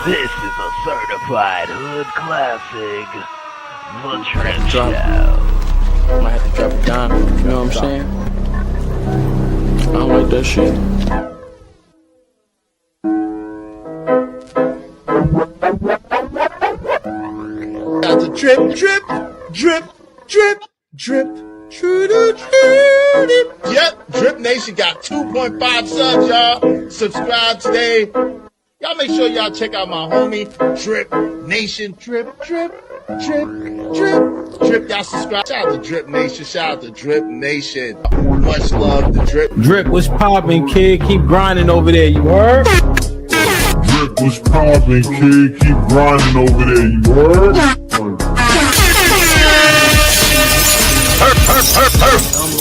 This is a certified hood classic, The Drip Show. Might have to drop it down, you know what I'm saying? I don't like that shit. Got the drip, drip, drip, drip, drip, drip. Yep, Drip Nation got 2.5 subs, y'all. Subscribe today. Y'all make sure y'all check out my homie, Drip Nation. Drip, drip, drip, drip, drip. Y'all subscribe. Shout out to Drip Nation. Shout out to Drip Nation. Much love to Drip. Drip, what's poppin', kid? Keep grinding over there, you heard? Drip, what's poppin', kid? Keep grinding over there, you heard?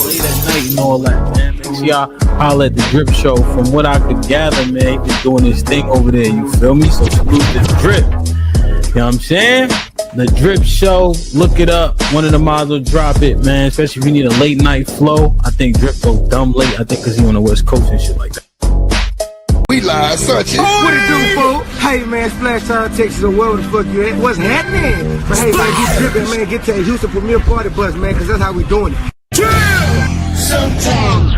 Late at night and all that, man. Make sure y'all holler at the Drip Show. From what I could gather, man, he's doing his thing over there, you feel me? So salute the Drip. You know what I'm saying? The Drip Show, look it up. One of the mods will drop it, man. Especially if you need a late night flow. I think Drip go dumb late. I think because he on the West Coast and shit like that. We live, such it. What it do, fool? Hey, man, Splash Town, Texas, or wherever the fuck you at. What's happening? But hey, man, get dripping, man. Get to that Houston Premier Party bus, man, because that's how we doing it. Sometimes.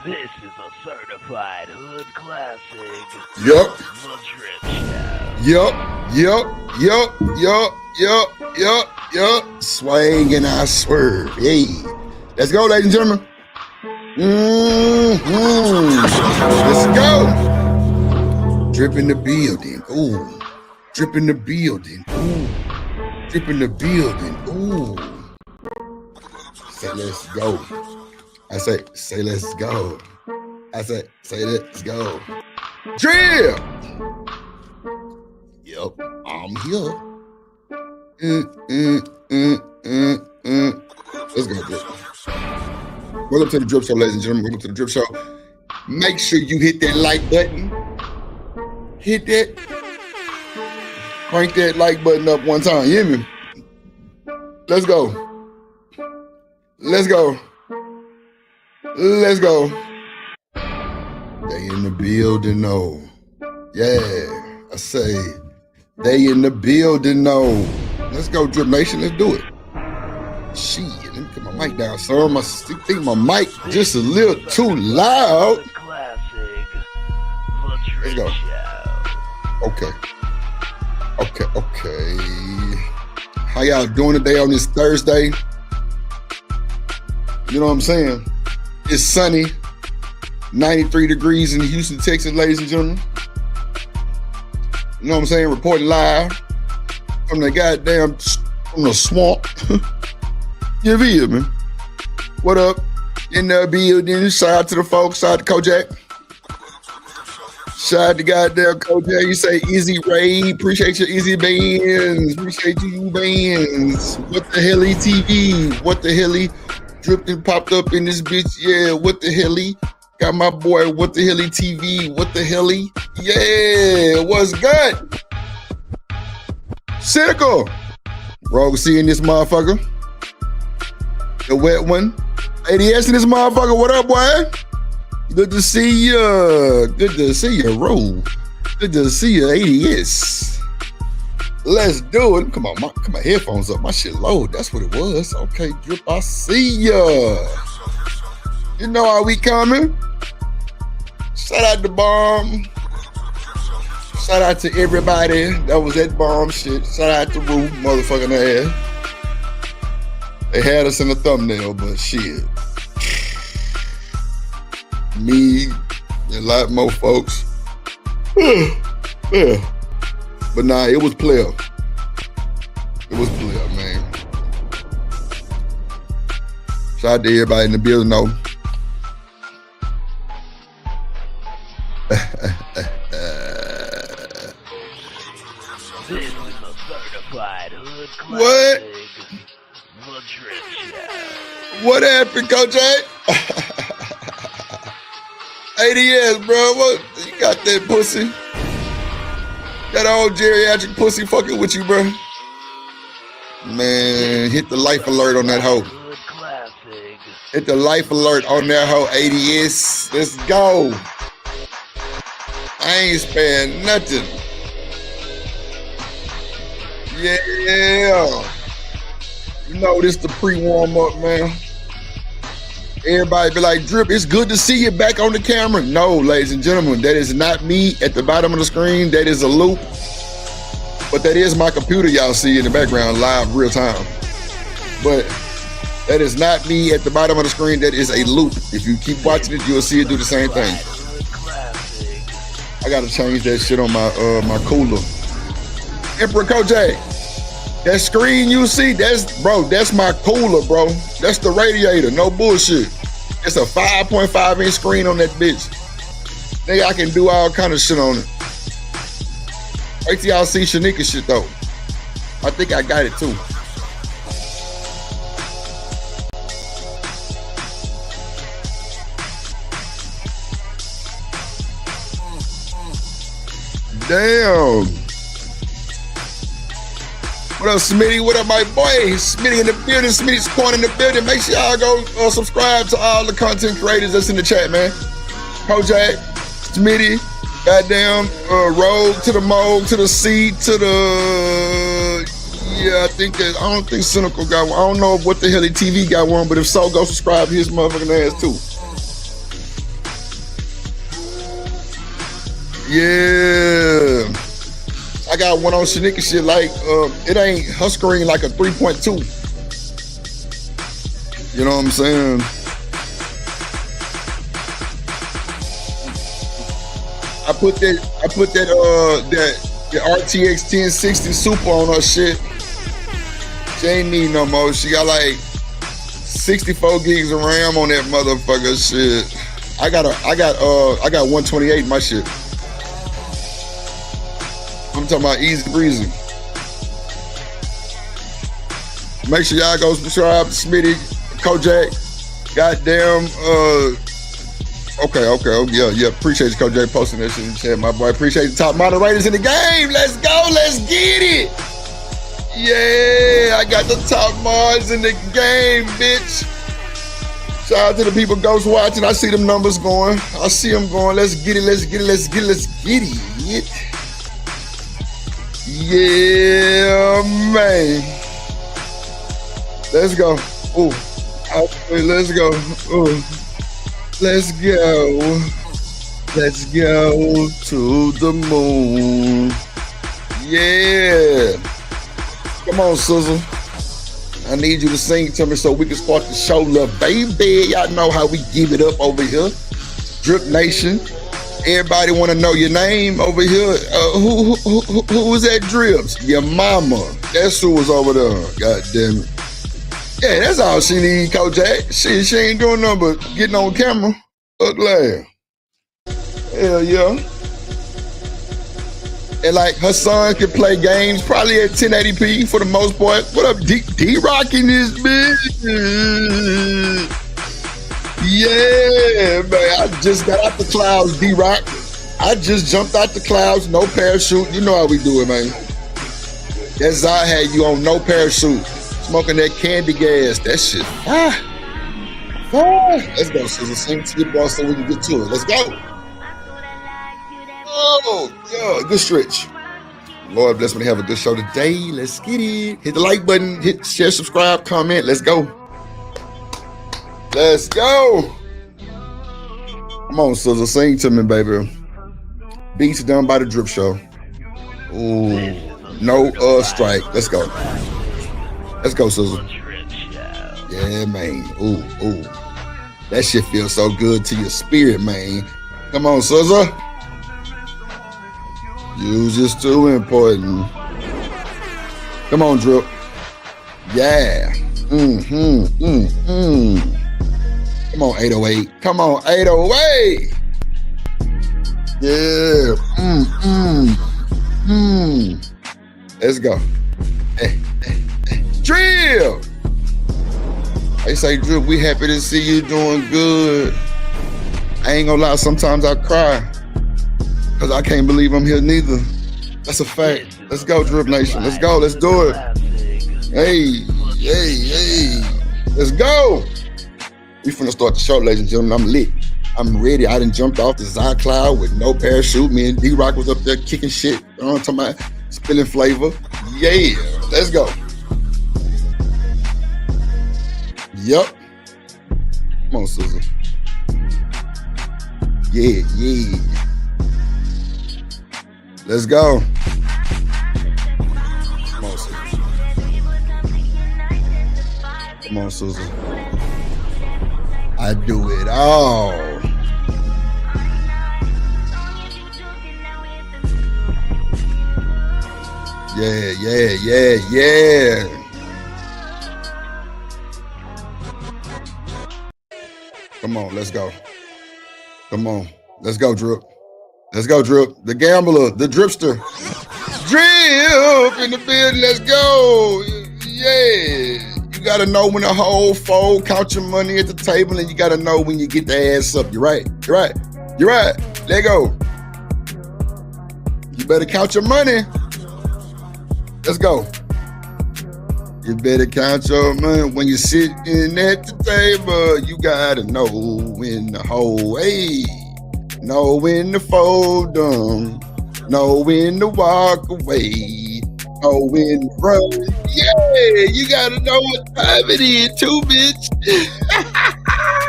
This is a certified hood classic, Yup. The Drip Show. Yup. Swing and I swerve. Hey. Let's go, ladies and gentlemen. Let's go. Drip in the building. Ooh. Drip in the building. Ooh. Drip in the building. Ooh. Say let's go. I say let's go. I say let's go. Drip. Yup, I'm here. Let's go, Drip. Welcome to the Drip Show, ladies and gentlemen. Welcome to the Drip Show. Make sure you hit that like button. Hit that. Crank that like button up one time. You hear me? Let's go. Let's go. Let's go. They in the building, no. Yeah, I say, they in the building, no. Let's go, Drip Nation. Let's do it. Shit, let me get my mic down, sir. I think my mic just a little too loud. Classic, The Drip go. Show. Okay. How y'all doing today on this Thursday? You know what I'm saying? It's sunny, 93 degrees in Houston, Texas, ladies and gentlemen. You know what I'm saying? Reporting live from the from the swamp. You feel me? What up? In the building. Shout out to the folks. Shout out to Kojak. Shout out to goddamn Kojak. You say Easy Ray. Appreciate your Easy Bands. Appreciate you bands. What the hell TV? What the hell Dripped and popped up in this bitch? Yeah, what the hell got my boy, what the hell TV? What the hell Yeah, what's good? Cynical. Rogue C in this motherfucker. The wet one. ADS in this motherfucker. What up, boy? Good to see you. Good to see you, Rogue. Good to see you, ADS. Let's do it. Come on, my headphones up. My shit low. That's what it was. Okay, Drip, I see ya. You know how we coming. Shout out to Bomb. Shout out to everybody that was at Bomb shit. Shout out to Rue, motherfucking ass. They had us in the thumbnail, but shit. Me and a lot more folks. Yeah. But nah, it was player. It was player, man. Shout out to everybody in the building, though. This is a certified hood classic. What? The Drip Show. What happened, Coach A? ADS, bro. What? You got that pussy? That old geriatric pussy fucking with you, bro. Man, hit the life alert on that hoe. Hood classic. Hit the life alert on that hoe, ADS. Let's go. I ain't sparing nothing. Yeah. You know this the pre-warm up, man. Everybody be like, Drip, it's good to see you back on the camera. No, ladies and gentlemen, that is not me at the bottom of the screen. That is a loop. But that is my computer y'all see in the background live real time. But that is not me at the bottom of the screen. That is a loop. If you keep watching it, you'll see it do the same thing. I gotta change that shit on my my cooler. Emperor Coach A, that screen you see, that's my cooler, bro. That's the radiator, no bullshit. It's a 5.5 inch screen on that bitch. Nigga, I can do all kind of shit on it. Wait till y'all see Shanika shit though. I think I got it too. Damn. What up, Smitty? What up, my boy? Smitty in the building. Smitty's Corner in the building. Make sure y'all go subscribe to all the content creators that's in the chat, man. Kojak, Smitty, goddamn, Rogue to the Moog to the C to the... Yeah, I don't think Cynical got one. I don't know what the hell the TV got one, but if so, go subscribe to his motherfucking ass too. Yeah. I got one on Shanika shit like, it ain't her screen like a 3.2. You know what I'm saying? I put that RTX 1060 Super on her shit. She ain't need no more. She got like 64 gigs of RAM on that motherfucker shit. I got 128 in my shit. I'm talking about easy breezy. Make sure y'all go subscribe to Smitty, Kojak. Goddamn, okay, yeah. Appreciate you, Kojak, posting that shit in the chat, my boy. Appreciate the top moderators in the game. Let's go, let's get it. Yeah, I got the top mods in the game, bitch. Shout out to the people ghost watching. I see them numbers going. I see them going. Let's get it. Yeah, man. Let's go. Ooh. Let's go. Ooh. Let's go. Let's go to the moon. Yeah. Come on, Sizzle. I need you to sing to me so we can start the show, little baby. Y'all know how we give it up over here. Drip Nation. Everybody want to know your name over here. Who was that, Drips? Your mama. That's who was over there. God damn it. Yeah, that's all she need, Kojak. She ain't doing nothing but getting on camera. Ugly. Hell yeah. And like her son can play games probably at 1080p for the most part. What up, D-Rock in this bitch? Yeah, man. I just got out the clouds, D-Rock. I just jumped out the clouds, no parachute. You know how we do it, man. That Zah had you on no parachute, smoking that candy gas. That shit. Let's go, Sizzle. Sing to your boss so we can get to it. Let's go. Oh, yeah, good stretch. Lord bless me to have a good show today. Let's get it. Hit the like button, hit share, subscribe, comment. Let's go. Let's go. Come on, Sizzle, sing to me, baby. Beats done by the Drip Show. Ooh, no strike. Let's go. Let's go, Sizzle. Yeah, man. Ooh. That shit feels so good to your spirit, man. Come on, Sizzle. You just too important. Come on, Drip. Yeah. Come on, 808. Come on, 808. Yeah. Let's go. Drill. They say, Drip, we happy to see you doing good. I ain't gonna lie, sometimes I cry. Cause I can't believe I'm here neither. That's a fact. Let's go, Drip Nation. Let's go. Let's do it. Hey. Let's go. We finna start the show, ladies and gentlemen. I'm lit. I'm ready. I done jumped off the Zycloud with no parachute. Me and D-Rock was up there kicking shit. You know what I'm talking about? Spilling flavor. Yeah. Let's go. Yup. Come on, Susan. Yeah. Let's go. Come on, Susan. Come on, Susan. I do it all. Yeah. Come on, let's go. Come on. Let's go, Drip. Let's go, Drip. The gambler, the dripster. Drip in the building, let's go. Yeah. You gotta know when to hold, fold, count your money at the table, and you gotta know when you get the ass up. You're right. Let go. You better count your money. Let's go. You better count your money when you're sitting at the table. You gotta know when to hold, hey, know when to fold them, know when to walk away, know when to run. Yeah, you gotta know what time it is too, bitch.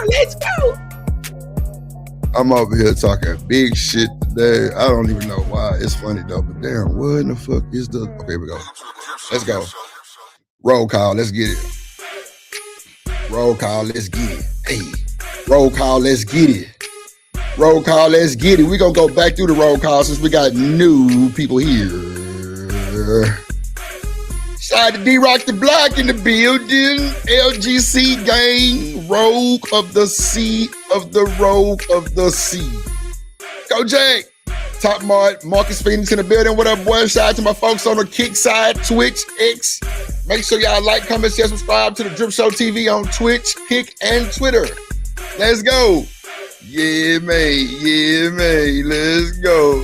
Let's go. I'm over here talking big shit today. I don't even know why. It's funny though, but damn, what in the fuck is the... Okay, here we go. Let's go. Roll call, let's get it. Roll call, let's get it. Hey, roll call, let's get it. Roll call, let's get it. We're gonna go back through the roll call since we got new people here. Shout out to D-Rock the Block in the building. LGC gang, Rogue of the Sea of the Rogue of the Sea. Go Jack. Top Marcus Phoenix in the building. What up, boy? Shout out to my folks on the Kick side, Twitch, X. Make sure y'all like, comment, share, subscribe to the Drip Show TV on Twitch, Kick, and Twitter. Let's go. Yeah, man. Let's go.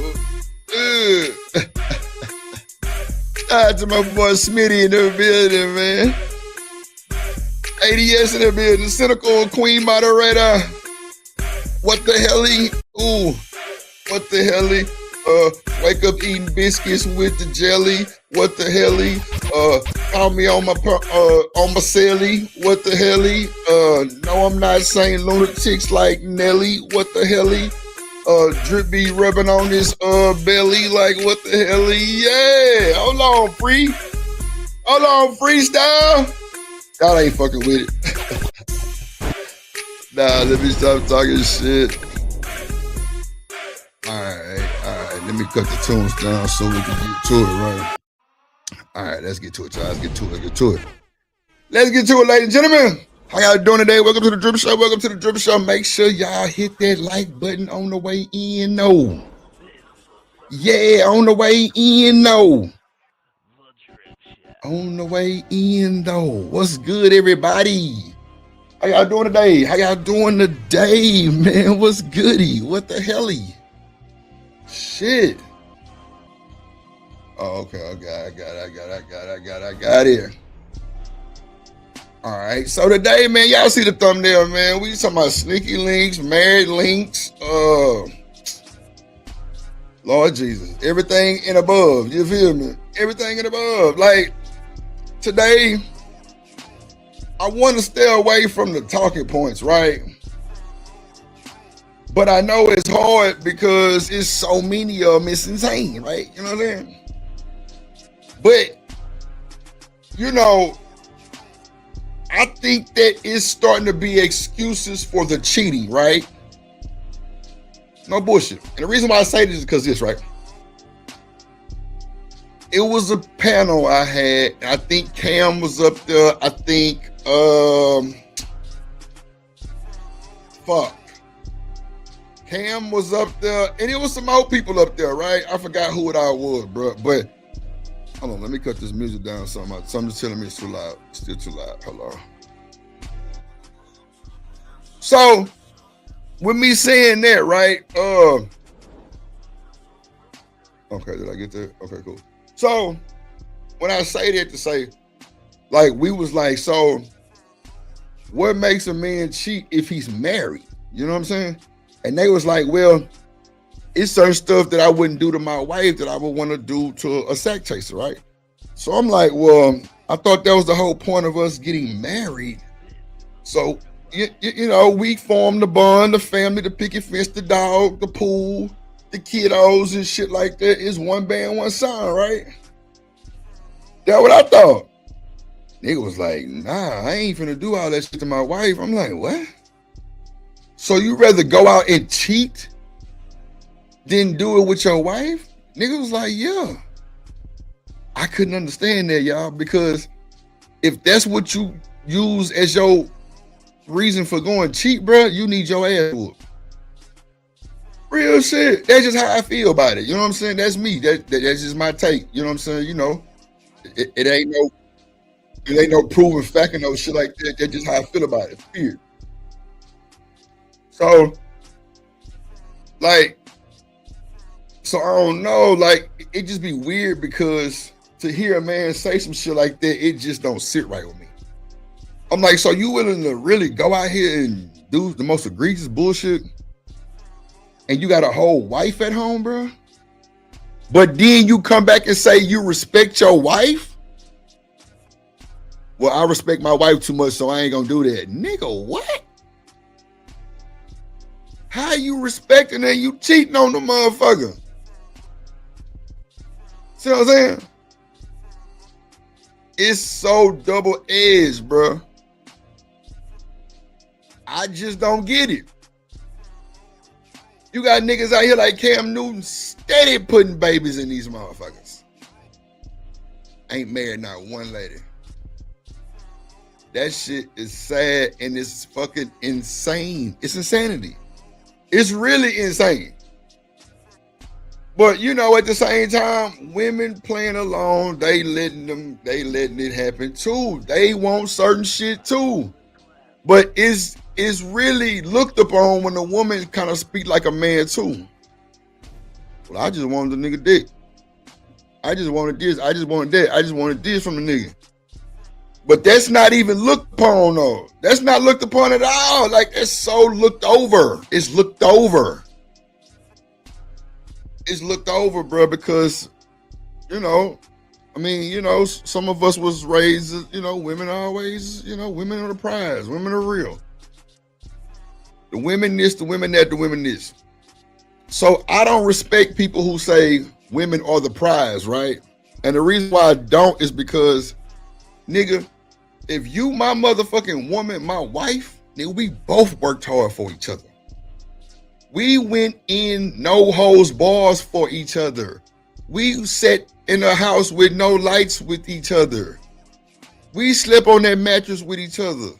Shout out to my boy Smitty in the building, man. ADS in the building. Cynical Queen Moderator. What the hell-y? Ooh. What the hell-y? Wake up eating biscuits with the jelly. What the hell-y? Call me on my celly. What the hell-y? No, I'm not saying lunatics like Nelly. What the hell-y? Drip be rubbing on his belly like what the hell-y? Yeah. Hold on, freestyle. God ain't fucking with it. Nah, let me stop talking shit. All right. Let me cut the tunes down so we can get to it, right? All right, let's get to it, y'all. Let's get to it, ladies and gentlemen. How y'all doing today? Welcome to the Drip Show. Make sure y'all hit that like button on the way in, no. Yeah, on the way in, no. On the way in, though. What's good, everybody? How y'all doing today? Man? What's goody? What the hell-y? Shit. Oh, okay. I got it. All right. So today, man, y'all see the thumbnail, man. We talking about sneaky links, married links, Lord Jesus, everything and above. You feel me? Everything and above. Like today, I want to stay away from the talking points, right? But I know it's hard because it's so many of them. It's insane, right? You know what I'm saying? But, you know, I think that it's starting to be excuses for the cheating, right? No bullshit. And the reason why I say this is because this, right? It was a panel I had. I think Cam was up there. I think, Cam was up there. And it was some old people up there, right? I forgot who it all was, bro. But, hold on. Let me cut this music down. Something's telling me it's too loud. It's still too loud. Hold on. So, with me saying that, right? Okay, did I get there? Okay, cool. So, when I say that to say, like, we was like, so, what makes a man cheat if he's married? You know what I'm saying? And they was like, well, it's certain stuff that I wouldn't do to my wife that I would want to do to a sack chaser, right? So I'm like, well, I thought that was the whole point of us getting married. So, you know, we formed the bond, the family, the picket fence, the dog, the pool, the kiddos and shit like that. Is one band, one sound, right? That's what I thought. Nigga was like, nah, I ain't finna do all that shit to my wife. I'm like, what? So you rather go out and cheat than do it with your wife? Nigga was like, yeah. I couldn't understand that, y'all, because if that's what you use as your reason for going cheat, bro, you need your ass whooped. Real shit. That's just how I feel about it. You know what I'm saying? That's me. That's just my take. You know what I'm saying? You know, it ain't no proven fact and no shit like that. That's just how I feel about it. Period. So, like, so I don't know. Like, it just be weird because to hear a man say some shit like that, it just don't sit right with me. I'm like, so you willing to really go out here and do the most egregious bullshit? And you got a whole wife at home, bro? But then you come back and say you respect your wife? Well, I respect my wife too much, so I ain't gonna do that. Nigga, what? How you respecting and you cheating on the motherfucker? See what I'm saying? It's so double-edged, bro. I just don't get it. You got niggas out here like Cam Newton steady putting babies in these motherfuckers. Ain't married not one lady. That shit is sad and it's fucking insane. It's insanity. It's really insane. But you know, at the same time, women playing along, they letting it happen too. They want certain shit too. But it's really looked upon when a woman kind of speak like a man too. Well, I just wanted the nigga dick. I just wanted this. I just wanted that. I just wanted this from the nigga. But that's not even looked upon though. That's not looked upon at all. Like, it's so looked over. It's looked over. It's looked over, bro, because, you know, I mean, you know, some of us was raised, you know, women are always, you know, women are the prize. Women are real. The women this, the women that, the women this. So I don't respect people who say women are the prize, right? And the reason why I don't is because, nigga, if you my motherfucking woman, my wife, nigga, we both worked hard for each other. We went in no holds bars for each other. We sat in a house with no lights with each other. We slept on that mattress with each other.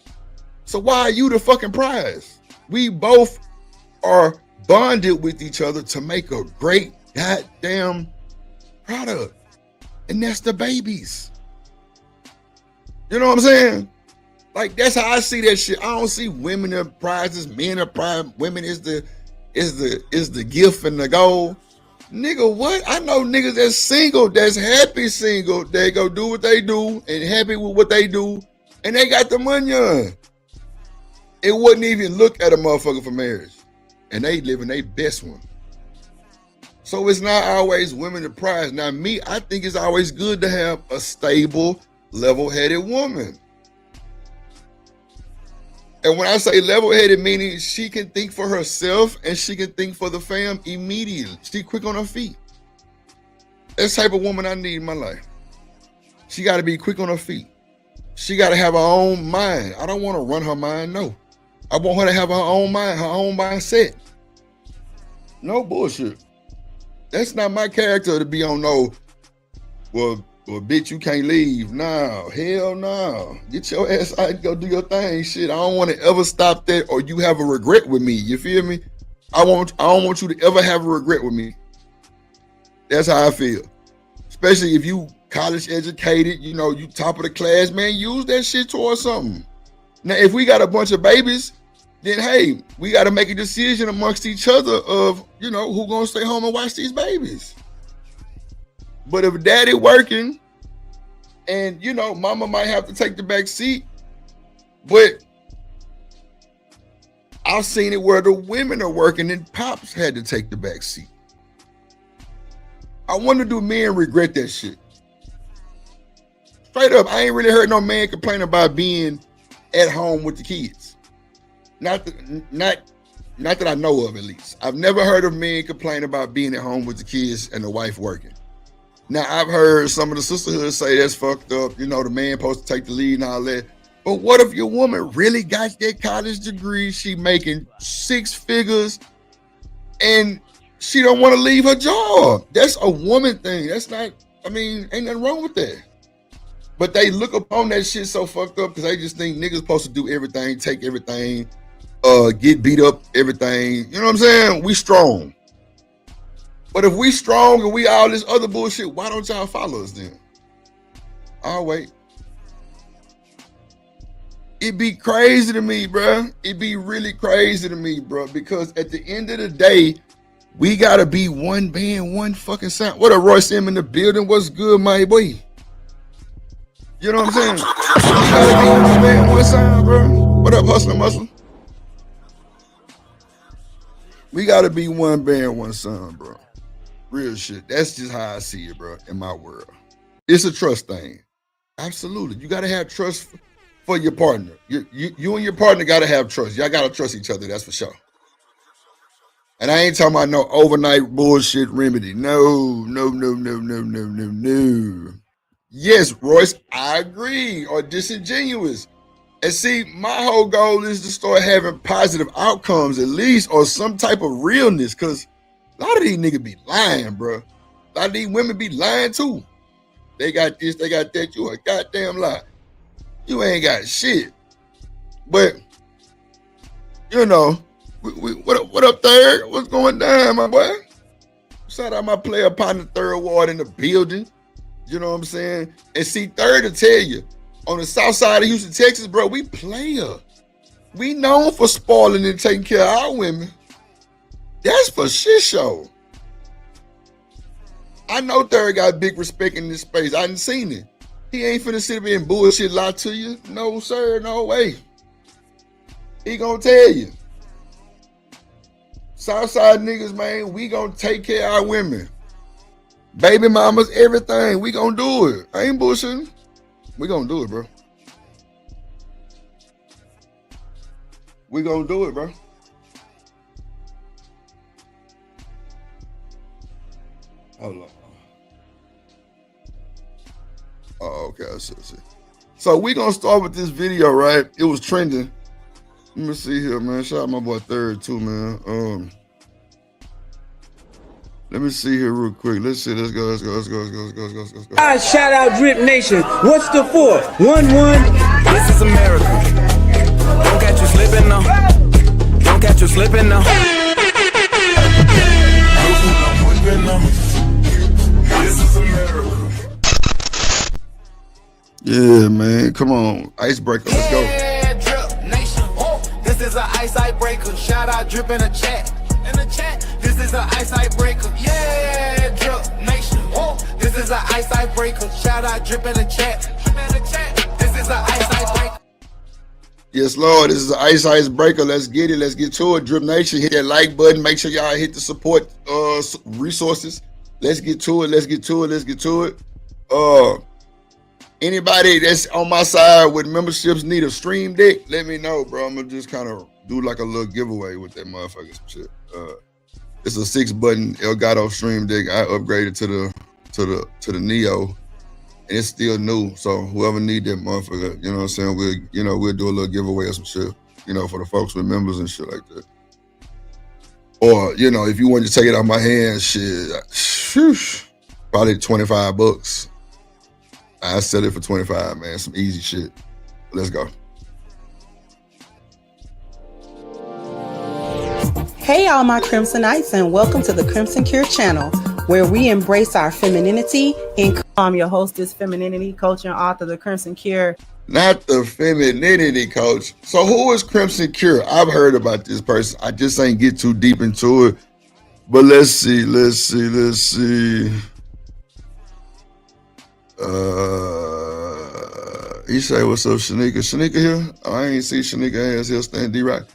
So why are you the fucking prize? We both are bonded with each other to make a great goddamn product. And that's the babies. You know what I'm saying? Like, that's how I see that shit. I don't see women as prizes, men are prize. Women is the gift and the goal. Nigga, what? I know niggas that's single, that's happy single. They go do what they do and happy with what they do. And they got the money on. It wouldn't even look at a motherfucker for marriage. And they living their best one. So it's not always women the prize. Now me, I think it's always good to have a stable, level-headed woman. And when I say level-headed, meaning she can think for herself and she can think for the fam immediately. She quick on her feet. That's the type of woman I need in my life. She got to be quick on her feet. She got to have her own mind. I don't want to run her mind, no. I want her to have her own mind, her own mindset. No bullshit. That's not my character to be on no, well, bitch, you can't leave. No, hell no. Get your ass out and go do your thing. Shit, I don't want to ever stop that or you have a regret with me. You feel me? I don't want you to ever have a regret with me. That's how I feel. Especially if you college educated, you know, you top of the class, man, use that shit towards something. Now, if we got a bunch of babies, then hey, we got to make a decision amongst each other of, you know, who gonna stay home and watch these babies. But if daddy working and, you know, mama might have to take the back seat, but I've seen it where the women are working and pops had to take the back seat. I wonder, do men regret that shit? Straight up, I ain't really heard no man complain about being at home with the kids. Not that I know of, at least. I've never heard of men complain about being at home with the kids and the wife working. Now, I've heard some of the sisterhood say that's fucked up. You know, the man supposed to take the lead and all that. But what if your woman really got that college degree? She making 6 figures and she don't want to leave her job. That's a woman thing. That's not, I mean, ain't nothing wrong with that. But they look upon that shit so fucked up because they just think niggas supposed to do everything, take everything, get beat up, everything. You know what I'm saying? We strong. But if we strong and we all this other bullshit, why don't y'all follow us then? I'll wait. It'd be crazy to me, bro. It'd be really crazy to me, bro, because at the end of the day, we gotta be one band, one fucking sound. What a Royce M in the building. What's good, my boy? You know what I'm saying? We gotta be one band, one sound, bro. What up, Hustler Muscle? We gotta be one band, one sound, bro. Real shit. That's just how I see it, bro, in my world. It's a trust thing. Absolutely. You gotta have trust for your partner. You and your partner gotta have trust. Y'all gotta trust each other, that's for sure. And I ain't talking about no overnight bullshit remedy. No. Yes, Royce, I agree. Or disingenuous. And see, my whole goal is to start having positive outcomes at least, or some type of realness, because a lot of these niggas be lying, bro. A lot of these women be lying too. They got this, they got that. You a goddamn lie. You ain't got shit. But, you know, what up, Third? What's going down, my boy? Shout out my player partner, Third Ward in the building. You know what I'm saying? And see, Third to tell you, on the south side of Houston, Texas, bro, we player. We known for spoiling and taking care of our women. That's for shit show. I know Third got big respect in this space. I done seen it. He ain't finna sit there and bullshit lie to you. No, sir, no way. He gonna tell you. Southside niggas, man, we gonna take care of our women. Baby mamas, everything. We gonna do it. I ain't bullshitting. We gonna do it, bro. We gonna do it, bro. Hold on. Oh, okay. I see. So we gonna start with this video, right? It was trending. Let me see here, man. Shout out my boy Third too, man. Let me see here real quick. Let's see. Let's go. Shout out Drip Nation. What's the 4? 1-1. This is America. Don't catch you slipping now. Don't catch you slipping now. This is America. Yeah, man. Come on. Icebreaker. Let's go. Yeah, Drip Nation. This is an icebreaker. Shout out Drip in the chat. This is an icebreaker. Yeah, Drip Nation. This is an icebreaker. Shout out Drip in the chat. This is an icebreaker. Yes, Lord. This is an icebreaker. Let's get it. Let's get to it. Drip Nation. Hit that like button. Make sure y'all hit the support resources. Let's get to it. Anybody that's on my side with memberships need a stream deck, let me know, bro. I'm gonna just kind of do like a little giveaway with that motherfucker some shit. It's a 6-button Elgato stream deck. I upgraded to the Neo, and it's still new. So whoever need that motherfucker, you know what I'm saying, we'll do a little giveaway or some shit, for the folks with members and shit like that. Or, if you want to take it out my hands, shit, probably $25. I sell it for 25, man. Some easy shit. Let's go. Hey, all my Crimsonites, and welcome to the Crimson Cure channel, where we embrace our femininity. I'm your hostess, femininity coach and author of the Crimson Cure. Not the femininity coach. So who is Crimson Cure? I've heard about this person. I just ain't get too deep into it. But let's see. He say, what's up, Shanika? Shanika here? Oh, I ain't see Shanika ass here stand D-Rock.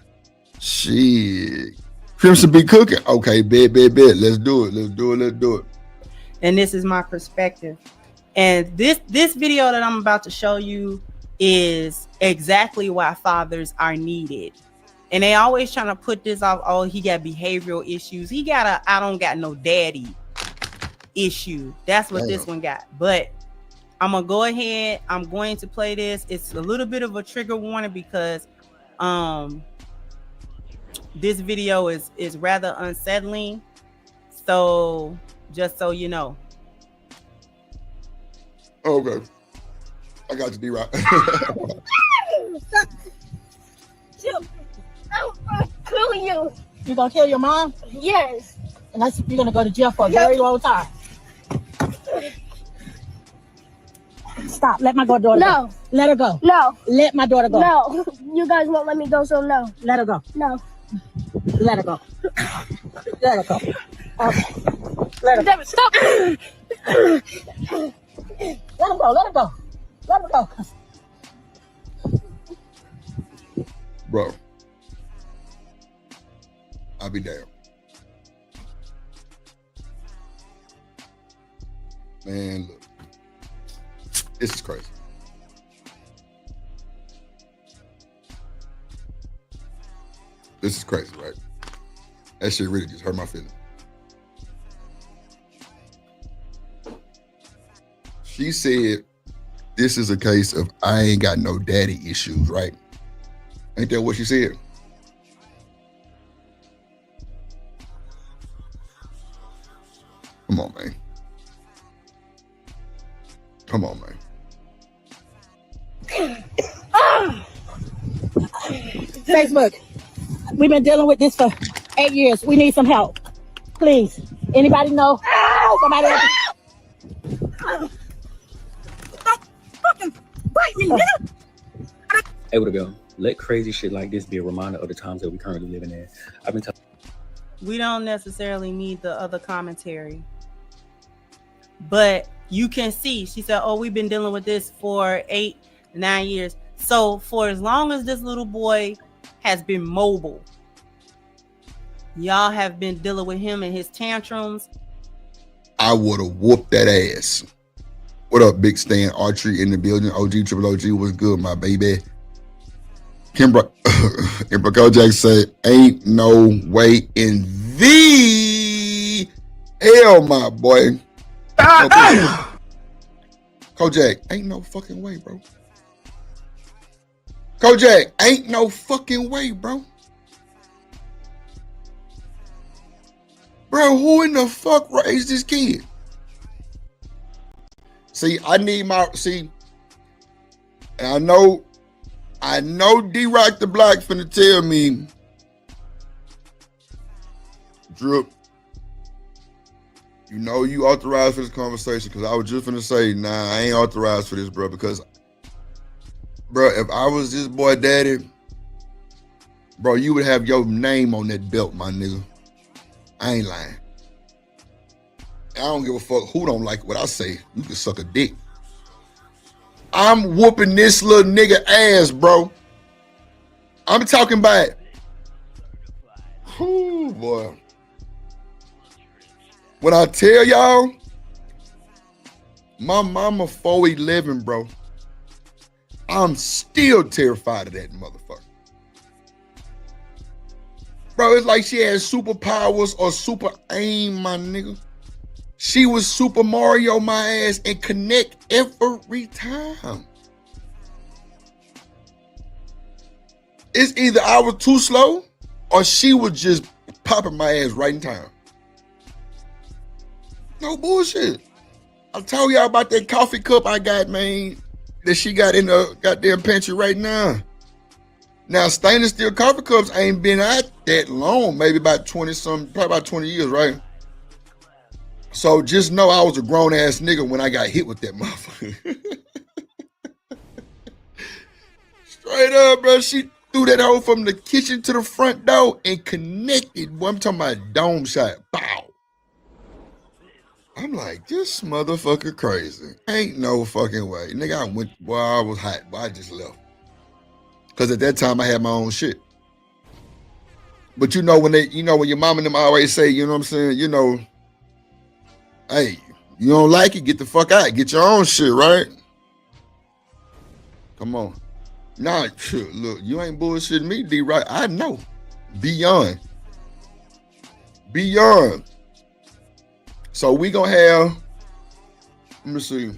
Shit. Crimson be cooking. Okay, bet. Let's do it. And this is my perspective. And this video that I'm about to show you is exactly why fathers are needed. And they always trying to put this off. Oh, he got behavioral issues. He got a I don't got no daddy issue. That's what this one got. But I'm gonna go ahead. I'm going to play this. It's a little bit of a trigger warning because this video is rather unsettling. So just so you know. Okay. I got you, D-Rock. I'll kill you. You gonna kill your mom? Yes. And you're gonna go to jail for a very long time. Stop. Let my daughter No. go. Let her go. No. Let my daughter go. No. You guys won't let me go, so no. Let her go. No. Let her go. Let her go. Okay. Let her go. David, stop. Let him go. Let him go. Let him go. Bro. I'll be damned. Man, look. This is crazy. This is crazy, right? That shit really just hurt my feelings. She said, this is a case of I ain't got no daddy issues, right? Ain't that what she said? Come on, man. Come on, man. Facebook. We've been dealing with this for 8 years. We need some help. Please. Anybody know? Somebody else? Fucking bite me, nigga. Able to go. Let crazy shit like this be a reminder of the times that we currently living in. I've been telling. We don't necessarily need the other commentary, but you can see, she said, oh, we've been dealing with this for 8-9 years. So for as long as this little boy has been mobile, y'all have been dealing with him and his tantrums. I would have whooped that ass. What up, Big Stan Archery in the building? OG Triple OG was good, my baby. Kimber Kojak said, ain't no way in the hell, my boy. Kojak, ain't no fucking way, bro. Kojak, ain't no fucking way, bro. Bro, who in the fuck raised this kid? See, I need my, and I know D-Rock the Black finna tell me, Drip, you know you authorized for this conversation, because I was just finna say, nah, I ain't authorized for this, bro, because, bro, if I was this boy daddy, bro, you would have your name on that belt, my nigga. I ain't lying. I don't give a fuck who don't like what I say. You can suck a dick. I'm whooping this little nigga ass, bro. I'm talking about, whoo, boy. When I tell y'all, My mama 4'11", bro. I'm still terrified of that motherfucker. Bro, it's like she had superpowers or super aim, my nigga. She was Super Mario my ass and connect every time. It's either I was too slow or she was just popping my ass right in time. No bullshit. I told y'all about that coffee cup I got, man, that she got in the goddamn pantry right now. Now, stainless steel coffee cups ain't been out that long, maybe about 20-something, probably about 20 years, right? So just know I was a grown-ass nigga when I got hit with that motherfucker. Straight up, bro. She threw that hole from the kitchen to the front door and connected. Boy, I'm talking about dome shot. Bow. I'm like, this motherfucker crazy. Ain't no fucking way. Nigga, I went, boy, I was hot, but I just left. Because at that time, I had my own shit. But you know, when your mom and them always say, you know what I'm saying, you know, hey, you don't like it, get the fuck out. Get your own shit, right? Come on. Nah, look, you ain't bullshitting me, D-Right. I know. Beyond. So we gonna have, let me see.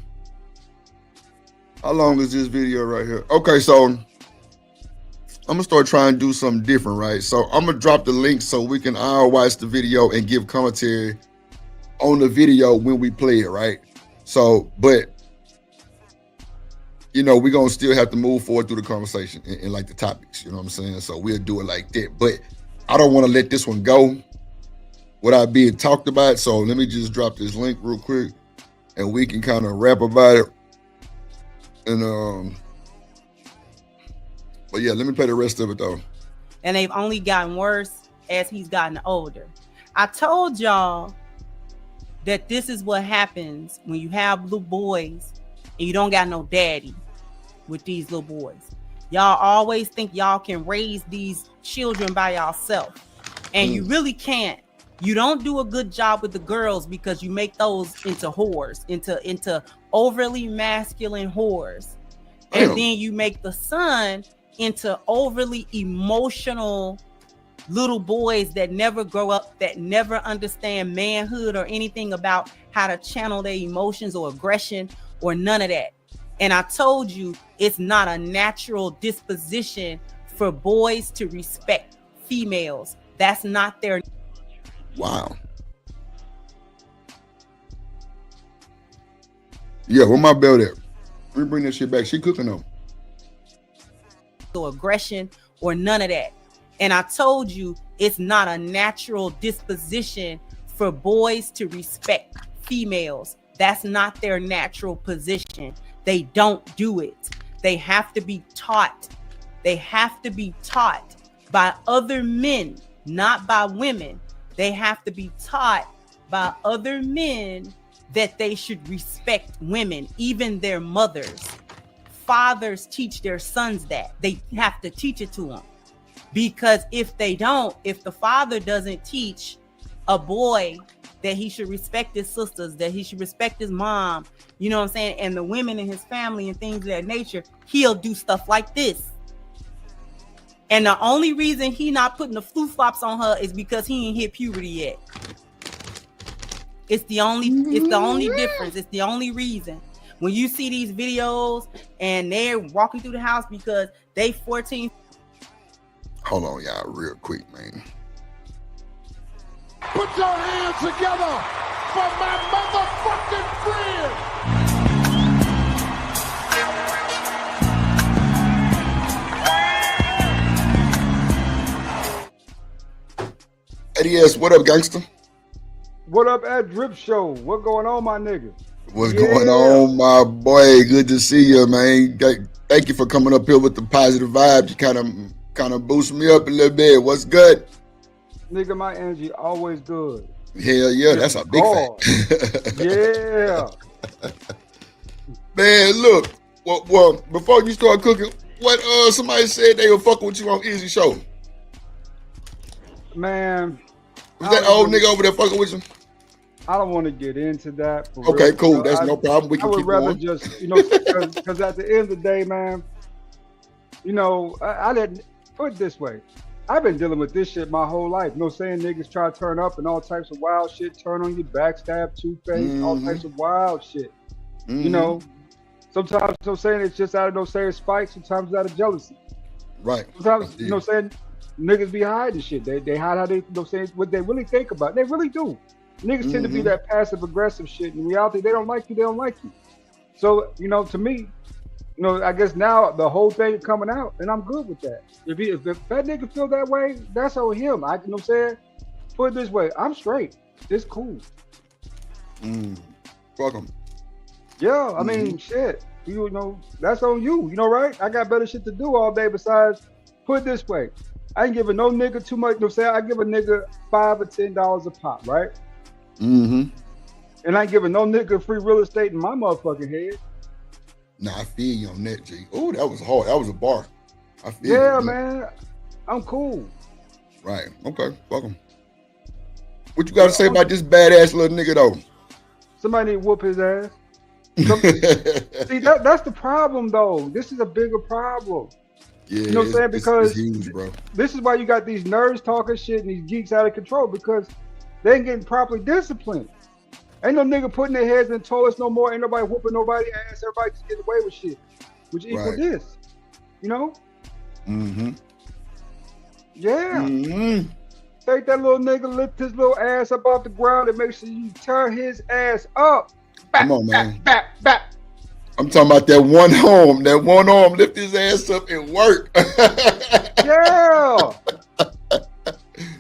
How long is this video right here? Okay, so I'm gonna start trying to do something different, right? So I'm gonna drop the link so we can all watch the video and give commentary on the video when we play it, right? So, but you know, we're gonna still have to move forward through the conversation and like the topics, you know what I'm saying? So we'll do it like that. But I don't want to let this one go without being talked about. So let me just drop this link real quick and we can kind of rap about it. And but yeah, let me play the rest of it though. And they've only gotten worse as he's gotten older. I told y'all that this is what happens when you have little boys and you don't got no daddy with these little boys. Y'all always think y'all can raise these children by yourself, and you really can't. You don't do a good job with the girls because you make those into whores, into overly masculine whores. And then you make the son into overly emotional little boys that never grow up, that never understand manhood or anything about how to channel their emotions or aggression or none of that. And I told you, it's not a natural disposition for boys to respect females. That's not their. Wow. Yeah, where my belt at? Let me bring that shit back. She cooking them. So aggression or none of that. And I told you, it's not a natural disposition for boys to respect females. That's not their natural position. They don't do it. They have to be taught. They have to be taught by other men, not by women. They have to be taught by other men that they should respect women, even their mothers. Fathers teach their sons that. They have to teach it to them. Because if they don't, if the father doesn't teach a boy that he should respect his sisters, that he should respect his mom, you know what I'm saying, and the women in his family and things of that nature, he'll do stuff like this. And the only reason he not putting the flip-flops on her is because he ain't hit puberty yet. It's the only difference. It's the only reason. When you see these videos and they're walking through the house because they 14. Hold on, y'all, real quick, man. Put your hands together for my motherfucking friend. ADS, what up, gangster? What up at Drip Show? What going on, my nigga? What's going on, my boy? Good to see you, man. Thank you for coming up here with the positive vibes. You kind of boost me up a little bit. What's good? Nigga, my energy always good. Hell yeah, that's a big fact. Yeah. Man, look. Well, before you start cooking, what somebody said they were fucking with you on Easy Show. Man. Was that old nigga over there fucking with you? I don't want to get into that. For Okay, real. cool. That's no problem. We I can would keep rather going. just, because at the end of the day, man, I didn't put it this way. I've been dealing with this shit my whole life. Saying niggas try to turn up and all types of wild shit, turn on you, backstab, two-face, all types of wild shit. Sometimes saying it's just out of saying spite, sometimes it's out of jealousy. Right. Sometimes saying niggas be hiding shit. They hide how they saying what they really think about. They really do. Niggas tend to be that passive aggressive shit. In reality, they don't like you, they don't like you. So, to me, I guess now the whole thing is coming out, and I'm good with that. If that nigga feel that way, that's on him. Put it this way, I'm straight. It's cool. Fuck him. Yeah, I mean, shit. That's on you. Right? I got better shit to do all day besides. Put it this way, I ain't giving no nigga too much. I give a nigga $5 or $10 a pop, right? And I ain't giving no nigga free real estate in my motherfucking head. Nah, I feel you on that, G. Oh, that was hard. That was a bar. I feel Yeah, you, man. I'm cool. Right. Okay. Fuck him. What you got to say about this badass little nigga though? Somebody need to whoop his ass. See, that's the problem though. This is a bigger problem. Yeah, you know what I'm saying? Because it's huge, bro. This is why you got these nerds talking shit and these geeks out of control because they ain't getting properly disciplined. Ain't no nigga putting their heads in the toilets no more. Ain't nobody whooping nobody ass. Everybody just getting away with shit, which equals this. Yeah. Take that little nigga, lift his little ass up off the ground and make sure you turn his ass up. Come on, man. Back. I'm talking about that one arm, lift his ass up and work. Yeah.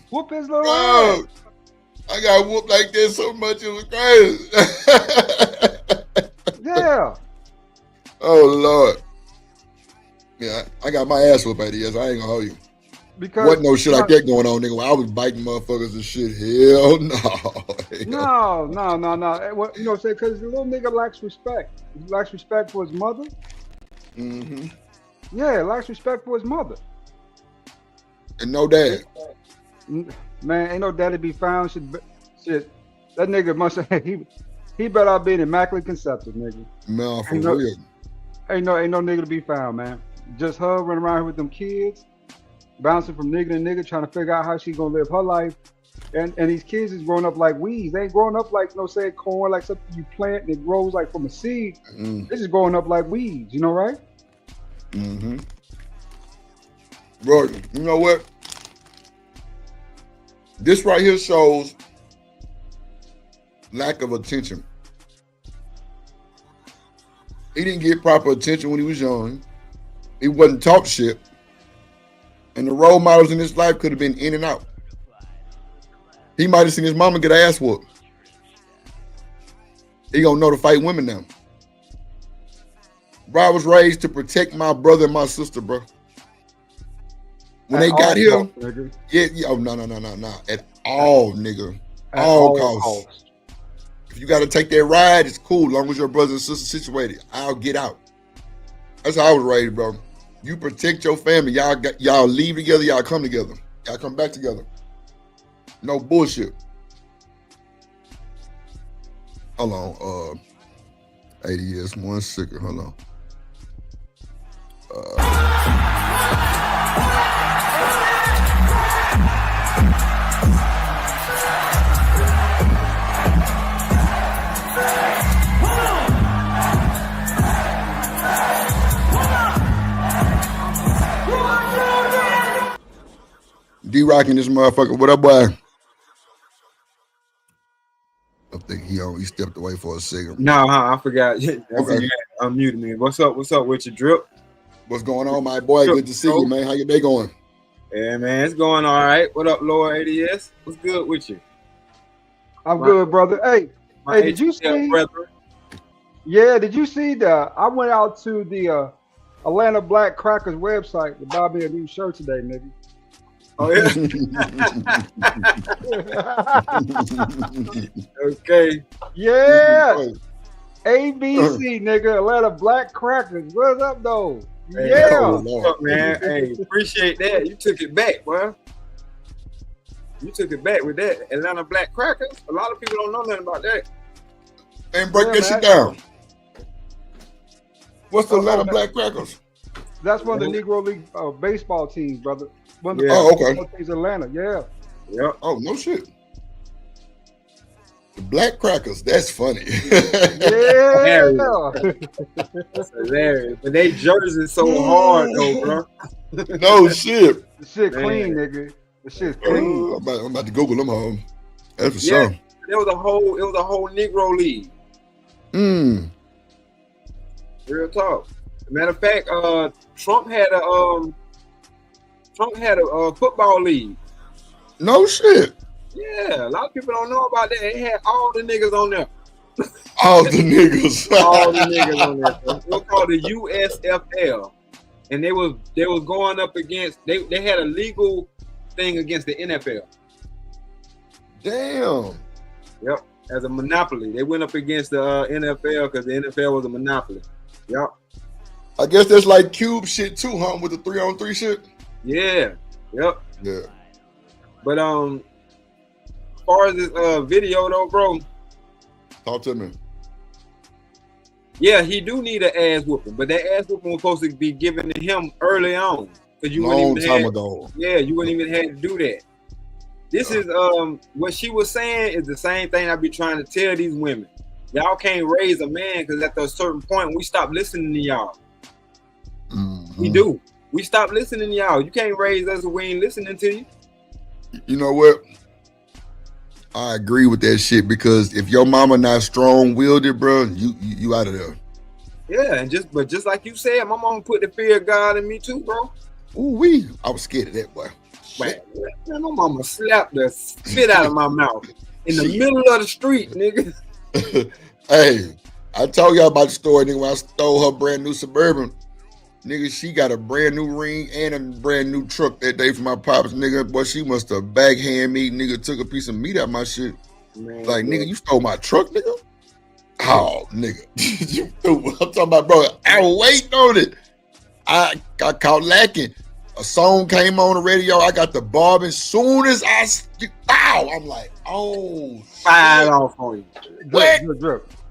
Whoop his little ass. I got whooped like this so much it was crazy. Yeah. Oh Lord. Yeah, I got my ass whooped at this. I ain't gonna hold you. Because wasn't no shit like that going on, nigga. When I was biting motherfuckers and shit. Hell no. No. What I'm saying? Because the little nigga lacks respect. He lacks respect for his mother. Yeah, lacks respect for his mother. And no dad. Man, ain't no daddy be found. Shit. That nigga must have he better out being immaculate conceptive, nigga. No, for real. Ain't no nigga to be found, man. Just her running around here with them kids, bouncing from nigga to nigga, trying to figure out how she gonna live her life. And these kids is growing up like weeds. They ain't growing up like corn, like something you plant and it grows like from a seed. This is growing up like weeds, right? Bro, you know what? This right here shows lack of attention. He didn't get proper attention when he was young. He wasn't taught shit. And the role models in his life could have been in and out. He might have seen his mama get ass whooped. He gonna know to fight women now. Bro, I was raised to protect my brother and my sister, bro. When they got here, oh no. At all, nigga. At all costs. If you gotta take that ride, it's cool. As long as your brother and sister situated, I'll get out. That's how I was raised, bro. You protect your family. Y'all leave together. Y'all come together. Y'all come back together. No bullshit. Hold on. 80 years, 1 second. Hold on. D-Rockin' this motherfucker. What up, boy? I think he stepped away for a second. No, I forgot. Okay. You unmuted me. What's up with your Drip? What's going on, my boy? Good to see you, man. How your day going? Yeah, man, it's going all right. What up, Lord ADS? What's good with you? I'm good, brother. Hey, did you see? Brethren. Yeah, did you see I went out to the Atlanta Black Crackers website to buy me a new shirt today, nigga. Oh yeah. Okay. Yeah. ABC, nigga. Atlanta Black Crackers. What's up, though? Hey, yeah. What's up, man? Hey, appreciate that. You took it back, bro. You took it back with that. Atlanta Black Crackers. A lot of people don't know nothing about that. And break that shit down. What's the Atlanta Black Crackers? That's one of the Negro League baseball teams, brother. One of the okay. teams in Atlanta, yeah. Yeah. Oh, no shit. The Black Crackers, that's funny. Yeah. That's hilarious. But they jerseys so hard though, bro. No shit. The shit clean, nigga. The shit's clean. I'm about to Google them home. That's for Yeah. sure. It was a whole Negro League. Real talk. Matter of fact, Trump had a football league. No shit. Yeah, a lot of people don't know about that. They had all the niggas on there. All the niggas. All the niggas on there. It was called the USFL, and they was going up against. They had a legal thing against the NFL. Damn. Yep, as a monopoly, they went up against the NFL because the NFL was a monopoly. Yep. I guess that's like Cube shit too, huh? With the 3-on-3 shit. Yeah. Yep. Yeah. But as far as this video though, bro. Talk to me. Yeah, he do need an ass whooping, but that ass whooping was supposed to be given to him early on. Because you Long wouldn't even time have, ago. Yeah, you wouldn't even have to do that. This is what she was saying is the same thing I be trying to tell these women. Y'all can't raise a man because at a certain point we stop listening to y'all. We do. We stop listening to y'all. You can't raise us if we ain't listening to you. You know what? I agree with that shit because if your mama not strong-willed, bro, you out of there. Yeah, and just like you said, my mama put the fear of God in me too, bro. Ooh-wee. I was scared of that, boy. Man, my mama slapped the spit out of my mouth in the middle of the street, nigga. Hey, I told y'all about the story, nigga, when I stole her brand new Suburban. Nigga, she got a brand new ring and a brand new truck that day for my pops, nigga. Boy, she must have backhand me, nigga, took a piece of meat out my shit. Man, like, nigga, you stole my truck, nigga? Oh, nigga. You stupid. I'm talking about, bro, I was waiting on it. I got caught lacking. A song came on the radio. I got the bob. As soon as I'm like, oh, fired off on you. What?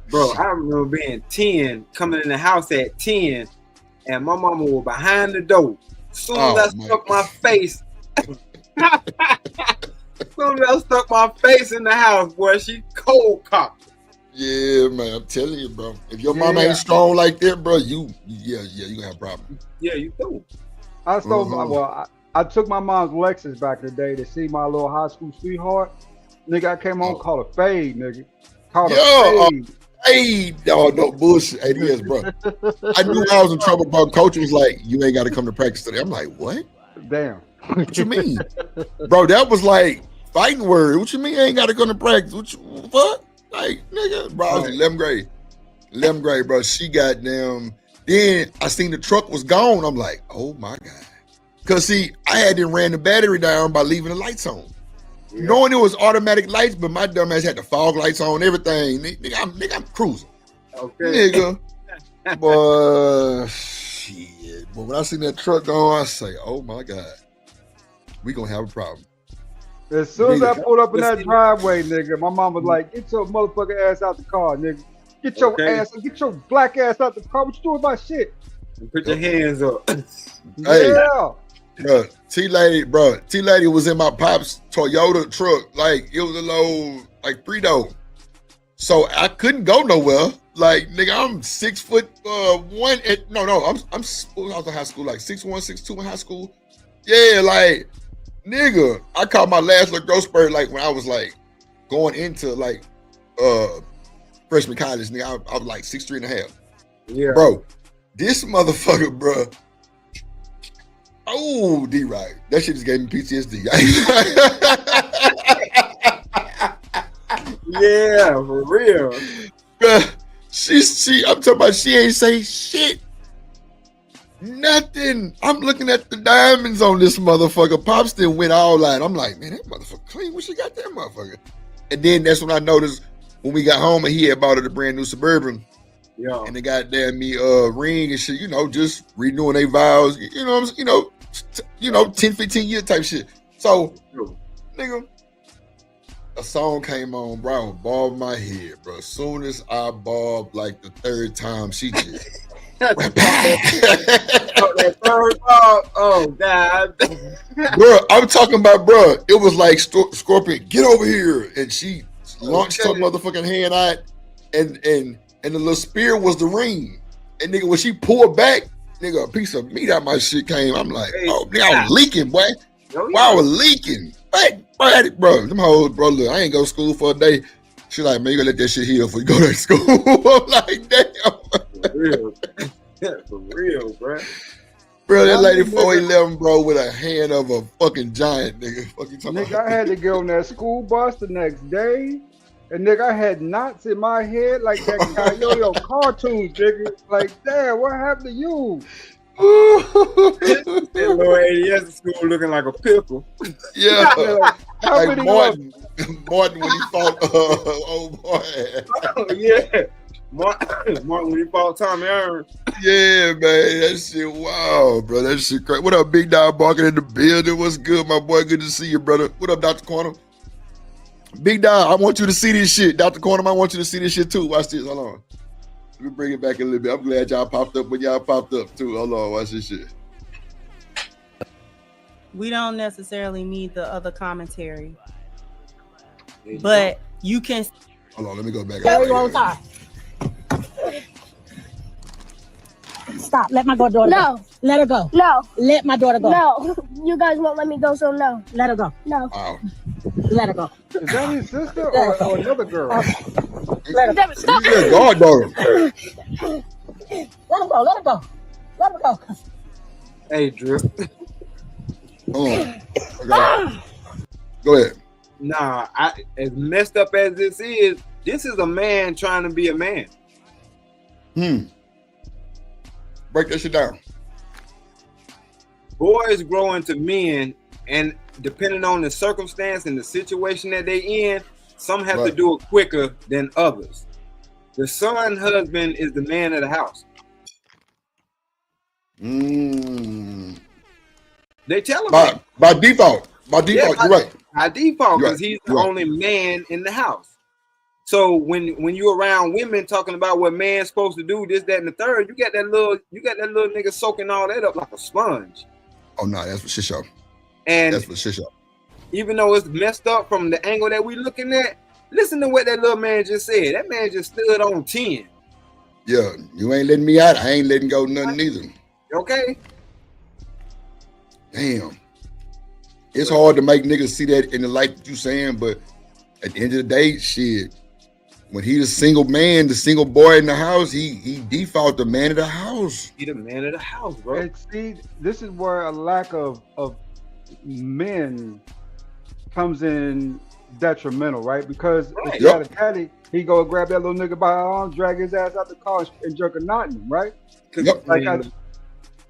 Bro, I remember being 10, coming in the house at 10, and my mama was behind the door. As soon as I stuck my face, in the house, boy, she cold cocked. Yeah, man, I'm telling you, bro. If your mama ain't strong like that, bro, you gonna have a problem. Yeah, you do. I stole I took my mom's Lexus back in the day to see my little high school sweetheart. Nigga, I came on, called a fade, nigga. Called a fade. Hey, no bullshit. Hey, yes, bro. I knew I was in trouble, bro. Coach was like, you ain't got to come to practice today. I'm like, what? Damn. What you mean? Bro, that was like fighting word. What you mean I ain't got to come to practice? What? Like, nigga, bro, I was in 11th grade. 11th grade, bro. She got them. Then I seen the truck was gone. I'm like, oh my God. Because see, I had them ran the battery down by leaving the lights on. Yeah. Knowing it was automatic lights, but my dumb ass had the fog lights on, everything. Nigga, I'm cruising. Okay. Nigga. Boy, shit. But when I seen that truck gone, I say, oh my God. We gonna have a problem. As soon as I pulled up in that driveway, nigga, my mom was like, get your motherfucking ass out the car, nigga. Get your black ass out the car. What you doing with my shit? And put your hands up. Hey, yeah. Bro, T-Lady was in my pop's Toyota truck. Like, it was a low, like, 3-door. So I couldn't go nowhere. Like, nigga, I'm 6'1". I was in high school, like 6'1", 6'2" in high school. Yeah, like, nigga, I caught my last little growth spurt, like, when I was, like, going into, like, freshman college, nigga. I was, like, 6'3.5". Yeah. Bro, this motherfucker, bro. Oh, D-Right. That shit just gave me PTSD. Yeah, for real. Bruh, I'm talking about she ain't say shit. Nothing. I'm looking at the diamonds on this motherfucker. Pops then went all out. I'm like, man, that motherfucker clean. What she got that motherfucker? And then that's when I noticed when we got home and he had bought her the brand new Suburban. Yeah. And they goddamn me ring and shit, just renewing their vows, 10, 15 year type shit. So, nigga, a song came on, bro. I was bobbing my head, bro. As soon as I bobbed like the third time, she just That third ball, oh God. bro, I'm talking about, bro. It was like Scorpion, get over here, and she launched her motherfucking hand out, and the little spear was the ring, and nigga, when she pulled back, nigga, a piece of meat out my shit came. I'm like, oh, nigga, I was leaking, boy. Wow, I was leaking. Bro, them hoes, bro, look, I ain't go to school for a day. She like, man, you gotta let that shit heal before you go to school. I'm like, damn. For real. For real, bro. Bro, that lady 4'11", bro, with a hand of a fucking giant, nigga. Fucking Nigga, I had to get on that school bus the next day, and nigga, I had knots in my head like that guy, yo, cartoons, nigga. Like, damn, what happened to you? That little ADS in school looking like a pickle. Yeah, How like many Martin when he fought old boy. Oh, yeah. Martin when he fought Tommy Aaron. Yeah, man, that shit wow, bro. That shit crazy. What up, Big Dog barking in the building? What's good, my boy? Good to see you, brother. What up, Dr. Quantum? Big Dog, I want you to see this shit. Dr. Quantum, I want you to see this shit too. Watch this. Hold on. Let me bring it back a little bit. I'm glad y'all popped up when y'all popped up too. Hold on, watch this shit. We don't necessarily need the other commentary, but you can. Hold on, let me go back. Carry on time. Stop. Let my daughter No. go. Let her go. No. Let my daughter go. No. You guys won't let me go, so no. Let her go. No. Wow. Let her go. Is that his sister or another girl? Let her go. Stop. You said goddaughter. Let her go. Let her go. Let her go. Hey, Drip. Hold on. Okay. Go ahead. Nah, as messed up as this is a man trying to be a man. Break that shit down. Boys grow into men, and depending on the circumstance and the situation that they in, some have to do it quicker than others. The son husband is the man of the house. They tell him by default. By default, you're right. By default, because You're he's the only man in the house. So when you're around women talking about what man's supposed to do, this, that, and the third, you got that little nigga soaking all that up like a sponge. Oh no, that's for shit show. And that's for shit show. Even though it's messed up from the angle that we looking at, listen to what that little man just said. That man just stood on 10. Yeah, you ain't letting me out. I ain't letting go nothing either. Okay. Damn. It's hard to make niggas see that in the light that you saying, but at the end of the day, shit, when he the single man, the single boy in the house, he default the man of the house. He the man of the house, bro. And see, this is where a lack of men comes in detrimental, right? Because if he had a daddy, he go grab that little nigga by the arm, drag his ass out the car and jerk a knot in him, right? Like I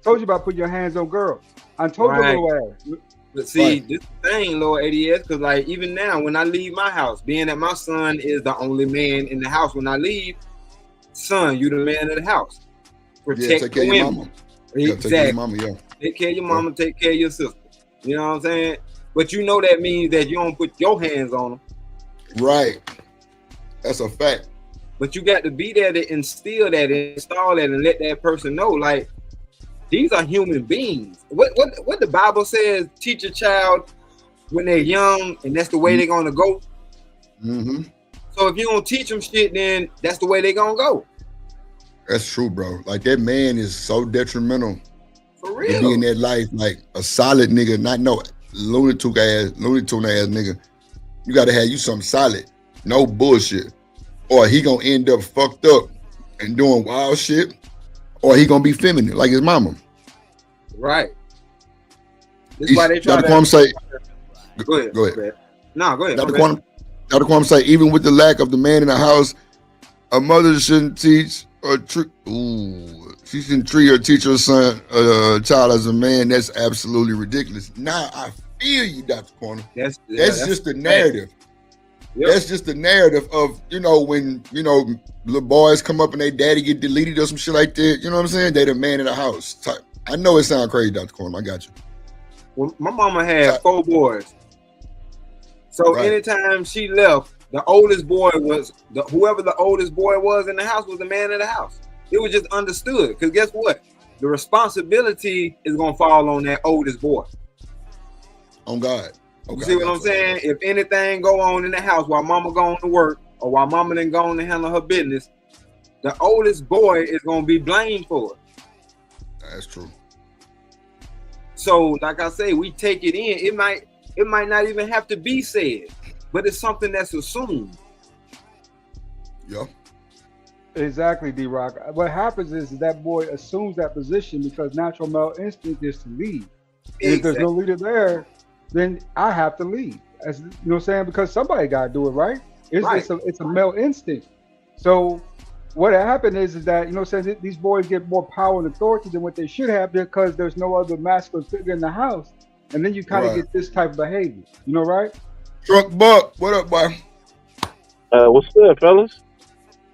told you about putting your hands on girls. I told you little ass. But see, this thing, Lord ADS, because like even now, when I leave my house, being that my son is the only man in the house when I leave, son, you the man of the house. Protect take care of your mama. Exactly. Take care of your mama, yeah. Take care of your mama, take care of your sister. You know what I'm saying? But you know that means that you don't put your hands on them. Right. That's a fact. But you got to be there to instill that, install that, and let that person know, like, these are human beings. What the Bible says, teach a child when they're young, and that's the way they're gonna go. So if you don't teach them shit, then that's the way they're gonna go. That's true, bro. Like that man is so detrimental for real to be in that life, like a solid nigga, not no Looney Tune ass nigga. You gotta have you something solid, no bullshit, or he gonna end up fucked up and doing wild shit, or he gonna be feminine like his mama. Right. This is why they try Dr. Quam say. Go ahead. No, go ahead. Dr. Quam say, even with the lack of the man in the house, a mother shouldn't teach or she shouldn't treat or teach her son, child as a man. That's absolutely ridiculous. Now I feel you, Dr. Corner. That's just the narrative. Yep. That's just the narrative of, when, little boys come up and their daddy get deleted or some shit like that. You know what I'm saying? They the man in the house type. I know it sounds crazy, Dr. Corner. I got you. Well, my mama had 4 boys. So Right. anytime she left, the oldest boy was whoever the oldest boy was in the house was the man of the house. It was just understood. Because guess what? The responsibility is gonna fall on that oldest boy. On God. You see what I'm saying? If anything go on in the house while mama going to work or while mama didn't go on to handle her business, the oldest boy is gonna be blamed for it. That's true. So, like I say, we take it in. It might not even have to be said, but it's something that's assumed. Yeah. Exactly, D-Rock. What happens is that boy assumes that position because natural male instinct is to lead. And if there's no leader there, then I have to lead. As you know what I'm saying? Because somebody got to do it, right? It's a male instinct. So what happened is that, you know what I'm saying, these boys get more power and authority than what they should have because there's no other masculine figure in the house. And then you kind of get this type of behavior. You know, right? Truck Buck, what up, boy? What's good, fellas?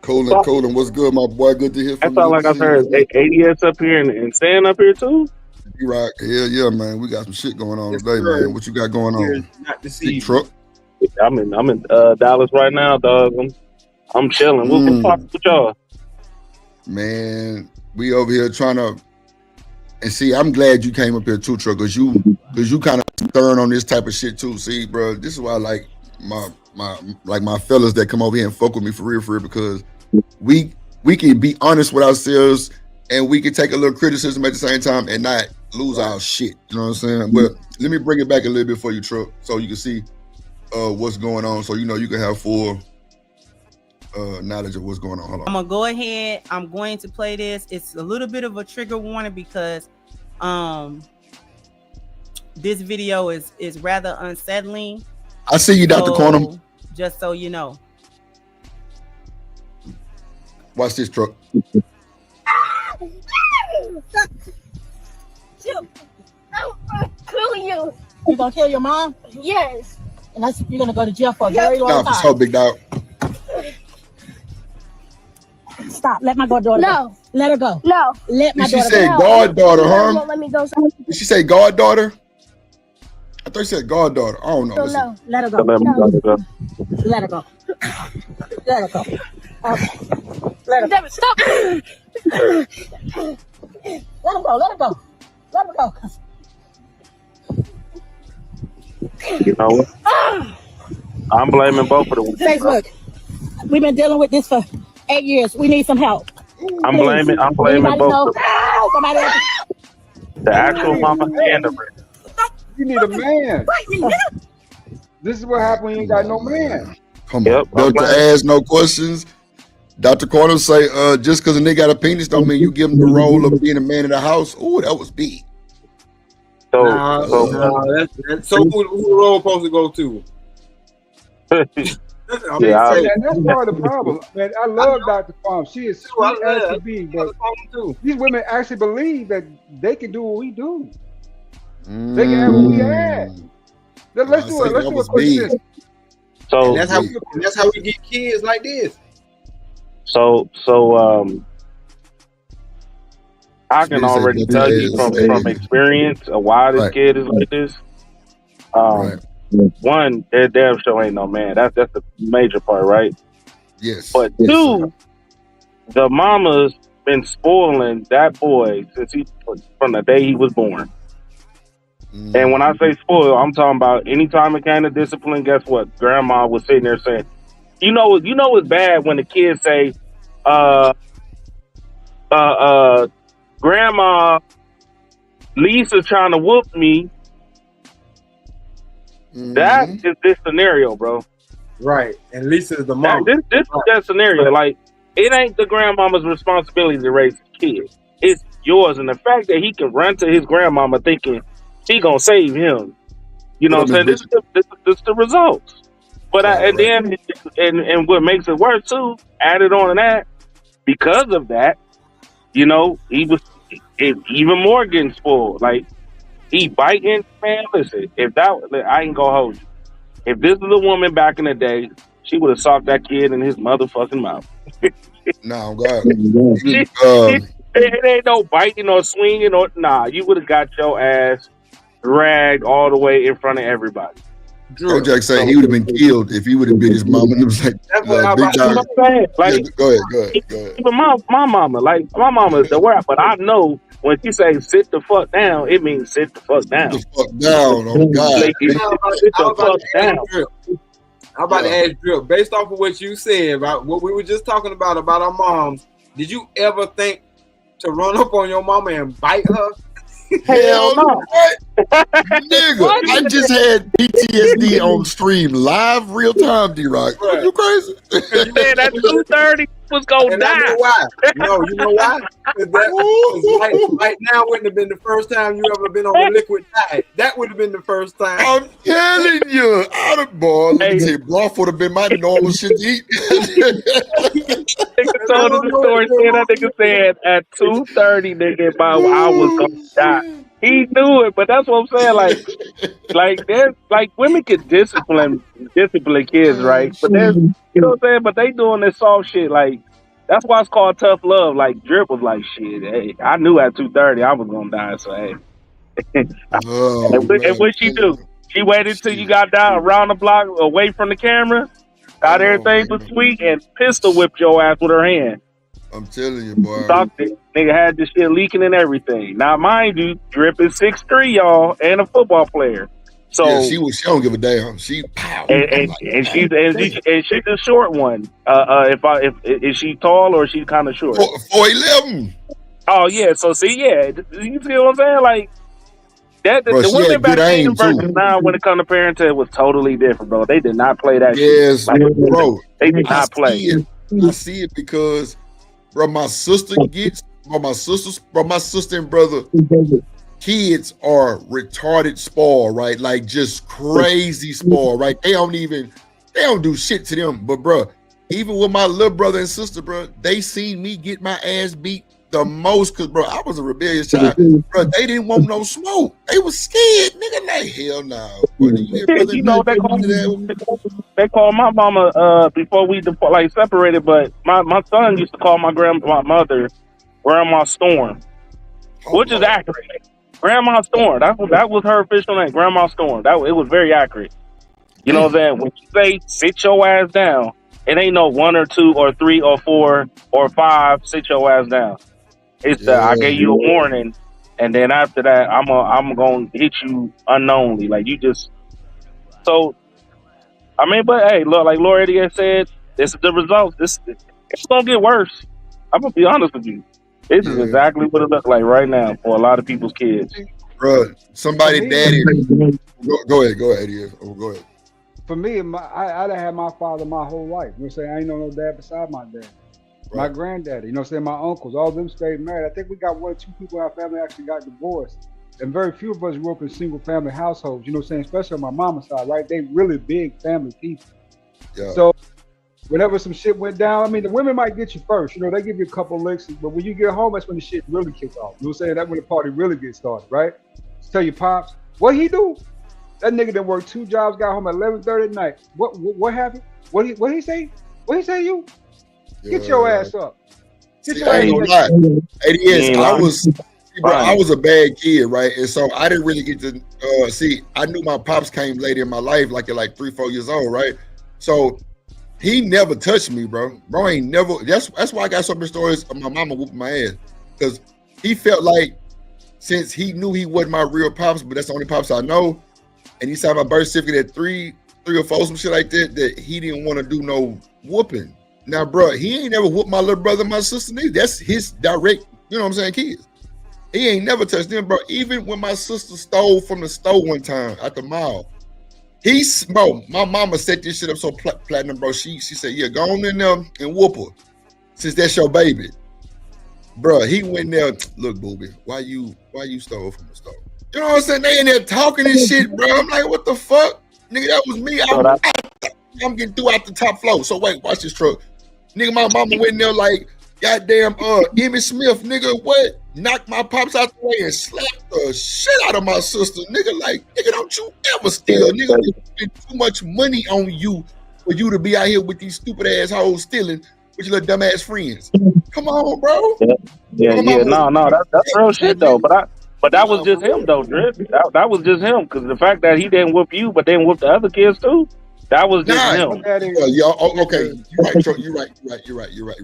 Colin, what's good, my boy? Good to hear from you. I felt like I've heard ADS up here and Stan up here too. D-Rock, yeah, man. We got some shit going on today, man. What you got going on? Not to see Truck. I'm in Dallas right now, dog. I'm chilling. What's up with y'all? Man, we over here trying to, and see, I'm glad you came up here too, Truck, because you kind of stern on this type of shit too. See, bro, this is why I like my fellas that come over here and fuck with me for real, because we can be honest with ourselves and we can take a little criticism at the same time and not lose our shit. You know what I'm saying? But let me bring it back a little bit for you, Truck, so you can see what's going on, so you know you can have full knowledge of what's going on. Hold on. I'm gonna go ahead. I'm going to play this. It's a little bit of a trigger warning because this video is rather unsettling. I see you, Dr. Cornum. Just so you know. Watch this, Truck. I'll kill you. You gonna kill your mom? Yes. And you're gonna go to jail for a very long time. So big dog. Stop. Let my daughter go. Let her go. No. Let my Did she daughter say go. goddaughter, You huh? won't let me go. Did she say goddaughter? I thought you said goddaughter. I don't know. No. Let her go. Let her go. Let her go. Let her go. Let her go. Stop. Let him go. Let him go. Let him go. You know what? I'm blaming both of them. Facebook. We've been dealing with this for 8 years. We need some help. I'm blaming Anybody both know? of them. Somebody else. The actual mama and the rest. You need a man. This is what happens when you ain't got no man. Come on. Built to ask no questions. Dr. Cornum say, just because a nigga got a penis don't mean you give him the role of being a man in the house. Oh, that was big. So who the role supposed to go to? And that's part of the problem. Man, I love Dr. Cornum. She is sweet as can be, but these women actually believe that they can do what we do. They can have what we have. Let's do it. Let's do a quick system. So that's how we get kids like this. So I can already tell you from experience why this kid is like this. One, their damn show ain't no man. That's the major part, right? Yes. But two, the mama's been spoiling that boy since from the day he was born. And when I say spoil, I'm talking about anytime it came to discipline, guess what? Grandma was sitting there saying, you know it's bad when the kids say, Grandma, Lisa's trying to whoop me. That is this scenario, bro. Right. And Lisa's the mom. This is that scenario. Like, it ain't the grandmama's responsibility to raise the kid. It's yours. And the fact that he can run to his grandmama thinking she gonna save him. You know what I'm saying? This is the results. But and what makes it worse too, added on to that, because of that, you know, he was even more getting spoiled. Like, he biting, man. Listen, I ain't gonna hold you. If this was a woman back in the day, she would have socked that kid in his motherfucking mouth. No, God. It ain't no biting or swinging or you would have got your ass dragged all the way in front of everybody. Kojak say he would have been killed if he would have been his mama. And it was like, That's what I'm big about dog. to say. Like, Yeah, go ahead. even my mama, like my mama is the word, but I know when she say sit the fuck down, it means sit the fuck down. Sit the fuck down, oh God. Like, sit the fuck down. I'm about to ask Drip, based off of what you said about what we were just talking about our moms, did you ever think to run up on your mama and bite her? Hell no. What? Nigga, I just had PTSD on stream live real time, D-Rock. Are you crazy? Man, that 230 was gonna And die. I know why. No, you know why? 'Cause right now wouldn't have been the first time you ever been on a liquid diet. That would have been the first time. I'm telling you, out of ball. Let me tell you, broth would have been my normal shit to eat. Nigga told us the story. That nigga said at 2:30, nigga, I was gonna die. He knew it, but that's what I'm saying. Like there's like women can discipline kids, right? But there's, you know what I'm saying. But they doing this soft shit. Like that's why it's called tough love. Like Drip was like, shit. Hey, I knew at 2:30 I was gonna die. So hey. And what she do? She waited till you got down around the block, away from the camera, got everything but sweet, and pistol whipped your ass with her hand. I'm telling you, boy. Stopped it. Nigga had this shit leaking and everything. Now, mind you, Drip is 6'3", y'all, and a football player. So yeah, she don't give a damn. She pow. And she's the short one. Is she tall or is she kind of short? 4'11". Oh yeah. So see, yeah, you see what I'm saying? Like that. Bro, the she women had back good then aim, versus too. now, when it comes to parenting, was totally different, bro. They did not play that. Yes, shit. Like, bro. They did not play. I see it because, bro, my sister and brother kids are retarded spoiled, right? Like just crazy spoiled, right? They don't do shit to them. But bro, even with my little brother and sister, bro, they seen me get my ass beat the most because, bro, I was a rebellious child. Bro, they didn't want no smoke. They was scared, nigga. Like hell no. You know, they call my mama before we separated, but my son used to call my mother Grandma Storm, which is accurate. Grandma Storm. That was her official name, Grandma Storm. It was very accurate. You know what I'm saying? When you say sit your ass down, it ain't no 1 or 2 or 3 or 4 or 5. Sit your ass down. It's I gave you a warning, and then after that, I'm gonna hit you unknowingly. Like you just. So, I mean, but hey, look, like Lori Eddie said, this is the result. It's gonna get worse. I'm gonna be honest with you. This is exactly what it looks like right now for a lot of people's kids. Bro, somebody daddy. Go ahead, Eddie. Go ahead. For me, I had my father my whole life. You know what I'm saying? I ain't know no dad beside my dad. My granddaddy, you know what I'm saying? My uncles, all of them stayed married. I think we got 1 or 2 people in our family actually got divorced. And very few of us grew up in single family households, you know what I'm saying? Especially on my mama's side, right? They really big family people. Yeah. So whenever some shit went down, I mean, the women might get you first, you know, they give you a couple licks, but when you get home, that's when the shit really kicks off. You know what I'm saying? That's when the party really gets started, right? Just tell your pops, what he do? That nigga done worked 2 jobs, got home at 11:30 at night. What happened? What he say? What he say you? Get your ass up. Get your I ain't gonna lie. ass up. I was a bad kid, right? And so I didn't really get to see. I knew my pops came later in my life, like at 3-4 years old, right? So he never touched me, bro. Bro ain't never. That's why I got so many stories of my mama whooping my ass, because he felt like since he knew he wasn't my real pops, but that's the only pops I know, and he signed my birth certificate at 3 or 4, some shit like that, that he didn't want to do no whooping. Now, bro, he ain't never whooped my little brother and my sister neither. That's his direct, you know what I'm saying, kids. He ain't never touched them, bro. Even when my sister stole from the store one time at the mall, my mama set this shit up so platinum, bro. She said, yeah, go on in there and whoop her, since that's your baby. Bro, he went there, look, booby, why you stole from the store? You know what I'm saying? They in there talking and shit, bro. I'm like, what the fuck? Nigga, that was me. I'm getting through out the top floor. So wait, watch this truck. Nigga, my mama went in there like goddamn Emmitt Smith, nigga, what? Knocked my pops out the way and slapped the shit out of my sister. Nigga, like, nigga, don't you ever steal. Nigga, there's too much money on you for you to be out here with these stupid ass hoes stealing with your little dumb ass friends. Come on, bro. No, that's real shit though. But But that was just him, though, Drip. That was just him. Because the fact that he didn't whoop you, but then whoop the other kids too, that was just him. Okay. You're right.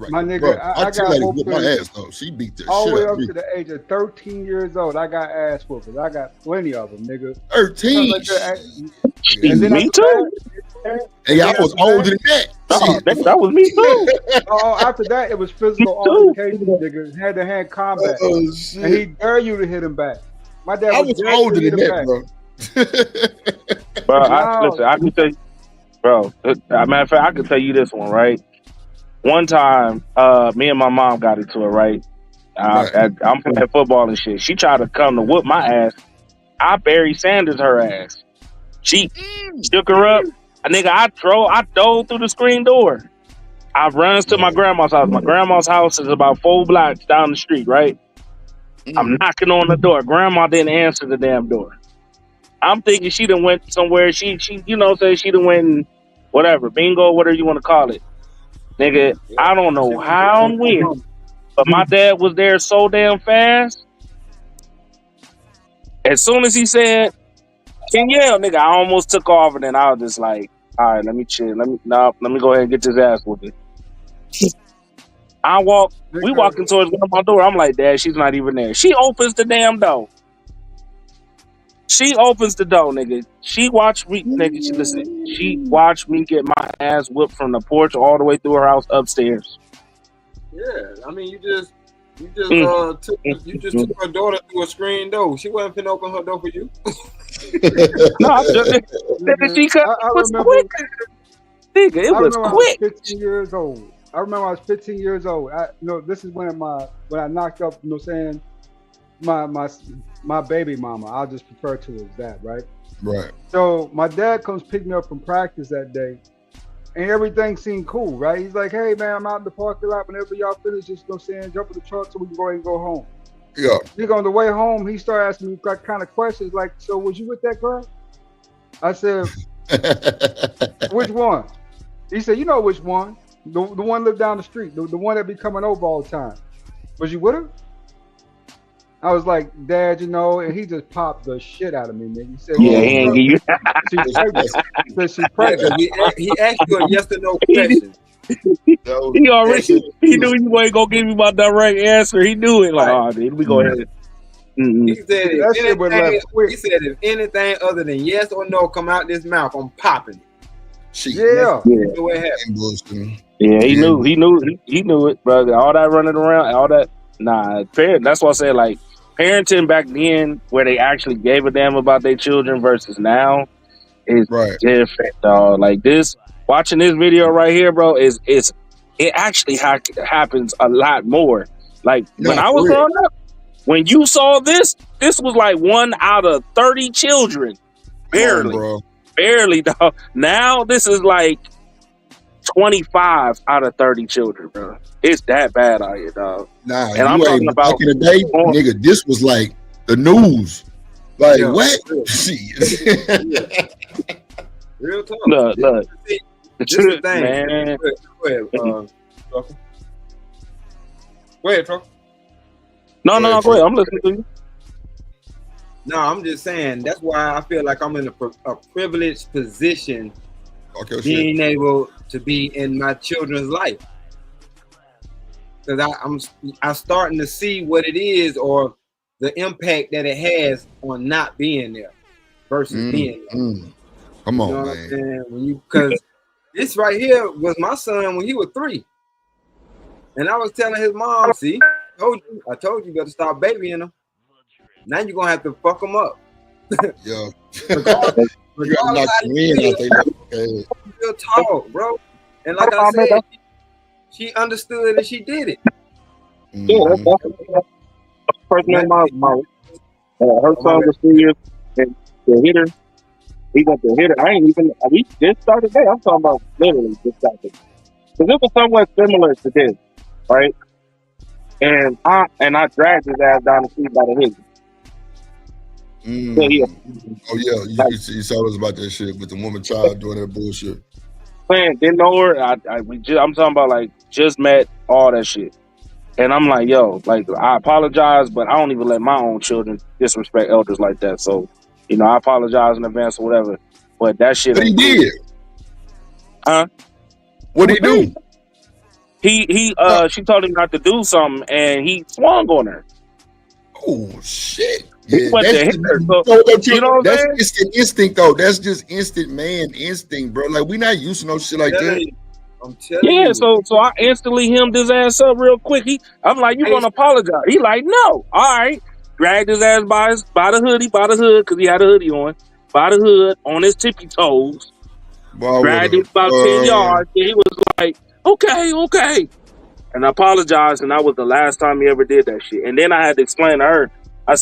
My nigga, Bro, I tell got her to whooped whip my ass though. She beat the all the shit way out up of me. to the age of 13 years old. I got ass whoopers. I got plenty of them, nigga. 13. And then Me too. Hey, I was older than that. That was me too. After that, it was physical altercation, nigga. Hand to hand combat. And he dare you to hit him back. My dad I was older than that, bro. Bro, listen, I can tell you, bro. Matter of fact, I can tell you this one, right? One time, me and my mom got into it, right? I'm playing football and shit. She tried to come to whoop my ass. I Barry Sanders her ass. She shook her up. Nigga, I dove through the screen door. I runs to my grandma's house. My grandma's house is about 4 blocks down the street, right? I'm knocking on the door. Grandma didn't answer the damn door. I'm thinking she done went somewhere. She you know, say she done went and whatever, bingo, whatever you want to call it. Nigga, I don't know how and when, but my dad was there so damn fast. As soon as he said, Danielle, nigga, I almost took off, and then I was just like, all right, let me chill. Let me go ahead and get this ass whooping. We walking towards my door. I'm like, Dad, she's not even there. She opens the damn door. She opens the door, nigga. She watched me, nigga. She watched me get my ass whipped from the porch all the way through her house upstairs. Yeah, I mean, you just took her daughter through a screen door. She wasn't finna open her door for you. No, she was quick. Nigga, it was quick. I was 15 years old. I remember I was 15 years old. This is when I knocked up, you know what I'm saying, my baby mama. I'll just refer to her as that, right? Right. So my dad comes pick me up from practice that day, and everything seemed cool, right? He's like, hey man, I'm out in the parking lot. Whenever y'all finish, just, you know what I'm saying, jump in the truck so we can go ahead and go home. Yeah. Nigga, on the way home, he started asking me kind of questions like, so was you with that girl? I said, which one? He said, you know which one. The one lived down the street. The one that be coming over all the time. Was you with her? I was like, Dad, you know, and he just popped the shit out of me, nigga. He said, yeah, he ain't give you. She's pregnant. He asked you a yes or no question. He knew he wasn't gonna give me my direct answer. He knew it. Like, oh, dude, we go ahead. He said, if anything other than yes or no come out this mouth, I'm popping it. Yeah. What happened? Yeah, he knew it, brother. All that running around, all that. Nah, that's why I said, like, parenting back then, where they actually gave a damn about their children versus now, is different, dog. Like this, watching this video right here, bro, it actually happens a lot more. Like when I was growing up, when you saw this was like 1 out of 30 children, barely, dog. Now this is like 25 out of 30 children, bro. It's that bad out here, dog. Nah, and I'm talking about back in the day, nigga. This was like the news. Like what? Real talk. Look. This is the thing. Man. Go ahead, Go ahead, Truck. No, go ahead. I'm listening to you. No, I'm just saying that's why I feel like I'm in a privileged position, being able to be in my children's life. Because I'm starting to see what it is, or the impact that it has on not being there versus being there. Come on, you know man. Because this right here was my son when he was 3, and I was telling his mom, "See, I told you better stop babying him. Now you're gonna have to fuck him up." Yeah. You gotta knock him in. Real talk, bro. And like I said, she understood and she did it. Yeah, that's person in my her son was 3 years and the hitter. He went to hit her. We just started there. I'm talking about literally just started. Because it was somewhat similar to this, right? And I dragged his ass down the street by the hit. Oh yeah, you saw us about that shit with the woman child doing that bullshit. Man, didn't know her. I'm talking about like just met, all that shit. And I'm like, yo, like, I apologize, but I don't even let my own children disrespect elders like that. So, you know, I apologize in advance or whatever. But that shit What he ain't cool. did? Huh? What he do? She told him not to do something, and he swung on her. Oh shit! He went to hit her. So, you know what I'm that's saying? instant instinct though. That's just instant man instinct, bro. Like we not used to no shit like that. I'm telling Yeah, you. so I instantly hemmed his ass up real quick. I'm like, you gonna apologize? He like, no. All right. Dragged his ass by the hood, because he had a hoodie on, by the hood, on his tippy toes. Dragged him about 10 yards. And he was like, okay. And I apologized, and that was the last time he ever did that shit. And then I had to explain to her.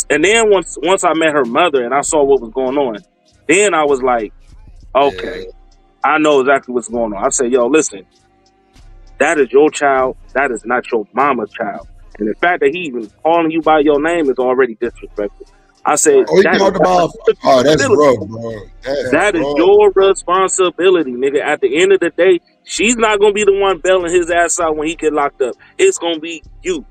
And then once I met her mother and I saw what was going on, then I was like, okay, I know exactly what's going on. I said, yo, listen, that is your child. That is not your mama's child. And the fact that he even calling you by your name is already disrespectful. I said, that's rough, bro. That is your responsibility, nigga. At the end of the day, she's not gonna be the one bailing his ass out when he get locked up. It's gonna be you.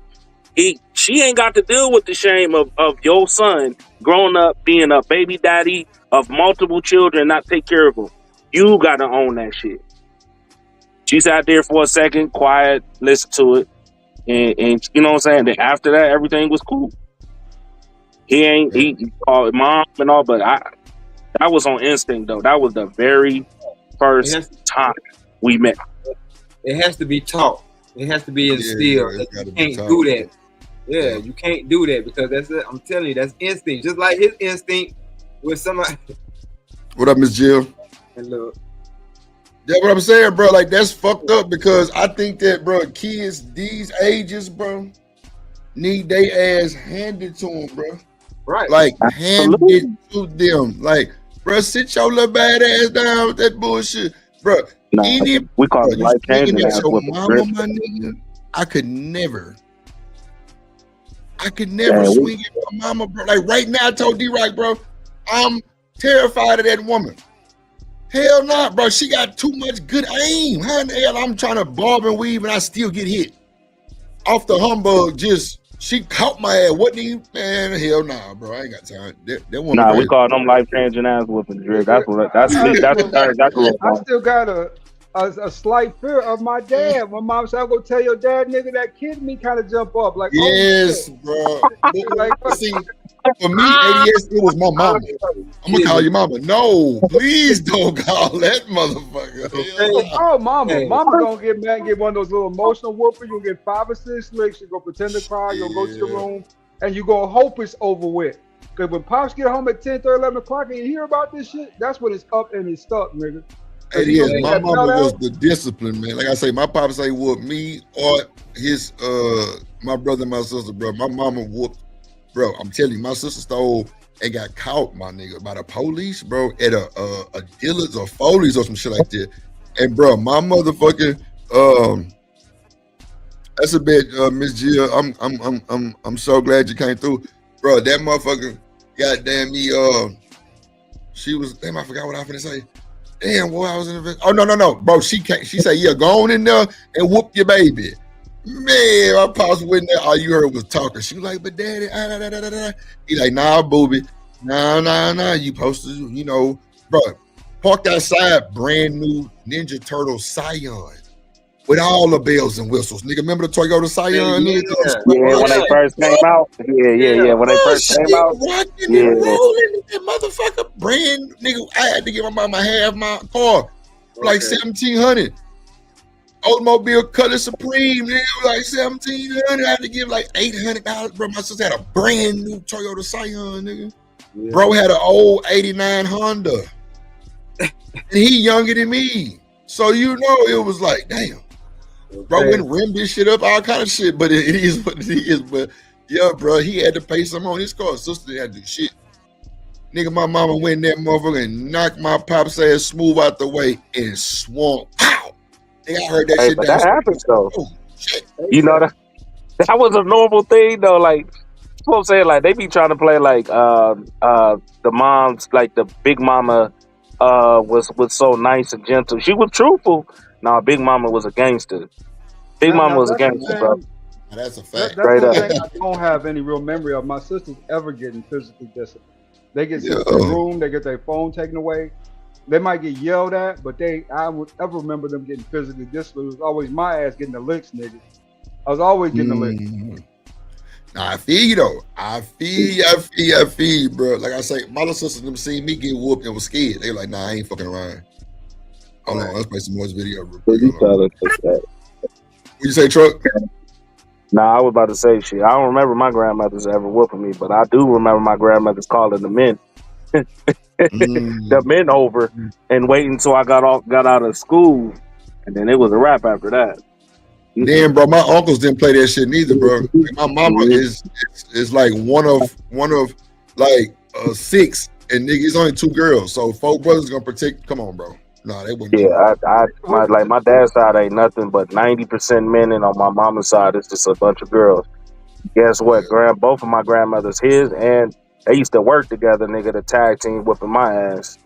She ain't got to deal with the shame of your son growing up being a baby daddy of multiple children, not take care of them. You gotta own that shit. She sat there for a second, quiet, listened to it, and you know what I'm saying? Then after that, everything was cool. He called mom and all, but that was on instinct though. That was the very first time we met. It has to be taught. It has to be instilled. You can't do that. Yeah, you can't do that because that's it. I'm telling you, that's instinct. Just like his instinct with somebody. What up, Miss Jill? Hello. That's what I'm saying, bro. Like that's fucked up because I think that, bro, kids these ages, bro, need they ass handed to them, bro. Right. Like handed to them. Like, bro, sit your little bad ass down with that bullshit, bro. We call it life changing. Mama, my nigga, I could never swing at my mama, bro. Like right now, I told D-Rock, bro, I'm terrified of that woman. Hell nah, bro. She got too much good aim. How in the hell I'm trying to bob and weave and I still get hit off the humbug? She caught my ass. Wasn't even, man, hell nah, bro. I ain't got time. That woman. Nah, we call them life changing ass whooping, Drake. That's the third. I still got a slight fear of my dad. My mom said, "I'm gonna tell your dad, nigga, that kid in me kind of jump up." Like, yes, bro. Like, see, for me, ADS, it was my mama. I'm gonna call you mama. No, please don't call that motherfucker. Oh, mama gonna get mad and get one of those little emotional whoopers. You'll get 5 or 6 licks. You gonna pretend to cry. You'll go to your room and you gonna hope it's over with. Cause when pops get home at 10, 11 o'clock and you hear about this shit, that's when it's up and it's stuck, nigga. My mama was the discipline, man. Like I say, my papa say whoop me or his my brother and my sister, bro. My mama whooped, bro. I'm telling you, my sister stole and got caught, my nigga, by the police, bro, at a Dillard's or Foley's or some shit like that. And bro, my motherfucking that's a bit, Miss Gia. I'm so glad you came through, bro. That motherfucker, goddamn me. She was. Damn, I forgot what I was gonna say. Damn, boy, I was in the. Oh no, bro. She said, yeah, go on in there and whoop your baby. Man, my pops went there. All you heard was talking. She was like, but daddy, He like, nah, booby, nah. You supposed to, you know, bro. Parked outside, brand new Ninja Turtle Scion with all the bells and whistles. Nigga, remember the Toyota Scion? Yeah, when they first came out. Yeah. When they first came out. Rocking and rolling, that motherfucker. Brand, nigga, I had to give my mama half my car. Like $1,700. Oldsmobile Color Supreme, nigga, like $1,700. I had to give like $800, bro. My sister had a brand new Toyota Scion, nigga. Yeah. Bro had an old 89 Honda. And he younger than me. So you know it was like, damn. Bro went and rimmed this shit up, all kind of shit, but it is what it is. But yeah, bro, he had to pay some on his car. Sister had to do shit. Nigga, my mama went in that motherfucker and knocked my pop's ass smooth out the way and swung. Pow! Nigga, I heard that shit. But that happens though. Oh, shit. You know that was a normal thing though. Like, that's what I'm saying. Like they be trying to play like the moms, like the big mama was so nice and gentle. She was truthful. Nah, Big Mama was a gangster. Big Mama was a gangster, bro. That's a fact. That's the thing I don't have any real memory of. My sisters ever getting physically disciplined. They get sent to the room. They get their phone taken away. They might get yelled at, but I would ever remember them getting physically disciplined. It was always my ass getting the licks, nigga. I was always getting the licks. Nah, I feel you though. I feel you, bro. Like I say, my little sisters them seen me get whooped and was scared. They were like, nah, I ain't fucking around. Hold on, let's play some more video real quick. What you say, Truck? Nah, I was about to say shit. I don't remember my grandmothers ever whooping me, but I do remember my grandmothers calling the men. The men over and waiting until I got out of school, and then it was a wrap after that. Then, bro, my uncles didn't play that shit neither, bro. My mama is like one of like 6, and nigga, it's only 2 girls, so 4 brothers gonna protect. Come on, bro. Nah, they wouldn't. Yeah, my dad's side ain't nothing but 90% men, and on my mama's side it's just a bunch of girls. Guess what? Both of my grandmothers, his and they used to work together, nigga, the tag team whooping my ass.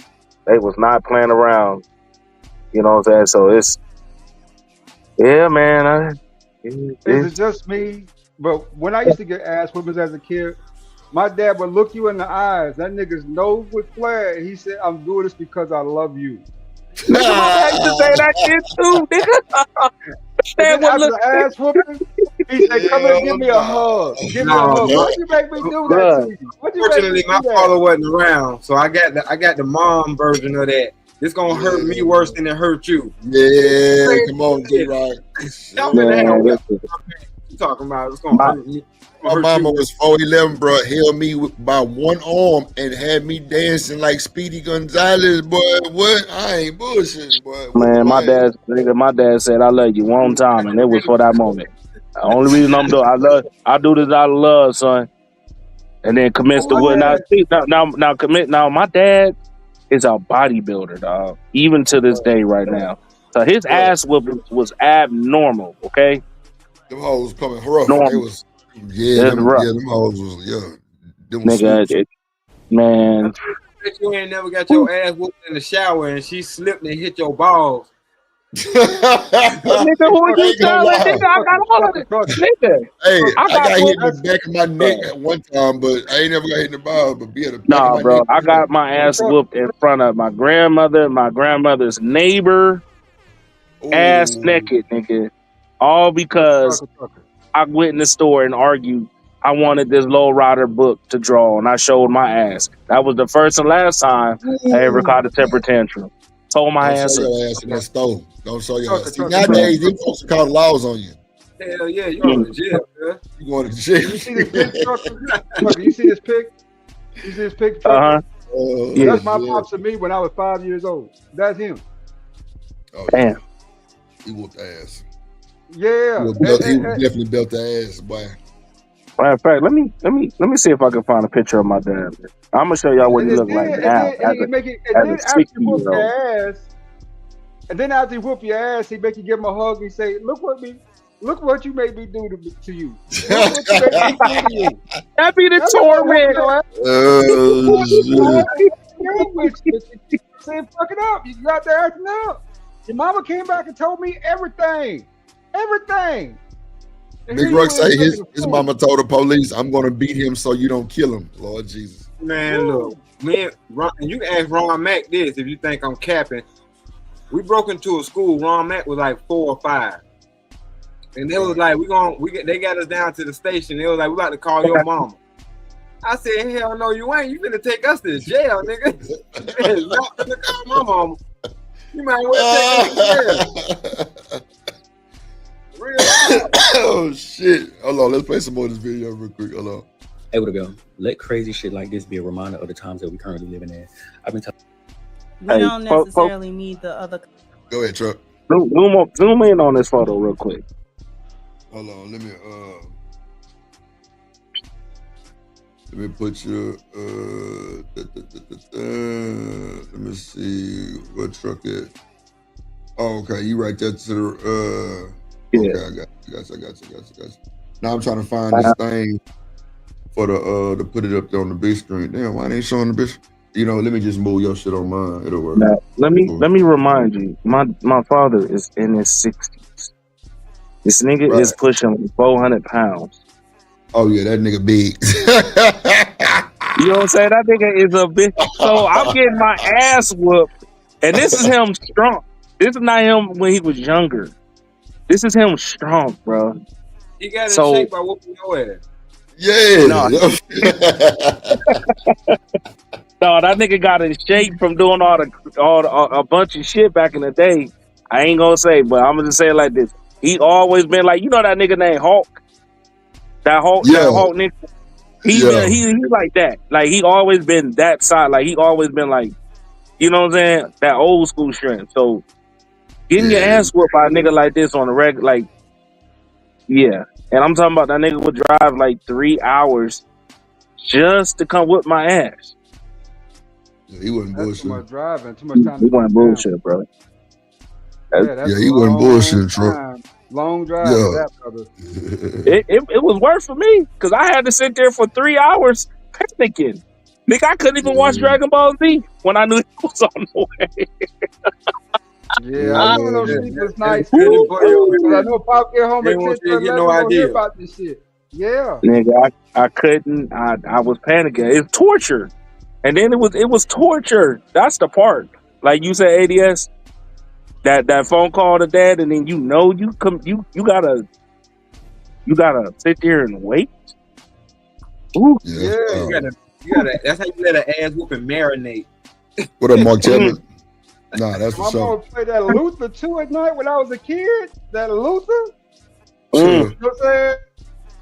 They was not playing around. You know what I'm saying? So it's, yeah, man. Is it just me? But when I used to get ass whippings as a kid, my dad would look you in the eyes. That nigga's nose would flare. He said, I'm doing this because I love you. Nigga, my dad used to say that shit too, nigga. And then after the ass whooping, he said, come and give me a hug. Give me a hug. Why'd you make me do that to you? Fortunately, my father wasn't around, so I got the mom version of that. It's gonna hurt me worse than it hurt you. Yeah, come on, D-Rod. You talking about it's gonna hurt me. My mama was 4'11", bro. Held me by one arm and had me dancing like Speedy Gonzalez, boy. What? I ain't bullshitting, boy. Man, my dad said, "I love you" one time, and it was for that moment. The only reason I'm doing, I do this out of love, son. And then commence to what now. My dad is a bodybuilder, dog. Even to this day, right now. So his ass whooping was abnormal. Okay. Them hoes coming rough. It was. Them hoes was nigga, man. You ain't never got your ass whooped in the shower and she slipped and hit your balls. Nigga, who you telling? Nigga, I got all of it. Nigga. Hey, I got hit in the back of my neck at one time, but I ain't never got hit in the balls. But be at the back of my bro, neck. I got my ass whooped in front of my grandmother, my grandmother's neighbor, ass naked, nigga. All because I went in the store and argued I wanted this Low Rider book to draw, and I showed my ass. That was the first and last time I ever caught a temper tantrum. Told my ass. Don't show your ass in that store. Don't show your ass. See, nowadays, these folks are calling laws on you. Hell yeah, you going to jail, man. You going to jail. You see this pic, Trucker? You see this pic? You see this pic? That's my pops and me when I was 5 years old. That's him. Oh, damn. He whooped ass. Yeah, he definitely built the ass, boy. Matter of fact, let me see if I can find a picture of my dad. I'm gonna show y'all what he look like now. And then after he whoop your ass, he make you give him a hug and say, "Look what you made me do to you. Look what you made me do to you." That be the torment. Saying, "Fuck it up." You got there acting up. Your mama came back and told me everything. Everything. Big Ruck say his mama told the police, "I'm gonna beat him so you don't kill him." Lord Jesus. Man, look, man, and you can ask Ron Mack this if you think I'm capping. We broke into a school. Ron Mack was like 4 or 5, and they was like, they got us down to the station. They was like, "We about to call your mama." I said, "Hell no, you ain't. You finna take us to jail, nigga." Not finna call my mama. You might well take us to jail. Oh shit! Hold on, let's play some more of this video real quick. Hold on. Hey, what to go? Let crazy shit like this be a reminder of the times that we currently living in. I've been telling. We don't necessarily need the other. Go ahead, Truck. Zoom in on this photo real quick. Hold on, let me put your let me see what Truck is. Oh, okay, you right there to the Yeah. Okay, I got you. Now I'm trying to find this thing for the to put it up there on the big screen. Damn, why ain't showing the big? You know, let me just move your shit on mine. It'll work. Now, let me remind you, my father is in his 60s. This nigga Right. is pushing 400 pounds. Oh yeah, that nigga big. You know what I'm saying? That nigga is a bitch. So I'm getting my ass whooped, and this is him strong. This is not him when he was younger. This is him strong, bro. He got in So- shape by whooping your ass. Yeah. No. No, that nigga got in shape from doing a bunch of shit back in the day. I ain't gonna say, but I'm gonna just say it like this. He always been like, you know that nigga named Hulk? That Hulk nigga. He like that. Like he always been that side. Like he always been like, you know what I'm saying? That old school strength. So getting your ass whooped by a nigga like this on the regular, like, yeah. And I'm talking about that nigga would drive like 3 hours just to come whip my ass. He wasn't That's too bullshit. much driving, too much time. He wasn't bullshit, bro. That's Yeah, he wasn't long bullshit, Trump. time. Long drive, Yeah. that brother. It was worse for me because I had to sit there for 3 hours panicking. Nigga, I couldn't even watch Dragon Ball Z when I knew it was on the way. Yeah, I remember those sleepless nights. Ooh. Because I know Pop get home They at want 10 you to get no hear idea. about this shit. Yeah. Nigga, I couldn't. I was panicking. It's torture, and then it was torture. That's the part. Like you said, ADS. That phone call to dad, and then you gotta sit there and wait. Ooh. Yeah. You gotta. That's how you let an ass whooping marinate. What up, Mark Chapman? Nah, that's My what's mom up. played that Luther too at night when I was a kid. That Luther. Sure. You know what I'm saying?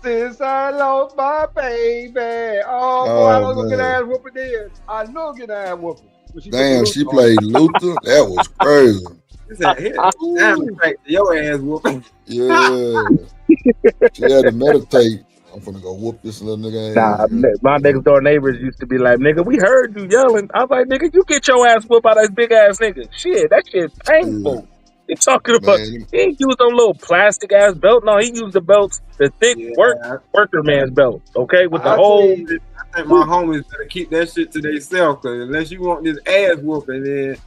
Since I lost my baby. Oh, boy, I was gonna get man. ass whooping then. I know get ass whooping. But Damn, took she the Luther played Luther. That was crazy. He said, "Here, damn, like, your ass whooping." Yeah. She had to meditate. I'm finna go whoop this little nigga Nah, ass. my next door neighbors used to be like, "Nigga, we heard you yelling." I was like, "Nigga, you get your ass whooped by that big ass nigga." Shit, that shit's painful. You're talking about Man. he ain't used them little plastic ass belt. No, he used the belts, the thick worker man's belt. Okay, with the I whole. think my homies better keep that shit to themselves, cause unless you want this ass whooping, then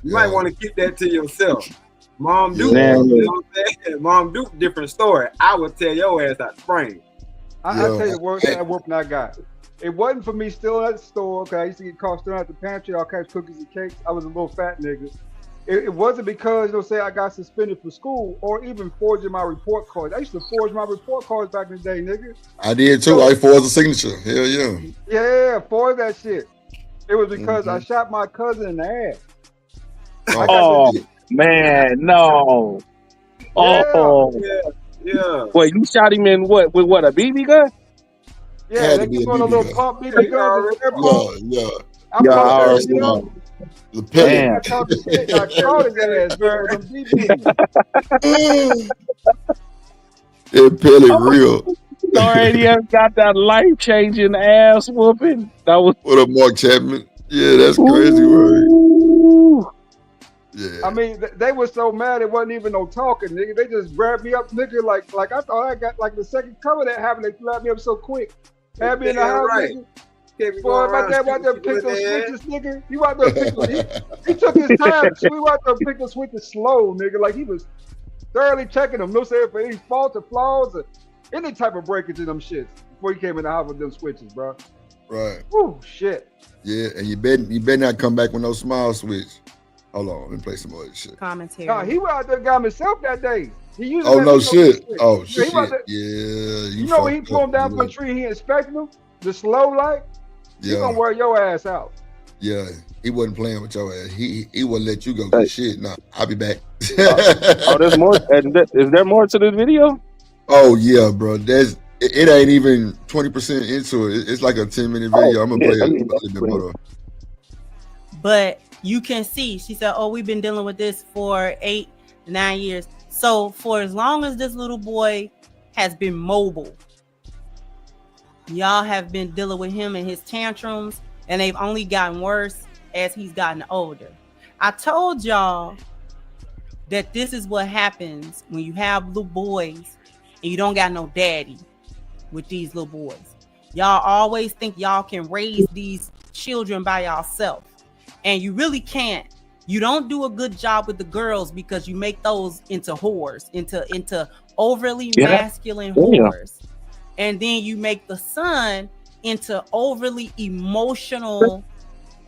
you might want to keep that to yourself. Mom Duke, Yeah. you know what I'm saying? Mom Duke, different story. I would tell your ass out spring. I tell you the worst that whooping I got. It wasn't for me still at the store, because I used to get caught stealing at the pantry, all kinds of cookies and cakes. I was a little fat nigga. It wasn't because, say I got suspended for school or even forging my report cards. I used to forge my report cards back in the day, nigga. I did too. I forged a signature. Hell yeah. Yeah, forge that shit. It was because I shot my cousin in the ass. Oh man, no. Oh, yeah. Wait, you shot him in what? With what? A BB gun? Yeah, Had they to be keep a on a BB little gun. pump BB guns. Yeah. I'm Yeah, I supposed already to, you know, know. The I pellet. caught the shit. I caught his ass, man, with them BBs. That pellet real. Already got that life changing ass whooping. That was What up, Mark Chapman? Yeah, that's crazy, right? Ooh. Yeah. I mean, they were so mad it wasn't even no talking, nigga. They just grabbed me up, nigga, like I thought I got like the second cover that happened. They grabbed me up so quick. Had me in the Yeah, house, right. nigga. Boy, my dad out there pick those switches, nigga. He out there pick he took his time. We out there pick the switches slow, nigga. Like he was thoroughly checking them. No saying for any faults or flaws or any type of breakage in them shits before he came in the house with them switches, bro. Right. Woo, shit. Yeah, and you better not come back with no smile switch. Hold on, let me play some more shit. Commentary. Nah, he went out there got himself that day. He used Oh no shit. switch. Oh Yeah, shit. he was out there- Yeah, You know when he fucked pull him up, down from boy. the tree, he inspecting him, the slow light. He Yeah. gonna wear your ass out. Yeah, he wasn't playing with your ass. He wouldn't let you go get shit. Nah, I'll be back. Oh, there's more. Is there more to this video? Oh yeah, bro. It ain't even 20% into it. It's like a 10-minute video. I'm gonna play a little bit more though. But you can see, she said, oh, we've been dealing with this for 8-9 years. So for as long as this little boy has been mobile, y'all have been dealing with him and his tantrums, and they've only gotten worse as he's gotten older. I told y'all that this is what happens when you have little boys and you don't got no daddy with these little boys. Y'all always think y'all can raise these children by yourself, and you really can't, You don't do a good job with the girls because you make those into whores, into overly masculine whores. And then you make the son into overly emotional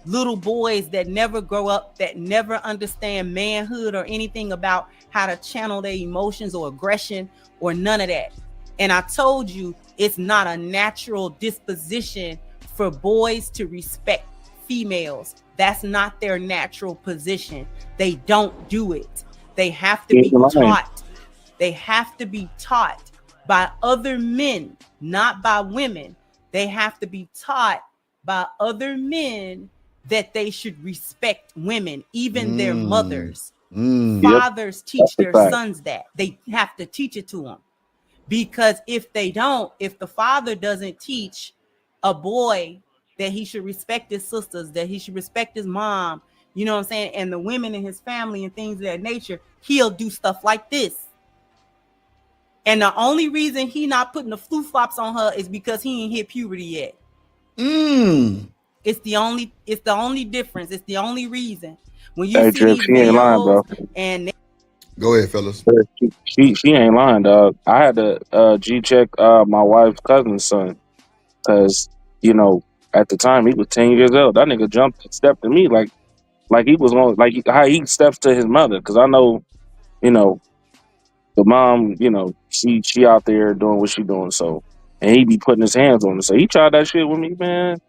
little boys that never grow up, that never understand manhood or anything about how to channel their emotions or aggression or none of that. And I told you, it's not a natural disposition for boys to respect females. That's not their natural position. They don't do it. They have to be taught. They have to be taught by other men, not by women. They have to be taught by other men that they should respect women, even their mothers. Fathers teach their sons that. They have to teach it to them. Because if they don't, if the father doesn't teach a boy that he should respect his sisters, that he should respect his mom, you know what I'm saying, and the women in his family and things of that nature, he'll do stuff like this. And the only reason he not putting the flu flops on her is because he ain't hit puberty yet. It's the only difference. It's the only reason. When you see these she ain't lying, bro. And go ahead, fellas. She ain't lying, dog. I had to G-check my wife's cousin's son because, you know, at the time he was 10 years old. That nigga jumped and stepped to me like he was on, like how he steps to his mother. Because I know, you know, the mom, you know, she out there doing what she doing. So, and he be putting his hands on her. So he tried that shit with me, man.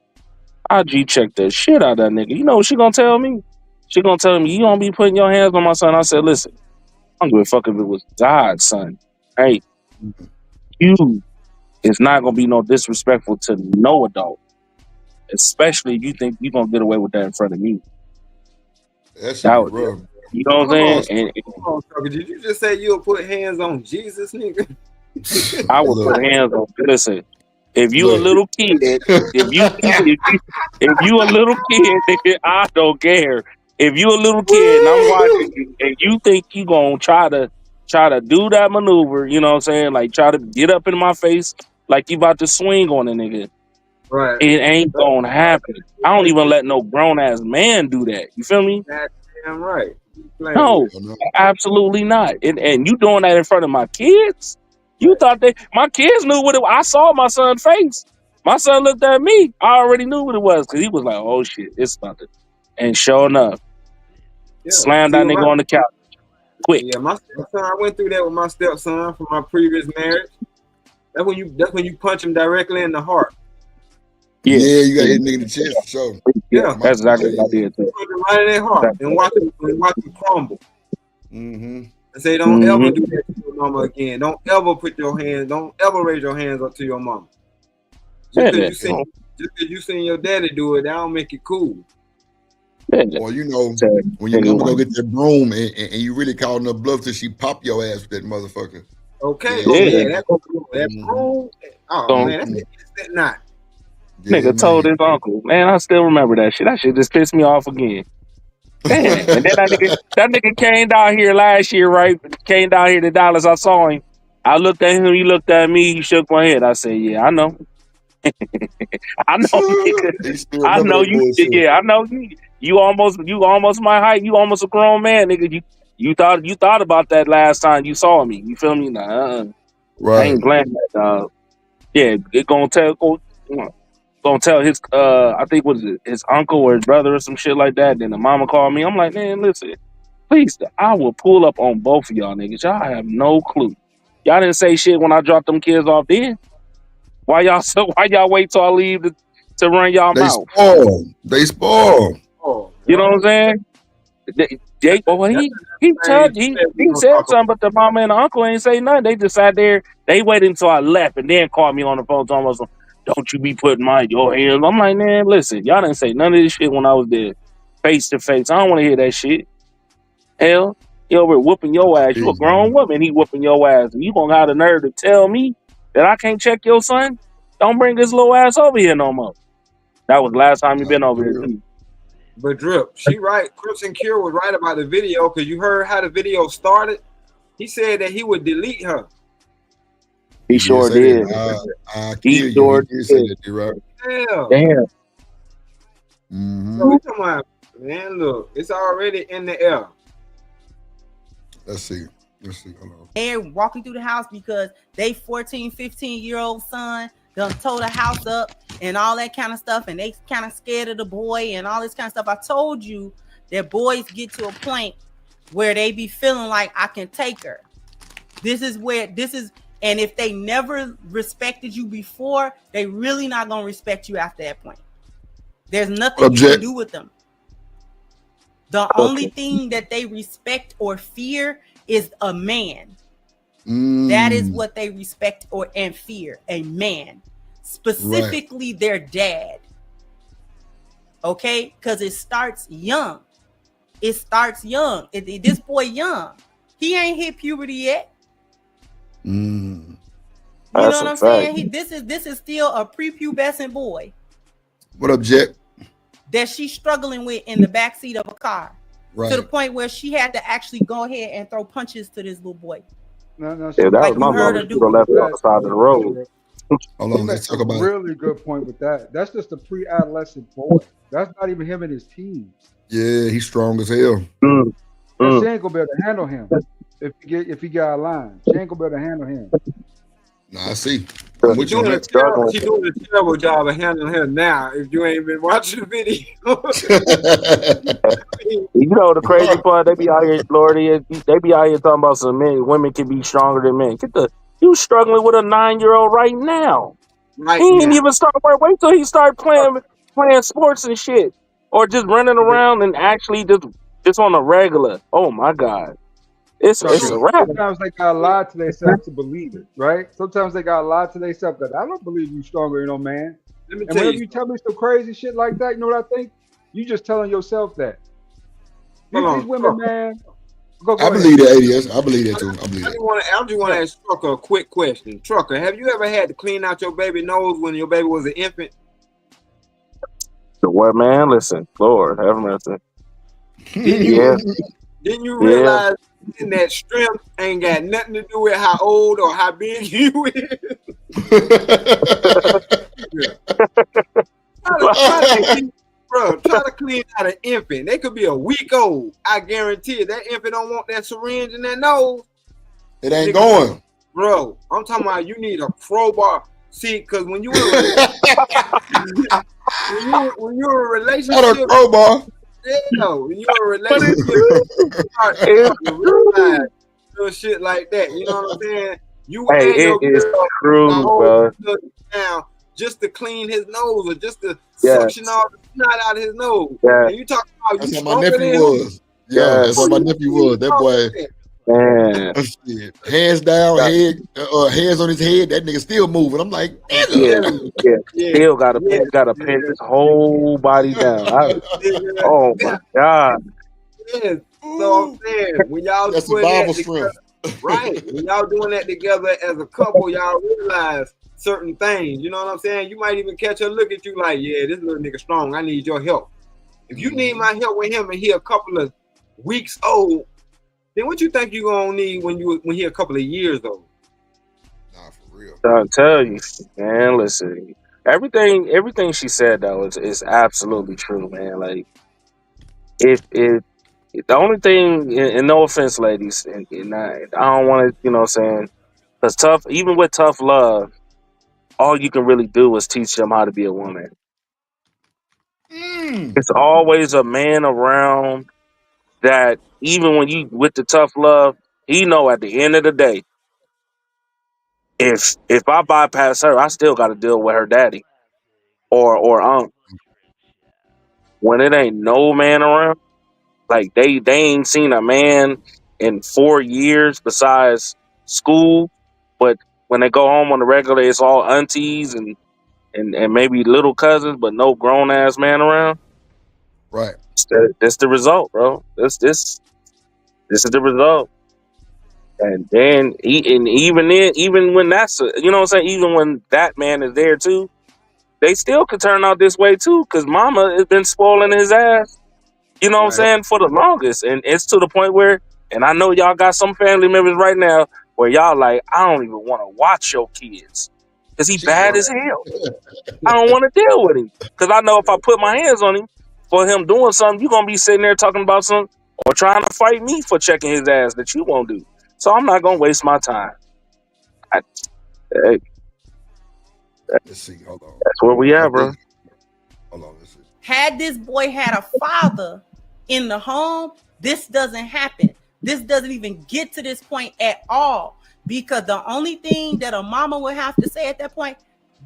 I G-checked the shit out of that nigga. You know what she gonna tell me? She gonna tell me, you don't be putting your hands on my son. I said, listen, I don't give a fuck if it was God's son. Hey, you is not gonna be no disrespectful to no adult. Especially if you think you gonna get away with that in front of me. That's rough. You know what I'm saying? Did you just say you'll put hands on Jesus, nigga? I would put hands on. Listen, if you a little kid, if you a little kid, nigga, I don't care. If you a little kid and I'm watching you, and you think you gonna try to do that maneuver, you know what I'm saying? Like try to get up in my face, like you about to swing on a nigga. Right. It ain't gonna happen. I don't even let no grown ass man do that. You feel me? That's damn right. No, absolutely not. And you doing that in front of my kids? You thought my kids knew what it was. I saw my son's face. My son looked at me. I already knew what it was because he was like, oh shit, it's something. And sure enough, slammed that nigga on the couch. Quick. Yeah, my stepson, I went through that with my stepson from my previous marriage. That's when you punch him directly in the heart. Yeah, you got to hit nigga in the chest for sure. Yeah, that's exactly what I did too. Punch him right in their heart and watch him crumble. And say, don't ever do that to your mama again. Don't ever don't ever raise your hands up to your mama. Just because you seen your daddy do it, that don't make it cool. Or you know, when your mama go get that broom and you really calling her bluff till she pop your ass with that motherfucker. Okay, that broom. Oh man, that's not. Nigga told his uncle, man, I still remember that shit. That shit just pissed me off again. Damn. And then that nigga came down here last year, right? Came down here to Dallas. I saw him. I looked at him. He looked at me. He shook my head. I said, "Yeah, I know. I know, nigga. I know you. Yeah, I know you. You almost my height. You almost a grown man, nigga. You thought about that last time you saw me. You feel me? Nah, right. I ain't playing that, dog. Yeah, it gonna tell his I think was it his uncle or his brother or some shit like that. Then the mama called me. I'm like, man, listen, please, I will pull up on both of y'all niggas. Y'all have no clue. Y'all didn't say shit when I dropped them kids off then. Why y'all wait till I leave to run y'all mouth? They spoil. You know what I'm saying? He said something, but the mama and the uncle ain't say nothing. They just sat there. They waited until I left and then called me on the phone. Almost, don't you be putting your hands. I'm like, man, listen, y'all didn't say none of this shit when I was there, face to face. I don't want to hear that shit. Hell, you over whooping your ass. You a grown woman. He whooping your ass, and you gonna have the nerve to tell me that I can't check your son? Don't bring this little ass over here no more. That was the last time you been over here too. But Drip, she right. Crimson Cure was right about the video because you heard how the video started. He said that he would delete her. He sure did. He sure did. Right. Hell. Damn. So we talking about Man, look, it's already in the air. Let's see. Hold on. They're walking through the house because they 14, 15-year-old son done tore the house up and all that kind of stuff, and they kind of scared of the boy and all this kind of stuff. I told you that boys get to a point where they be feeling like I can take her. And if they never respected you before, they really not gonna respect you after that point. There's nothing you can do with them. The only thing that they respect or fear is a man. That is what they respect and fear, a man. Specifically their dad. Okay? Because it starts young. This boy young. He ain't hit puberty yet. You know what I'm saying? This is still a prepubescent boy. What up, Jet? That she's struggling with in the backseat of a car. Right. To the point where she had to actually go ahead and throw punches to this little boy. No, Yeah, that was my mother. She would have left it on the side of the road. Hold on, let's talk about really good point with that. That's just a pre-adolescent boy. That's not even him in his teens. Yeah, he's strong as hell. And she ain't gonna be able to handle him if he got a line. She ain't gonna be able to handle him. Nah, I see. She's doing a terrible job of handling her now. If you ain't been watching the video, You know the crazy part, they be out here, Florida. They be out here talking about some men. Women can be stronger than men. You struggling with a 9-year-old right now. He ain't even start. Wait till he start playing sports and shit, or just running around and actually just on a regular. Oh my God. It's a wrap. Sometimes they gotta lie to themselves to believe it, right? Sometimes they gotta lie to themselves that I don't believe you stronger, man. Let me and tell whenever you. you tell me some crazy shit like that, you know what I think? You just telling yourself that. These women, man. Go I ahead. believe that, ADS. I believe that too. I believe I that. just want to ask Trucker a quick question. Trucker, have you ever had to clean out your baby nose when your baby was an infant? The what, man? Listen, Lord, have mercy. Didn't you realize that strength ain't got nothing to do with how old or how big you is? Try to clean out an infant. They could be a week old. I guarantee it. That infant don't want that syringe in their nose. It ain't going. Bro, I'm talking about you need a crowbar. See, because when you when you're in a relationship, Not a crowbar. yeah, when you're in a relationship, you start doing shit like that. You know what I'm saying? You Hey, and your it is girl true, bro. down just to clean his nose or just to suction all the snot out of his nose. Yeah. And you talking about That's you how my stronger than nephew him? was. Yeah, that's how my nephew was. That boy, Man. shit, hands down, hands on his head. That nigga still moving. I'm like, nigga. Still gotta pin his whole body down. Oh my God. Yes. So I'm saying when y'all That's doing that survival together, strength. right? When y'all doing that together as a couple, y'all realize certain things. You know what I'm saying? You might even catch her look at you like, yeah, this little nigga strong. I need your help. If you need my help with him and he a couple of weeks old, then what you think you gonna need when he a couple of years old? Nah, for real. I'll tell you, man. Listen, everything she said though is absolutely true, man. Like, if the only thing, and no offense, ladies, and I don't want to, what I'm saying, because even with tough love, all you can really do is teach them how to be a woman. It's always a man around that, even when you with the tough love, he know at the end of the day, if I bypass her, I still got to deal with her daddy or aunt. When it ain't no man around, like they ain't seen a man in 4 years besides school, but when they go home on the regular, it's all aunties and maybe little cousins, but no grown ass man around. Right. That's the result, bro. This is the result. And then even when that's you know what I'm saying, even when that man is there too, they still could turn out this way too, because mama has been spoiling his ass. You know what I'm saying, for the longest. And it's to the point where, and I know y'all got some family members right now where y'all like, I don't even want to watch your kids because he bad as hell. I don't want to deal with him because I know if I put my hands on him, for him doing something, you're gonna be sitting there talking about something or trying to fight me for checking his ass that you won't do. So I'm not gonna waste my time. Hey, Let's see. Hold on. that's where we at, bro. Hold on. Let's see. Had this boy had a father in the home, this doesn't happen. This doesn't even get to this point at all, because the only thing that a mama would have to say at that point,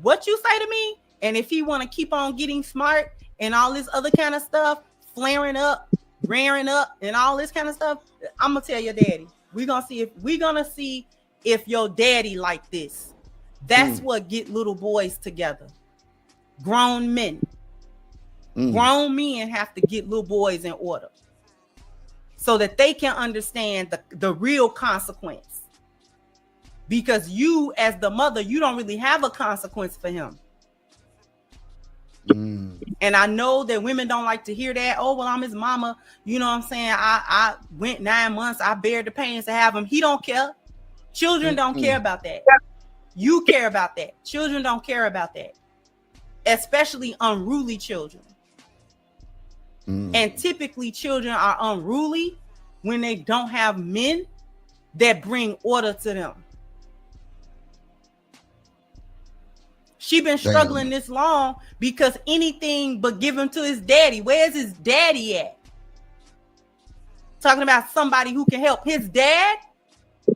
what you say to me, and if he want to keep on getting smart and all this other kind of stuff, flaring up, rearing up, and all this kind of stuff, I'm gonna tell your daddy. We're gonna see if your daddy like this. That's what get little boys together. Grown men. Grown men have to get little boys in order so that they can understand the real consequence. Because you, as the mother, you don't really have a consequence for him. And I know that women don't like to hear that. Oh, well, I'm his mama. You know what I'm saying? I went 9 months. I bared the pains to have him. He don't care. Children don't care about that. You care about that. Children don't care about that. Especially unruly children. And typically children are unruly when they don't have men that bring order to them. She been struggling this long because anything but give him to his daddy. Where's his daddy at? Talking about somebody who can help. His dad?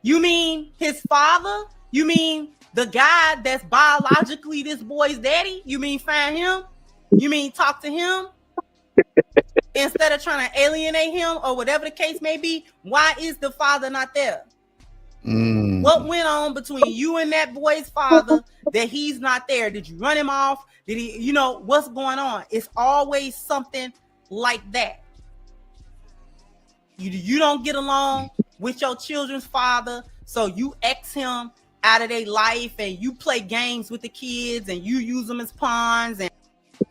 You mean his father? You mean the guy that's biologically this boy's daddy? You mean find him? You mean talk to him? Instead of trying to alienate him or whatever the case may be, why is the father not there? What went on between you and that boy's father that he's not there? Did you run him off? Did he, you know, what's going on? It's always something like that. You don't get along with your children's father, so you X him out of their life and you play games with the kids and you use them as pawns. And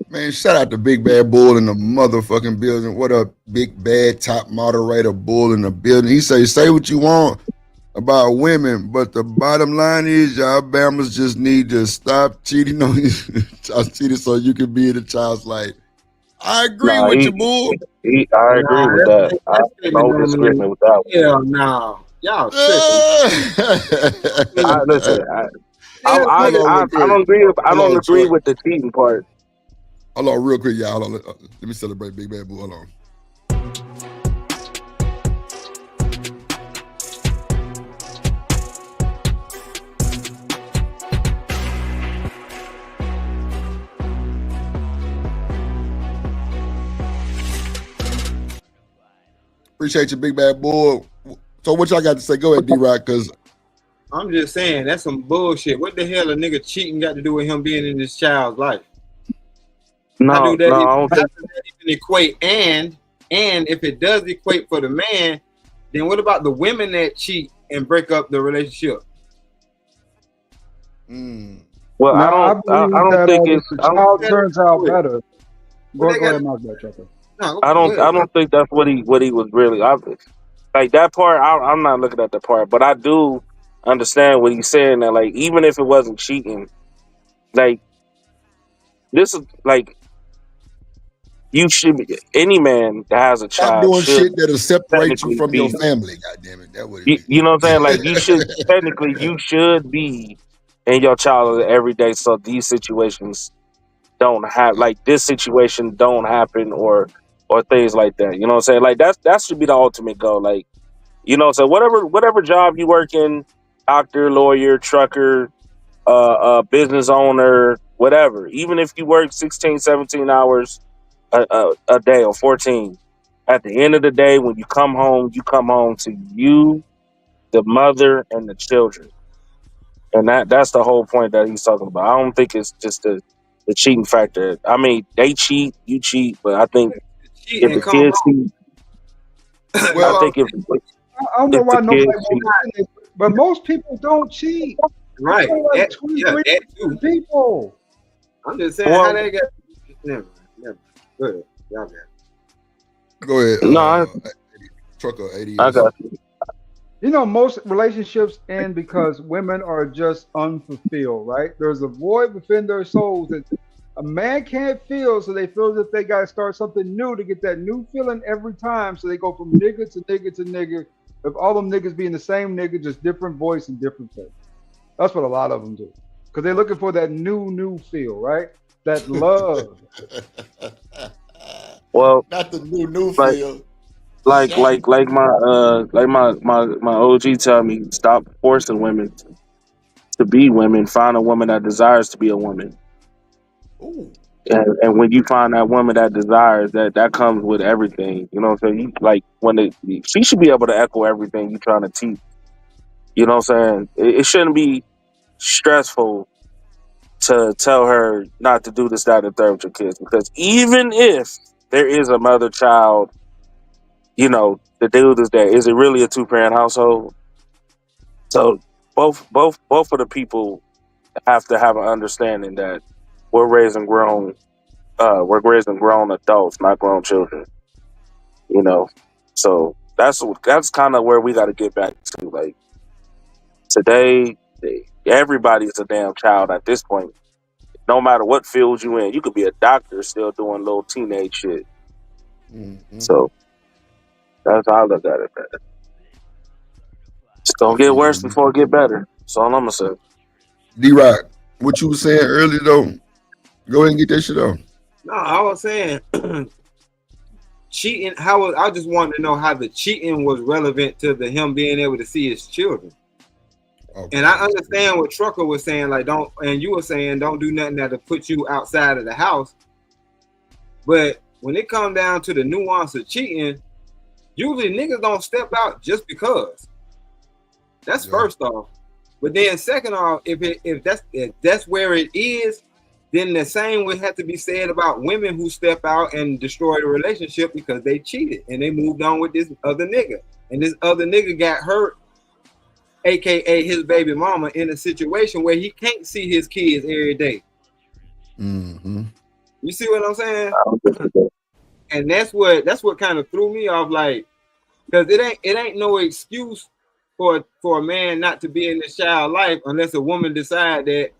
Man, shout out to Big Bad Bull in the motherfucking building. What up, Big Bad Top Moderator Bull in the building. He say what you want about women, but the bottom line is y'all Bammers just need to stop cheating on y'all cheating so you can be in the child's life. I agree with you, Bull. I agree with that. I no disagreement with that one. Hell no. Y'all tripping. I don't agree with the cheating part. Hold on, real quick, y'all. Let me celebrate Big Bad Bull. Hold on. Appreciate you, Big Bad Bull. So what y'all got to say? Go ahead, D-Rock, because I'm just saying that's some bullshit. What the hell a nigga cheating got to do with him being in this child's life? I don't think even equate. And if it does equate for the man, then what about the women that cheat and break up the relationship? Well, I don't think it's. The child turns out better. Go ahead, my bad, Chucker. I don't think that's what he was really like that part. I'm not looking at the part, but I do understand what he's saying. That like even if it wasn't cheating, like this is like you should be, any man that has a child stop doing should shit that'll separate you from your family. God damn it, that would you know what I'm saying? Like you should technically you should be in your child every day, so these situations don't have like this situation don't happen or things like that. You know what I'm saying? Like that should be the ultimate goal. Like, you know, so whatever job you work in, doctor, lawyer, trucker, business owner, whatever, even if you work 16, 17 hours a day or 14, at the end of the day, when you come home to you, the mother, and the children. And that's the whole point that he's talking about. I don't think it's just the cheating factor. I mean, they cheat, you cheat, but I think if the kids cheat, Well, I think if I don't know if why the nobody kids cheat, wants it, but most people don't cheat. Right. Like That- 23 people. I'm just saying Well- how they got. Never. Go ahead. Y'all got it. Go ahead. No, Trucker 80. I got you. You know, most relationships end because women are just unfulfilled, right? There's a void within their souls that A man can't feel, so they feel as if they got to start something new to get that new feeling every time. So they go from nigga to nigga to nigga. If all them niggas being the same nigga, just different voice and different face. That's what a lot of them do. Because they're looking for that new feel, right? That love. Well, Not the new like feel. my OG tell me, stop forcing women to be women. Find a woman that desires to be a woman. Ooh. And when you find that woman that desires that comes with everything. You know what I'm saying? She should be able to echo everything you're trying to teach. You know what I'm saying? It shouldn't be stressful to tell her not to do this, that, and the third with your kids. Because even if there is a mother child, you know, the dude is there. Is it really a 2-parent household? So both of the people have to have an understanding that we're raising grown adults, not grown children. You know, so that's kind of where we got to get back to. Like today, everybody's a damn child at this point. No matter what field you in, you could be a doctor still doing little teenage shit. Mm-hmm. So that's how I look at it, man. It's gonna get worse before it get better. That's all I'm gonna say. D-Rock, what you were saying earlier though, go ahead and get that shit on. No, I was saying cheating. I just wanted to know how the cheating was relevant to him being able to see his children. Okay. And I understand what Trucker was saying, like you were saying don't do nothing that'll put you outside of the house. But when it comes down to the nuance of cheating, usually niggas don't step out just because. That's first off. But then second off, if that's where it is, then the same would have to be said about women who step out and destroy the relationship because they cheated and they moved on with this other nigga. And this other nigga got hurt, aka his baby mama, in a situation where he can't see his kids every day. Mm-hmm. You see what I'm saying? And that's what kind of threw me off, like, because it ain't no excuse for a man not to be in this child life unless a woman decide that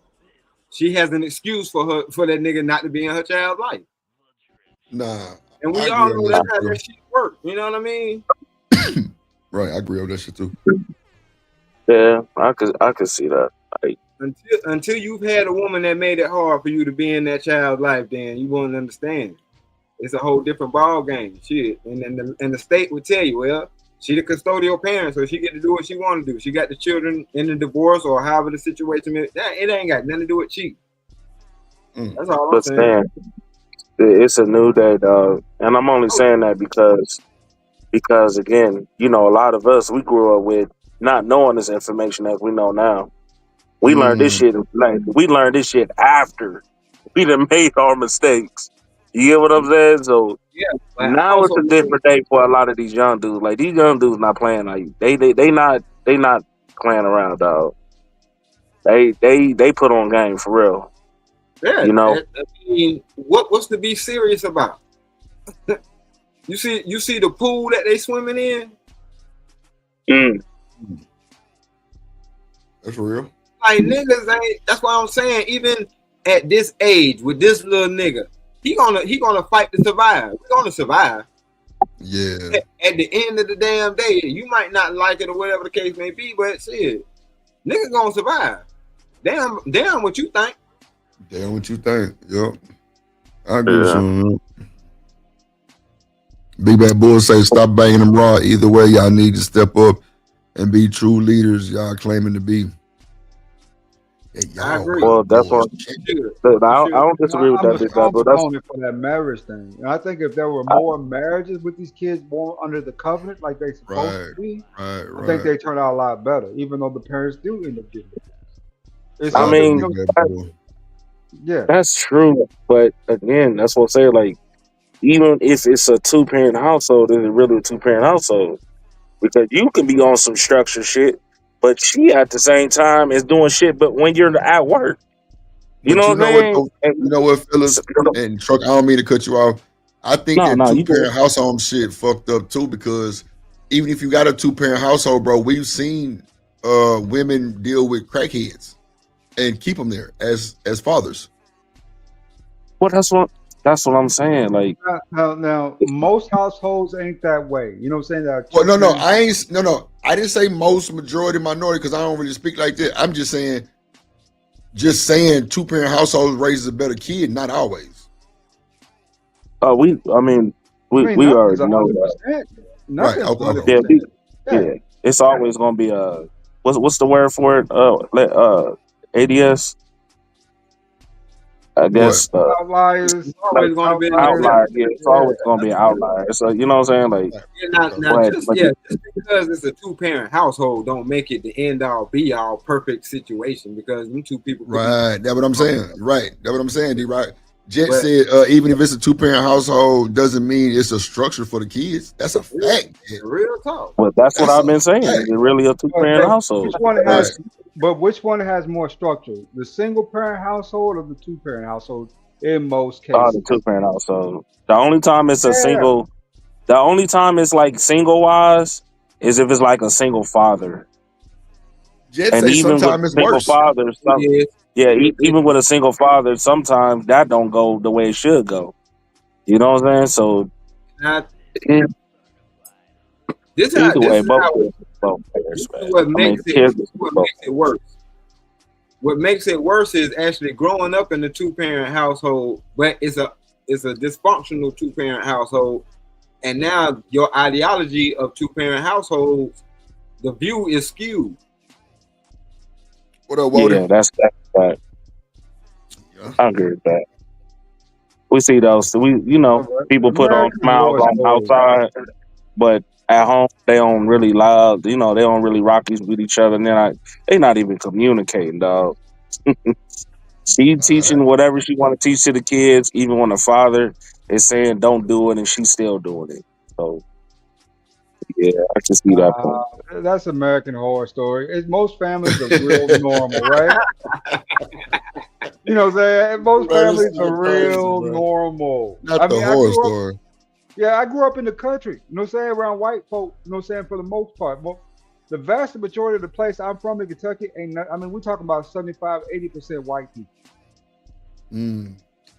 she has an excuse for that nigga not to be in her child's life. Nah. And we all know that's how that shit work. You know what I mean? Right, I agree with that shit too. Yeah, I could see that. Like, until you've had a woman that made it hard for you to be in that child's life, then you won't understand. It's a whole different ball game. Shit. And the state would tell you, well, she the custodial parent, so she get to do what she want to do. She got the children in the divorce or however the situation is. It ain't got nothing to do with cheating. That's all I'm saying. It's a new day, dog. And I'm only saying that because again, you know, a lot of us, we grew up with not knowing this information as we know now. We learned this shit. Like, we learned this shit after we done made our mistakes. You get what I'm saying? So yeah, now it's a different day for a lot of these young dudes. Like these young dudes not playing like they not playing around, dog. They put on game for real. Yeah, you know. I mean, what's to be serious about? You see the pool that they swimming in? That's real. Like niggas ain't. That's why I'm saying, even at this age with this little nigga, he gonna fight to survive. We're gonna survive. Yeah. At the end of the damn day, you might not like it or whatever the case may be, but shit, nigga gonna survive. Damn what you think. Damn what you think. Yep. I agree with you. Big Bad Bull say stop banging them raw. Either way, y'all need to step up and be true leaders y'all claiming to be. I agree. Well, that's what I don't disagree with that. I'm a proponent for that marriage thing. And I think if there were more marriages with these kids born under the covenant like they supposed to be, I think they turn out a lot better, even though the parents do end up getting it. I mean, that's true. But again, that's what I say. Like, even if it's a 2-parent household, is it really a 2-parent household? Because you can be on some structured shit, but she at the same time is doing shit. But when you're at work, you know what I'm saying? You know what, Phyllis and Truck, I don't mean to cut you off. I think that 2-parent household shit fucked up too, because even if you got a 2-parent household, bro, we've seen women deal with crackheads and keep them there as fathers. Well, that's what I'm saying. Like, Now, most households ain't that way. You know what I'm saying? That Well, no, I didn't say most, majority, minority, because I don't really speak like that. I'm just saying two-parent households raises a better kid, not always. we already know that. 100%. Right. Nothing's Okay. 100%. Yeah, it's always gonna be what's the word for it? ADS. I guess Outliers. It's always going to be outlier. Yeah, it's always gonna be an outlier. So you know what I'm saying? Like, just because it's a 2-parent household don't make it the end all be all perfect situation, because them two people Right. That's what I'm saying. Right. That's what I'm saying, D. Right. Jet But- said, even if it's a 2-parent household, doesn't mean it's a structure for the kids. That's a fact. real talk. but that's what I've been saying. It's really a 2-parent household. Which one has more structure? The single-parent household or the 2-parent household? In most cases, The 2-parent household. The only time it's Yeah. the only time it's like single wise is if it's like a single father. Jet And say even with sometimes it's single worse. fathers, even with a single father, sometimes that don't go the way it should go. You know what I'm saying? So This is either way, what makes it worse. What makes it worse is actually growing up in a 2-parent household, but it's a dysfunctional 2-parent household, and now your ideology of 2-parent households, the view is skewed. What up, Walter? Yeah, that's right. I agree with that. We see those. People put on smiles on outside, but at home they don't really loud. They don't really rock with each other, and they're not even communicating, dog. She teaching whatever she want to teach to the kids, even when the father is saying don't do it, and she's still doing it. So, yeah, I can see that point. That's American Horror Story. Most families are real normal, right? You know what I'm saying? Most families are real normal. Not the horror story. I grew up in the country, you know what I'm saying, around white folk, you know what I'm saying, for the most part. The vast majority of the place I'm from in Kentucky we're talking about 75, 80% white people.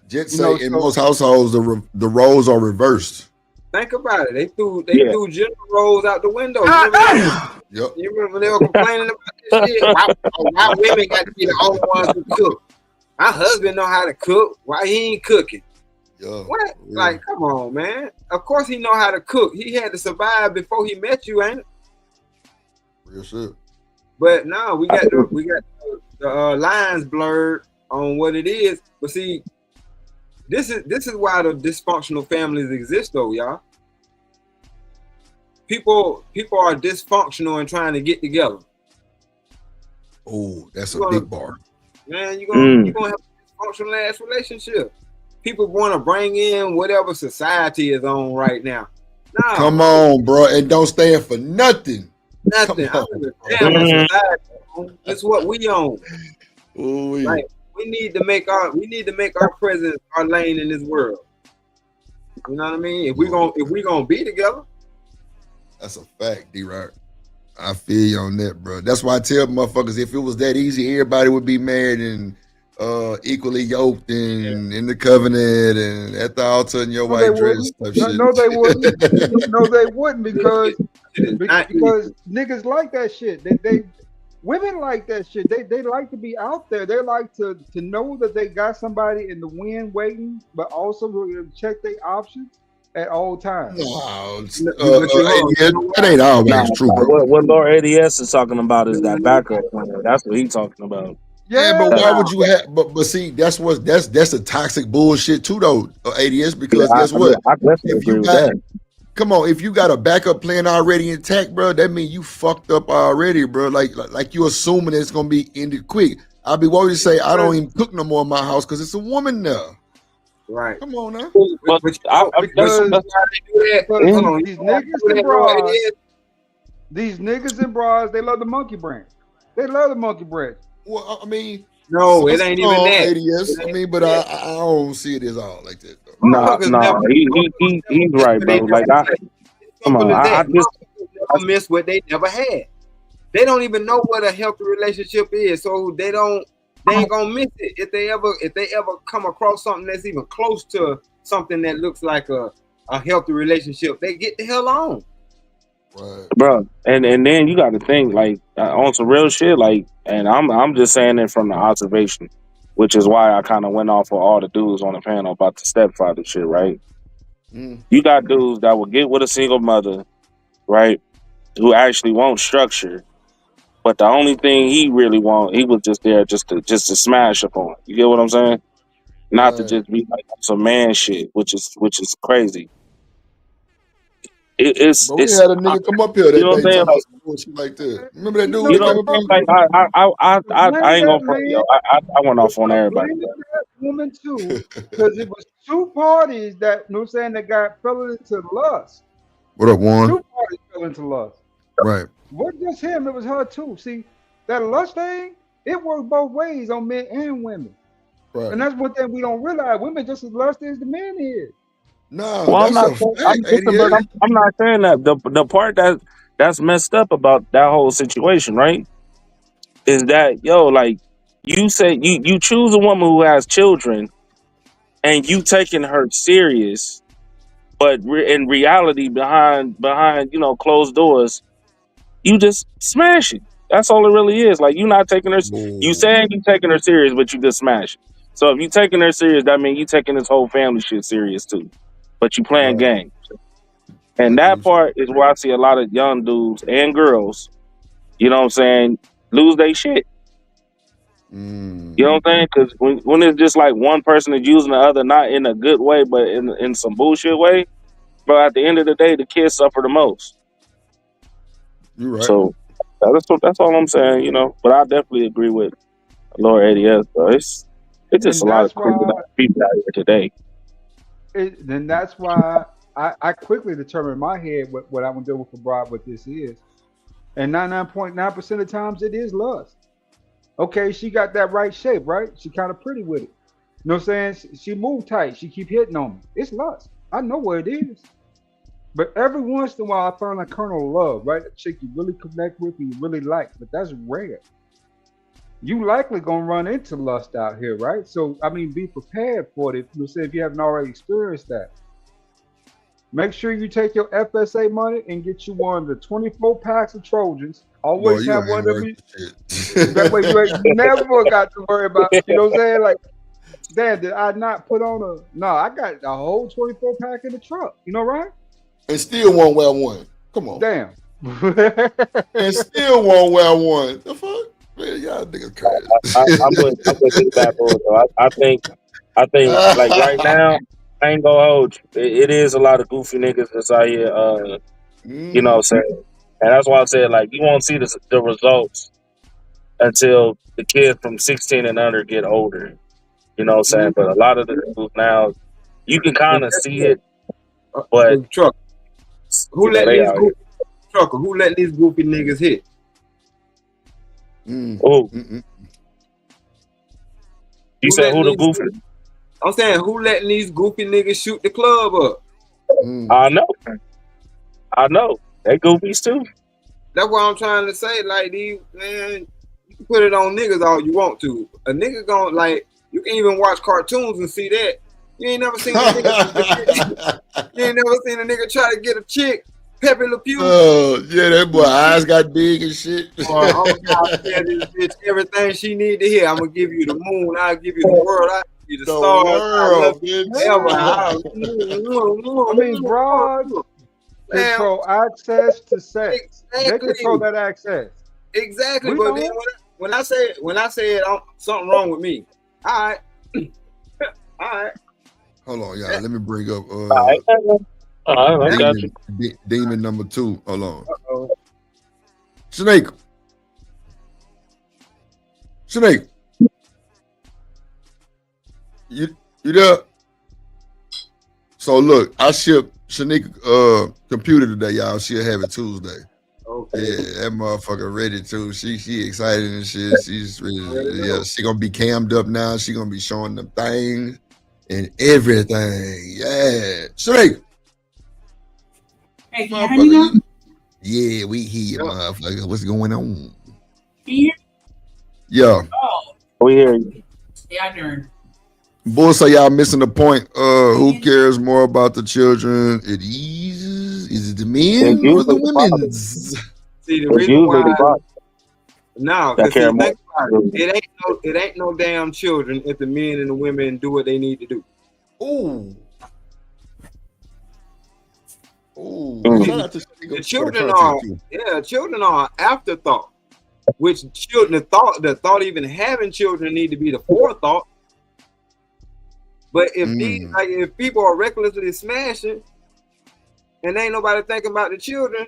Jet say in most households the roles are reversed. Think about it. They threw gender roles out the window. Yep. You remember when they were complaining about this shit? Why women got to be the only ones who cook? My husband know how to cook. Why he ain't cooking? What? Yeah. Like, come on, man. Of course he know how to cook. He had to survive before he met you, ain't it? Real shit. But no, we got the lines blurred on what it is. But see, this is why the dysfunctional families exist, though, y'all. People are dysfunctional and trying to get together. Oh, that's a big bar. Man, you're gonna have a dysfunctional ass relationship. People want to bring in whatever society is on right now. No, Come on, bro, and don't stand for nothing. Nothing. Come Damn, on. society. That's what we own. Ooh, Like, we need to make our presence our lane in this world. You know what I mean? If we gonna be together. That's a fact, D-Rock. I feel you on that, bro. That's why I tell motherfuckers, if it was that easy, everybody would be married and equally yoked and in the covenant and at the altar in your white dress type shit. No, they wouldn't. No, they wouldn't because niggas like that shit. They women like that shit. They like to be out there. They like to know that they got somebody in the wind waiting, but also check their options at all times. That ain't always true, bro. What Lord ADS is talking about is that backup plan. That's what he's talking about. Yeah, but why would you have? But see, that's a toxic bullshit too, though. ADS, because guess what? If you got, come on, if you got a backup plan already intact, bro, that means you fucked up already, bro. Like you assuming it's gonna be ended quick. I'll be worried to say I don't even cook no more in my house because it's a woman there. Right. Come on now. Because these niggas and bras, they love the monkey branch. They love the monkey branch. Well, I mean, no, it ain't even that. ADS, I mean, but I don't see it as all like that. Though. No, he's right, bro. Like come on, I just miss what they never had. They don't even know what a healthy relationship is, so they don't they ain't gonna miss it if they ever come across something that's even close to something that looks like a healthy relationship. They get the hell on. Right. Bro, and then you got to think like on some real shit, like, and I'm just saying it from the observation, which is why I kind of went off of all the dudes on the panel about the stepfather shit, right? You got dudes that will get with a single mother, right, who actually want structure, but the only thing he really he was just there just to smash upon. You get what I'm saying? Not to just be like some man shit, which is crazy. It's But we had a nigga come up here that you know what I'm day saying? talking about some bullshit like that. Remember that dude You that know came what up I'm here? saying? Like I ain't gonna front, yo. I went off on everybody. Blame that woman too, because it was two parties that, you know what I'm saying, that fell into lust. What up, Warren? Two parties fell into lust. Right. What just him? It was her too. See, that lust thing, it works both ways on men and women. Right. And that's one thing we don't realize. Women just as lusty as the men is. No, Well, I'm that's not. a fact, I'm not saying that. The part that's messed up about that whole situation, right, is that like you say you choose a woman who has children, and you taking her serious, but in reality, behind closed doors, you just smash it. That's all it really is. Like, you not taking her. You saying you taking her serious, but you just smash it. So if you taking her serious, that means you taking this whole family shit serious too. But you playing games. And that part is where I see a lot of young dudes and girls, you know what I'm saying, lose their shit. You know what I'm saying? Because when it's just like one person is using the other, not in a good way, but in some bullshit way, bro, at the end of the day, the kids suffer the most. You're right. So that's all I'm saying, you know. But I definitely agree with Lord ADS, bro. It's just a lot of crazy people out here today. Then that's why I quickly determined in my head what I'm gonna do with Brad, what this is. And 99.9% of the times it is lust. Okay, she got that right shape, right? She kind of pretty with it. You know what I'm saying? She moved tight. She keep hitting on me. It's lust. I know what it is. But every once in a while, I find a kernel of love, right? A chick you really connect with and you really like. But that's rare. You likely gonna run into lust out here, right? So, I mean, be prepared for it. You say if you haven't already experienced that. Make sure you take your FSA money and get you one of the 24 packs of Trojans. Always have one of them. That way you ain't never got to worry about, you know what I'm saying? Like, Dad, did I not put on a... No, I got a whole 24 pack in the truck. You know, right? And still won't wear one. Come on. Damn. And still won't wear one. The fuck? Man, y'all niggas crazy. I'm with this bad boy, though. I think like right now, I ain't gonna hold you. It is a lot of goofy niggas that's out here, you know what I'm saying? And that's why I said, like, you won't see the results until the kids from 16 and under get older. You know what I'm saying? But a lot of the dudes now, you can kind of see it, but Truck. Who let these goofy trucker? Who let these goofy niggas hit? Oh, you said who the goofy? I'm saying who letting these goofy niggas shoot the club up? I know. They goofies too. That's what I'm trying to say. Like, these, man, you can put it on niggas all you want to. A nigga gonna, like, you can even watch cartoons and see that. You ain't never seen a nigga. You ain't never seen a nigga try to get a chick. Pepe Le Pew. Oh, yeah, that boy eyes got big and shit. I'm gonna tell this bitch everything she need to hear. I'm gonna give you the moon. I'll give you the world. I'll give you the stars. I mean, broad control access to sex. Exactly. They control that access. Exactly. But then when I said something wrong with me, all right. Hold on, y'all. Let me bring up I got you. Demon number 2. Hold on. Snake. You there? So look, I shipped Shanika computer today, y'all. She'll have it Tuesday. Okay. Yeah, that motherfucker ready too. She excited and shit. She's she gonna be cammed up now. She gonna be showing them things and everything. Yeah. Snake. Hey, can you hear me now? Yeah, we hear you, motherfucker. What's going on? Can you hear me? Yeah. Oh, We hear you. Yeah, I do. Bull say y'all missing the point. Who cares more about the children? Is it the men It's or the usually the father. women's? See, the It's reason usually the why father no, that because see, care more. think about it. It ain't no damn children if the men and the women do what they need to do. Ooh. Ooh. Mm. Shout out to The children are children are an afterthought. Which children the thought even having children need to be the forethought. But if these if people are recklessly smashing and ain't nobody thinking about the children,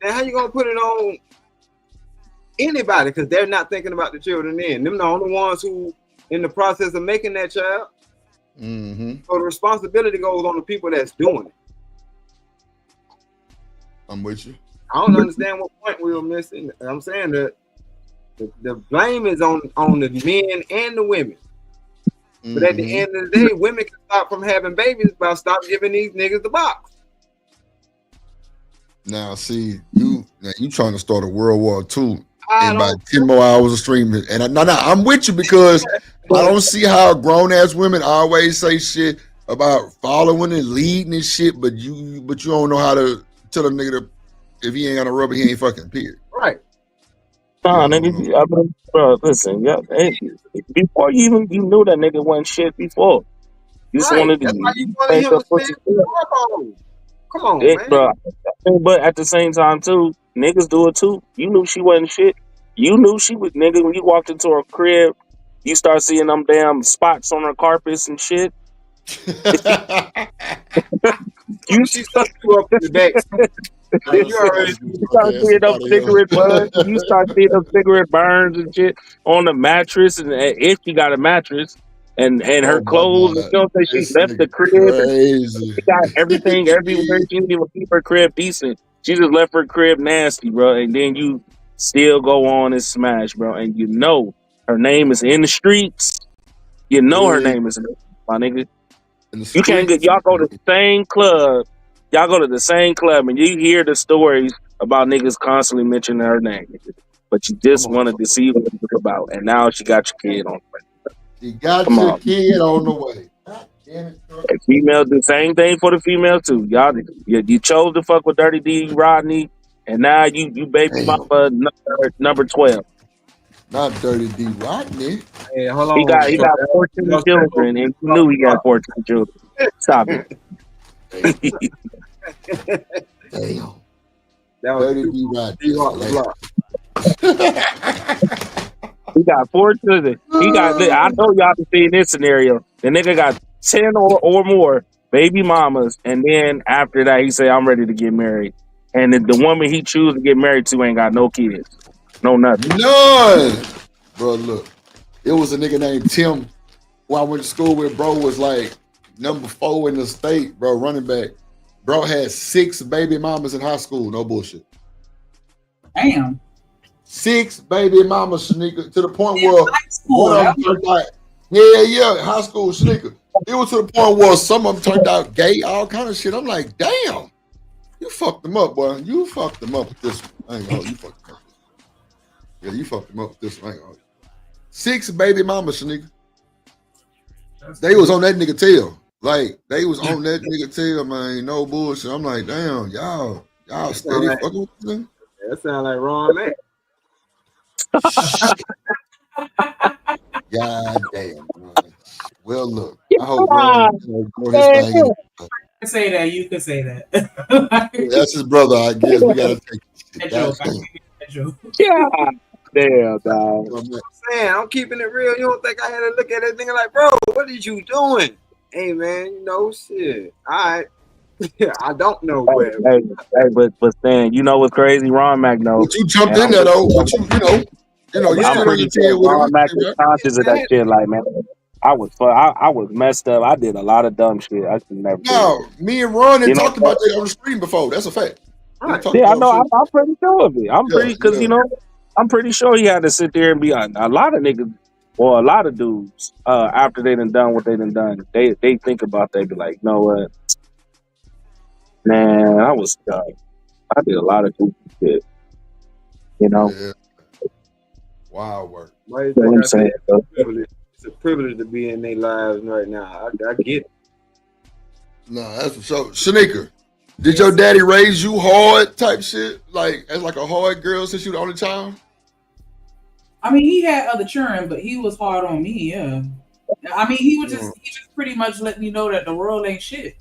then how you gonna put it on anybody? Because they're not thinking about the children. Then them the only ones who in the process of making that child. So the responsibility goes on the people that's doing it. I'm with you. I don't understand what point we were missing. I'm saying that the blame is on the men and the women. But at the end of the day, women can stop from having babies by stop giving these niggas the box. Now, see, you trying to start a World War II in about 10 more hours of streaming. And I'm with you because I don't see how grown-ass women always say shit about following and leading and shit, but you don't know how to tell a nigga to, if he ain't got a rubber, he ain't fucking, period. Right. Nah, nigga, I mean, bro, listen, before you knew that nigga wasn't shit before. You just wanted to That's why you wanted make him a to pussy. Come on, Dick, man. bro. But at the same time, too, niggas do it too. You knew she wasn't shit. You knew she was, nigga, when you walked into her crib, you start seeing them damn spots on her carpets and shit. She stuck you up to the back. You already start seeing them cigarette burns. You start seeing them cigarette burns and shit on the mattress, and if she got a mattress, and her clothes, and she say she left the crib. Crazy. She got everything everywhere. She didn't even keep her crib decent. She just left her crib nasty, bro. And then you still go on and smash, bro. And you know her name is in the streets. You know her name is in the streets, my nigga. You can't get y'all go to the same club. Y'all go to the same club and you hear the stories about niggas constantly mentioning her name. But you just wanted to see what it's about. And now she got your kid on the way. You got your kid on the way. And female do the same thing for the female too. Y'all, you chose to fuck with Dirty D Rodney, and now you baby mama number 12. Not Dirty D Rodney. Hey, hold on. He got 14 children, and you knew he got 14 children. Stop it. Damn. That was Dirty D Rodney. He got 4 children. He got. I know y'all been seeing this scenario. The nigga got 10 or more baby mamas, and then after that, he say, "I'm ready to get married." And the woman he choose to get married to ain't got no kids, no nothing. None. Bro, look, it was a nigga named Tim who I went to school with. Bro was like number 4 in the state, bro, running back. Bro had 6 baby mamas in high school. No bullshit. Damn. 6 baby mamas, Shanika, to the point where one of them turned out, high school, Shanika. It was to the point where some of them turned out gay, all kind of shit. I'm like, damn, you fucked them up, boy. You fucked them up with this one. I ain't gonna hold you. Fucked them up. Yeah, you fucked them up with this one. I ain't gonna hold you. 6 baby mamas, Shanika. They was on that nigga tail. Like, they was on that nigga tail, man. No bullshit. I'm like, damn, y'all steady fucking with them. That sound like Ron Mac. God damn, man. Well, look, I hope Ron grow his thing. You can say that. You can say that. That's his brother, I guess. We gotta take that joke. Yeah. Damn, dog. I'm saying, I'm keeping it real. You don't think I had to look at that nigga like, bro, what is you doing? Hey, man, you know, shit. All right. I don't know where. Hey, but Stan, you know what's crazy? Ron Mac knows. But you jumped in there though. But you know, you I'm pretty sure Ron Mac is conscious of that shit. Like, man, I was messed up. I did a lot of dumb shit. I should never. No, me and Ron had talked about that on the stream before. That's a fact. Yeah, I know. I'm pretty sure of it. I'm pretty because you know, I'm pretty sure he had to sit there and be a lot of niggas. Or a lot of dudes, after they done what they done, they think about they be like, you know what, man, I was I did a lot of stupid shit, you know. Yeah. Wild work. Like That's what I I'm said, saying, bro. it's a privilege to be in their lives right now. I get it. No, that's for sure. Shanika, did your daddy raise you hard type shit? Like as like a hard girl since you the only child? I mean, he had other children, but he was hard on me. Yeah. I mean, he just pretty much let me know that the world ain't shit.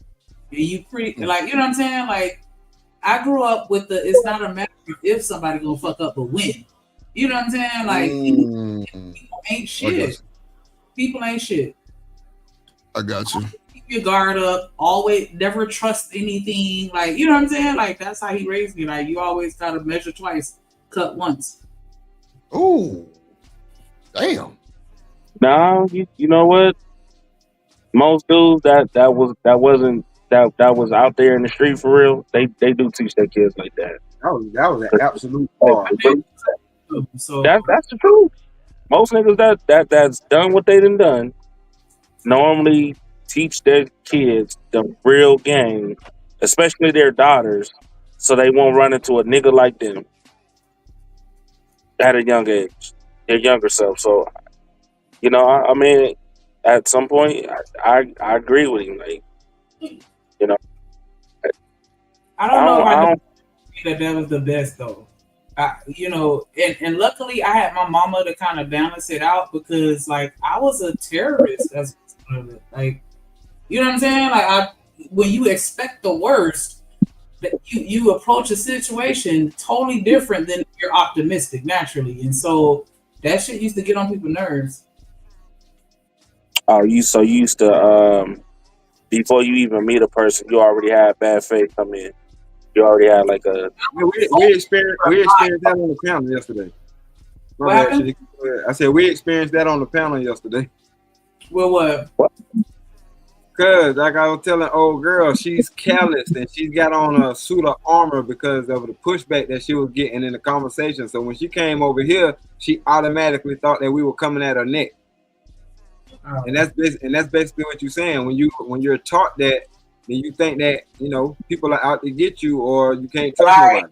And you like, you know what I'm saying? Like, I grew up with it's not a matter of if somebody gonna fuck up, but when. You know what I'm saying? Like, people ain't shit. People ain't shit. I got you. Keep your guard up. Always, never trust anything. Like, you know what I'm saying? Like, that's how he raised me. Like, you always gotta measure twice, cut once. Ooh, damn. Nah, you know what? Most dudes that was out there in the street for real, they do teach their kids like that. That was an absolute bar. So That's the truth. Most niggas that's done what they done normally teach their kids the real game, especially their daughters, so they won't run into a nigga like them at a young age, their younger self. So, you know, I mean, at some point, I agree with him. Like, you know, I don't know if I know that was the best though. You know, and luckily I had my mama to kind of balance it out because like I was a terrorist as like, you know what I'm saying? Like when you expect the worst, that you approach a situation totally different than if you're optimistic naturally, and so that shit used to get on people's nerves. Oh, you used to before you even meet a person, you already had bad faith come in. You already had like a. We experienced that on the panel yesterday. What happened? I said we experienced that on the panel yesterday. Well, what? Cause like I was telling old girl, she's calloused and she's got on a suit of armor because of the pushback that she was getting in the conversation. So when she came over here, she automatically thought that we were coming at her neck. Oh. And that's basically what you're saying. When you're taught that, then you think that, you know, people are out to get you or you can't trust nobody.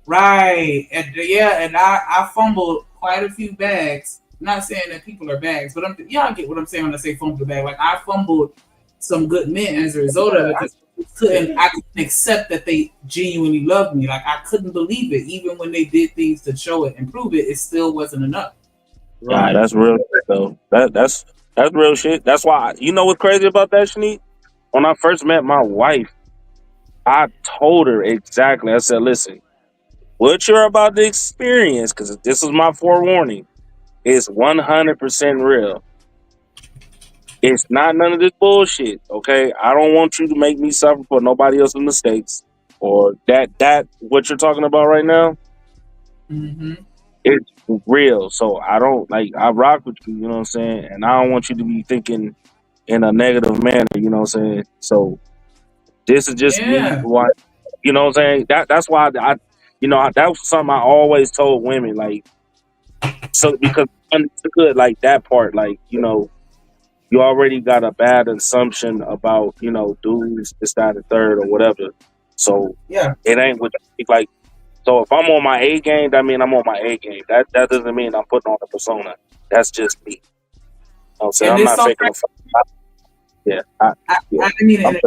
Right. And I fumbled quite a few bags. Not saying that people are bags, but y'all get what I'm saying when I say fumble bag. Like I fumbled some good men as a result of it. I couldn't accept that they genuinely loved me. Like I couldn't believe it. Even when they did things to show it and prove it, it still wasn't enough. Right. Nah, that's real shit though. That's real shit. That's why, you know what's crazy about that, Shanique? When I first met my wife, I told her exactly. I said, listen, what you're about to experience, because this is my forewarning, is 100% real. It's not none of this bullshit, okay? I don't want you to make me suffer for nobody else's mistakes or that what you're talking about right now. Mm-hmm. It's real. So I don't, like, I rock with you, you know what I'm saying? And I don't want you to be thinking in a negative manner, you know what I'm saying? So this is just me. Why, you know what I'm saying? That's why I that was something I always told women, like, so because I understood like that part, like, you know, you already got a bad assumption about, you know, dudes, this, that, and third, or whatever. So yeah, it ain't what like. So if I'm on my A game, that means I'm on my A game. That doesn't mean I'm putting on a persona. That's just me. You know what I'm saying? I'm not faking a yeah. I didn't mean it.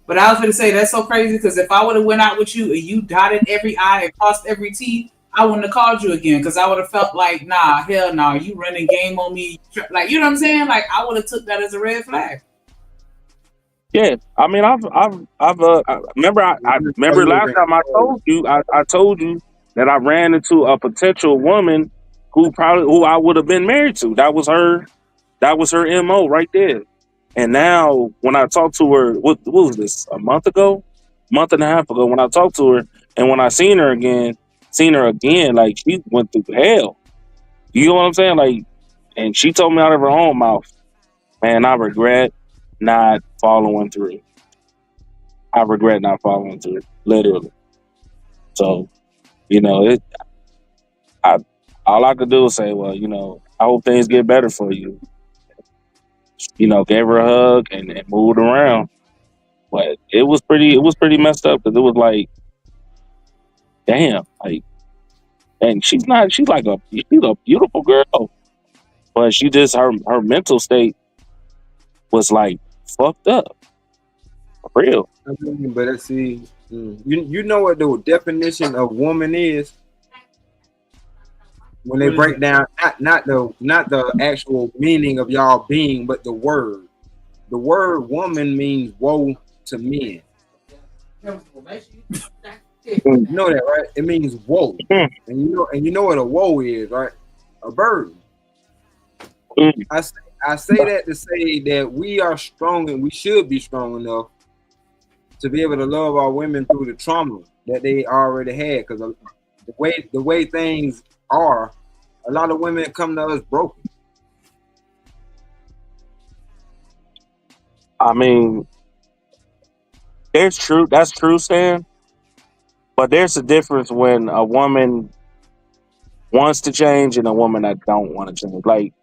But I was going to say that's so crazy because if I would have went out with you and you dotted every I and crossed every T, I wouldn't have called you again because I would have felt like, nah, hell no, you running game on me. Like, you know what I'm saying? Like, I would have took that as a red flag. Yeah, I mean, I remember last time I told you that I ran into a potential woman who I would have been married to. That was her MO right there. And now when I talked to her, what was this, a month and a half ago, when I talked to her and when I seen her again, like she went through hell. You know what I'm saying? Like, and she told me out of her own mouth, man, I regret not following through. Literally. So, you know, all I could do is say, well, you know, I hope things get better for you. You know, gave her a hug and moved around. But it was pretty messed up because it was like, damn, like and she's like she's a beautiful girl, but she just her mental state was like fucked up, for real. I mean, but let's see, you know what the definition of woman is when they break down not the actual meaning of y'all being, but the word. The word woman means woe to men. You know that, right? It means woe, and you know what a woe is, right? A burden. I say that to say that we are strong and we should be strong enough to be able to love our women through the trauma that they already had. Because the way things are, a lot of women come to us broken. I mean, that's true, Stan. But there's a difference when a woman wants to change and a woman that don't want to change. Like,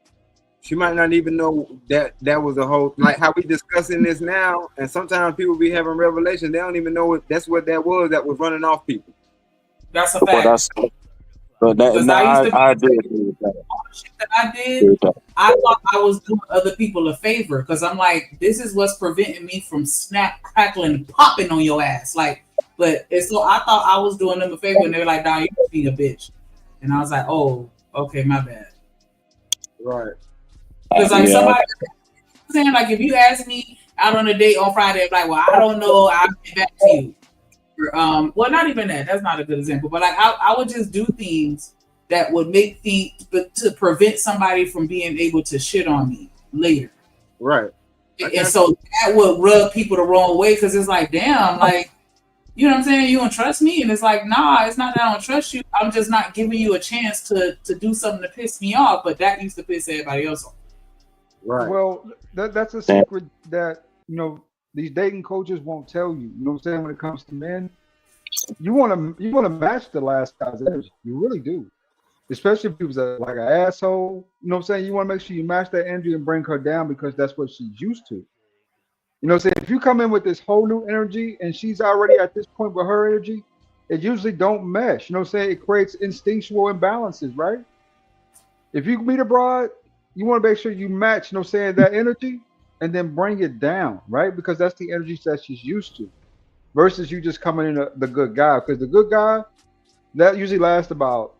she might not even know that was a whole, like how we discussing this now. And sometimes people be having revelations. They don't even know that's what that was running off people. That's a fact. I do agree with that. Shit that I did, I thought I was doing other people a favor because I'm like, this is what's preventing me from snap, crackling, popping on your ass. Like, but it's so I thought I was doing them a favor, and they were like, "Nah, you being a bitch," and I was like, "Oh, okay, my bad." Right. Because like somebody saying, like, if you ask me out on a date on Friday, I'm like, "Well, I don't know, I'll get back to you." Or, well, not even that. That's not a good example, but like I would just do things that would make to prevent somebody from being able to shit on me later. Right. And so that would rub people the wrong way because it's like, damn, like, you know what I'm saying? You don't trust me? And it's like, nah, it's not that I don't trust you. I'm just not giving you a chance to do something to piss me off, but that used to piss everybody else off. Right. Well, that's a secret that, you know, these dating coaches won't tell you. You know what I'm saying? When it comes to men, you want to match the last guy's energy. You really do. Especially if he was like an asshole. You know what I'm saying? You want to make sure you match that energy and bring her down because that's what she's used to. You know what I'm saying? If you come in with this whole new energy and she's already at this point with her energy, it usually don't mesh. You know what I'm saying? It creates instinctual imbalances, right? If you meet a broad, you want to make sure you match, you know what I'm saying, that energy and then bring it down, right? Because that's the energy that she's used to versus you just coming in the good guy. Because the good guy, that usually lasts about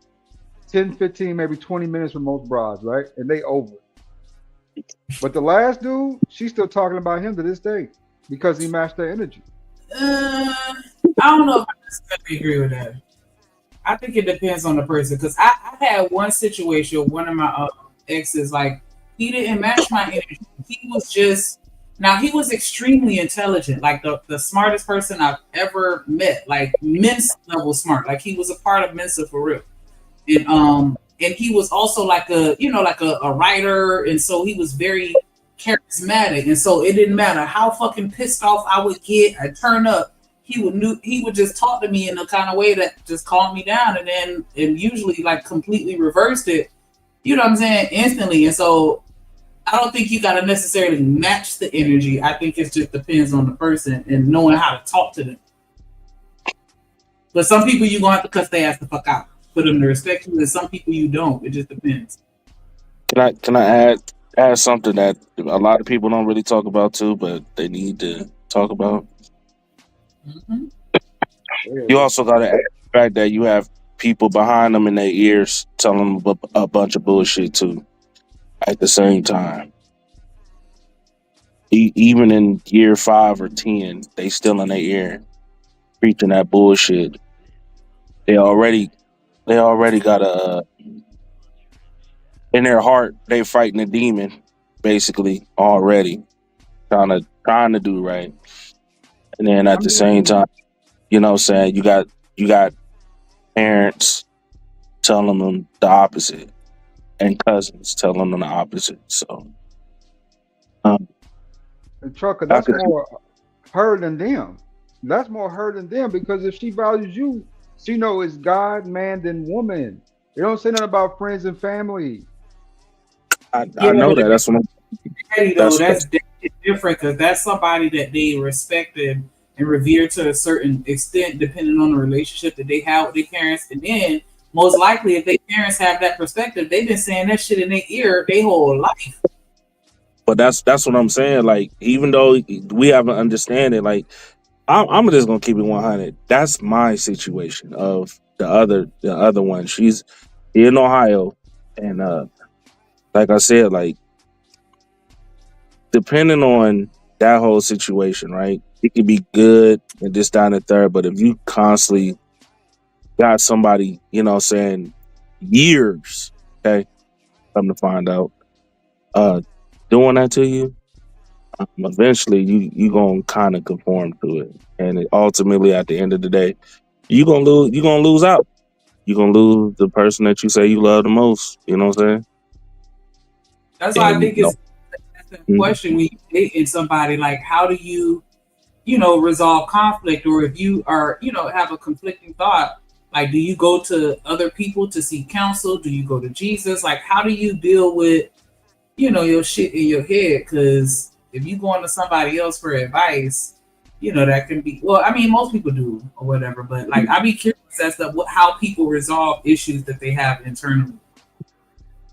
10, 15, maybe 20 minutes with most broads, right? And they over it. But the last dude, she's still talking about him to this day because he matched their energy. I don't know if I necessarily agree with that. I think it depends on the person because I had one situation, one of my exes, like, he didn't match my energy. He was extremely intelligent, like the smartest person I've ever met, like Mensa level smart. Like he was a part of Mensa for real. And he was also like a writer, and so he was very charismatic, and so it didn't matter how fucking pissed off I would get, I turn up, he would just talk to me in a kind of way that just calmed me down, and usually like completely reversed it, you know what I'm saying, instantly. And so I don't think you gotta necessarily match the energy. I think it just depends on the person and knowing how to talk to them. But some people you gonna have to cuss their ass the fuck out for them to respect you, and some people you don't. It just depends. Can I add something that a lot of people don't really talk about too, but they need to talk about? Mm-hmm. You also got to add the fact that you have people behind them in their ears telling them a bunch of bullshit too at the same time. Even in year 5 or 10, they still in their ear preaching that bullshit. They already got in their heart, they fighting a demon, basically, already. Trying to do right. And then at the same time, you know what I'm saying, you got parents telling them the opposite and cousins telling them the opposite. So and Trucker, that's more her than them. That's more her than them, because if she values you, she know it's God, man, then woman. It don't say nothing about friends and family. I know that. That's what I'm. That's different, because that's somebody that they respect and revere to a certain extent, depending on the relationship that they have with their parents. And then most likely, if their parents have that perspective, they've been saying that shit in their ear their whole life. But that's what I'm saying. Like, even though we have an understanding, like I'm just gonna keep it 100. That's my situation of the other one. She's in Ohio, and like I said, like depending on that whole situation, right? It could be good and this, down, and third. But if you constantly got somebody, you know what I'm saying, years, okay, come to find out, doing that to you, eventually you gonna kind of conform to it, and ultimately at the end of the day, you gonna lose out. You're gonna lose the person that you say you love the most. You know what I'm saying? That's why I think it's a question when you dating somebody. Like, how do you resolve conflict, or if you are, have a conflicting thought, like, do you go to other people to seek counsel? Do you go to Jesus? Like, how do you deal with, your shit in your head? Because if you go to somebody else for advice, that can be, well, I mean, most people do or whatever, but like, I'd be curious as to how people resolve issues that they have internally.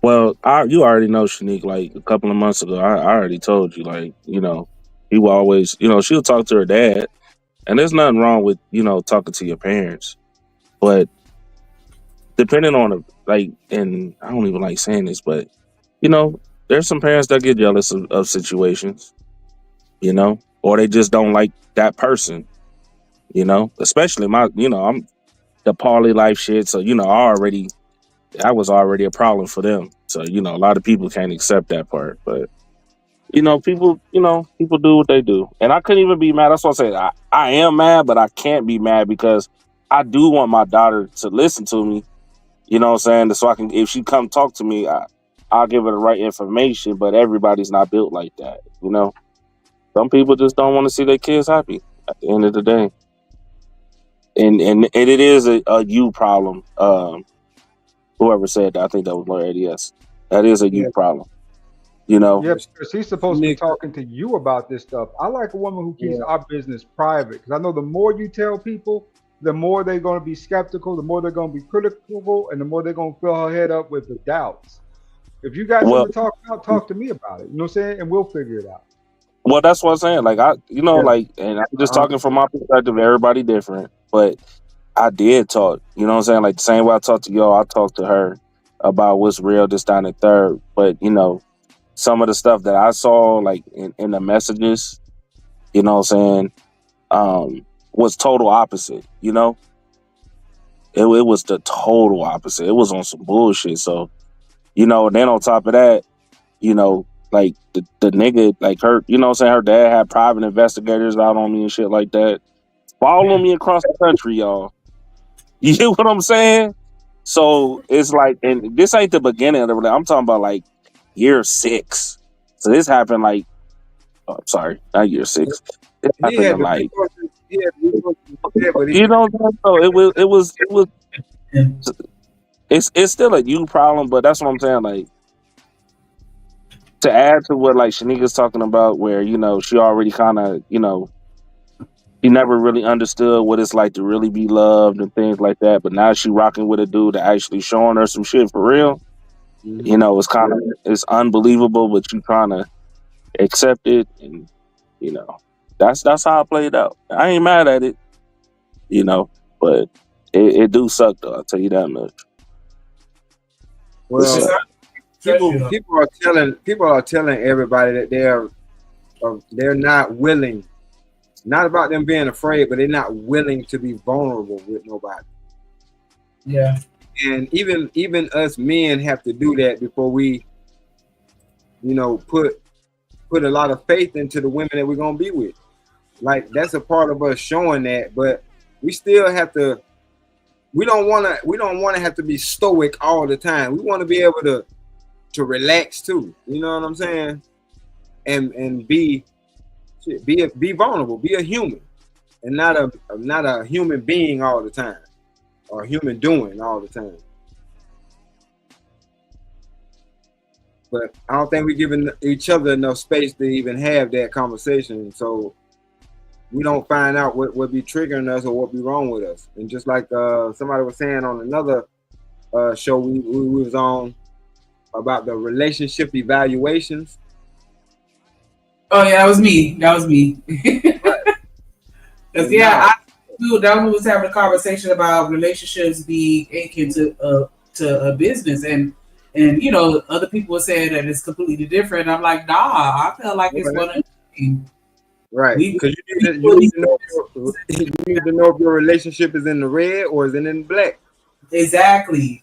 Well, you already know, Shanique, like a couple of months ago, I already told you, like, he will always, she'll talk to her dad, and there's nothing wrong with, talking to your parents, but depending on and I don't even like saying this, but, there's some parents that get jealous of situations, or they just don't like that person, especially I'm the poly life shit. So, I was already a problem for them. So, a lot of people can't accept that part, but people do what they do. And I couldn't even be mad. That's what I say. I am mad, but I can't be mad because I do want my daughter to listen to me, you know what I'm saying? So if she come talk to me, I'll give her the right information, but everybody's not built like that, Some people just don't want to see their kids happy at the end of the day. And it is a you problem. Whoever said that, I think that was Lord ADS. That is a you problem. Yeah, because he's supposed to be talking to you about this stuff. I like a woman who keeps our business private, because I know the more you tell people, the more they're going to be skeptical, the more they're going to be critical, and the more they're going to fill her head up with the doubts. If you got something to talk about, talk to me about it. You know what I'm saying? And we'll figure it out. Well, that's what I'm saying. Like, and I'm just talking from my perspective, everybody different, but I did talk, you know what I'm saying? Like, the same way I talked to y'all, I talked to her about what's real, this, down, and third. But, some of the stuff that I saw, like, in the messages, you know what I'm saying, was total opposite, It was the total opposite. It was on some bullshit. So, then on top of that, like the nigga, like her, you know what I'm saying, her dad had private investigators out on me and shit like that, following me across the country, y'all. You hear what I'm saying? So it's like, and this ain't the beginning of the relationship. I'm talking about like year 6. So this happened like, sorry, not year 6. It happened in like, you know, so it's still a you problem, but that's what I'm saying. Like, to add to what like Shanika's talking about, where, she already kind of, she never really understood what it's like to really be loved and things like that. But now she rocking with a dude that actually showing her some shit for real. It's kind of, it's unbelievable, but you trying to accept it, and that's how I played out. I ain't mad at it, but it do suck though. I'll tell you that much. Well, people are telling everybody that they're not willing. Not about them being afraid, but they're not willing to be vulnerable with nobody. Yeah. And even us men have to do that before we, put a lot of faith into the women that we're gonna be with. Like, that's a part of us showing that, but we still have to. We don't want to have to be stoic all the time. We want to be able to relax too. You know what I'm saying? And be vulnerable, be a human, and not a human being all the time, or human doing all the time. But I don't think we're giving each other enough space to even have that conversation, so we don't find out what be triggering us or what be wrong with us. And just like somebody was saying on another show we was on about the relationship evaluations. Oh yeah, that was me. Cause yeah, that was having a conversation about relationships being akin to a business, and you know, other people were saying that it's completely different. I'm like, nah, I feel like it's one of the things. Right, because you need to know if your relationship is in the red or is it in black. Exactly.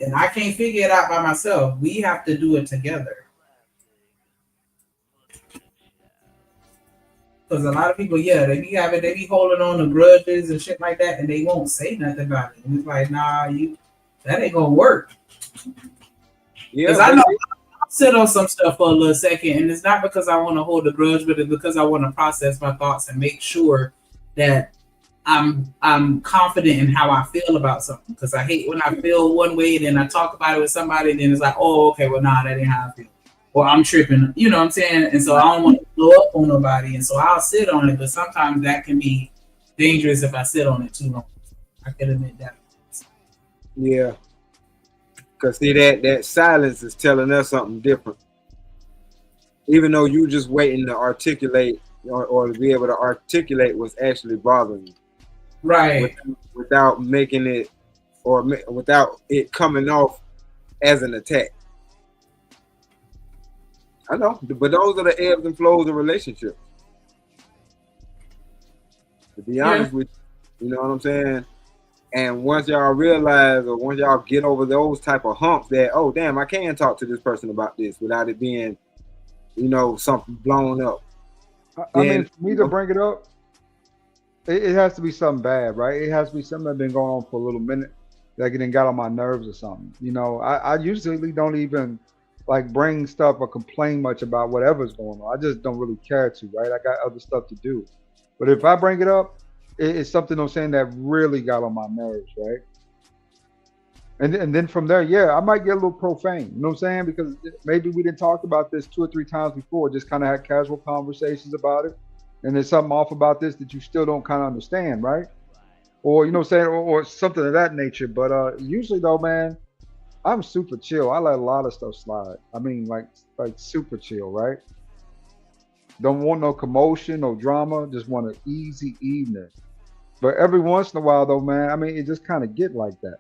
And I can't figure it out by myself. We have to do it together. Because a lot of people, they be holding on to grudges and shit like that, and they won't say nothing about it. And it's like, nah, that ain't gonna work. Yeah, I know I'll sit on some stuff for a little second, and it's not because I want to hold a grudge, but it's because I want to process my thoughts and make sure that I'm confident in how I feel about something. Because I hate when I feel one way, and then I talk about it with somebody, and then it's like, oh, okay, well, nah, that ain't how I feel. Or I'm tripping, you know what I'm saying? And so I don't want to blow up on nobody. And so I'll sit on it, but sometimes that can be dangerous if I sit on it too long. I can admit that. Yeah. Because see, that silence is telling us something different. Even though you just waiting to articulate or to be able to articulate what's actually bothering you. Right. Without making it or without it coming off as an attack. I know, but those are the ebbs and flows of relationships. To be honest with you, you know what I'm saying? And once y'all realize, or once y'all get over those type of humps that, oh, damn, I can talk to this person about this without it being, you know, something blown up. I mean, for me to bring it up, it has to be something bad, right? It has to be something that's been going on for a little minute, like it done got on my nerves or something. You know, I usually don't even like bring stuff or complain much about whatever's going on. I just don't really care to, right? I got other stuff to do. But if I bring it up, it's something I'm saying that really got on my nerves, right? And then from there, yeah, I might get a little profane, you know what I'm saying? Because maybe we didn't talk about this 2 or 3 times before, just kind of had casual conversations about it. And there's something off about this that you still don't kind of understand, right? Or, you know what I'm saying? Or something of that nature. But usually though, man, I'm super chill. I let a lot of stuff slide. I mean, like super chill, right? Don't want no commotion, no drama. Just want an easy evening. But every once in a while, though, man, I mean, it just kind of get like that.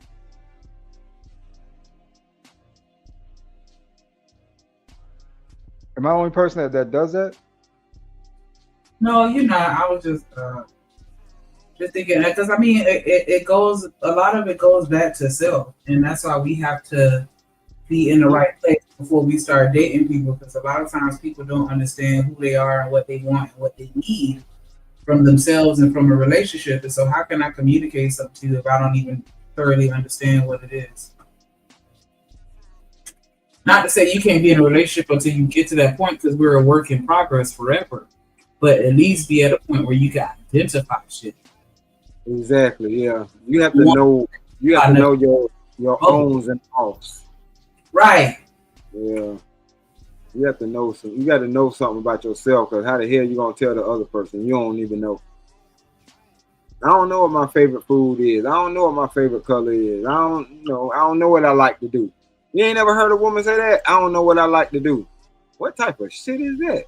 Am I the only person that does that? No, you're not. I was just thinking that because I mean, it goes. A lot of it goes back to self, and that's why we have to be in the right place before we start dating people. Because a lot of times people don't understand who they are and what they want and what they need from themselves and from a relationship. And so, how can I communicate something to you if I don't even thoroughly understand what it is? Not to say you can't be in a relationship until you get to that point, because we're a work in progress forever. But at least be at a point where you can identify shit. Exactly. Yeah, you have to know. You have to know your owns and offs. Right. Yeah. You have to know some. You got to know something about yourself, because how the hell you gonna tell the other person you don't even know? I don't know what my favorite food is. I don't know what my favorite color is. I don't know what I like to do. You ain't never heard a woman say that? I don't know what I like to do. What type of shit is that?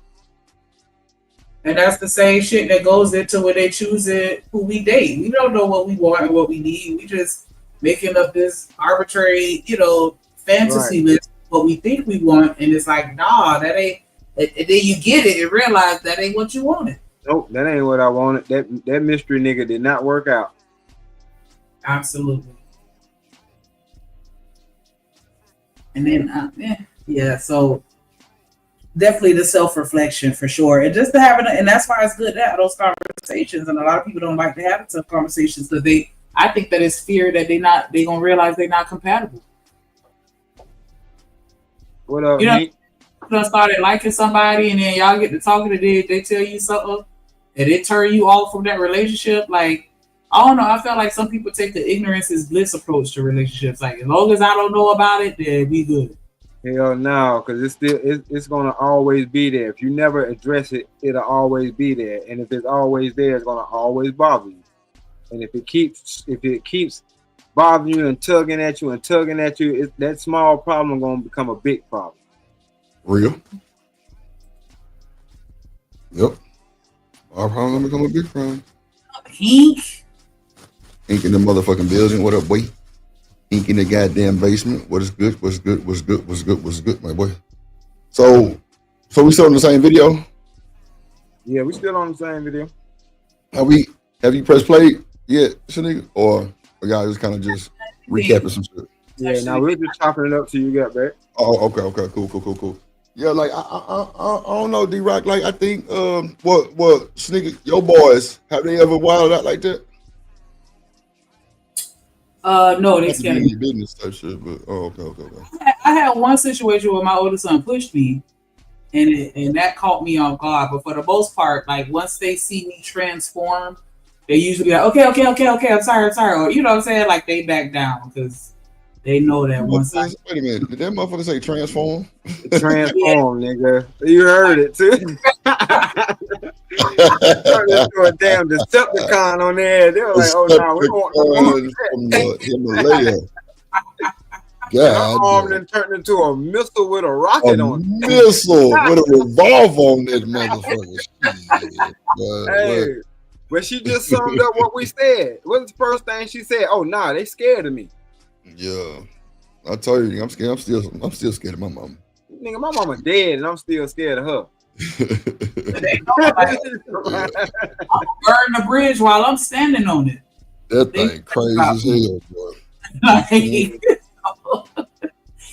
And that's the same shit that goes into when they choose it, who we date. We don't know what we want and what we need. We just making up this arbitrary, fantasy list, what we think we want, and it's like, nah, that ain't. And then you get it and realize that ain't what you wanted. Nope, that ain't what I wanted. That mystery nigga did not work out. Absolutely. And then, so definitely the self-reflection for sure. And just to have and that's why it's good to have those conversations. And a lot of people don't like to have tough conversations because I think that it's fear that they gonna realize they're not compatible. What up, Nate? You started liking somebody and then y'all get to talking and they tell you something and it turn you off from that relationship. Like, I don't know. I feel like some people take the ignorance is bliss approach to relationships. Like, as long as I don't know about it, then we good. Hell no, because it's gonna always be there. If you never address it, it'll always be there. And if it's always there, it's gonna always bother you. And if it keeps bothering you and tugging at you, that small problem gonna become a big problem. Real. Yep. Our problem gonna become a big problem. Pink. Ink in the motherfucking building. What up, boy? Ink in the goddamn basement. What is good? What's good? What's good? What's good? What's good, my boy? So we still on the same video? Yeah, we still on the same video. Have you pressed play yet, Shanika? Or y'all just kind of just recapping some shit? Yeah, now we're just chopping it up till you get back. Oh, okay, cool. Yeah, like I don't know, D-Rock. Like I think what Sneaker, your boys, have they ever wilded out like that? No, they scared me. Business type shit, but okay. I had one situation where my oldest son pushed me, and that caught me off guard. But for the most part, like once they see me transform, they usually like, okay, I'm sorry, or you know what I'm saying? Like they back down because they know that once. Wait a minute, did that motherfucker say transform? Transform, nigga. You heard it too. Turned into a damn Decepticon on there. They were like, oh no, we want from the Himalaya. God, arm then turned into a missile with a rocket on it. Missile with a revolver on that motherfucker. Hey, but she just summed up what we said. What's the first thing she said? Oh nah, they scared of me. Yeah, I tell you, I'm scared. I'm still scared of my mama. Nigga, my mama dead, and I'm still scared of her. I'll burn the bridge while I'm standing on it. That thing crazy as hell, boy.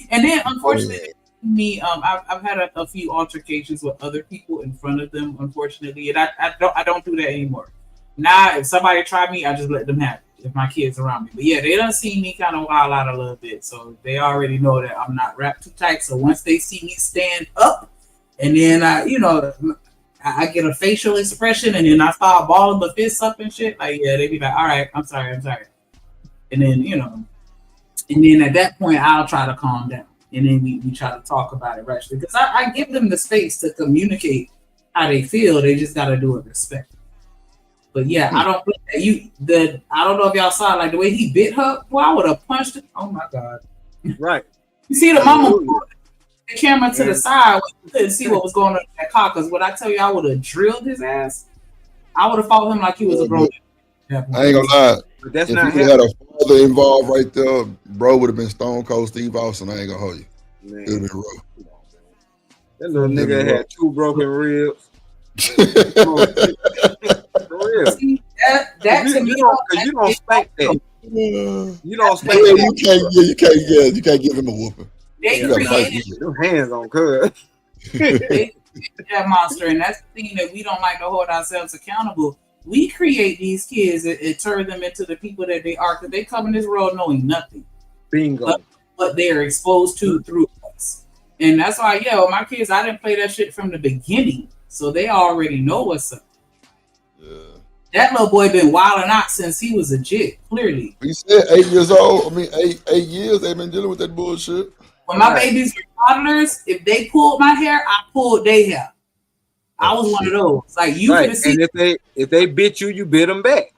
And then, unfortunately, I've had a few altercations with other people in front of them. Unfortunately, and I don't do that anymore. Now, if somebody try me, I just let them have it. If my kids around me, but yeah, they done see me kind of wild out a little bit, so they already know that I'm not wrapped too tight. So once they see me stand up, and then I get a facial expression, and then I start balling the fists up and shit. Like yeah, they be like, all right, I'm sorry, and then and then at that point I'll try to calm down, and then we try to talk about it rationally because I give them the space to communicate how they feel. They just got to do it respectfully. But yeah, I don't know if y'all saw like the way he bit her. Boy, I would have punched it. Oh my god! Right. You see the mama put the camera to the side. We couldn't see what was going on in that car. Because when I tell you, I would have drilled his ass. I would have fought him like he was a grown man. I ain't gonna lie. But that's if not you had a father involved right there, bro would have been Stone Cold Steve Austin. I ain't gonna hold you. It would have been rough. That little nigga had 2 broken ribs. For real. See, that to me, because you don't spank that. You don't spank that. You can't give him a whooping. They created them hands on cuz. That monster, and that's the thing that we don't like to hold ourselves accountable. We create these kids and turn them into the people that they are because they come in this world knowing nothing. Bingo. But they're exposed to through us. And that's why, with my kids, I didn't play that shit from the beginning. So they already know what's up. Yeah. That little boy been wilding out since he was a jit, clearly. He said 8 years old. I mean, 8 years they've been dealing with that bullshit. When my babies were toddlers, if they pulled my hair, I pulled their hair. I was one of those. Like you right. could see. And if they bit you, you bit them back.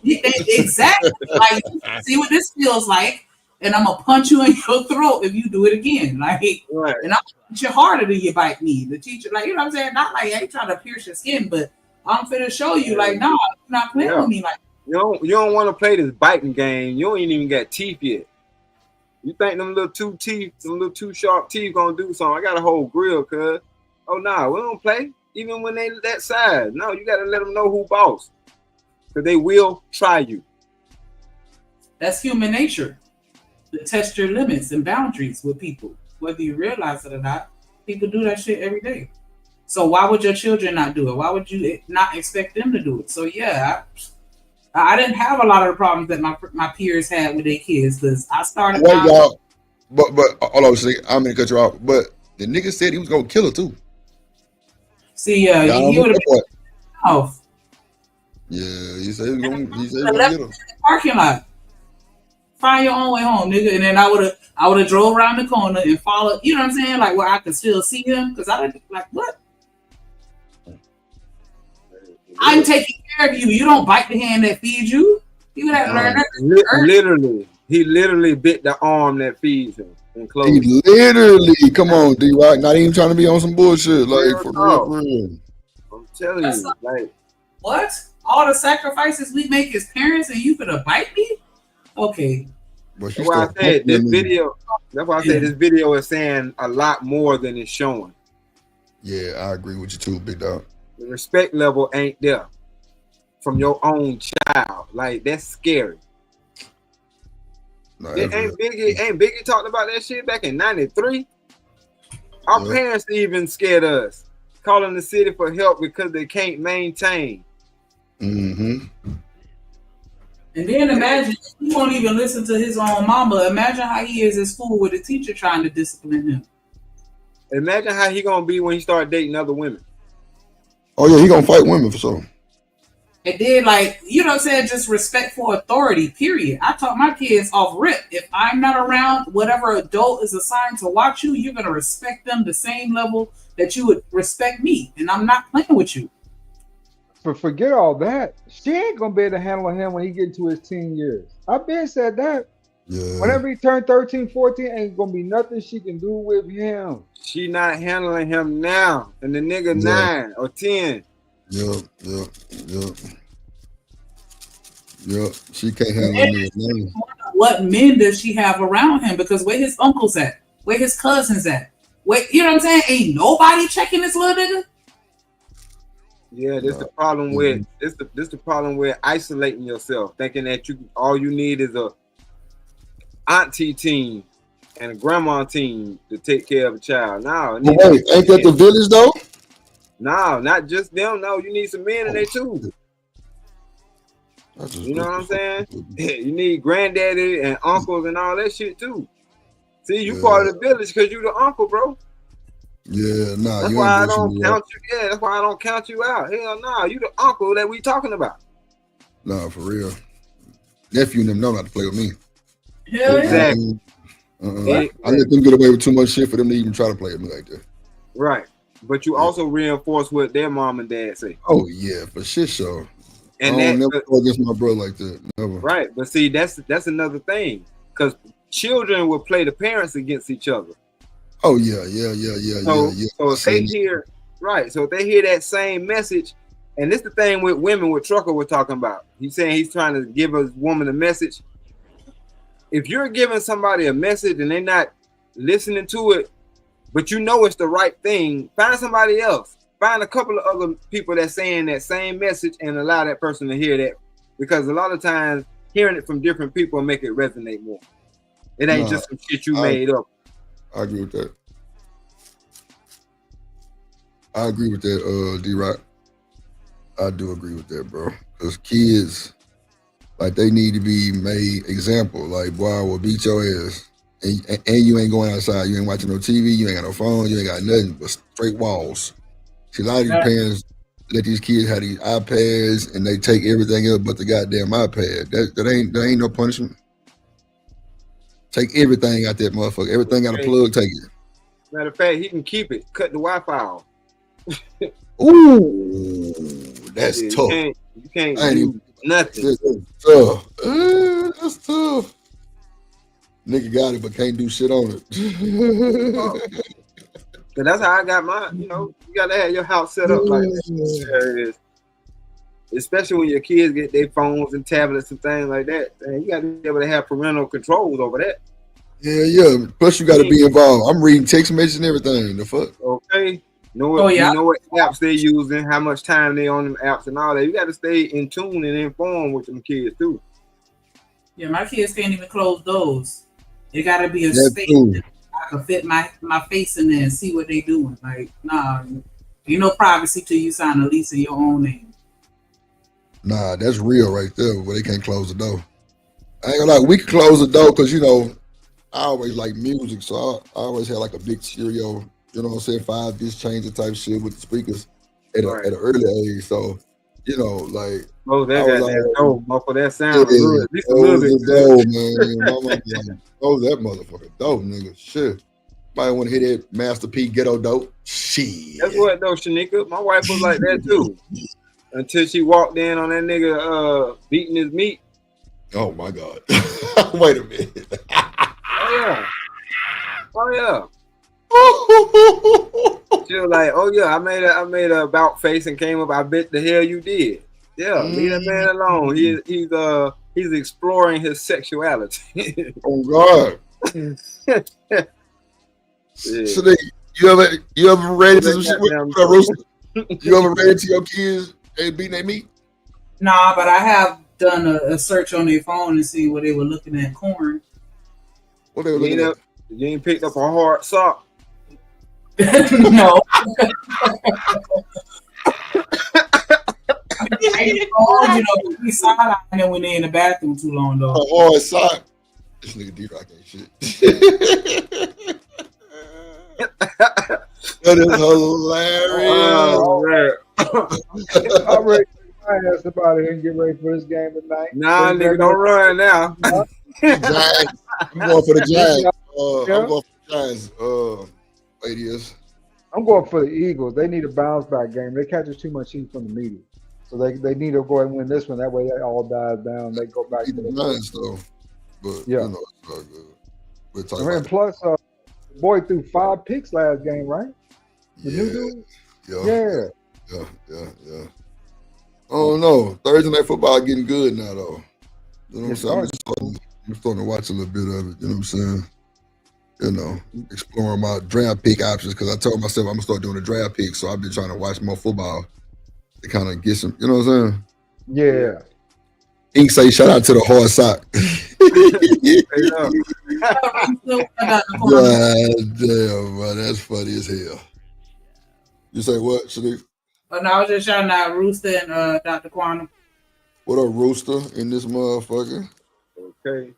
Exactly. Like see what this feels like, and I'm gonna punch you in your throat if you do it again. Like, right. And I'll punch you harder than you bite me. The teacher, like, you know what I'm saying? Not like I ain't trying to pierce your skin, but I'm finna show you, like, no, you're not playing with me. Like, you don't want to play this biting game. You ain't even got teeth yet. You think them little 2 sharp teeth gonna do something? I got a whole grill, cuz. Oh nah, we don't play. Even when they that size. No, you gotta let them know who boss. Cause they will try you. That's human nature. To test your limits and boundaries with people. Whether you realize it or not, people do that shit every day. So why would your children not do it? Why would you not expect them to do it? So yeah, I didn't have a lot of the problems that my peers had with their kids because I started. Well, y'all, but hold on, see, I'm gonna cut you off. But the nigga said he was gonna kill her too. See, he would have been off. Yeah, he said he was gonna get her. Parking lot. Find your own way home, nigga. And then I would have drove around the corner and followed. You know what I'm saying? Like where I could still see him because I didn't like what. I'm taking care of you. You don't bite the hand that feeds you. He would have to learn that. Literally, he literally bit the arm that feeds him and clothes. He literally, come on, D-Rock, not even trying to be on some bullshit, like for real. I'm telling you, like what? All the sacrifices we make as parents, and you gonna bite me? Okay. That's why I said this video. That's why I said this video is saying a lot more than it's showing. Yeah, I agree with you too, big dog. The respect level ain't there from your own child. Like that's scary. No, ain't Biggie talked about that shit back in '93? Our parents even scared us, calling the city for help because they can't maintain. Mm-hmm. And then imagine he won't even listen to his own mama. Imagine how he is at school with a teacher trying to discipline him. Imagine how he gonna be when he start dating other women. Oh yeah, he gonna fight women for sure. And then, like, you know what I'm saying, just respect for authority, period. I taught my kids off rip. If I'm not around, whatever adult is assigned to watch you, you're going to respect them the same level that you would respect me. And I'm not playing with you. But forget all that. She ain't going to be able to handle him when he get into his teen years. I've been said that. Yeah. Whenever he turned 13, 14, ain't going to be nothing she can do with him. She not handling him now. And the nigga 9 or 10. Yep. She can't handle me. What men does she have around him? Because where his uncles at? Where his cousins at? Where, you know what I'm saying? Ain't nobody checking this little nigga. Yeah, this the problem with this the problem with isolating yourself, thinking that all you need is a auntie team and a grandma team to take care of a child. No, Wait, ain't that the village though? No, not just them. No, you need some men in there too. You know what I'm saying? You need granddaddy and uncles and all that shit too. See, you part of the village because you the uncle, bro. Yeah, nah. That's why I don't count you. Yeah, that's why I don't count you out. Hell no, you the uncle that we talking about. Nah, for real. Nephew and them know not to play with me. Hell exactly. I let them get away with too much shit for them to even try to play with me like that. Right, but you also reinforce what their mom and dad say. Oh yeah, for shit show. And I don't never go against my brother like that. Never. Right, but see, that's another thing, because children will play the parents against each other. Oh yeah. So if they hear so if they hear that same message, and this the thing with women, what Trucker was talking about. He's saying he's trying to give a woman a message. If you're giving somebody a message and they're not listening to it, but you know it's the right thing, find somebody else. Find a couple of other people that's saying that same message and allow that person to hear that. Because a lot of times hearing it from different people will make it resonate more. It ain't just some shit you made up. I agree with that. I agree with that, D-Rock. I do agree with that, bro. Because kids, like, they need to be made example. Like, boy, I will beat your ass. And you ain't going outside. You ain't watching no TV. You ain't got no phone. You ain't got nothing but straight walls. See, a lot of these parents let these kids have these iPads and they take everything else but the goddamn iPad. That ain't no punishment. Take everything out that motherfucker. Everything got a plug, take it. Matter of fact, he can keep it. Cut the Wi-Fi off. Ooh, that's tough. You can't do nothing. That's tough. That's tough. Nigga got it, but can't do shit on it. Cause that's how I got mine. You know, you gotta have your house set up like that. Especially when your kids get their phones and tablets and things like that. Man, you gotta be able to have parental controls over that. Yeah. Plus, you gotta be involved. I'm reading text messages and everything. The fuck? Okay. You know what apps they're using, how much time they on them apps and all that. You gotta stay in tune and informed with them kids too. Yeah, my kids can't even close doors. It gotta be a space that I can fit my face in there and see what they doing. Like, nah, ain't no privacy till you sign a lease in your own name. Nah, that's real right there, where they can't close the door. I ain't gonna lie, we can close the door because, you know, I always like music, so I always had like a big stereo, you know what I'm saying, 5-disc changer type shit with the speakers at an early age. So, you know, like, oh, that got that dope, for that sound good. At least a little bit. Dope, man. Oh, that motherfucker dope, nigga. Shit. Might want to hear that Master P ghetto dope. Shit. That's what though, Shanika. My wife was like that too. Until she walked in on that nigga beating his meat. Oh my God! Wait a minute. Oh yeah. She was like, "Oh yeah, I made a about face and came up. I bet the hell you did. Yeah, leave that man alone. He's exploring his sexuality." Oh God. Yeah. So you ever read into some shit with Rooster? You ever read into your kids and beating their meat? Nah, but I have done a search on their phone and see what they were looking at. Corn. What they were looking at? You ain't picked up a hard sock. No. We side eyeing when they in the bathroom too long though. A hard sock. This nigga D-Rock ain't shit. That is hilarious. I'm ready to ask about it and get ready for this game tonight. Nah, nigga, don't run now. I'm going for the Giants. I'm going for the Giants. Ladies. I'm going for the Eagles. They need a bounce back game. They catch too much heat from the media. So they need to go ahead and win this one. That way that all dies down. They go back to the Giants though. But yeah. You know, it's all good. We'll talk And plus, the boy threw 5 picks last game, right? The new dude? Yeah. Oh no, Thursday night football getting good now though. You know what I'm saying? I'm starting to watch a little bit of it. You know what I'm saying? You know, exploring my draft pick options because I told myself I'm gonna start doing the draft picks. So I've been trying to watch more football to kind of get some. You know what I'm saying? Yeah. Ink say shout out to the hard sock. God damn, man, that's funny as hell. You say what, Shanique? Oh, no, I was just shouting out Rooster and Dr. Quantum. What up, Rooster, in this motherfucker? Okay.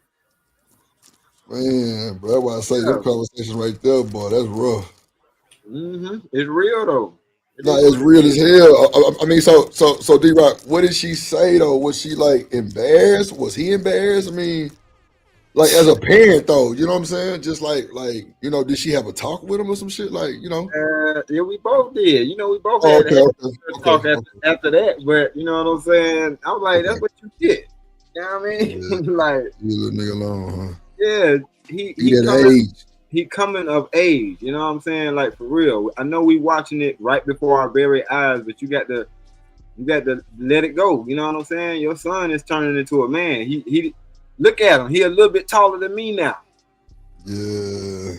Man, bro, that's why I say them conversations right there, boy, that's rough. It's real though. No, it's real as hell. I mean, so D-Rock, what did she say though? Was she like embarrassed? Was he embarrassed? I mean, like as a parent though, you know what I'm saying? Just like you know, did she have a talk with him or some shit? Like, you know? Yeah, we both did. You know, we both had a talk after that. But you know what I'm saying? I was like, that's what you get. You know what I mean? Like, you little nigga alone, huh? Yeah, he coming of age, you know what I'm saying? Like for real. I know we watching it right before our very eyes, but you got to let it go. You know what I'm saying? Your son is turning into a man. He look at him. He a little bit taller than me now. Yeah.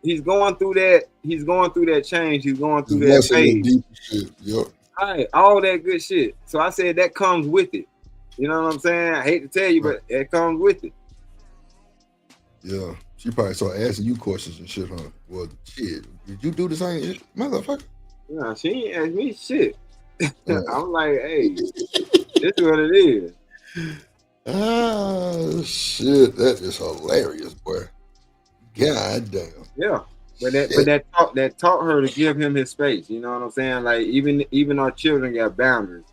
He's going through that. He's going through that change. He's going through that phase. Deep shit. Yep. All that good shit. So I said that comes with it. You know what I'm saying? I hate to tell you, but it comes with it. Yeah, she probably started asking you questions and shit, huh? Well, shit, did you do the same, motherfucker? Nah, she ain't asked me shit. I'm like, hey, this is what it is. Ah, shit, that is hilarious, boy. God damn. Yeah, but that taught her to give him his space. You know what I'm saying? Like even our children got boundaries.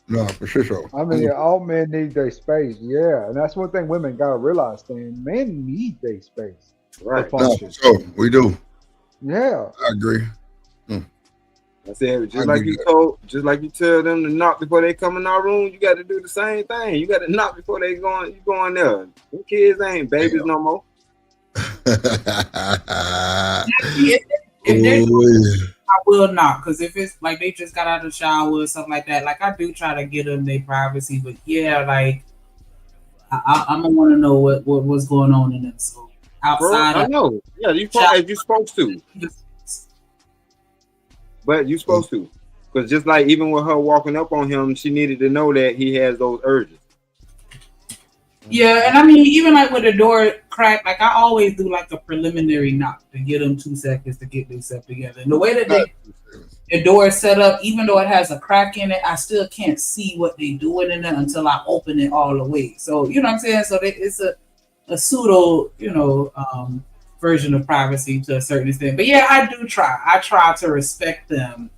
No, for sure. I mean, all men need their space, yeah, and that's one thing women gotta realize. Thing, men need their space, right? No, for sure, we do. Yeah, I agree. I said just like you tell them to knock before they come in our room. You got to do the same thing. You got to knock before they go in there. Them kids ain't babies no more. I will not, because if it's like they just got out of the shower or something like that, like I do try to get them their privacy, but yeah, like I'm gonna want to know what's going on in them. So outside, I know, yeah, you're supposed to, but you're supposed to, because just like even with her walking up on him, she needed to know that he has those urges. Yeah, and I mean, even like with the door crack, like I always do like a preliminary knock to get them 2 seconds to get themselves together. And the way that the door is set up, even though it has a crack in it, I still can't see what they doing in there until I open it all the way. So, you know what I'm saying? So it's a pseudo, version of privacy to a certain extent. But yeah, I do try. I try to respect them,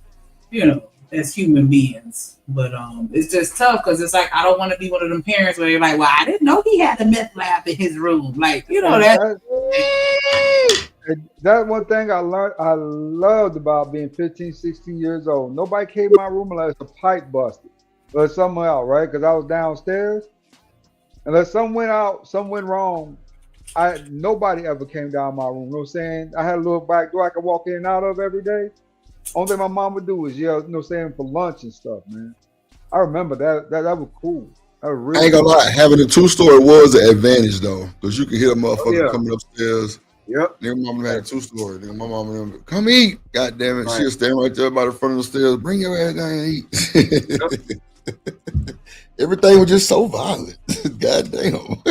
as human beings. But it's just tough because it's like I don't want to be one of them parents where you're like, well, I didn't know he had a meth lab in his room. Like, that. That's one thing I loved about being 15, 16 years old. Nobody came in my room unless the pipe busted or somewhere else, right? Because I was downstairs. Unless something went out, something went wrong, nobody ever came down my room. You know what I'm saying? I had a little back door I could walk in and out of every day. Only thing my mom would do is yell, you know what I'm saying, for lunch and stuff, man. I remember that was cool. That was really I ain't gonna lie, having a 2-story was an advantage though, because you could hear a motherfucker coming upstairs. Yep. Nigga, mama had a 2-story. Nigga, my mama, come eat. God damn it. Right. She'll stand right there by the front of the stairs. Bring your ass down and eat. Everything was just so violent. God damn. Oh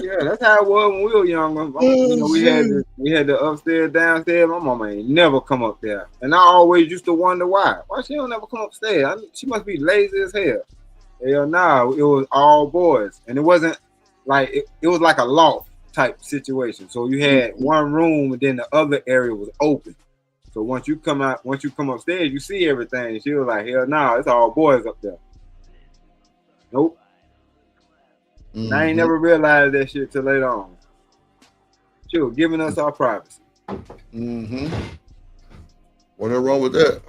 yeah, that's how it was when we were young. You know, we had the upstairs, downstairs. My mama ain't never come up there, and I always used to wonder why she don't never come upstairs. She must be lazy as hell. Hell no, it was all boys, and it wasn't like it was like a loft type situation. So you had one room, and then the other area was open. So once you come upstairs, you see everything. She was like, hell no, it's all boys up there. Nope. Mm-hmm. I ain't never realized that shit till later on. She was giving us our privacy. Mm-hmm. What wrong with that?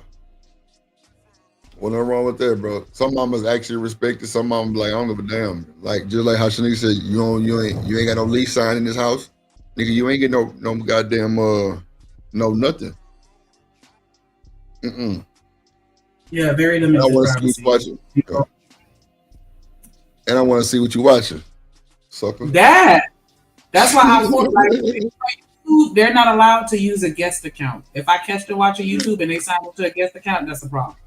What wrong with that, bro? Some mamas actually respect it. Some mamas like, I don't give a damn. Like just like how Shanique said, you ain't got no lease sign in this house, nigga. You ain't get no goddamn no nothing. Mm-mm. Yeah, very limited. I want to see what you watching. Yeah. And I want to see what you watching, sucker. That's why I thought like YouTube, they're not allowed to use a guest account. If I catch them watching YouTube and they sign up to a guest account, that's a problem.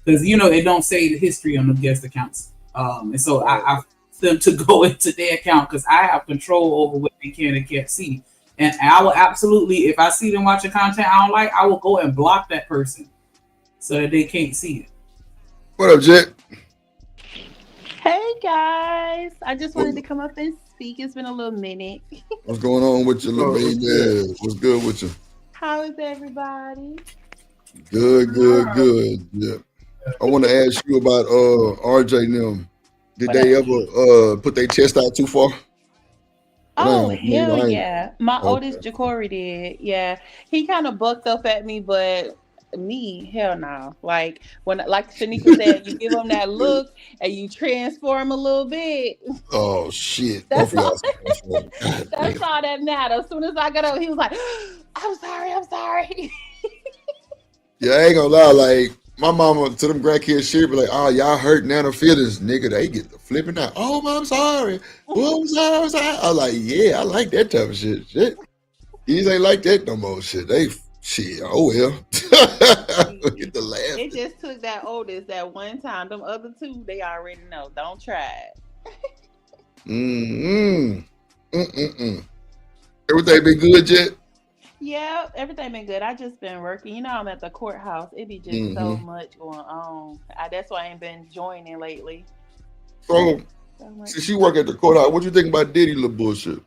Because it don't say the history on the guest accounts. And so I them to go into their account because I have control over what they can and can't see. And I will absolutely, if I see them watching content I don't like, I will go and block that person so that they can't see it. What up, Jet? Hey guys, I just wanted to come up and speak. It's been a little minute. What's going on with your little baby? What's good with you? How is everybody? Good. Yeah. I want to ask you about RJ and them. Did they ever put their chest out too far? Oh, hell yeah. My oldest Jacory did. Yeah. He kind of bucked up at me, but me, hell no. Like like Shanika said, you give him that look and you transform a little bit. Oh shit. That's all that matters. As soon as I got up, he was like, I'm sorry. Yeah, I ain't gonna lie, like my mama to them grandkids shit be like, oh, y'all hurt Nana feelings, nigga. They get the flipping out. Oh, I'm sorry. Oh, I'm sorry. I was like, yeah, I like that type of shit. These ain't like that no more shit. Oh well. Get the laugh. It just took that oldest that one time. Them other two, they already know. Don't try it. Everything been good, Jet? Yeah, everything been good. I just been working. I'm at the courthouse. It be just so much going on. That's why I ain't been joining lately. So since you work at the courthouse, what you think about Diddy little bullshit?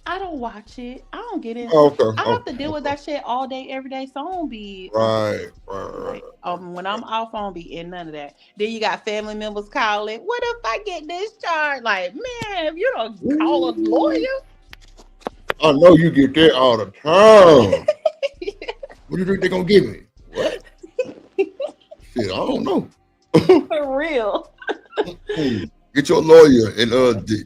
I don't watch it. I don't get it. I have to deal with that shit all day, every day. So I don't be right. When I'm off, I don't be in none of that. Then you got family members calling. What if I get discharged? Like, man, if you don't call a lawyer. I know you get that all the time. What do you think they're gonna give me? What? Shit, I don't know. For real. Get your lawyer, and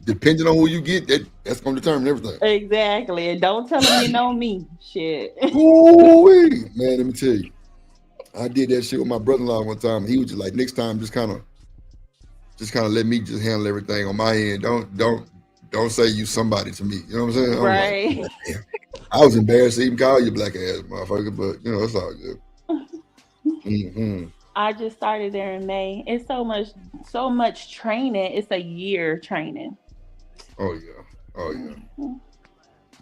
depending on who you get, that's gonna determine everything. Exactly, and don't tell them you know me. Shit. Ooh, man, let me tell you, I did that shit with my brother-in-law one time. He was just like, next time, just kind of let me just handle everything on my end. Don't say you somebody to me. You know what I'm saying? Right. Like, I was embarrassed to even call you black ass motherfucker, but it's all good. I just started there in May. It's so much training. It's a year training. Oh yeah.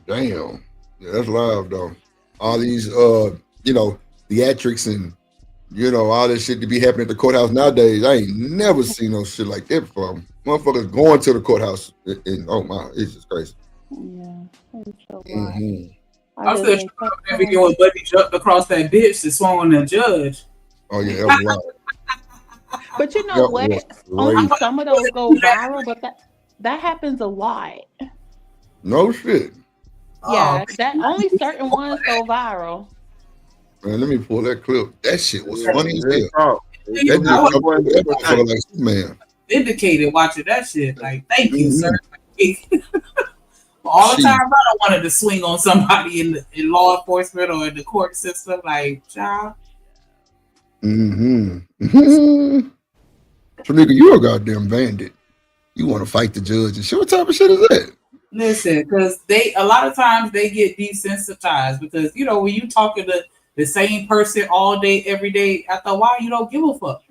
Damn. Yeah, that's live though. All these theatrics and all this shit to be happening at the courthouse nowadays. I ain't never seen no shit like that before. Motherfuckers going to the courthouse and oh my, it's just crazy. Yeah. It's so I still trying that video when Buddy jumped across that ditch and swung on that judge. Oh yeah, that was wild. But you know what? Only some of those go viral, but that happens a lot. No shit. Yeah, that only certain ones go viral. Man, let me pull that clip. That shit was funny as hell. That like Superman. Vindicated watching that shit. Like, thank you, sir. All the time, I don't wanted to swing on somebody in law enforcement or in the court system. Like, child. Mm-hmm. Shanika, you a goddamn bandit. You want to fight the judge and shit. What type of shit is that? Listen, because a lot of times they get desensitized because, you know, when you talking to the same person all day, every day, after a while, you don't give a fuck.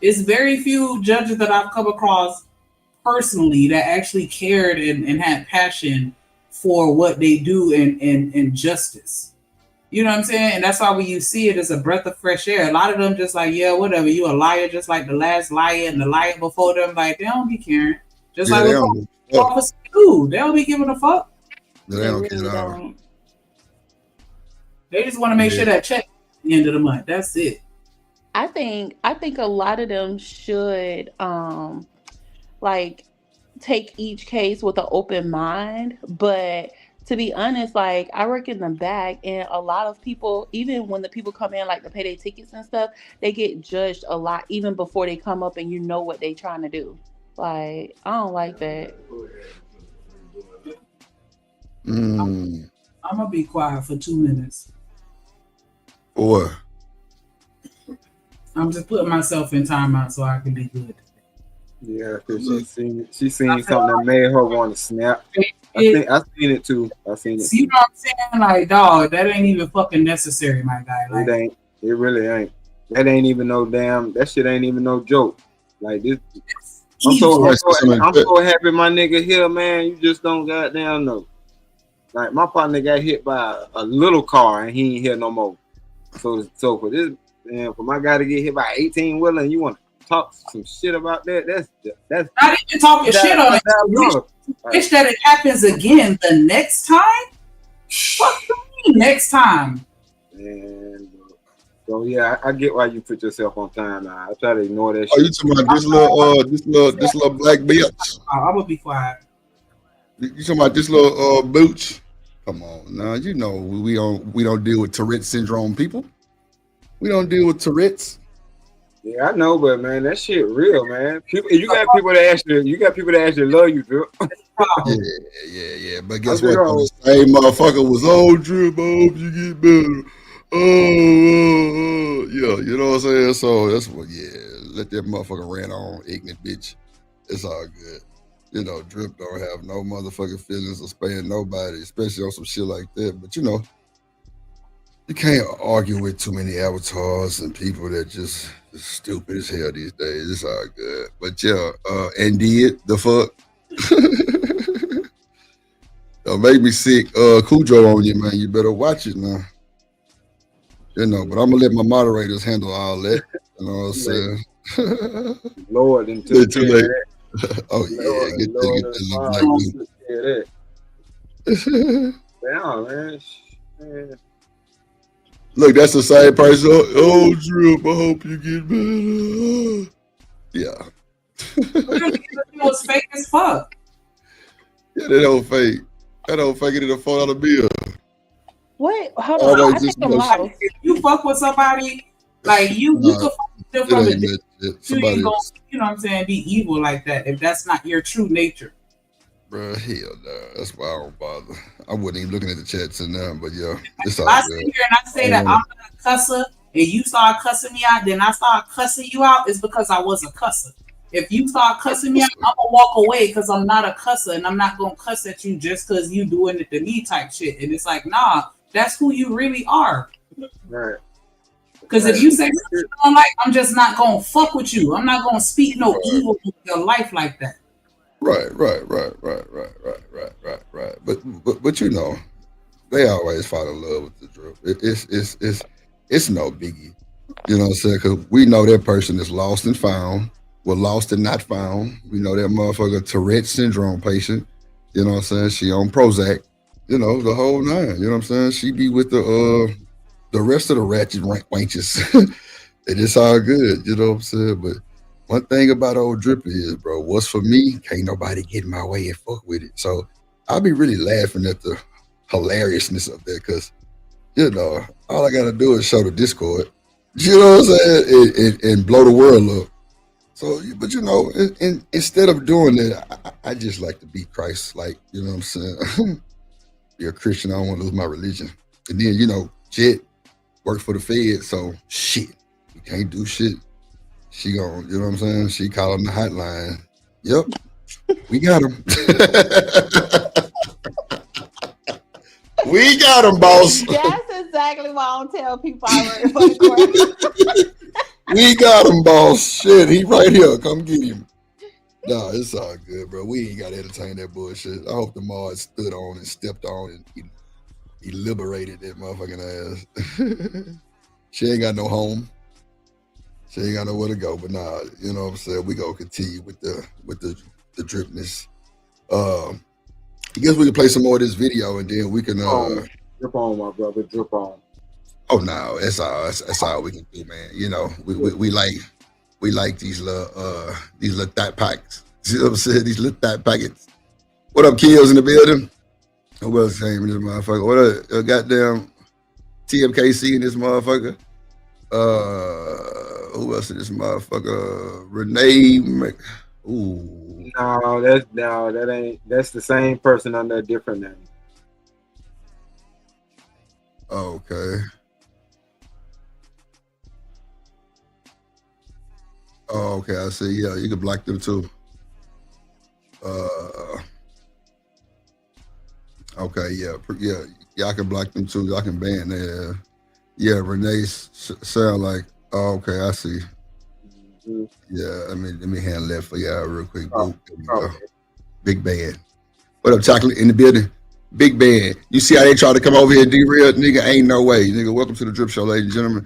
It's very few judges that I've come across personally that actually cared and had passion for what they do and justice. You know what I'm saying? And that's why when you see it as a breath of fresh air, a lot of them just like, yeah, whatever, you a liar just like the last liar and the liar before them. Like, they don't be caring. Just like officers do. They don't be giving a fuck. They don't care at all. They just want to make sure that check at the end of the month. That's it. I think a lot of them should like take each case with an open mind, but to be honest, like I work in the back and a lot of people, even when the people come in like to pay their tickets and stuff, they get judged a lot even before they come up and you know what they trying to do. Like, I don't like that. I'm gonna be quiet for 2 minutes. Or I'm just putting myself in timeout so I can be good. Yeah, because she seen something that made her want to snap. I seen it too. I seen it. See, you know what I'm saying? Like, dog, that ain't even fucking necessary, my guy. Like, it ain't. It really ain't. That ain't even no damn. That shit ain't even no joke. Like this. I'm so happy my nigga here, man. You just don't goddamn know. Like my partner got hit by a little car and he ain't here no more. So for this, man, for my guy to get hit by 18 wheeler and you want to talk some shit about that? That's not even talking shit on it. Wish that it happens again the next time. What do you mean next time? And so yeah, I get why you put yourself on time now. I try to ignore that shit. Oh, you talking about this little black bitch? I'm gonna be quiet. You talking about this little booch? Come on, now you know we don't deal with Tourette's syndrome people. We don't deal with Tourette's. Yeah, I know, but man, that shit real, man. You got people that actually love you, Drip. Yeah. But guess what? The same motherfucker was Drip. I hope you get better. Yeah, you know what I'm saying? So that's what. Yeah, let that motherfucker ran on, ignorant bitch. It's all good. You know, Drip don't have no motherfucking feelings or sparing nobody, especially on some shit like that. But you know, you can't argue with too many avatars and people that just stupid as hell these days. It's all good. But yeah, and did the fuck? Don't make me sick. Cujo on you, man. You better watch it now. You know, but I'm gonna let my moderators handle all that. You know what I'm saying? Lord, until too late. Oh yeah, get that. Man. Look, that's the same person. Oh, Drip, I hope you get better. Yeah. It was fake as fuck. Yeah, that old fake. That old fake it in a $4 bill. What? Hold on. I think I'm lost. If you fuck with somebody, like you can fuck with them from a distance. You ain't gonna, you know what I'm saying, be evil like that if that's not your true nature. Bro, hell no. That's why I don't bother. I wasn't even looking at the chats and now, but yeah, it's all I good. sit here and I say that I'm not a cusser and you start cussing me out, then I start cussing you out, it's because I was a cusser. If you start cussing me out, I'm gonna walk away because I'm not a cusser and I'm not gonna cuss at you just because you doing it to me type shit. And it's like, nah, that's who you really are. Right. Because if you say something I don't like, I'm just not gonna fuck with you. I'm not gonna speak no evil in your life like that. Right. But you know, they always fall in love with the Drip. It's no biggie. You know what I'm saying? Because we know that person is lost and found. Well, lost and not found. We know that motherfucker Tourette's syndrome patient. You know what I'm saying? She on Prozac. You know, the whole nine. You know what I'm saying? She be with the rest of the ratchet wenches. And it's all good. You know what I'm saying? But one thing about old Drip is, bro, what's for me, can't nobody get in my way and fuck with it. So I'll be really laughing at the hilariousness of that because, you know, all I got to do is show the Discord, you know what I'm saying, and blow the world up. So, but you know, instead of doing it, I just like to be Christ. Like, you know what I'm saying? Be a Christian. I don't want to lose my religion. And then, you know, Jet work for the Fed. So, shit, we can't do shit. She gonna, you know what I'm saying? She calling the hotline. Yep, we got him. We got him, boss. That's exactly why I don't tell people I work for the court. We got him, boss. Shit, he right here. Come get him. Nah, it's all good, bro. We ain't got to entertain that bullshit. I hope the Mars stood on and stepped on and he liberated that motherfucking ass. She ain't got no home. She ain't got nowhere to go. But nah, you know what I'm saying? We gonna continue with the dripness. I guess we can play some more of this video and then we can drip on, my brother. Drip on. Oh no, that's all we can do, man. You know, we like these little thought packets. You know what I'm saying? These little thought packets. What up, Kills in the building? Who else came in this motherfucker? What up, goddamn TMKC in this motherfucker? Who else in this motherfucker? Renee. Ooh. No, that ain't. That's the same person under a different name. Okay. Oh, okay, I see. Yeah, you can block them too. Okay, yeah, y'all can block them too. Y'all can ban there. Yeah, Renee sound like. Oh, okay, I see. Mm-hmm. Yeah, let me handle that for y'all real quick. Big Band. What up, Chocolate in the building? Big Band. You see how they try to come over here and derail? Nigga, ain't no way. Nigga, welcome to the Drip Show, ladies and gentlemen.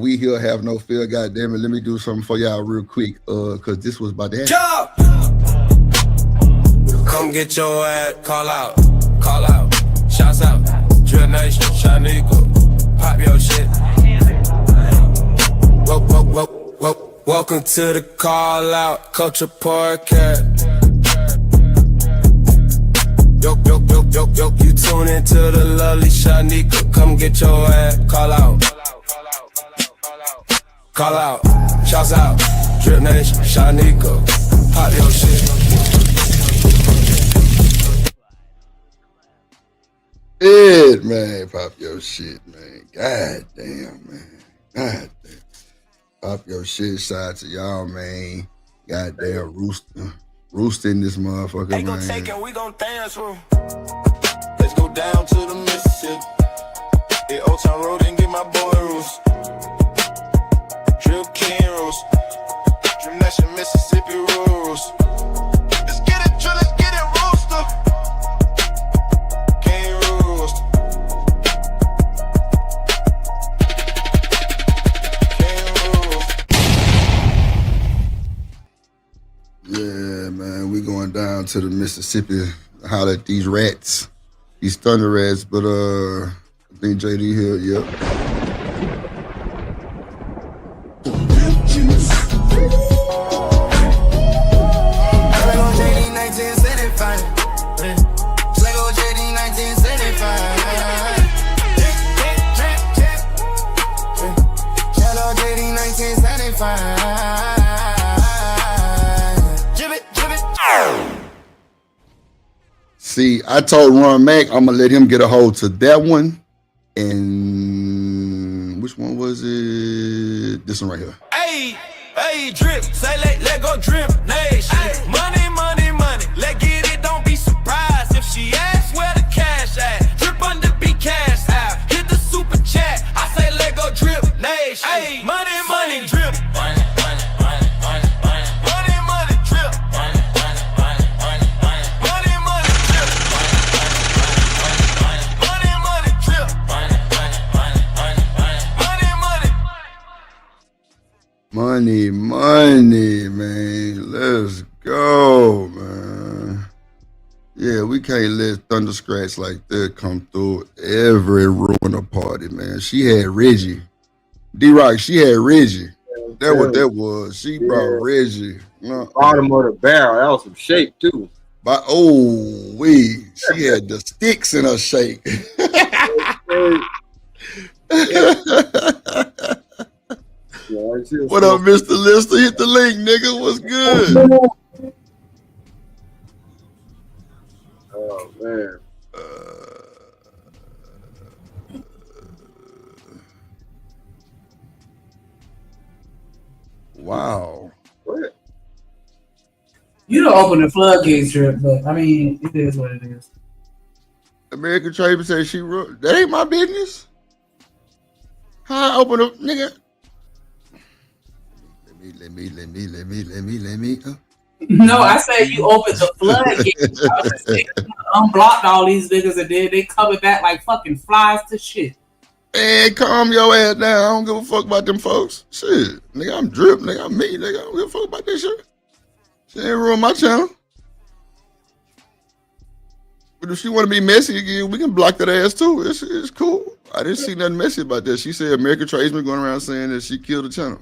We here have no fear. Goddamn it, let me do something for y'all real quick. Cause this was about that. Come get your ass, call out, shouts out, Drip Nation, Shaniqua, pop your shit. Welcome to the call out, Culture Podcast. Yo, you tune into the lovely Shaniqua, come get your ass, call out, shouts out, Drip Nation, Shaniqua, pop your shit. It, man, pop your shit, man. God damn, man. God damn. Pop your shit, shout out to y'all, man. Goddamn rooster in this motherfucker, man. Gon' take it, we gon' dance room. Let's go down to the Mississippi. Hit Old Town Road and get my boy Roos. Drip King Roos. Drip Nation, Mississippi Roos. Let's get it, Drip, let's get it, Rooster. King Rooster. Yeah, man, we going down to the Mississippi, holler at these rats, these thunder rats, but I think JD here, yep. See, I told Ron Mac I'm gonna let him get a hold to that one, and which one was it? This one right here. Hey, Drip, say let go Drip Nation. Money, let get it, don't be surprised if she asks where the cash at. Drip under be cash out, hit the super chat. I say let go Drip Nation. Hey, money, Drip. Money, man. Let's go, man. Yeah, we can't let Thunder Scratch like that come through every ruin party, man. She had Reggie. D-Rock, she had Reggie. That's what that was. She brought Reggie. Bottom of the barrel. That was some shake, too. But she had the sticks in her shake. What up, Mr. Lister? Hit the link, nigga. What's good? Oh man. Wow. What? You don't open the floodgates, Drip, but I mean, it is what it is. American Trader said she wrote. That ain't my business. How I open up, nigga? Let me. No, I said you opened the floodgates. I was just saying, unblocked all these niggas and then they coming back like fucking flies to shit. Man, calm your ass down. I don't give a fuck about them folks. Shit, nigga, I'm Drip, nigga. I'm me, nigga. I don't give a fuck about that shit. She ain't ruin my channel. But if she want to be messy again, we can block that ass too. It's cool. I didn't see nothing messy about that. She said American Tradesman going around saying that she killed the channel.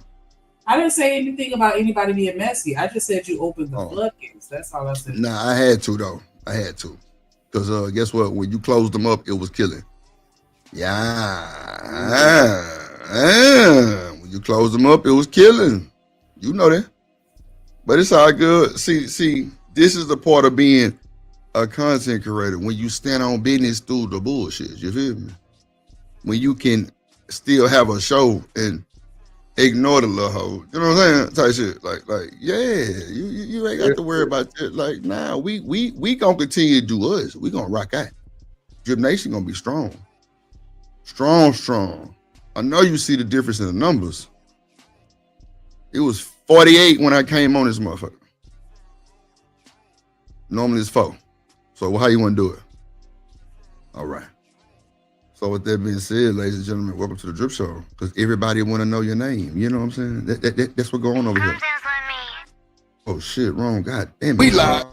I didn't say anything about anybody being messy. I just said you opened the floodgates. That's all I said. Nah, I had to though. I had to. Because guess what? When you closed them up, it was killing. Yeah. When you closed them up, it was killing. You know that. But it's all good. See, this is the part of being a content creator. When you stand on business through the bullshit, you feel me? When you can still have a show and ignore the little hoe, you know what I'm saying? Type shit. Like, yeah, you ain't got to worry about that. Like, nah, we gonna continue to do us. We gonna rock out. Drip Nation gonna be strong. Strong. I know you see the difference in the numbers. It was 48 when I came on this motherfucker. Normally it's 4. So how you want to do it? All right. So with that being said, ladies and gentlemen, welcome to the Drip Show. Because everybody want to know your name. You know what I'm saying? That's what's going on over here. Oh shit, wrong. God damn it. We live.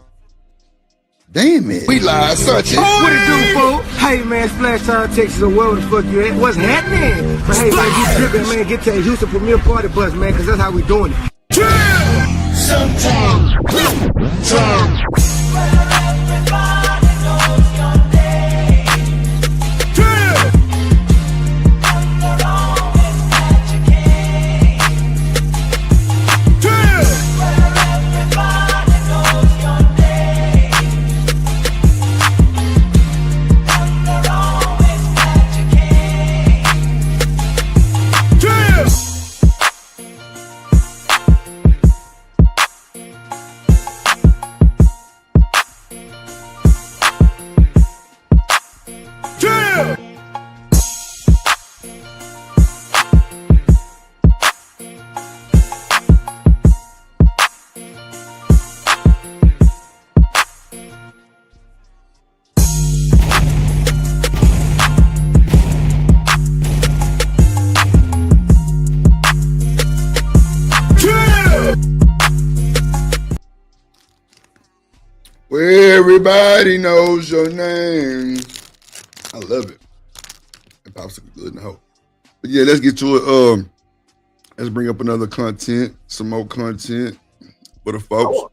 Damn it. We live, searching. What it do, folks? Hey, man, Splash Town, Texas, or wherever the fuck you at. What's happening? But hey, man, you dripping, man. Get to that Houston Premier Party bus, man, because that's how we doing it. Where everybody knows your name. I love it. And popsicle good in the hoe. But yeah, let's get to it. Let's bring up another content, some more content for the folks.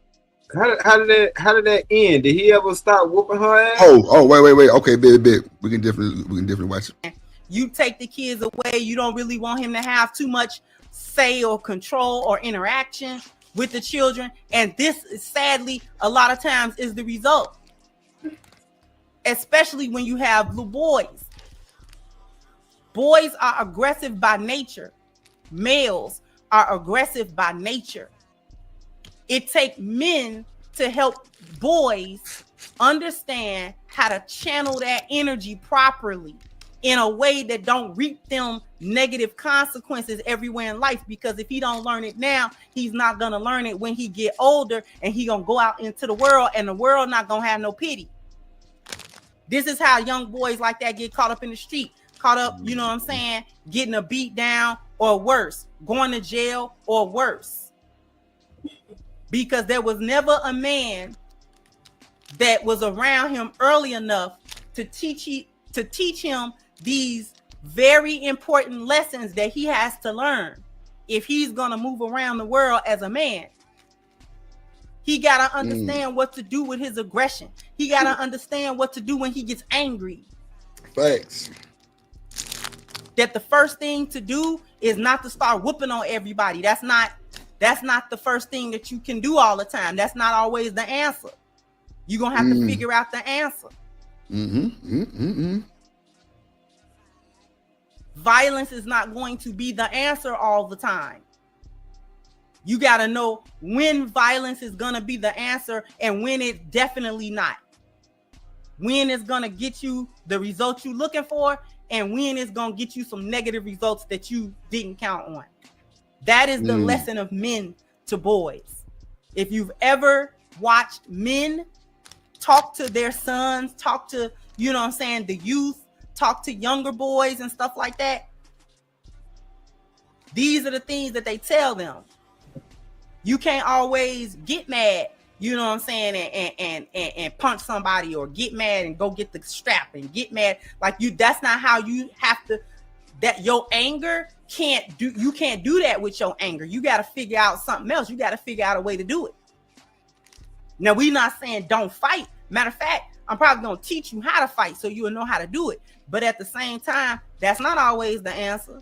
How did that end? Did he ever stop whooping her ass? Oh, wait. Okay, bit. We can definitely watch it. You take the kids away, you don't really want him to have too much say or control or interaction with the children, and this is sadly a lot of times is the result, especially when you have little boys. Boys are aggressive by nature. Males are aggressive by nature. It takes men to help boys understand how to channel that energy properly in a way that don't reap them negative consequences everywhere in life. Because if he don't learn it now, he's not gonna learn it when he get older, and he gonna go out into the world, and the world not gonna have no pity. This is how young boys like that get caught up in the street, caught up, you know what I'm saying, getting a beat down or worse, going to jail or worse. Because there was never a man that was around him early enough to teach him these very important lessons that he has to learn if he's going to move around the world as a man. He got to understand what to do with his aggression. He got to understand what to do when he gets angry. Facts. that the first thing to do is not to start whooping on everybody. That's not the first thing that you can do all the time. That's not always the answer. You're gonna have to figure out the answer. Violence is not going to be the answer all the time. You got to know when violence is going to be the answer and when it's definitely not. When it's going to get you the results you're looking for and when it's going to get you some negative results that you didn't count on. That is the lesson of men to boys. If you've ever watched men talk to their sons, talk to, you know what I'm saying, the youth, talk to younger boys and stuff like that, these are the things that they tell them. You can't always get mad, you know what I'm saying, and punch somebody or get mad and go get the strap and get mad. Like you, that's not how you have to, that your anger you can't do that with your anger. You got to figure out something else. You got to figure out a way to do it. Now, we're not saying don't fight. Matter of fact, I'm probably going to teach you how to fight so you'll know how to do it. But at the same time, that's not always the answer.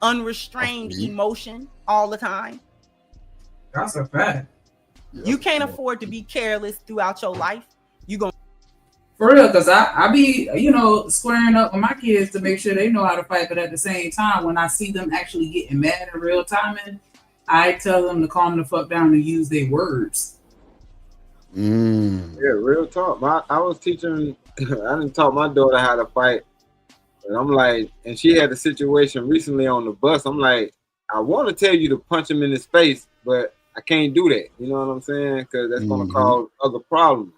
Unrestrained emotion all the time. That's a fact. You can't afford to be careless throughout your life. You gonna for real, because I be, you know, squaring up with my kids to make sure they know how to fight, but at the same time, when I see them actually getting mad in real time, I tell them to calm the fuck down and use their words. Yeah, real talk. I was teaching, I didn't taught my daughter how to fight. And I'm like, and she had a situation recently on the bus. I'm like, I want to tell you to punch him in his face, but I can't do that. You know what I'm saying? Because that's going to cause other problems.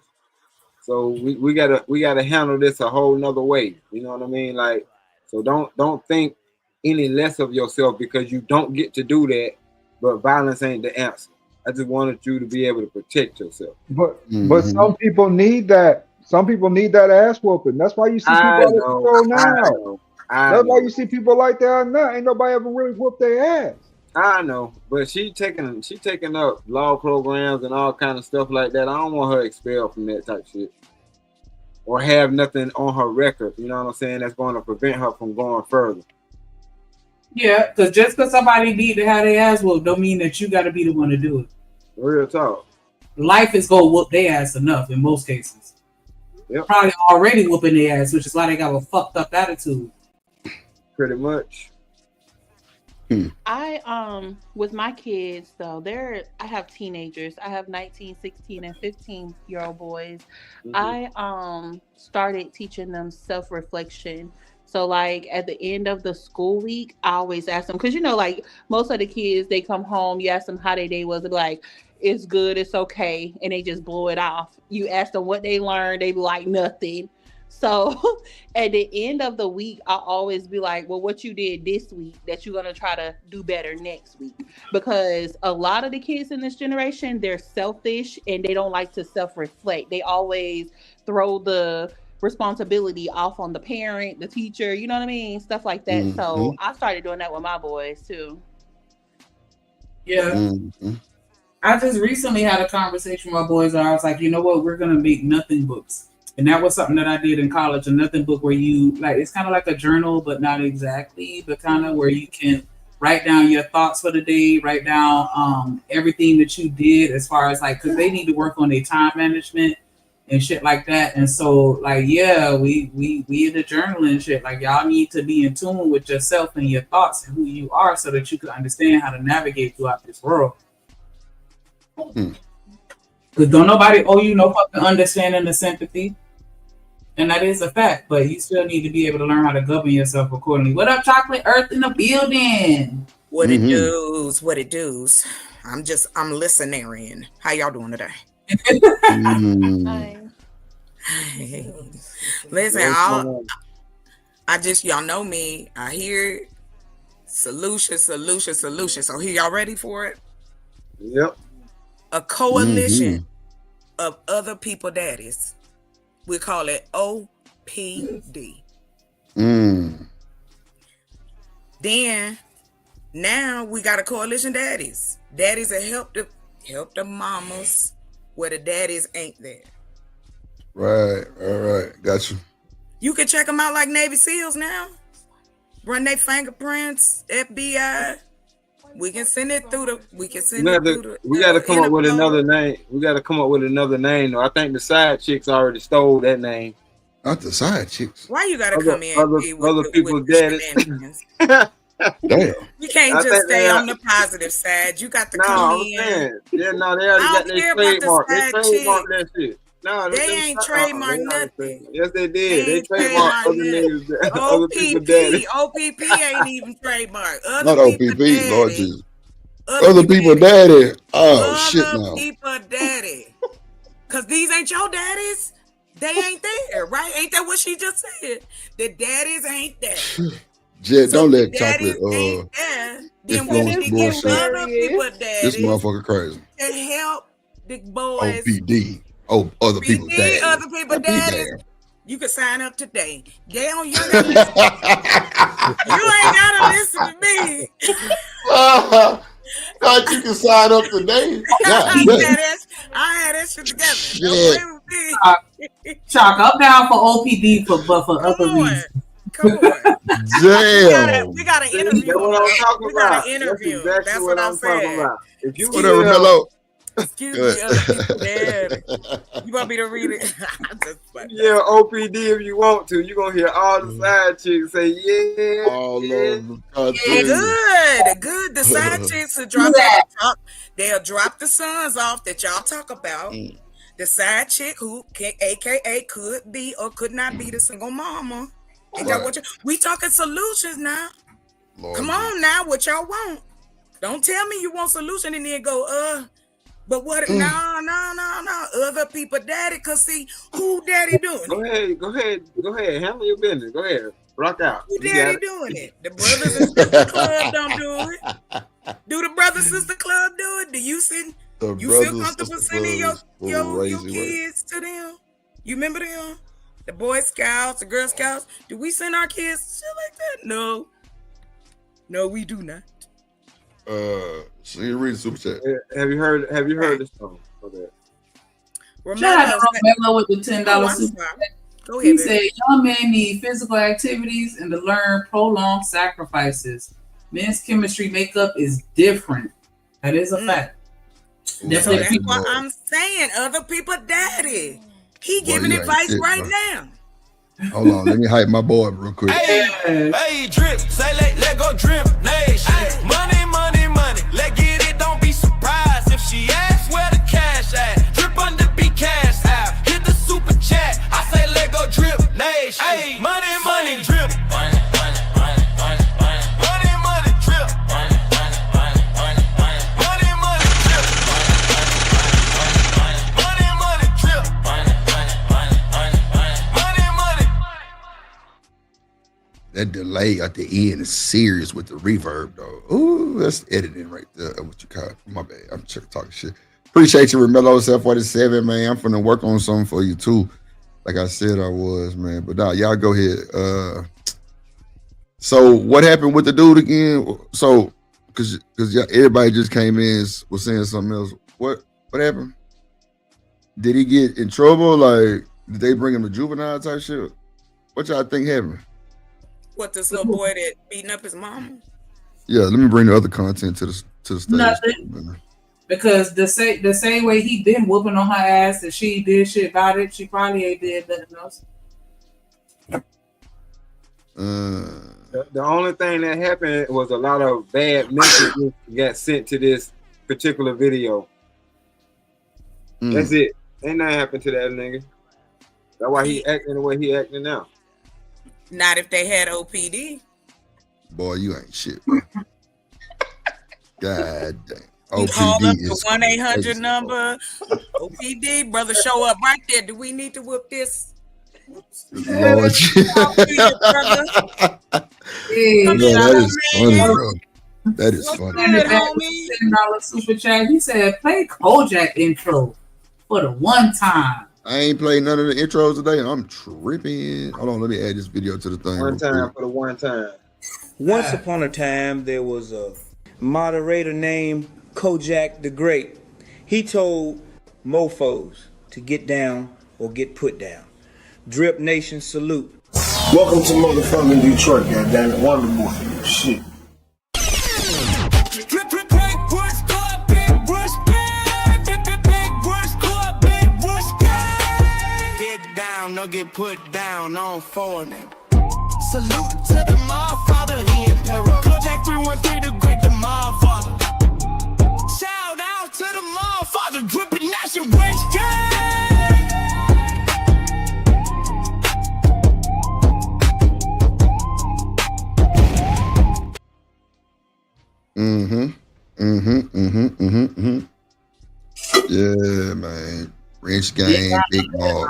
So we gotta handle this a whole nother way. You know what I mean? Like, so don't think any less of yourself because you don't get to do that. But violence ain't the answer. I just wanted you to be able to protect yourself. But some people need that. Some people need that ass whooping. That's why you see people now. That's why you see people like that now. Ain't nobody ever really whooped their ass. I know, but she taking up law programs and all kind of stuff like that. I don't want her expelled from that type of shit. Or have nothing on her record, you know what I'm saying, that's going to prevent her from going further. Yeah, because just because somebody need to have their ass whooped don't mean that you got to be the one to do it. Real talk. Life is going to whoop their ass enough in most cases. Yep. Probably already whooping their ass, which is why they got a fucked up attitude. Pretty much. I with my kids though, I have teenagers. I have 19, 16, and 15-year-old boys. I started teaching them self-reflection. So like at the end of the school week, I always ask them, because you know, like most of the kids, they come home, you ask them how their day was, they're like, it's good, it's okay, and they just blow it off. You ask them what they learned, they be like nothing. So at the end of the week, I'll always be like, well, what you did this week that you're going to try to do better next week? Because a lot of the kids in this generation, they're selfish and they don't like to self-reflect. They always throw the responsibility off on the parent, the teacher, you know what I mean? Stuff like that. So I started doing that with my boys too. Yeah. I just recently had a conversation with my boys where I was like, you know what? We're going to make nothing books. And that was something that I did in college, a nothing book where you like, it's kind of like a journal, but not exactly, but kind of where you can write down your thoughts for the day, write down everything that you did as far as like, because they need to work on their time management and shit like that. And so like, yeah, we in the journaling and shit, like y'all need to be in tune with yourself and your thoughts and who you are so that you can understand how to navigate throughout this world. Because don't nobody owe you no fucking understanding or sympathy. And that is a fact, but you still need to be able to learn how to govern yourself accordingly. What up, Chocolate Earth in the building? What it does, what it does. I'm listening. How y'all doing today? Hi. Listen, I just, y'all know me. I hear solution. So here y'all ready for it? Yep. A coalition of other people daddies. We call it OPD. Then now we got a coalition daddies. Daddies that help the mamas where the daddies ain't there. Right. Got you. You can check them out like Navy SEALs now. Run their fingerprints, FBI. We can send it through the. We can send it through the. We got to come up with another name. We got to come up with another name. I think the side chicks already stole that name. Not the side chicks. Why you gotta come in? Other people's daddies. Damn. You can't just stay on the positive side. You got to come in. Yeah, no, they already got their trademark. They trademarked that shit. No, they ain't trademarked nothing. Yes, they did. They trademarked other niggas. Other people's daddies. OPP ain't even trademarked. Not OPP, Lord Jesus. Other people daddy. Oh shit, no. Other people daddy. Cause these ain't your daddies. They ain't there, right? Ain't that what she just said? The daddies ain't there. Jet, don't let chocolate influence bullshit. Other people daddy. This motherfucker crazy. To help the boys. OPD. Oh, other people daddy. Other people daddies. You can sign up today. You ain't gotta listen to me. Thought you can sign up today. I had that shit together. Chalk, I'm down for OPD, but for other reasons. Come on. Damn. We got an interview. That's what I'm saying. If you whatever, hello. Excuse me, other people daddy. You want me to read it? Yeah, OPD if you want to. You're going to hear all the side chicks say, yeah. All over the country. Good. The side chicks will they'll drop the sons off that y'all talk about. The side chick who AKA could be or could not be the single mama. We talking solutions now. Lord Come on now, what y'all want? Don't tell me you want solution and then go, but what? No. Other people daddy, cause see who daddy doing it. Go ahead. Handle your business. Go ahead. Rock out. Who daddy doing it? The brothers and sister club don't do it. Do the brother sister club do it? Do you feel comfortable sending your kids to them? You remember them? The Boy Scouts, the Girl Scouts. Do we send our kids shit like that? No, we do not. So you read the super chat. Have you heard this song? Okay. Shout out to Romello with the $10 super chat. He said, young men need physical activities and to learn prolonged sacrifices. Men's chemistry makeup is different. That is a fact. That's what I'm saying. Other people daddy. He giving advice right now. Hold on, let me hype my boy real quick. Hey, drip, say let go drip nation. Money. Let get it, don't be surprised if she asks where the cash at. Drip under be cash out. Hit the super chat. I say let go drip nation. Hey, money, drip. Money, drip. That delay at the end is serious with the reverb, though. Ooh, that's editing right there. What you call it? My bad. I'm talking shit. Appreciate you, Romello 747, man. I'm finna work on something for you too. Like I said, I was, man. But nah, y'all go ahead. So what happened with the dude again? So, cause everybody just came in was saying something else. What happened? Did he get in trouble? Like, did they bring him to juvenile type shit? What y'all think happened? What, this little boy that beating up his mama? Yeah, let me bring the other content to the stage. Nothing. Because the same way he been whooping on her ass and she did shit about it, she probably ain't did nothing else. The only thing that happened was a lot of bad messages got sent to this particular video. That's it. Ain't nothing happened to that nigga. That's why he acting the way he acting now. Not if they had OPD. Boy, you ain't shit, bro. God damn. You call up the 1-800 number. OPD, brother, show up right there. Do we need to whoop this? Lord. That is funny, bro. That is funny. $10 super chat. He said, play Kojak intro for the one time. I ain't played none of the intros today. I'm tripping. Hold on, let me add this video to the thing. One time for the one time. Once upon a time, there was a moderator named Kojak the Great. He told mofos to get down or get put down. Drip Nation salute. Welcome to motherfucking Detroit, goddammit. Wonderboy. Shit. Get down, no get put down on phone. Salute to the motherfather, he in peril. Jack 313 the great the motherfather. Shout out to the motherfather, dripping national waste Yeah, man. Wrench game, big ball.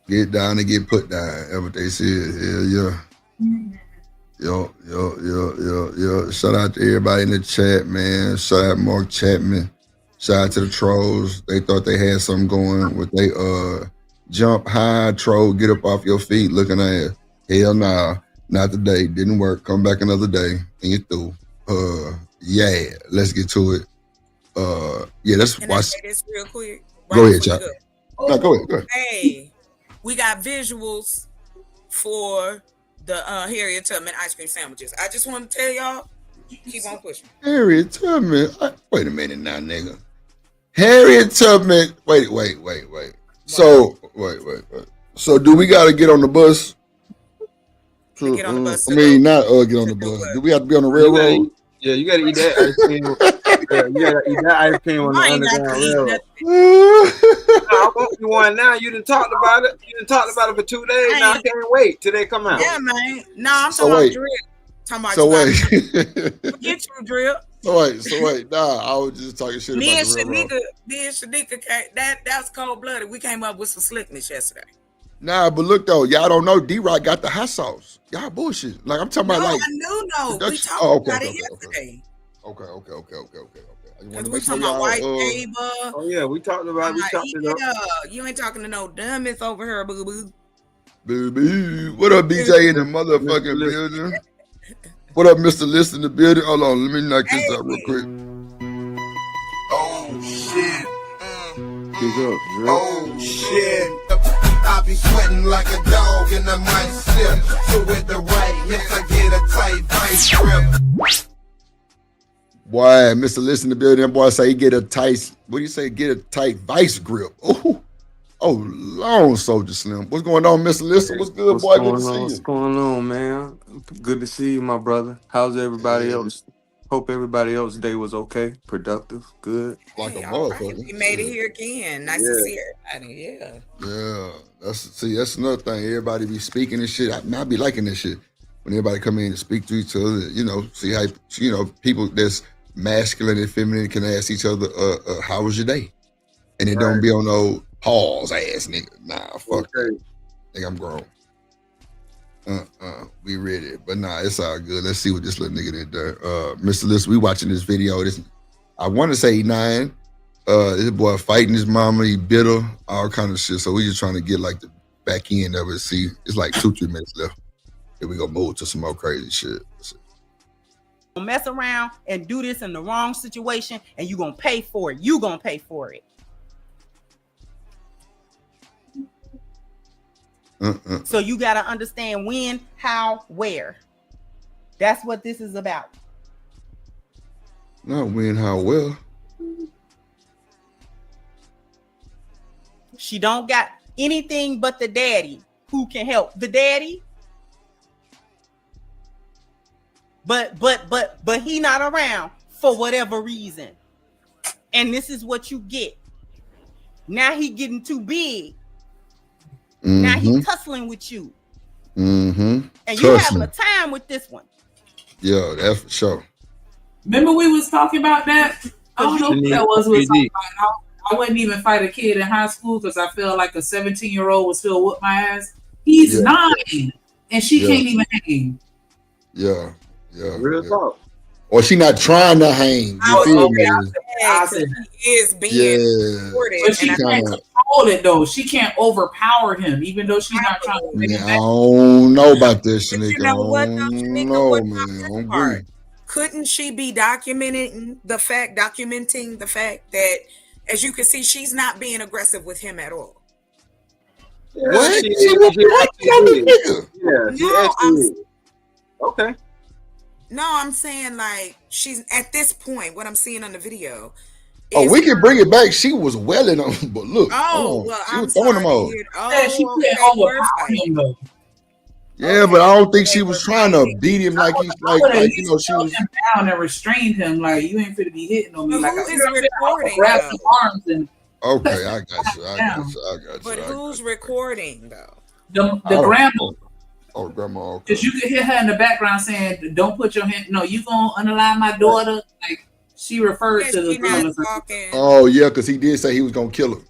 Get down and get put down. That's what they said. Yeah. Yo. Shout out to everybody in the chat, man. Shout out Mark Chapman. Shout out to the trolls. They thought they had something going with they jump high troll, get up off your feet looking at hell nah. Not today. Didn't work. Come back another day and you're through. Yeah, let's get to it. Yeah, let's Can I watch. say this real quick? Go ahead, before Chop. you No, go ahead. Hey, we got visuals for the Harriet Tubman ice cream sandwiches. I just want to tell y'all, keep on pushing. Harriet Tubman. Wait a minute now, nigga. Harriet Tubman. Wait. So, wait. So, do we got to get on the bus? Get on the bus. I mean, not get on the bus. Do we have to be on the railroad? Yeah, you gotta eat that ice cream. Yeah, you gotta eat that ice cream on the Underground Railroad. I want you one now. You done talked about it. You done talked about it for 2 days. Now I can't wait till they come out. Yeah, man. No, I'm So talking wait. about drip. Talking about So wait. Forget you, drip. So wait. Nah, I was just talking shit Me about and the railroad. Shanika, that's cold blooded. We came up with some slickness yesterday. Nah, but look though, y'all don't know D-Rock got the hot sauce. Y'all bullshit. Like I'm talking about, like I knew no. We production- talked oh, about it yesterday. Okay. I just Because wanted to we make sure talking about white y'all. neighbor. Oh yeah, we talked about it. We chopped it up. You ain't talking to no dummies over here, boo boo. Baby, what up, BJ in the motherfucking building? What up, Mr. List in the building? Hold on, let me knock this out real quick. Oh, shit. Big up, Drip. Oh, shit. I be sweating like a dog and I might slip. So with the right hips, I get a tight vice grip. Boy, Mr. List in the building. Boy, say he get a tight. What do you say? Get a tight vice grip. Oh, long Soldier Slim. What's going on, Mr. List? What's good, boy? Good to see What's you. going on, man? Good to see you, my brother. How's everybody else? Hope everybody else's day was okay, productive, good. Like a motherfucker. We made it here again. Nice to see everybody. Yeah. Yeah, that's another thing. Everybody be speaking and shit. I be liking this shit when everybody come in and speak to each other. You know, see how people that's masculine and feminine can ask each other, "How was your day?" And it don't be on no pause ass nigga. Nah, fuck that. Think I'm grown. We ready, but nah, it's all good. Let's see what this little nigga did there. Mr. List, we watching this video. I want to say 9. This boy fighting his mama, he bitter, all kind of shit. So we just trying to get like the back end of it. See, it's like 2-3 minutes left. Then we gonna move to some more crazy shit. Mess around and do this in the wrong situation, and you gonna pay for it. You gonna pay for it. So you got to understand when, how, where. That's what this is about. Not when, how, well. She don't got anything but the daddy who can help. The daddy, but he not around for whatever reason. And this is what you get. Now he getting too big. Now he tussling with you. And you having a time with this one. Yeah, that's for sure. Remember we was talking about that? I don't know who that was. We was talking about I wouldn't even fight a kid in high school because I feel like a 17-year-old would still whoop my ass. He's 9 and she can't even hang. Yeah. Real talk. Or she not trying to hang. You feel me? I said he is being supported. But she can't control it though. She can't overpower him, even though she's not trying to. Man, I don't know about this, Shanika. You know what, though, Shanika? No, What man. about I this don't part? agree. Couldn't she be documenting the fact that, as you can see, she's not being aggressive with him at all. What? She She was actually pregnant on is. this nigga. Yeah, she No, actually is. Okay. No, I'm saying like she's at this point. What I'm seeing on the video. Oh, we can bring it back. She was welling on, but look, Oh, hold on. well, She I'm was throwing them sorry to all. hear- Yeah, she Oh, couldn't okay, overpower him though. Yeah, but I don't think she was trying to beat him like he's I would at like least you know she held was. him down and restrained him. Like you ain't finna be hitting on me. But Like who I is you know what I'm saying? I would recording, grab though? some arms and Okay, I got you. I got you. I got you. But I got who's recording though? the I don't grandma. know. Oh, grandma. Okay. Because you could hear her in the background saying, "Don't put your hand. No, you gonna unalive my daughter." Like she referred Yeah, to the she not girl. talking. Oh yeah, because he did say he was gonna kill her.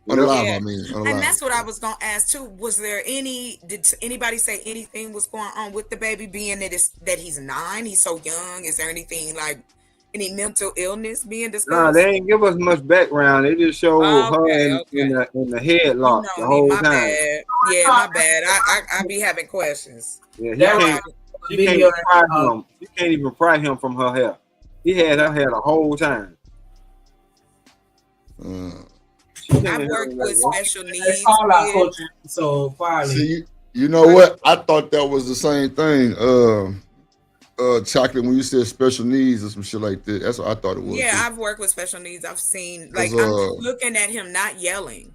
Unalive, Yeah. I mean. And Unalive. that's what I was gonna ask too. Was there did anybody say anything was going on with the baby being that he's 9? He's so young. Is there anything like any mental illness being discussed? Nah, they ain't give us much background. They just show her in the headlock the whole my time. bad. Yeah, my bad. I be having questions. Yeah, That she can't even pry him. She can't even pry him from her hair. He had her hair the whole time. I've worked with special needs. It's all out kids. coaching. So finally, See, you know what? I thought that was the same thing. Chocolate when you said special needs or some shit like that. That's what I thought it was. Yeah, too. I've worked with special needs. I've seen like 'Cause, I'm looking at him not yelling.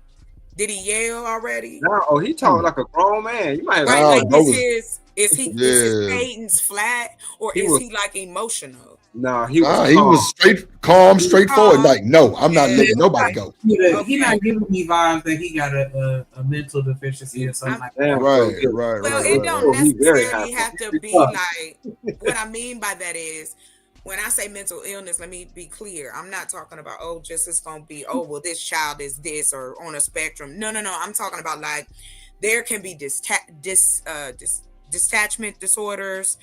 Did he yell already? No, oh, he talking like a grown man. You might have Right, Wow, like that was- is his Yeah. cadence flat or He is was- he like emotional? No, he was. Nah, he was calm, straightforward. Like, no, I'm not letting nobody go. He not giving me vibes that he got a mental deficiency or something like that. Right. Well, it don't necessarily have to be like what I mean by that is when I say mental illness, let me be clear. I'm not talking about just it's gonna be well this child is this or on a spectrum. No. I'm talking about like there can be detachment disorders.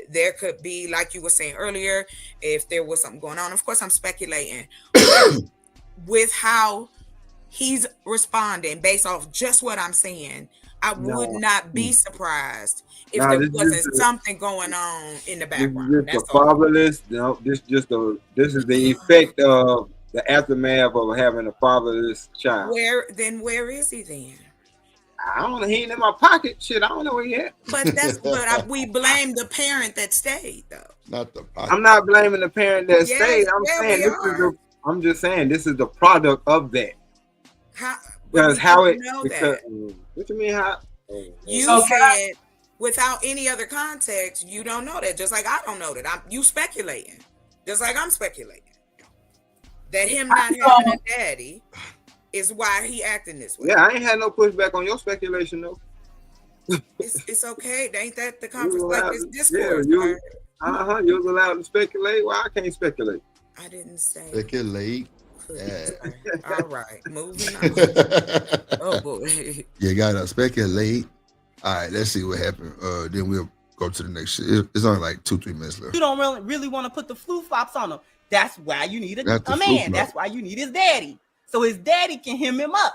There could be, like you were saying earlier, if there was something going on. Of course, I'm speculating with how he's responding based off just what I'm saying. I would not be surprised if there wasn't something going on in the background. This is the fatherless. No, this is the effect of the aftermath of having a fatherless child. Where is he then? I don't know. He ain't in my pocket. Shit, I don't know where he at. But we blame the parent that stayed though. Not the pocket. I'm not blaming the parent that Yes, stayed. I'm yeah, saying we are. I'm just saying this is the product of that. Because what you mean how? You said without any other context, you don't know that. Just like I don't know that. You speculating. Just like I'm speculating. That him not having a daddy is why he acting this way. Yeah, I ain't had no pushback on your speculation though. It's okay. Ain't that the conference like this discourse? Yeah, you was allowed to speculate. Well, I can't speculate. I didn't say speculate. Yeah. All right, moving on. Oh boy. You gotta speculate. All right, let's see what happened. Then we'll go to the next shit. It's only like 2-3 minutes left. You don't really want to put the flu flops on him. That's why you need a man. flip-flop. That's why you need his daddy. So his daddy can hem him up.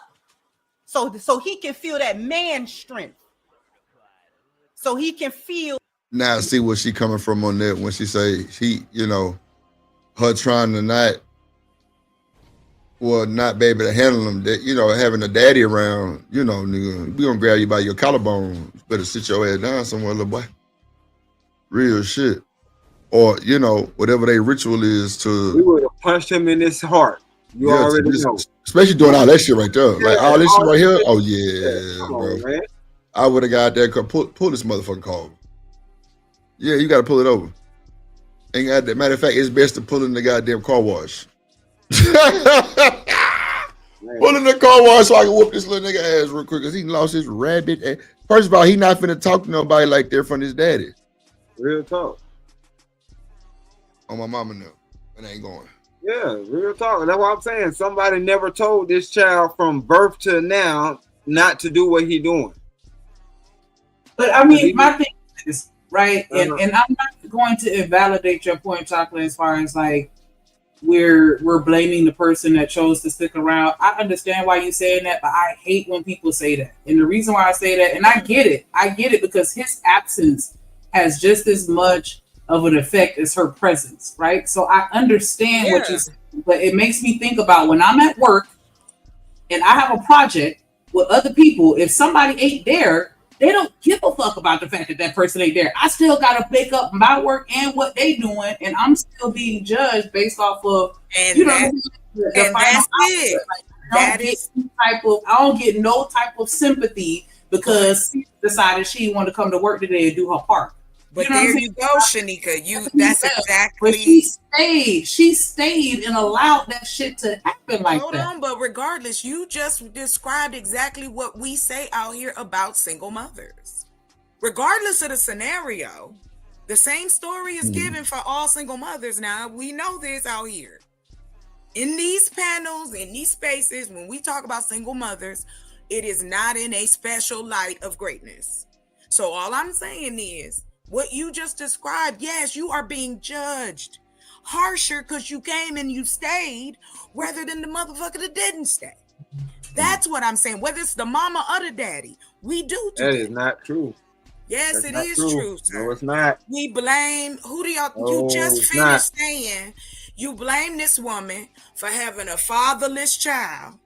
So he can feel that man strength. So he can feel. Now see where she coming from on that when she say her trying to not be able to handle him, that having a daddy around, nigga, we gonna grab you by your collarbone. You better sit your ass down somewhere, little boy. Real shit. Or whatever their ritual is to. We would have punched him in his heart. You already know. Especially doing all that shit right there. Yeah, like all this shit right here. shit. Oh yeah, Come bro. on, man. I would have got that. Pull this motherfucking car over. Yeah, you gotta pull it over. Ain't got that. Matter of fact, it's best to pull in the goddamn car wash. Pull in the car wash so I can whoop this little nigga ass real quick because he lost his rabbit ass. First of all, he not finna talk to nobody like that from his daddy. Real talk. On my mama now. It ain't going. Yeah, real talk. That's what I'm saying. Somebody never told this child from birth to now not to do what he doing. But I mean, my thing is right, and I'm not going to invalidate your point, Chocolate, as far as like we're blaming the person that chose to stick around. I understand why you're saying that, but I hate when people say that. And the reason why I say that, and I get it because his absence has just as much of an effect as her presence, right? So I understand what you're saying, but it makes me think about when I'm at work and I have a project with other people, if somebody ain't there, they don't give a fuck about the fact that that person ain't there. I still gotta pick up my work and what they doing, and I'm still being judged based off of And you know that- the and final that's output. it. Like, I don't get no type of sympathy because she decided she wanted to come to work today and do her part. But know what I'm there saying? you go, Shanika. That's exactly. But she stayed and allowed that shit to happen like Hold that. on, but regardless, you just described exactly what we say out here about single mothers. Regardless of the scenario, the same story is given for all single mothers. Now, we know this out here. In these panels, in these spaces, when we talk about single mothers, it is not in a special light of greatness. So all I'm saying is, what you just described, yes, you are being judged harsher because you came and you stayed rather than the motherfucker that didn't stay. That's what I'm saying. Whether it's the mama or the daddy, we do. That is not true. Yes, That's it not is true. true, sir. No, it's not. We blame who do y'all? No, You just it's finished not. saying you blame this woman for having a fatherless child,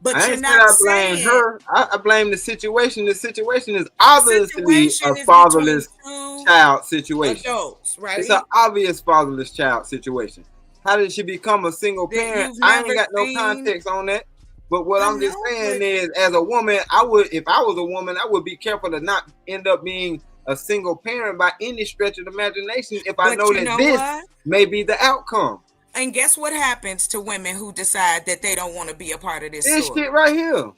but I you're ain't not said I blame saying her. I blame the situation. The situation is obviously situation a is fatherless between two child situation. adults, right? It's an obvious fatherless child situation. How did she become a single That parent? you've I ain't never got no seen- context on that. But what I I'm just know, saying but- is, as a woman, I would, if I was a woman, I would be careful to not end up being a single parent by any stretch of the imagination if I But know you that know this what? may be the outcome. And guess what happens to women who decide that they don't want to be a part of this This story? shit right here.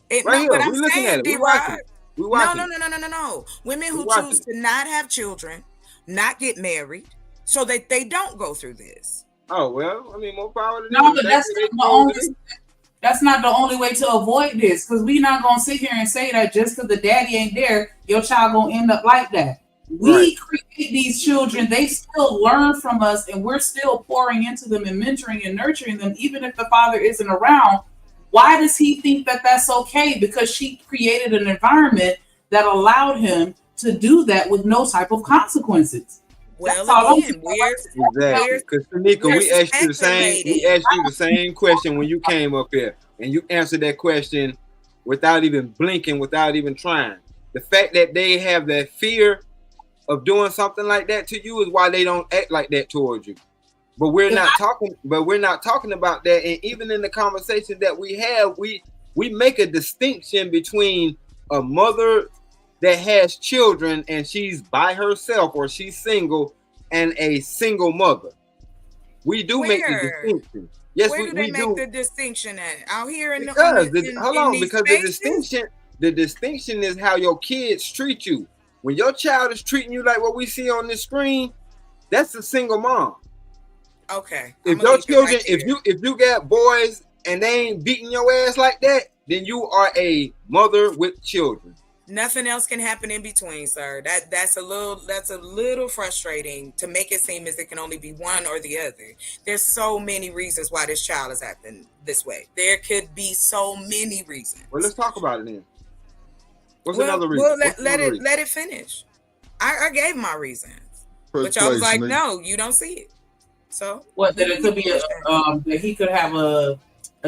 It, Right no, but here. I'm We looking saying, at it. We D-Rod, watching it. We no, watching no, it. no, no, no, no, no. Women We who watching choose to not have children, not get married, so that they don't go through this. Oh well, I mean, more power to them. No, but They- that's they not the chose only. it. That's not the only way to avoid this, because we're not gonna sit here and say that just because the daddy ain't there, your child gonna end up like that. We create these children; they still learn from us, and we're still pouring into them and mentoring and nurturing them, even if the father isn't around. Why does he think that that's okay? Because she created an environment that allowed him to do that with no type of consequences. Well, That's all I'm again, Exactly, because Tanika, we're we asked you the same. We speculating. asked you the same question when you came up here, and you answered that question without even blinking, without even trying. The fact that they have that fear of doing something like that to you is why they don't act like that towards you. But we're not talking. But we're not talking about that. And even in the conversation that we have, we make a distinction between a mother that has children and she's by herself or she's single and a single mother. We do make the Where? distinction. Yes, Where we, do they we make do. the distinction at? Out here in Because the hold on, these because spaces? the distinction is how your kids treat you. When your child is treating you like what we see on this screen, that's a single mom. Okay. If I'ma your leave it children, right if you got boys and they ain't beating your ass like that, then you are a mother with children. Nothing else can happen in between, sir. That's a little frustrating to make it seem as it can only be one or the other. There's so many reasons why this child is acting this way. There could be so many reasons. Well, let's talk about it then. What's Well, another reason? well, What's let another it reason? let it finish. I gave my reasons, First but y'all was place, like, nigga. no, you don't see it. So What, that it could be that he could have a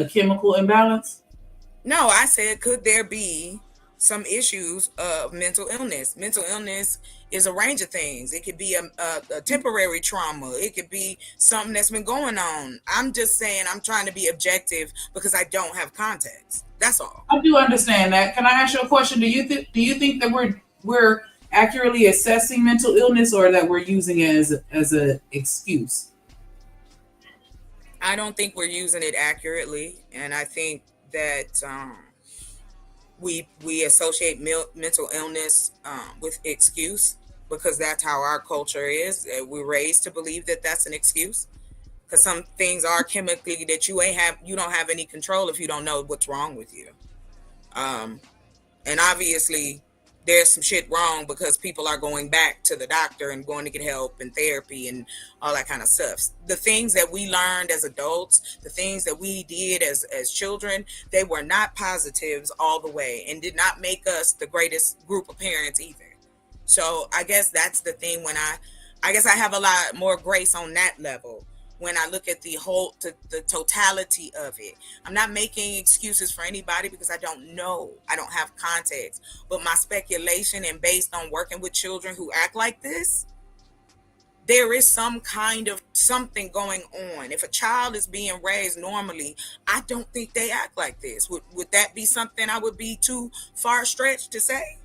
chemical imbalance? no, I said, could there be some issues of mental illness? Mental illness is a range of things. It could be a temporary trauma. It could be something that's been going on. I'm just saying, I'm trying to be objective because I don't have context. That's all. I do understand that. Can I ask you a question? Do you think that we're accurately assessing mental illness, or that we're using it as an excuse? I don't think we're using it accurately, and I think that we associate mental illness with excuse because that's how our culture is. We're raised to believe that that's an excuse because some things are chemically that you don't have any control if you don't know what's wrong with you. And obviously there's some shit wrong because people are going back to the doctor and going to get help and therapy and all that kind of stuff. The things that we learned as adults, the things that we did as children, they were not positives all the way and did not make us the greatest group of parents either. So I guess that's the thing when I guess I have a lot more grace on that level. when I look at the totality of it. I'm not making excuses for anybody because I don't know. I don't have context. But my speculation, and based on working with children who act like this, there is some kind of something going on. If a child is being raised normally, I don't think they act like this. Would that be something I would be too far stretched to say?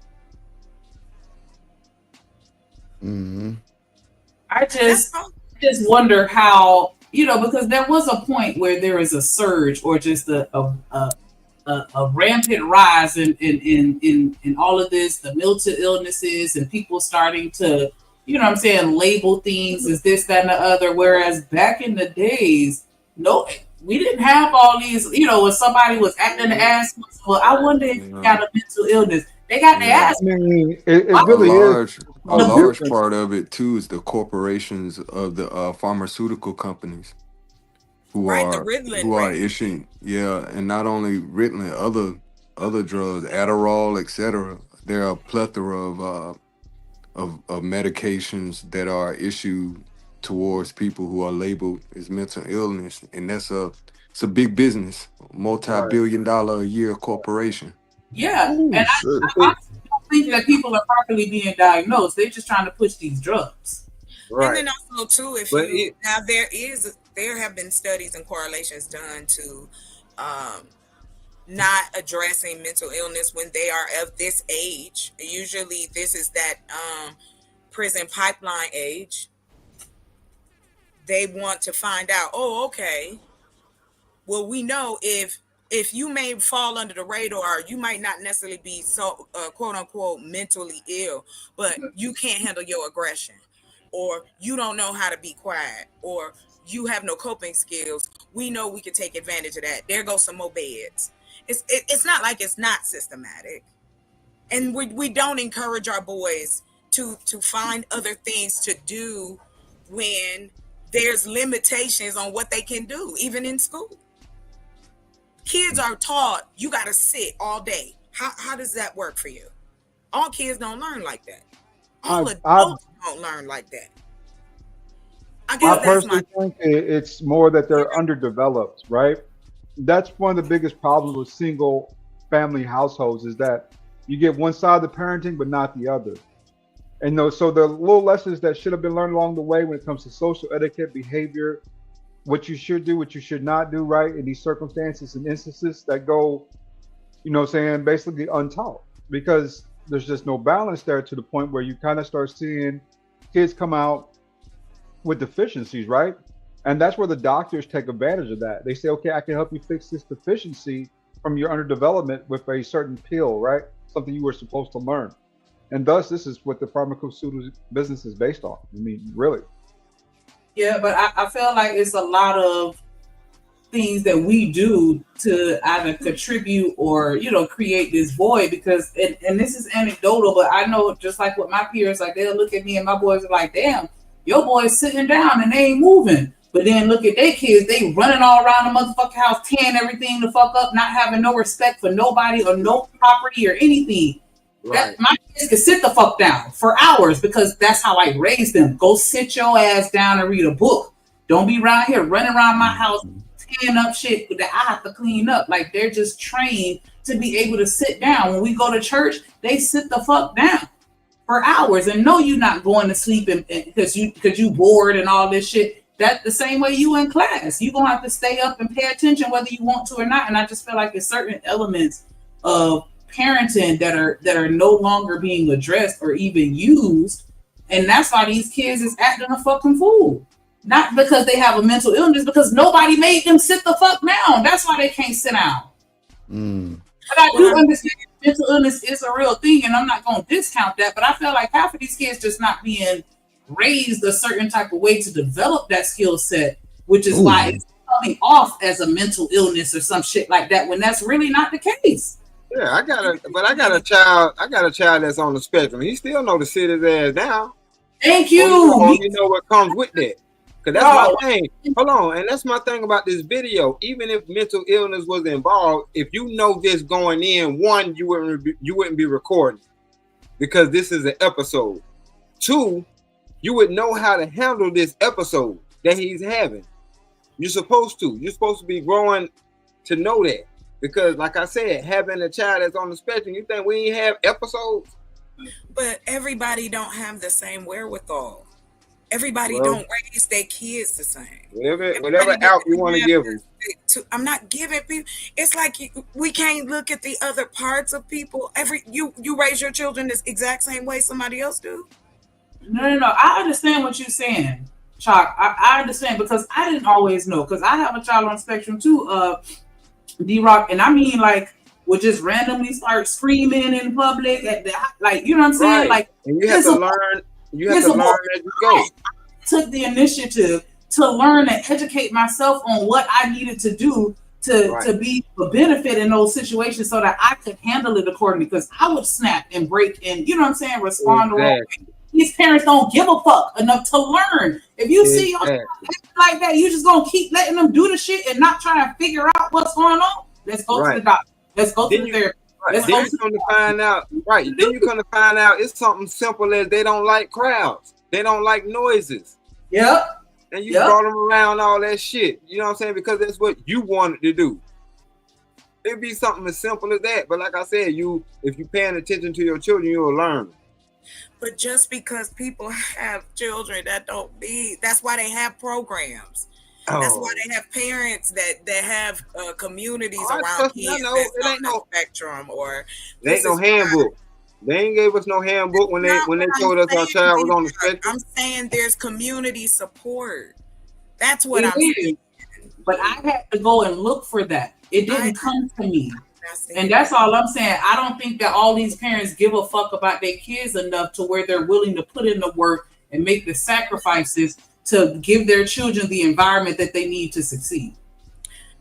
Mm-hmm. I just wonder how, because there was a point where there was a surge or just a rampant rise in all of this, the mental illnesses and people starting to, label things as this, that, and the other. Whereas back in the days, no, we didn't have all these, when somebody was acting the ass, well, I wonder if you got a mental illness. They got their ass. I mean, it really is. A large part of it too is the corporations of the pharmaceutical companies who are issuing, and not only Ritalin, other drugs, Adderall, etc. There are a plethora of medications that are issued towards people who are labeled as mental illness, and it's a big business, multi-billion-dollar a year corporation. Yeah, and I don't think that people are properly being diagnosed. They're just trying to push these drugs. Right. And then also too, there have been studies and correlations done to not addressing mental illness when they are of this age. Usually, this is that prison pipeline age. They want to find out. Oh, okay. Well, we know if you may fall under the radar, you might not necessarily be so quote unquote mentally ill, but you can't handle your aggression, or you don't know how to be quiet, or you have no coping skills. We know we can take advantage of that. There goes some more beds. It's not like it's not systematic, and we don't encourage our boys to find other things to do when there's limitations on what they can do, even in school. Kids are taught you got to sit all day. How does that work for you? All kids don't learn like that. All adults don't learn like that. I personally think it's more that they're underdeveloped, right? That's one of the biggest problems with single family households, is that you get one side of the parenting but not the other. And so the little lessons that should have been learned along the way when it comes to social etiquette, behavior, what you should do, what you should not do, right, in these circumstances and instances that go, basically untaught, because there's just no balance there, to the point where you kind of start seeing kids come out with deficiencies, right? And that's where the doctors take advantage of that. They say, okay, I can help you fix this deficiency from your underdevelopment with a certain pill, right? Something you were supposed to learn. And thus, this is what the pharmaceutical business is based on. I mean, really. Yeah, but I feel like it's a lot of things that we do to either contribute or, create this void, because, and this is anecdotal, but I know just like with my peers, like they'll look at me and my boys are like, damn, your boy's sitting down and they ain't moving. But then look at their kids, they running all around the motherfucking house, tearing everything the fuck up, not having no respect for nobody or no property or anything. Right. My kids can sit the fuck down for hours because that's how I raised them. Go sit your ass down and read a book. Don't be around here running around my house, tearing up shit that I have to clean up. Like, they're just trained to be able to sit down. When we go to church, they sit the fuck down for hours and know you're not going to sleep because you bored and all this shit. That's the same way you in class. You're gonna have to stay up and pay attention whether you want to or not. And I just feel like there's certain elements of parenting that are no longer being addressed or even used, and that's why these kids is acting a fucking fool. Not because they have a mental illness, because nobody made them sit the fuck down. That's why they can't sit down. But I do understand mental illness is a real thing, and I'm not going to discount that, but I feel like half of these kids just not being raised a certain type of way to develop that skill set, which is why it's coming off as a mental illness or some shit like that, when that's really not the case. Yeah, I got a child that's on the spectrum. He still know to sit his ass down. Thank you. You know what comes with that. Because that's my thing. Hold on. And that's my thing about this video. Even if mental illness was involved, if you know this going in, one, you wouldn't be recording, because this is an episode. Two, you would know how to handle this episode that he's having. You're supposed to. You're supposed to be growing to know that. Because, like I said, having a child that's on the spectrum, you think we ain't have episodes? But everybody don't have the same wherewithal. Everybody don't raise their kids the same. Whatever out you want to give them. I'm not giving people. It's like we can't look at the other parts of people. You raise your children the exact same way somebody else do. No. I understand what you're saying, Chalk. I understand because I didn't always know because I have a child on the spectrum too, D-Rock, and I mean like would just randomly start screaming in public at the like you know what I'm saying? Right. Like and you have to learn. You have to learn as you go. I took the initiative to learn and educate myself on what I needed to do to be a benefit in those situations so that I could handle it accordingly because I would snap and break and you know what I'm saying, respond the wrong way. These parents don't give a fuck enough to learn. If you see your child like that, you just gonna keep letting them do the shit and not trying to figure out what's going on. Let's go to the doctor. Let's go to the therapist. Then you're going to find out, Then you're going to find out it's something simple as they don't like crowds. They don't like noises. Yep. And you brought them around all that shit. You know what I'm saying? Because that's what you wanted to do. It'd be something as simple as that. But like I said, if you're paying attention to your children, you'll learn. But just because people have children that don't need, that's why they have programs. That's why they have parents that have communities around kids that's on the spectrum or there ain't no handbook. They ain't gave us no handbook when they told us our child was on the spectrum. I'm saying there's community support. That's what I'm saying. But I had to go and look for that. It didn't come to me. And that's all I'm saying. I don't think that all these parents give a fuck about their kids enough to where they're willing to put in the work and make the sacrifices to give their children the environment that they need to succeed.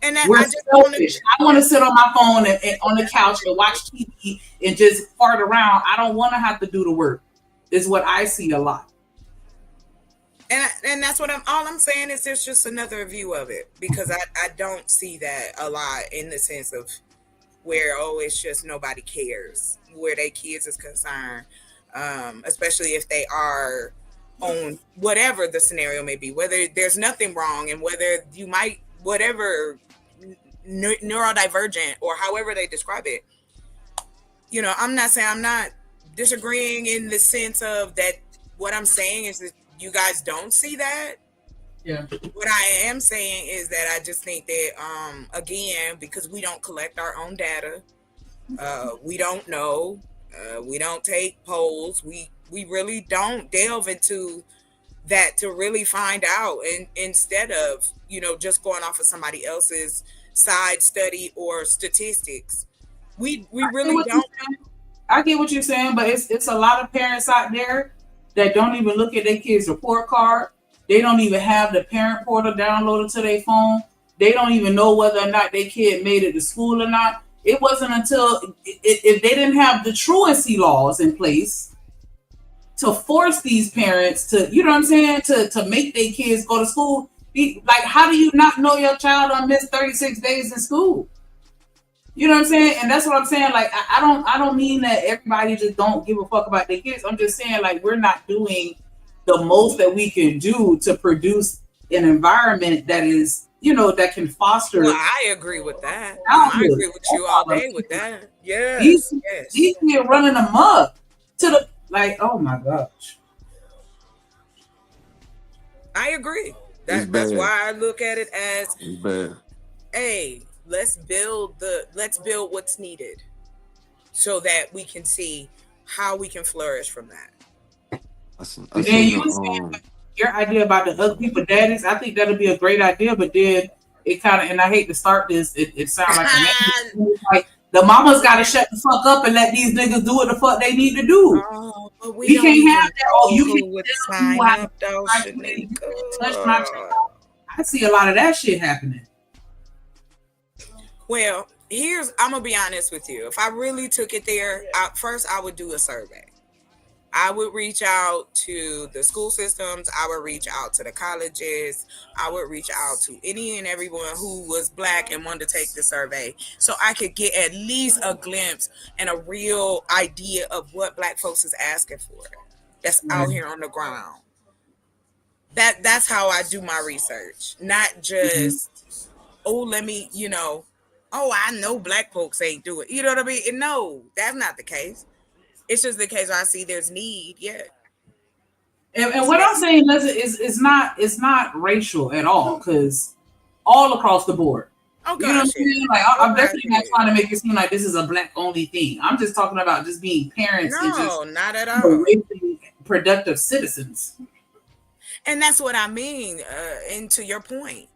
And I want to sit on my phone and on the couch and watch TV and just fart around. I don't want to have to do the work. Is what I see a lot. And that's what all I'm saying is there's just another view of it because I don't see that a lot in the sense of where it's just nobody cares where their kids is concerned, especially if they are on whatever the scenario may be, whether there's nothing wrong and whether you might whatever neurodivergent or however they describe it. You know, I'm not disagreeing in the sense of that. What I'm saying is that you guys don't see that. Yeah. What I am saying is that I just think that again, because we don't collect our own data, we don't know, we don't take polls, we really don't delve into that to really find out, and instead of just going off of somebody else's side study or statistics, we really don't. I get what you're saying, but it's a lot of parents out there that don't even look at their kids' report card. They don't even have the parent portal downloaded to their phone. They don't even know whether or not their kid made it to school or not. It wasn't until if they didn't have the truancy laws in place to force these parents to, you know what I'm saying, to make their kids go to school. Like, how do you not know your child on missed 36 days in school? You know what I'm saying? And that's what I'm saying. Like, I don't mean that everybody just don't give a fuck about their kids. I'm just saying, like, we're not doing the most that we can do to produce an environment that is, that can foster. Well, I agree with that. I agree with you all day with that. Yeah. These kids running amok to the, like, oh my gosh. I agree. That's why I look at it as, hey, let's build what's needed so that we can see how we can flourish from that. Then you saying your idea about the other people daddies, I think that'll be a great idea, but then it kind of, and I hate to start this, it sounds like the mamas gotta shut the fuck up and let these niggas do what the fuck they need to do. But we can't have that. You can sign up though, touch my child. I see a lot of that shit happening. Well, I'm gonna be honest with you. If I really took it there, first I would do a survey. I would reach out to the school systems. I would reach out to the colleges. I would reach out to any and everyone who was Black and wanted to take the survey so I could get at least a glimpse and a real idea of what Black folks is asking for that's out here on the ground. That's how I do my research. Not just let me, I know black folks ain't do it. You know what I mean? And no, that's not the case. It's just the case where I see there's need. Yeah. And what I'm saying is it's not racial at all, because all across the board. Oh, you know what I'm saying? Like I'm definitely not trying to make it seem like this is a black only thing. I'm just talking about just being parents and just not at all. raising productive citizens. And that's what I mean. And to your point,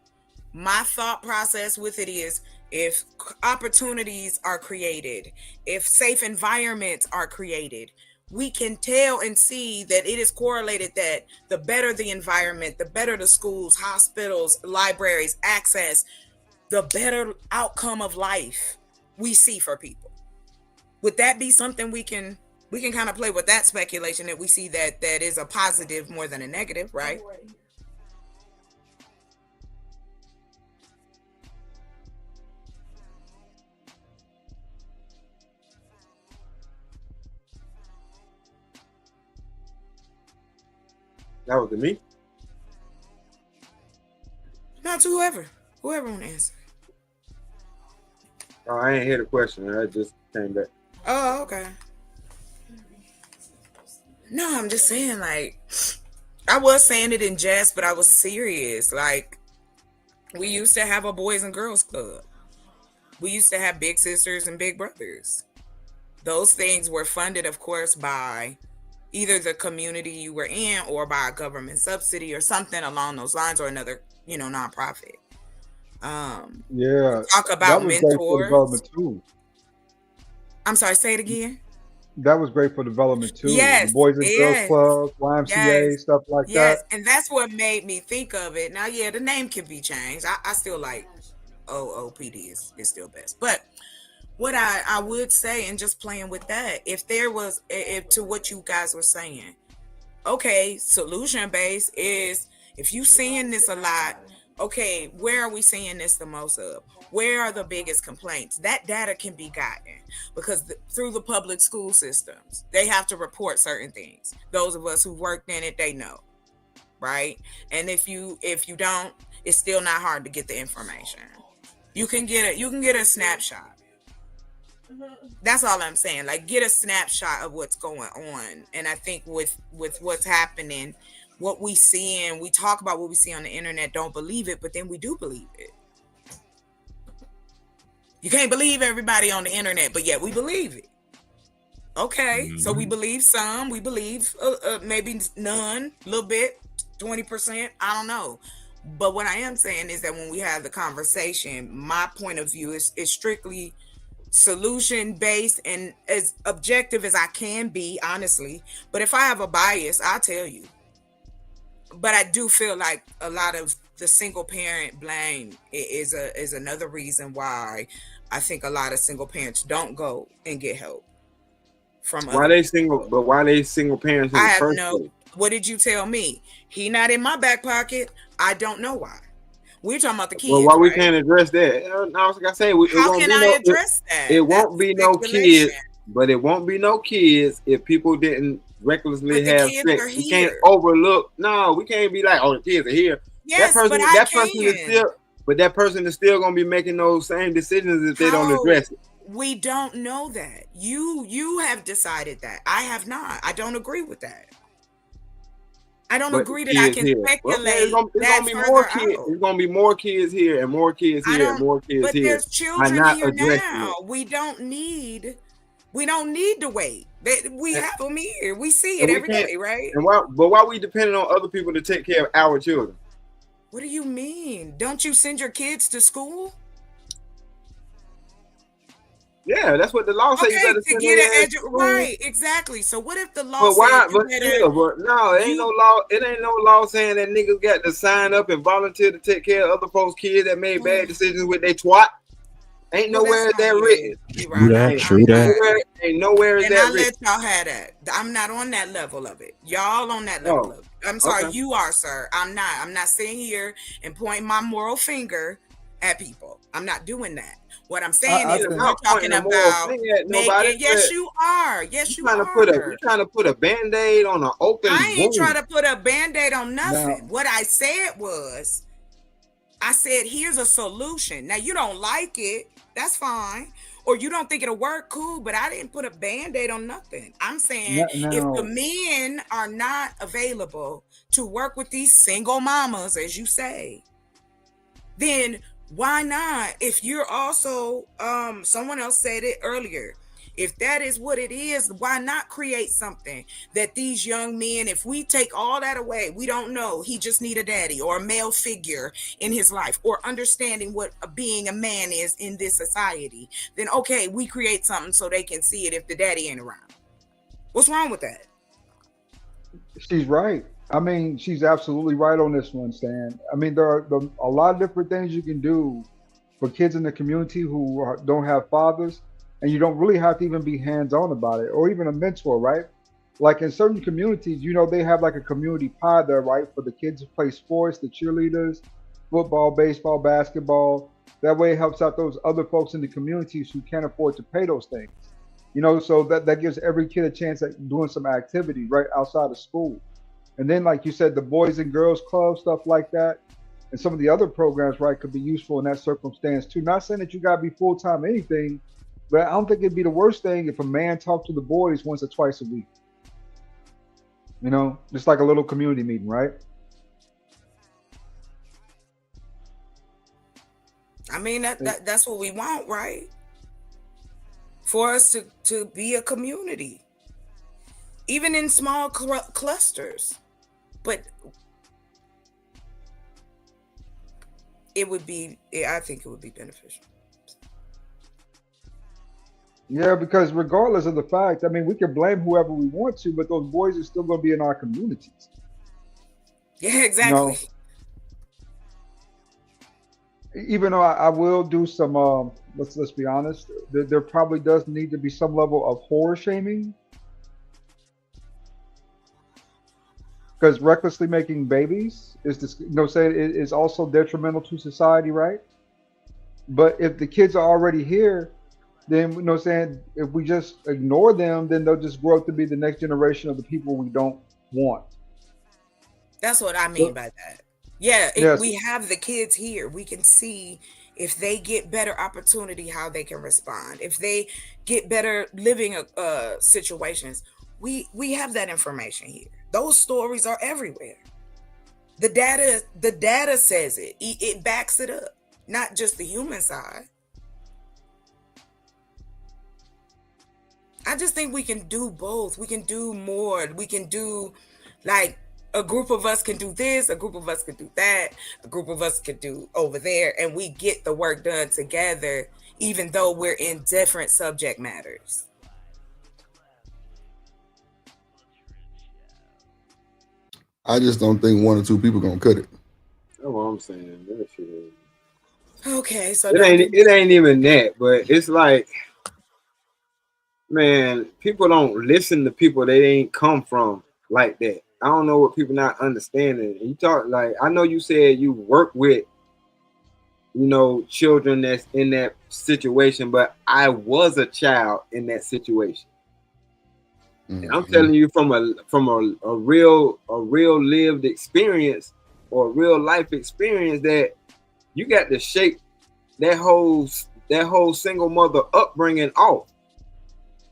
my thought process with it is, if opportunities are created, if safe environments are created, we can tell and see that it is correlated that the better the environment, the better the schools, hospitals, libraries, access, the better outcome of life we see for people. Would that be something we can kind of play with that speculation, that we see that is a positive more than a negative, right? That was to me? Not to whoever want to answer. Oh, I ain't hear the question. I just came back. Oh, okay. No, I'm just saying, like, I was saying it in jest, but I was serious. Like, we used to have a Boys and Girls Club. We used to have big sisters and big brothers. Those things were funded, of course, by either the community you were in or by a government subsidy or something along those lines, or another, nonprofit. Talk about that was mentors. Great for development too. I'm sorry, say it again. That was great for development too. Yes, the Boys and Girls Club, YMCA, stuff like that. Yes, and that's what made me think of it. Now, the name can be changed. I still like OOPD is still best. But what I would say, and just playing with that, if to what you guys were saying, okay, solution based is, if you seeing this a lot, okay, where are we seeing this the most of? Where are the biggest complaints? That data can be gotten because through the public school systems, they have to report certain things. Those of us who worked in it, they know, right? And if you don't, it's still not hard to get the information. You can get a snapshot. That's all I'm saying. Like, get a snapshot of what's going on. And I think with what's happening, what we see, and we talk about what we see on the internet, don't believe it, but then we do believe it. You can't believe everybody on the internet, but yet we believe it. Okay, so we believe some, we believe maybe none, a little bit, 20%, I don't know. But what I am saying is that when we have the conversation, my point of view is strictly solution based and as objective as I can be, honestly. But if I have a bias, I'll tell you. But I do feel like a lot of the single parent blame is another reason why I think a lot of single parents don't go and get help from. Why they single? But why they single parents? I have no. What did you tell me? He not in my back pocket. I don't know why. We're talking about the kids. Well, why we right? can't address that? No, like I say, how can I address that? It won't be no kids, but it won't be no kids if people didn't recklessly have sex. We can't overlook. No, we can't be like, oh, the kids are here. Yes, but that person is still gonna be making those same decisions if they don't address it. We don't know that. You have decided that. I have not. I don't agree with that. I don't agree that I can speculate. Well, it's gonna be more kids. There's gonna be more kids here and more kids here and more kids here. But there's children here now. We don't need to wait. We have them here. We see it every day, right? And why we depending on other people to take care of our children? What do you mean? Don't you send your kids to school? Yeah, that's what the law says. Okay, to get an right, exactly. So what if the law says no, it ain't no law. It ain't no law saying that niggas got to sign up and volunteer to take care of other folks' kids that made bad decisions with their twat. Ain't nowhere that written. True that. Ain't nowhere is that written. And I let y'all have that. I'm not on that level of it. Y'all on that level of it. I'm sorry, you are, sir. I'm not. I'm not sitting here and pointing my moral finger at people. I'm not doing that. What I'm saying is we're talking about making. Yes, you are. Yes, you are. You're trying to put a Band-Aid on an open wound. I ain't trying to put a Band-Aid on nothing. What I said was, I said, here's a solution. Now, you don't like it. That's fine. Or you don't think it'll work, cool. But I didn't put a Band-Aid on nothing. I'm saying if the men are not available to work with these single mamas, as you say, then why not? If you're also, someone else said it earlier, if that is what it is, why not create something that these young men, if we take all that away, we don't know, he just need a daddy or a male figure in his life, or understanding what being a man is in this society, then okay, we create something so they can see it if the daddy ain't around. What's wrong with that? She's right. I mean, she's absolutely right on this one, Stan. I mean, there are a lot of different things you can do for kids in the community who don't have fathers, and you don't really have to even be hands-on about it, or even a mentor, right? Like in certain communities, you know, they have like a community pie there, right, for the kids who play sports, the cheerleaders, football, baseball, basketball. That way it helps out those other folks in the communities who can't afford to pay those things. You know, so that gives every kid a chance at doing some activity right outside of school. And then, like you said, the Boys and Girls Club, stuff like that, and some of the other programs, right, could be useful in that circumstance too. Not saying that you got to be full-time anything, but I don't think it'd be the worst thing if a man talked to the boys once or twice a week. You know, just like a little community meeting, right? I mean, that's what we want, right? For us to be a community, even in small clusters. But I think it would be beneficial. Yeah, because regardless of the fact, I mean, we can blame whoever we want to, but those boys are still going to be in our communities. Yeah, exactly. You know, even though I will do some, let's be honest, there probably does need to be some level of horror shaming. Because recklessly making babies is also detrimental to society, right? But if the kids are already here, then if we just ignore them, then they'll just grow up to be the next generation of the people we don't want. That's what I mean by that. Yeah, if we have the kids here, we can see if they get better opportunity, how they can respond. If they get better living situations, we have that information here. Those stories are everywhere. The data says it. It backs it up, not just the human side. I just think we can do both. We can do more. We can do, like, a group of us can do this, a group of us can do that, a group of us can do over there, and we get the work done together, even though we're in different subject matters. I just don't think one or two people gonna cut it. That's what I'm saying. That shit is... Okay, so it ain't even that, but it's like, man, people don't listen to people they ain't come from like that. I don't know what people not understanding. You talk like, I know you said you work with, you know, children that's in that situation, but I was a child in that situation. Mm-hmm. And I'm telling you from a real lived experience or real life experience that you got to shape that whole single mother upbringing off.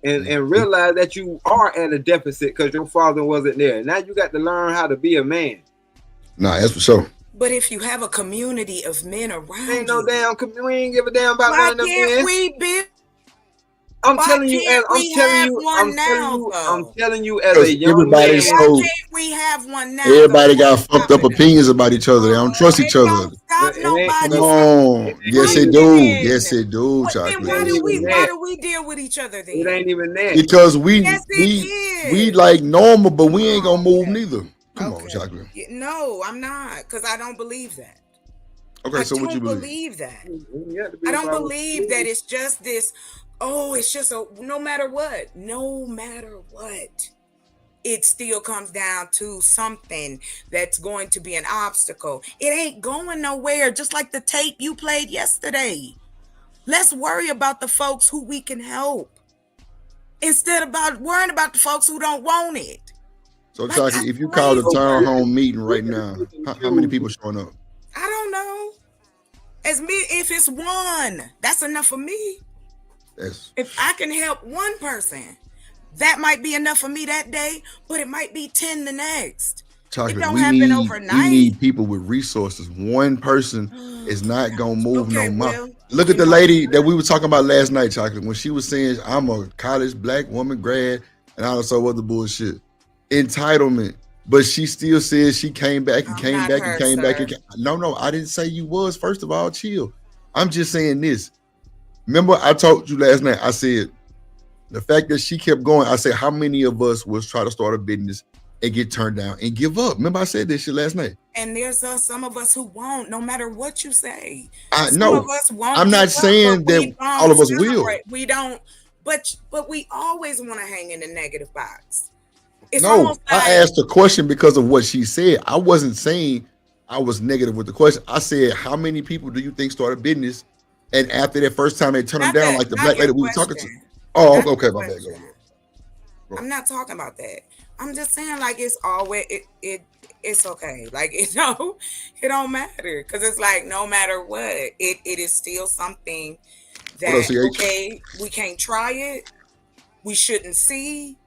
And realize that you are at a deficit because your father wasn't there. Now you got to learn how to be a man. Nah, that's for sure. But if you have a community of men around, ain't no damn we ain't give a damn about why none of them can't men. we be? I'm telling you as a young man. Everybody's Why can't we have one now? Everybody got fucked up opinions about each other. They don't trust each other. Come on. Yes, they do. Yes, they do, Chocolate. Why do we deal with each other then? It ain't even that. Because we like normal, but we ain't gonna move neither. Come on, Chocolate. No, I'm not, because I don't believe that. Okay, so what you believe? Believe that. I don't believe that it's just this. Oh, it's just no matter what, it still comes down to something that's going to be an obstacle. It ain't going nowhere. Just like the tape you played yesterday. Let's worry about the folks who we can help instead of worrying about the folks who don't want it. So, Chaki, if you call the town home meeting right now, how many people showing up? I don't know. If it's one, that's enough for me. If I can help one person, that might be enough for me that day, but it might be 10 the next. Chocolate, it don't happen overnight. We need people with resources. One person is not gonna move no more. Look at the lady that we were talking about last night, Chocolate, when she was saying, I'm a college black woman grad and all this other bullshit. Entitlement. But she still says she came back and came back and came back. No, I didn't say you was. First of all, chill. I'm just saying this. Remember, I told you last night, I said, the fact that she kept going, I said, how many of us was try to start a business and get turned down and give up? Remember, I said this shit last night. And there's some of us who won't, no matter what you say. Some of us won't. I'm not saying that all of us will. We don't, but we always want to hang in the negative box. No, I asked a question because of what she said. I wasn't saying I was negative with the question. I said, how many people do you think start a business and after that first time they turn them down, like the black lady we were talking to? Oh, okay, my bad. I'm not talking about that. I'm just saying, like, it's always it's okay. Like, it don't matter, because it's like no matter what, it is still something that okay, we can't try it, we shouldn't see.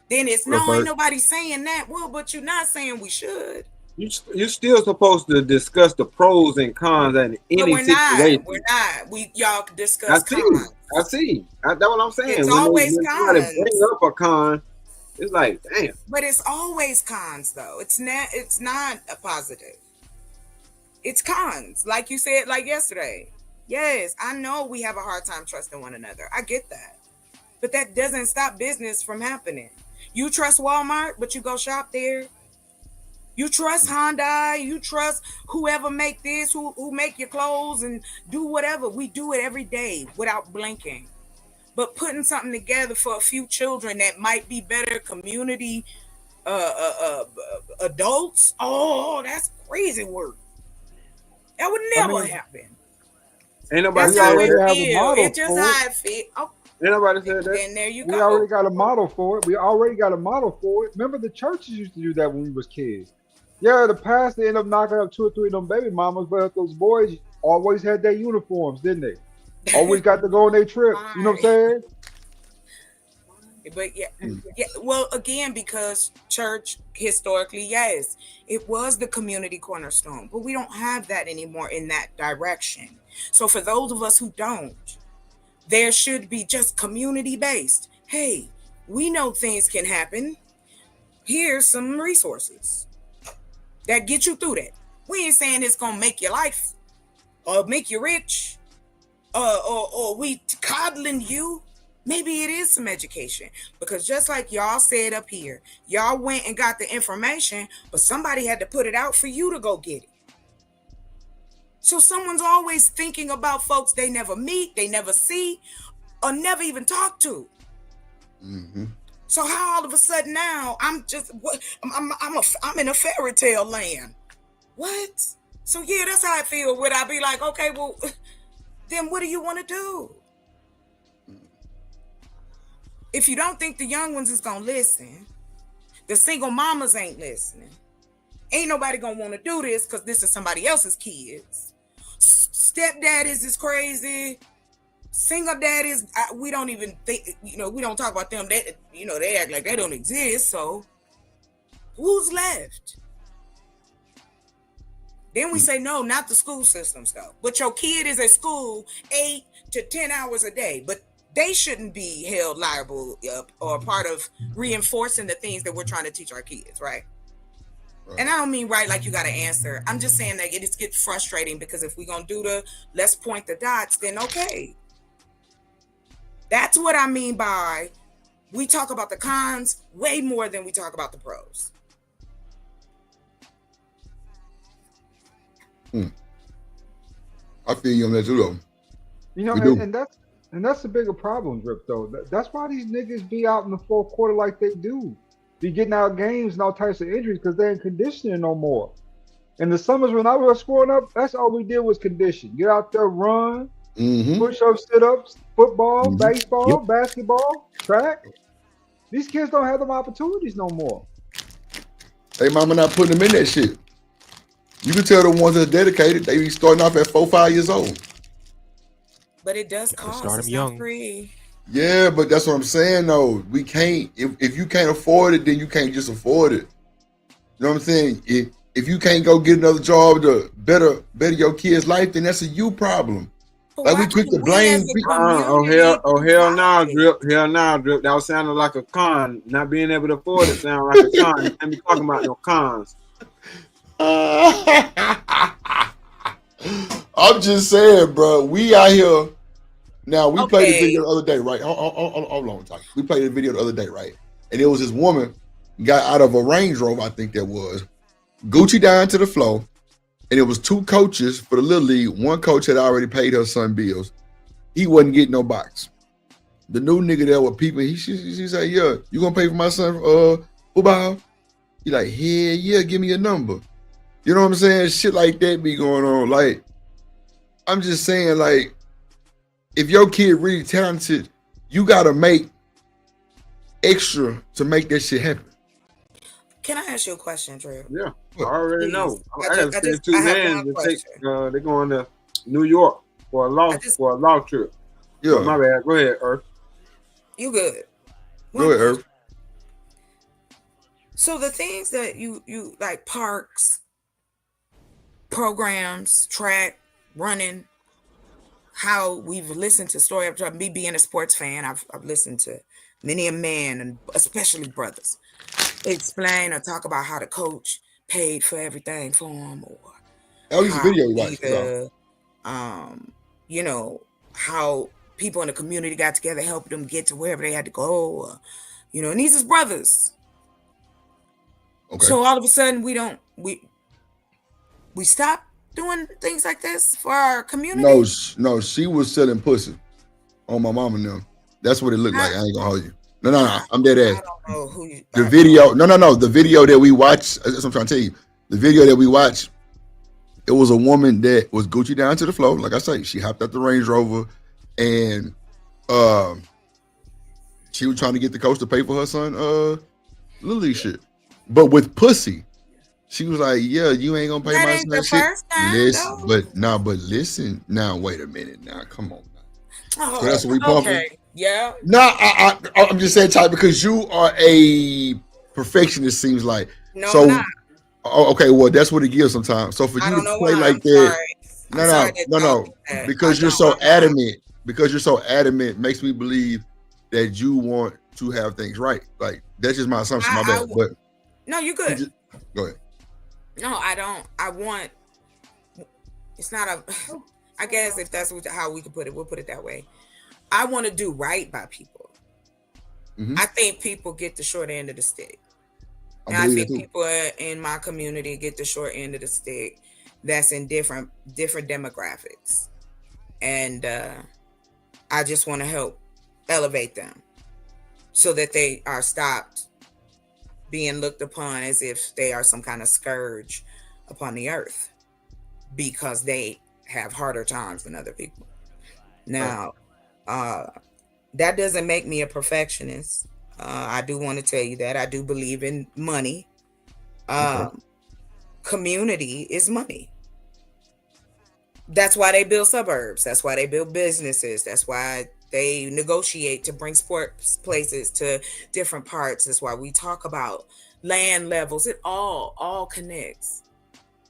Then it's ain't nobody saying that. Well, but you're not saying we should. You're still supposed to discuss the pros and cons and any situation. We're not. Y'all discuss cons. I see. That's what I'm saying. It's always cons. Bring up a con. It's like, damn. But it's always cons, though. It's not a positive. It's cons, like you said, like yesterday. Yes, I know we have a hard time trusting one another. I get that, but that doesn't stop business from happening. You trust Walmart, but you go shop there. You trust Hyundai. You trust whoever make this, who make your clothes and do whatever. We do it every day without blinking. But putting something together for a few children that might be better community adults, that's crazy work. That would never happen. Ain't nobody already have a model. It's just how it feel. Oh. Ain't nobody said that. And there you go. We already got a model for it. Remember, the churches used to do that when we was kids. Yeah, the pastor ended up knocking up 2 or 3 of them baby mamas, but those boys always had their uniforms, didn't they? Always got to go on their trip. You know what I'm saying? But yeah. Well, again, because church historically, yes, it was the community cornerstone, but we don't have that anymore in that direction. So for those of us who don't, there should be just community based. Hey, we know things can happen. Here's some resources that get you through that. We ain't saying it's gonna make your life or make you rich, or we coddling you. Maybe it is some education, because just like y'all said up here, y'all went and got the information, but somebody had to put it out for you to go get it. So someone's always thinking about folks they never meet, they never see, or never even talk to. Mm-hmm. So how all of a sudden now I'm in a fairy tale land? What? So yeah, that's how I feel. Would I be like, okay, well, then what do you want to do? If you don't think the young ones is gonna listen, the single mamas ain't listening. Ain't nobody gonna want to do this because this is somebody else's kids. Stepdaddies is crazy. Single daddies, we don't even think, we don't talk about them. They, they act like they don't exist. So who's left? Then we say, no, not the school systems though. But your kid is at school 8 to 10 hours a day, but they shouldn't be held liable or part of reinforcing the things that we're trying to teach our kids, right? And I don't mean right like you got to answer. I'm just saying that it gets frustrating, because if we're going to do let's point the dots, then okay. That's what I mean by we talk about the cons way more than we talk about the pros. I feel you on that too, though. And that's the bigger problem, Rip, though. That's why these niggas be out in the fourth quarter like they do. Be getting out games and all types of injuries because they ain't conditioning no more. In the summers when I was growing up, that's all we did was condition. Get out there, run, push-ups, sit-ups, football, baseball, basketball, track. These kids don't have them opportunities no more. They mama not putting them in that shit. You can tell the ones that are dedicated, they be starting off at 4, 5 years old. But it does cost. Start it's them young. Not free. Yeah, but that's what I'm saying though. We can't, if you can't afford it, then you can't just afford it. You know what I'm saying? If you can't go get another job to better your kid's life, then that's a you problem. Like we quick to blame. Hell no, Drip. Hell no, Drip. That was sounding like a con. Not being able to afford it sound like a con. You can't be talking about no cons. I'm just saying, bro. We out here now. We played the video the other day, right? Hold on, Ty. We played the video the other day, right? And it was this woman got out of a Range Rover, I think that was, Gucci down to the floor, and it was 2 coaches for the Little League. One coach had already paid her son bills. He wasn't getting no box. The new nigga there with people, she said, yeah, you gonna pay for my son football? He like, yeah, give me your number. You know what I'm saying? Shit like that be going on. Like, I'm just saying, like, if your kid really talented, you gotta make extra to make that shit happen. Can I ask you a question, Drew? Yeah, I already know. I have got to send 2 men to take. They're going to New York for a law trip. Yeah, my bad. Go ahead, Earth. You good? Go ahead, Earth. So the things that you like, parks, programs, track, running, how we've listened to story after me being a sports fan, I've listened to many a man, and especially brothers, explain or talk about how the coach paid for everything for him, or video you know, how people in the community got together, helped them get to wherever they had to go, or, you know, and these is brothers. Okay. So all of a sudden we stop doing things like this for our community. No, she was selling pussy on my mama now. That's what it looked like. I ain't gonna hold you. No. I'm dead ass. I don't know who you. The video. No. The video that we watched. That's what I'm trying to tell you. The video that we watched. It was a woman that was Gucci down to the floor. Like I say, she hopped out the Range Rover, and she was trying to get the coach to pay for her son Little League shit. But with pussy, she was like, "Yeah, you ain't gonna pay my son shit." Listen, but listen. Now, wait a minute. Now, come on. Oh, so that's what we pumping. Okay. Yeah. No, I'm just saying, Ty, because you are a perfectionist. Seems like. No, I'm not. Okay, well, that's what it gives sometimes. So for you to play like that, no, because you're so adamant. Because you're so adamant, makes me believe that you want to have things right. Like that's just my assumption. My bad, but no, you're good. Go ahead. No, I don't. I want. It's not a. I guess if that's how we could put it, we'll put it that way. I want to do right by people. Mm-hmm. I think people get the short end of the stick. And I think people in my community get the short end of the stick. That's in different demographics, and I just want to help elevate them so that they are stopped being looked upon as if they are some kind of scourge upon the earth because they have harder times than other people. Now, that doesn't make me a perfectionist. I do want to tell you that I do believe in money. Community is money. That's why they build suburbs. That's why they build businesses. That's why they negotiate to bring sports places to different parts. That's why we talk about land levels. It all connects.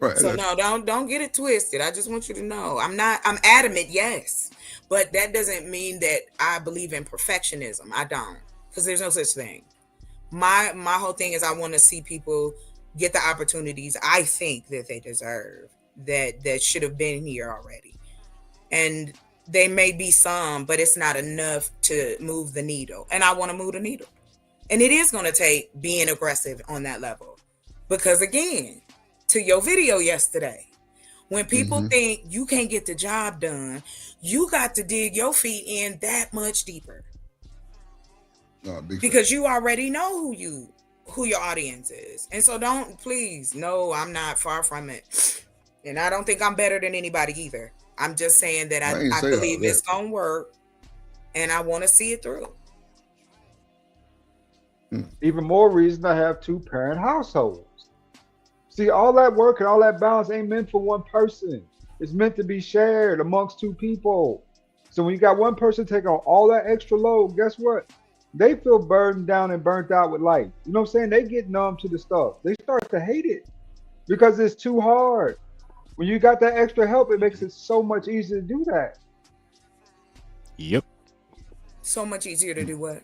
Right. So no, don't get it twisted. I just want you to know I'm adamant, yes, but that doesn't mean that I believe in perfectionism. I don't, because there's no such thing. My whole thing is I want to see people get the opportunities I think that they deserve, that should have been here already. And they may be some, but it's not enough to move the needle. And I want to move the needle. And it is going to take being aggressive on that level. Because again, to your video yesterday, when people think you can't get the job done, you got to dig your feet in that much deeper. Because you already know who your audience is. And so I'm not far from it. And I don't think I'm better than anybody either. I'm just saying that I believe it's gonna work, and I want to see it through. Even more reason to have 2-parent households. See, all that work and all that balance ain't meant for one person. It's meant to be shared amongst 2 people. So when you got one person taking on all that extra load, guess what? They feel burdened down and burnt out with life. You know what I'm saying? They get numb to the stuff. They start to hate it because it's too hard. When you got that extra help, it makes it so much easier to do that. Yep. So much easier to do what?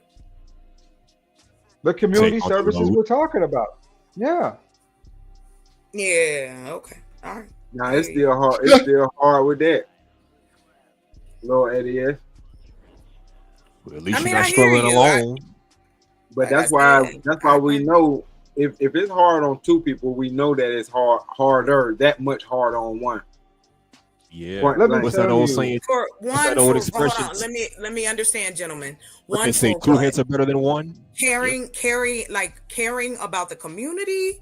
The community services we're talking about. Yeah. Yeah. Okay. All right. Nah, it's still hard. It's still hard with that. Lord ADS. Well, at least you're not struggling alone. But that's why we know if it's hard on 2 people, we know that it's harder, that much harder on one. Yeah. What's that old saying? For one, that old hold expression? on. Let me understand, gentlemen. One they say 2 heads are better than one. Caring about the community,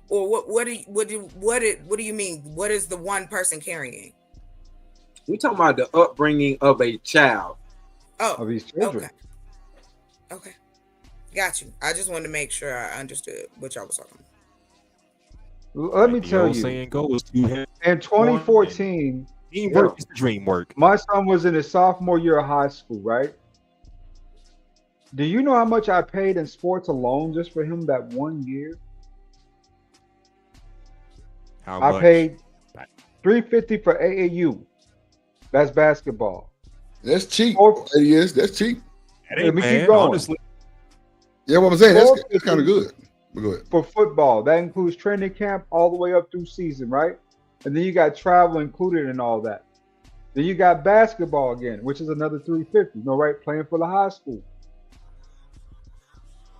or what do you mean? What is the one person carrying? We talking about the upbringing of a child. Oh, of these children. Okay. Got you. I just wanted to make sure I understood what y'all was talking about. Let me tell you. Saying goes in 2014, teamwork is the dream work. My son was in his sophomore year of high school, right? Do you know how much I paid in sports alone just for him that 1 year? How much? I paid $350 for AAU. That's basketball. That's cheap. That's cheap. Let me keep going. Honestly. Yeah, what I'm saying, that's kind of good. But go ahead. For football, that includes training camp all the way up through season, right? And then you got travel included in all that. Then you got basketball again, which is another $350. You know, right? Playing for the high school.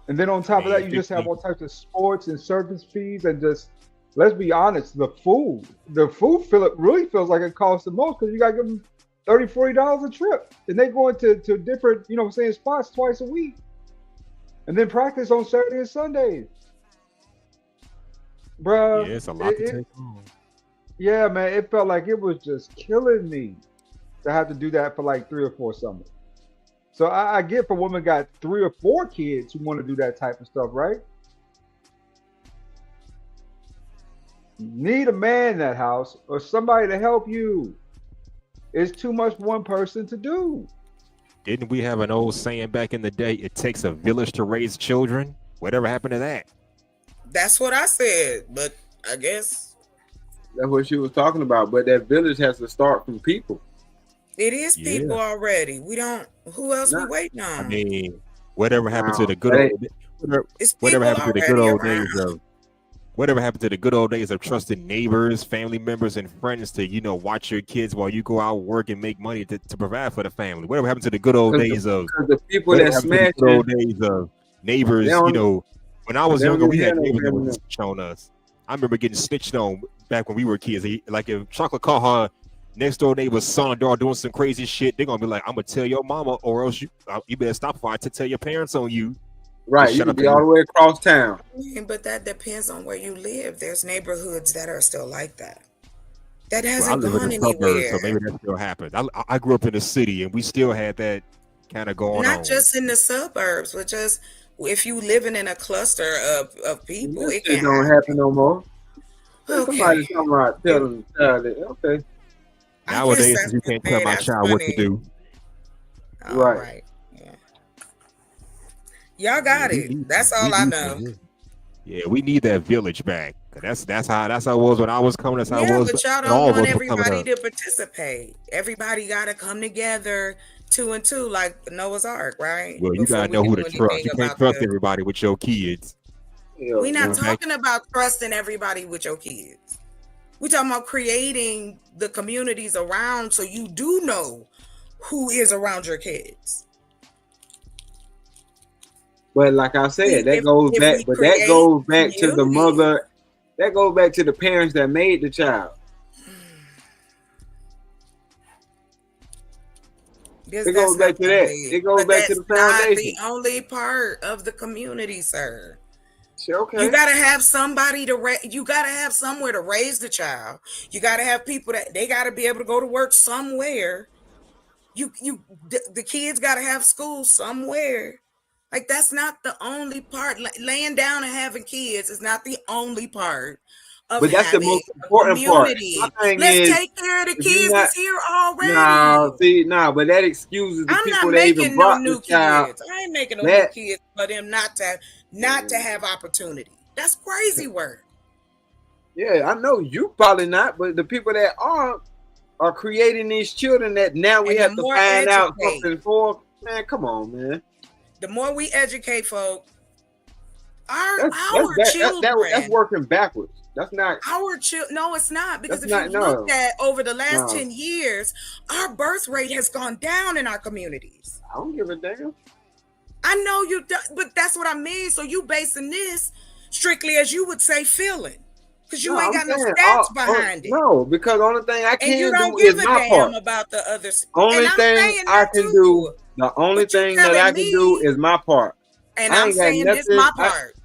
And then on top of that, you just have all types of sports and service fees, and just, let's be honest, the food really feels like it costs the most, because you got to give them $30, $40 a trip, and they go into different, you know what I'm saying, spots twice a week, and then practice on Saturday and Sundays. Bruh, yeah, it's a lot to take on. Yeah, man, it felt like it was just killing me to have to do that for like 3 or 4 summers. So I get for women got 3 or 4 kids who want to do that type of stuff, right? Need a man in that house or somebody to help you. It's too much for one person to do. Didn't we have an old saying back in the day, it takes a village to raise children? Whatever happened to that? That's what I said, but I guess that's what she was talking about. But that village has to start from people. It is people already. We don't. Who else we waiting on? I mean, whatever happened to the good old? Whatever happened to the good old days of? Whatever happened to the good old days of trusting neighbors, family members, and friends to, you know, watch your kids while you go out work and make money to provide for the family? Whatever happened to the good old days of the people that smash the good old days of neighbors? You know, when I was younger, we had neighbors that would snitch on us. I remember getting snitched on back when we were kids. Like if Chocolate caught her next door neighbor's son or daughter doing some crazy shit, they're gonna be like, "I'm gonna tell your mama, or else you better stop before I tell your parents on you." Right, you can be all the way across town. But that depends on where you live. There's neighborhoods that are still like that. That hasn't gone anywhere. So maybe that still happens. I grew up in the city, and we still had that kind of going on. Not just in the suburbs, but just if you living in a cluster of people, it don't happen no more. Okay. Somebody come out tell them okay. Nowadays, you can't tell my child what to do. Right. Y'all got it. That's all I know. Yeah, we need that village back. That's how it was when I was coming. That's how it was. But y'all don't want everybody to participate. Everybody got to come together 2 and 2, like Noah's Ark, right? Well, you gotta know who to trust. You can't trust everybody with your kids. We're not talking about trusting everybody with your kids. We're talking about creating the communities around so you do know who is around your kids. But like I said, that goes back. But that goes back to the mother. That goes back to the parents that made the child. It goes back to that. It goes back to the foundation. That's not the only part of the community, sir. Okay. You gotta have somebody to you gotta have somewhere to raise the child. You gotta have people that they gotta be able to go to work somewhere. The kids gotta have school somewhere. Like, that's not the only part. Laying down and having kids is not the only part of but that's the most important part. Let's take care of the kids that's here already. But that excuses the people that even brought the child. Kids. I ain't making no new kids for them not to have opportunity. That's crazy work. Yeah, I know you probably not, but the people that are creating these children that now we have to find out something for. Man, come on, man. The more we educate folk, our children. That's working backwards. That's not our children. No, it's not, because if you look at over the last 10 years, our birth rate has gone down in our communities. I don't give a damn. I know you do, but that's what I mean. So you basing this strictly, as you would say, feeling, because you ain't got no stats behind it. No, because the only thing I can do is my part. About the others. Only thing I can do. The only thing that I can do is my part. And I'm saying this is my part.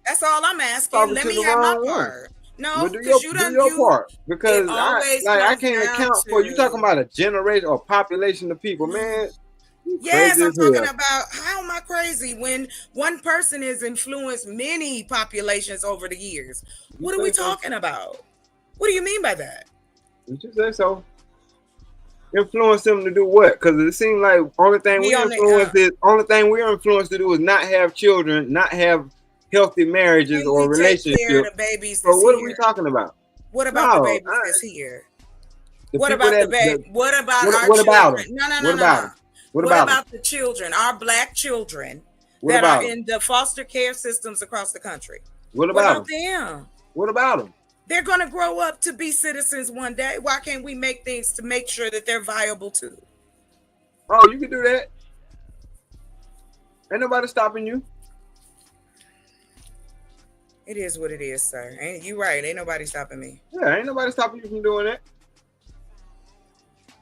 That's all I'm asking. Let me have my part. No, because you done your part. Because I can't account for you talking about a generation or population of people, man. Yes, I'm talking about how am I crazy when one person has influenced many populations over the years? What are we talking about? What do you mean by that? Did you say so? Influence them to do what? Because it seems like only thing we're influenced to do is not have children, not have healthy marriages or relationships. So what are we talking about? What about the babies that's here? What about the baby? What about our children? No. What about the children, our black children that are in the foster care systems across the country? What about them? What about them? They're going to grow up to be citizens one day. Why can't we make things to make sure that they're viable too? Oh, you can do that. Ain't nobody stopping you. It is what it is, sir. Ain't you right? Ain't nobody stopping me. Yeah, ain't nobody stopping you from doing that.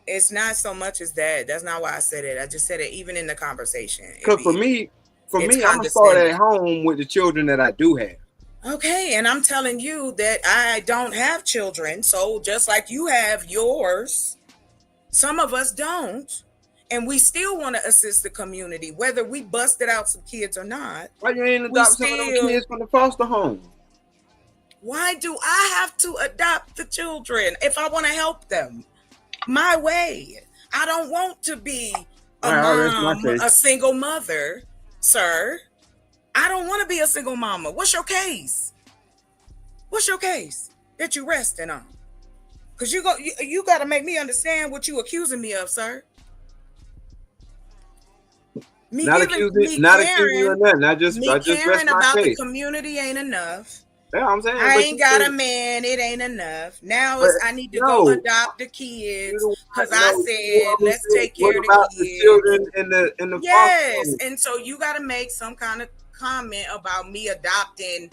It's not so much as that. That's not why I said it. I just said it even in the conversation. Because for me, I'm gonna start at home with the children that I do have. Okay, and I'm telling you that I don't have children, so just like you have yours, some of us don't, and we still want to assist the community, whether we busted out some kids or not. Why you ain't adopt some of them kids from the foster home? Why do I have to adopt the children if I want to help them my way? I don't want to be a mom, a single mother, sir. I don't want to be a single mama. What's your case? What's your case that you resting on? Because you got to make me understand what you accusing me of, sir. Not accusing you of nothing. I just rest my case. The community ain't enough. Yeah, I'm saying I ain't got a man. It ain't enough. Now I need to go adopt the kids because I said let's take care of the kids. The children in the yes, and so you got to make some kind of comment about me adopting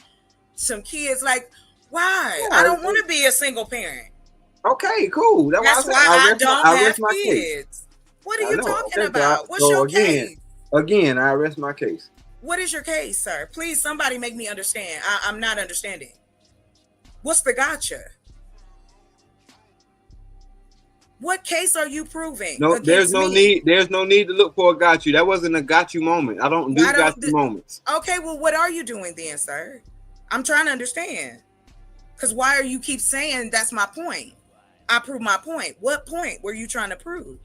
some kids. Like, why? Yeah, I don't want to be a single parent. Okay, cool. That's why I don't have kids. What are you talking about? What's your case? Again, I rest my case. What is your case, sir? Please, somebody make me understand. I'm not understanding. What's the gotcha? What case are you proving? No, there's no need. There's no need to look for a got you. That wasn't a got you moment. I don't do got you moments. Okay, well, what are you doing then, sir? I'm trying to understand. Because why are you keep saying that's my point? I proved my point. What point were you trying to prove?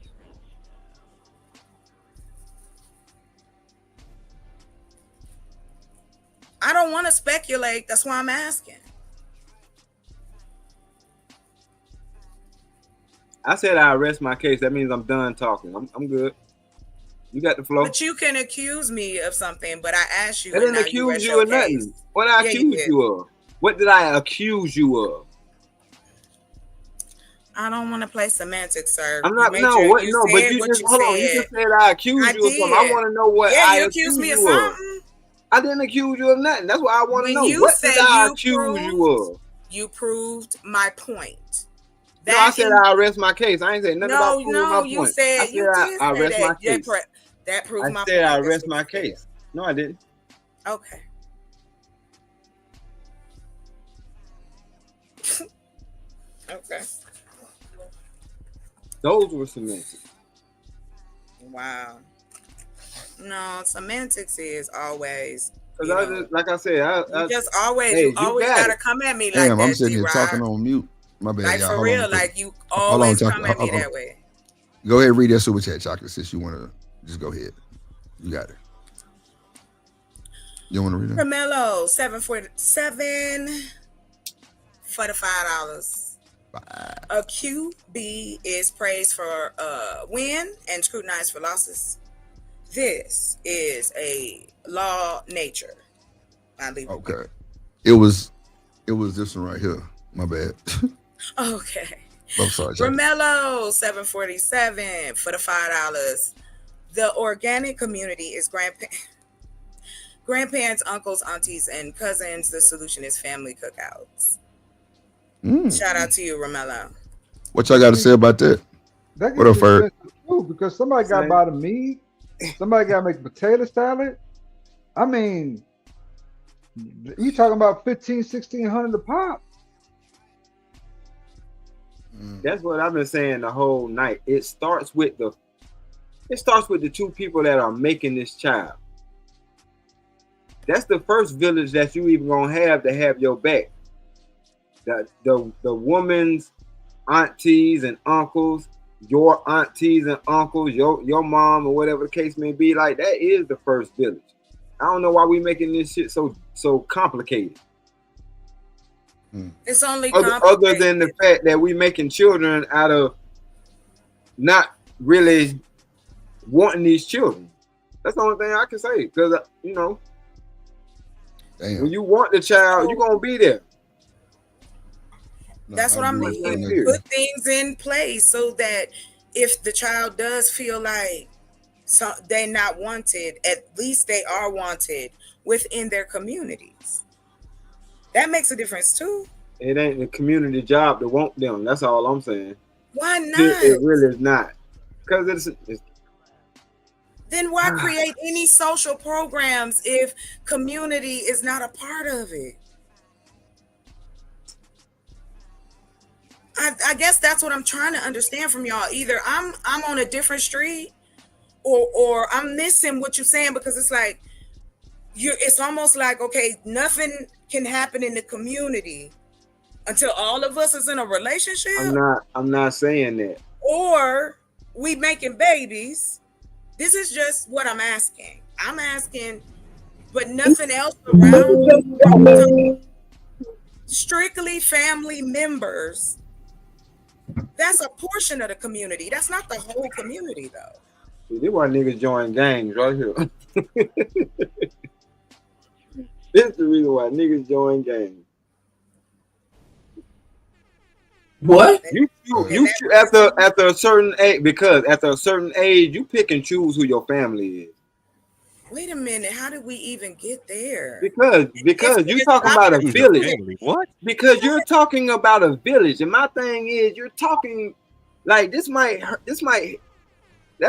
I don't want to speculate. That's why I'm asking. I said I rest my case. That means I'm done talking. I'm good. You got the flow. But you can accuse me of something, but I asked you. I didn't accuse you of nothing. What did I accuse you of? What did I accuse you of? I don't want to play semantics, sir. I'm not. But you just hold on. You just said I accused you of something. I want to know what I accused me of something. I didn't accuse you of nothing. That's what I want to know. What did I accuse you of? You proved my point. No, I said I rest my case. I ain't saying nothing about proving my point. You said I rest my case. That proved my point. I said I rest my case. No, I didn't. Okay. Okay. Those were semantics. Wow. No, semantics is always. Because like I said, you just always, you always gotta come at me like Damn, that. I'm sitting here G-Rod. talking on mute. My bad, Like y'all. for Hold real, on, like you hold always on, come at me that way. Go ahead and read that super chat, Chocolate, since you want to. Just go ahead. You got it. You want to read it? Carmelo, $7 for the $5. A QB is praised for win and scrutinized for losses. This is a law nature. I leave it. Okay. It was this one right here. My bad. Okay. I'm sorry. Chocolate. Romello, $7.47 for the $5. The organic community is grandparents, uncles, aunties, and cousins. The solution is family cookouts. Shout out to you, Romello. What y'all got to say about that? That What up, Ferg? Because somebody got to buy the meat. Somebody got to make potato salad. I mean, you talking about $1,500-$1,600 a pop. That's what I've been saying the whole night. It starts with the two people that are making this child. That's the first village that you even gonna have to have your back. The woman's aunties and uncles, your aunties and uncles, your mom or whatever the case may be, like that is the first village. I don't know why we making this shit so complicated. It's only other than the fact that we making children out of not really wanting these children. That's the only thing I can say. Because when you want the child, you're gonna be there. That's what I mean. Put things in place so that if the child does feel like they're not wanted, at least they are wanted within their communities. That makes a difference too. It ain't the community job to want them. That's all I'm saying. Why not? It really is not. Because it's then why create any social programs if community is not a part of it? I guess that's what I'm trying to understand from y'all. Either I'm on a different street or I'm missing what you're saying, because it's like it's almost like, okay, nothing can happen in the community until all of us is in a relationship. I'm not saying that. Or we making babies. This is just what I'm asking. I'm asking, but nothing else around. Strictly family members. That's a portion of the community. That's not the whole community, though. See, this why niggas join gangs right here. This is the reason why niggas join gangs. What? You after a certain age, because after a certain age, you pick and choose who your family is. Wait a minute, how did we even get there? Because you're talking about a village. What? Because you're talking about a village, and my thing is, you're talking like that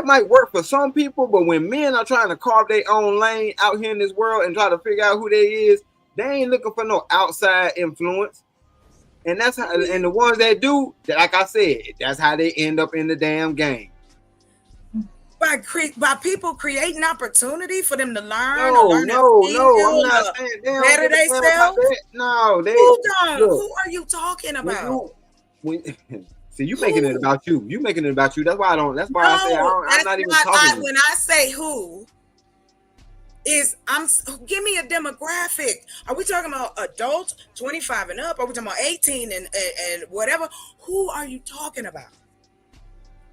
might work for some people, but when men are trying to carve their own lane out here in this world and try to figure out who they is, they ain't looking for no outside influence. And that's how, and the ones that do, like I said, that's how they end up in the damn game. By people creating opportunity for them to learn. No, I'm not saying better themselves. No, who are you talking about? See, you making it about you. You making it about you. That's why I don't. That's why I say I'm not even talking. When I say who, give me a demographic. Are we talking about adults 25 and up? Are we talking about 18 and whatever? Who are you talking about?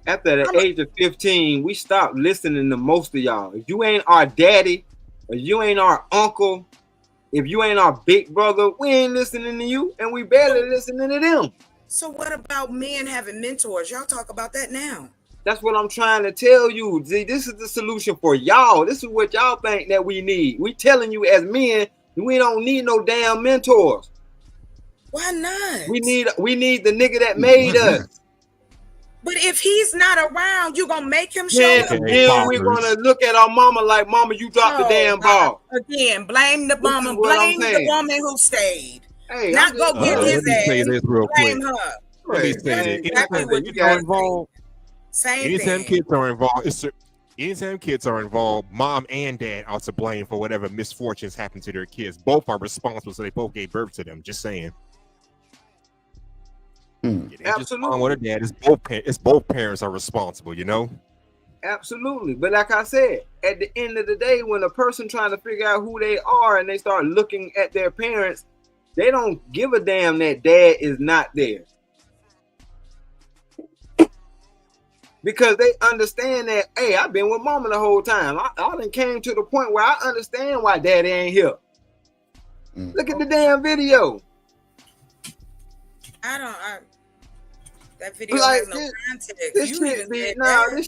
After the age of 15, we stopped listening to most of y'all. If you ain't our daddy, or you ain't our uncle, if you ain't our big brother, we ain't listening to you, and we barely listening to them. So what about men having mentors? Y'all talk about that now. That's what I'm trying to tell you. See, this is the solution for y'all. This is what y'all think that we need. We telling you as men, we don't need no damn mentors. Why not? We need the nigga that made us. But if he's not around, you gonna make him show Then, up. then we're gonna look at our mama like, mama, you dropped the damn ball. Again, blame the mama, blame the woman who stayed. Hey, not go get his let me say ass. this real Blame quick. her. Let me say That's this. exactly what you Anytime gotta involved, Same anytime thing. kids are involved, anytime kids are involved, mom and dad are to blame for whatever misfortunes happen to their kids. Both are responsible, so they both gave birth to them. Just saying. Absolutely. With a dad, it's both parents are responsible, you know. Absolutely. But like I said, at the end of the day, when a person trying to figure out who they are and they start looking at their parents, they don't give a damn that dad is not there. Because they understand that, hey, I've been with mama the whole time. I done came to the point where I understand why daddy ain't here. Look at the damn video. That video Like, has no context. This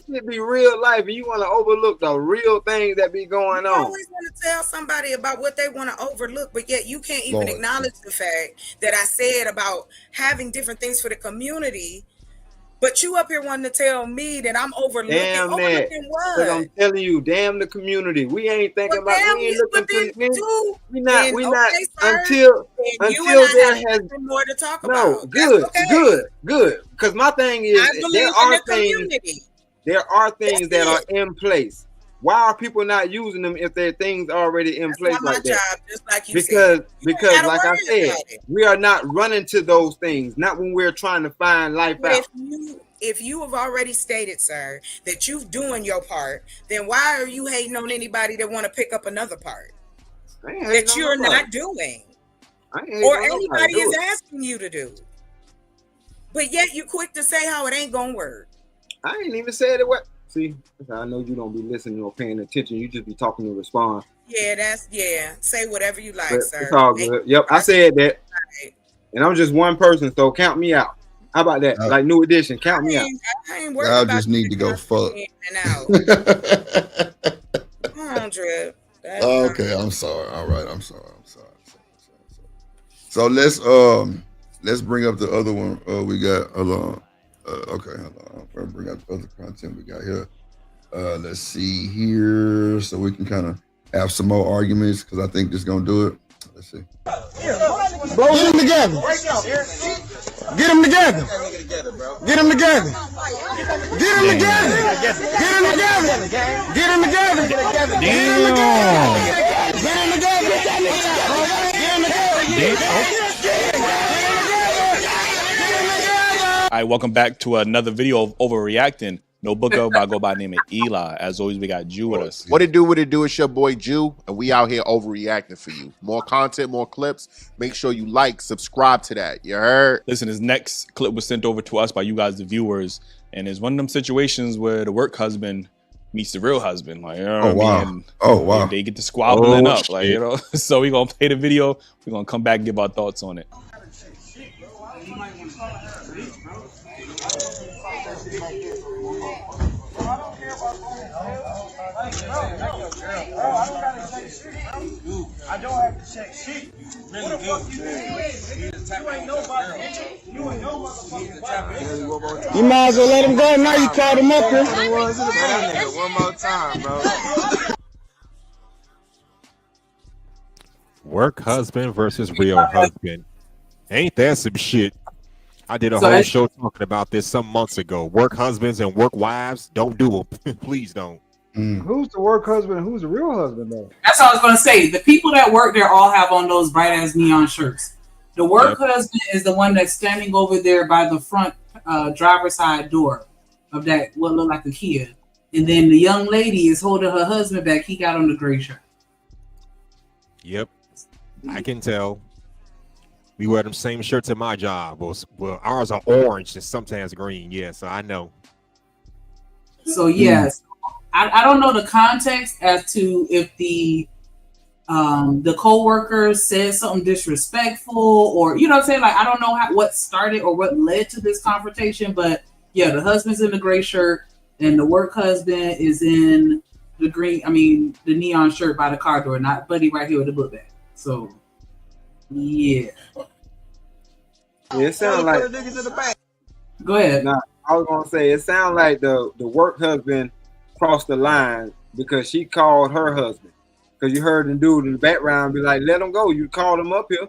shit be real life, and you want to overlook the real things that be going You on. always want to tell somebody about what they want to overlook, but yet you can't even acknowledge the fact that I said about having different things for the community. But you up here wanting to tell me that I'm overlooking. Damn that. Overlooking what? But I'm telling you, damn the community. We ain't thinking about. We ain't looking to. We not. Until there has more to talk about. No, good. Because my thing is, there are things that are in place. Why are people not using them if there are things already in place like that? Job, just like you said. Because like I said, we are not running to those things. Not when we're trying to find life out. If you have already stated, sir, that you're doing your part, then why are you hating on anybody that want to pick up another part that you're not doing, or anybody is asking you to do? But yet you quick to say how it ain't gonna work. I ain't even said it. What? See, I know you don't be listening or paying attention. You just be talking to respond. Yeah, say whatever you like, But sir. it's all good. Yep, I said that. And I'm just one person, so count me out. How about that? Like New Edition, count me out. I ain't worried I about just need to go fuck. Come on, Drip. Okay, I'm sorry. All right, I'm sorry. So let's bring up the other one. We got okay, hold on. I'll bring up the other content we got here. Let's see here, so we can kind of have some more arguments because I think this is gonna do it. Let's see. Blow them together. Get them together. Get them together. Get them together. Get them together. Get them together. Get them together. Get them together. All right, welcome back to another video of Overreacting. No booker, but I go by the name of Eli. As always, we got Jew with us. What it do? It's your boy Jew, and we out here overreacting for you. More content, more clips. Make sure you like, subscribe to that. You heard? Listen, this next clip was sent over to us by you guys, the viewers, and it's one of them situations where the work husband meets the real husband. Like, you know what I mean? And they get to squabbling up, like, you know. So we gonna play the video. We're gonna come back and give our thoughts on it. I don't have to check shit. Really good. You might as well let him go. Now you caught him up here. One more time, bro. Work husband versus real husband. Ain't that some shit? I did a whole show talking about this some months ago. Work husbands and work wives, don't do them. Please don't. Who's the work husband and who's the real husband, though? That's what I was going to say. The people that work there all have on those bright-ass neon shirts. The work husband is the one that's standing over there by the front driver's side door of that, what looked like a Kia. And then the young lady is holding her husband back. He got on the gray shirt. Yep. I can tell. We wear them same shirts at my job. Well, ours are orange and sometimes green. Yeah, so I know. So, yes. I don't know the context as to if the co-worker said something disrespectful or, you know what I'm saying? Like, I don't know what started or what led to this confrontation, but yeah, the husband's in the gray shirt and the work husband is in the neon shirt by the car door, not Buddy right here with the book bag. So, yeah. It sounds like. Go ahead. Nah, I was gonna say it sounds like the work husband crossed the line because she called her husband. Because you heard the dude in the background be like, "Let him go." You called him up here.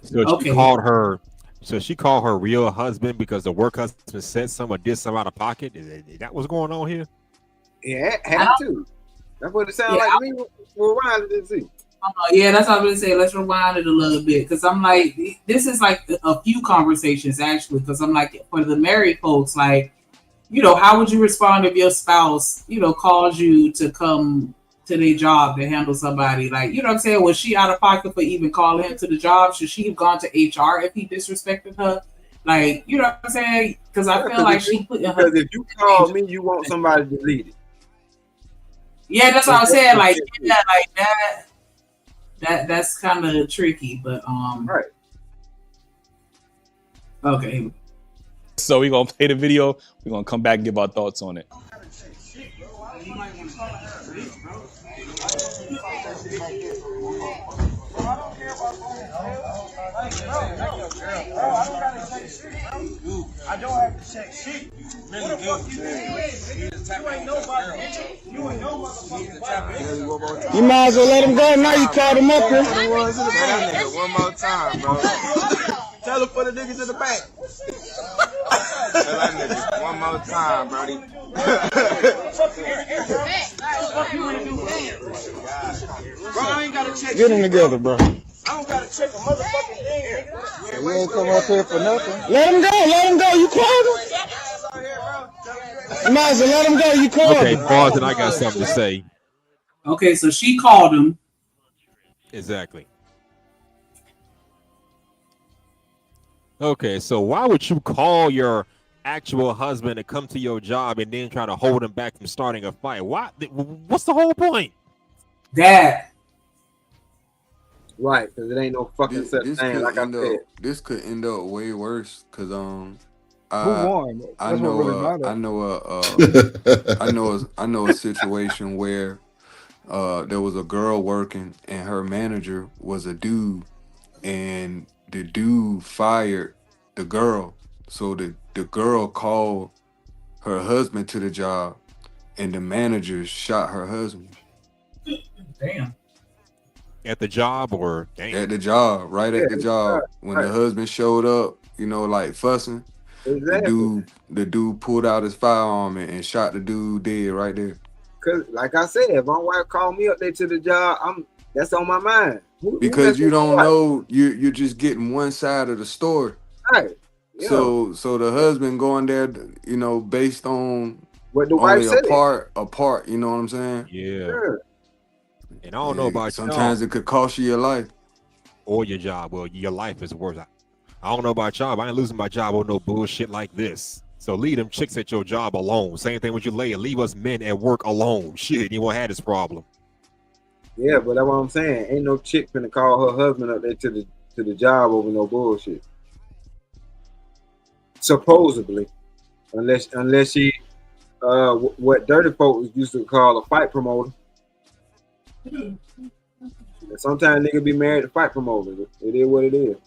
So she called her. So she called her real husband because the work husband said some or did some out of pocket. Is that what's going on here? Yeah, had to. That's what it sounds like to me. We'll rewind it and see. Yeah, that's what I'm gonna say. Let's rewind it a little bit because I'm like, this is like a few conversations actually. Because I'm like, for the married folks, like, you know, how would you respond if your spouse, you know, calls you to come to their job to handle somebody? Like, you know what I'm saying? Was she out of pocket for even calling him to the job? Should she have gone to HR if he disrespected her? Like, you know what I'm saying? Because I feel like she put in her. Because if you call me, you want somebody to delete it. Yeah, that's what I'm saying. Like, yeah, like that's kind of tricky, but right. Okay. So we're gonna play the video. We're gonna come back and give our thoughts on it. I don't have to check shit. What the fuck you think? You ain't nobody. You ain't no motherfucker. You might as well let him go now. You called him up here. One more time, bro. Tell him for the niggas in the back. Tell that nigga one more time, brody. Bro, I ain't gotta check. Get them together, bro. I don't gotta check a motherfucking thing, nigga. We ain't come up here for nothing. Let him go. Let him go. You called him. You might as well let him go. You called Okay, him. pause, and I got something to say. Okay, so she called him. Exactly. Okay, so why would you call your actual husband to come to your job and then try to hold him back from starting a fight? Why? What's the whole point? That. Right, because it ain't no fucking such thing. Like I said, this could end up way worse. Cause Who won? I That's what know really matters. I know a situation where there was a girl working and her manager was a dude, and the dude fired the girl. So the girl called her husband to the job, and the manager shot her husband. Damn. At the job or damn. At the job, right at the job. When the husband showed up, you know, like fussing, the dude pulled out his firearm and shot the dude dead right there. Cause like I said, if my wife called me up there to the job, that's on my mind. Because you don't know, you're just getting one side of the story. Right. Yeah. So the husband going there, you know, based on what the wife said. A part, you know what I'm saying? Yeah. Sure. And I don't know about sometimes it could cost you your life. Or your job. Well, your life is worth it. I don't know about y'all, but I ain't losing my job on no bullshit like this. So leave them chicks at your job alone. Same thing with you lady. Leave us men at work alone. Shit, you won't have this problem. Yeah, but that's what I'm saying. Ain't no chick finna call her husband up there to the job over no bullshit. Supposedly, unless she, what dirty folks used to call a fight promoter. And sometimes niggas be married to fight promoters. It is what it is.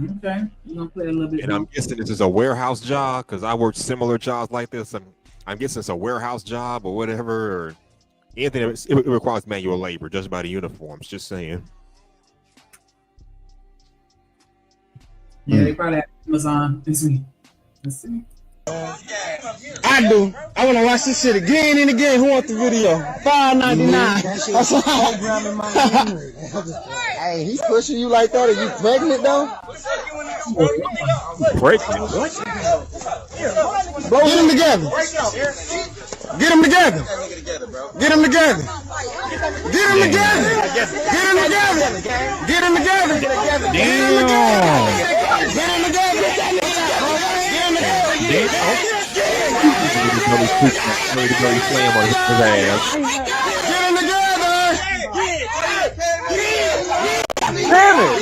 Okay, we're gonna play a little bit. And I'm guessing this is a warehouse job because I worked similar jobs like this. I'm guessing it's a warehouse job or whatever, or anything. It requires manual labor, just by the uniforms. Just saying. Yeah, they probably have Amazon this week. Let's see. I do. I want to watch this shit again and again. Who wants the video? $5.99. Hey, he pushing you like that. Are you pregnant though? Pregnant? Bro, get them together. Get them together. Get them together. Get them together. Get them together. Get them together. Get them together. Get them together. Damn it!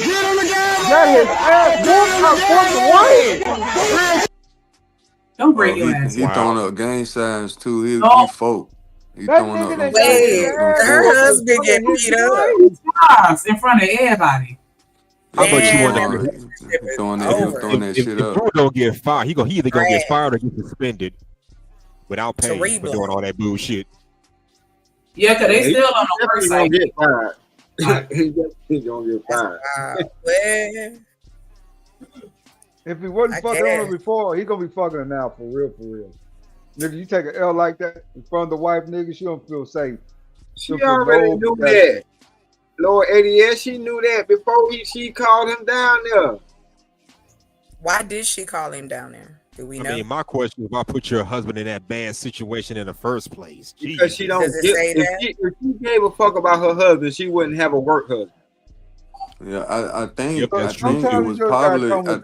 Get him together! That is Don't break your ass. He throwing up gang signs too. He folk. He throwing up. Wait, her husband get beat up in front of everybody. How much you want to throwing that shit up? If Drew don't get fired, he either gonna get fired or get suspended without pay for doing all that bullshit. Yeah, because they still on the work side. Get fired. He's gonna get fired. If he wasn't fucking on her before, he gonna be fucking her now for real. Nigga, you take an L like that in front of the wife, nigga, she don't feel safe. She already knew that. Lord ADS, she knew that before she called him down there. Why did she call him down there? Do we know? I mean, my question is, why put your husband in that bad situation in the first place? Because she don't if she gave a fuck about her husband, she wouldn't have a work husband. Yeah, I think it was probably a problem. I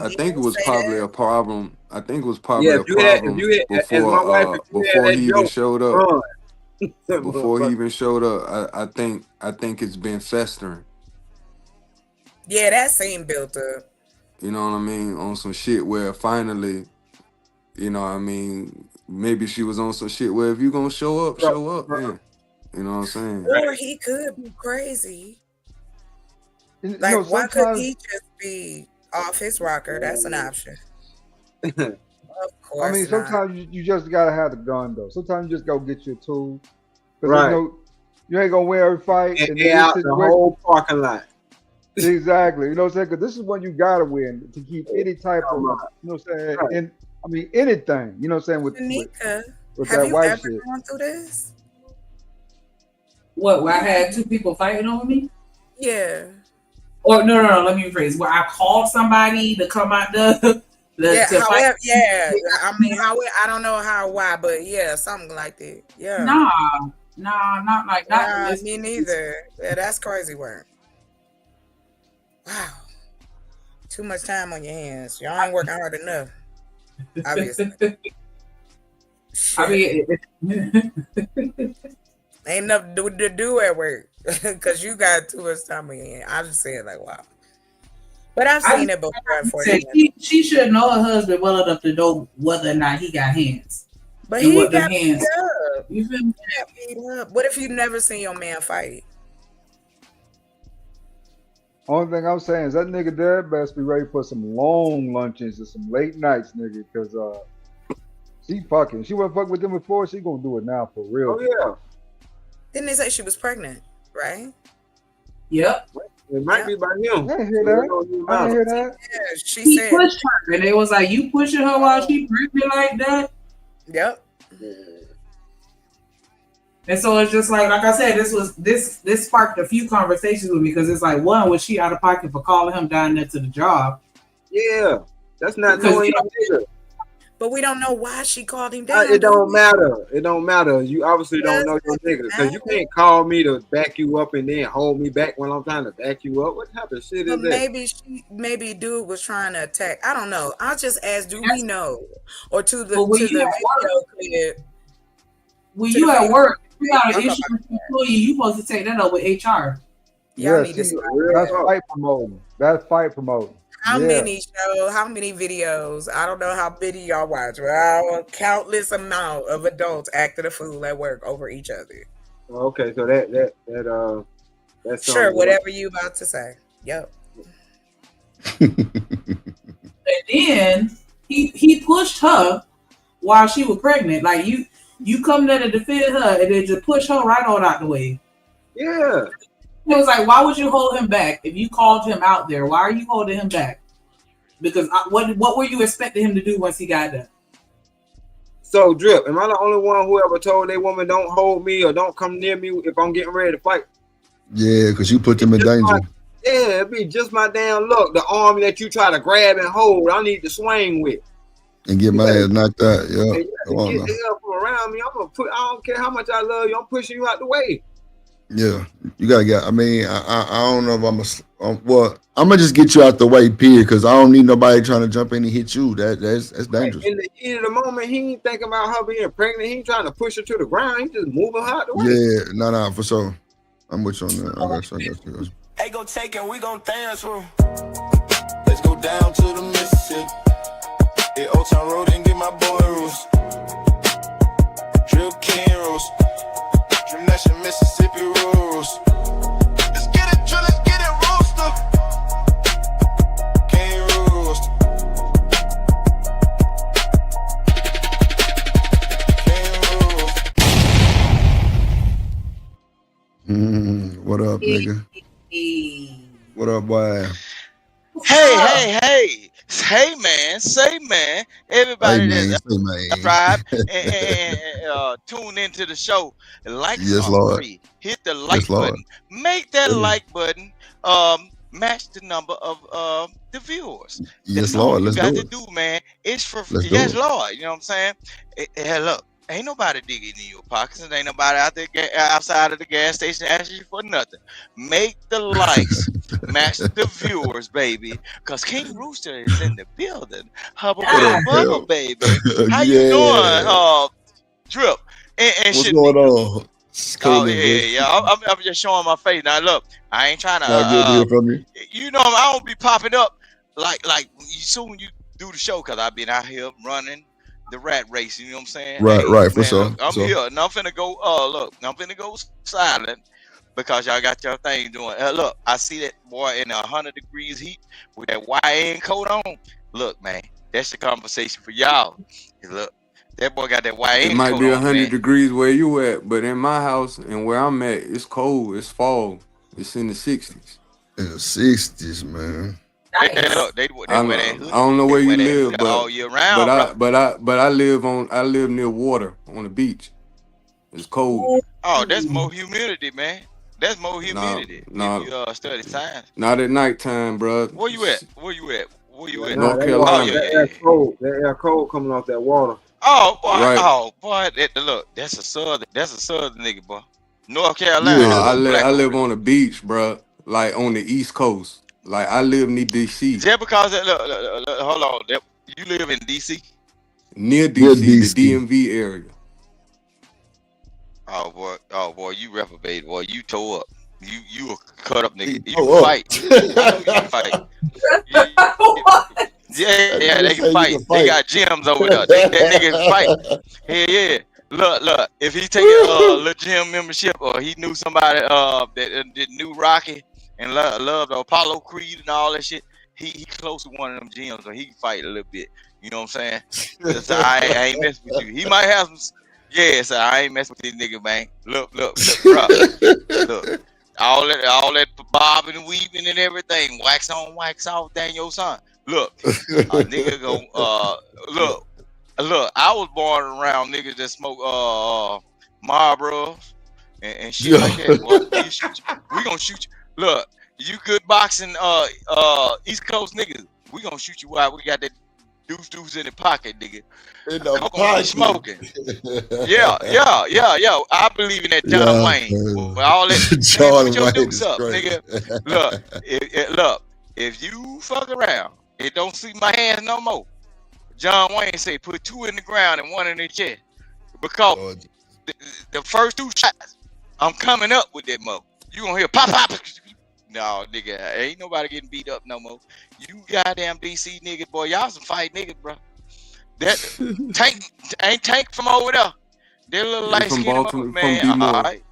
think it was probably a problem before he even showed up. Before he even showed up, I think it's been festering. Yeah, that scene built up. You know what I mean? On some shit where finally, you know what I mean, maybe she was on some shit where if you gonna show up, man. You know what I'm saying? Or he could be crazy. Like, why could he just be off his rocker? That's an option. Of course. I mean, sometimes you just gotta have the gun though. Sometimes you just go get your tool. Right. You ain't gonna win every fight. And out the whole parking lot. Exactly. You know what I'm saying? Because this is when you gotta win to keep any type of, you know what I'm saying? Right. And I mean anything. You know what I'm saying? With have you ever shit. gone through this? What? Where I had two people fighting over me? Yeah. Or no. Let me rephrase. Where I called somebody to come out to fight. Yeah. I mean, I don't know why, but yeah, something like that. Yeah. Nah, not like that. Nah, me neither. Yeah, that's crazy work. Wow. Too much time on your hands. Y'all ain't working hard enough. Obviously. I mean, ain't enough to do at work because you got too much time on your hands. I'm just saying, like, wow. But I've seen it before. She should know her husband well enough to know whether or not he got hands. But he got beat up. You feel me? Beat up. What if you never seen your man fight? Only thing I'm saying is that nigga there best be ready for some long lunches and some late nights, nigga, because she fucking. She wasn't fucking with him before. She gonna do it now for real. Oh yeah. Didn't they say she was pregnant? Right. Yep. It might be by him. I didn't hear that. Yeah, he said pushed her, and it was like, you pushing her while she pregnant like that. Yep. And so it's just like I said, this sparked a few conversations with me because it's like, one, was she out of pocket for calling him down there to the job? Yeah, that's not knowing either. But we don't know why she called him down. It don't matter. It don't matter. You obviously don't know your nigga because you can't call me to back you up and then hold me back when I'm trying to back you up. What type of shit is that? Maybe dude was trying to attack. I don't know. I'll just ask, do we know? Or to the video clip. When you at work, you got an issue with the employee, you supposed to take that up with HR. Yeah, that's fight promoting. That's fight promoting. How many videos? I don't know how many y'all watch, but a countless amount of adults acting a fool at work over each other. Okay, so that's sure, whatever you about to say. Yep. And then he pushed her while she was pregnant. Like you come there to defend her and then just push her right on out the way. Yeah. It was like, why would you hold him back if you called him out there? Why are you holding him back? Because what were you expecting him to do once he got done? So, Drip, am I the only one who ever told a woman don't hold me or don't come near me if I'm getting ready to fight? Yeah, because you put them in danger. It'd be just my damn luck. The arm that you try to grab and hold, I need to swing with. And get my ass knocked out. Yeah. Get the hell from around me. I don't care how much I love you. I'm pushing you out the way. Yeah, you gotta get. I mean, I don't know if I'm gonna just get you out the way, period, because I don't need nobody trying to jump in and hit you. That's dangerous. In the heat of the moment, he ain't thinking about her being pregnant. He ain't trying to push her to the ground. He just moving her out the way. Yeah, no, for sure. I'm with you on that. I got you. Hey, go take it. We gon' dance room. Let's go down to the Mississippi. The Old Town Road and get my boy Roos. What up, nigga? What up, boy? Hey, say man, everybody that's subscribe and tune into the show. Like Yes, Lord. free. Hit the like button. Make that like button match the number of the viewers. Yes, Lord. You Let's got do to it. do, man. It's for Let's do yes, it. Lord. You know what I'm saying? Hey, look. Ain't nobody digging in your pockets, and ain't nobody out there outside of the gas station asking you for nothing. Make the likes match the viewers, baby. Cause King Rooster is in the building. Hubba, baby. How you doing, Drip? And What's shit. going on? Oh yeah. I'm just showing my face now. Look, I ain't trying to. Good to hear from you. You know, I don't be popping up like soon you do the show, cause I've been out here running the rat race, you know what I'm saying? Right, for sure. Look, I'm here, and I'm finna go. I'm finna go silent because y'all got your thing doing. Look, I see that boy in 100 degrees heat with that YN coat on. Look, man, that's the conversation for y'all. Look, that boy got that YN coat on. It might be 100 degrees where you at, but in my house and where I'm at, it's cold. It's fall. It's in the 60s. In the 60s, man. Nice. Look, I don't know where you live, but all year round, but I live near water on the beach. It's cold. Oh, that's more humidity, man. That's more humidity. No, if you study science. Not at nighttime, bro. Where you at? North Carolina. That air cold coming off that water. Oh boy, right. Look, that's a southern nigga, boy. North Carolina. Yeah, I live on the beach, bro. Like on the East Coast. Like I live near DC. Just because look, hold on. You live in DC? Near DC, the DMV area. Oh boy, you reprobate, boy. You tore up. You a cut up nigga. You fight. You fight. Yeah, they can fight. They got gyms over there. That nigga can fight. Hell yeah. Look. If he take a little gym membership, or he knew somebody that knew Rocky and loved the Apollo Creed and all that shit, he close to one of them gyms, or he can fight a little bit. You know what I'm saying? So I ain't messing with you. He might have some. Yeah, so I ain't messing with this nigga, man. Look, bro. Look. All that bobbing and weaving and everything, wax on, wax off, Daniel son. Look, a nigga go look. I was born around niggas that smoke Marlboros and shit like that. Boy, we gonna shoot you. Look, you good boxing East Coast niggas. We gonna shoot you while we got that deuce in the pocket, nigga. In the pocket. Smoking. Yeah. I believe in that John Wayne. With all that John put your Wayne dukes is up, crazy. nigga. Look, if you fuck around, it don't see my hands no more. John Wayne say put 2 in the ground and 1 in the chest. Because the first 2 shots, I'm coming up with that mo. You gonna hear pop. No, nigga, ain't nobody getting beat up no more. You goddamn DC nigga, boy, y'all some fight niggas, bro. That tank from over there. That little light skin man. All right.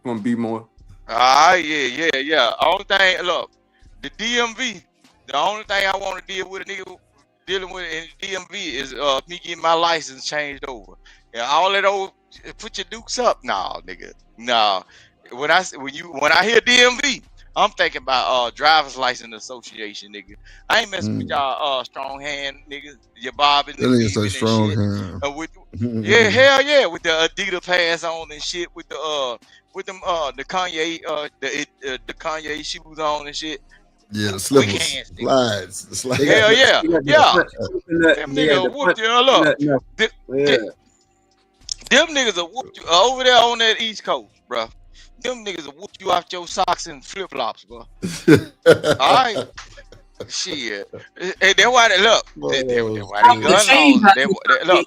From B-more. Yeah. Only thing, look, the DMV. The only thing I want to deal with a nigga dealing with in DMV is me getting my license changed over. And all that old put your dukes up, nah, nigga. Nah. When I hear DMV, I'm thinking about Drivers License Association, nigga. I ain't messing with y'all strong hand niggas. Your bobbing. That nigga say strong hand. Yeah, hell yeah, with the Adidas pants on and shit, with the the Kanye the Kanye shoes on and shit. Yeah, the slippers, slides. Hell yeah. Them niggas whoop you. Look, them niggas will whoop you over there on that East Coast, bro. Them niggas will whoop you out your socks and flip flops, bro. All right. Shit. And that's why they look. That's why they gun laws.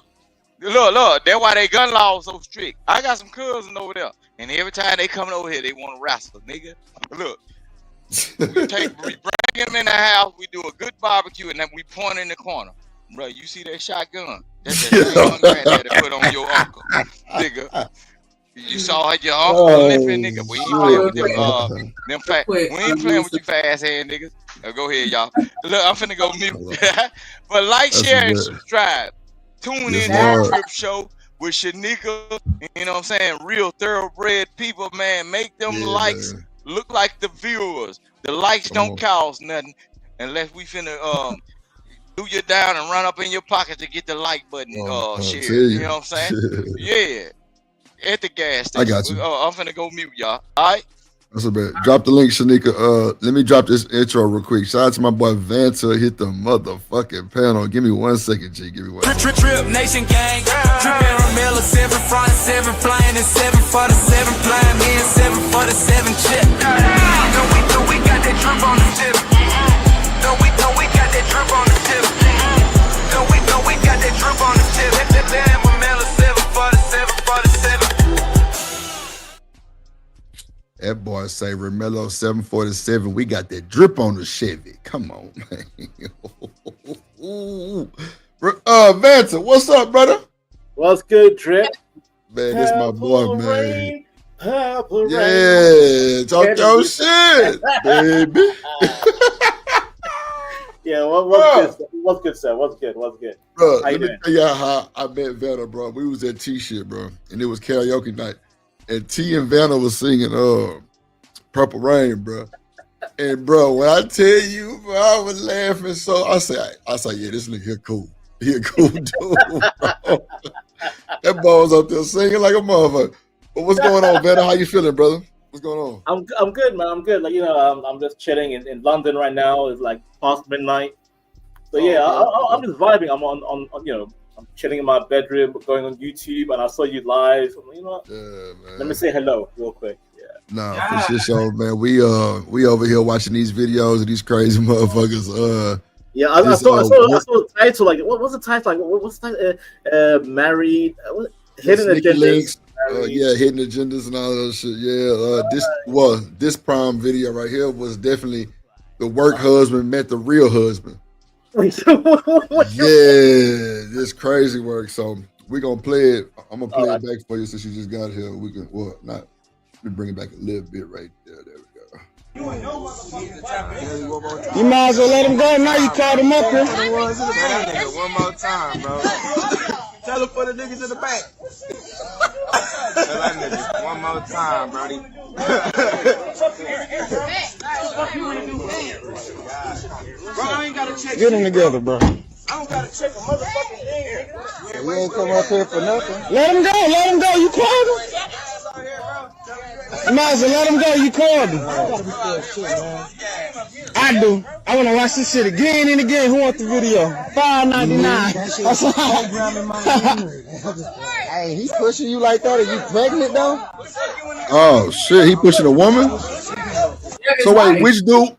Look. That's why they gun laws so strict. I got some cousins over there, and every time they coming over here, they want to wrestle, nigga. Look. We bring them in the house. We do a good barbecue, and then we point in the corner, bro. You see that shotgun? That's that gun that they put on your uncle, nigga. You saw your uncle limping, nigga. We ain't playing with them fat. We ain't playing with you fast hand niggas. Go ahead, y'all. Look, I'm finna go mute. But like, share, and subscribe. Tune in to the Drip Show with Shanika. You know what I'm saying? Real thoroughbred people, man. Make them likes look like the viewers. The likes don't cost nothing unless we finna do you down and run up in your pocket to get the like button share. You know what I'm saying? Yeah. At the gas station. I got you. I'm finna go mute y'all. All right. That's a bit. Drop the link, Shanika. Let me drop this intro real quick. Shout out to my boy Vanta. Hit the motherfucking panel. Give me 1 second, G. Give me 1 second. Trip Nation Gang. Trippin' Ramilla, 7 front, 7 flying, and 7 for the 7 flying, me and 7 for the 7 chip. No, we got that drip on the tip. No, we got that drip on the tip. No, we got that drip on the tip. Damn, Ramilla, 7 for the 7 for the 7. That boy say Remello 747. We got that drip on the Chevy. Come on, man. Vanta, what's up, brother? What's good, Drip? Man, this my boy, man. Purple yeah, talk your shit, baby. Yeah, what's good, sir? What's good? Bro, let me tell you how I met Vanna, bro. We was at T-shit, bro, and it was karaoke night. And T and Vanna was singing Purple Rain, bro. And bro, when I tell you, bro, I was laughing. So I say, yeah, this nigga here cool. He a cool dude, bro. That boy was up there singing like a motherfucker. But what's going on, Vanna? How you feeling, brother? What's going on? I'm good, man. I'm good. Like, I'm just chilling in London right now. It's like past midnight. So yeah, I'm just vibing. I'm on I'm chilling in my bedroom, going on YouTube, and I saw you live. You know what? Yeah, man. Let me say hello real quick. Yeah. For sure, man. We over here watching these videos of these crazy motherfuckers. Yeah, I saw the title. Like, what was the title? Like, what's the title? Married, hidden agendas. Hidden agendas and all that shit. Yeah, this prime video right here was definitely the work husband met the real husband. This crazy work. So we're gonna play it. I'm gonna play it back for you since you just got here. We can let me bring it back a little bit right there. There we go. You might as well let him go. Now you called him up here. One more time, bro. Tell him for the niggas in the back. Tell that nigga one more time, brody. Bro, I ain't gotta check. Get them together, bro. I don't gotta check a motherfucking thing, nigga. We ain't come up here for nothing. Let him go. You called him. You might as well let him go. You called him. I do. I want to watch this shit again and again. Who wants the video? $5.99. Hey, he pushing you like that? Are you pregnant though? Oh shit, he pushing a woman? So wait, which dude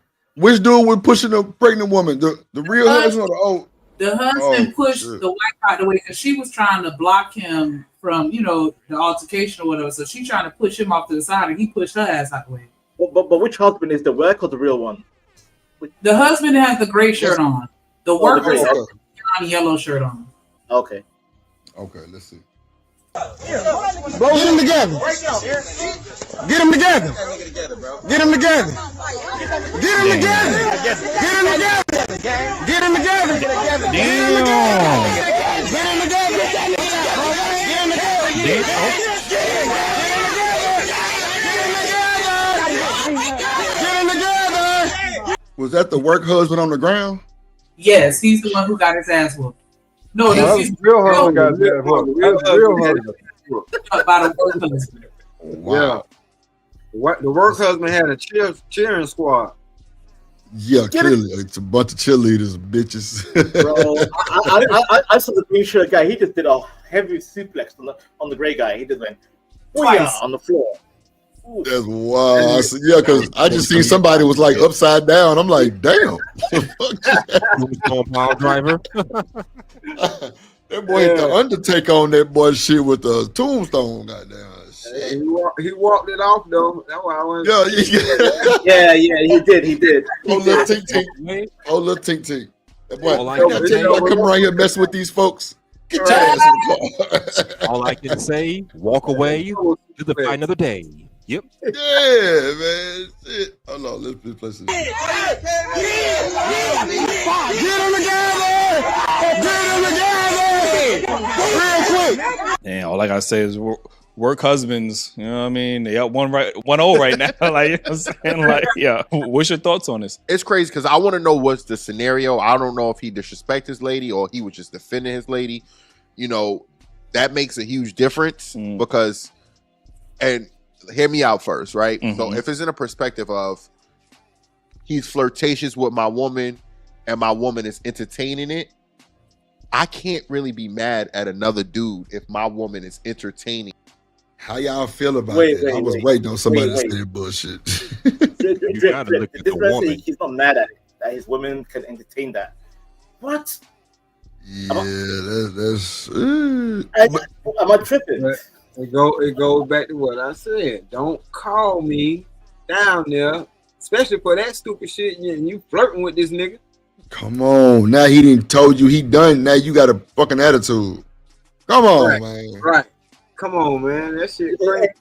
was pushing a pregnant woman? The real husband or the old? The husband pushed the wife out the way because she was trying to block him from, the altercation or whatever. So she trying to push him off to the side, and he pushed her ass out the way. But which husband is the work or the real one? The husband has the gray shirt on. The worker has the yellow shirt on. Okay, let's see. Bro, get them together. Get them together. Get them together. Get them together. Get them together. Get them together. Get them together. Was that the work husband on the ground? Yes, he's the one who got his ass whooped. No, he's real husband got his ass whooped. Real husband. By the work husband. Wow. Yeah. The work husband had a cheering squad. Yeah, clearly it's a bunch of cheerleaders, bitches. Bro, I saw the green shirt guy. He just did a heavy suplex on the gray guy. He just went on the floor. Ooh. That's wild. Because I just seen somebody was like upside down. I'm like, damn. Power driver. That boy hit the Undertaker on that boy shit with the tombstone. Goddamn. He walked it off though. That's why I went. Yeah, he did. Oh, little tink tink. That boy, come around here messing with these folks. Get your ass in the car. All I can say, walk away to find another day. Yep. Yeah, man. Shit. Hold on, let's play this. Get them together. Real quick. And all I gotta say is work husbands. You know what I mean? They up 1-0 right now. Like, you know what I'm saying? Like, yeah. What's your thoughts on this? It's crazy because I want to know what's the scenario. I don't know if he disrespect his lady or he was just defending his lady. You know, that makes a huge difference because, and hear me out first, right? So if it's in a perspective of he's flirtatious with my woman and my woman is entertaining it, I can't really be mad at another dude if my woman is entertaining. How y'all feel about that? I was waiting on somebody to say bullshit. You gotta look at the woman. He's not mad at it that his women can entertain that. What? Yeah, that's. Am I tripping? It goes back to what I said. Don't call me down there, especially for that stupid shit. And you flirting with this nigga. Come on, now he didn't told you he done. Now you got a fucking attitude. Come on, man. Right. Come on, man. That shit crazy.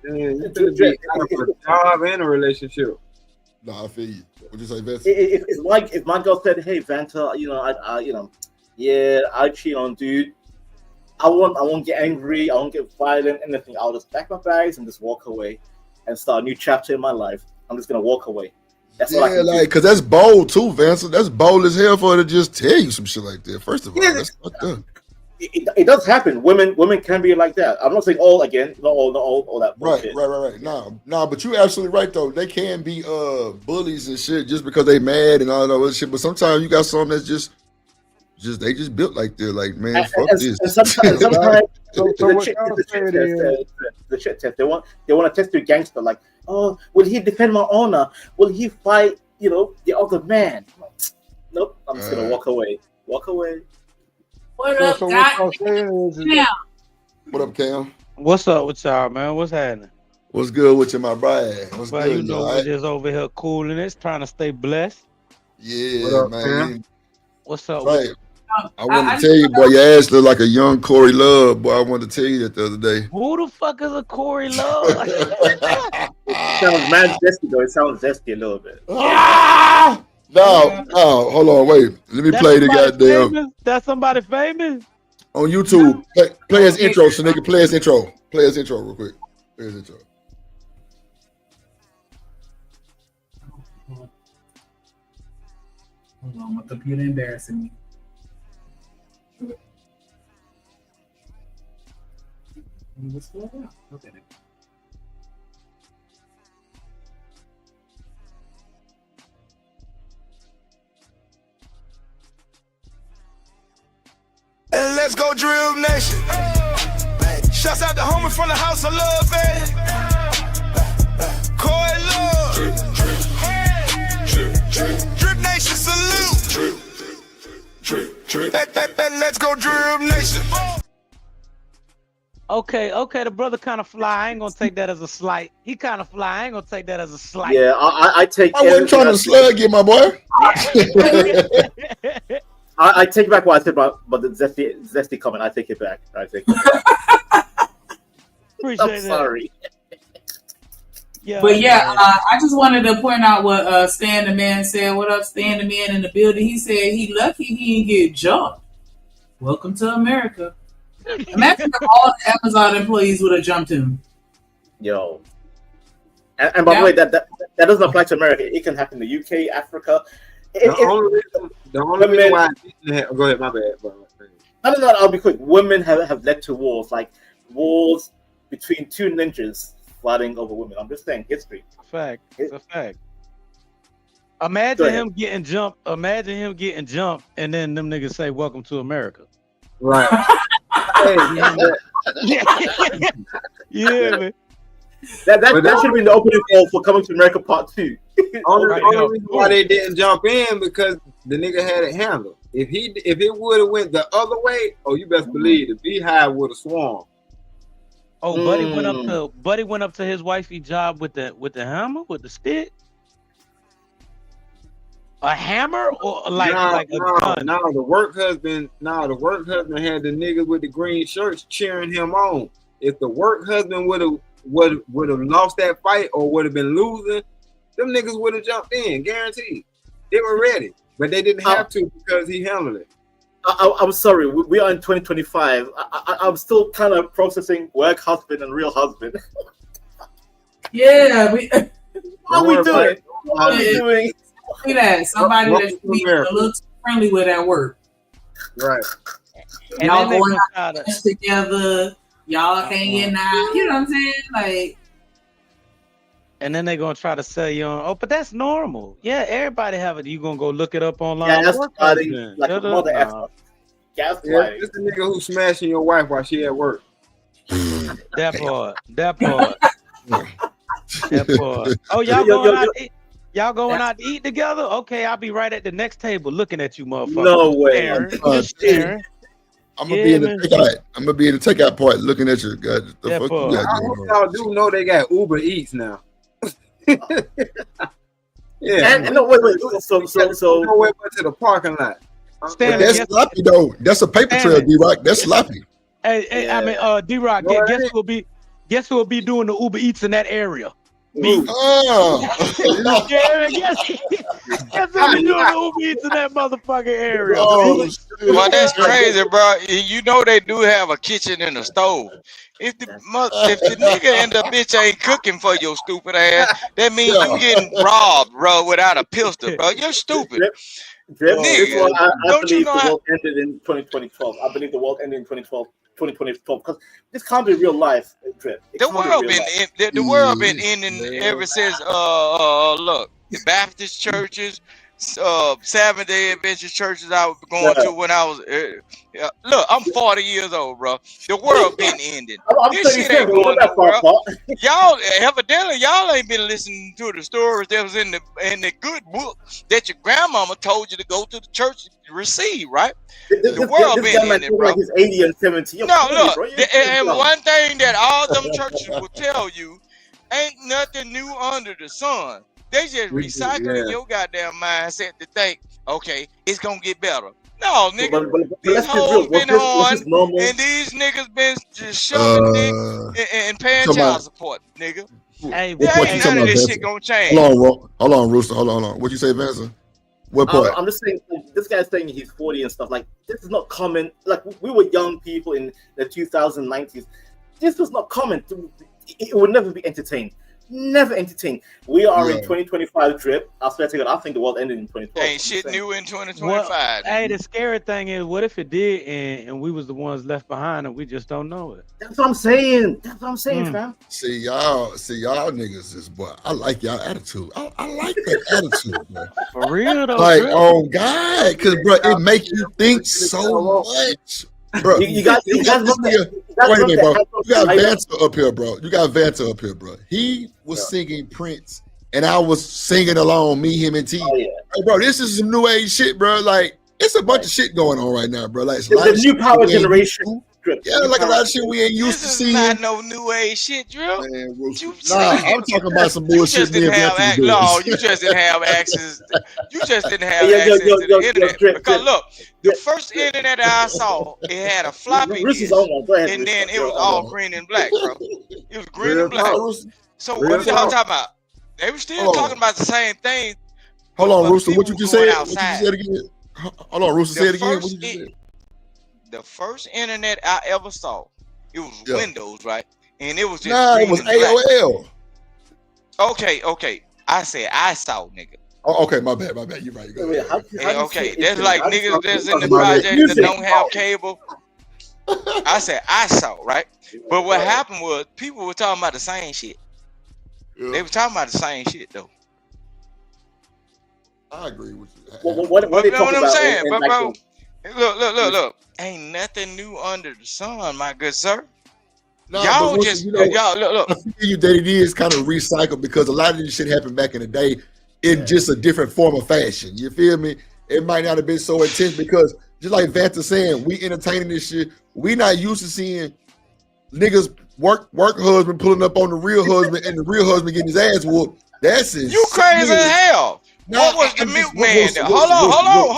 Man, you could be out of a job and a relationship. No, I feel you. What you say, Vance? It's like if my girl said, "Hey, Vanta, I cheat on dude. I won't get angry. I won't get violent. Anything. I'll just pack my bags and just walk away and start a new chapter in my life. I'm just gonna walk away." That's what I can do. Cause that's bold too, Vance. That's bold as hell for her to just tell you some shit like that. First of all, that's fucked up. It does happen. Women can be like that. I'm not saying all that bullshit. Right. No, but you're absolutely right though. They can be bullies and shit just because they mad and all that other shit. But sometimes you got some that's just they just built like they're like, man, fuck this. And sometimes the shit test. They want to test your gangster. Like, oh, will he defend my honor? Will he fight? The other man. Nope. I'm just gonna walk away. Walk away. What up, Cam? What up, Cam? What's up with y'all, man? What's happening? What's good with you, my brother? What's well, good? We're just over here cooling this, trying to stay blessed. Yeah, what up, man. What's up? Right. I want to tell you, boy, your ass look like a young Corey Love. Boy, I wanted to tell you that the other day. Who the fuck is a Corey Love? It sounds mad zesty, though. It sounds zesty a little bit. No, hold on, wait. Let me play the goddamn. Famous? That's somebody famous? On YouTube. Play his intro, so nigga. Play his intro. Play his intro real quick. Play his intro. Hold on, my computer embarrassing me. What's going on? Look at it. And let's go Drill Nation. Shouts out to homie from the house of love, baby. Coy Love. Drip Nation salute. Let's go Drill Nation. Okay, the brother kind of fly. I ain't gonna take that as a slight. He kind of fly. I ain't gonna take that as a slight. Yeah, I take. I wasn't trying to slug you, my boy. I take back what I said about the zesty comment. I take it back. Appreciate I'm sorry. Yeah, but yeah, I just wanted to point out what Stan the Man said. What up, Stan the Man in the building? He said he lucky he didn't get jumped. Welcome to America. Imagine if all the Amazon employees would have jumped him. Yo. And by the way, that doesn't apply to America. It can happen in the UK, Africa. The only reason why I didn't go ahead, my bad. No, I'll be quick. Women have led to wars, like wars between two ninjas fighting over women. I'm just saying, history. It's a fact. Imagine him getting jumped. Imagine him getting jumped, and then them niggas say, "Welcome to America." Right. Yeah, man. That should be the opening call for Coming to America Part 2. Only reason why they didn't jump in because the nigga had it handled. If it would have went the other way, you best believe the beehive would have swarmed. Oh, Buddy went up to his wifey job with the hammer, with the stick. A hammer or a gun? No, the work husband had the niggas with the green shirts cheering him on. If the work husband would have lost that fight or would have been losing, them niggas would have jumped in, guaranteed. They were ready, but they didn't have to because he handled it. I'm sorry. We are in 2025. I'm still kind of processing work husband and real husband. Yeah, what are we doing? What are we doing? See that somebody that's being a little too friendly with at work. Right. And y'all going out together. Y'all hanging out. You know what I'm saying? Like. And then they're gonna try to sell you on. Oh, but that's normal. Yeah, everybody have it. You gonna go look it up online? Yeah, that's like a mother effer. Yeah, this the nigga who's smashing your wife while she at work. That part. That part. That part. Oh, y'all going out? Y'all going out to eat together? Okay, I'll be right at the next table looking at you, motherfucker. No way. I'm gonna be in the takeout. I'm gonna be in the takeout part looking at you. God, the fuck you got I hope y'all do know they got Uber Eats now. Yeah. And no, wait. So no way but to the parking lot. That's sloppy though. That's a paper trail, D-Rock. That's sloppy. Hey, I mean, D-Rock. Guess who will be doing the Uber Eats in that area? Me. Guess who will be doing the Uber Eats in that motherfucking area? Well, that's crazy, bro. You know they do have a kitchen and a stove. If the nigga and the bitch ain't cooking for your stupid ass, that means you getting robbed, bro, without a pistol, bro. You're stupid. Drip, nigga, I believe the world ended in 2012. I believe the world ended in 2012 because this can't be real life, Drip. The world been ending ever since look, the Baptist churches, Seventh-day Adventist churches I was going to when I was look, I'm 40 years old, bro. The world been ending. This shit ain't going nowhere. Y'all evidently y'all ain't been listening to the stories that was in the good book that your grandmama told you to go to the church to receive, right? The world been ending, bro. Like he's 80 and 70. No, look, and one thing that all them churches will tell you, ain't nothing new under the sun. They just recycling your goddamn mindset to think, okay, it's gonna get better. No, nigga, these hoes been on, and these niggas been just shoving dick and paying child support, nigga. Hey, none of this shit gonna change. Hold on, Rooster. Hold on. What you say, Vincent? What part? I'm just saying, this guy's saying he's 40 and stuff. Like, this is not common. Like, we were young people in the 2090s. This was not common. It would never be entertained. Never entertained. We are in 2025, Drip. I swear to God, I think the world ended in 2012. Ain't shit new in 2025. Hey, the scary thing is, what if it did and we was the ones left behind and we just don't know it? That's what I'm saying. Fam. See y'all niggas is boy. I like y'all attitude. I like that attitude, bro. For real though. Like, oh God, because bro, it make you think so much. Bro, you got Vanta up here, bro. You got Vanta up here, bro. He was singing Prince, and I was singing along, me, him, and T. Oh, yeah. Hey, bro, this is some new age shit, bro. Like, it's a bunch of shit going on right now, bro. Like, the new power generation. Yeah, like a lot of shit we ain't used to seeing. This is not no new age shit, Drill. I'm talking about some bullshit. You just didn't have access. You just didn't have access to the internet. Because look, the first internet I saw, it had a floppy disk, and then it was all green and black, bro. It was green and black. So what y'all talking about? They were still talking about the same thing. Hold on, Rooster. What you just said? What you said again? Hold on, Rooster. Say it again. What you just said? The first internet I ever saw, it was Windows, right? And it was just it was AOL. Okay. I said I saw, nigga. Oh, okay, my bad. You're right. Okay, there's like niggas that's in the project that don't have cable. I said I saw, right? But what happened was people were talking about the same shit. They were talking about the same shit though. I agree with you. What you know what I'm saying, but bro? Look. Ain't nothing new under the sun, my good sir. No, y'all just y'all look. I feel you that it is kind of recycled because a lot of this shit happened back in the day in just a different form of fashion. You feel me? It might not have been so intense because just like Vanta saying, we entertaining this shit. We not used to seeing niggas work husband pulling up on the real husband and the real husband getting his ass whooped. That's it. You crazy as hell. What was the milkman? Hold on. No.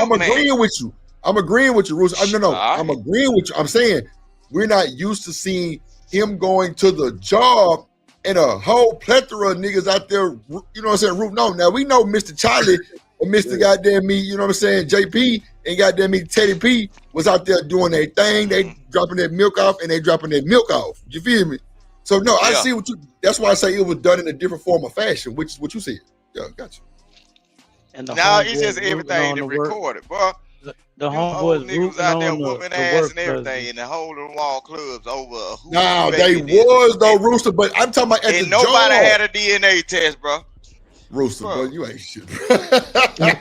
I'm agreeing with you. I'm agreeing with you, Rooster. No. I'm agreeing with you. I'm saying we're not used to seeing him going to the job and a whole plethora of niggas out there, you know what I'm saying, rooting on. Now, we know Mr. Charlie And Mr. Goddamn me, you know what I'm saying? JP and goddamn me, Teddy P was out there doing their thing. They dropping that milk off and they dropping that milk off. You feel me? So no, I see what you. That's why I say it was done in a different form of fashion, which is what you said. Yeah, gotcha. And now it's just everything to record it, bro. The homeboys niggas out there whooping ass and everything in the hole in the wall clubs over. Nah, they was though, Rooster. But I'm talking about at and the nobody job. had a DNA test, bro. Rooster, bro, you ain't shit. The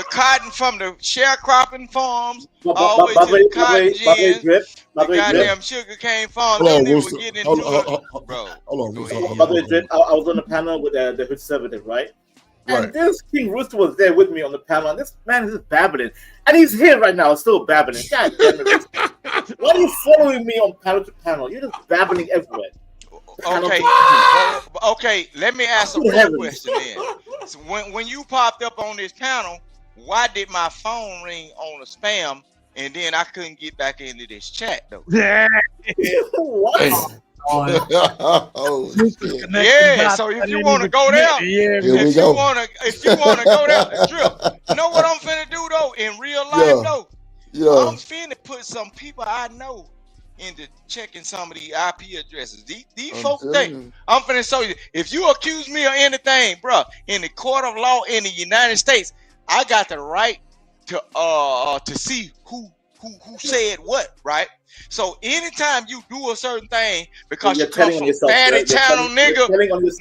cotton from the sharecropping farms, all the way to the cotton gins, the goddamn sugar cane farms. Hold on, They Rooster. were getting Hold into it, bro. on, Rooster. By the way, Drip, I was on the panel with the Hood 70, right? And this King Rooster was there with me on the panel, and this man is just babbling. And he's here right now, still babbling. God damn it, Rooster. Why are you following me on panel to panel? You're just babbling everywhere. Okay, let me ask a real question then. So when you popped up on this panel, why did my phone ring on a spam and then I couldn't get back into this chat though? What? Yeah, so if you want to go there, if you want to go there, Drip, you know what I'm finna do though in real life though? Yeah. I'm finna put some people I know into checking some of the IP addresses. These folks think I'm finna show you. If you accuse me of anything, bro, in the court of law in the United States, I got the right to see who said what, right? So anytime you do a certain thing because you come from Fatty Channel nigga,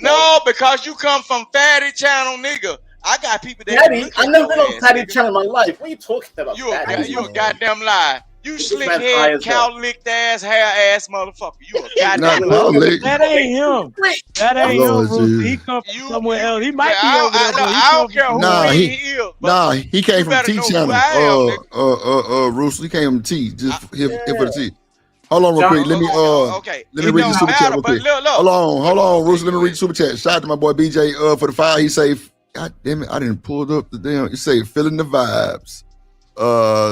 no, because you come from Fatty Channel nigga, I got people that Fatty, I never been on Fatty Channel in my life. What are you talking about? You a goddamn lie. You slick head, cow licked ass, hair ass motherfucker. You a goddamn lie. That ain't him. That ain't him, Rooster. He come from somewhere else. He might be over there, but I don't care who he is. He came from T Channel. Rooster, he came from T. Just here for the T. Hold on real quick. Let me read the super chat real quick. Hold on, Rooster. Let me read the super chat. Shout out to my boy BJ for the file. He say, God damn it, I didn't pull up the damn. He say, feeling the vibes.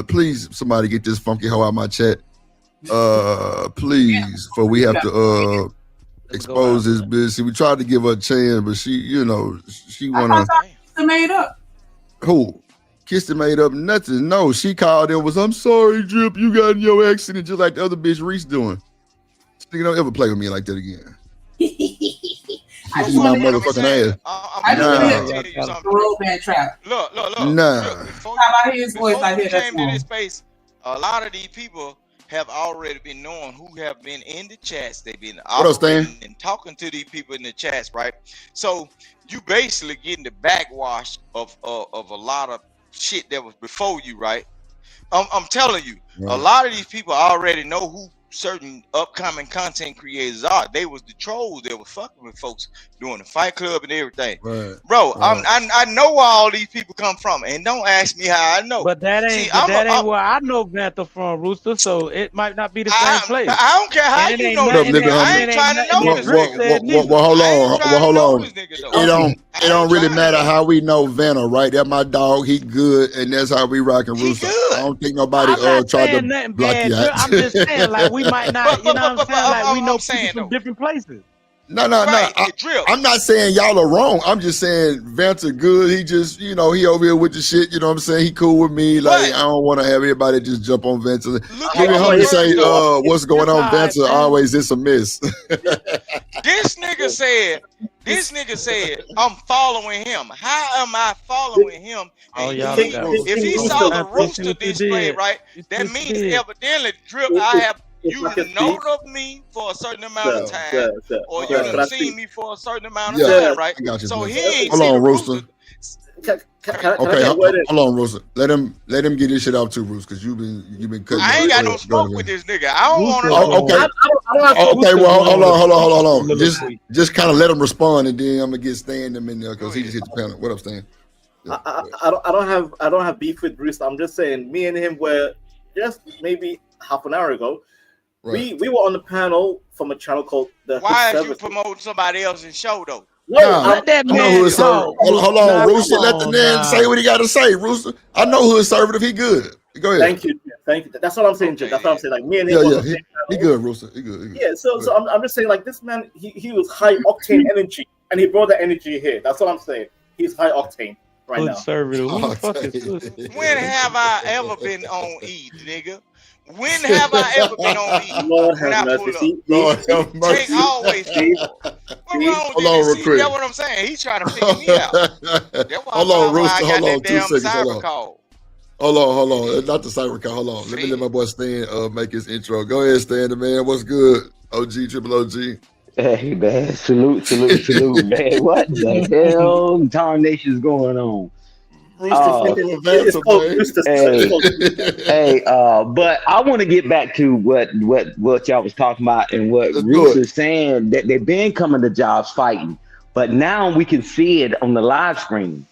Please, somebody get this funky hoe out my chat. Please, for we have to expose this bitch. See, we tried to give her a chance, but she wanna. Made up. Who? Kissed made up nothing. No, she called and was, I'm sorry, Drip, you got in your accident just like the other bitch Reese doing. You don't ever play with me like that again. I just my motherfucking ass. I just want to tell you something. Real bad trap. Look. Nah. Before you came to this space, a lot of these people have already been knowing who have been in the chats. They've been operating and talking to these people in the chats, right? So you basically getting the backwash of a lot of shit that was before you, right? I'm telling you, a lot of these people already know who certain upcoming content creators are. They was the trolls that was fucking with folks doing the Fight Club and everything. Bro, I know where all these people come from, and don't ask me how I know. But that ain't where I know Vanta from, Rooster. So it might not be the same place. I don't care how you know this nigga. I ain't trying to know this nigga. Well, hold on. It don't really matter how we know Vanna, right? That's my dog. He good, and that's how we rockin' Rooster. I don't think nobody tried to block you out. I'm just saying, like, we might not, you know what I'm saying? Like, we know people from different places. No. I'm not saying y'all are wrong. I'm just saying Vanta good. He just, he over here with the shit. You know what I'm saying? He cool with me. Like, I don't want to have everybody just jump on Vanta. Homie say, what's going on, Vanta? Always it's a miss. This nigga said, I'm following him. How am I following him? If he saw the Rooster display, right, that means evidently, Drip, I have you known of me for a certain amount of time, or you have seen me for a certain amount of time, right? So he ain't hold on, Rooster. Okay, hold on, Rooster. Let him get this shit out too, Rooster, because you've been cutting. I ain't got no smoke with this nigga. I don't want to. Okay, well, hold on. Just kind of let him respond, and then I'm gonna get Stan them in there because he just hit the panel. What up, Stan? I don't have beef with Rooster. I'm just saying, me and him were just maybe half an hour ago. Right. We were on the panel from a channel called the. Why are you promoting somebody else's show though? Hold on, Rooster. Let the man say what he got to say, Rooster. I know who is conservative. He good. Go ahead. Thank you. That's what I'm saying, Jim. That's what I'm saying. Like me and him. He good, Rooster. He good. Yeah. So I'm just saying, like this man, he was high octane energy, and he brought that energy here. That's what I'm saying. He's high octane, right now. Conservative. Who the fuck is this? When have I ever been on E, nigga? When have I ever been on E? Lord When have I mercy. pull up. Lord have mercy. Take always. What wrong Hold on, real with this? quick. That's what I'm saying. He's trying to figure me out. That's why Hold on, why I Rooster. got Hold that on, 2 damn seconds. cyber Hold on. call. Hold on. Not the cyber call. Hold on. Let me let my boy Stan make his intro. Go ahead, Stan, the man. What's good? OG, triple OG. Hey man, salute, man. What the hell tarnation's going on? But I want to get back to what y'all was talking about and what Ruth is saying, that they've been coming to jobs fighting, but now we can see it on the live screen.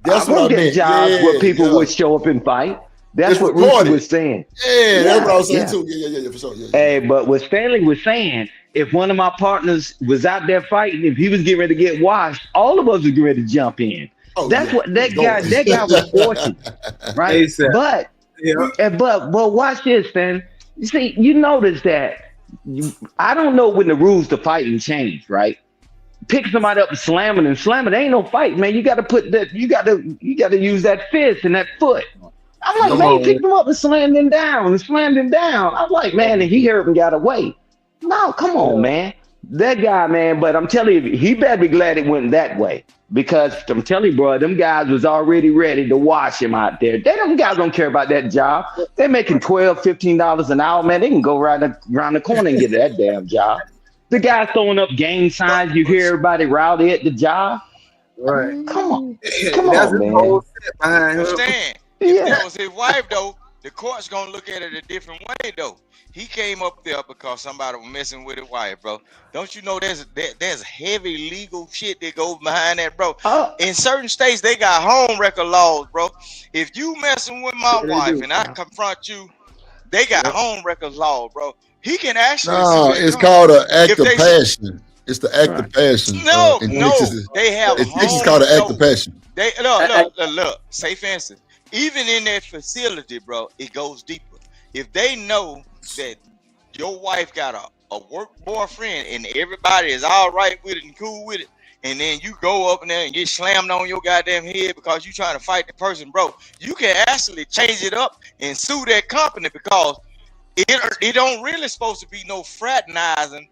That's what I meant. Jobs where people would show up and fight. That's It's what recorded. Ruth was saying. Yeah, that's what I was saying too. Yeah, for sure. Yeah. Hey, but what Stanley was saying, if one of my partners was out there fighting, if he was getting ready to get washed, all of us would get ready to jump in. That's what that guy was forcing, right? But watch this, Stan. You see, you notice that I don't know when the rules to fighting change, right? Pick somebody up and slam it. There ain't no fight, man. You got to put that. You got to use that fist and that foot. I'm like, man, he picked him up and slammed him down. I'm like, man, and he hurt and got away. No, come on, man. That guy, man, but I'm telling you, he better be glad it went that way. Because I'm telling you, bro, them guys was already ready to wash him out there. Them guys don't care about that job. They're making $12, $15 an hour, man. They can go around the corner and get that damn job. The guy throwing up gang signs, you hear everybody rowdy at the job. Right. Come on, That's man. Understand? If that was his wife, though, the court's gonna look at it a different way, though. He came up there because somebody was messing with his wife, bro. Don't you know there's heavy legal shit that goes behind that, bro? In certain states, they got home record laws, bro. If you messing with my wife and I confront you, they got home record laws, bro. He can actually. No, it's called an act of passion. It's the act of passion. No, Texas, they have. It's called an act of passion. They look. Say for instance, even in that facility, bro, it goes deeper. If they know that your wife got a work boyfriend and everybody is all right with it and cool with it, and then you go up in there and get slammed on your goddamn head because you trying to fight the person, bro, you can actually change it up and sue that company because it don't really supposed to be no fraternizing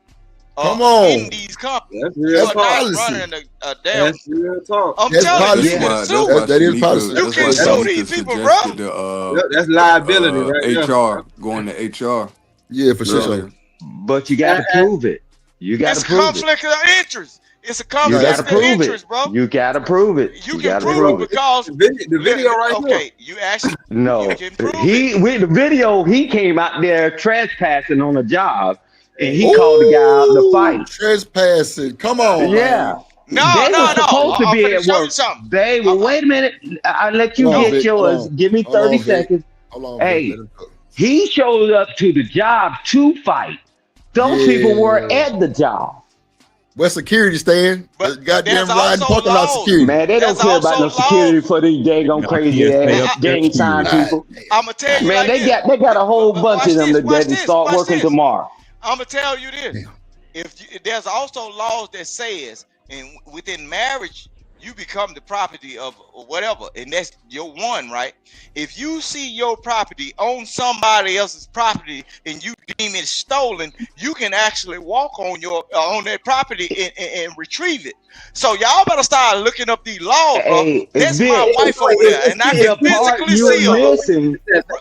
in these companies. That's policy. Running a damn. That's real talk. I'm telling you, that is policy. You can sue these people, bro. That's liability, right? HR going to HR. Yeah, for sure. But you got to prove it. It's a conflict of interest. It's a conflict of interest, bro. You got to prove it. You can prove it because the video right okay, you actually no. You can prove with the video, he came out there trespassing on a job. And he called the guy out to fight. Trespassing. Come on. Yeah. No, they were supposed to be at work. They were, wait a minute. I'll let you get yours. Give me 30 seconds. Hey, he showed up to the job to fight. Those people were at the job. Where security stand? Goddamn riding parking lot security. Man, they don't care about no security for these daggone crazy ass gang sign people. I'm gonna tell you, man, they got a whole bunch of them that start working tomorrow. I'm gonna tell you this: if there's also laws that says, and within marriage, you become the property of whatever, and that's your one, right? If you see your property on somebody else's property and you deem it stolen, you can actually walk on that property and retrieve it. So y'all better start looking up these laws, bro. That's my wife over there, and I can physically see her.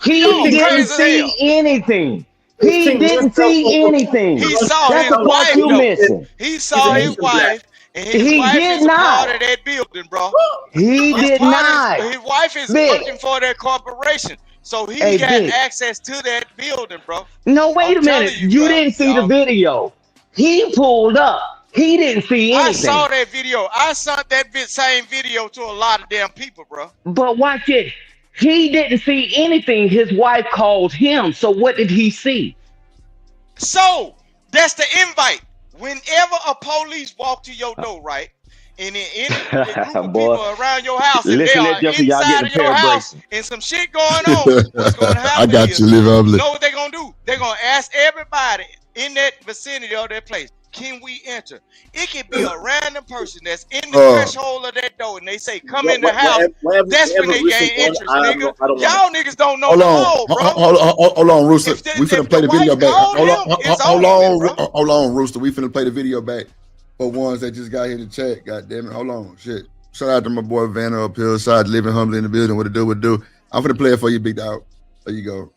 He didn't see anything. He didn't see anything. He saw That's his the part wife. you missing. He saw his wife, and his wife is a part of that building, bro. He did not. His wife is working for that corporation, so he got access to that building, bro. No, wait a minute. You didn't see the video. He pulled up. He didn't see anything. I saw that video. I sent that same video to a lot of damn people, bro. But watch it. He didn't see anything. His wife called him. So what did he see? So that's the invite. Whenever a police walk to your door, right? And in any group of people around your house, and they are inside of your house and some shit going on, what's going to happen? I got you, live up. You know what they're going to do? They're going to ask everybody in that vicinity of that place, can we enter? It could be a random person that's in the threshold of that door, and they say, "Come in the house." That's when they gain interest, nigga. Y'all niggas don't know the law, bro. Hold on, Rooster. We finna play the video back. Hold on, Rooster. We finna play the video back for ones that just got here to chat. God damn it. Hold on, shit. Shout out to my boy Vanna up here, side living humbly in the building. What it do? I'm finna play it for you, big dog. There you go.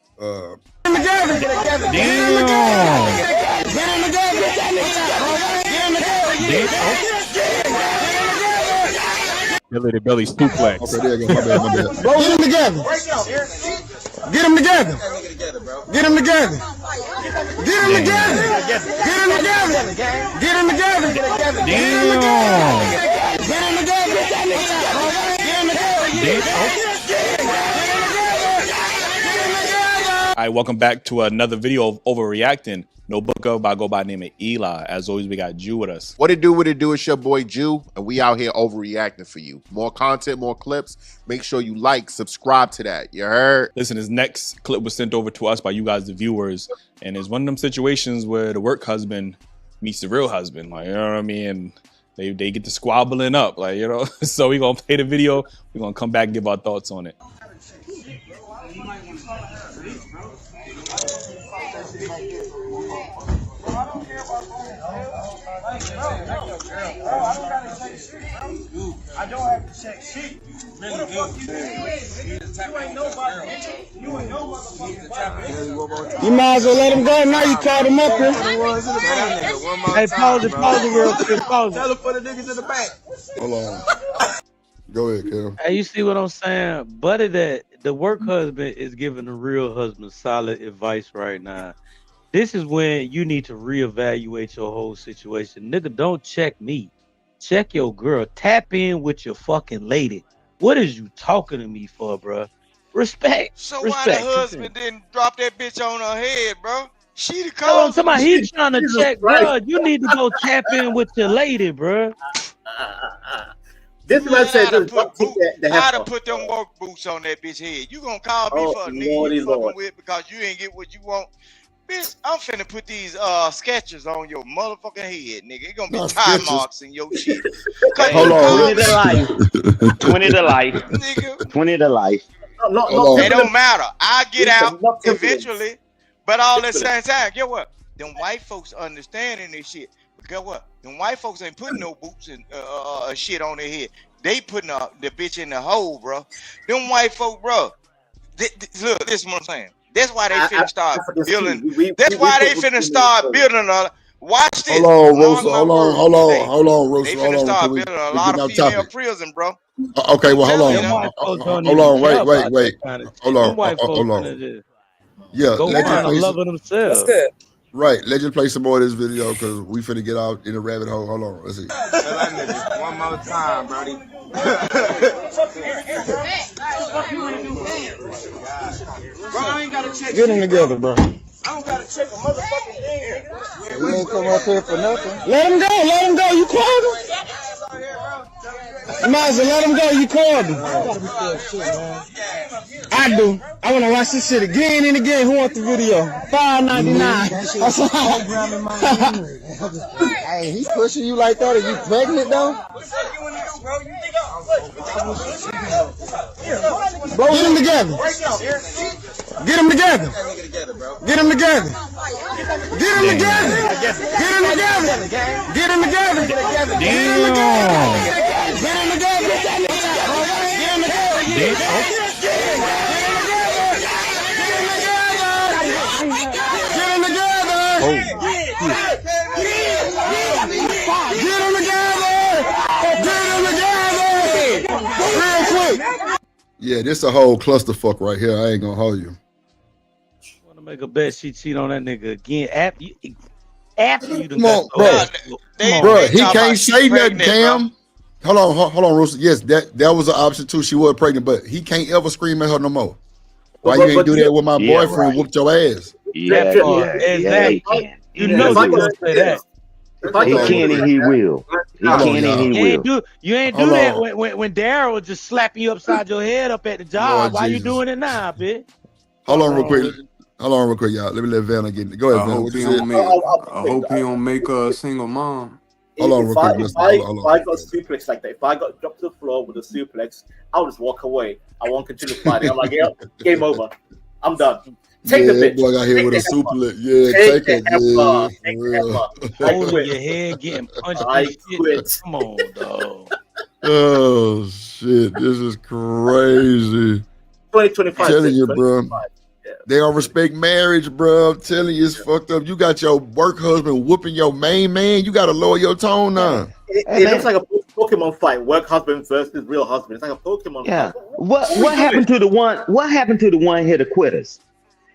Belly to belly suplex. Okay, there you go. My bad. Roll them together. Get them together. Get them together. Get them together. Get them together. Get them together. Get them All right, welcome back to another video of Overreacting. No book of, I go by the name of Eli. As always, we got Jew with us. What it do? It's your boy Jew, and we out here overreacting for you. More content, more clips. Make sure you like, subscribe to that. You heard? Listen, this next clip was sent over to us by you guys, the viewers, and it's one of them situations where the work husband meets the real husband. Like, you know what I mean? They get to squabbling up, like, you know. So we gonna play the video. We're gonna come back and give our thoughts on it. I don't have to check shit. What the fuck you think? You ain't nobody, bitch. You ain't no motherfucking. You might as well let him go now. You called him up here. Hey, pause it real quick. Pause it. Tell him for the niggas in the back. Hold on. Go ahead, Kim. Hey, you see what I'm saying? Buddy, that the work husband is giving the real husband solid advice right now. This is when you need to reevaluate your whole situation. Nigga, don't check me. Check your girl. Tap in with your fucking lady. What is you talking to me for, bro? Respect. So Respect. why the husband didn't drop that bitch on her head, bro? She the Oh, cause. somebody he trying to check, bro. You need to go tap in with your lady, bro. This is what I said. I'd have put them work boots on that bitch head. You gonna call me for a nigga you fucking with because you ain't get what you want? Bitch, I'm finna put these sketches on your motherfucking head, nigga. It gonna be tie marks in your shit. Hold on. 20 to life. 20 to life. Nigga. 20 to life. It don't matter. I get out eventually, but all at the same time, get what? Them white folks understanding this shit. But get what? Them white folks ain't putting no boots and shit on their head. They putting the bitch in the hole, bro. Them white folk, bro. Look, this is what I'm saying. That's why they finna start building. That's why they finna start building a. Watch this. Hold on, Rosa. Hold on, Rosa. They finna start building a lot of female prison, bro. Okay, well, hold on. Wait. Hold on. Yeah, loving themselves. Right, let's just play some more of this video because we finna get out in the rabbit hole. Hold on, let's see. One more time, Brody. Bro, I ain't gotta check. Get them together, bro. I don't gotta check a motherfucking thing, nigga. We ain't come up here for nothing. Let him go. You called him? You might as well let him go. You called him. I do. I want to watch this shit again and again. Who wants the video? $5.99. Hey, he pushing you like that. Are you pregnant though? Blow them together. Get them together. Get them together. Get them together. Get them together. Get them together. Get them together. Get them Yeah, this a whole clusterfuck right here. I ain't gonna hold you. Want to make a bet she cheat on that nigga again after you done Come on, bro. He can't say nothing, Cam. Hold on, Rosa. Yes, that was an option too. She was pregnant, but he can't ever scream at her no more. Why you ain't do that with my boyfriend? Whooped your ass. Exactly. You know you gonna say that. He can and he will. He can and he will. You ain't do that when Daryl was just slapping you upside your head up at the job. Why you doing it now, bitch? Hold on real quick. Hold on real quick, y'all. Let me let Vanna get it. Go ahead, I Vanna. hope he don't make. I hope he don't make a single mom. Hold on real quick. If I got suplex like that, if I got dropped to the floor with a suplex, I would just walk away. I won't continue fighting. I'm like, yep, game over. I'm done. Take the bitch. Boy got hit with a suplex. Yeah, take it. Holding your head, getting punched. I quit. Come on, dog. Oh shit, this is crazy. 2025. Telling you, bro. They don't respect marriage, bro. I'm telling you, it's fucked up. You got your work husband whooping your main man. You got to lower your tone now. It looks like a Pokemon fight. Work husband versus real husband. It's like a Pokemon fight. What happened to the one? What happened to the one hitter quitters?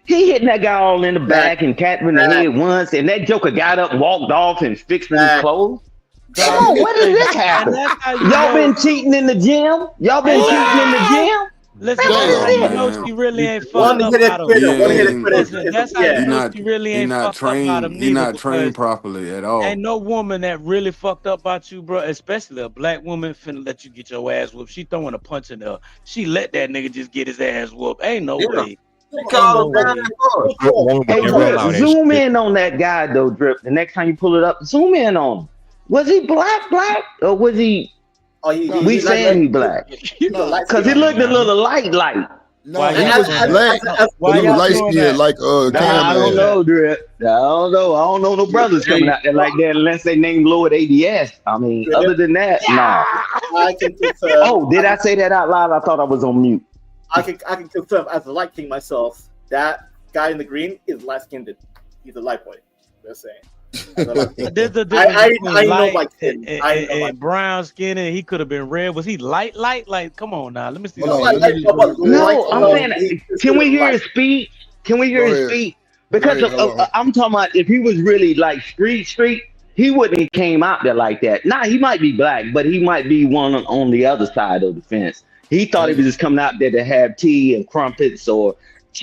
He hitting that guy all in the back and capping in the head once, and that joker got up, walked off, and fixed his clothes. Come on, what did this happen? Y'all been cheating in the gym? Y'all been cheating in the gym? Listen, that's how you know she really ain't fucked up out of him. Listen, that's how you know she really ain't fucked up out of him. You're not trained properly at all. Ain't no woman that really fucked up about you, bro. Especially a black woman finna let you get your ass whooped. She throwing a punch in her. She let that nigga just get his ass whooped. Ain't no way. Hey, Drip, zoom in on that guy though, Drip. The next time you pull it up, zoom in on him. Was he black, or was he? We saying he black because he looked a little light. No, he was black. He was light skinned like Cam. I don't know, Drip. I don't know no brothers coming out there like that unless they named Lord ADS. I mean, other than that, no. Oh, did I say that out loud? I thought I was on mute. I can confirm as a light king myself. That guy in the green is light skinned. He's a light boy. They're saying. There's the difference between brown skin and he could have been red. Was he light? Like, come on now. Let me see. No, I'm saying, can we hear his speech? Can we hear his speech? Because I'm talking about if he was really like street, he wouldn't have came out there like that. Nah, he might be black, but he might be one on the other side of the fence. He thought he was just coming out there to have tea and crumpets or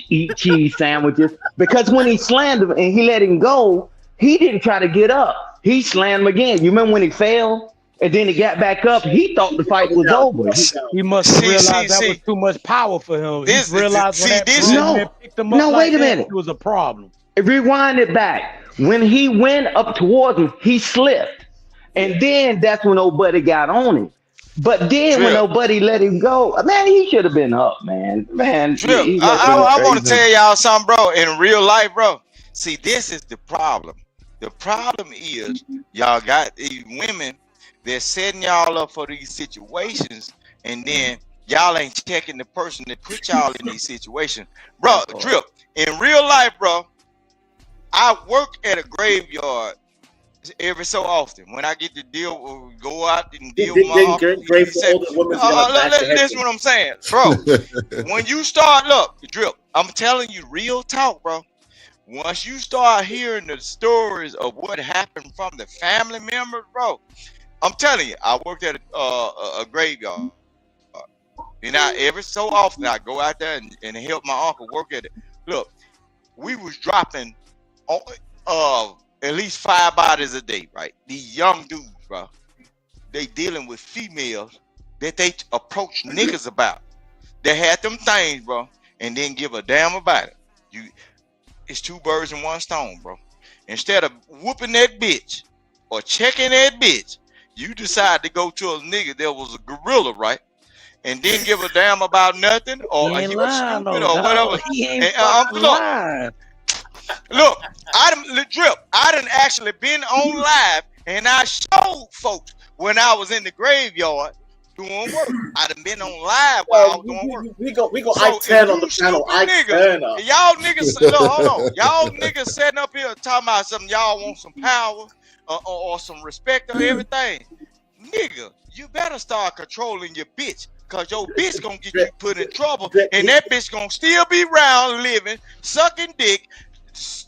eat cheese sandwiches. Because when he slammed him and he let him go, he didn't try to get up. He slammed him again. You remember when he fell and then he got back up? He thought the fight was over. He must have realized that was too much power for him. He realized when that man picked him up wait a minute. It was a problem. Rewind it back. When he went up towards him, he slipped. And then that's when old buddy got on him. But then when nobody let him go, man, he should have been up, man. I want to tell y'all something, bro. In real life, bro. See, this is the problem. The problem is y'all got these women. They're setting y'all up for these situations, and then y'all ain't checking the person that put y'all in these situations, bro. Drip. In real life, bro. I work at a graveyard every so often when I get to go out and deal with my listen what I'm saying, bro. When you start, look, Drip, I'm telling you real talk, bro. Once you start hearing the stories of what happened from the family members, bro, I'm telling you, I worked at a graveyard. And every so often I go out there and help my uncle work at it. Look, we was dropping at least 5 bodies a day, right? These young dudes, bro, they dealing with females that they approach niggas about. They had them things, bro, and didn't give a damn about it. It's 2 birds in 1 stone, bro. Instead of whooping that bitch or checking that bitch, you decide to go to a nigga that was a gorilla, right? And didn't give a damn about nothing, or he was stupid or whatever. Look, I done actually been on live, and I showed folks when I was in the graveyard doing work. I done been on live while I was doing work. We go I-10 on the channel. Y'all niggas, look, hold on. Y'all niggas sitting up here talking about something. Y'all want some power or some respect or everything. Nigga, you better start controlling your bitch. Cause your bitch gonna get you put in trouble, and that bitch gonna still be around living, sucking dick.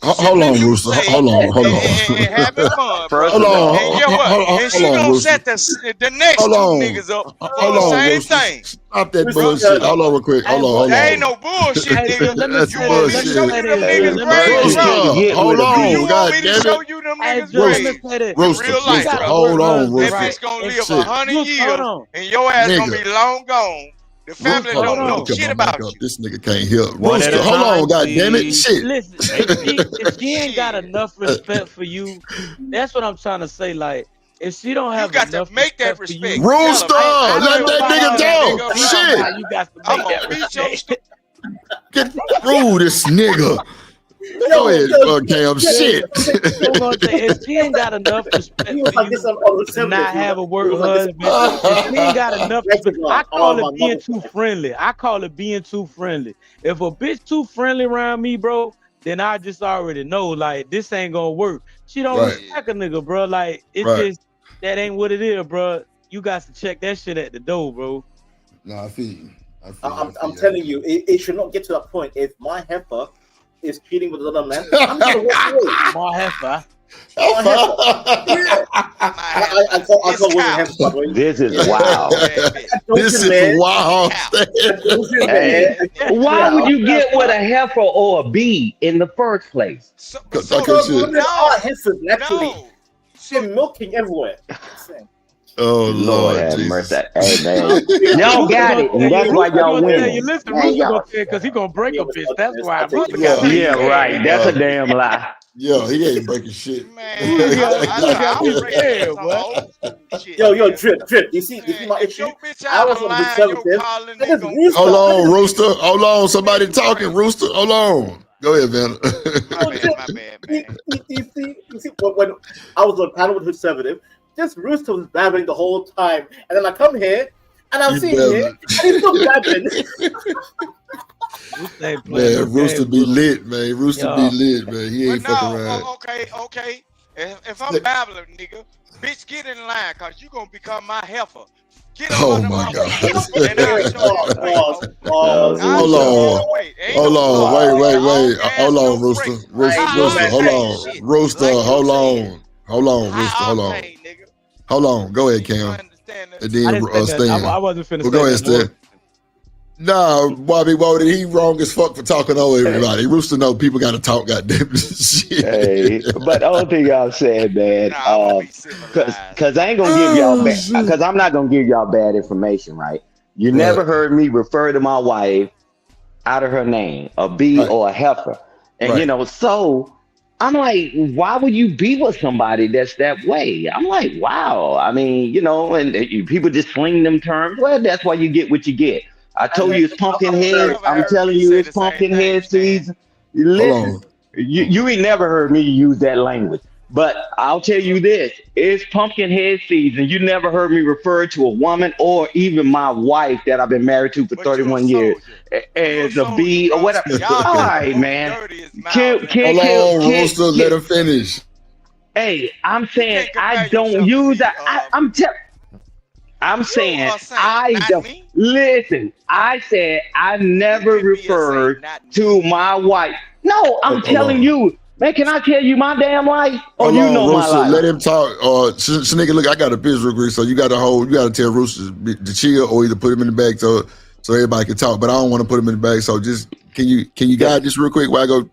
Hold on, Rooster. Hold on. And having fun, bro. And she gonna set the next 2 niggas up for the same thing. Stop that bullshit. Hold on real quick. Hold on. There ain't no bullshit, nigga. That's You want me to show you them niggas graves, bro? Hold on. You want me to show you them niggas graves? Rooster, Real life, bro. hold on, Rooster. That bitch gonna live 100 years, and your ass gonna be long gone. The family don't know shit about you. This nigga can't hear. Rooster, hold on, goddamn it, shit. Listen, if she ain't got enough respect for you, that's what I'm trying to say. Like, if she don't have enough to make that respect. Rooster, let that nigga talk. Shit. You got to make that respect. Get through this nigga. Go ahead, Cam. Shit. If she ain't got enough respect for you to not have a work husband, if she ain't got enough respect, I call it being too friendly. I call it being too friendly. If a bitch too friendly around me, bro, then I just already know, like, this ain't gonna work. She don't respect a nigga, bro. Like, it's just, that ain't what it is, bro. You got to check that shit at the door, bro. No, I feel you. I'm telling you, it should not get to that point. If my heifer is cheating with another man, I'm gonna walk away. My heifer. I call women heifers, by the way. This is wild. This is wild. Hey, why would you get with a heifer or a bee in the first place? Because women are heifers, naturally. They're milking everywhere. Oh Lord, have mercy. Hey man, y'all got it. And that's why y'all win. You listen, Rooster gonna say because he gonna break a bitch. That's why. Yeah, right. That's a damn lie. Yo, he ain't breaking shit. Yo, Drip. You see my issue? I was on the conservative. Hold on, Rooster. Hold on, somebody talking, Rooster. Hold on. Go ahead, man. You see, when I was on a panel with conservative, this Rooster was babbling the whole time, and then I come here and I'm seeing him, and he's still babbling. Man, Rooster be lit, man. Rooster be lit, man. He ain't fucking around. Okay. If I'm babbling, nigga, bitch, get in line, cause you gonna become my heifer. Get oh my God! Hold on, wait. Hold on, Rooster. Rooster, hold on, Hold on. Go ahead, Cam. And then Stan. I wasn't finna. Well, go ahead, Stan. Nah, Bobby Woden, he wrong as fuck for talking over everybody. Rooster know people got to talk, goddamn shit. Hey, but the only thing y'all said, man, because I ain't gonna give y'all because I'm not gonna give y'all bad information, right? You never heard me refer to my wife out of her name, a bee or a heifer, and you know, so I'm like, why would you be with somebody that's that way? I'm like, wow. I mean, you know, and people just sling them terms. Well, that's why you get what you get. I told you it's pumpkin head. I'm telling you it's pumpkin head season. Listen, you ain't never heard me use that language. But I'll tell you this, it's pumpkin head season. You never heard me refer to a woman or even my wife that I've been married to for 31 years as a bee or whatever. All right, man. Hold on, Rooster, let him finish. Hey, I'm saying I don't use that. I'm saying I don't listen. I said I never referred to my wife. No, I'm telling you, man. Can I tell you my damn life? Or you know my life? Let him talk. Sneaker, look, I got a picture real quick, so you got to tell Rooster to chill or either put him in the bag so everybody can talk. But I don't want to put him in the bag. So just can you guide this real quick while I go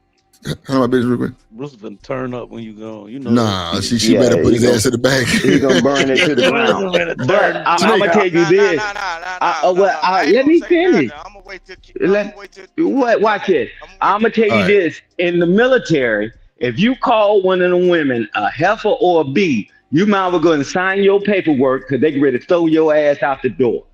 handle my business real quick? Rooster gonna turn up when you go. You know. Nah, she better put his ass in the bag. He's gonna burn it to the ground. But I'm gonna tell you this. Let me finish. I'm gonna wait till. Watch it. I'm gonna tell you this. In the military, if you call one of the women a heifer or a bee, you might as well go and sign your paperwork because they get ready to throw your ass out the door.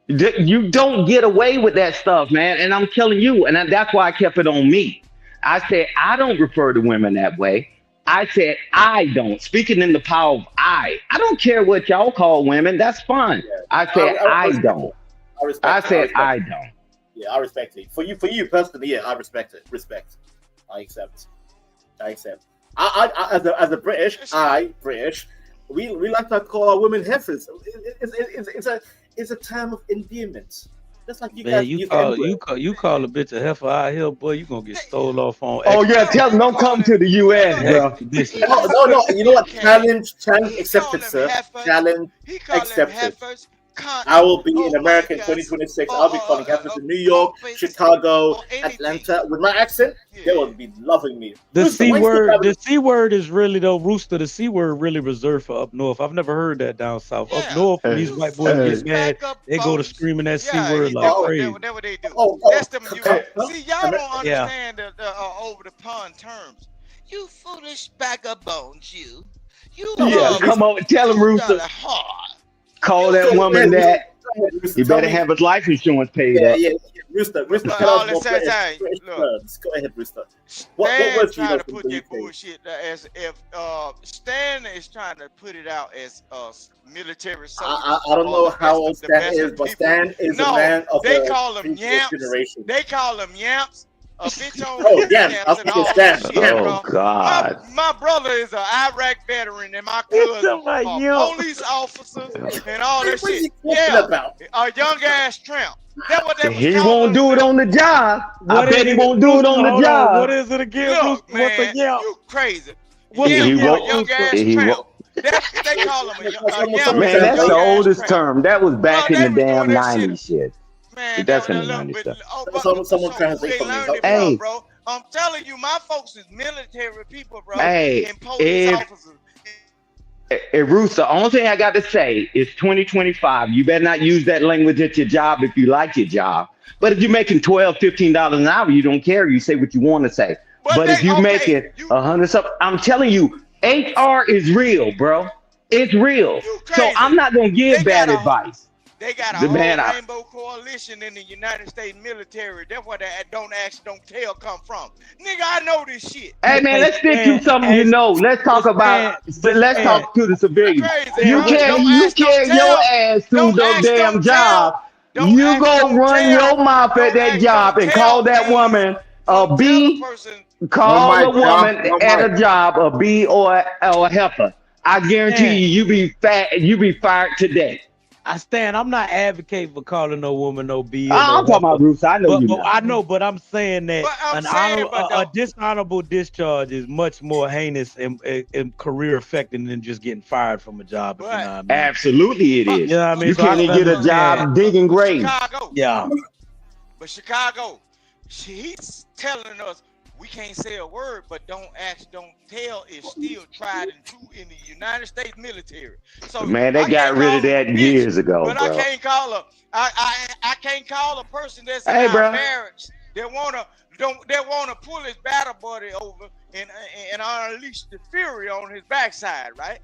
You don't get away with that stuff, man. And I'm telling you, and that's why I kept it on me. I said, I don't refer to women that way. I said, I don't. Speaking in the power of I don't care what y'all call women. That's fine. I said, I don't. I said, I don't. Yeah, I respect it. For you personally, yeah, I respect it. Respect. I accept. I as a British, we like to call our women heifers. It's a term of endearment. Just like you guys. You call a bitch a heifer out here, boy, you gonna get stole off on. Oh yeah, tell them don't come to the U.S., bro. No. You know what? Challenge accepted, sir. Challenge accepted. I will be in America in 2026. I'll be calling heifers in New York, Chicago, Atlanta. With my accent, they will be loving me. The C word is really though, Rooster. The C word really reserved for up north. I've never heard that down south. Up north, when these white boys get mad, they go to screaming that C word like crazy. That's what they do. That's them. See, y'all don't understand the over the pond terms. You foolish vagabonds, you. Come on, tell him, Rooster. Call that woman that. You better have his life insurance paid up. Yeah. Rooster, tell us more. Go ahead, Rooster. What was trying to put that bullshit as if Stan is trying to put it out as military soldiers. I don't know how old Stan is, but Stan is a man of they call them yamps. Generation. They call them yamps. A bitch on Oh God! My brother is an Iraq veteran, and my cousin police officer and all that shit. A young ass tramp. That's what they he won't do it on the job. I bet he won't do it on the job. What is it again? Look, man, you crazy. He won't. They call him a young man. That's the oldest term. That was back in the damn 90s shit. Man, that's in the 90s stuff. Someone translate for me. Hey, bro, I'm telling you, my folks is military people, bro. Hey, and police officers. Rooster, the only thing I got to say is 2025. You better not use that language at your job if you like your job. But if you're making $12, $15 an hour, you don't care. You say what you want to say. But if you make it 100 something, I'm telling you, HR is real, bro. It's real. So I'm not gonna give bad advice. They got a whole rainbow coalition in the United States military. That's where that don't ask, don't tell come from. Nigga, I know this shit. Hey man, let's stick to something you know. Let's talk about. Let's talk to the civilians. You can't your ass to the damn job. You go run your mouth at that job and call that woman a B. Call a woman at a job a B or a heifer. I guarantee you be fired today. I'm not advocating for calling no woman no B. I'm talking about Bruce. I know you. I know, but I'm saying that a dishonorable discharge is much more heinous and career affecting than just getting fired from a job. If you know what I mean. Absolutely, it is. You know what I mean? You can't even get a job digging graves. Yeah. But Chicago, he's telling us we can't say a word, but don't ask, don't tell is still tried and true in the United States military. So man, they got rid of that years ago, but bro. I can't call her. I can't call a person that's in our marriage that wanna pull his battle buddy over and unleash the fury on his backside, right?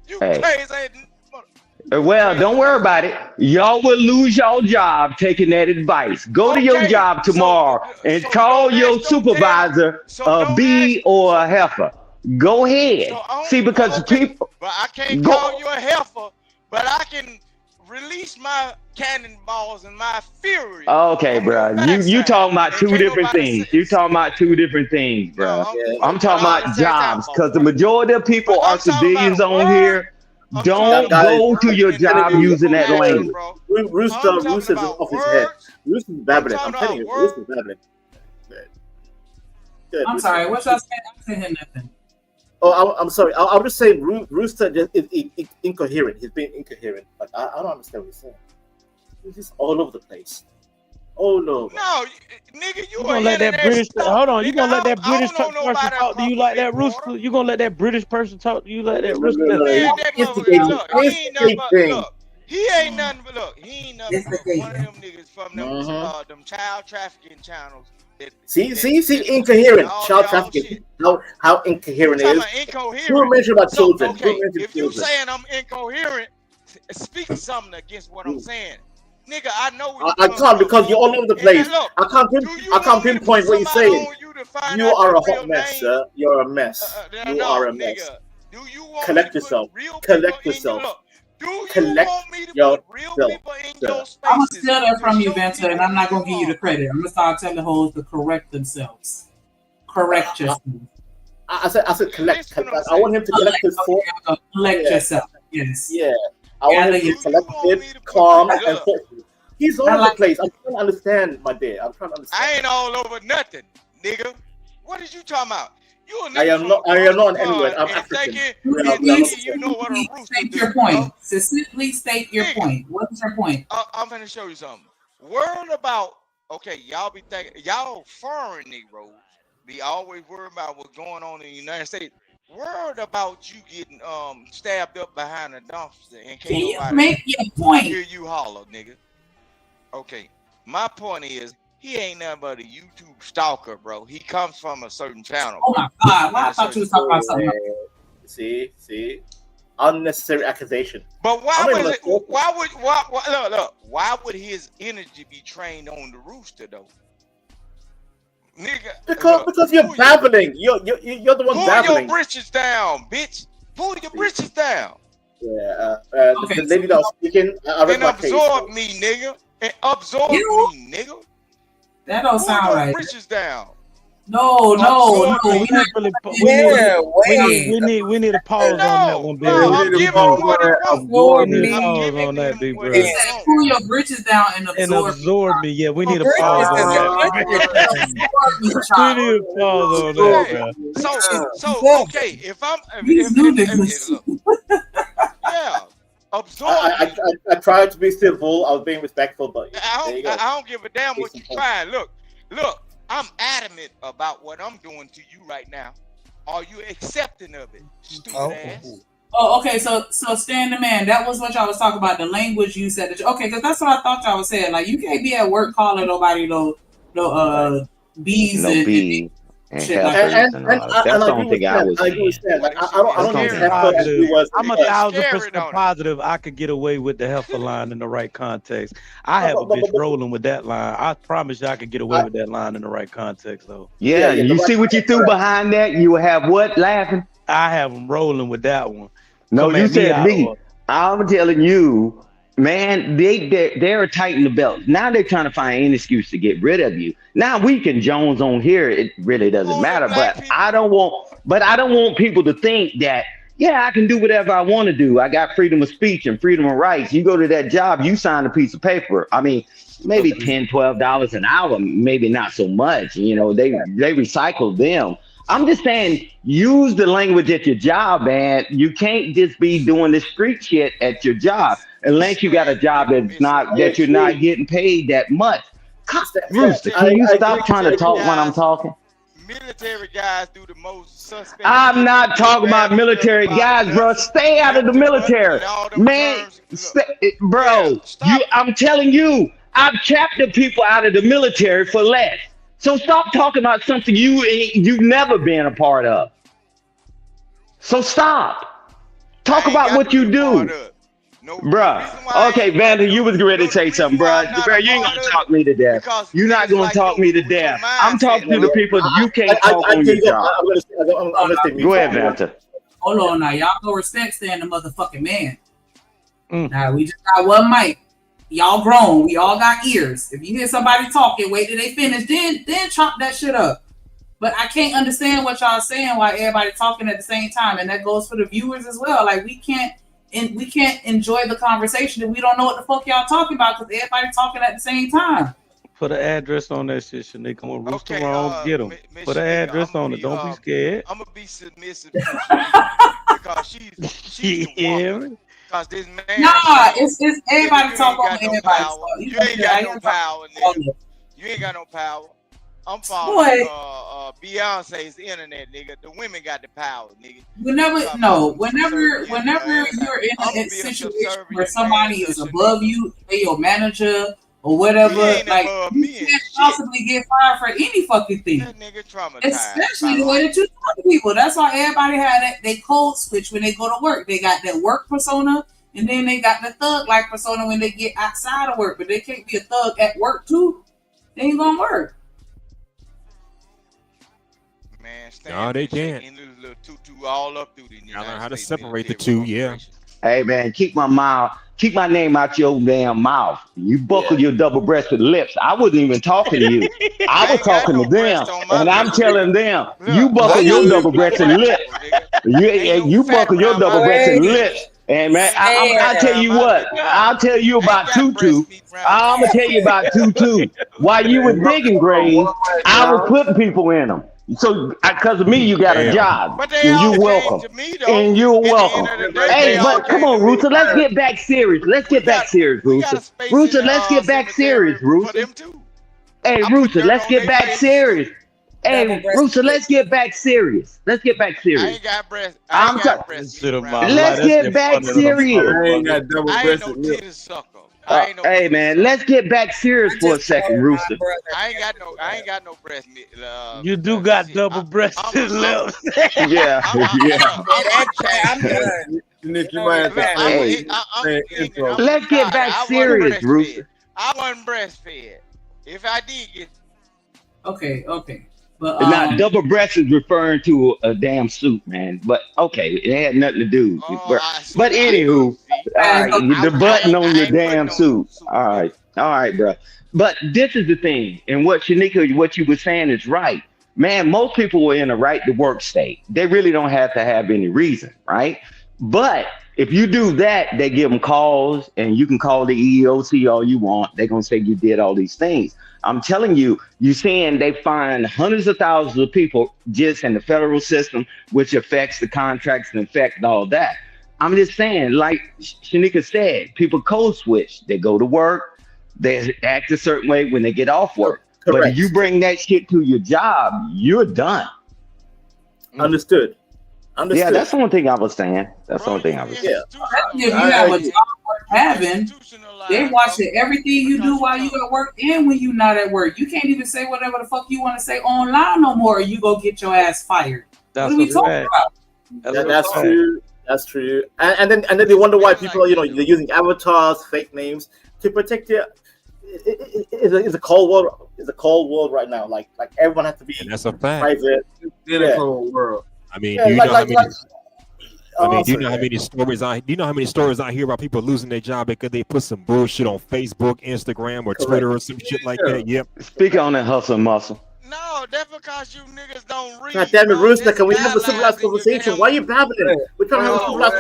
You crazy. Well, don't worry about it. Y'all will lose your job taking that advice. Go to your job tomorrow and call your supervisor a B or a heifer. Go ahead. See, because people. But I can't call you a heifer, but I can release my cannonballs and my fury. Okay, bro. You talking about two different things. You talking about two different things, bro. I'm talking about jobs because the majority of people are civilians on here. Don't go to your job using that language. Rooster is off his head. Rooster is babbling. I'm telling you, Rooster is babbling. I'm sorry. What y'all saying? I'm saying nothing. Oh, I'm sorry. I'm just saying Rooster is incoherent. He's being incoherent. Like I don't understand what he's saying. He's just all over the place. Oh no! No, nigga, you gonna let that British? Hold on, you gonna let that British person talk to you like that, Rooster? You gonna let that British person talk to you like that, Rooster? He ain't nothing but he ain't nothing but one of them niggas from them child trafficking channels. See, incoherent child trafficking. How incoherent it is. Who mentioned about children? Okay, if you saying I'm incoherent, speak something against what I'm saying. Nigga, I know I can't because you're all over the place. Look, I can't pinpoint what you're saying. You are a hot mess, sir. You're a mess. You are a mess. Do you want collect yourself. Collect yourself. Collect yourself. I'm gonna steal that from you, Vanta, and I'm not gonna give you the credit. I'm gonna start telling hoes to correct themselves. Correct yourself. I said collect. I want him to collect his thoughts. Collect yourself. Yes. Yeah. I want him to be collected, calm, and thoughtful. He's all over the place. I'm trying to understand, my dear. I'm trying to understand. I ain't all over nothing, nigga. What is you talking about? I am not an N-word. I'm African. You know what a state your point. Succinctly state your point. What's your point? I'm gonna show you something. Worried about y'all be thinking y'all foreign Negroes be always worried about what's going on in the United States. Worried about you getting stabbed up behind a dumpster and can't nobody make your point. Hear you holler, nigga. Okay, my point is he ain't nothing but a YouTube stalker, bro. He comes from a certain channel. Oh my God! Why I thought you was talking about something else. See, unnecessary accusation. But why would his energy be trained on the rooster though? Nigga, because you're babbling. You're the one babbling. Pull your britches down, bitch. Pull your britches down. Yeah. The lady that was speaking, I read my case. Absorb me, nigga. And absorb me, nigga. That don't sound right. Pull your britches down. No. We need a pause on that one, big bro. We need a pause on that, big bro. Pull your britches down and absorb me. Yeah, we need a pause on that. We need a pause on that, bro. So okay, if absorb. I tried to be civil. I was being respectful, but I don't give a damn what you try. Look. I'm adamant about what I'm doing to you right now. Are you accepting of it, stupid ass? Oh, okay. So Stan the Man, that was what y'all was talking about. The language you said. Because that's what I thought y'all was saying. Like you can't be at work calling nobody no bees and shit like that. That's the only thing I was saying. Like I don't think heifer I'm 1,000% positive I could get away with the heifer line in the right context. I have a bitch rolling with that line. I promise you I could get away with that line in the right context, though. Yeah, you see what you threw behind that? You have what laughing? I have them rolling with that one. No, you said me. I'm telling you, man, they're tightening the belt. Now they're trying to find any excuse to get rid of you. Now we can Jones on here. It really doesn't matter. But I don't want people to think that, yeah, I can do whatever I want to do. I got freedom of speech and freedom of rights. You go to that job, you sign a piece of paper. I mean, maybe $10, $12 an hour, maybe not so much. You know, they recycle them. I'm just saying, use the language at your job, man. You can't just be doing this street shit at your job unless you got a job that you're not getting paid that much. Rooster, can you stop trying to talk when I'm talking? Military guys do the most suspect. I'm not talking about military guys, bro. Stay out of the military, man. Bro, I'm telling you, I've chaptered people out of the military for less. So stop talking about something you've never been a part of. So stop. Talk about what you do. Bruh. Okay, Vander, you was ready to say something, bruh. You ain't gonna talk me to death. You're not gonna talk me to death. I'm talking to the people you can't talk on your job. Go ahead, Vander. Hold on now. Y'all go respect Stan the motherfucking man. Now we just got one mic. Y'all grown. We all got ears. If you hear somebody talking, wait till they finish, then chop that shit up. But I can't understand what y'all saying while everybody talking at the same time, and that goes for the viewers as well. Like we can't enjoy the conversation if we don't know what the fuck y'all talking about because everybody talking at the same time. Put an address on that shit, Shanique. I'm gonna rooster around, get them. Put an address on it. Don't be scared. I'm gonna be submissive because she's the woman. Because this man, it's everybody talking on everybody. You ain't got no power, nigga. You ain't got no power. I'm following Beyonce's internet, nigga. The women got the power, nigga. Whenever you're in a situation where somebody is above you, they're your manager or whatever, like you can't possibly get fired for any fucking thing. That nigga traumatized. Especially the way that you talk to people. That's why everybody had that they code switch when they go to work. They got that work persona and then they got the thug like persona when they get outside of work, but they can't be a thug at work too. They ain't gonna work. No, they can't. All up through the I learn how to separate the two. Yeah. Hey man, keep my name out your damn mouth. You buckle your double-breasted lips. I wasn't even talking to you. I was talking to them, and I'm telling them, you buckle your double-breasted lips. You buckle your double-breasted lips. And man, I'll tell you what. I'll tell you about Tutu. I'm gonna tell you about Tutu. While you were digging graves, I was putting people in them. So, because of me, you got a job. But they And all you came welcome. to me, though. And you're At the welcome. end of the day, Hey, they all but come came on, to me Rooster. Let's first. get back serious. Let's get back serious, We got Rooster. a space Rooster, in the let's get back serious, cemetery for Rooster. them too. Hey, I put Rooster, dirt let's on get their back face. serious. Hey, Double-breasted Rooster, let's get back serious. Let's get back I serious. ain't got breast. I I'm ain't got ta- breast. Shit of meat my around. life. Let's That's get the back funding of the serious. I ain't got I double ain't no breasted milk. titty sucker. I ain't no Hey, titty man, sucker. let's get back serious I for a just second, told my Rooster. brother. I ain't got no breast meat. You do got Shit. double-breasted lips. Yeah, yeah. I'm done. Nick, you No, might have to Look, I'm Hey, say an intro. let's get back I wasn't serious, breastfed. Rooster. I wasn't breastfed. If I did get Okay. But Now, double breast is referring to a damn suit, man. But okay, it had nothing to do. But anywho, all right, the button on your damn suit. All right, bro. But this is the thing, and what Shanika, what you were saying is right, man. Most people were in a right to work state. They really don't have to have any reason, right? But if you do that, they give them calls, and you can call the EEOC all you want. They're gonna say you did all these things. I'm telling you, you're seeing they find hundreds of thousands of people just in the federal system, which affects the contracts and affect all that. I'm just saying, like Shanika said, people code switch. They go to work, they act a certain way when they get off work. Correct. But if you bring that shit to your job, you're done. Understood. Yeah, that's the one thing I was saying. That's the only thing I was saying. If you have a job worth having, they watching everything you do while you at work and when you not at work. You can't even say whatever the fuck you want to say online no more, or you go get your ass fired. That's what are we talking about? That's true. That's true. And then they wonder why people are, they're using avatars, fake names to protect their. It's a cold world. It's a cold world right now. Like everyone has to be. And that's a fact. Private. In a cold world. I mean, do you know how many? Do you know how many stories I? Do you know how many stories I hear about people losing their job because they put some bullshit on Facebook, Instagram, or Twitter, or some shit like that? Yep. Speak on that hustle and muscle. No, that's because you niggas don't read. God damn it, Rooster! Can we have a civilized conversation? Why are you babbling? We're trying to have a civilized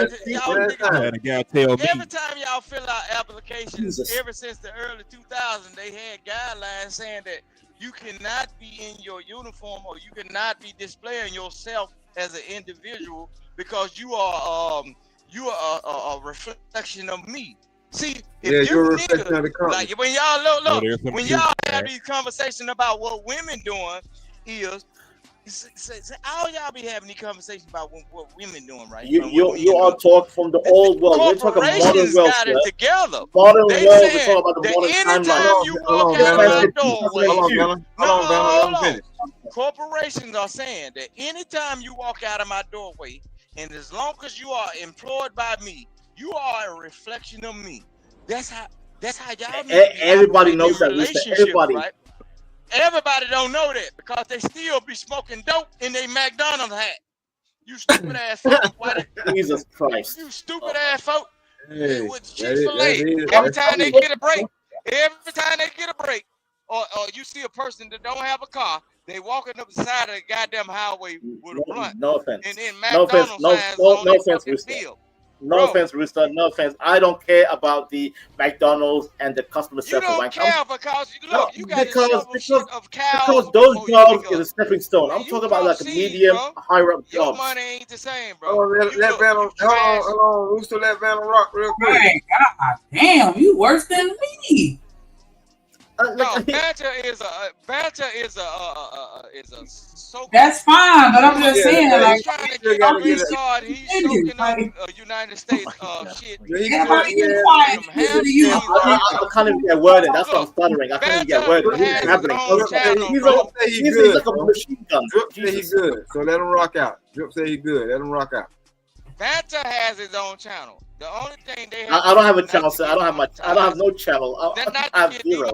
conversation. Every time y'all fill out applications, ever since the early 2000s, they had guidelines saying that you cannot be in your uniform or you cannot be displaying yourself as an individual because you are a reflection of me. See, if you're a reflection of the company. Like when y'all look, when y'all have these conversations about what women doing is all y'all be having these conversations about what women doing, right? You all talk from the old world. We're talking modern world. Got it together. Modern world. We're talking about the modern timeline. Hold on. Corporations are saying that anytime you walk out of my doorway, and as long as you are employed by me, you are a reflection of me. That's how y'all. Everybody knows that. Everybody. Right? Everybody don't know that because they still be smoking dope in their McDonald's hat. You stupid ass folk. Jesus Christ. You stupid ass folk. With Chick-fil-A. Every time they get a break, or you see a person that don't have a car, they walking up the side of the goddamn highway with a blunt. No offense. And then McDonald's no offense, Rooster. No offense, Rooster. No offense. I don't care about the McDonald's and the customer service. You don't care because look, you got because those jobs is a stepping stone. I'm talking about like a medium, higher up your jobs. money ain't the same, bro. Hold on, Rooster, let Vanna rock real quick. Hey, God damn, you worse than me. No, banter is a so. That's fine, but I'm just saying, like, trying to get on his guard. He's soaking up United States shit. Everybody get quiet. I can't even get word in. That's what I'm stuttering. I can't even get word in. What's happening? He's like a machine gun. Drip say he's good, so let him rock out. Drip say he's good, let him rock out. Banter has his own channel. The only thing they have I don't have a channel, sir. I don't have no channel. I have zero.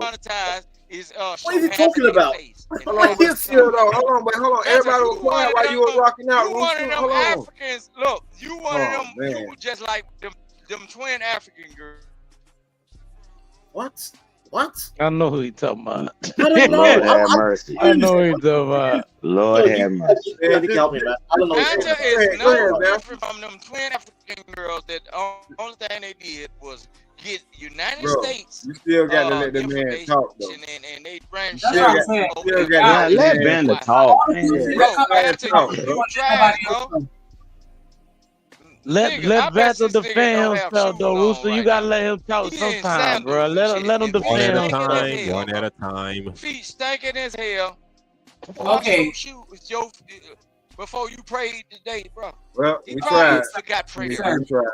Is, what is he talking about? Hold on. Everybody was quiet while you were rocking out. You one of them Africans. Look, you one of them. Man. You just like them twin African girls. What? I know who he's talking about. I don't know. Lord have mercy. I know who he's talking about. Lord have mercy. Help me, man. I don't know. Banter is no different from them twin African girls that only thing they did was get United Bro, States you still got to let the man talk though. and they brand Still got to let Banda talk. Bro, Banter, you trash, bro. Let Banda defend himself though, Rooster. You gotta let him talk sometime, bro. Let him defend himself. One at a time. Feet stinking as hell. Okay. Shoot with your before you prayed today, bro. Well, He we probably tried. forgot prayer. We tried.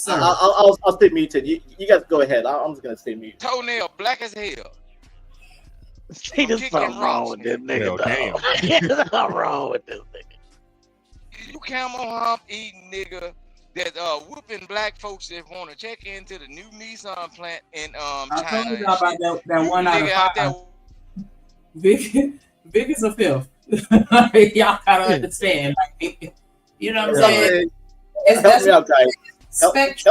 I'll stay muted. You guys go ahead. I'm just gonna stay muted. Toenail black as hell. See, there's something wrong with this nigga. Damn. There's something wrong with this nigga. You camel hump eating nigga that whooping black folks that want to check into the new Nissan plant in I China. told you about that one out of Nigga out there. 5. Vic is a fifth. Y'all gotta understand. Like, you know what I'm saying? Help me out, guys.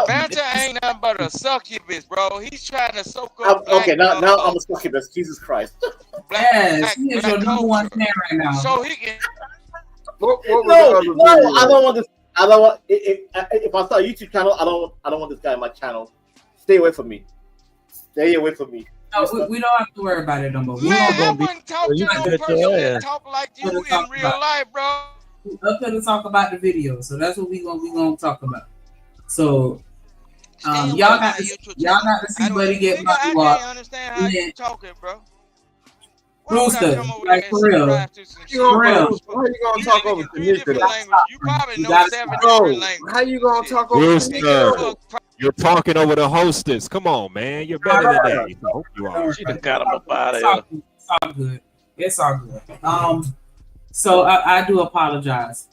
Banter ain't nothing but a succubus, bro. He's trying to soak up. Okay, now I'm a succubus. Jesus Christ. Yes, he is your number one fan right now. So he can. No, I don't want this. I don't want. If I start a YouTube channel, I don't want this guy in my channel. Stay away from me. Stay away from me. No, we don't have to worry about it no more. Man, I wouldn't talk to no person that talk like you in real life, bro. Up here to talk about the video, so that's what we gonna talk about. So, y'all got to see Buddy get my I can't understand how you talking, bro. Rooster, like for real. How you gonna talk over Tanika? You probably know 7 different languages. How you gonna talk over Tanika? You're talking over the hostess. Come on, man. You're better than that. I hope you are. She done got him up out of here. It's all good. It's all good. So I do apologize.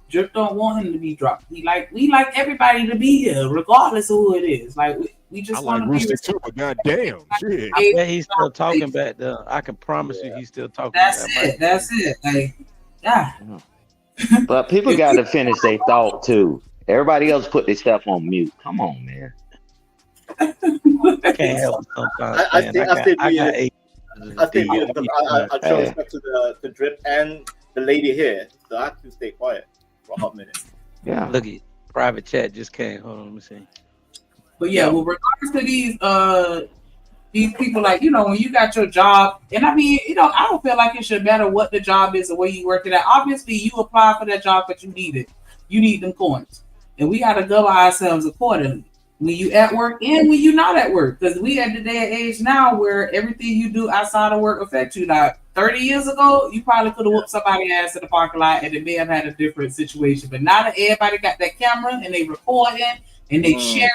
Drip don't want him to be dropped. We like everybody to be here, regardless of who it is. Like we just want to be. Rooster too, but goddamn, shit. I bet he's still talking back there. I can promise you, he's still talking. That's it. Like, yeah. But people got to finish their thought too. Everybody else put their stuff on mute. Come on, man. I can't help it sometimes. I show respect to the Drip and the lady here, so I have to stay quiet for a hot minute. Yeah. Look at private chat just came. Hold on, let me see. But yeah, well, regardless to these people, like, when you got your job, and I mean, I don't feel like it should matter what the job is or where you work it at. Obviously, you apply for that job, but you need it. You need them coins. And we got to govern ourselves accordingly. When you at work and when you not at work. Because we at the day and age now where everything you do outside of work affects you. Like 30 years ago, you probably could have whooped somebody's ass in the parking lot and it may have had a different situation. But now that everybody got that camera and they recording and they share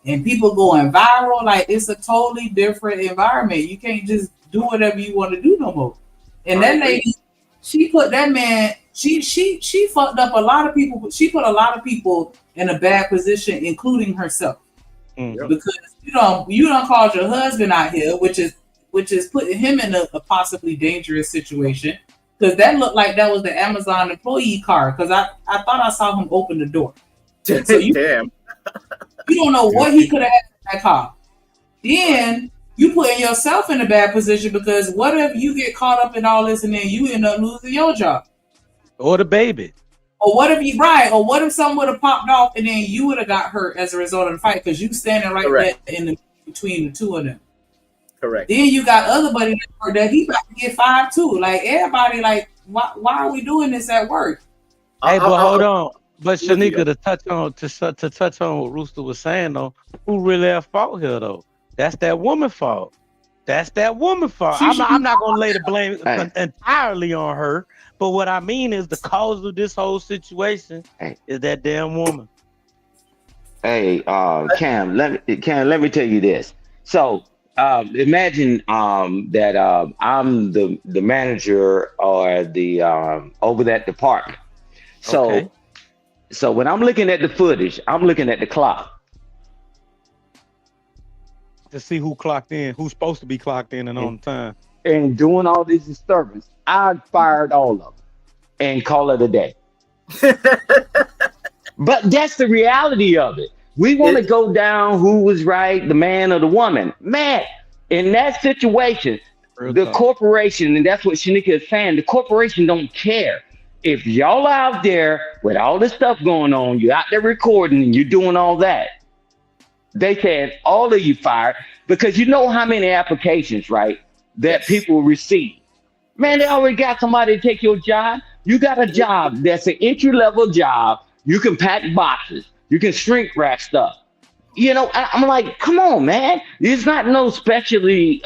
and people going viral, like it's a totally different environment. You can't just do whatever you want to do no more. And that lady, she put that man, she fucked up a lot of people. She put a lot of people in a bad position, including herself. Because you don't call your husband out here, which is putting him in a possibly dangerous situation. Because that looked like that was the Amazon employee car. Because I thought I saw him open the door. So Damn. You don't know what he could have had in that car. Then you putting yourself in a bad position because what if you get caught up in all this and then you end up losing your job? Or the baby. Or what if something would have popped off and then you would have got hurt as a result of the fight because you standing right there in between the two of them. Correct. Then you got other buddy that he about to get 5 too. Like everybody, like why are we doing this at work? Hey, but hold on. But Shanika, to touch on what Rooster was saying though, who really at fault here though? That's that woman's fault. I'm not gonna lay the blame entirely on her. But what I mean is the cause of this whole situation is that damn woman. Hey, Cam, let me tell you this. So imagine that I'm the manager or the over that department. So when I'm looking at the footage, I'm looking at the clock. To see who clocked in, who's supposed to be clocked in and on time. And doing all this disturbance, I fired all of them and call it a day. But that's the reality of it. We want to go down who was right, the man or the woman. Man, in that situation, corporation, and that's what Shanika is saying, the corporation don't care. If y'all out there with all this stuff going on, you're out there recording and you're doing all that, They said all of you fired because you know how many applications, right, that people receive. Man, they already got somebody to take your job. You got a job that's an entry-level job. You can pack boxes. You can shrink wrap stuff. You know, I'm like, come on, man. There's not no specialty,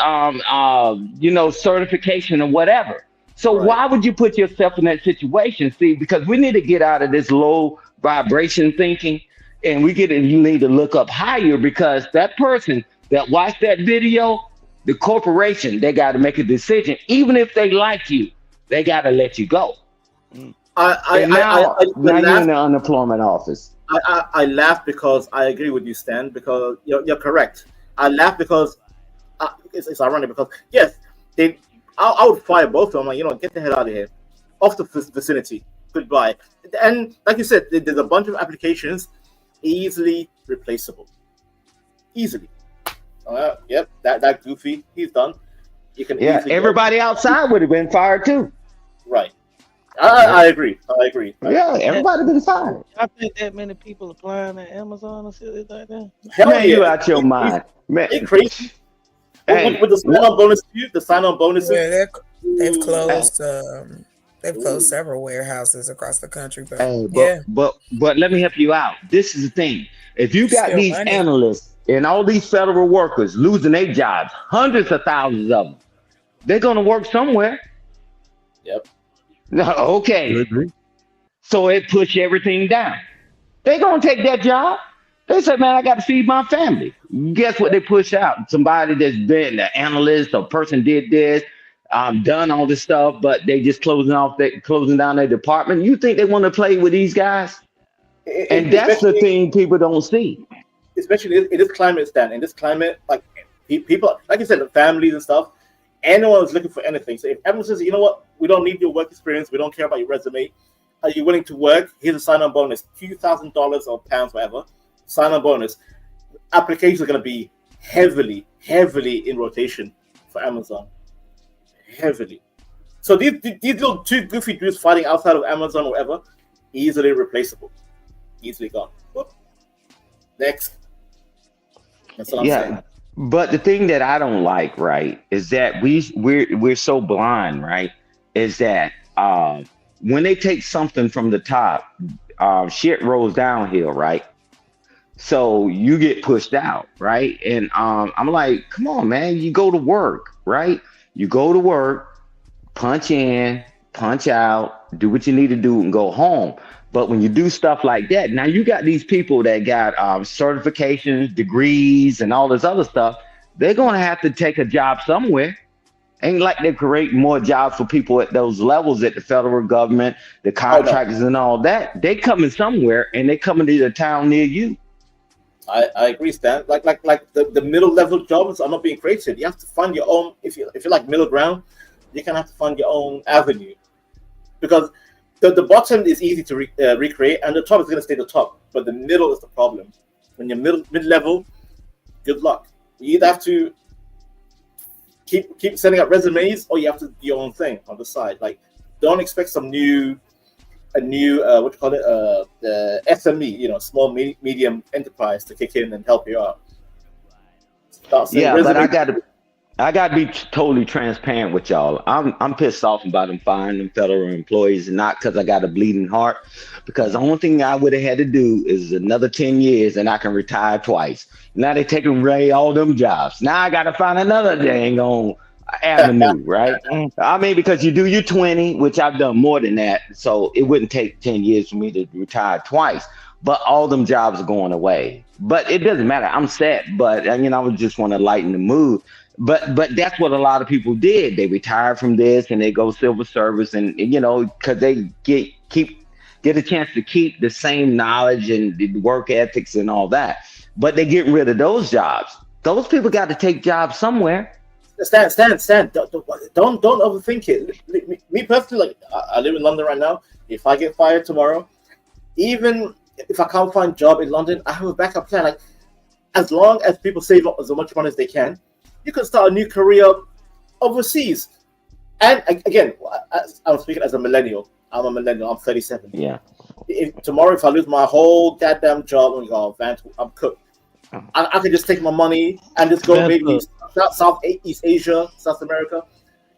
certification or whatever. So why would you put yourself in that situation? See, because we need to get out of this low vibration thinking, and you need to look up higher, because that person that watched that video, the corporation, they got to make a decision. Even if they like you, they got to let you go. Now you're in the unemployment office. I laugh because I agree with you, Stan, because you're correct. I laugh because it's ironic because, yes, I would fire both of them. Like, get the hell out of here. Off the vicinity. Goodbye. And like you said, there's a bunch of applications easily replaceable. Easily. Yep, that goofy, he's done. You can everybody outside would have been fired too. Right. I agree. Yeah, everybody been fired. I think that many people applying at Amazon or shit like that. Man, you out your mind. Man, it's crazy. With the sign-on bonus, the sign-on bonuses. Yeah, they've closed. They've closed several warehouses across the country. But let me help you out. This is the thing. If you got these analysts and all these federal workers losing their jobs, hundreds of thousands of them, they're gonna work somewhere. Yep. Okay. So it pushed everything down. They're gonna take that job. They said, man, I got to feed my family. Guess what they push out? Somebody that's been an analyst or person did this, done all this stuff, but they just closing down their department. You think they want to play with these guys? And that's the thing people don't see. Especially in this climate, Stan. In this climate, like people, like you said, the families and stuff, anyone is looking for anything. So if everyone says, you know what, we don't need your work experience, we don't care about your resume, are you willing to work? Here's a sign-on bonus, $2,000 or pounds, whatever. Sign-on bonus. Applications are going to be heavily in rotation for Amazon. Heavily. So these little two goofy dudes fighting outside of Amazon or whatever, easily replaceable. Easily gone. Whoop. Next. That's what I'm saying. But the thing that I don't like, right, is that we're so blind, right? Is that when they take something from the top, shit rolls downhill, right? So you get pushed out, right? And I'm like, come on, man, you go to work, right? You go to work, punch in, punch out, do what you need to do and go home. But when you do stuff like that, now you got these people that got certifications, degrees, and all this other stuff. They're going to have to take a job somewhere. Ain't like they create more jobs for people at those levels at the federal government, the contractors and all that. They coming somewhere, and they coming to the town near you. I agree, Stan. Like the middle level jobs are not being created. You have to find your own. If you're like middle ground, you're gonna have to find your own avenue, because the bottom is easy to recreate, and the top is gonna stay the top. But the middle is the problem. When you're mid level, good luck. You either have to keep sending out resumes, or you have to do your own thing on the side. Like, don't expect a new the SME, small medium enterprise to kick in and help you out. But I gotta be totally transparent with y'all. I'm pissed off about them firing them federal employees, and not because I got a bleeding heart, because the only thing I would have had to do is another 10 years and I can retire twice. Now they taking away all them jobs. Now I gotta find another dang on avenue, right? I mean, because you do your 20, which I've done more than that, so it wouldn't take 10 years for me to retire twice. But all them jobs are going away. But it doesn't matter. I'm set. But I just want to lighten the mood. But that's what a lot of people did. They retired from this and they go civil service, and because they get a chance to keep the same knowledge and the work ethics and all that. But they getting rid of those jobs. Those people got to take jobs somewhere. Stan, don't overthink it. Me personally, like, I live in London right now. If I get fired tomorrow, even if I can't find a job in London, I have a backup plan. Like, as long as people save up as much money as they can, you can start a new career overseas. And again, I'm speaking as a millennial. I'm a millennial. I'm 37. Yeah. Tomorrow, if I lose my whole goddamn job, I'm cooked. I could just take my money and just go maybe Southeast Asia, South America.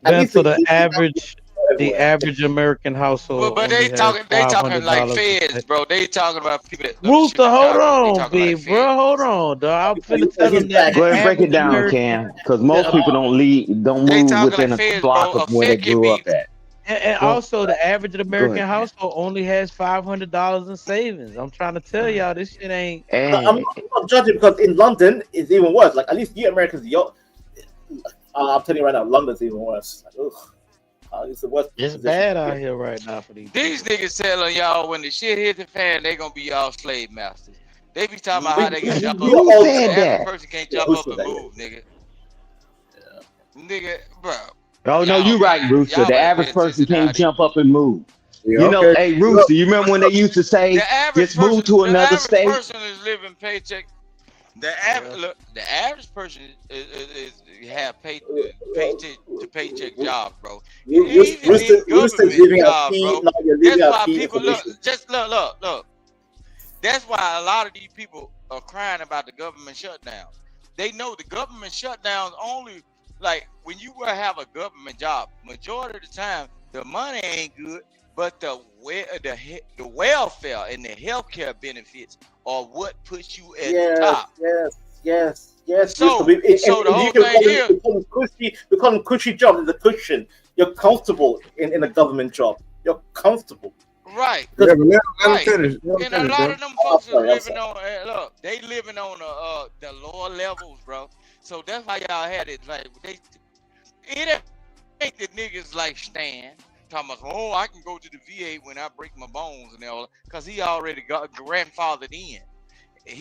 That's for the average American household. But they talking like feds, bro. They talking about people that Rooster, hold on, big bro. Hold on, dog. I'm finna tell them that. Go ahead and break it down, Cam, because most people don't move within a block of where they grew up at. And also, the average American household only has $500 in savings. I'm trying to tell y'all, this shit ain't. I'm not judging because in London it's even worse. Like at least you Americans, I'm telling you right now, London's even worse. Like, it's the worst. It's bad out here right now for these. These niggas telling y'all when the shit hit the fan, they gonna be y'all slave masters. They be talking about how they can jump up. The average person can't jump up and move, nigga. Nigga, bro. Oh no, you right, Rooster. The average person can't jump up and move. You know, hey Rooster, you remember when they used to say, "Just move to another state"? The average person is living paycheck. The average person is have paycheck to paycheck jobs, bro. Rooster living job, bro. That's why people look. That's why a lot of these people are crying about the government shutdown. They know the government shutdowns only. Like when you have a government job, majority of the time the money ain't good, but the welfare and the healthcare benefits are what puts you at the top. Yes. So the whole thing here, we call them cushy jobs. It's a cushion. You're comfortable in a government job. You're comfortable. Right. Right. And a lot of them folks are living on. They living on the lower levels, bro. So that's why y'all had it like it ain't the niggas like Stan talking about, oh, I can go to the VA when I break my bones and all, because he already got grandfathered in.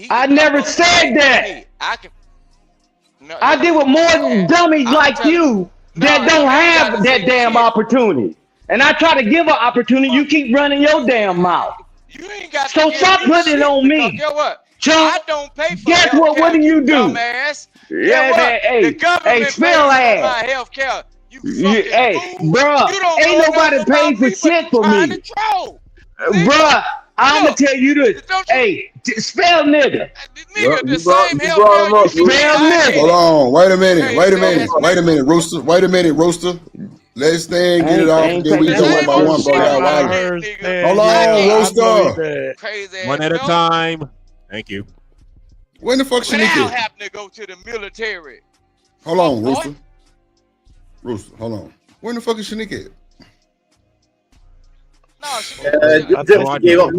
I never said that. Hey, I deal with more dummies like you that don't have that damn opportunity. And I try to give an opportunity, you keep running your damn mouth. You ain't got so stop putting it on me. Guess what? Chuck, I don't pay for guess what do you do? Dumbass. Yeah, man, hey, spell ass. My health care. Hey, bruh, ain't nobody paying for shit for me. Bruh, I'm gonna tell you this. Hey, spell nigga. Spell nigga. Hold on, wait a minute, Rooster. Let's get it off, and then we go one by one, bro. Hold on, Rooster. One at a time. Thank you. When the fuck Shanika? Without having to go to the military. Hold on, Rooster. Hold on. When the fuck is Shanika at? No, she gave up.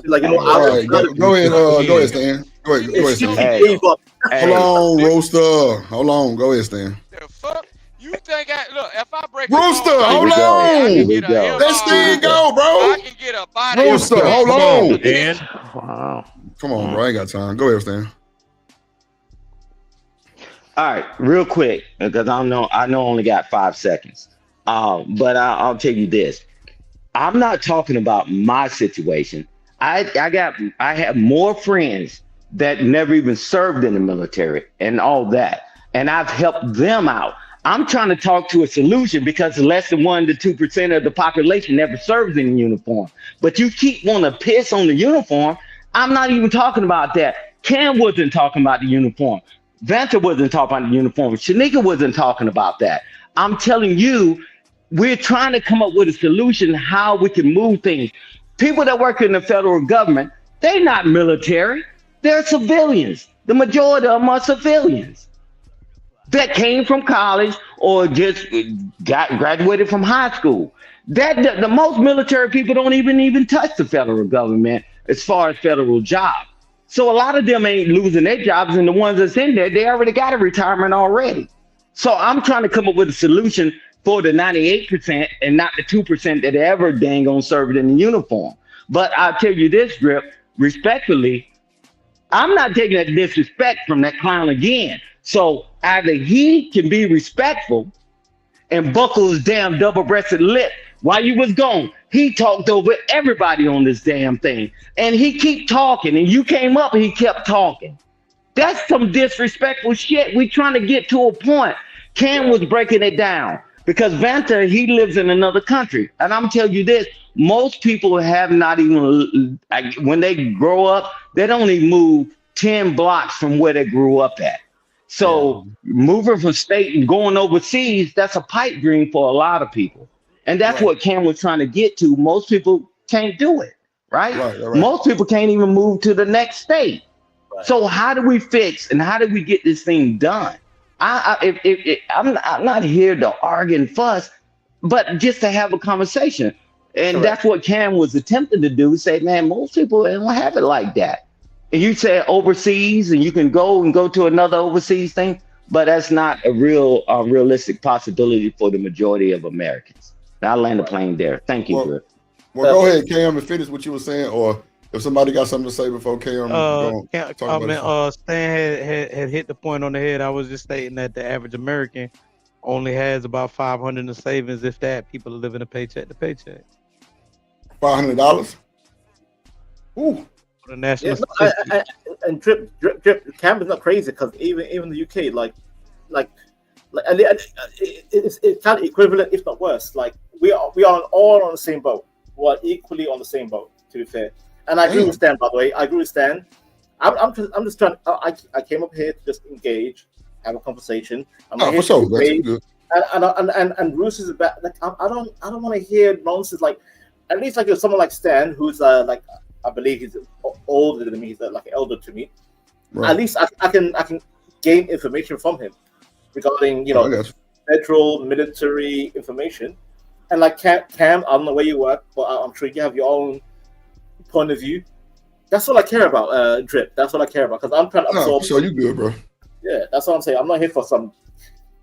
Like, right, go ahead, Stan. Go ahead, Stan. Hold on, Rooster. Hold on, go ahead, Stan. The fuck? You think if I break Rooster, hold on. Let Stan go, bro. I can get a body. Rooster, hold on. Dan. Come on, bro. I ain't got time. Go ahead, Stan. All right, real quick, because I know I only got 5 seconds. But I'll tell you this. I'm not talking about my situation. I have more friends that never even served in the military and all that. And I've helped them out. I'm trying to talk to a solution because less than 1 to 2% of the population never serves in uniform. But you keep wanting to piss on the uniform. I'm not even talking about that. Cam wasn't talking about the uniform. Vanta wasn't talking about the uniform. Shanika wasn't talking about that. I'm telling you, we're trying to come up with a solution how we can move things. People that work in the federal government, they're not military. They're civilians. The majority of them are civilians that came from college or just graduated from high school. The most military people don't even touch the federal government as far as federal jobs. So a lot of them ain't losing their jobs, and the ones that's in there, they already got a retirement already. So I'm trying to come up with a solution for the 98% and not the 2% that ever dang on served in the uniform. But I'll tell you this, Drip, respectfully, I'm not taking that disrespect from that clown again. So either he can be respectful and buckle his damn double-breasted lip while you was gone. He talked over everybody on this damn thing. And he keep talking, and you came up and he kept talking. That's some disrespectful shit. We trying to get to a point. Cam was breaking it down because Vanta, he lives in another country. And I'm telling you this, most people have not even, when they grow up, they don't even move 10 blocks from where they grew up at. So moving from state and going overseas, that's a pipe dream for a lot of people. And that's what Cam was trying to get to. Most people can't do it, right? Most people can't even move to the next state. So how do we fix and how do we get this thing done? I'm not here to argue and fuss, but just to have a conversation. And that's what Cam was attempting to do. Say, man, most people don't have it like that. And you say overseas, and you can go to another overseas thing, but that's not a realistic possibility for the majority of Americans. I'll land the plane there. Thank you, Grip. Well, go ahead, Cam, and finish what you were saying, or if somebody got something to say before Cam, Stan had hit the point on the head. I was just stating that the average American only has about $500 in savings, if that. People are living a paycheck to paycheck. $500. Ooh. The national and drip. Cam is not crazy because even the UK, like, it's kind of equivalent, if not worse. Like we are all on the same boat. We're equally on the same boat, to be fair. And I agree with Stan, by the way. I agree with Stan. I'm just trying. I came up here to just engage, have a conversation. For sure. And Roos is about. Like I don't want to hear nonsense. Like at least like someone like Stan, who's like. I believe he's older than me. He's like an elder to me. Right. At least I can gain information from him regarding federal military information. And like Cam, I don't know where you work, but I'm sure you have your own point of view. That's all I care about, Drip. That's all I care about because I'm trying to absorb. So you good, bro? Yeah, that's what I'm saying. I'm not here for some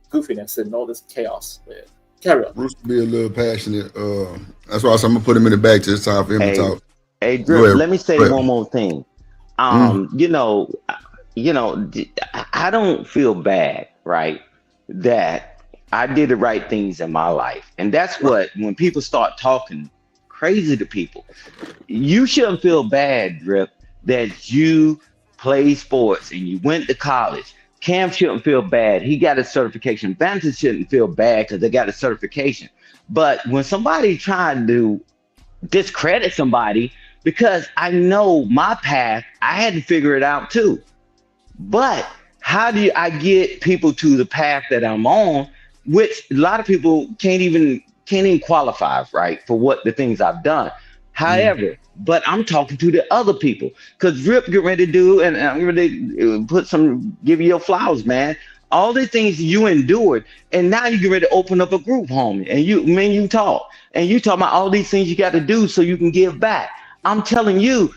goofiness and all this chaos. Yeah. Carry on. Bruce be a little passionate. That's why I'm gonna put him in the back to this time for him to talk. Hey, Drip, let me say one more thing. You know, I don't feel bad, right? That I did the right things in my life. And that's what, when people start talking crazy to people, you shouldn't feel bad, Drip, that you play sports and you went to college. Cam shouldn't feel bad. He got a certification. Vantage shouldn't feel bad because they got a certification. But when somebody trying to discredit somebody, because I know my path, I had to figure it out too. But how do I get people to the path that I'm on, which a lot of people can't even qualify, right, for what the things I've done. However, but I'm talking to the other people because Rip get ready to do, and I'm ready to give you your flowers, man. All the things you endured, and now you get ready to open up a group, homie, and you talk, and you talk about all these things you got to do so you can give back. I'm telling you,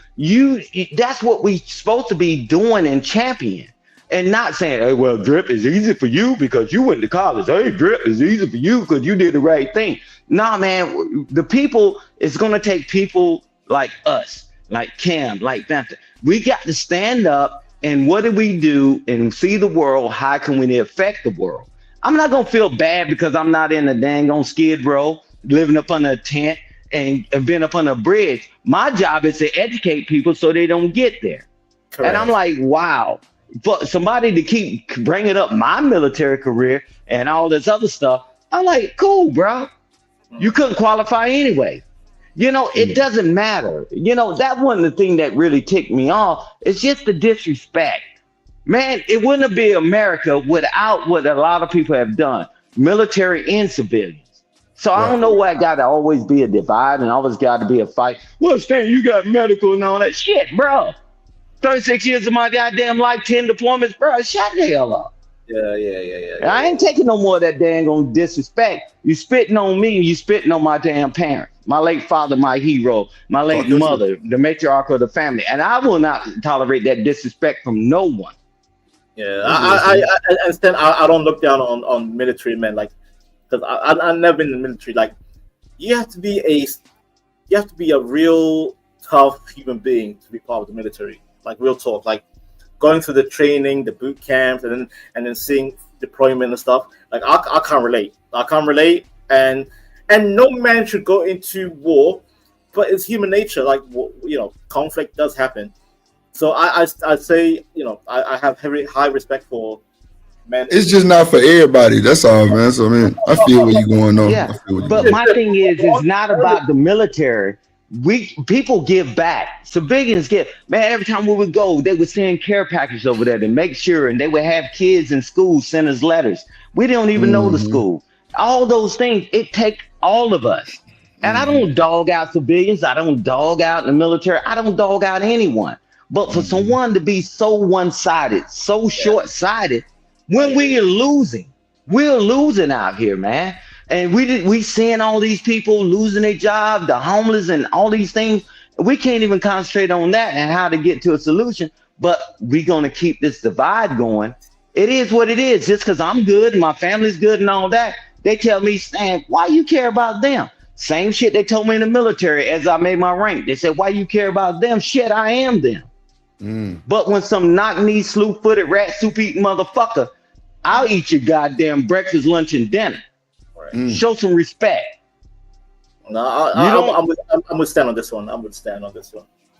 that's what we supposed to be doing and champion, and not saying, hey, well, Drip is easy for you because you went to college. Hey, Drip is easy for you because you did the right thing. Nah, man, the people, it's going to take people like us, like Cam, like Vanta. We got to stand up, and what do we do and see the world? How can we affect the world? I'm not going to feel bad because I'm not in a dang on Skid Row, living up under a tent, and been up on a bridge. My job is to educate people so they don't get there. Correct. And I'm like, wow, for somebody to keep bringing up my military career and all this other stuff, I'm like, cool, bro. You couldn't qualify anyway. It doesn't matter. That wasn't the thing that really ticked me off. It's just the disrespect. Man, it wouldn't have been America without what a lot of people have done, military and civilians. So I don't know why it got to always be a divide and always got to be a fight. Well, Stan, you got medical and all that shit, bro. 36 years of my goddamn life, 10 deployments, bro. Shut the hell up. Yeah. I ain't taking no more of that dang on disrespect. You spitting on me, you spitting on my damn parents. My late father, my hero, my late mother, the matriarch of the family. And I will not tolerate that disrespect from no one. Yeah, I understand. I don't look down on military men, like, because I've never been in the military. Like, you have to be a real tough human being to be part of the military. Like, real talk. Like, going through the training, the boot camps, and then seeing deployment and stuff. Like, I can't relate. And no man should go into war, but it's human nature. Like, conflict does happen. So I say, I have very high respect for men. It's just not for everybody. That's all, man. So I feel where you're going on. Yeah, but my thing is, it's not about the military. people give back. Civilians give, man, every time we would go, they would send care packages over there to make sure, and they would have kids in school send us letters. We don't even know the school. All those things, it take all of us. And I don't dog out civilians. I don't dog out the military. I don't dog out anyone. But for someone to be so one-sided, so short-sighted, when we're losing out here, man. And we seeing all these people losing their job, the homeless and all these things. We can't even concentrate on that and how to get to a solution. But we're going to keep this divide going. It is what it is. Just because I'm good, my family's good and all that, they tell me, Stan, why you care about them? Same shit they told me in the military as I made my rank. They said, why you care about them? Shit, I am them. But when some knock-knee, slew-footed, rat soup-eating motherfucker, I'll eat your goddamn breakfast, lunch, and dinner. Show some respect. No, I'm gonna stand on this one.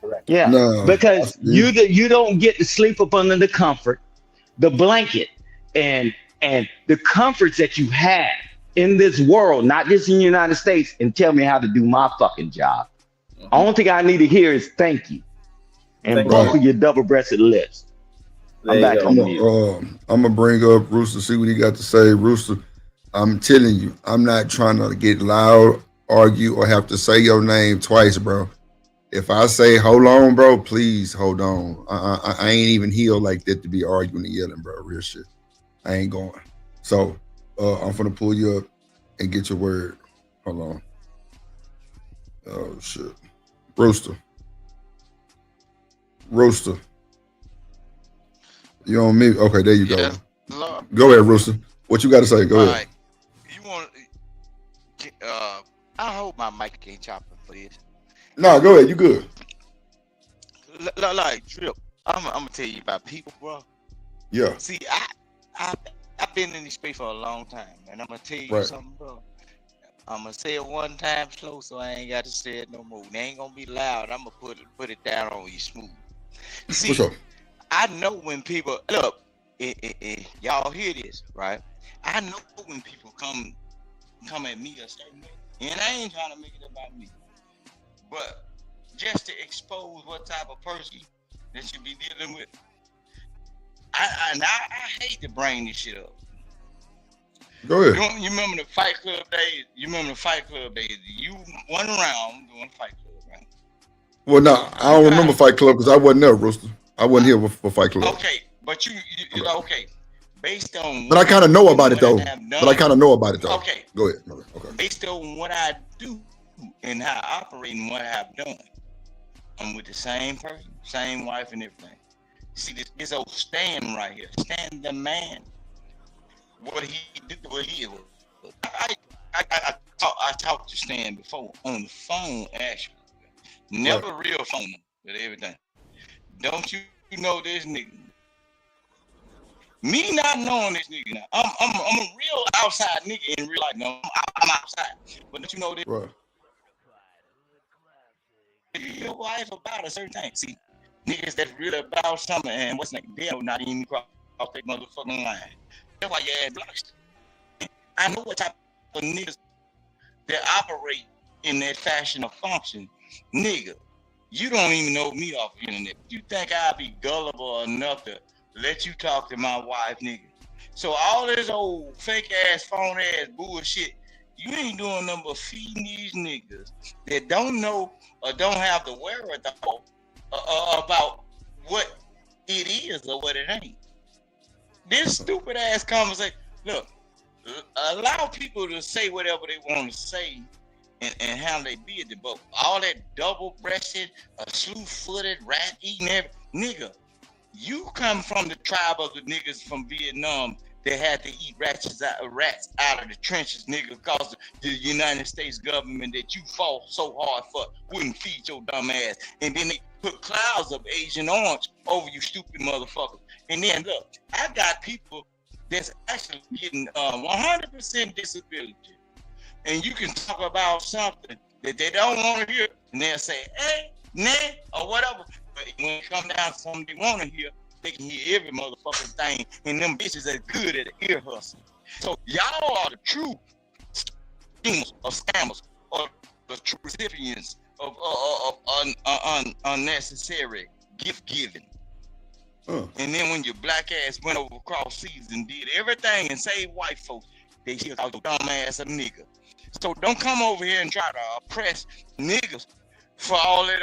Correct. Yeah, no, because you don't get to sleep up under the comfort, the blanket, and the comforts that you have in this world, not just in the United States, and tell me how to do my fucking job. Only thing I need to hear is thank you, and both of your double-breasted lips. I'm back on you. I'm gonna bring up Rooster, see what he got to say. Rooster, I'm telling you, I'm not trying to get loud, argue, or have to say your name twice, bro. If I say hold on, bro, please hold on. I ain't even healed like that to be arguing and yelling, bro. Real shit. I ain't going. So I'm gonna pull you up and get your word. Hold on. Oh shit. Rooster. You on me? Okay, there you go. Yes, go ahead, Rooster. What you got to say? Go ahead. Right. You want? I hope my mic ain't chopping for this. No, go ahead. You good? Like Drip, I'm gonna tell you about people, bro. Yeah. See, I've been in this space for a long time, and I'm gonna tell you something, bro. I'm gonna say it one time slow, so I ain't got to say it no more. They ain't gonna be loud. I'm gonna put it down on you smooth. See, I know when people look, y'all hear this, right? I know when people come at me a certain way, and I ain't trying to make it about me, but just to expose what type of person that you be dealing with. I hate to bring this shit up. Go ahead. You remember the Fight Club days? You went around doing Fight Club, right? Well, no, I don't remember Fight Club because I wasn't there, Rooster. I wasn't here for Fight Club. Okay, but you okay. Based on but I kind of know about it though. Okay. Go ahead. Okay. Based on what I do and how I operate and what I've done, I'm with the same person, same wife and everything. See this old Stan right here, Stan the man. What he do, what he is. I talked to Stan before on the phone, actually. Never real phone, but everything. Don't you know this nigga? Me not knowing this nigga now. I'm a real outside nigga in real life. No, I'm outside. But don't you know this? Right. Your wife about a certain thing. See, niggas that's really about something and what's next, they'll not even cross that motherfucking line. That's why your ass blocks. I know what type of niggas that operate in that fashion or function. Nigga, you don't even know me off the internet. You think I'd be gullible enough to let you talk to my wife, nigga? So all this old fake ass, phone ass bullshit, you ain't doing nothing but feeding these niggas that don't know or don't have the wherewithal about what it is or what it ain't. This stupid ass conversation. Look, allow people to say whatever they want to say and how they be at the boat. All that double-breasted, slew-footed, rat-eating, nigga. You come from the tribe of the niggas from Vietnam that had to eat rats out of the trenches, nigga, because the United States government that you fought so hard for wouldn't feed your dumb ass. And then they put clouds of Agent Orange over you stupid motherfuckers. And then look, I got people that's actually getting 100% disability. And you can talk about something that they don't want to hear, and they'll say, hey, nah, or whatever. But when it come down to something they want to hear, they can hear every motherfucking thing, and them bitches are good at the ear hustle. So y'all are the true schemers or scammers or the true recipients of unnecessary gift giving. And then when your black ass went over across seas and did everything and saved white folks, they still call your dumb ass a nigga. So don't come over here and try to oppress niggas for all that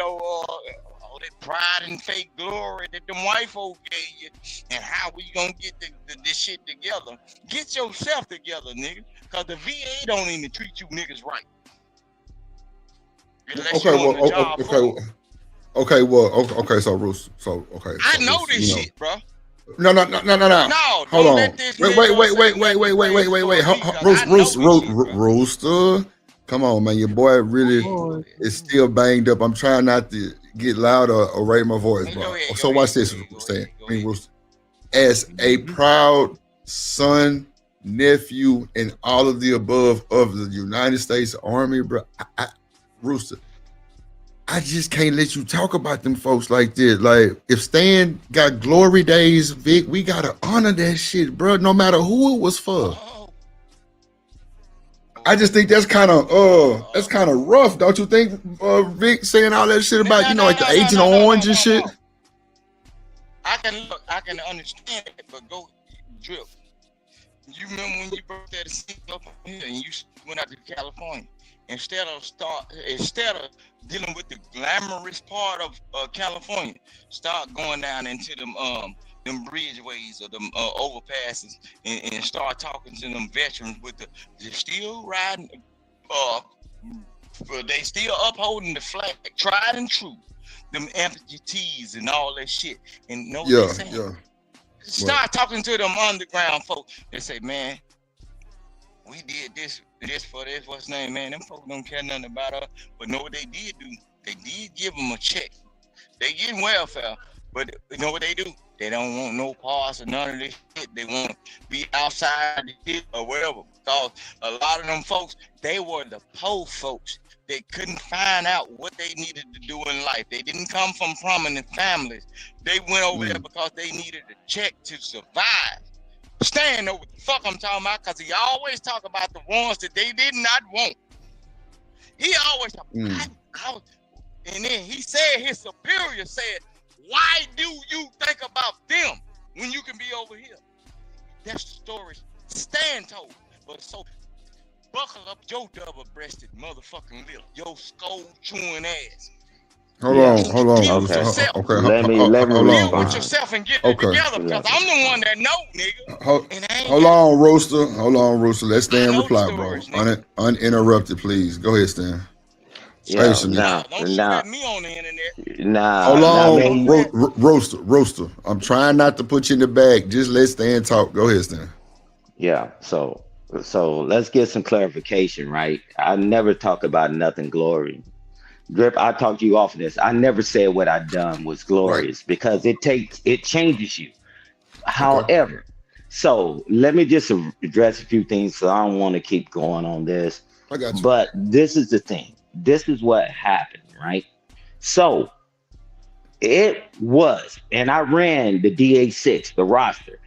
pride and fake glory that them white folk gave you. And how we gonna get this shit together? Get yourself together, nigga. Cause the VA don't even treat you niggas right. Okay, so Bruce, I know this shit, bro. No. Hold on. Wait. Rooster. Come on, man. Your boy really is still banged up. I'm trying not to get loud or raise my voice, bro. So watch this, Rooster. As a proud son, nephew, and all of the above of the United States Army, bro, Rooster, I just can't let you talk about them folks like this. Like, if Stan got glory days, Vic, we gotta honor that shit, bro, no matter who it was for. I just think that's kind of rough, don't you think, Vic, saying all that shit about, like the Agent Orange and shit? I can understand it, but go Drip. You remember when you brought that scene up here and you went out to California? Instead of dealing with the glamorous part of California, start going down into them bridgeways or them overpasses and start talking to them veterans they're still riding, they still upholding the flag, tried and true, them amputees and all that shit. And know what they're saying? Start talking to them underground folks. They say, man, we did this for this, what's his name, man? Them folks don't care nothing about us. But know what they did do? They did give them a check. They getting welfare, but you know what they do? They don't want no parts or none of this shit. They want to be outside the shit or whatever. Because a lot of them folks, they were the poor folks. They couldn't find out what they needed to do in life. They didn't come from prominent families. They went over there because they needed a check to survive. Stan know what the fuck I'm talking about, because he always talk about the ones that they did not want. He always talk about, and then he said, his superior said, why do you think about them when you can be over here? That's the story Stan told. But so buckle up your double-breasted motherfucking lip, your skull chewing ass. Hold on. Okay. Let me deal with yourself and get it together, because I'm the one that know, nigga. Hold on, Rooster. Let Stan reply, bro. Uninterrupted, please. Go ahead, Stan. Don't shoot at me on the internet. Hold on, Rooster. I'm trying not to put you in the bag. Just let Stan talk. Go ahead, Stan. Yeah. So let's get some clarification, right? I never talk about nothing glory. Drip, I talked to you off of this. I never said what I done was glorious, because it changes you. However, so let me just address a few things, so I don't want to keep going on this. I got you. But this is the thing. This is what happened, right? So it was, and I ran the DA6, the roster.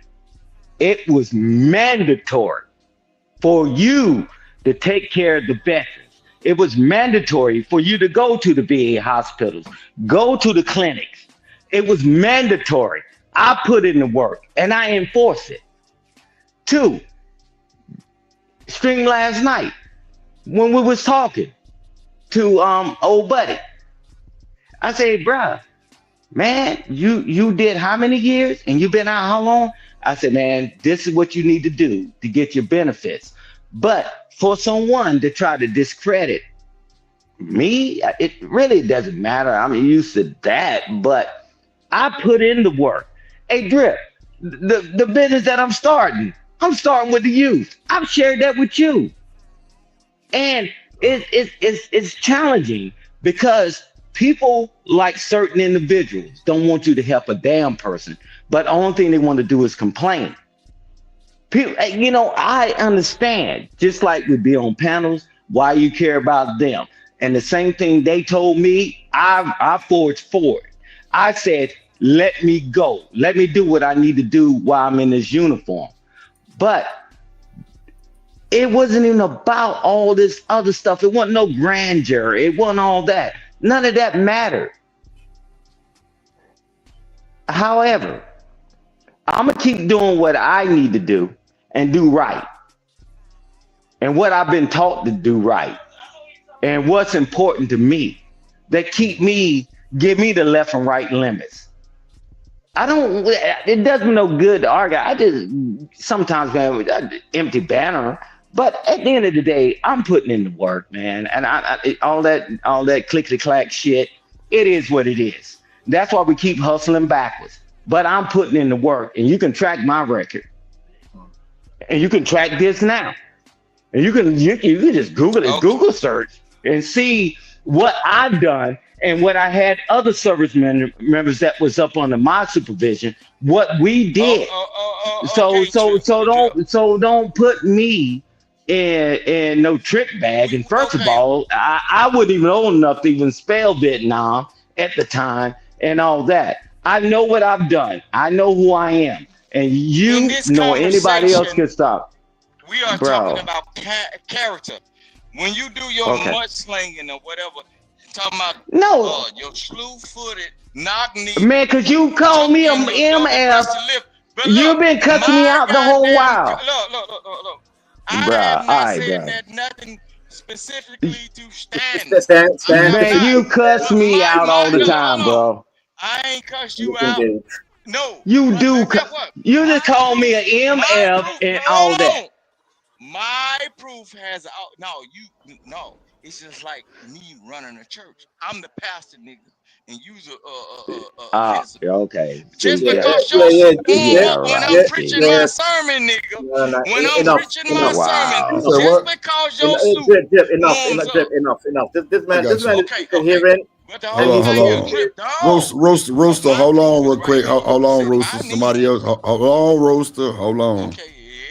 It was mandatory for you to take care of the veterans. It was mandatory for you to go to the VA hospitals, go to the clinics. It was mandatory. I put in the work and I enforce it. 2, String last night when we was talking to old buddy, I said, bruh, man, you did how many years and you been out how long? I said, man, this is what you need to do to get your benefits. But for someone to try to discredit me, it really doesn't matter. I'm used to that, but I put in the work. Hey, Drip, the business that I'm starting with the youth. I've shared that with you. And it's challenging because people, like certain individuals, don't want you to help a damn person, but the only thing they want to do is complain. People, I understand, just like we be on panels, why you care about them. And the same thing they told me, I forged forward. I said, let me go. Let me do what I need to do while I'm in this uniform. But it wasn't even about all this other stuff. It wasn't no grandeur. It wasn't all that. None of that mattered. However, I'm going to keep doing what I need to do and do right. And what I've been taught to do right. And what's important to me. That give me the left and right limits. It does me no good to argue. I just sometimes, man, empty banner. But at the end of the day, I'm putting in the work, man. And all that clickety-clack shit, it is what it is. That's why we keep hustling backwards. But I'm putting in the work, and you can track my record. And you can track this now. And you can just Google it, Google search, and see what I've done and what I had other service members that was up under my supervision, what we did. So don't put me in no trick bag. And first of all, I wouldn't even own enough to even spell Vietnam at the time and all that. I know what I've done. I know who I am, and you nor anybody else can stop. We are talking about character. When you do your mudslinging or whatever, talking about your slew-footed, knock-knee. Man, cause you called me an MF. You've been cussing me out the whole while. Look. I have not said that nothing specifically to Stan. Man, you cuss me out all the time, bro. I ain't cuss you out. No. You do. You just call me an MF and all that. My proof has no. It's just like me running a church. I'm the pastor, nigga, and you's okay. Just because when I'm preaching my sermon, nigga. When I'm preaching my sermon, just because your suit. Enough. This man is coherent. Roaster, hold on real quick. Hold on, Roaster. Somebody else. Hold on, Roaster. Hold on.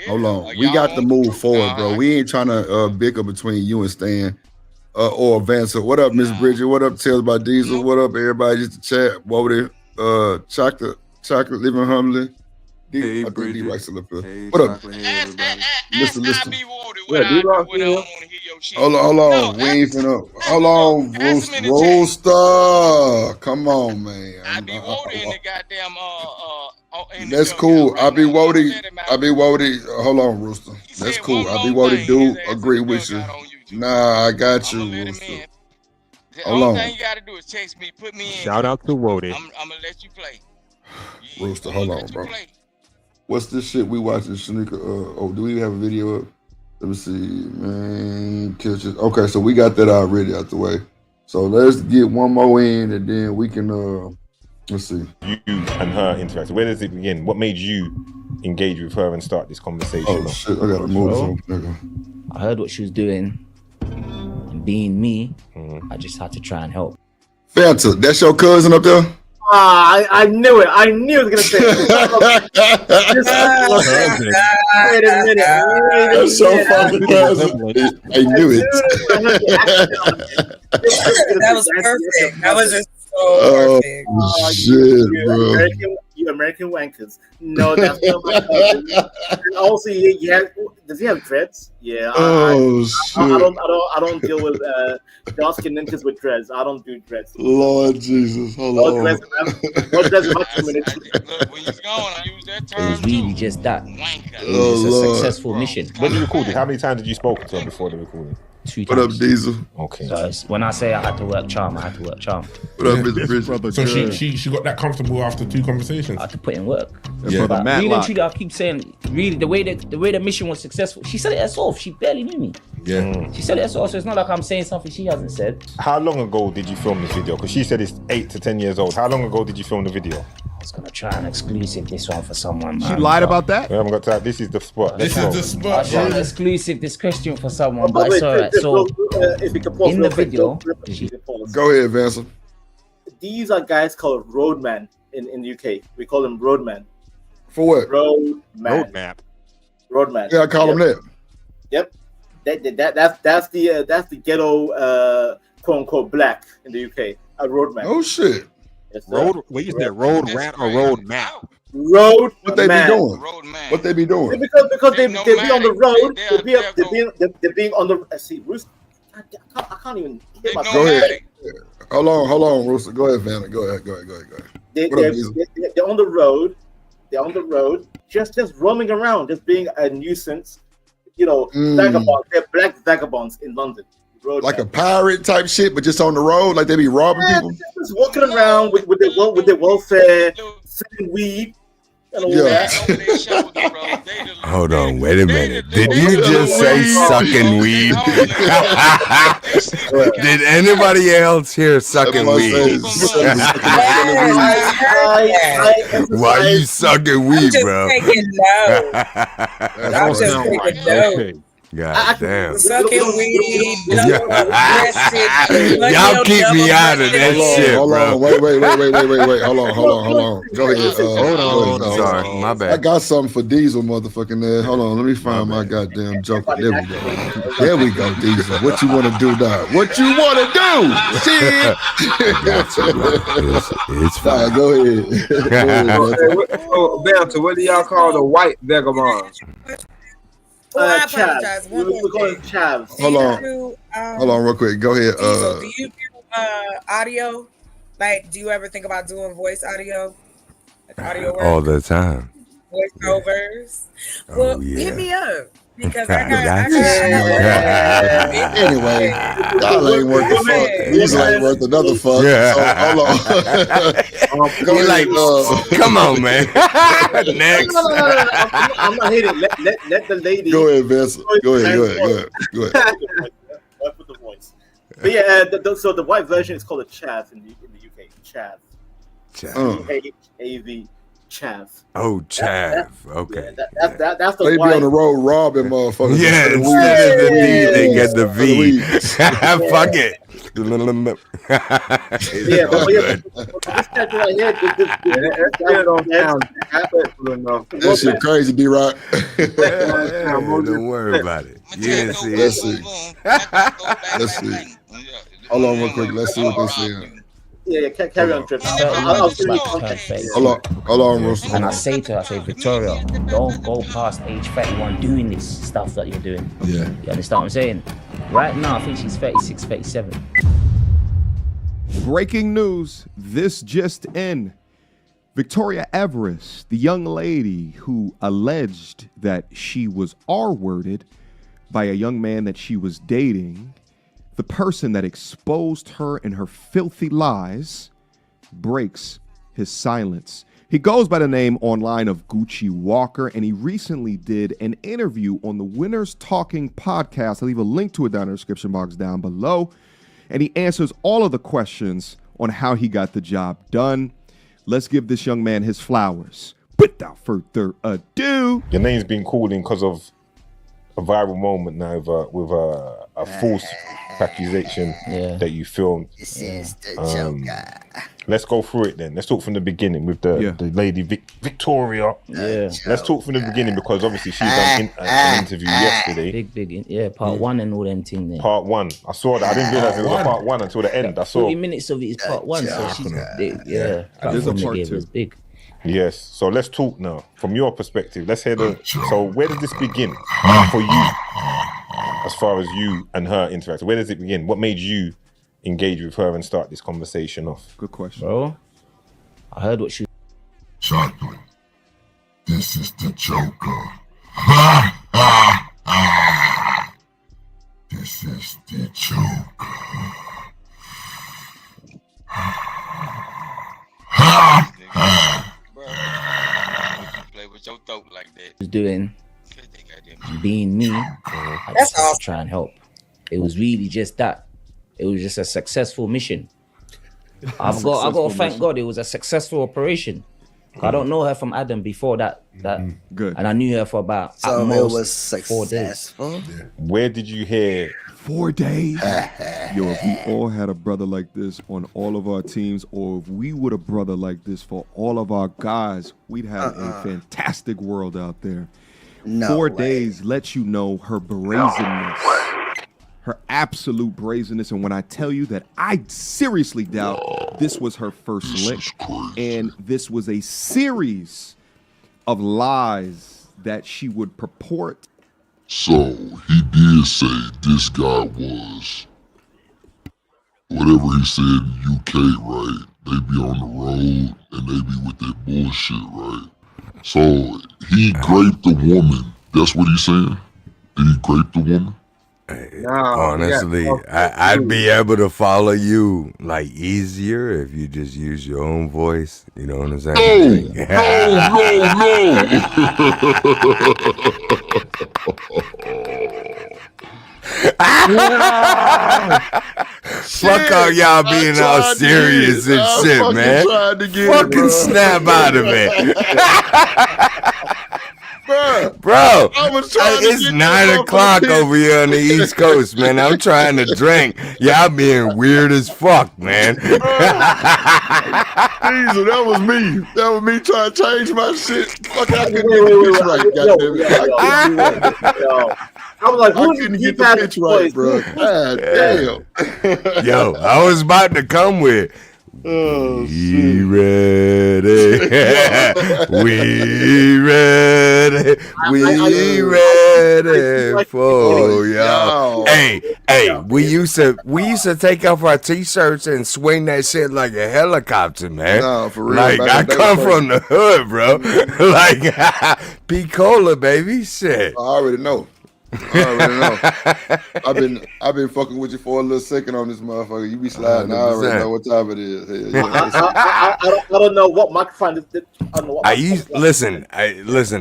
Hold on. We got to move forward, bro. We ain't trying to bicker between you and Stan or Vanessa. What up, Miss Bridget? What up, Tales by Diesel? What up, everybody? Just to chat. What there? Chocolate living humbly. Hey, Bridget. What up? Listen. Hold on. We ain't finna. Hold on, Roaster. Come on, man. I be voting in the goddamn That's cool. I be voting. Hold on, Rooster. That's cool. I be voting. Do agree with you. Nah, I got you, Rooster. Hold on. Thing you gotta do is text me, put me in. Shout out to Wody. I'm gonna let you play. Rooster, hold on, bro. What's this shit we watching, Shanika? Do we have a video up? Let me see, man. Okay, so we got that already out the way. So let's get one more in, and then we can let's see. You and her interaction. Where does it begin? What made you engage with her and start this conversation? Oh shit! I gotta move something. I heard what she was doing, and being me, I just had to try and help. Fanta, that's your cousin up there? I knew it. I knew it was gonna say it. Wait a minute. That's so fucking cousin. I knew it. That was perfect. That was just so perfect. Oh, shit, bro. You American wankers. No, that's not my cousin. And also, does he have dreads? Yeah. Shit. I don't deal with dark skin ninjas with dreads. I don't do dreads. Lord Jesus, hold on. It was really just that. It was a successful mission. When you recorded, how many times did you spoke to her before the recording? 2 times. What up, Diesel? Okay. So when I say I had to work charm, I had to work charm. What up, Mr. Bridget? So she got that comfortable after 2 conversations. I had to put in work. Yeah, but really and truly, I keep saying, really, the way the mission was successful. She said it herself. She barely knew me. Yeah. She said it herself, so it's not like I'm saying something she hasn't said. How long ago did you film this video? Because she said it's 8 to 10 years old. How long ago did you film the video? I was gonna try and exclusive this one for someone. She lied about that? We haven't got time. This is the spot. This is the spot. I tried exclusive this question for someone, but it's alright. So in the video, go ahead, Vanessa. These are guys called roadman in the UK. We call them roadman. For what? Roadman. Yeah, I call them that. Yep. That's the ghetto quote unquote black in the UK. A roadman. Oh shit. Yes, road rat or road map? Road. What they be doing? What they be doing? Because they be on the road. They're being on the. See, Bruce. I can't even hit myself. Go ahead. Hold on, Rooster. Go ahead, Vanna. Go ahead. They're on the road. They're on the road, just roaming around, just being a nuisance. Vagabonds. They're black vagabonds in London. Like a pirate type shit, but just on the road, like they be robbing people. Just walking around with their welfare, selling weed. Hold on, wait a minute. Did you just say sucking weed? Did anybody else hear sucking weed? Why are you sucking weed, bro? I'm just taking note. God damn. Sucking weed. Y'all keep me out of that shit, hold bro. on, wait. Hold on. Go ahead. Hold on. Sorry, my bad. I got something for Diesel, motherfucking there. Hold on, let me find my goddamn joker. There we go, Diesel. What you want to do now? What you want to do? Shit. It's fine. Go ahead. Belter, what do y'all call the white vagabonds? Chavs. We're calling Chavs. Hold on, real quick. Go ahead. Do you do audio? Like, do you ever think about doing voice audio? Like audio work? All the time. Voiceovers? Well, hit me up. Because I got anyway, y'all ain't worth the fuck. These ain't worth another fuck. Yeah. So hold on. You're like, come on, man. Next. No. I'm not hitting. Let the lady. Go ahead, Vince. Go ahead. With the voice. But yeah, so the white version is called a chav in the UK. Chav. CHAV. Chav. Oh, chav. Okay. Yeah, that's the they white. Be on the road robbing motherfuckers. Yeah, instead of the D, they get the V. Fuck it. Yeah, but this cat right here, that shit crazy, D-Rock. Don't worry about it. You didn't see it. Let's see. Hold on real quick. Let's see what they're saying. Yeah, carry on, Trip. Hold on, Russell. And I say to her, Victoria, don't go past age 31 doing this stuff that you're doing. Yeah. You understand what I'm saying? Right now, I think she's 36, 37. Breaking news, this just in. Victoria Everest, the young lady who alleged that she was R-worded by a young man that she was dating, the person that exposed her and her filthy lies, breaks his silence. He goes by the name online of Gucci Walker, and he recently did an interview on the Winners Talking podcast. I'll leave a link to it down in the description box down below. And he answers all of the questions on how he got the job done. Let's give this young man his flowers. Without further ado. Your name's been called in because of a viral moment now with a false accusation that you filmed. This is the Joker. Let's go through it then. Let's talk from the beginning with the lady Victoria. Yeah. Let's talk from the beginning because obviously she done an interview yesterday. Big, part one and all them things there. Part one. I saw that. I didn't realize it was a part one until the end. I saw 40 minutes of it is part one. So she's There's a part two. Was big. Yes. So let's talk now from your perspective. Let's hear so where did this begin for you? As far as you and her interact, where does it begin? What made you engage with her and start this conversation off? Good question. Bro, I heard what she... Chocolate, this is the Joker. This is the Joker. Play with your throat like that. Was doing, being me, I just had to try and help. It was really just that. It was just a successful mission. I've got to thank God it was a successful operation. I don't know her from Adam before that. Good. And I knew her for about so at most it was successful. 4 days. Where did you hear 4 days? Yo, if we all had a brother like this on all of our teams, or if we would a brother like this for all of our guys, we'd have a fantastic world out there. No 4 way. days lets you know her brazenness. Her absolute brazenness. And when I tell you that I seriously doubt this was her first lick, and this was a series of lies that she would purport. So he did say this guy was whatever he said in UK, right? They be on the road and they be with that bullshit, right? So he raped the woman. That's what he's saying? Did he rape the woman? Honestly, I'd be able to follow you like easier if you just use your own voice. You know what I'm saying? Fuck all y'all being all serious and shit, man. Fucking snap out of it. Bro, it's 9 o'clock over here on the East Coast, man. I'm trying to drink. Y'all being weird as fuck, man. Diesel, that was me. That was me trying to change my shit. Fuck, I couldn't get the pitch right, goddamn. I was like, I couldn't get the pitch right, bro. God damn. Yo, I was about to come with. We ready. We ready. We ready for y'all. Hey, we used to take off our t-shirts and swing that shit like a helicopter, man. No, for real. Like I come from the hood, bro. Like P-Cola, baby. Shit. I already know. I already know. I've been fucking with you for a little second on this motherfucker. You be sliding. 100%. I already know what time it is. Hell, yeah. I don't know what microphone is.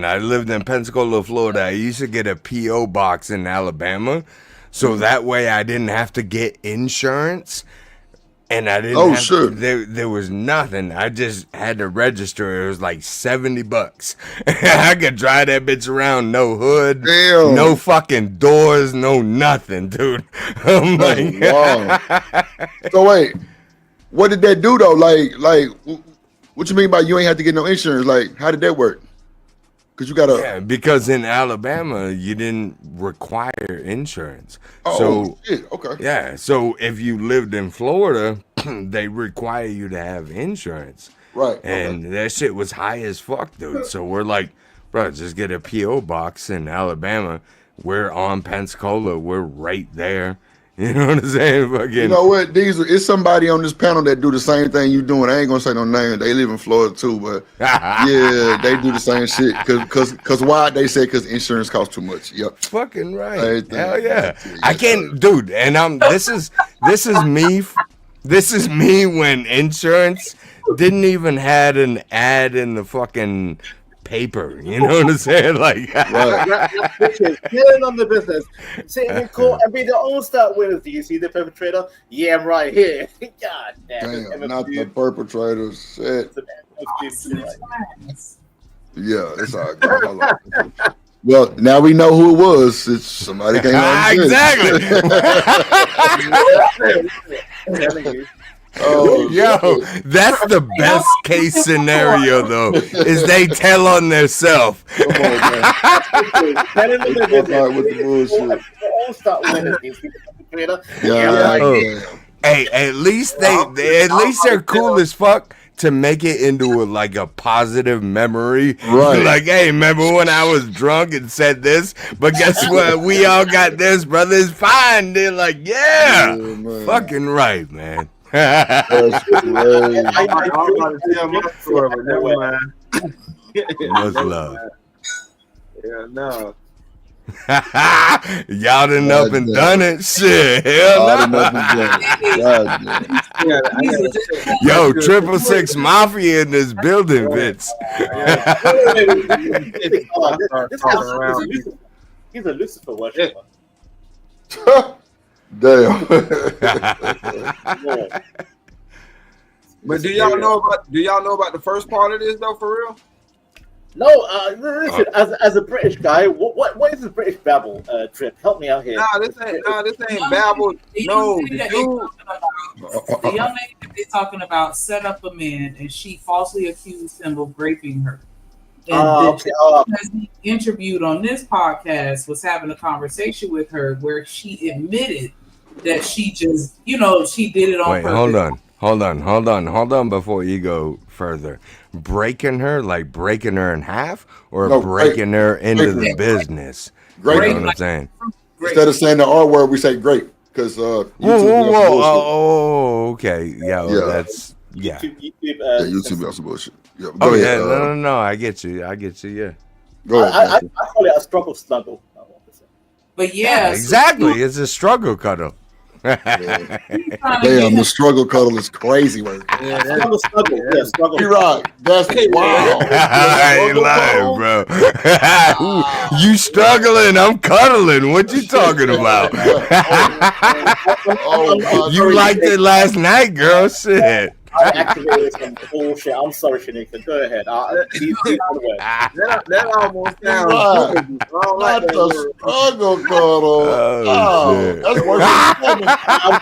I lived in Pensacola, Florida. I used to get a P.O. box in Alabama, so that way I didn't have to get insurance. And I didn't there was nothing. I just had to register. It was like $70. I could drive that bitch around, no hood, no fucking doors, no nothing, dude. I'm like, so wait, what did that do though? Like, what you mean by you ain't have to get no insurance? Like, how did that work? Because you gotta. Because in Alabama you didn't require insurance. Shit. Okay. Yeah. So if you lived in Florida, they require you to have insurance. Right. And that shit was high as fuck, dude. So we're like, bro, just get a P.O. box in Alabama. We're on Pensacola. We're right there. You know what I'm saying? Fucking. You know what, Diesel? It's somebody on this panel that do the same thing you doing. I ain't gonna say no name. They live in Florida too, but yeah, they do the same shit. Cause why? They say because insurance costs too much. Yep. Fucking right. Hell yeah. I can't, dude. And this is me. This is me when insurance didn't even had an ad in the fucking paper, you know what I'm saying? Like, killing on the business, sitting in court and be the all-star winners. Do you see the perpetrator? Yeah, I'm right here. God damn, not the perpetrator. Shit. Yeah, it's all good. Well, now we know who it was. It's somebody came on. Exactly. Oh, yo, that's the best case scenario though. Is they tell on themselves. Come on, man. With the bullshit. Hey, at least they're cool as fuck to make it into a positive memory. Right. Like, hey, remember when I was drunk and said this? But guess what? We all got this, brother. It's fine. They're like, yeah fucking right, man. That's crazy. Much love. Yeah, no. Y'all done up and done it. Shit. Hell no. Yo, 666 Mafia in this building, Vince. He's a Lucifer worshiper. Damn. But do y'all know about the first part of this though, for real? No, listen. As a British guy, what is the British Babble trip? Help me out here. This ain't Babble. No, the young lady that they're talking about set up a man, and she falsely accused him of raping her. And as he interviewed on this podcast, was having a conversation with her where she admitted that she just, she did it on purpose. Hold on before you go further. Breaking her in half, or breaking her into the business? Great. You know what I'm saying? Instead of saying the R word, we say great. because whoa. Oh, okay. Yeah, that's YouTube got some bullshit. Yeah, go ahead. No. I get you. Yeah. Go ahead. I call it a struggle snuggle. But yeah, exactly. It's a struggle cuddle. Damn, the struggle cuddle is crazy, man. Struggle. You're right. That's wow. I ain't lying, bro. You struggling? I'm cuddling. What you talking about? You liked it last night, girl. Shit. I activated some bullshit. I'm sorry, Shanika. Go ahead. That almost sounds good. Not the struggle cuddle. That's worse than the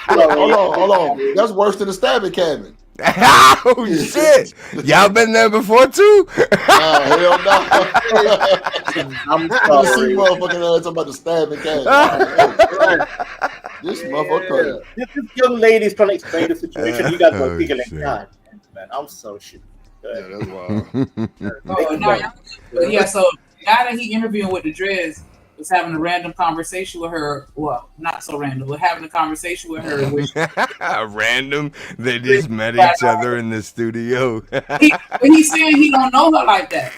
stabbing. Hold on. That's worse than the stabbing cabin. Oh shit! Y'all been there before too? Hell no. I'm sorry. See motherfucking ass talking about the stabbing cabin. This motherfucker. This young lady's trying to explain the situation. You guys are giggling. God, man, I'm so shit. Yeah, that's wild. So now that he interviewing with the Dreads, was having a random conversation with her. Well, not so random. We're having a conversation with her. Random? They just met each other in the studio. He's saying he don't know her like that.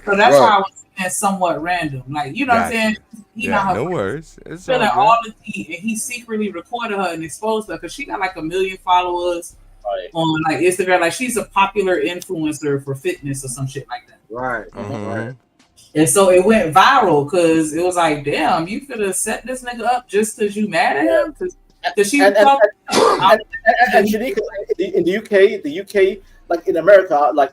So that's why I was saying somewhat random. Like, you know what I'm saying? No worries. It's feeling all the tea, and he secretly recorded her and exposed her because she got like 1 million followers on like Instagram. Like, she's a popular influencer for fitness or some shit like that. Right. Mm-hmm. And so it went viral because it was like, damn, you could have set this nigga up just because you mad at him? Because she and Shanika, in the UK, like in America, like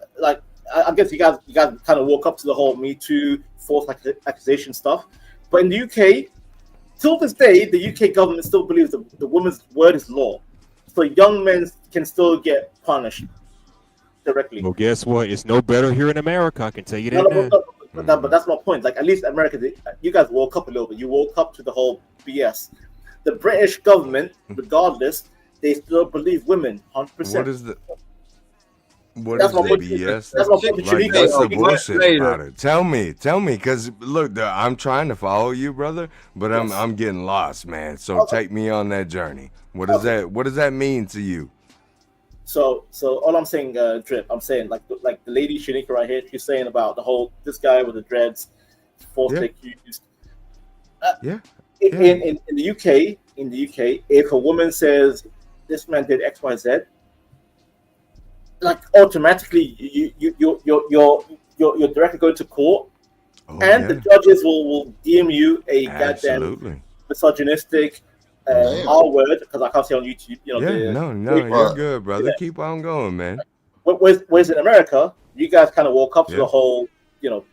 I guess you guys kind of woke up to the whole Me Too false accusation stuff. But in the UK, till this day, the UK government still believes the woman's word is law. So young men can still get punished directly. Well, guess what? It's no better here in America. I can tell you that. But that's my point. Like, at least America, you guys woke up a little bit. You woke up to the whole BS. The British government, regardless, they still believe women 100%. What is the BS? What's the bullshit about it? Tell me, because look, I'm trying to follow you, brother, but I'm getting lost, man. So take me on that journey. What does that mean to you? So all I'm saying, Drip, I'm saying like the lady Shanika right here, she's saying about the whole this guy with the dreads, falsely accused. In the UK, if a woman says this man did X, Y, Z, like automatically you're directly going to court, the judges will deem you a goddamn misogynistic. R word, because I can't say on YouTube. You know, you're good, brother. Keep on going, man. Whereas in America, you guys kind of woke up to the whole, the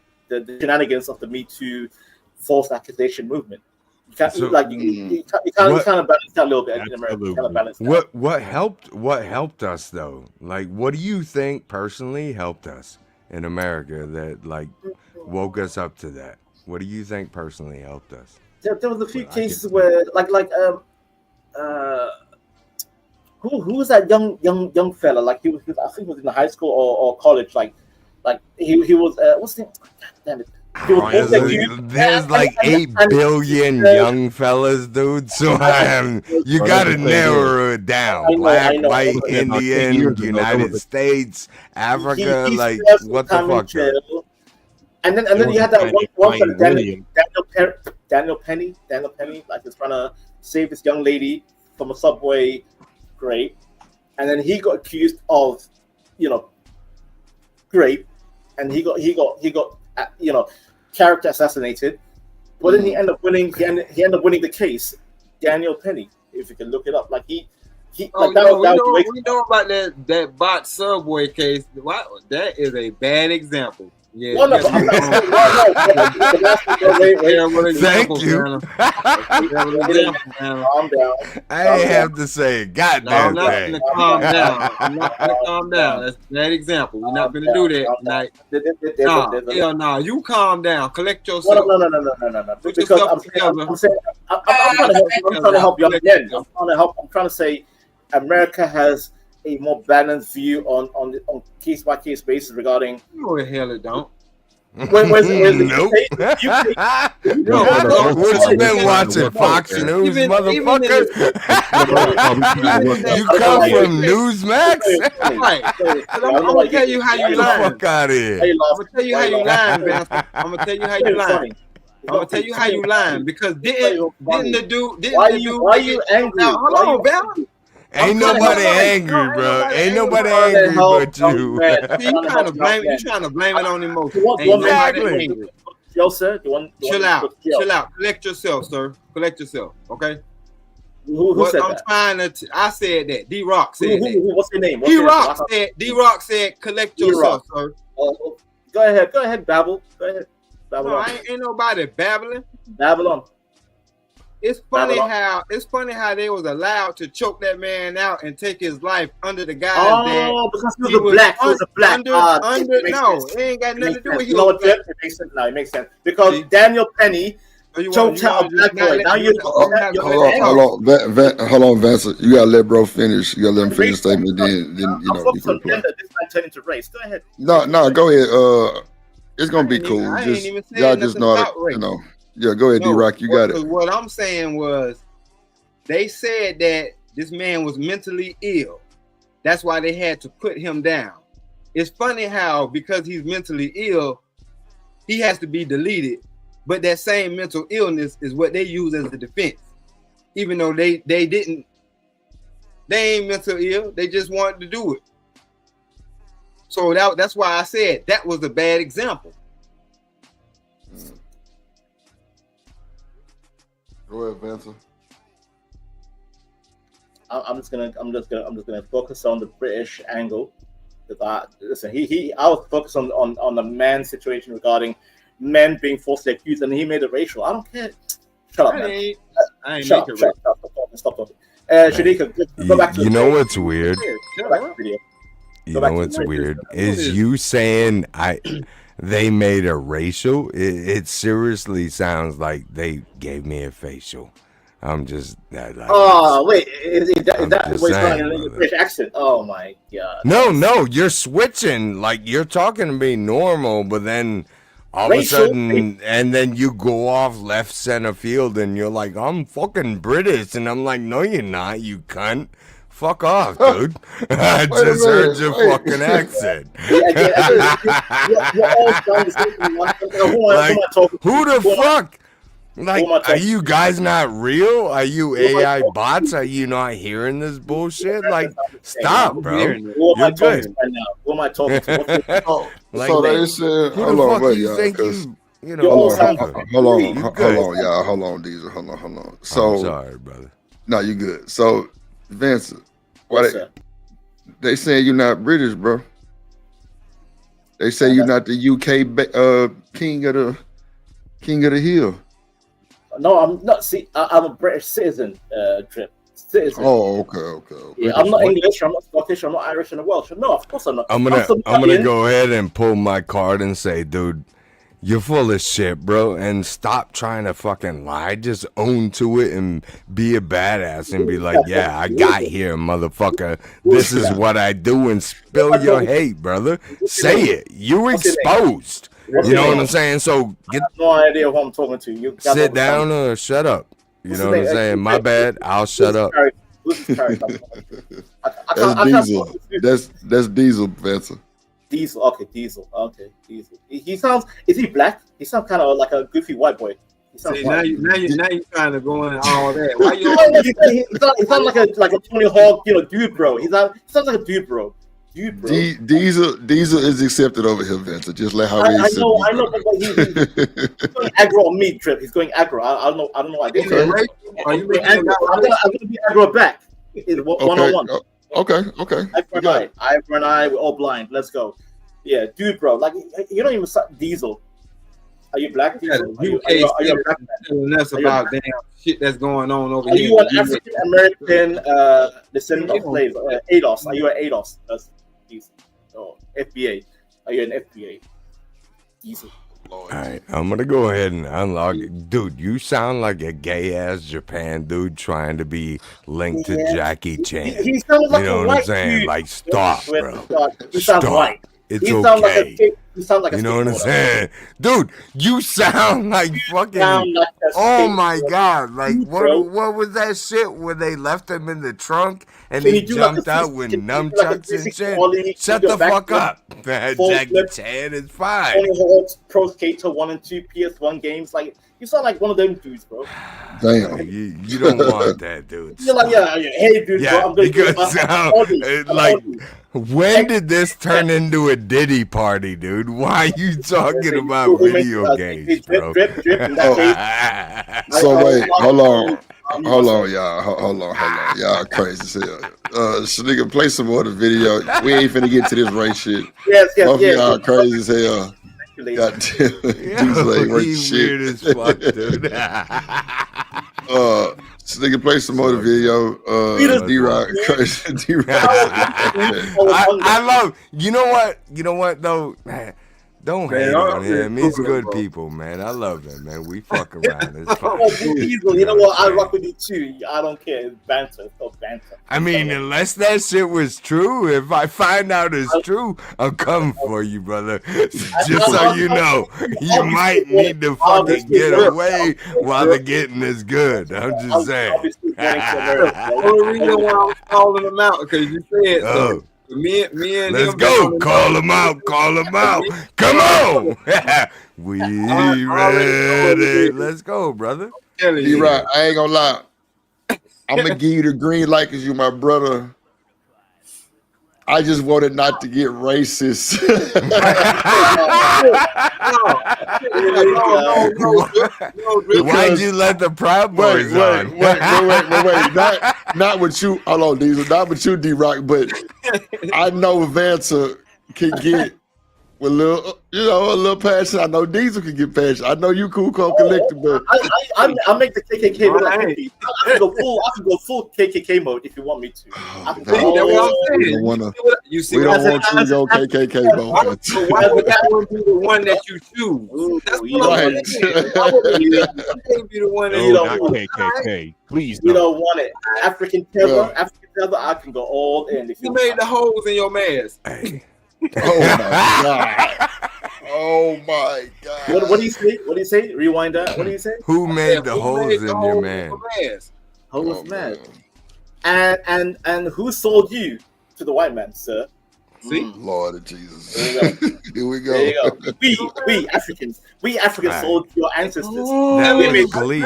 shenanigans of the Me Too false accusation movement. You can't you kind of balance that a little bit in America. You kind of balance that. What helped us though? Like, what do you think personally helped us in America that like woke us up to that? What do you think personally helped us? There was a few cases where, who was that young fella? Like he was, I think he was in high school or college. Like he was. What's the? Damn it. There's like 8 billion young fellas, dude. So you gotta narrow it down. Black, white, Indian, United States, Africa. Like what the fuck? And then you had that one for Daniel Penny, like he's trying to save this young lady from a subway rape, and then he got accused of, rape, and he got character assassinated, but then he ended up winning. He ended up winning the case. Daniel Penny, if you can look it up, we know about that bot subway case. That is a bad example. Yeah. Thank you. Calm down. I ain't have to say it. Goddamn thing. Calm down. I'm not gonna calm down. That's that example. We're not gonna do that tonight. Hell no. You calm down. Collect yourself. No. Because I'm trying to help young men. I'm trying to say America has a more balanced view on case by case basis regarding. No the hell it don't. Nope. What you been watching? Fox News, motherfucker? You come from Newsmax? Right. I'm gonna tell you how you lying. Fuck out of here. I'm gonna tell you how you lying, man. I'm gonna tell you how you lying. I'm gonna tell you how you lying because didn't the dude? Why are you angry? Now, hold on, Val. Ain't nobody angry, bro. Ain't nobody angry but you. See, you trying to blame it on emotion. Exactly. Yo, sir, chill out. Collect yourself, sir. Collect yourself. Okay. Who said that? I said that. D-Rock said that. What's your name? D-Rock said, collect yourself, sir. Go ahead, babble. Go ahead. No, ain't nobody babbling. Babylon. It's funny how they was allowed to choke that man out and take his life under the guise that because he was black. He was a black. It ain't got nothing to do with you. Know what? It makes sense. No, it makes sense because Daniel Penny choked out a black boy. Now hold on, Vincent. You gotta let bro finish. You gotta let him finish the statement. Then you know. This man turned into race. Go ahead. No, go ahead. It's gonna be cool. Y'all just know, you know. Yeah, go ahead, D-Rock. You got it. What I'm saying was, they said that this man was mentally ill. That's why they had to put him down. It's funny how, because he's mentally ill, he has to be deleted. But that same mental illness is what they use as a defense. Even though they ain't mental ill. They just wanted to do it. So that's why I said that was a bad example. Go ahead, Vincent. I'm just gonna focus on the British angle. I was focused on the man situation regarding men being falsely accused, and he made it racial. I don't care. Shut up, man. I ain't make it racial. Stop talking. Shanika, go back to you know what's weird? You know what's weird is you saying they made a racial. It seriously sounds like they gave me a facial. I'm just that. Wait, is that what he's talking in a British accent? Oh my god. No, you're switching. Like you're talking to me normal, but then all of a sudden, and then you go off left center field, and you're like, I'm fucking British, and I'm like, no, you're not, you cunt. Fuck off, dude. I just heard your fucking accent. Like, who the fuck? Like, are you guys not real? Are you AI bots? Are you not hearing this bullshit? Like, stop, bro. You're good. Who am I talking to? Like, so they said, hold on, wait, y'all. Hold on, y'all. Hold on, Diesel. Hold on. So, I'm sorry, brother. No, you good. So, Vincent, they saying you're not British, bro. They say you're not the UK king of the hill. No, I'm not. See, I'm a British citizen, Drip. Citizen. Oh, okay. Yeah, I'm not English. I'm not Scottish. I'm not Irish and Welsh. No, of course I'm not. I'm gonna go ahead and pull my card and say, dude, you're full of shit, bro, and stop trying to fucking lie. Just own to it and be a badass and be like, yeah, I got here, motherfucker. This is what I do, and spill your hate, brother. Say it. You exposed. You know what I'm saying? So I have no idea who I'm talking to. You sit down or shut up. You know what I'm saying? My bad. I'll shut up. That's Diesel. That's Diesel, Vincent. Diesel. Okay, Diesel. He sounds. Is he black? He sounds kind of like a goofy white boy. See, now you're trying to go in all that. Why you? He sounds like a Tony Hawk, dude, bro. He sounds like a dude, bro. Diesel is accepted over here, Vincent. Just let how I know, but he's going aggro on me, Trip. He's going aggro. I don't know. I'm gonna be aggro back. One-on-one. Okay. Eye for an eye. We're all blind. Let's go. Yeah, dude, bro. Like you don't even Diesel. Are you black? Diesel? Are you black? That's about damn shit that's going on over here. Are you an African American descendant of slaves? ADOS. Are you an ADOS? That's Diesel. Oh, FBA. Are you an FBA? Diesel. All right, I'm gonna go ahead and unlock it. Dude, you sound like a gay ass Japan dude trying to be linked to Jackie Chan. He sounds like you know a what I'm white saying? dude. Like, stop, bro. He sounds white. It's okay. You sound like a You know what I'm skateboarder. saying? Dude, you sound like fucking. sound like a Oh my skateboarder. God. Like, Bro. what was that shit where they left him in the trunk and Can he you do like jumped a out 360 with can you do like a nunchucks and 360 shit? ollie, Shut do the a back fuck flip, up. full Jackie flip, Chan is fine. Tony Hawk's Pro Skater 1 and 2 PS1 games. Like, you sound like one of them dudes, bro. Damn. You don't want that, dude. You're like, yeah, hey, dude, Yeah, bro, I'm going to do because when did this turn into a Diddy party, dude? Why are you talking about video games, bro? So wait, hold on, y'all. Hold on, y'all crazy as hell. Nigga, play some more of the video. We ain't finna get to this race shit. Yes, Both yes. y'all crazy as hell. Goddamn, these like race shit. Weird as fuck, dude. Nigga, play some more of the video. D-Rock, crazy. D-Rock. I love. You know what though. Don't hate on him. He's good people, man. I love him, man. We fuck around. It's fun. You know what? I rock with you too. I don't care. It's banter. It's called banter. I mean, unless that shit was true, if I find out it's true, I'll come for you, brother. Just so you know, you might need to fucking get away while the getting is good. I'm just saying. The only reason why I'm calling them out because you said so. Me and let's go. Call him out. Call him out. Come on. We ready. Let's go, brother. D-Rock, I ain't gonna lie. I'm gonna give you the green light because you my brother. I just wanted not to get racist. Why'd you let the Proud Boys on? Wait. Not with you. Hold on, Diesel. Not with you, D-Rock. But I know Vanta can get with a little passion. I know Diesel can get passion. I know you cool, collector, but I make the KKK mode. I can go full KKK mode if you want me to. we don't want you to go KKK mode. So why would that one be the one that you choose? That's what I'm saying. Why would it be the one that you don't want? KKK. Please, you don't want it. African tether, I can go all in. If you made the holes in your mask. Oh my god! Oh my god! What do you say? What do you say? Rewind that. What do you say? Who made the holes in your man? Holes, man. And who sold you to the white man, sir? See, Lord of Jesus. Here we go. We Africans sold your ancestors. That we was Glee.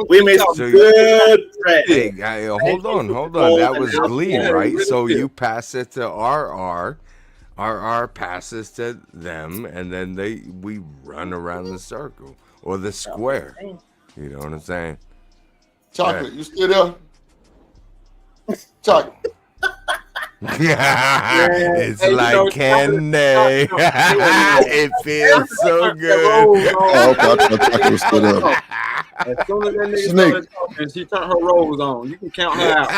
We made some good bread. Hey, hold on. That was Glee, right? So you pass it to RR. RR passes to them, and then we run around the circle or the square. You know what I'm saying? Chocolate, you still there? Chocolate. It's like candy. It feels so good. Chocolate was still there. As soon as that nigga started talking, she turned her rolls on. You can count her out.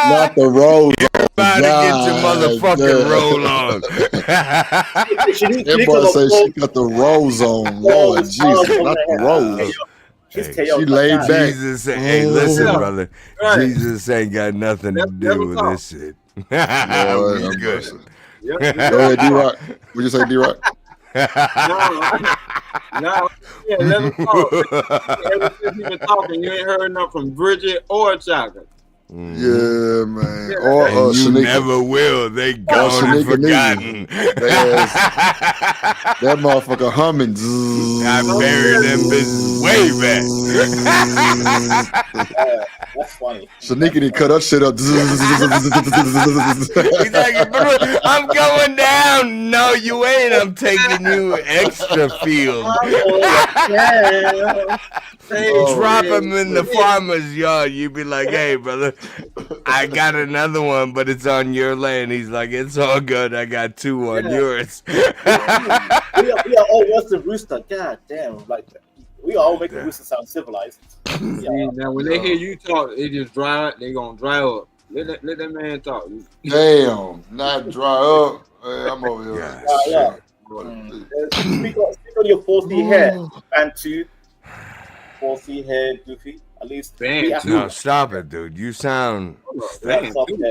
Not the rolls. Everybody get your motherfucking roll on. That boy say she got the rolls on. Lord Jesus, not the rolls. Hey, she laid back. Jesus said, hey, listen, brother. Jesus ain't got nothing to do with this shit. We good. Go ahead, D-Rock. Would you say D-Rock? No, yeah, let him talk. Ever since he been talking, you ain't heard enough from Bridget or Chocolate. Yeah, man. Or you Shanika. Never will. They gone and forgotten. That motherfucker humming. I buried them bitches way back. That's funny. Shanika didn't cut her shit up. He's like, I'm going down. No, you ain't. I'm taking you extra field. Drop him in the farmer's yard. You be like, hey, brother, I got another one, but it's on your land. He's like, it's all good. I got two on yours. we are all Western rooster. God damn. Like, we all make the rooster sound civilized. Now, when they hear you talk, they just dry up. They going to dry up. Let that man talk. Damn. Not dry up. Hey, I'm over here. Speak on your 4C hair, Bantu. 4C hair, Goofy. At least. No, stop it, dude. You sound.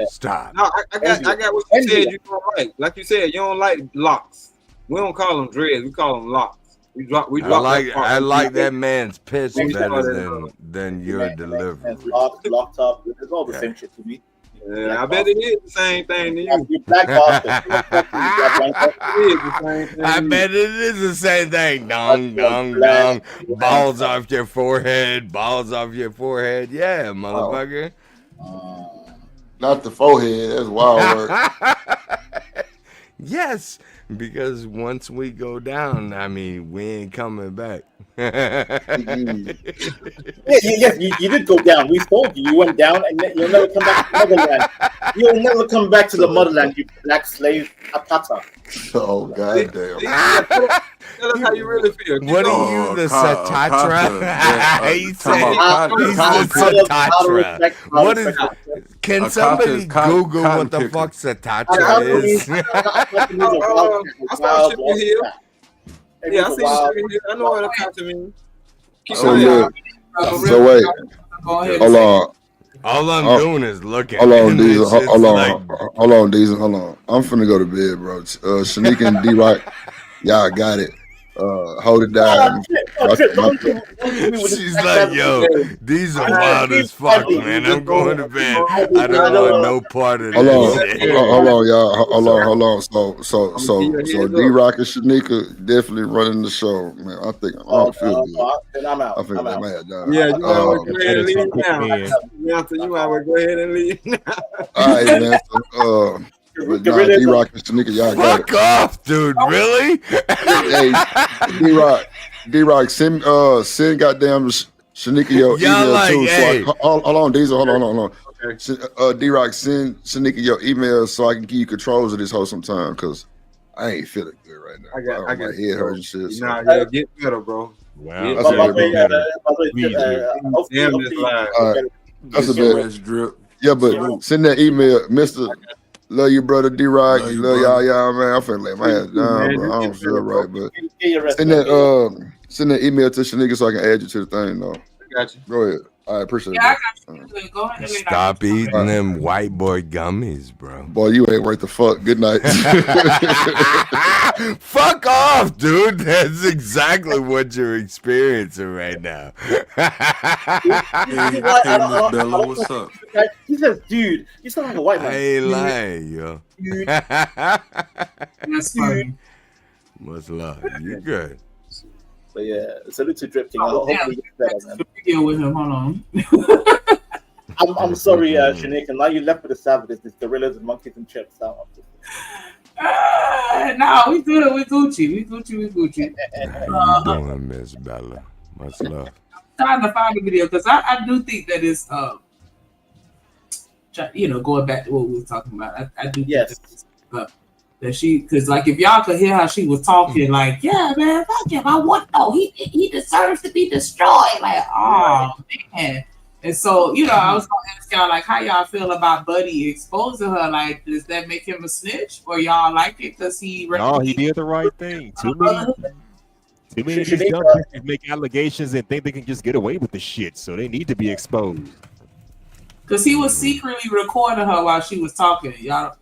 Stop. No, I got what you said. You don't like. Like you said, you don't like locks. We don't call them dreads. We call them locks. We drop. I like that man's pitch better than your delivery. Locked up. It's all the same shit to me. Yeah, I bet it is the same thing to you. I bet it is the same thing. Dong, dong, dong. Balls off your forehead. Balls off your forehead. Yeah, motherfucker. Not the forehead. That's wild work. Yes, because once we go down, I mean, we ain't coming back. Yes, you did go down. We told you. You went down, and you'll never come back to the motherland. You'll never come back to the motherland, you black slave Apata. Oh, goddamn. Tell us how you really feel. What are you, the Satatra? He's the Satatra. What is? Can somebody Google what the fuck Satatra is? I saw shit in here. Yeah, I see shit in here. I know what a Satatra means. So wait. Hold on. All I'm doing is looking. Hold on, Diesel. Hold on, Diesel. Hold on. I'm finna go to bed, bro. Shanika and D-Rock, y'all got it. Hold it down. She's like, yo, these are wild as fuck, man. I'm going to bed. I don't want no part of this. Hold on, y'all. Hold on. So D-Rock and Shanika definitely running the show, man. I don't feel good. Then I'm out. I feel mad, y'all. Yeah, you go ahead and leave now. You go ahead and leave now. All right, man. But D-Rock and Shanika, y'all got it. Fuck off, dude. Really? Hey, D-Rock, send goddamn Shanika your email like, too. Hey. So hold on, Diesel. Hold on. Okay. D-Rock, send Shanika your email so I can give you controls of this whole sometime because I ain't feeling good right now. I got head hurt and shit. So. Nah, yeah, get better, bro. Wow. That's a bit. Yeah, but send that email, Mr. Love you, brother D-Rock. Love y'all, man. I'm finna lay my ass down, bro. I don't feel right, but send that email to Shanika so I can add you to the thing, though. Got you. Go ahead. I appreciate it. Yeah, I got you. Go ahead. Stop eating them white boy gummies, bro. Boy, you ain't worth the fuck. Good night. Fuck off, dude. That's exactly what you're experiencing right now. Bella, what's up? He says, dude, you sound like a white man. I ain't lying, yo. Dude. That's funny. Much love. You good. But yeah, salute to Drip King. Hopefully he gets better, man. Video with him. Hold on. I'm sorry, Shanika. Now you left with the savages, these gorillas and monkeys and chips. No, we do it. We Gucci. How you doing, Miss Bella? Much love. I'm trying to find the video because I do think that it's going back to what we were talking about. I do think that she, because like if y'all could hear how she was talking, like, yeah, man, fuck him. I want he deserves to be destroyed. Like, oh man. And so, I was gonna ask y'all like how y'all feel about Buddy exposing her. Like, does that make him a snitch, or y'all like it because he? No, he did the right thing. Too many of these young bitches make allegations and think they can just get away with the shit, so they need to be exposed. Because he was secretly recording her while she was talking. Y'all.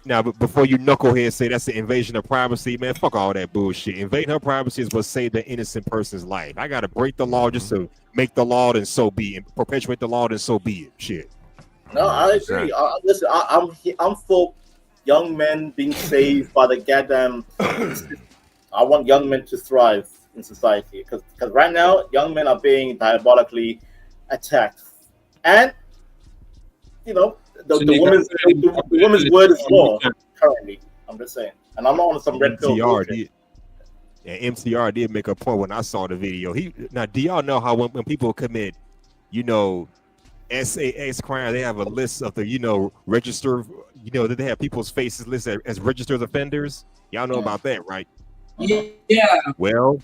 Now, before you knuckleheads say that's an invasion of privacy, man, fuck all that bullshit. Invading her privacy is what saved the innocent person's life. I gotta break the law just to make the law, and so be it. Perpetuate the law, and so be it. Shit. No, I agree. Listen, I'm for young men being saved by the goddamn. I want young men to thrive in society because right now young men are being diabolically attacked, and the women's word is law currently. I'm just saying, and I'm not on some red pill. MCR did make a point when I saw the video. Now, do y'all know how when people commit, SAS crime, they have a list of the register, that they have people's faces listed as registered offenders. Y'all know about that, right? Yeah. Well,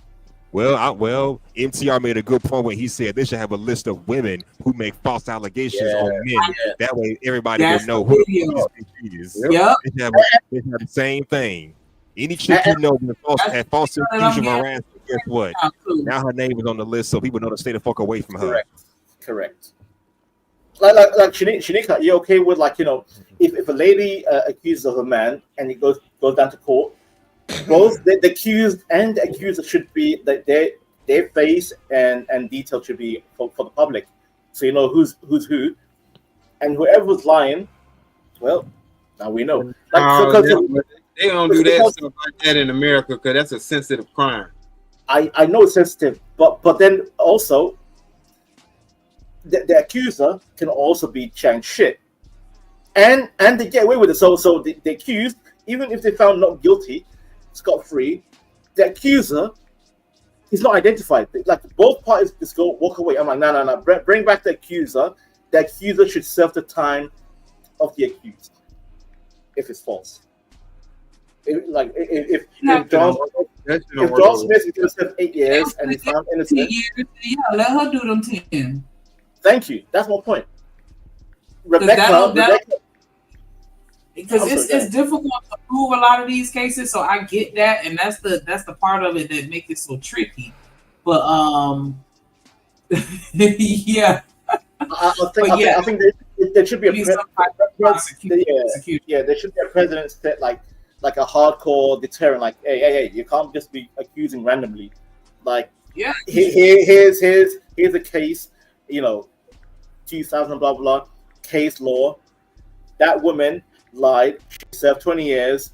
MTR made a good point when he said they should have a list of women who make false allegations on men. Yeah. That way, everybody will know who these is. Yep. They have the same thing. Any chick had false accusation of harassment, guess what? Now her name is on the list, so people know to stay the fuck away from her. Correct. Like Shanika, you okay with if a lady accuses of a man and it goes down to court, both the accused and the accuser should be that their face and detail should be for the public, so you know who's who, and whoever was lying, well, now we know. They don't do that stuff like that in America because that's a sensitive crime. I know it's sensitive, but then also the accuser can also be chatting shit, and they get away with it. So the accused, even if they found not guilty, scot-free, the accuser is not identified. Like both parties just walk away. I'm like, no, bring back the accuser. The accuser should serve the time of the accused if it's false. If John Smith is going to serve 8 years and he's found innocent, yeah, let her do them 10. Thank you. That's my point. Rebecca, because it's difficult to prove a lot of these cases, so I get that, and that's the part of it that makes it so tricky. But yeah, I think there should be there should be a president set like a hardcore deterrent, like hey, you can't just be accusing randomly. Like here's a case, 2000 blah blah case law. That woman lied. She served 20 years.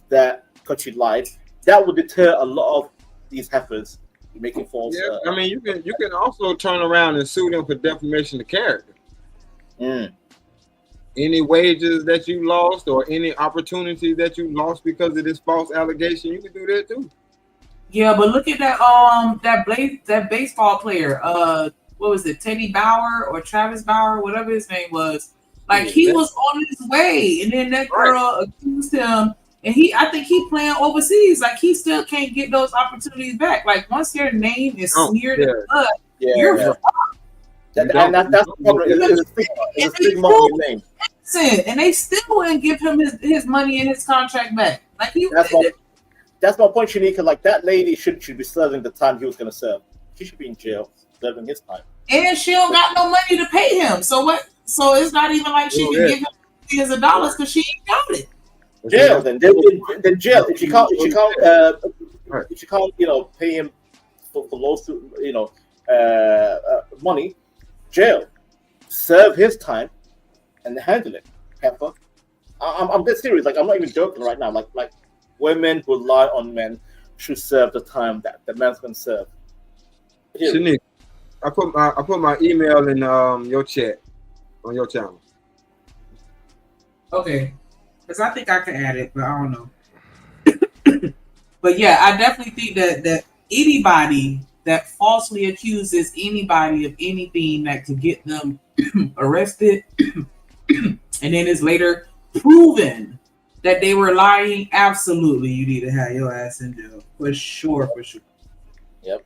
Because she lied. That would deter a lot of these heifers making false. Yeah, I mean you can also turn around and sue them for defamation of character. Any wages that you lost or any opportunity that you lost because of this false allegation, you can do that too. Yeah, but look at that that baseball player. What was it, Teddy Bauer or Travis Bauer, whatever his name was. Like he was on his way, and then that girl accused him, and I think he playing overseas. Like he still can't get those opportunities back. Like once your name is smeared in blood, you're fucked. That's the problem. It's a stigma on your name. And they still wouldn't give him his money and his contract back. Like that's my point, Shanika. Like that lady should be serving the time he was going to serve. She should be in jail serving his time. And she don't got no money to pay him. So what? So it's not even like she can give him millions of dollars because she ain't got it. Jail then jail. If she can't pay him for lawsuit money, jail. Serve his time and handle it. Heifer. I'm dead serious. Like I'm not even joking right now. Like women who lie on men should serve the time that the man's gonna serve. Shanique, I put my email in your chat on your channel. Okay, because I think I can add it, but I don't know. But yeah, I definitely think that anybody that falsely accuses anybody of anything that could get them arrested, and then is later proven that they were lying, absolutely, you need to have your ass in jail for sure. Yep.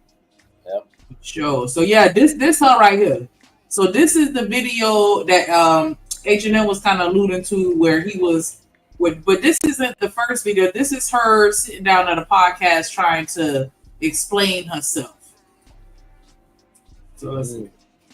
Sure. So yeah, this her right here. So this is the video that H&M was kind of alluding to where he was with, but this isn't the first video. This is her sitting down at a podcast trying to explain herself. So let's see.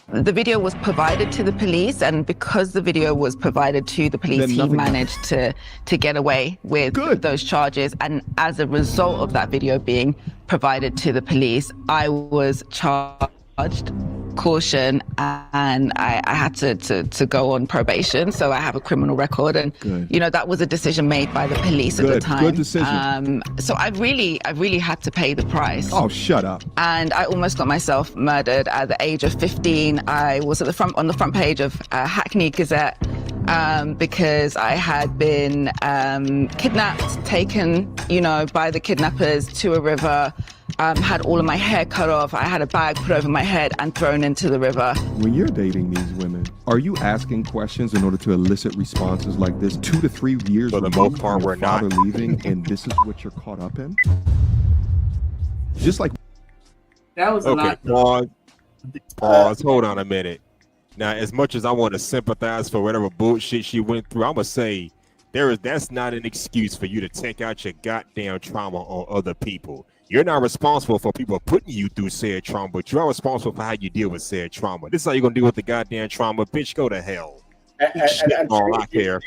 The video was provided to the police, and because the video was provided to the police, he managed to get away with those charges. And as a result of that video being provided to the police, I was charged caution, and I had to go on probation. So I have a criminal record, and that was a decision made by the police at the time. Good decision. So I really had to pay the price. Oh, shut up. And I almost got myself murdered at the age of 15. I was on the front page of Hackney Gazette because I had been kidnapped, taken, by the kidnappers to a river. Had all of my hair cut off. I had a bag put over my head and thrown into the river. When you're dating these women, are you asking questions in order to elicit responses like this? 2 to 3 years for the most part, we're not leaving, and this is what you're caught up in. Just like that was a lot. Pause. Hold on a minute. Now, as much as I want to sympathize for whatever bullshit she went through, I'm gonna say that's not an excuse for you to take out your goddamn trauma on other people. You're not responsible for people putting you through said trauma, but you are responsible for how you deal with said trauma. This is how you're going to deal with the goddamn trauma. Bitch, go to hell. And all I care.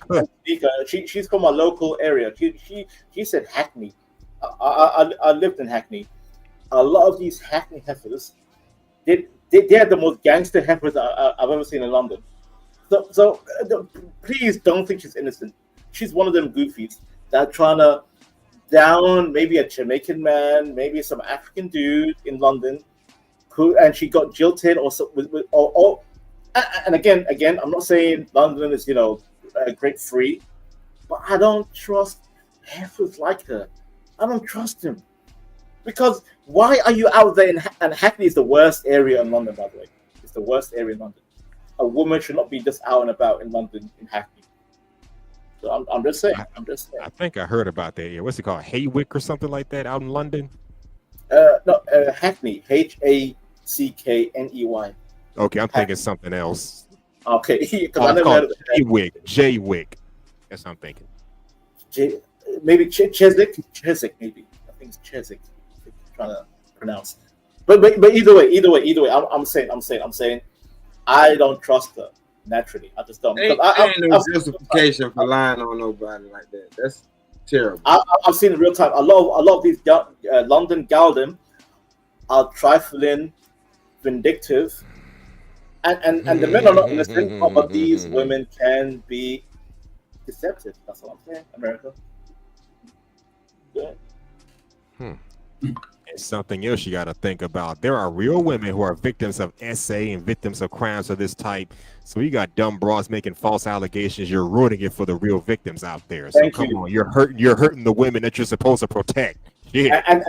She's from a local area. She said Hackney. I lived in Hackney. A lot of these Hackney heifers, they are the most gangster heifers I've ever seen in London. So please don't think she's innocent. She's one of them goofies that are trying to down maybe a Jamaican man, maybe some African dude in London, and she got jilted or and again, I'm not saying London is great free, but I don't trust heifers like her. I don't trust him. Because why are you out there? And Hackney is the worst area in London, by the way. It's the worst area in London. A woman should not be just out and about in London, in Hackney. So I'm just saying. I think I heard about that. Yeah, what's it called? Haywick or something like that out in London? No, Hackney. Hackney. Okay, I'm thinking something else. Okay, because I never heard of Haywick. Jaywick. That's what I'm thinking. Maybe Chiswick, maybe. I think it's Chiswick. Trying to pronounce, but either way, I'm saying, I don't trust her naturally. I just don't. Ain't no justification for lying on nobody like that. That's terrible. I've seen in real time a lot of these London Galdem are trifling, vindictive, and the men are not innocent, but these women can be deceptive. That's what I'm saying. America. Good. And something else you got to think about. There are real women who are victims of SA and victims of crimes of this type. So you got dumb bras making false allegations. You're ruining it for the real victims out there. So come on, you're hurting the women that you're supposed to protect. Yeah. And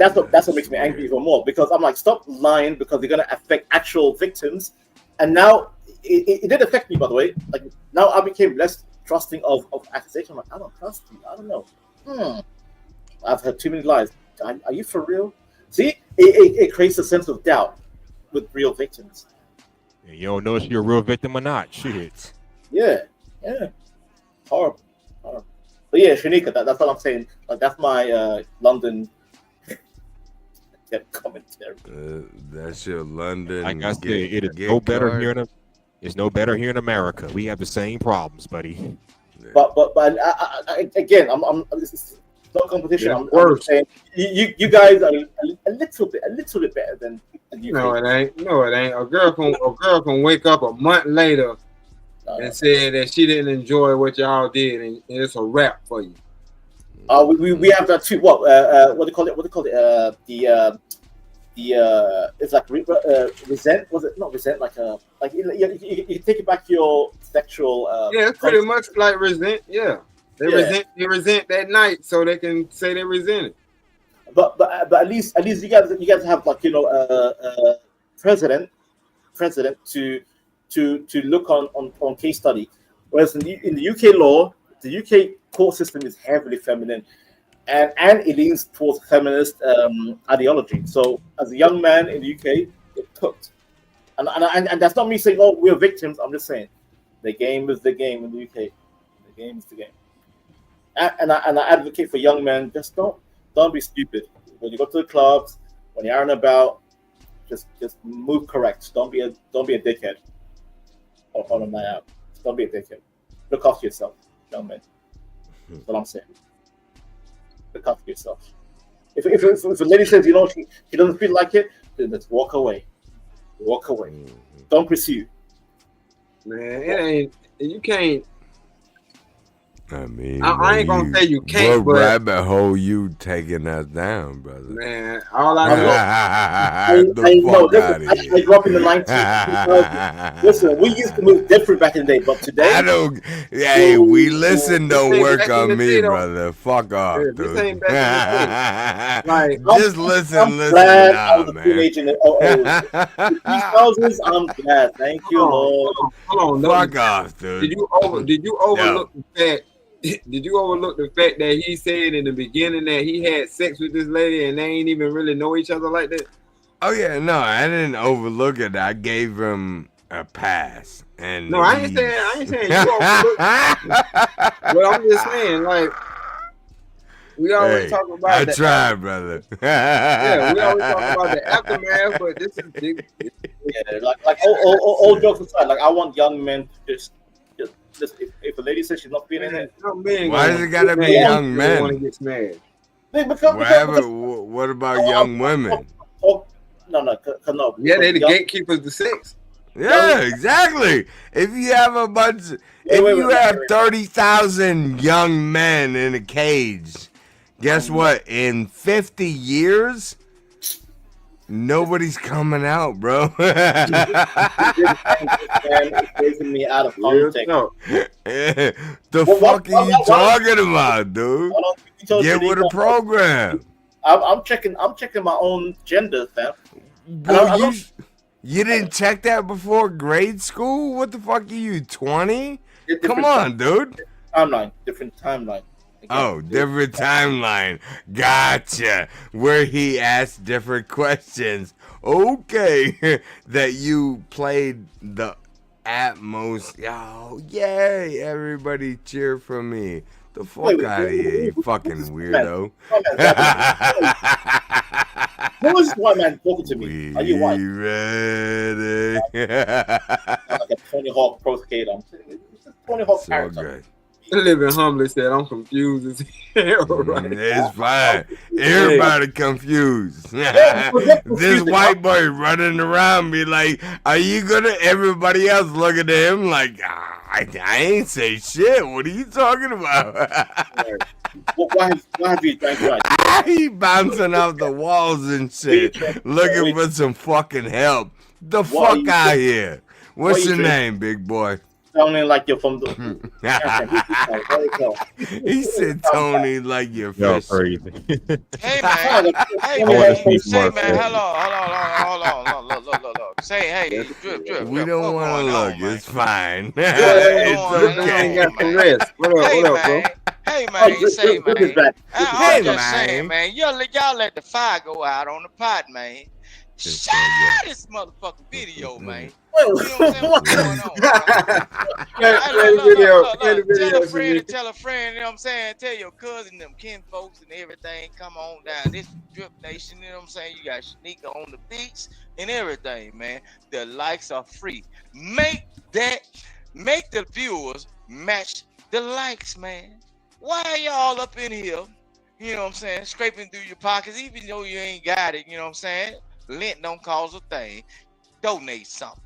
that's what makes me angry even more, because I'm like, stop lying, because they're gonna affect actual victims. And now it did affect me, by the way. Like now I became less trusting of accusation. I'm like, I don't trust you. I don't know. I've heard too many lies. Are you for real? See, it creates a sense of doubt with real victims. You don't know if you're a real victim or not. Shit. Yeah. Horrible. But yeah, Shanika, that's what I'm saying. Like, that's my London commentary. That's your London. Like I said, it is no better here in It's no better here in America. We have the same problems, buddy. But again, I'm this is no competition. I'm saying you guys are a little bit better than you. No, it ain't. A girl can wake up a month later and say that she didn't enjoy what y'all did, and it's a wrap for you. We have that too. What do you call it? It's like resent. Was it not resent? Like you take it back your sexual. Yeah, it's pretty much like resent. Yeah. They resent that night, so they can say they resent it. But at least you guys have, like, president to look on case study. Whereas in the UK law, the UK court system is heavily feminine, and it leans towards feminist ideology. So as a young man in the UK, you're cooked. And that's not me saying, oh, we're victims. I'm just saying the game is the game in the UK. The game is the game. And I advocate for young men, just don't be stupid. When you go to the clubs, when you're out and about, just move correct. Don't be a dickhead on a night out. Don't be a dickhead. Look after yourself, young men. That's what I'm saying. Look after yourself. If a lady says, she doesn't feel like it, then just walk away. Walk away. Don't pursue. Man, you can't. I mean, I ain't gonna say you can't. What rabbit hole you taking us down, brother? Man, all I know. I grew up in the 1990s. Listen, we used to move different back in the day, but today I don't. Hey, we listen. Don't work on me, brother. Fuck off, dude. Like, just listen. I'm glad I was a teenager in the 2000s. I'm glad. Thank you, Lord. Hold on. Fuck off, dude. Did you overlook the fact? Did you overlook the fact that he said in the beginning that he had sex with this lady and they ain't even really know each other like that? Oh yeah, no, I didn't overlook it. I gave him a pass. And no, I ain't saying you overlooked it. But I'm just saying, like, we always talk about I tried, brother. Yeah, we always talk about the aftermath, but this is big. Yeah, like all jokes aside, like, I want young men to just if a lady says she's not feeling it, why does it gotta be young men? Want to get smashed. What about young women? No. Yeah, they the gatekeepers to sex. Yeah, exactly. If you have a bunch, if you have 30,000 young men in a cage, guess what? In 50 years, nobody's coming out, bro. It's taking me out of context. The fuck are you talking about, dude? Get with the program. I'm checking my own gender, fam. Bro, you didn't check that before grade school? What the fuck are you, 20? Come on, dude. Different timeline. Oh, different timeline. Gotcha. Where he asked different questions. Okay. That you played the utmost. Oh, yay. Everybody cheer for me. The fuck out of here, you fucking weirdo. Who is this white man talking to me? Are you white? Ready? Like a Tony Hawk Pro Skater. I'm saying it's Tony Hawk character. Living humbly said, I'm confused as hell. Right it's fine. Everybody confused. This white boy running around me like, are you gonna? Everybody else looking at him like, I ain't say shit. What are you talking about? Why have you drank? He bouncing off the walls and shit, looking for some fucking help. The fuck out here. What's your name, big boy? Sounding like you're from the. He said, "Tony, like you're fish." Crazy. Hey man, hey man, hold on, look. Say, hey, drip. We don't want to look. It's fine. It's okay. What up, bro? Hey man, say man. I'm just saying, man. Y'all let the fire go out on the pot, man. Share this motherfucking video, man. You know what I'm saying? What's going on? Tell a friend, you know what I'm saying? Tell your cousin, them kin folks and everything, come on down. This Drip Nation, you know what I'm saying? You got Shanika on the beach and everything, man. The likes are free. Make the viewers match the likes, man. Why are y'all up in here, you know what I'm saying, scraping through your pockets, even though you ain't got it, you know what I'm saying? Lint don't cause a thing. Donate something.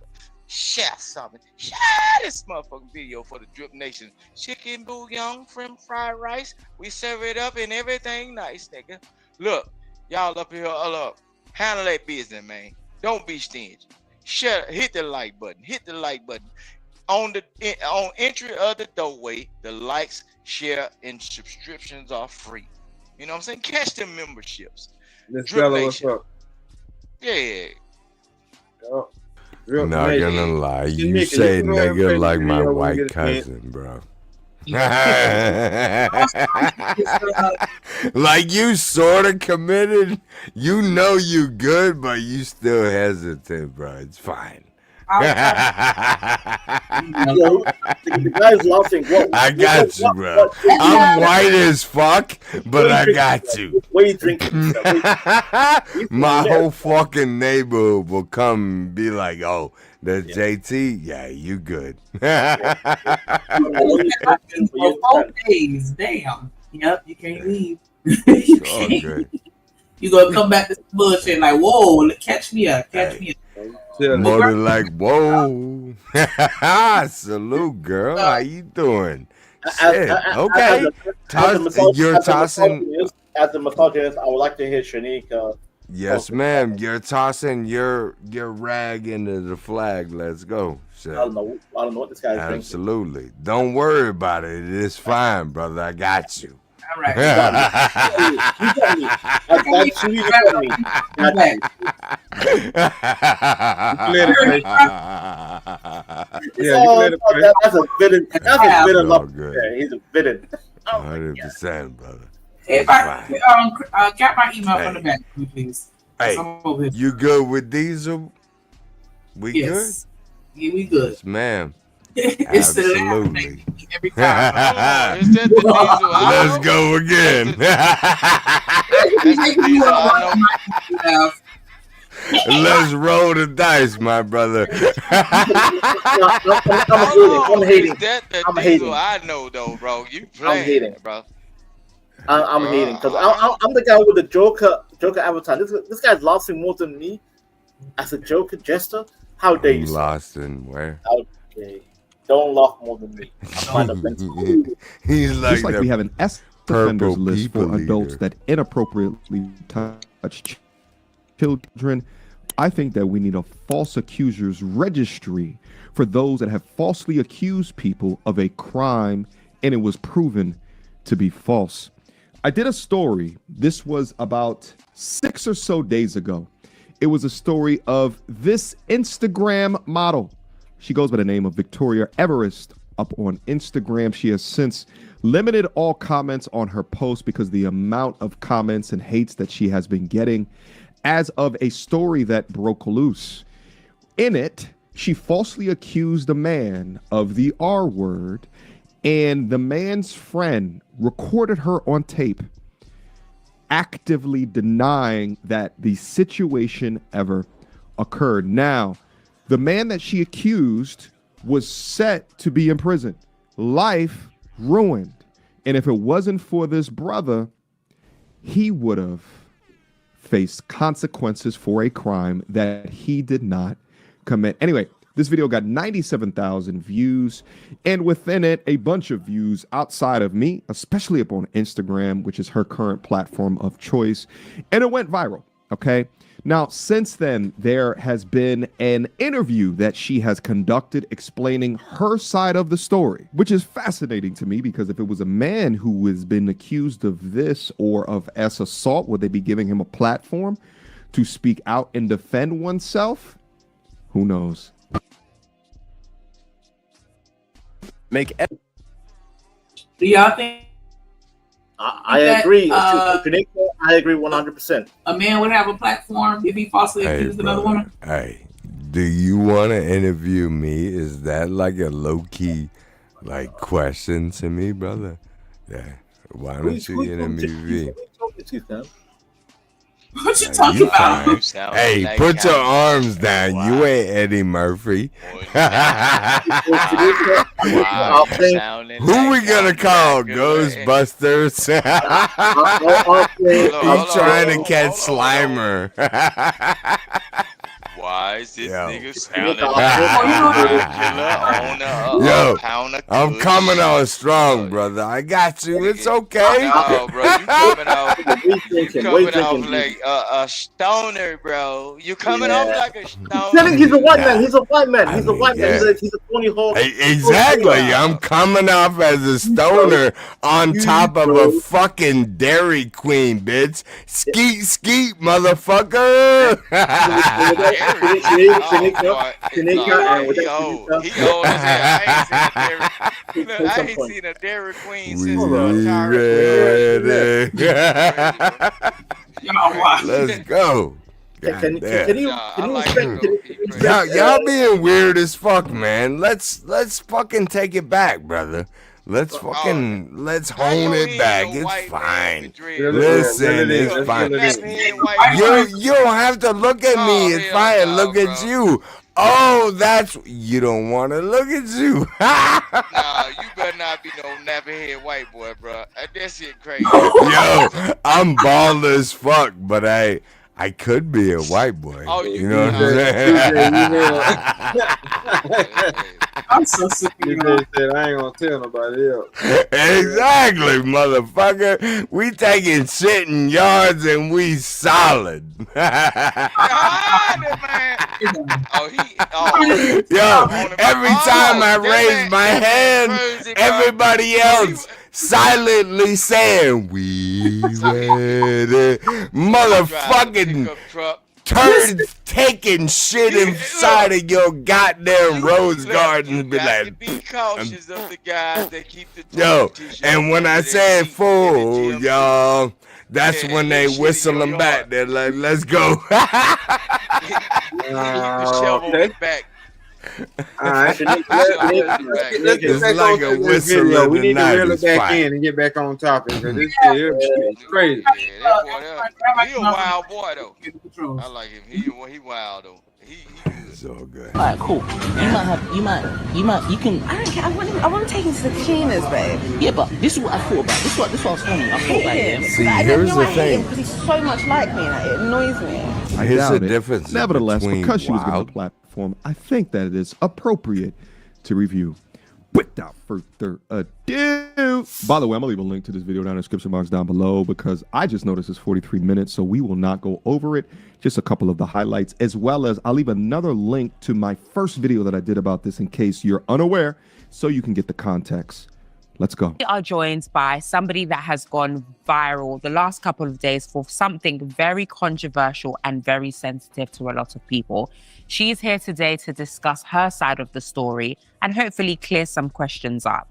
Share something. Share this motherfucking video for the Drip Nation. Chicken bouillon, french fried rice. We serve it up and everything nice, nigga. Look, y'all up here, handle that business, man. Don't be stingy. Share, hit the like button. Hit the like button. On entry of the doorway, the likes, share, and subscriptions are free. You know what I'm saying? Catch them memberships. Drip Nation. What's up? Yeah. Not gonna lie, you say nigga like my white cousin, bro. Like you sort of committed, you know you good, but you still hesitant, bro. It's fine. The guy's laughing. I got you, bro. I'm white as fuck, but I got you. What are you drinking? My whole fucking neighborhood will come and be like, "Oh, that's JT. Yeah, you good." For 4 days, damn. Yep, you can't leave. Good. You gonna come back to the bullshit like, whoa, catch me up. More than like, whoa. Salute, girl. How you doing? Shit. Okay. You're tossing. As a misogynist, I would like to hear Shanika. Yes, ma'am. You're tossing your rag into the flag. Let's go. Shit. I don't know what this guy's thinking. Absolutely. Don't worry about it. It's fine, brother. I got you. All right. You got me. That's who you got me. That's a villain. That's a villain. He's a villain. 100%, brother. If I got my email from the back, please. Hey, you good with Diesel? We good? Yeah, we good. Yes, ma'am. It's Absolutely. Every time. Let's go again. Let's roll the dice, my brother. I'm hating. I'm hating. I know though, bro. You playing, bro. I'm hating because I'm the guy with the Joker avatar. This guy's laughing more than me as a Joker jester. How dare you? Lost in where? Okay, don't laugh more than me. He's like, just like we have an S offenders list for adults that inappropriately touch children. I think that we need a false accusers registry for those that have falsely accused people of a crime and it was proven to be false. I did a story. This was about 6 or so days ago. It was a story of this Instagram model. She goes by the name of Victoria Everest up on Instagram. She has since limited all comments on her post because the amount of comments and hates that she has been getting as of a story that broke loose. In it, she falsely accused a man of the R word, and the man's friend recorded her on tape actively denying that the situation ever occurred. Now, the man that she accused was set to be in prison. Life ruined. And if it wasn't for this brother, he would have faced consequences for a crime that he did not commit. Anyway, this video got 97,000 views, and within it, a bunch of views outside of me, especially up on Instagram, which is her current platform of choice, and it went viral, okay? Now, since then, there has been an interview that she has conducted explaining her side of the story, which is fascinating to me because if it was a man who has been accused of this or of assault, would they be giving him a platform to speak out and defend oneself? Who knows? Do y'all think? I agree. I agree 100%. A man would have a platform if he falsely accused another woman? Hey, do you want to interview me? Is that like a low-key question to me, brother? Yeah. Why don't you interview me? What you talking about? Hey, like put your arms down. Wow. You ain't Eddie Murphy. Wow, who we gonna call? Ghostbusters? He's trying to catch Slimer. Why is this nigga sounding like Yo, I'm coming on strong, brother. I got you. It's okay. No, bro, you coming off like a stoner, bro. You coming off like a stoner. He's a white man. He's a white man. He's a white man. He's a 20 hole. Exactly. I'm coming off as a stoner on top of a fucking Dairy Queen, bitch. Skeet, skeet, motherfucker. I ain't seen a Dairy Queen since Let's go. Can you y'all being weird as fuck, man. Let's fucking take it back, brother. Let's hone it back. It's fine. Listen, it's fine. You don't have to look at me. It's fine. Look at you. Oh, you don't want to look at you. Nah, you better not be no nappy-head white boy, bro. That shit crazy. Yo, I'm bald as fuck, but I could be a white boy. Oh, you know what I'm saying? I'm so sick of you. Said, I ain't gonna tell nobody else. Exactly, motherfucker. We taking shit in yards and we solid. Yo, every time I raise my hand, everybody else silently saying, we ready. Motherfucking turds taking shit inside of your goddamn rose garden. Be like, be cautious of the guys that keep the and when I say fool, y'all, that's when they whistle them back. They're like, let's go. Back. Alright, it's like a whistle. We need to reel it back in and get back on topic because this shit is crazy. He a wild boy though. I like him. He wild though. It's all good. All right, cool. You can. I don't care. I want to take him to the cleaners, babe. Yeah, but this is what I thought about. This is what I was funny. I thought about him. See, here's the thing. Because he's so much like me, and it annoys me. Here's the difference. Nevertheless, because she was given a platform, I think that it is appropriate to review. Without further ado, by the way, I'm gonna leave a link to this video down in the description box down below because I just noticed it's 43 minutes, so we will not go over it. Just a couple of the highlights, as well as I'll leave another link to my first video that I did about this in case you're unaware, so you can get the context. Let's go. We are joined by somebody that has gone viral the last couple of days for something very controversial and very sensitive to a lot of people. She is here today to discuss her side of the story and hopefully clear some questions up.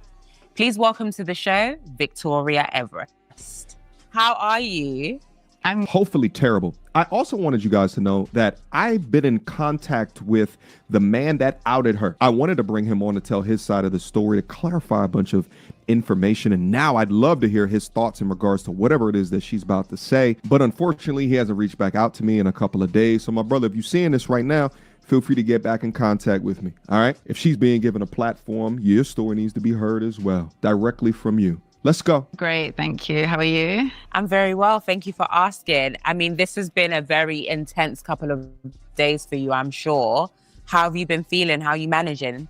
Please welcome to the show, Victoria Everest. How are you? I'm hopefully terrible. I also wanted you guys to know that I've been in contact with the man that outed her. I wanted to bring him on to tell his side of the story, to clarify a bunch of information. And now I'd love to hear his thoughts in regards to whatever it is that she's about to say. But unfortunately, he hasn't reached back out to me in a couple of days. So my brother, if you're seeing this right now, feel free to get back in contact with me. All right. If she's being given a platform, your story needs to be heard as well, directly from you. Let's go. Great, thank you. How are you? I'm very well. Thank you for asking. I mean, this has been a very intense couple of days for you, I'm sure. How have you been feeling? How are you managing?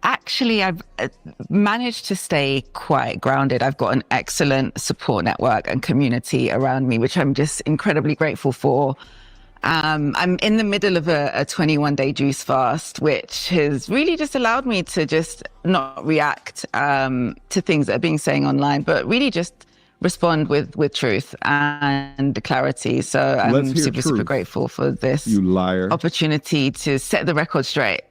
Actually, I've managed to stay quite grounded. I've got an excellent support network and community around me, which I'm just incredibly grateful for. I'm in the middle of a 21-day juice fast, which has really just allowed me to just not react to things that are being said online, but really just respond with truth and clarity. So I'm super grateful for this opportunity to set the record straight.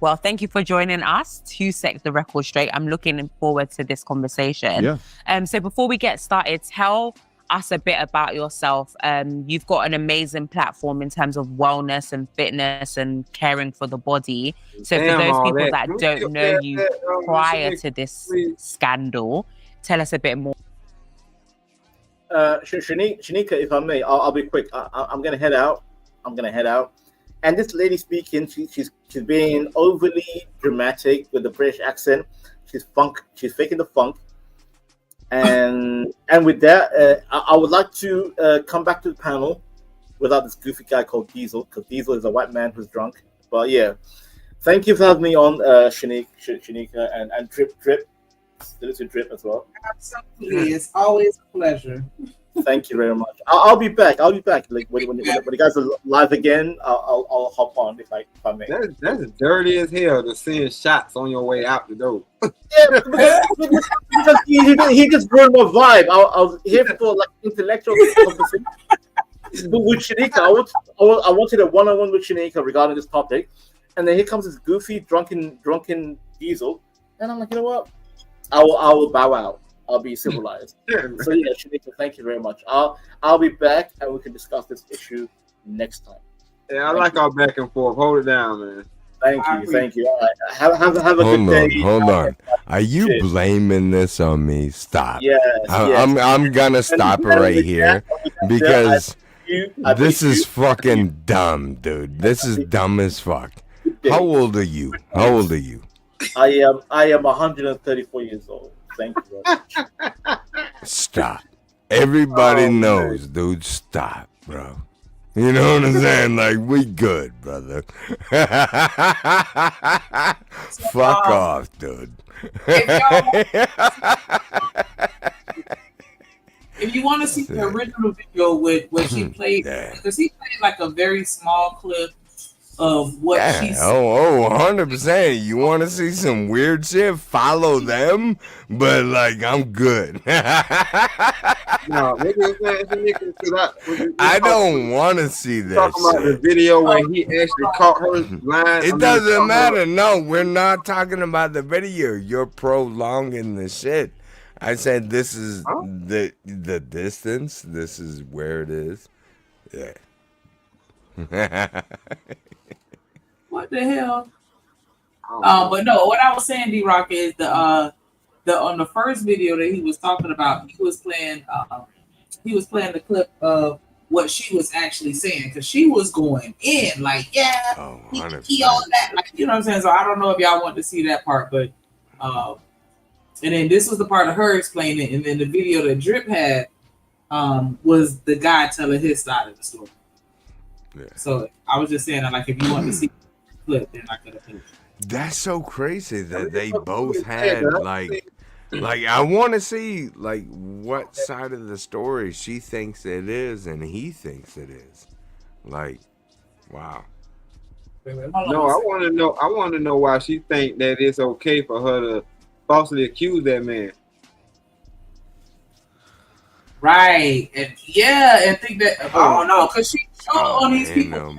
Well, thank you for joining us to set the record straight. I'm looking forward to this conversation. Yeah. So before we get started, tell us a bit about yourself. You've got an amazing platform in terms of wellness and fitness and caring for the body. So for those people that don't know you prior to this scandal, tell us a bit more. Shanika, if I may, I'll be quick. I'm gonna head out. And this lady speaking, she's being overly dramatic with the British accent. She's faking the funk. And with that, I would like to come back to the panel without this goofy guy called Diesel, because Diesel is a white man who's drunk. But yeah, thank you for having me on, Shanika, and Drip, little Drip as well. Absolutely, it's always a pleasure. Thank you very much. I'll be back. Like when you guys are live again, I'll hop on if I may. That's dirty as hell to send shots on your way out the door. Yeah, because he just ruined my vibe. I was here for like intellectual conversation. But with Shanika, I wanted a one-on-one with Shanika regarding this topic, and then here comes this goofy drunken Diesel, and I'm like, you know what? I will bow out. I'll be civilized. So yeah, Shanika, thank you very much. I'll be back and we can discuss this issue next time. Yeah, I like our back and forth. Hold it down, man. Thank you. All right. Have a good day. Hold on. Are you blaming this on me? Stop. Yes. I'm gonna stop it right here because this is fucking dumb, dude. This is dumb as fuck. How old are you? I am 134 years old. Thank you very much. Stop. Everybody knows, dude. Stop, bro. You know what I'm saying? Like, we good, brother. Fuck off, dude. If you want to see the original video with what she played, because he played like a very small clip of what she said. 100%. You want to see some weird shit? Follow them, but like, I'm good. No, I don't want to see that. Talking about the video where he actually caught her lying. It doesn't matter. No, we're not talking about the video. You're prolonging the shit. I said this is the distance. This is where it is. Yeah. What the hell? But no, what I was saying, D-Rock, is the on the first video that he was talking about, he was playing the clip of what she was actually saying, because she was going in like, yeah, he all that, like, you know what I'm saying. So I don't know if y'all want to see that part, but and then this was the part of her explaining it, and then the video that Drip had was the guy telling his side of the story. Yeah. So I was just saying that, like, if you want to see the clip, then I could have put it. That's so crazy that they both had like I want to see like what side of the story she thinks it is and he thinks it is. Like, wow. No, I want to know why she think that it's okay for her to falsely accuse that man. Right, and think that I don't know, because she showed on these people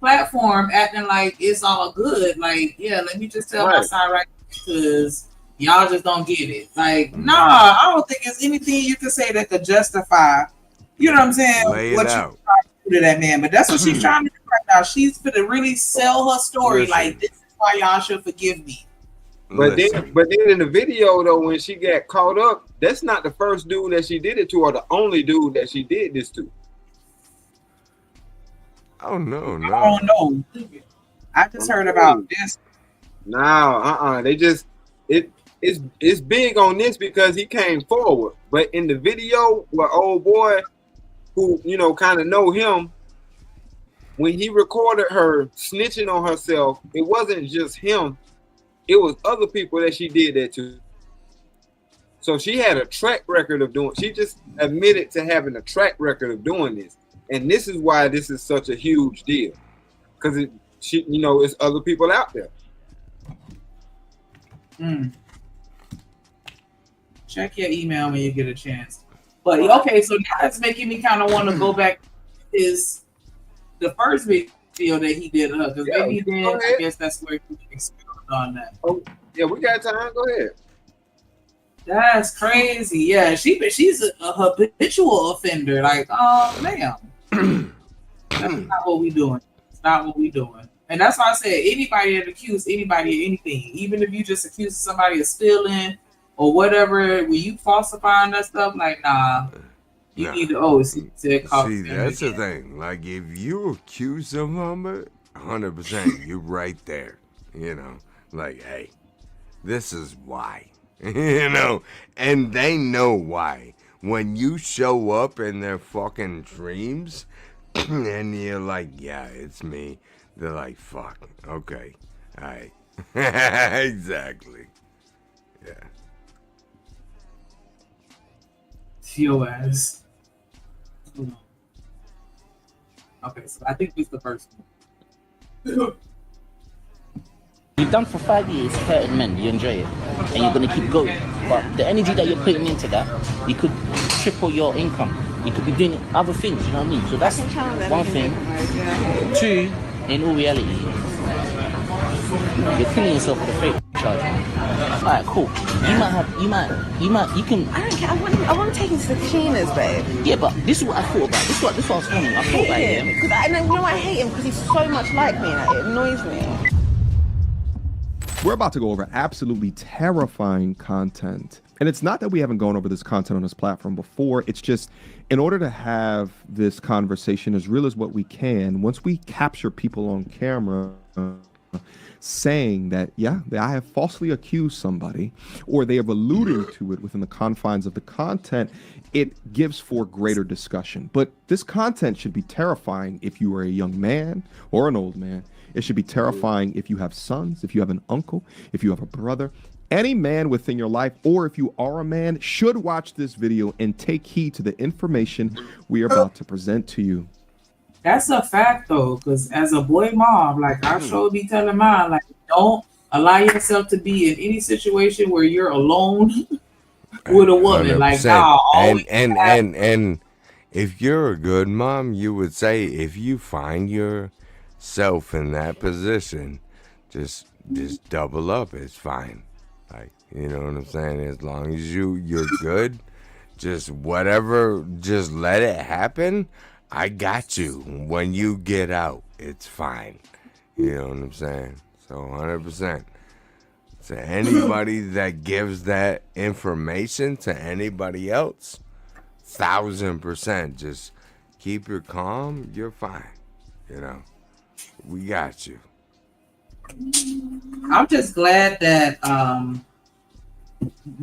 platform acting like it's all good. Like, yeah, let me just tell my side right, because y'all just don't get it. Like, nah, I don't think it's anything you can say that could justify, you know what I'm saying, what you trying to do to that man. But that's what she's trying to do right now. She's gonna really sell her story. Like, this is why y'all should forgive me. But then in the video though, when she got caught up, that's not the first dude that she did it to, or the only dude that she did this to. Oh no. I don't know. I just heard about this. No, they just it's big on this because he came forward. But in the video, where old boy, who kind of know him, when he recorded her snitching on herself, it wasn't just him. It was other people that she did that to. So she had a track record of doing. She just admitted to having a track record of doing this. And this is why this is such a huge deal, because it's other people out there. Check your email when you get a chance. But okay, so now it's making me kind of want to go back to the first video that he did her, because maybe then I guess that's where he experienced on that. Oh yeah, we got time. Go ahead. That's crazy. Yeah, she's a habitual offender. Like, oh man. That's not what we doing. It's not what we doing. And that's why I said anybody that accuse anybody of anything, even if you just accuse somebody of stealing or whatever, when you falsifying that stuff, like, nah, you need to see that's the thing. Like, if you accuse someone, 100%, you're right there. Like, hey, this is why. And they know why. When you show up in their fucking dreams and you're like, yeah, it's me, they're like, fuck, okay, all right. Exactly. Yeah. Your ass. Okay, so I think this is the first one. You've done for 5 years, hurting men, you enjoy it, and you're going to keep going. But the energy that you're putting into that, you could triple your income. You could be doing other things, you know what I mean? So that's one thing. Two, in all reality, you're killing yourself with a fake charge. Alright, cool. You can. I don't care. I want to take it to the cleaners, babe. Yeah, but this is what I thought about. This is what I was wondering. I thought about him. Because I hate him because he's so much like me. And it annoys me. We're about to go over absolutely terrifying content. And it's not that we haven't gone over this content on this platform before. It's just in order to have this conversation as real as what we can, once we capture people on camera saying that, yeah, I have falsely accused somebody, or they have alluded to it within the confines of the content, it gives for greater discussion. But this content should be terrifying if you are a young man or an old man. It should be terrifying if you have sons, if you have an uncle, if you have a brother. Any man within your life, or if you are a man, should watch this video and take heed to the information we are about to present to you. That's a fact, though, because as a boy mom, like, I sure be telling mine, like, don't allow yourself to be in any situation where you're alone with a woman. 100%. Like, nah, and if you're a good mom, you would say, if you find yourself in that position, just double up. It's fine. Like, you know what I'm saying? As long as you're good, just whatever, just let it happen. I got you. When you get out, it's fine. You know what I'm saying? So 100%. To anybody that gives that information to anybody else, 1000%, keep your calm, you're fine. You know, we got you. I'm just glad that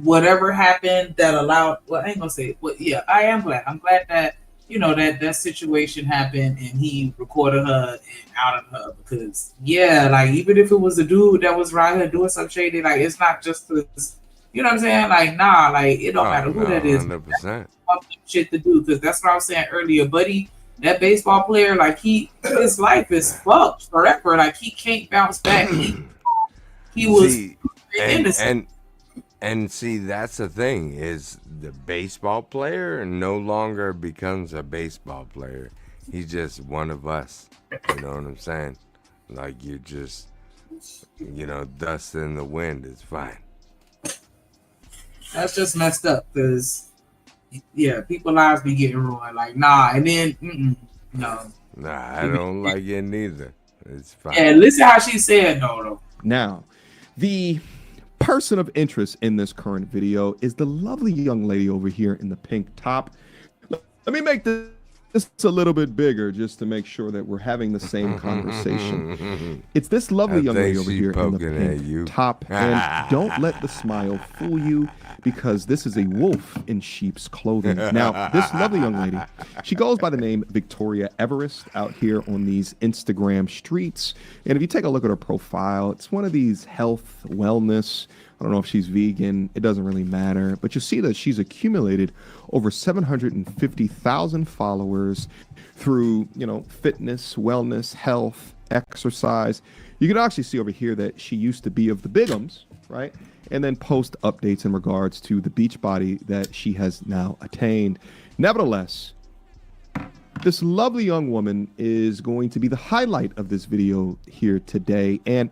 whatever happened that allowed. Well, I ain't gonna say it, but yeah, I am glad. I'm glad that that situation happened and he recorded her and outed her, because like even if it was a dude that was right here doing some shady, like it's not just this. You know what I'm saying? Like, nah, like it don't matter who that is. 100%. Shit to do, because that's what I was saying earlier, buddy. That baseball player, like his life is fucked forever. Like he can't bounce back. He was innocent. And see, that's the thing, is the baseball player no longer becomes a baseball player. He's just one of us. You know what I'm saying? Like, you're just, dust in the wind. It's fine. That's just messed up, because people's lives be getting ruined. Like, nah, and then no. Nah, I don't like it neither. It's fine. Yeah, listen how she said no, though. Now, the person of interest in this current video is the lovely young lady over here in the pink top. Let me make this a little bit bigger just to make sure that we're having the same conversation. It's this lovely young lady over here in the pink top. And don't let the smile fool you, because this is a wolf in sheep's clothing. Now, this lovely young lady, she goes by the name Victoria Everest out here on these Instagram streets. And if you take a look at her profile, it's one of these health, wellness. I don't know if she's vegan. It doesn't really matter. But you see that she's accumulated over 750,000 followers through, fitness, wellness, health, exercise. You can actually see over here that she used to be of the Bigums, right? And then post updates in regards to the beach body that she has now attained. Nevertheless, this lovely young woman is going to be the highlight of this video here today. And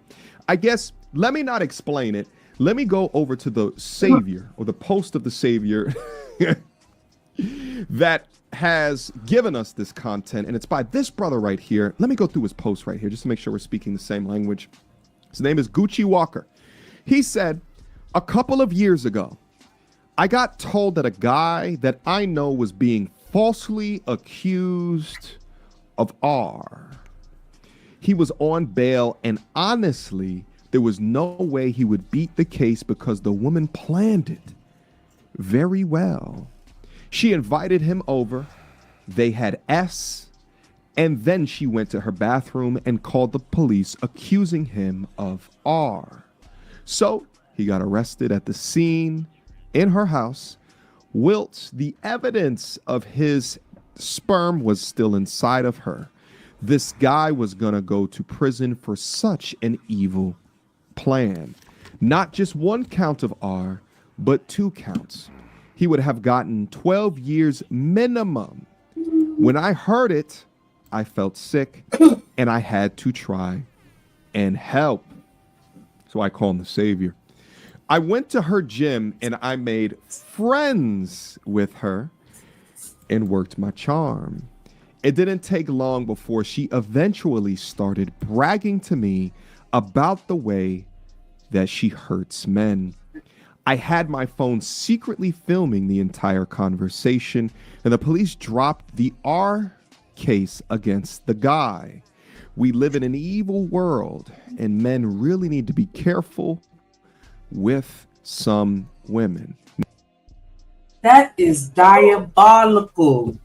I guess, let me not explain it. Let me go over to the Savior, or the post of the Savior that has given us this content. And it's by this brother right here. Let me go through his post right here just to make sure we're speaking the same language. His name is Gucci Walker. He said, a couple of years ago, I got told that a guy that I know was being falsely accused of R. He was on bail, and honestly, there was no way he would beat the case because the woman planned it very well. She invited him over. They had S, and then she went to her bathroom and called the police, accusing him of R. So he got arrested at the scene in her house. Whilst the evidence of his sperm was still inside of her, this guy was gonna go to prison for such an evil plan. Not just one count of R, but 2 counts. He would have gotten 12 years minimum. When I heard it, I felt sick and I had to try and help. So I call him the Savior. I went to her gym and I made friends with her and worked my charm. It didn't take long before she eventually started bragging to me about the way that she hurts men. I had my phone secretly filming the entire conversation, and the police dropped the R case against the guy. We live in an evil world, and men really need to be careful with some women. That is diabolical.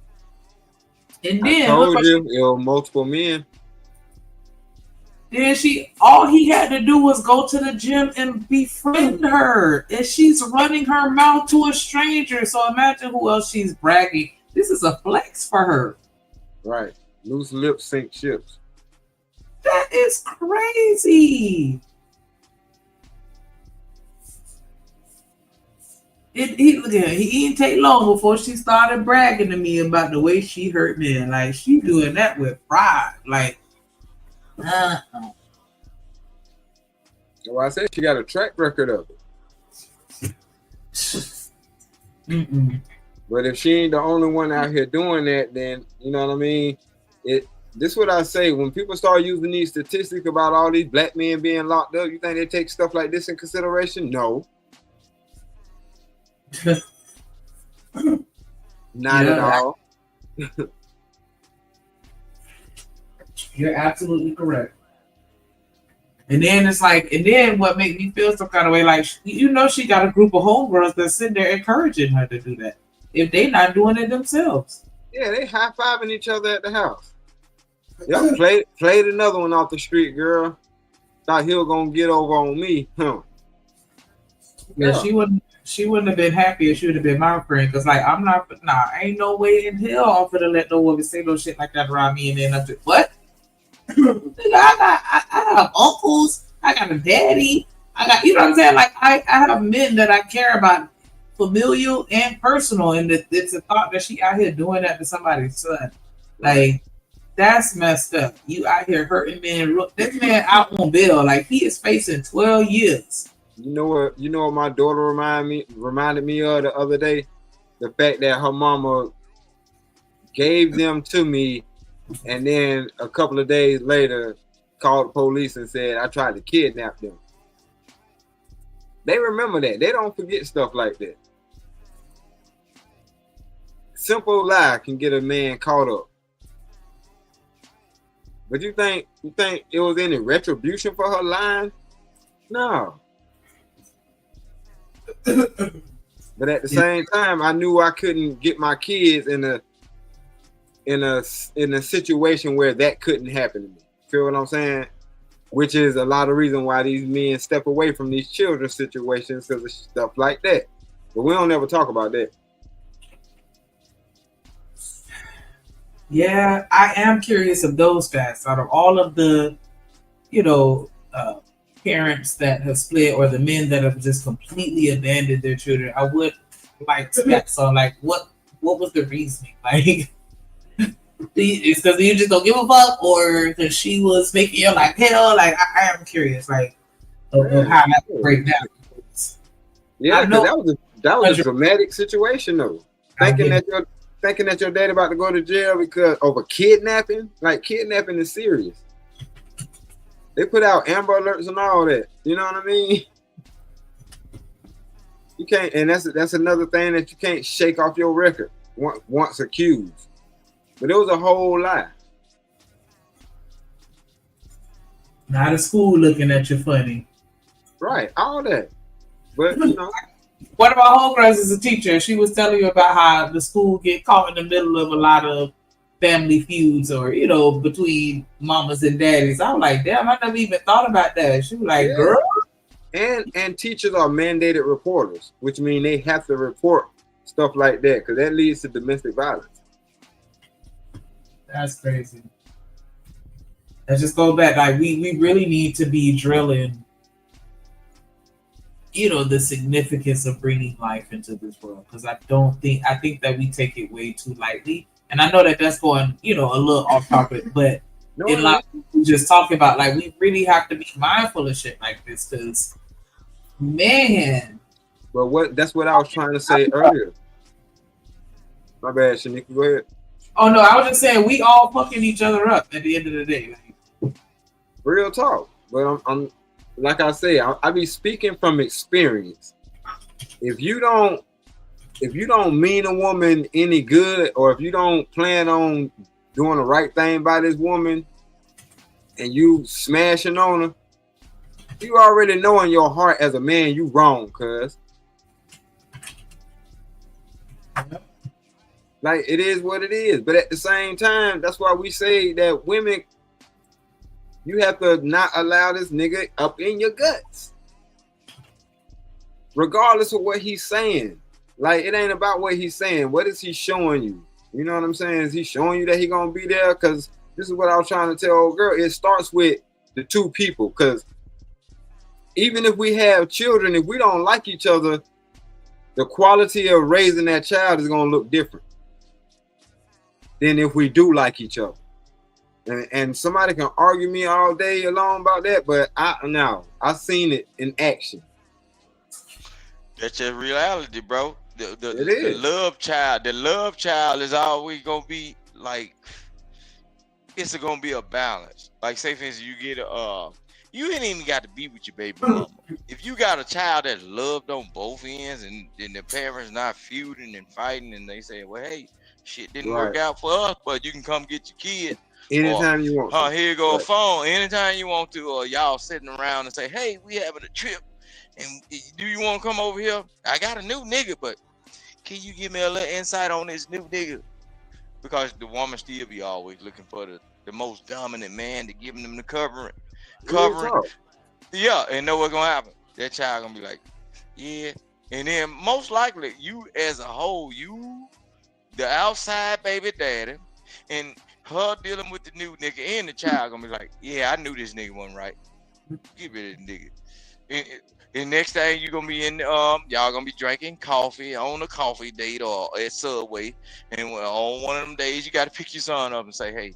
And then I told you, it was multiple men. Then all he had to do was go to the gym and befriend her. And she's running her mouth to a stranger. So imagine who else she's bragging. This is a flex for her. Right. Loose lips sink ships. That is crazy. He didn't take long before she started bragging to me about the way she hurt men. Like, she doing that with pride. Like, well, I said she got a track record of it. But if she ain't the only one out here doing that, then you know what I mean. This is what I say. When people start using these statistics about all these black men being locked up, you think they take stuff like this in consideration? No. Not at all. You're absolutely correct. And then it's like, and then what made me feel some kind of way, like, you know, she got a group of homegirls that sitting there encouraging her to do that if they not doing it themselves. Yeah, they high-fiving each other at the house. Yep, played another one off the street, girl. Thought he was gonna get over on me. Huh. Yeah, she wouldn't have been happy if she would have been my friend. Cause like ain't no way in hell I'm gonna let no woman say no shit like that around me. And then I'm just what? I have uncles, I got a daddy, I got, you know what I'm saying? Like I have men that I care about, familial and personal, and it's a thought that she out here doing that to somebody's son. Like that's messed up. You out here hurting men. This man out on bail, like he is facing 12 years. You know what my daughter reminded me of the other day? The fact that her mama gave them to me, and then a couple of days later called the police and said I tried to kidnap them. They remember that. They don't forget stuff like that. Simple lie can get a man caught up. But you think it was any retribution for her lying? No. But at the same time, I knew I couldn't get my kids in a situation where that couldn't happen to me. Feel what I'm saying? Which is a lot of reason why these men step away from these children's situations because of stuff like that. But we don't ever talk about that. Yeah, I am curious of those facts. Out of all of the, parents that have split or the men that have just completely abandoned their children, I would like to get on like what was the reasoning? Like, it's because you just don't give a fuck, or because she was making you like hell? Like, I am curious, like, of how that would break down. Yeah, that was a dramatic situation though. Thinking that your dad about to go to jail because of a kidnapping. Like, kidnapping is serious. They put out Amber Alerts and all that. You know what I mean? You can't, and that's another thing that you can't shake off your record once accused. But it was a whole lie. Not a school looking at you funny. Right, all that. But one of my homegirls is a teacher. She was telling you about how the school get caught in the middle of a lot of family feuds or, between mamas and daddies. I was like, damn, I never even thought about that. She was like, yeah. Girl. And teachers are mandated reporters, which means they have to report stuff like that because that leads to domestic violence. That's crazy. Let's just go back. Like, we really need to be drilling, the significance of bringing life into this world. Because I think that we take it way too lightly. And I know that that's going, a little off topic, but just talking about, like, we really have to be mindful of shit like this, because, man. But that's what I was trying to say earlier. My bad, Shanika, go ahead. Oh, no, I was just saying we all fucking each other up at the end of the day. Like, real talk. But I'm like I say, I be speaking from experience. If you don't mean a woman any good, or if you don't plan on doing the right thing by this woman and you smashing on her, you already know in your heart as a man you wrong, cuz. Like, it is what it is. But at the same time, that's why we say that women, you have to not allow this nigga up in your guts. Regardless of what he's saying. Like, it ain't about what he's saying. What is he showing you? You know what I'm saying? Is he showing you that he gonna be there? Because this is what I was trying to tell old girl. It starts with the two people. Because even if we have children, if we don't like each other, the quality of raising that child is gonna look different than if we do like each other. And somebody can argue me all day long about that, but I've seen it in action. That's your reality, bro. The love child is always gonna be like, it's gonna be a balance. Like, say for instance, you get you ain't even got to be with your baby mama. If you got a child that's loved on both ends, and the parents not feuding and fighting, and they say, well, hey, shit didn't work out for us, but you can come get your kid. Anytime you want. Here you go a phone. Anytime you want to, or y'all sitting around and say, hey, we having a trip. And do you want to come over here? I got a new nigga, but can you give me a little insight on this new nigga? Because the woman still be always looking for the most dominant man to give them the covering. Yeah, and know what's gonna happen. That child gonna be like, yeah. And then most likely you as a whole, you the outside baby daddy, and her dealing with the new nigga, and the child gonna be like, yeah, I knew this nigga wasn't right. Give me this nigga. And next thing you gonna be in y'all gonna be drinking coffee on a coffee date or at Subway, and on one of them days you gotta pick your son up and say, hey,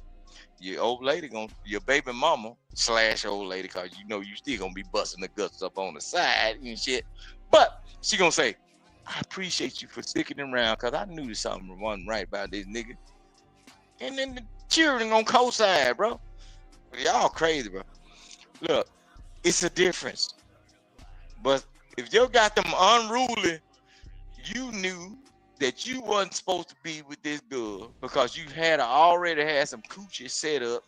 your old lady your baby mama / old lady, cause you know you still gonna be busting the guts up on the side and shit, but she gonna say, I appreciate you for sticking around, cause I knew there's something wasn't right about this nigga. And then the children gonna co-sign, bro. Y'all crazy, bro. Look, it's a difference. But if you got them unruly, you knew that you wasn't supposed to be with this girl because you already had some coochie set up,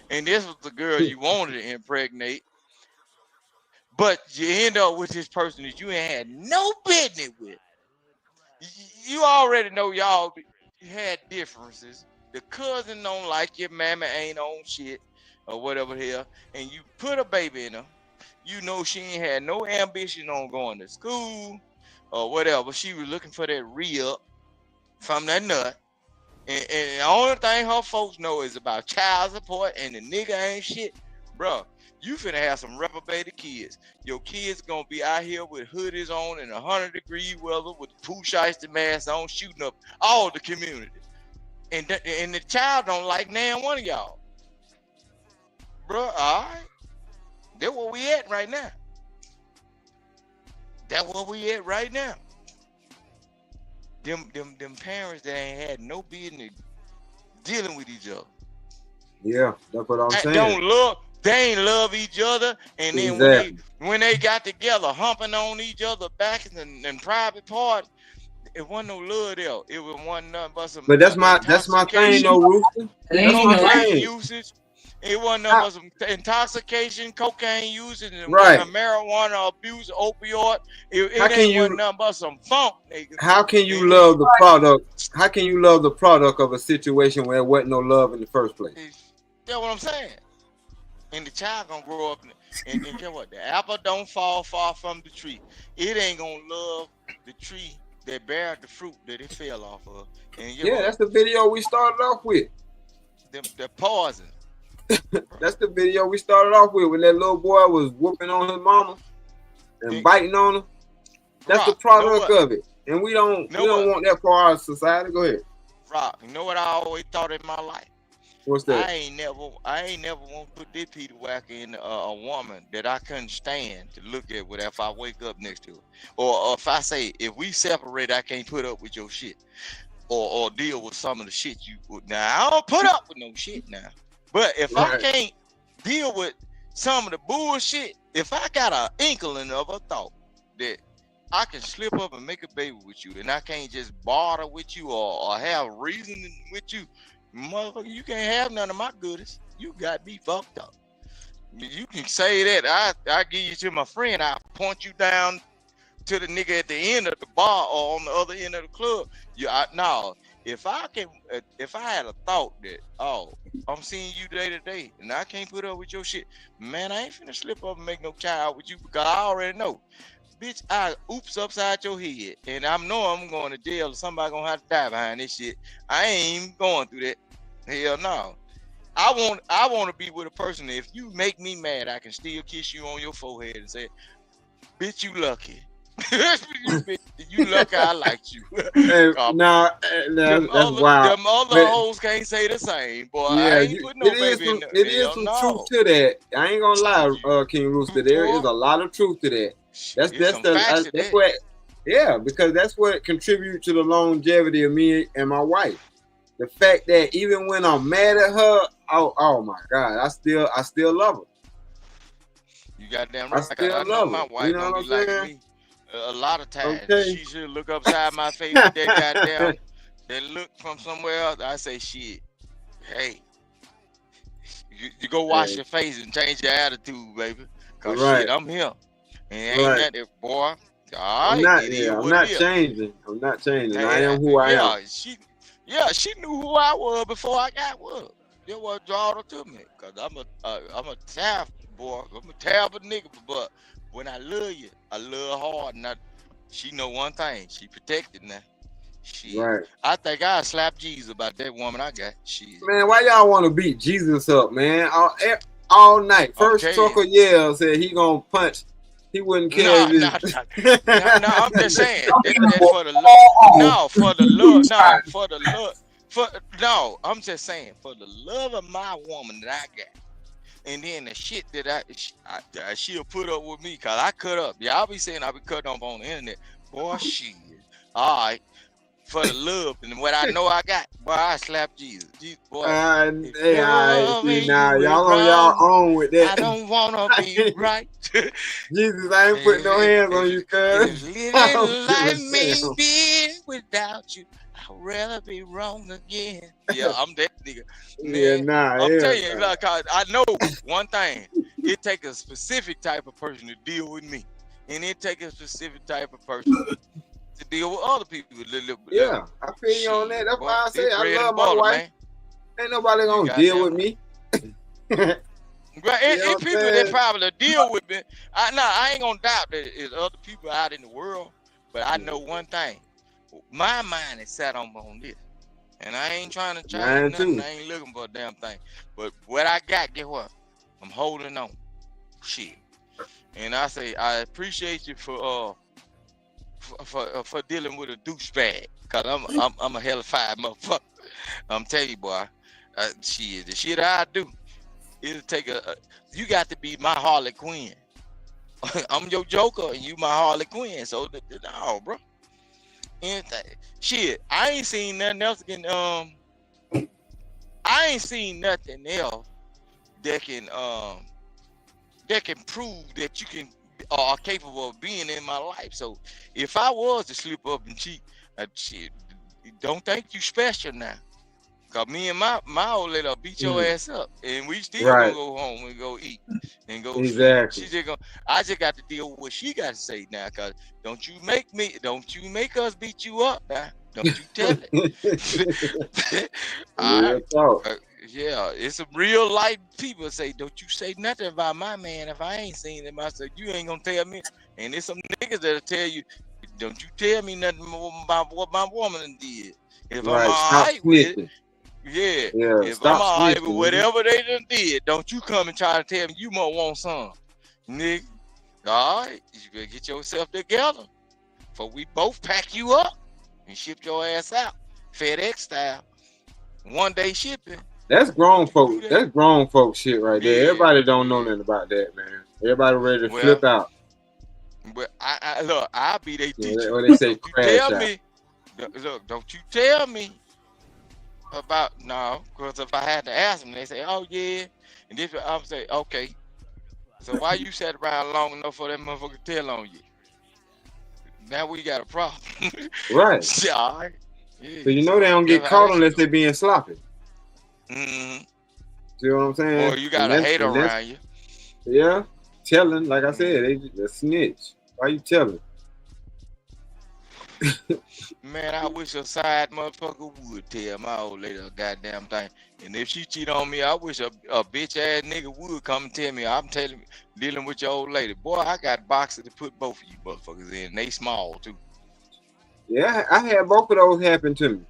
and this was the girl you wanted to impregnate. But you end up with this person that you ain't had no business with. You already know y'all had differences. The cousin don't like your mama ain't on shit or whatever here, and you put a baby in her. You know she ain't had no ambition on going to school or whatever. She was looking for that re-up from that nut. And the only thing her folks know is about child support, and the nigga ain't shit. Bro, you finna have some reprobated kids. Your kids gonna be out here with hoodies on in 100-degree weather with poo shiesty masks on, shooting up all the community. And the child don't like nan one of y'all. Bro, all right. That's where we at right now. That's where we at right now. Them parents that ain't had no business dealing with each other. Yeah, that's what I'm saying. They ain't love each other, and then when they got together, humping on each other back in private part, it wasn't no love there. It was one nothing but some. But that's my thing, though, Rooster. That's my thing. Usage. It wasn't nothing but some intoxication, cocaine usage, and marijuana abuse, opioid. It wasn't nothing but some funk. Nigga. How can you love the product? How can you love the product of a situation where there wasn't no love in the first place? That's what I'm saying. And the child gonna grow up, and get what? The apple don't fall far from the tree. It ain't gonna love the tree that bear the fruit that it fell off of. And that's the video we started off with. The poison. That's the video we started off with when that little boy was whooping on his mama and biting on her. That's the product of it, and we don't want that for our society. Go ahead, Rock. You know what I always thought in my life? What's that? I ain't never want to put this Peter Whacker in a woman that I couldn't stand to look at if I wake up next to her, or if I say if we separate, I can't put up with your shit, or deal with some of the shit you would. Now I don't put up with no shit now. But if I can't deal with some of the bullshit, if I got an inkling of a thought that I can slip up and make a baby with you, and I can't just barter with you or have reason with you, motherfucker, you can't have none of my goodies. You got me fucked up. You can say that I give you to my friend, I point you down to the nigga at the end of the bar or on the other end of the club. If I had a thought that, I'm seeing you day to day and I can't put up with your shit, man, I ain't finna slip up and make no child with you because I already know. Bitch, I oops upside your head and I'm going to jail or somebody gonna have to die behind this shit. I ain't even going through that. Hell no. I want to be with a person that if you make me mad, I can still kiss you on your forehead and say, bitch, you lucky. You lucky I liked you. That's wild. Them other hoes can't say the same, boy. I ain't put no baby in there. It is some truth to that. I ain't gonna lie, King Rooster. There is a lot of truth to that. That's what. Yeah, because that's what contributes to the longevity of me and my wife. The fact that even when I'm mad at her, oh my God, I still love her. You goddamn right. I still love my her. wife You know don't what be I'm like saying? me. A lot of times, Okay. she should look upside my face with that goddamn that look from somewhere else. I say, shit, hey, You go wash your face and change your attitude, baby. Cause shit, I'm here. And ain't nothing, boy. All right, I'm not changing. I'm not changing. I am who I am. She knew who I was before I got with. It was drawn her to me, cause I'm a tough boy. I'm a terrible nigga, but when I love you, I love hard. And she know one thing. She protected now. I think I slapped Jesus about that woman I got. Man, why y'all want to beat Jesus up, man? All night. First trucker said he gonna punch. He wouldn't care. No, I'm just saying. For the love. No, for the love. No, for the love. No, I'm just saying. For the love of my woman that I got. And then the shit that she'll put up with me, cause I cut up. Y'all be saying I be cutting up on the internet. Boy, shit. All right. For the love and what I know I got, boy, I slap Jesus. Boy, hey, now y'all on y'all own with that. I don't wanna be right. Jesus, I ain't putting no hands on you, cuz. Living life may be without you. I'd rather be wrong again. Yeah, I'm that nigga. Man, I'm telling you, like, I know one thing. It take a specific type of person to deal with me, and it take a specific type of person to deal with other people. I feel you on that. That's why I say I love my wife. Man. Ain't nobody gonna deal with me. Right, and people that probably deal with me. I ain't gonna doubt that there's other people out in the world, but I know one thing. My mind is set on this. And I ain't trying to change nothing. I ain't looking for a damn thing. But what I got, guess what? I'm holding on. Shit. And I say I appreciate you for dealing with a douchebag. Cause I'm a hellified motherfucker. I'm telling you, boy. Shit, the shit I do, it'll take you got to be my Harley Quinn. I'm your Joker and you my Harley Quinn. So no, bro. Anything. Shit, I ain't seen nothing else that can prove that you are capable of being in my life. So if I was to slip up and cheat, shit, don't think you special now. Cause me and my old lady beat your ass up, and we still gonna go home and go eat and go. Exactly. I just got to deal with what she got to say now. Cause don't you make us beat you up now. Don't you tell it. Yeah, it's some real life people say, don't you say nothing about my man if I ain't seen him. I said, you ain't gonna tell me. And there's some niggas that'll tell you, don't you tell me nothing more about what my woman did. If I'm all right with it. If I'm all right with whatever they done did, don't you come and try to tell me you might want some. Nigga, all right, you better get yourself together before we both pack you up and ship your ass out. FedEx style. 1 day shipping. That's grown folk. That's grown folk shit right there. Everybody don't know nothing about that, man. Everybody ready to flip out. But I'll be their teacher. Or they say crash tell out. Me, look, don't you tell me about because if I had to ask them, they say, oh yeah, and this I'm say, okay. So why you sat around long enough for that motherfucker to tell on you? Now we got a problem. Right. All right. Yeah. So you know they don't get caught unless they're being sloppy. Mm-hmm. See what I'm saying? Or you got a hater around you. Yeah. Telling, like I said, they snitch. Why you telling? Man, I wish a side motherfucker would tell my old lady a goddamn thing. And if she cheat on me, I wish a bitch ass nigga would come and tell me, I'm dealing with your old lady. Boy, I got boxes to put both of you motherfuckers in. They small too. Yeah, I had both of those happen to me.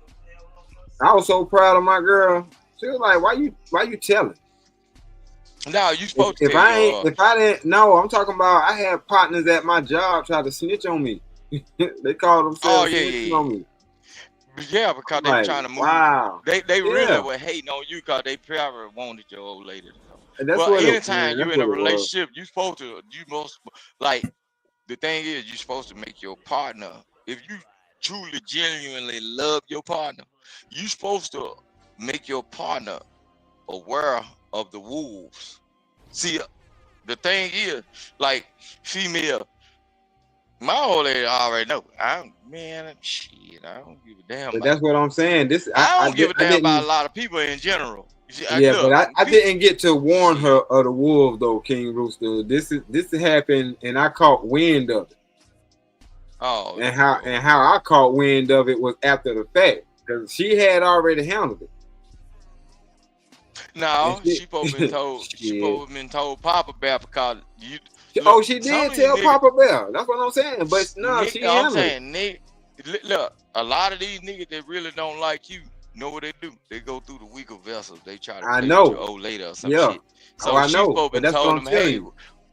I was so proud of my girl. She was like, why you telling? No, you supposed to if I didn't know, I'm talking about I had partners at my job try to snitch on me. They call themselves snitching on me. Yeah, because they trying to move. Wow. They really were hating on you because they probably wanted your old lady. And that's but what anytime you're in a relationship, you most like the thing is you're supposed to make your partner, if you truly genuinely love your partner, you're supposed to make your partner aware of the wolves. See, the thing is, like female My old lady already know. Shit, I don't give a damn. But that's what I'm saying. I don't give a damn about a lot of people in general. But I didn't get to warn her of the wolves though, King Rooster. This happened, and I caught wind of it. Oh, and how I caught wind of it was after the fact, because she had already handled it. No, she supposed to been told. She supposed to been told Papa Bear because you. Look, she did tell Papa Bear. That's what I'm saying. But no, she handled it. Look, a lot of these niggas that really don't like you know what they do. They go through the weaker vessels. They try to play with your old lady or some shit. So I she know. supposed to But told them, hey,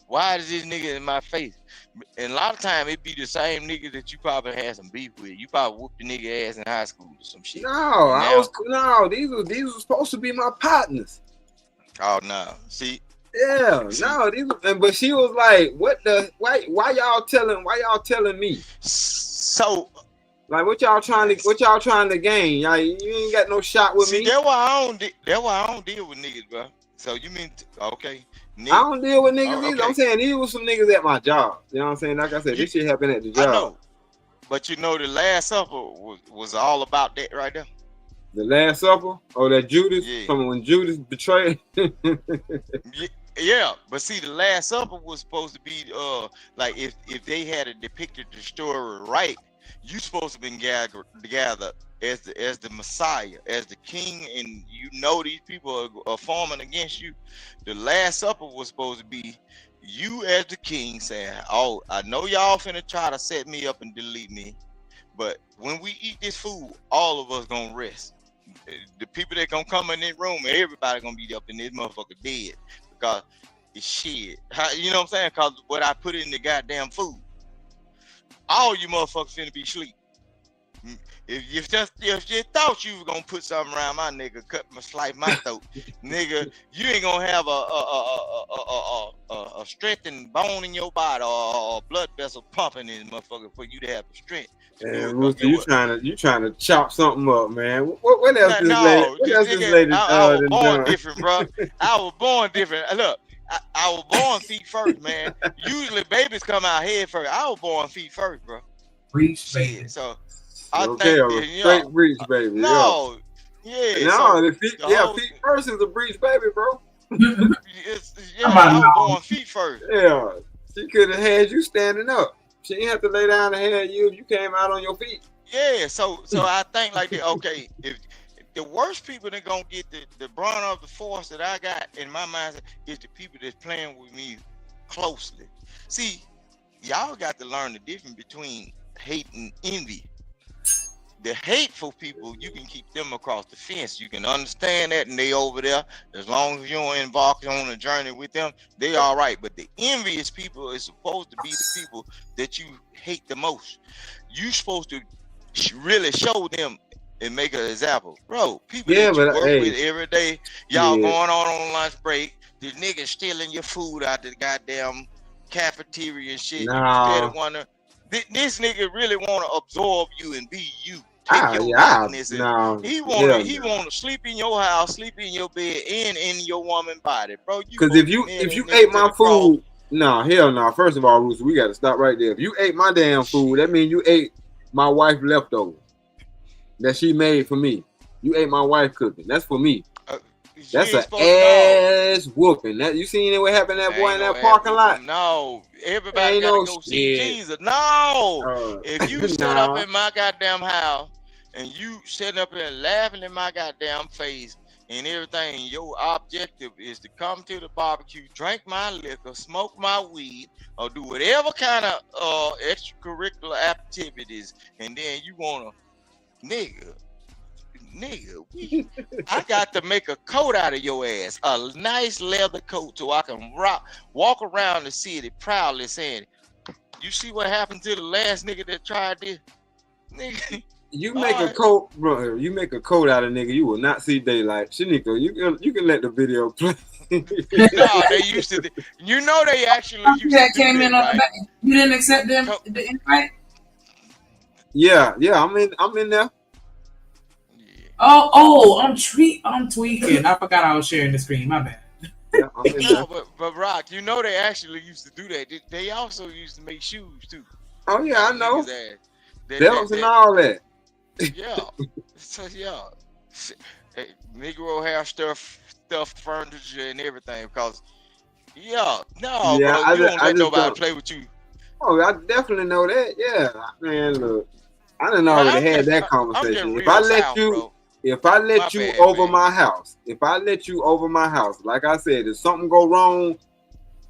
why is this nigga in my face? And a lot of time it be the same nigga that you probably had some beef with. You probably whooped the nigga ass in high school or some shit. These were supposed to be my partners. Oh no, see. Yeah, no, but she was like, "What the? Why y'all telling me?" So, like, what y'all trying to gain? Like, you ain't got no shot with me. That's why I don't deal with niggas, bro. So you mean okay? I don't deal with niggas either. I'm saying these was some niggas at my job. You know what I'm saying? Like I said, this shit happened at the job. I know, but you know, the Last Supper was all about that right there. The Last Supper? Oh, that Judas? From when Judas betrayed? Yeah, but see, the Last Supper was supposed to be like if they had depicted the story right, you supposed to been gathered as the Messiah, as the king, and you know these people are forming against you. The Last Supper was supposed to be you as the king saying, "Oh, I know y'all finna try to set me up and delete me, but when we eat this food, all of us gonna rest. The people that gonna come in this room, everybody gonna be up in this motherfucker dead because it's shit. You know what I'm saying? Because what I put in the goddamn food, all you motherfuckers finna be asleep. If you thought you was gonna put something around my nigga, slice my throat, nigga, you ain't gonna have a strengthened bone in your body or a blood vessel pumping in this motherfucker for you to have the strength. Man, Rooster, you trying to chop something up, man. What else this lady I was born different, bro. I was born different. Look, I was born feet first, man. Usually babies come out head first. I was born feet first, bro. Breach, baby. So straight breach, baby. No, feet first is a breach, baby, bro. I was born feet first. Yeah, she could have had you standing up. She didn't have to lay down and have you if you came out on your feet. Yeah, so I think like that. Okay, if the worst people that gonna get the brunt of the force that I got in my mind is the people that's playing with me closely. See, y'all got to learn the difference between hate and envy. The hateful people, you can keep them across the fence. You can understand that, and they over there. As long as you don't embark on a journey with them, they all right. But the envious people is supposed to be the people that you hate the most. You supposed to really show them and make an example, bro. People that you work with every day, y'all going on lunch break. The niggas stealing your food out the goddamn cafeteria and shit. Nah. This nigga really want to absorb you and be you. He want to sleep in your house, sleep in your bed, and in your woman body, bro. Because if you ate my food, hell no. First of all, Rooster, we got to stop right there. If you ate my damn food, that means you ate my wife leftover that she made for me. You ate my wife cooking. That's for me. That's an ass whooping. That you seen what happened to that boy in that parking lot? No, everybody gotta go see Jesus. No, if you sit up in my goddamn house and you sitting up there laughing in my goddamn face and everything, your objective is to come to the barbecue, drink my liquor, smoke my weed, or do whatever kind of extracurricular activities, and then you wanna, nigga, I got to make a coat out of your ass, a nice leather coat, so I can walk around the city proudly saying, "You see what happened to the last nigga that tried this, nigga." You make a coat, bro. You make a coat out of nigga, you will not see daylight. Shanika, you can let the video play. No, they used to. You know they actually used to came in on the back. You didn't accept them the invite. Yeah, I'm in there. Oh, I'm tweaking. I forgot I was sharing the screen. My bad. No, but Rock, you know they actually used to do that. They also used to make shoes too. Oh yeah, I know. Belts and all that. Yeah. So yeah. Negro have stuffed furniture and everything because bro, you don't let nobody play with you. Oh, I definitely know that. Yeah, man, look, I done already had that conversation. If I let you over my house, like I said, if something go wrong,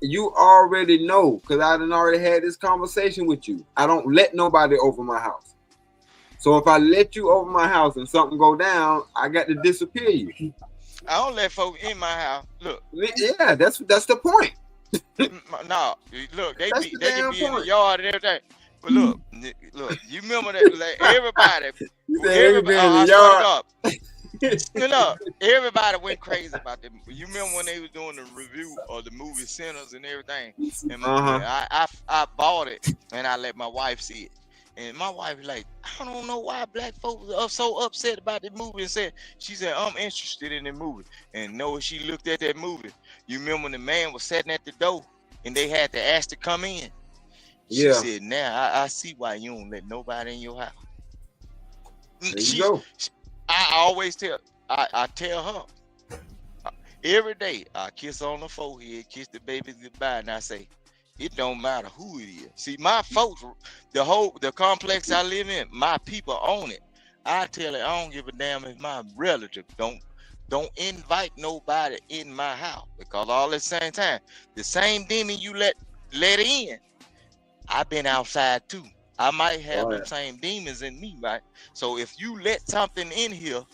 you already know because I done already had this conversation with you. I don't let nobody over my house. So if I let you over my house and something go down, I got to disappear you. I don't let folks in my house. Look. Yeah, that's the point. No, look, they can be in the yard and everything. But look, you remember that? Like, everybody everybody went crazy about them. You remember when they was doing the review of the movie Sinners and everything? And I bought it and I let my wife see it. And my wife was like, I don't know why black folks are so upset about the movie. And she said, I'm interested in the movie. And she looked at that movie. You remember when the man was sitting at the door and they had to ask to come in? She said, now I see why you don't let nobody in your house. There you go. I always tell her every day, I kiss her on the forehead, kiss the baby goodbye, and I say, it don't matter who it is. See, my folks, the complex I live in, my people own it. I tell it, I don't give a damn if my relative don't invite nobody in my house because all at the same time, the same demon you let in, I've been outside too. I might have the same demons in me, right? So if you let something in here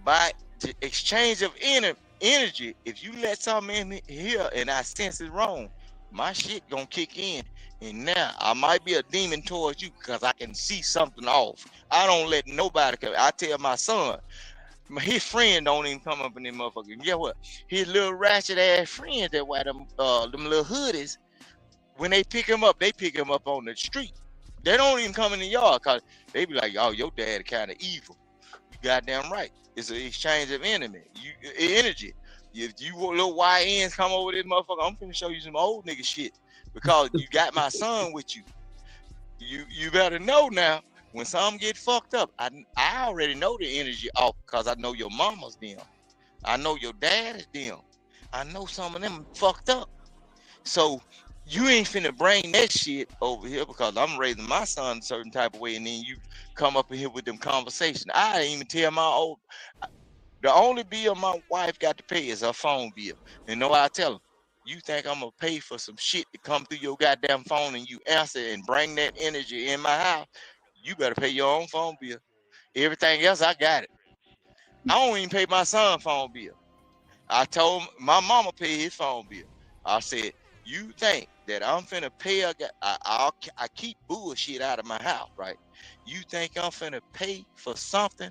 by the exchange of energy, if you let something in here and I sense it wrong, my shit gonna kick in, and now I might be a demon towards you because I can see something off. I don't let nobody come. I tell my son, his friend don't even come up in them motherfuckers. Guess what? His little ratchet ass friends that wear them little hoodies, when they pick him up on the street. They don't even come in the yard because they be like, oh, your dad kind of evil. You goddamn right. It's an exchange of energy. If you little YNs come over this motherfucker, I'm finna show you some old nigga shit because you got my son with you. You better know now when something get fucked up. I already know the energy off because I know your mama's them. I know your dad is them. I know some of them fucked up. So you ain't finna bring that shit over here because I'm raising my son a certain type of way, and then you come up in here with them conversations. I didn't even tell the only bill my wife got to pay is her phone bill. And know what I tell her? You think I'm gonna pay for some shit to come through your goddamn phone and you answer and bring that energy in my house? You better pay your own phone bill. Everything else, I got it. I don't even pay my son's phone bill. I told my mama pay his phone bill. I said, you think that I'm finna pay I keep bullshit out of my house, right? You think I'm finna pay for something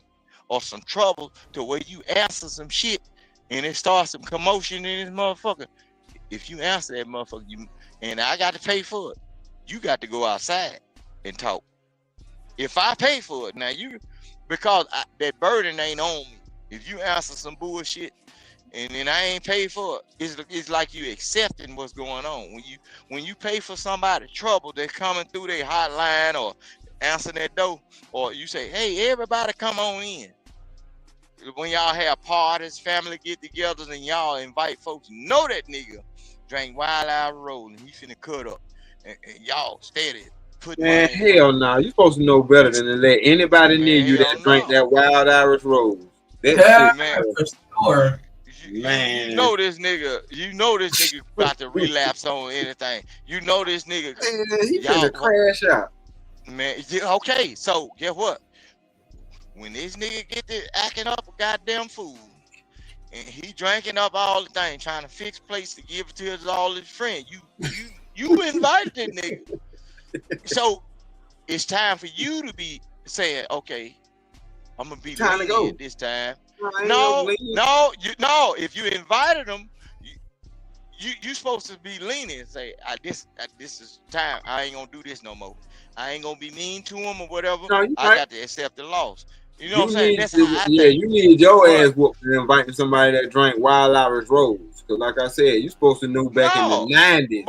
or some trouble to where you answer some shit and it starts some commotion in this motherfucker? If you answer that motherfucker, and I got to pay for it, you got to go outside and talk. If I pay for it, now because that burden ain't on me. If you answer some bullshit and then I ain't paid for it, it's like you accepting what's going on. When you pay for somebody trouble that's coming through their hotline or answering that door, or you say, hey, everybody come on in. When y'all have parties, family get-togethers, and y'all invite folks, know that nigga drank Wild Hour Road and he finna cut up, and y'all steady. Man, hell no. You supposed to know better than to let anybody near you that drink that Wild Irish Rose. That shit, for sure. Man, you know this nigga about to relapse on anything. You know this nigga. Man, he finna crash out. Man, okay. So guess what? When this nigga get to acting up a goddamn fool, and he drinking up all the thing, trying to fix plates to give it to all his friends, you invited that nigga. So it's time for you to be saying, okay, I'm gonna be lenient this time. No. If you invited him, you supposed to be lenient and say, this is time. I ain't gonna do this no more. I ain't gonna be mean to him or whatever. No, I got to accept the loss. You know what I'm saying? That's how I think. You need your ass whooped for inviting somebody that drank Wild Irish Rose. Because like I said, you supposed to know back in the 90s.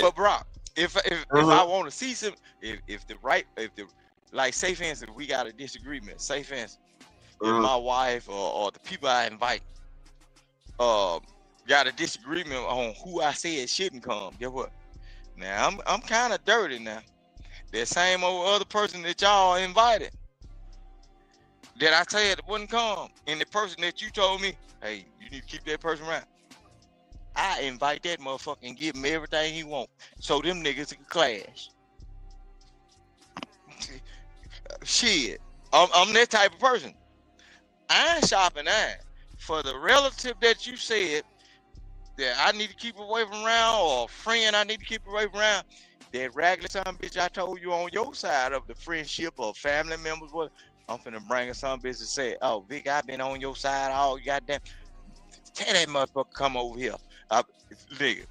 But Brock, if I want to see some, if the like, say for instance, we got a disagreement. Say for instance, if my wife or the people I invite got a disagreement on who I said shouldn't come, guess what? Now I'm kind of dirty now. That same old other person that y'all invited, that I said wouldn't come, and the person that you told me, hey, you need to keep that person around, I invite that motherfucker and give him everything he want, so them niggas can clash. Shit, I'm that type of person. I ain't shopping iron for the relative that you said that I need to keep away from around, or a friend I need to keep away from around. That raggedy son of a bitch I told you on your side of the friendship or family members, what I'm finna bring a son of a bitch and say, oh, Vic, I've been on your side all goddamn. Tell that motherfucker come over here. Nigga,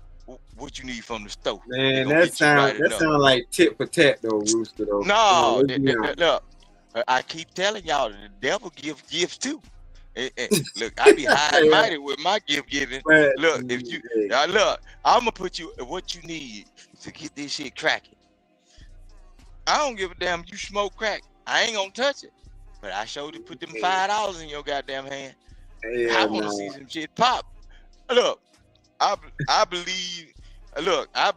what you need from the store? Man, that sound like tit for tat though, Rooster though. No, look, I keep telling y'all the devil gives gifts too. Look, I be high and mighty with my gift giving. Look, if you look, I'm gonna put you what you need to get this shit cracking. I don't give a damn you smoke crack. I ain't gonna touch it. But I showed you put them $5 in your goddamn hand. I want to see some shit pop. Look, I believe. Look, I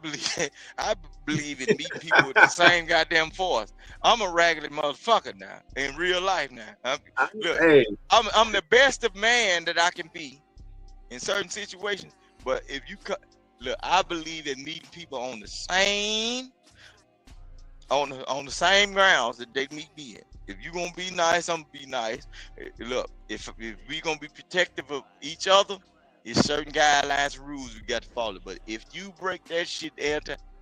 believe in meeting people with the same goddamn force. I'm a raggedy motherfucker now in real life now. I'm the best of man that I can be in certain situations. But if you look, I believe in meeting people on the same grounds that they meet me in. If you gonna be nice, I'm gonna be nice. Look, if we gonna be protective of each other, it's certain guidelines and rules we got to follow. But if you break that shit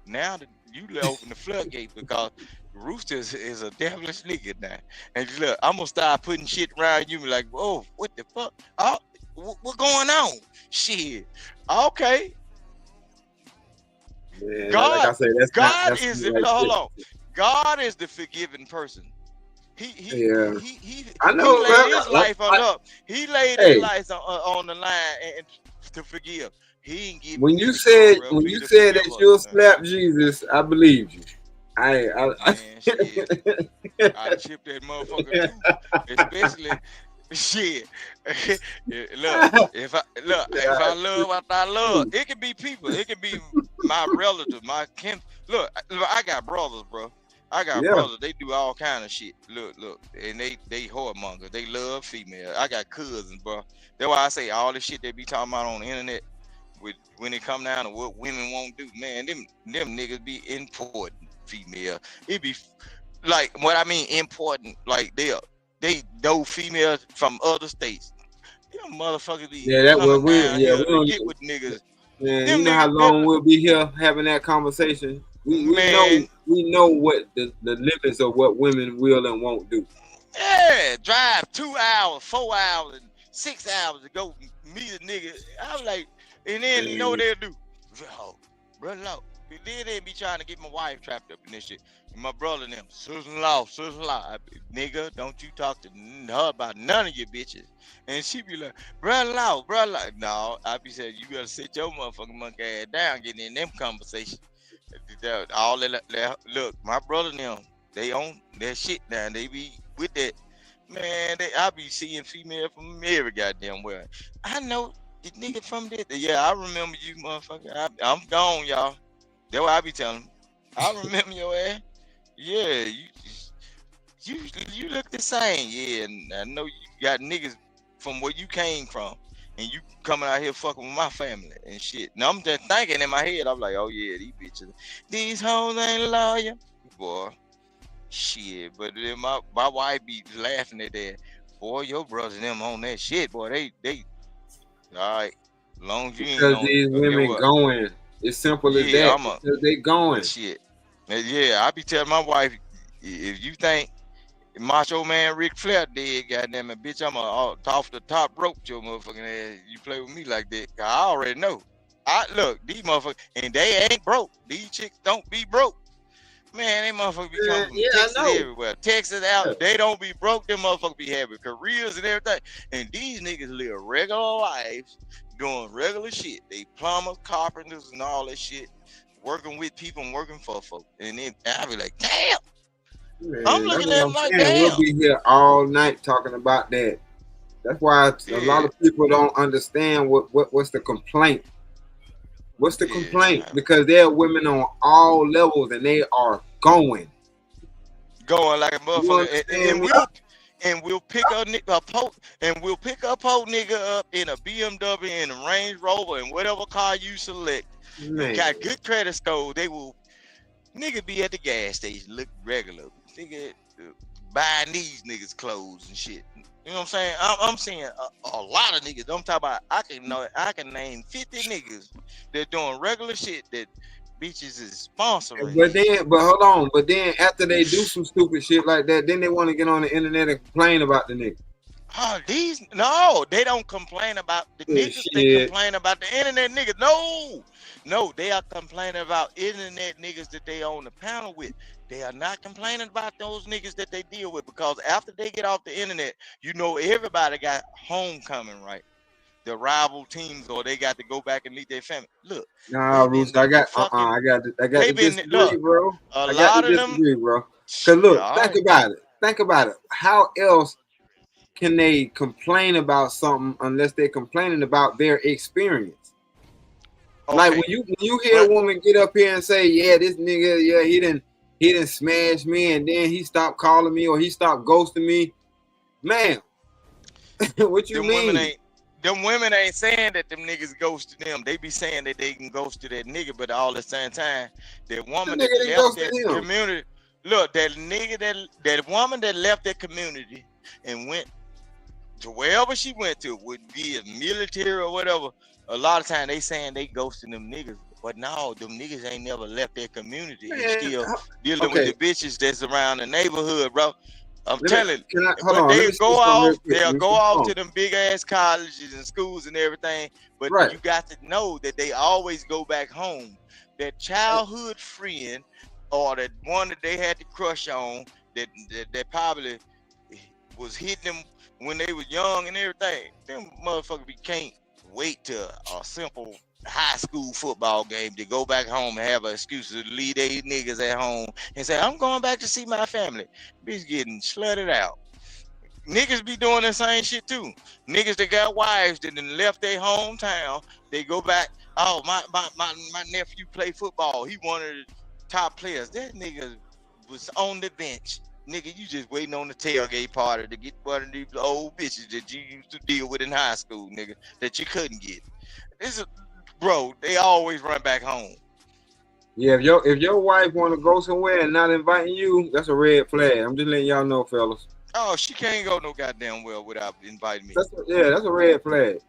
now that you let open the floodgate, because Rooster is a devilish nigga now. And look, I'm gonna start putting shit around you, like, whoa, what the fuck? Oh, what going on? Shit. Okay. Yeah, God, like I said, God is the hold on. God is the forgiving person. He I know, he laid his life on the line and to forgive. He ain't give when you said that you'll slap Jesus, I believe you. I chip that motherfucker too. Especially shit. Look, if I love what I love, it can be people. It can be my relative, my kin. Look, I got brothers, bro. I got brothers. They do all kind of shit. Look, and they whoremonger. They love female. I got cousins, bro. That's why I say all the shit they be talking about on the internet. When it come down to what women won't do, man, them niggas be important female. It be like what I mean important, like they know females from other states. Them motherfuckers be we get with niggas. Man, you know how long we'll be here having that conversation. We know what the limits of what women will and won't do. Yeah, drive 2 hours, 4 hours, and 6 hours to go meet a nigga. I was like, and then you know what they'll do? Brother, then they be trying to get my wife trapped up in this shit. And my brother and them, sister-in-law. Nigga, don't you talk to her about none of your bitches. And she be like, brother-in-law. No, I be saying, you gotta sit your motherfucking monkey ass down, getting in them conversations. All that, look, my brother and them, they own that shit now. They be with that. Man, I be seeing female from every goddamn where. I know the nigga from this. Yeah, I remember you, motherfucker. I'm gone, y'all. That's what I be telling them. I remember your ass. Yeah, you look the same. Yeah, and I know you got niggas from where you came from, and you coming out here fucking with my family and shit. Now I'm just thinking in my head, I'm like, oh yeah, these bitches, these hoes ain't loyal, boy. Shit, but then my wife be laughing at that. Boy, your brothers and them on that shit, boy. They all right. Long as you ain't because these women going. It's simple as that. Because they going. Shit. Yeah, I be telling my wife, if you think Macho Man Ric Flair did, goddamn it, bitch, I'm off the top rope your motherfucking ass. You play with me like that. I already know. Look, these motherfuckers, and they ain't broke. These chicks don't be broke. Man, they motherfuckers be coming from Texas everywhere. Texas out, they don't be broke. Them motherfuckers be having careers and everything. And these niggas live regular lives, doing regular shit. They plumbers, carpenters, and all that shit. working with people and working for folk. And then I be like, damn. Man, I'm looking at them like, damn. We'll be here all night talking about that. That's why a lot of people don't understand what's the complaint. What's the complaint? Because there are women on all levels and they are going like a motherfucker. And we'll pick a whole nigga up in a BMW and a Range Rover and whatever car you select. Got good credit score. They will be at the gas station, look regular. Nigga buying these niggas clothes and shit. You know what I'm saying? I'm saying a lot of niggas. I'm talking about. I can name 50 niggas that doing regular shit that bitches is sponsoring. But hold on. But then after they do some stupid shit like that, then they want to get on the internet and complain about the nigga. Oh, they don't complain about the niggas. Shit. They complain about the internet niggas. No, they are complaining about internet niggas that they on the panel with. They are not complaining about those niggas that they deal with, because after they get off the internet, everybody got homecoming, right? The rival teams, or they got to go back and meet their family. Look, nah, Rooster, I got to disagree, bro. A lot of them, bro. Cause look, think about it. How else can they complain about something unless they're complaining about their experience? Okay. Like when you hear a woman get up here and say, "Yeah, this nigga, yeah, he didn't smash me, and then he stopped calling me or he stopped ghosting me," man. What you mean? Them women ain't saying that them niggas ghosted them. They be saying that they can ghost to that nigga, but all at the same time, that woman that left that community, look, that woman that left that community and went to wherever she went to, would be a military or whatever. A lot of time they saying they ghosting them niggas, but no, them niggas ain't never left their community and still dealing with the bitches that's around the neighborhood, bro. I'm telling you, they'll go off to them big ass colleges and schools and everything. But you got to know that they always go back home. That childhood friend or that one that they had to crush on, that probably was hitting them when they was young and everything. Them motherfuckers can't wait till a simple high school football game to go back home and have an excuse to leave their niggas at home and say, I'm going back to see my family. Bitch getting slutted out. Niggas be doing the same shit too. Niggas that got wives that then left their hometown, they go back. Oh, my nephew play football. He one of the top players. That nigga was on the bench. Nigga, you just waiting on the tailgate party to get one of these old bitches that you used to deal with in high school, nigga, that you couldn't get. Bro, they always run back home. Yeah, if your wife want to go somewhere and not inviting you, that's a red flag. I'm just letting y'all know, fellas. Oh, she can't go no goddamn well without inviting me. That's a red flag.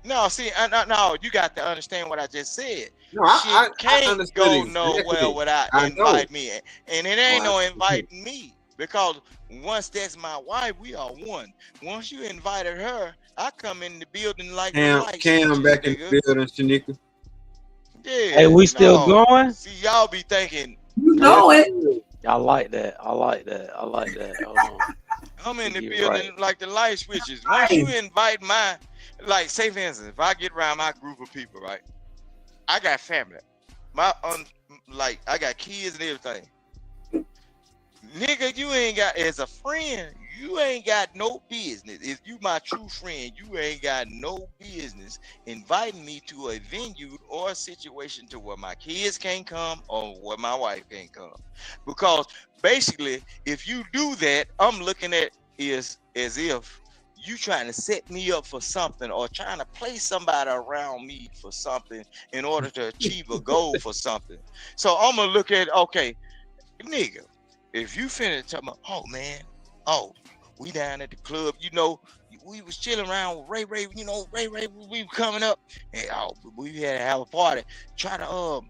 No, see, no, you got to understand what I just said. No, I can't go nowhere without inviting me, and it ain't no inviting me, because once that's my wife, we are one. Once you invited her, I come in the building like Cam back in the building, Shanika. Yeah. Hey, we still going? See, y'all be thinking. You know it. I like that. Hold on. I'm in the building like the light switches. Once you invite like, say for instance, if I get around my group of people, right? I got family. I got kids and everything. Nigga, you ain't got, as a friend, you ain't got no business. If you my true friend, you ain't got no business inviting me to a venue or a situation to where my kids can't come or where my wife can't come. Because basically, if you do that, I'm looking at is as if you trying to set me up for something or trying to place somebody around me for something in order to achieve a goal for something. So I'm gonna look at, okay, nigga, if you finna tell me, oh man, we down at the club, you know, we was chilling around with Ray, you know, Ray, we were coming up, and we had to have a party. Try to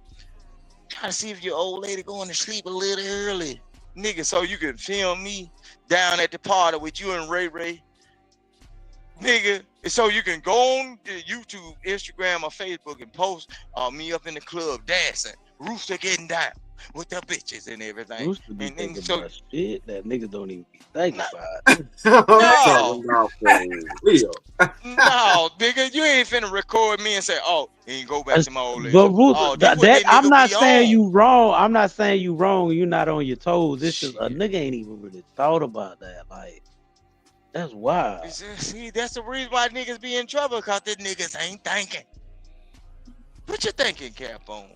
see if your old lady going to sleep a little early, nigga, so you can film me down at the party with you and Ray, nigga, so you can go on YouTube, Instagram, or Facebook and post me up in the club dancing, Rooster getting down. with the bitches and everything. Rooster be And thinking so about shit that niggas don't even be thinking about. no, nigga, you ain't finna record me and say, "Oh, and go back to my old lady." But Rooster, Oh, this what that that I'm nigga not be saying on. you wrong. I'm not saying you wrong. You're not on your toes. This is a nigga ain't even really thought about that. Like, that's wild. See, that's the reason why niggas be in trouble, cause the niggas ain't thinking. Put your thinking cap on.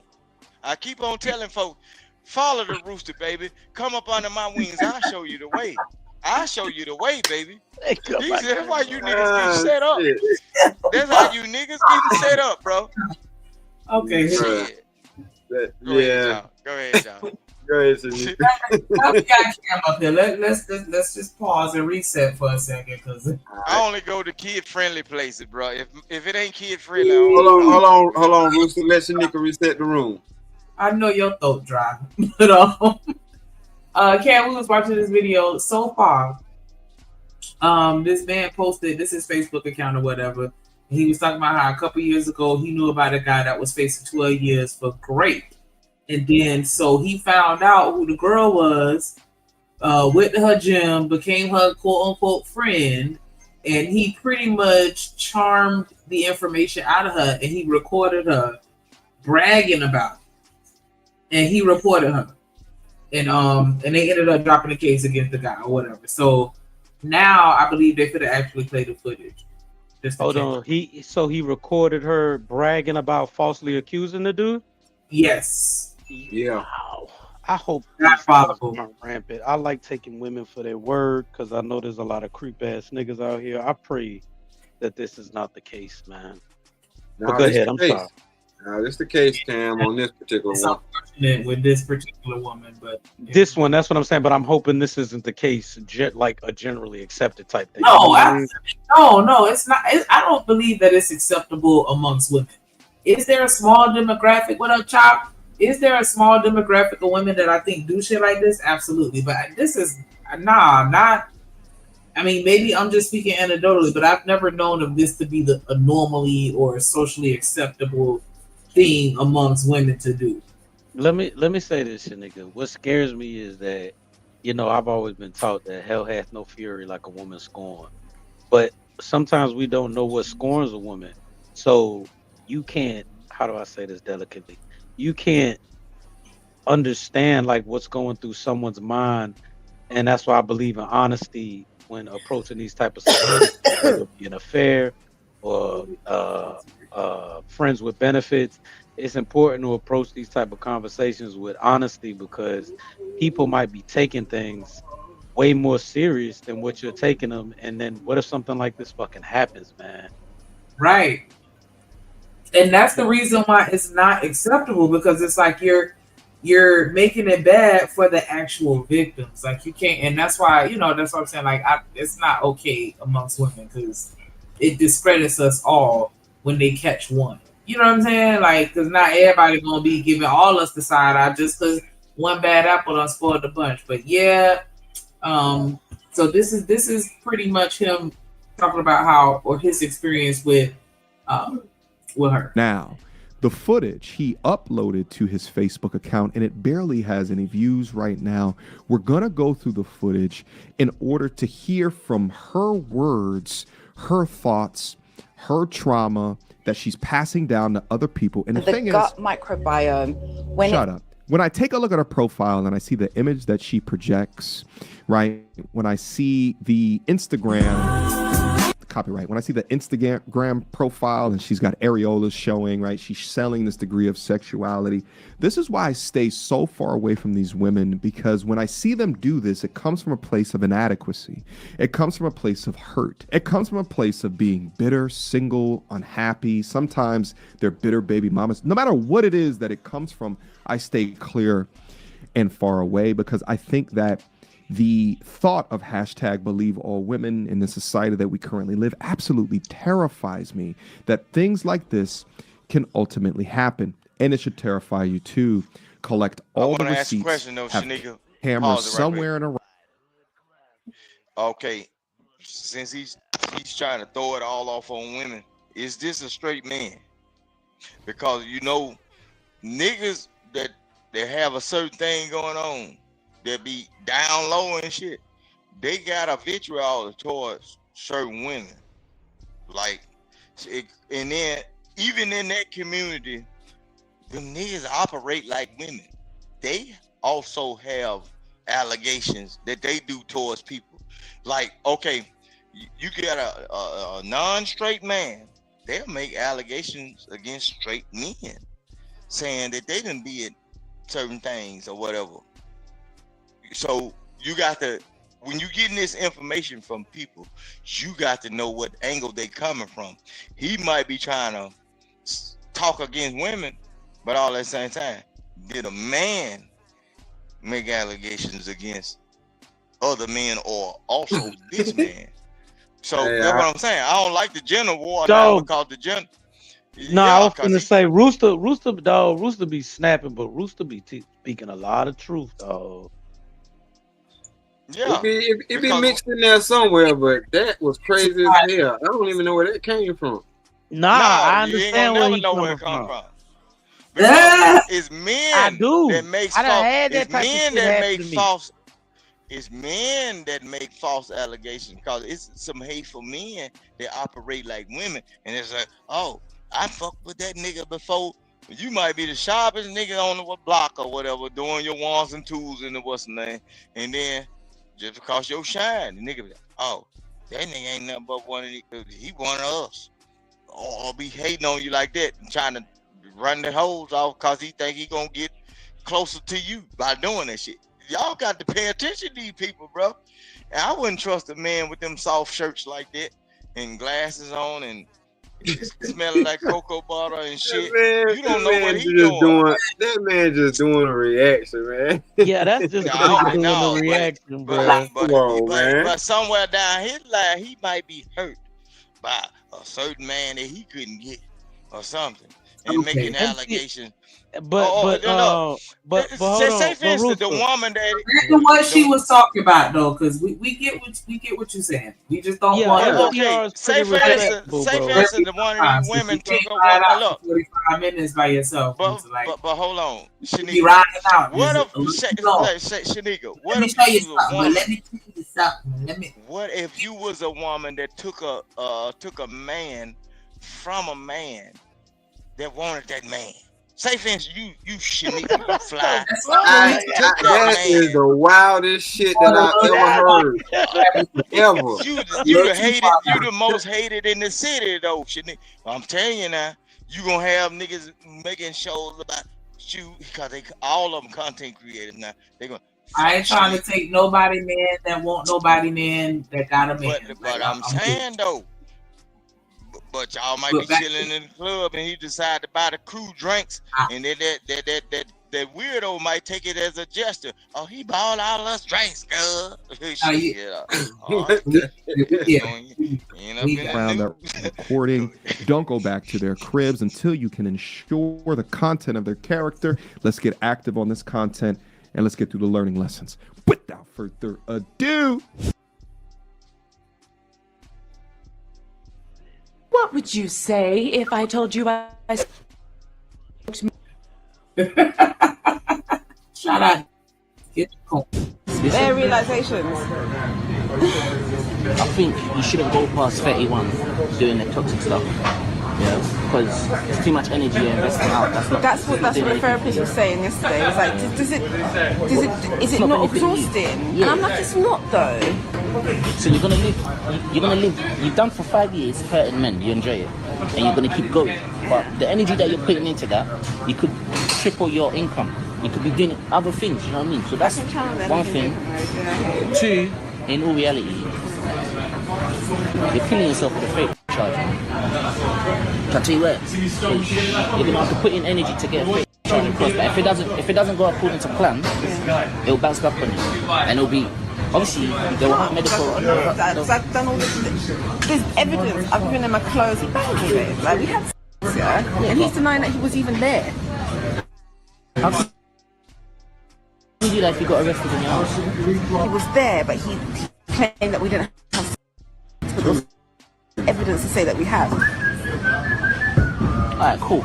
I keep on telling folks, follow the rooster, baby. Come up under my wings. I'll show you the way. I'll show you the way, baby. That's why you niggas get set up. That's how you niggas getting set up, bro. Okay. Shit. Go ahead, y'all. Go ahead, Sydney. Now we got Cam up here. Let's just pause and reset for a second, cause I only go to kid-friendly places, bro. If it ain't kid-friendly, hold on, Rooster. Let Shanika reset the room. I know your throat dry, but Cam, we was watching this video so far. This man posted, this is his Facebook account or whatever. He was talking about how a couple years ago he knew about a guy that was facing 12 years for rape. And then so he found out who the girl was, went to her gym, became her quote unquote friend, and he pretty much charmed the information out of her, and he recorded her bragging about it. And he reported her. And they ended up dropping the case against the guy or whatever. So now I believe they could have actually played the footage. Hold on. He recorded her bragging about falsely accusing the dude? Yes. Yeah. Wow. I hope that's aren't rampant. I like taking women for their word because I know there's a lot of creep ass niggas out here. I pray that this is not the case, man. But go ahead. I'm sorry. No, this is the case, Cam, on this particular one. Unfortunate with this particular woman, but this one, that's what I'm saying. But I'm hoping this isn't the case, like a generally accepted type thing. No, no, it's not. I don't believe that it's acceptable amongst women. Is there a small demographic? What up, Chop? Is there a small demographic of women that I think do shit like this? Absolutely, but this is not. I mean, maybe I'm just speaking anecdotally, but I've never known of this to be a normally or socially acceptable thing amongst women to do. Let me say this, nigga. What scares me is that, I've always been taught that hell hath no fury like a woman scorned. But sometimes we don't know what scorns a woman. So you can't, how do I say this delicately? You can't understand like what's going through someone's mind. And that's why I believe in honesty when approaching these type of situations, whether it be an affair or friends with benefits. It's important to approach these type of conversations with honesty because people might be taking things way more serious than what you're taking them. And then what if something like this fucking happens, man? Right. And that's the reason why it's not acceptable, because it's like you're making it bad for the actual victims. Like you can't, and that's why, that's what I'm saying. Like it's not okay amongst women because it discredits us all when they catch one. You know what I'm saying? Like, because not everybody gonna be giving all us the side eye just because one bad apple done spoiled the bunch. But yeah, so this is pretty much him talking about how, or his experience with her. Now, the footage he uploaded to his Facebook account, and it barely has any views right now. We're gonna go through the footage in order to hear from her words, her thoughts, her trauma that she's passing down to other people. And the thing gut is, microbiome. Shut up. When I take a look at her profile and I see the image that she projects, right? When I see the copyright. When I see the Instagram profile and she's got areolas showing, right? She's selling this degree of sexuality. This is why I stay so far away from these women, because when I see them do this, it comes from a place of inadequacy. It comes from a place of hurt. It comes from a place of being bitter, single, unhappy. Sometimes they're bitter baby mamas. No matter what it is that it comes from, I stay clear and far away, because I think that the thought of #BelieveAllWomen in the society that we currently live absolutely terrifies me, that things like this can ultimately happen. And it should terrify you too. Collect all the receipts. I want to ask a question though, Shanika. Cameras somewhere in a... Okay, since he's trying to throw it all off on women, is this a straight man? Because niggas that that have a certain thing going on, that be down low and shit, they got a vitriol towards certain women. Like, and then even in that community, them niggas operate like women. They also have allegations that they do towards people. Like, okay, you get a non-straight man, they'll make allegations against straight men, saying that they didn't did certain things or whatever. So you got to, when you getting this information from people, you got to know what angle they coming from. He might be trying to talk against women, but all at the same time, did a man make allegations against other men or also this man? So that's what I'm saying. I don't like the gender war now because the gender. No, I was gonna say Rooster be snapping, but Rooster be speaking a lot of truth, dog. Yeah, it be mixed in there somewhere, but that was crazy as hell. I don't even know where that came from. Nah, I understand where it come from. It's men that makes false. It's men that make false allegations because it's some hateful men that operate like women, and it's like, oh, I fucked with that nigga before. You might be the sharpest nigga on the block or whatever, doing your ones and twos and the what's the name, and then just because you're shine, the nigga be like, oh, that nigga ain't nothing but one of these, he one of us, or be hating on you like that and trying to run the holes off because he think he gonna get closer to you by doing that shit. Y'all got to pay attention to these people, bro. And I wouldn't trust a man with them soft shirts like that and glasses on and smelling like cocoa butter and shit. Man, you don't know what he's doing. That man just doing a reaction, man. Yeah, that's just doing a reaction, bro. But somewhere down his line, he might be hurt by a certain man that he couldn't get or something, and making allegations. But say for instance, the woman that that's what she was talking about though, because we get what you're saying. We just don't want to. Say for instance, the one of these women took a look. 45 minutes by yourself. But hold on, Shanika. What if Shanika? What if you was a woman? Let me tell you something. What if you was a woman that took a man from a man that wanted that man? Say for instance, you Shanika fly. That is the wildest shit that I've ever heard. Ever. You the most hated in the city though, Shanika. I'm telling you now, you gonna have niggas making shows about you because all of them content creators now. They gonna. I ain't trying to take nobody man that want nobody man that got a man. But I'm saying though. But y'all might be chilling in the club and he decide to buy the crew drinks, and then that weirdo might take it as a gesture. Oh, he bought all us drinks, girl. Around that recording, don't go back to their cribs until you can ensure the content of their character. Let's get active on this content and let's get through the learning lessons. Without further ado. What would you say if I told you I Shut up. Their realizations. I think you shouldn't go past 31 doing the toxic stuff. Yeah, because it's too much energy you're investing out. That's what the therapist was saying yesterday. It's like, is it not exhausting? Yeah. And I'm like, it's not though. So you're gonna live. You've done for 5 years hurting men. You enjoy it, and you're gonna keep going. But the energy that you're putting into that, you could triple your income. You could be doing other things. You know what I mean? So that's one thing. Two, in all reality, you're killing yourself with a fake charge. I'll tell you what, you're gonna have to put in energy to get a fake charge across. But if it doesn't go according to plan, it'll bounce back on you, and it'll be. Obviously, they will have medical. I've done all this. There's evidence. I've given him a closed bank. Like we had, and he's denying that he was even there. How can you do that if you got arrested in your house? He was there, but he claimed that we didn't have evidence to say that we have. Alright, cool.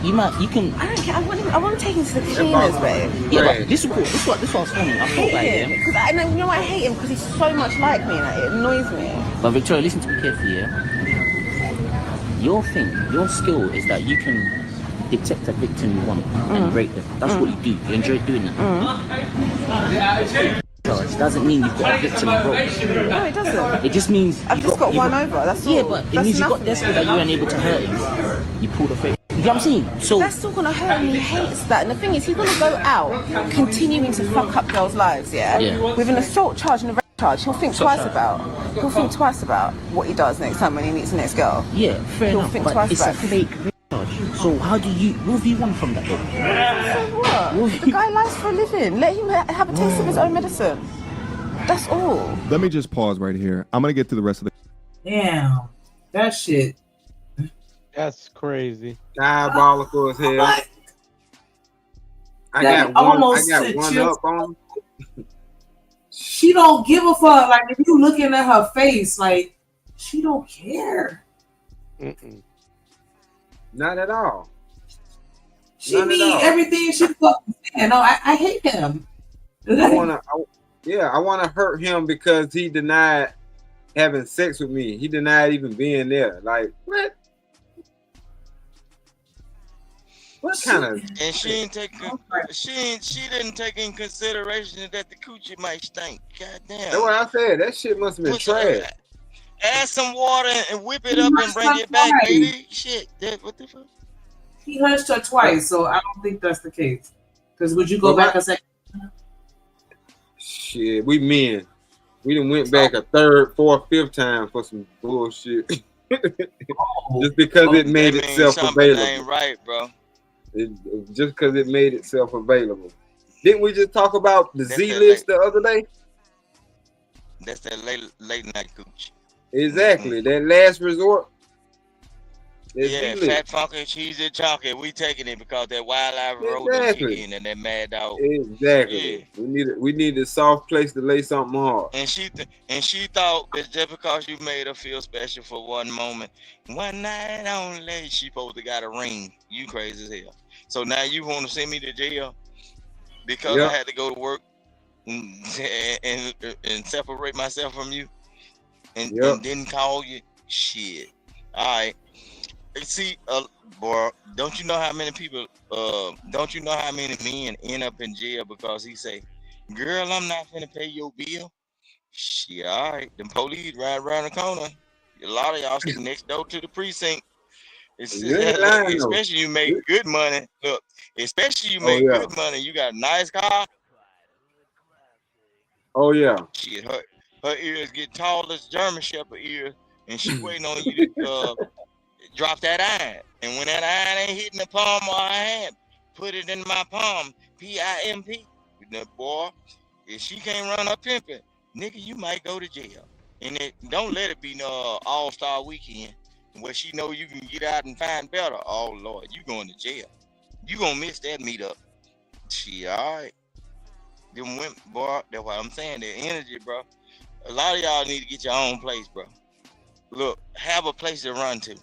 You You can. I don't care. I want to take him to the cleaners, babe. Yeah, but this is cool. This is what I was funny. I felt like him. Because I know I hate him because he's so much like me. Like, it annoys me. But Victoria, listen to me carefully, yeah? Your skill is that you can detect a victim you want and break them. That's what you do. You enjoy doing that. So it doesn't mean you've got a victim broke. No, it doesn't. It just means I've just got one over. That's all. Yeah, but it means you got this that you weren't able to hurt him. You pulled a fake. You know what I'm saying? So that's still gonna hurt him. He hates that. And the thing is, he's gonna go out continuing to fuck up girls' lives. Yeah. With an assault charge and a rape charge. He'll think twice about what he does next time when he meets the next girl. Yeah, fair He'll enough. think But twice it's about a fake charge. So what do you want from that though? So what? The guy lies for a living. Let him have a taste of his own medicine. That's all. Let me just pause right here. I'm gonna get to the rest of the. Damn, that shit. That's crazy. Diabolical as hell. I got one up on. She don't give a fuck. Like if you looking at her face, like she don't care. Not at all. She mean everything she fucking saying. No, I hate him. I wanna hurt him because he denied having sex with me. He denied even being there. Like what? What kind of? And she didn't take in consideration that the coochie might stink. God damn. That's what I said. That shit must have been trash. Add some water and whip it up and bring it back, baby. Shit, what the fuck? He hunched her twice, so I don't think that's the case. Because would you go back a second? Shit, we men. We done went back a third, fourth, fifth time for some bullshit. Just because it made itself available. That ain't right, bro. Just because it made itself available. Didn't we just talk about the Z-list the other day? That's that late night cooch. Exactly. That last resort. Yeah, Fat Funky, Cheesy Chunky. We taking it because that wildlife road chicken and that mad dog. Exactly. Yeah. We need a soft place to lay something hard. And she thought that just because you made her feel special for one moment, one night only, she supposed to got a ring. You crazy as hell. So now you want to send me to jail because I had to go to work and separate myself from you and didn't call you? Shit. All right. See, boy, don't you know how many men end up in jail because he say, girl, I'm not finna pay your bill? Shit, all right. The police right around the corner. A lot of y'all sit next door to the precinct. Especially you make good money. Look, especially you make good money. You got a nice car. Oh, yeah. Shit, her ears get tall as German Shepherd ears, and she waiting on you to drop that iron. And when that iron ain't hitting the palm of her hand, put it in my palm. P-I-M-P. Boy, if she can't run up pimping, nigga, you might go to jail. And don't let it be no all-star weekend where she know you can get out and find better. Oh, Lord, you going to jail. You gonna miss that meetup. She all right. Them women, boy, that's what I'm saying. The energy, bro. A lot of y'all need to get your own place, bro. Look, have a place to run to.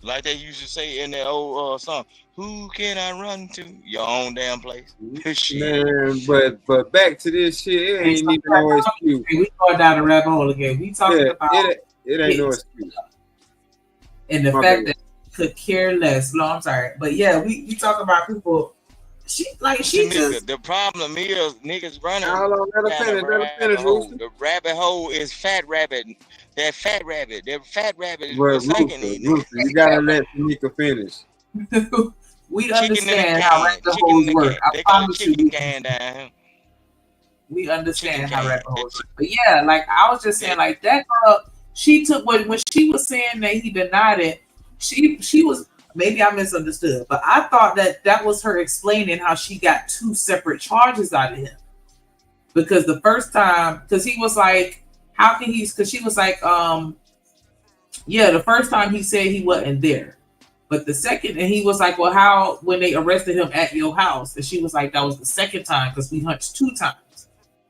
Like they used to say in that old song, who can I run to? Your own damn place. Man, but back to this shit, it ain't even no excuse. We going down the rabbit hole again. We talking about it ain't no excuse. And the fact that could care less. No, I'm sorry. But yeah, we talk about people. The problem is niggas running. Let her finish, the rabbit hole is fat rabbit. That fat rabbit. That fat rabbit is recycling. You gotta let Tamika finish. We understand how rabbit holes work. I promise you. We understand how rabbit holes work. But yeah, like I was just saying, like that girl, she took when she was saying that he denied it. She was. Maybe I misunderstood, but I thought that was her explaining how she got two separate charges out of him. Because the first time, because he was like, how can he, because she was like, the first time he said he wasn't there. But the second, and he was like, well, how, when they arrested him at your house? And she was like, that was the second time because we hunched 2 times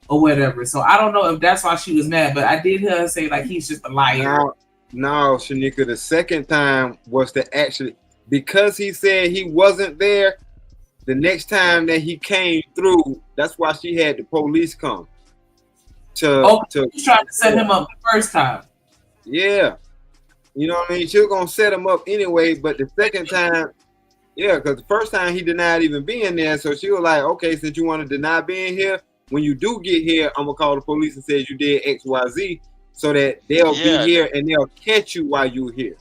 or whatever. So I don't know if that's why she was mad, but I did hear her say like, he's just a liar. No, Shanika, the second time was to actually, because he said he wasn't there, the next time that he came through, that's why she had the police come. He tried to set him up the first time. Yeah. You know what I mean? She was going to set him up anyway, but the second time, yeah, because the first time he denied even being there. So she was like, okay, since you want to deny being here, when you do get here, I'm going to call the police and say you did X, Y, Z, so that they'll be here and they'll catch you while you're here.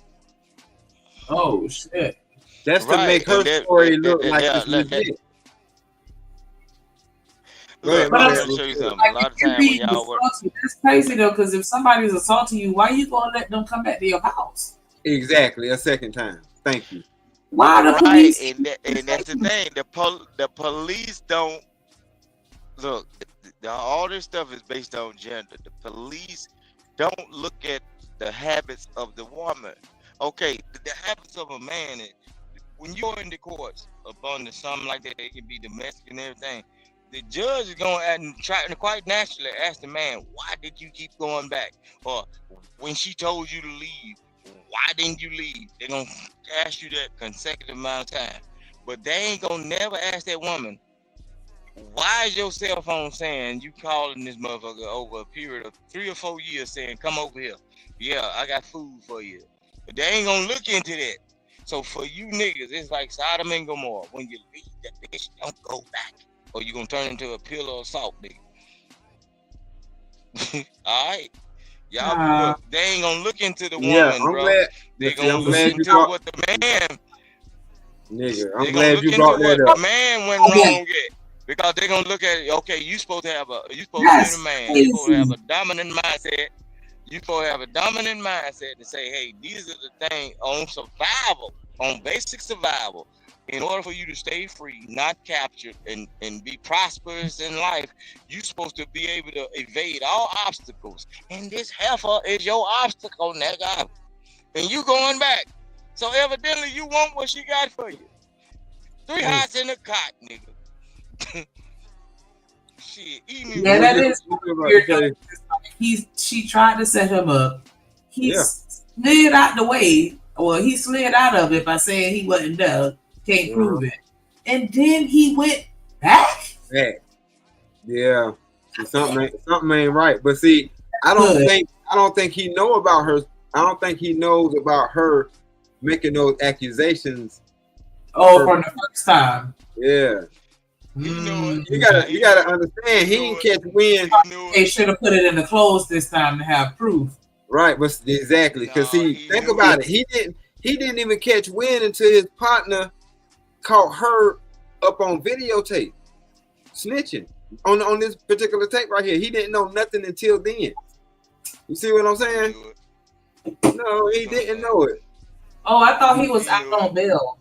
Oh, shit. That's to make her story look like it's legit. That's crazy though, because if somebody's assaulting you, why you gonna let them come back to your house? Exactly, a second time. Thank you. Why the police? And that's the thing. The police don't look. All this stuff is based on gender. The police don't look at the habits of the woman. Okay, the habits of a man. When you're in the courts upon something like that, it can be domestic and everything. The judge is going to try to quite naturally ask the man, why did you keep going back? Or when she told you to leave, why didn't you leave? They're going to ask you that consecutive amount of time. But they ain't going to never ask that woman, why is your cell phone saying you calling this motherfucker over a period of 3 or 4 years saying, come over here. Yeah, I got food for you. But they ain't going to look into that. So for you niggas, it's like Sodom and Gomorrah. When you leave that bitch, don't go back. Or you gonna turn into a pillar of salt, nigga. All right, y'all. Look, they ain't gonna look into the woman, bro. Glad, they gonna look into what the man. Nigga, I'm glad you brought that up. The man went wrong at, because they gonna look at it. Okay, you supposed to be a man. You supposed to have a dominant mindset. You supposed to have a dominant mindset to say, hey, these are the things on survival, on basic survival. In order for you to stay free, not captured, and be prosperous in life, you're supposed to be able to evade all obstacles. And this heifer is your obstacle, nigga. And you going back. So evidently you want what she got for you. 3 hots in a cot, nigga. Shit, yeah, that is weird. She tried to set him up. He slid out the way. Well, he slid out of it by saying he wasn't there. Can't prove it. And then he went back. Yeah. Something ain't right. But see, I don't think he know about her. I don't think he knows about her making those accusations. From the first time. Yeah. You gotta understand, he didn't catch wind. They should have put it in the clothes this time to have proof. Right, but exactly. Because think about it. He didn't even catch wind until his partner caught her up on videotape snitching on this particular tape right here. He didn't know nothing until then. You see what I'm saying? No, he didn't know it. Oh, I thought he was out on bail.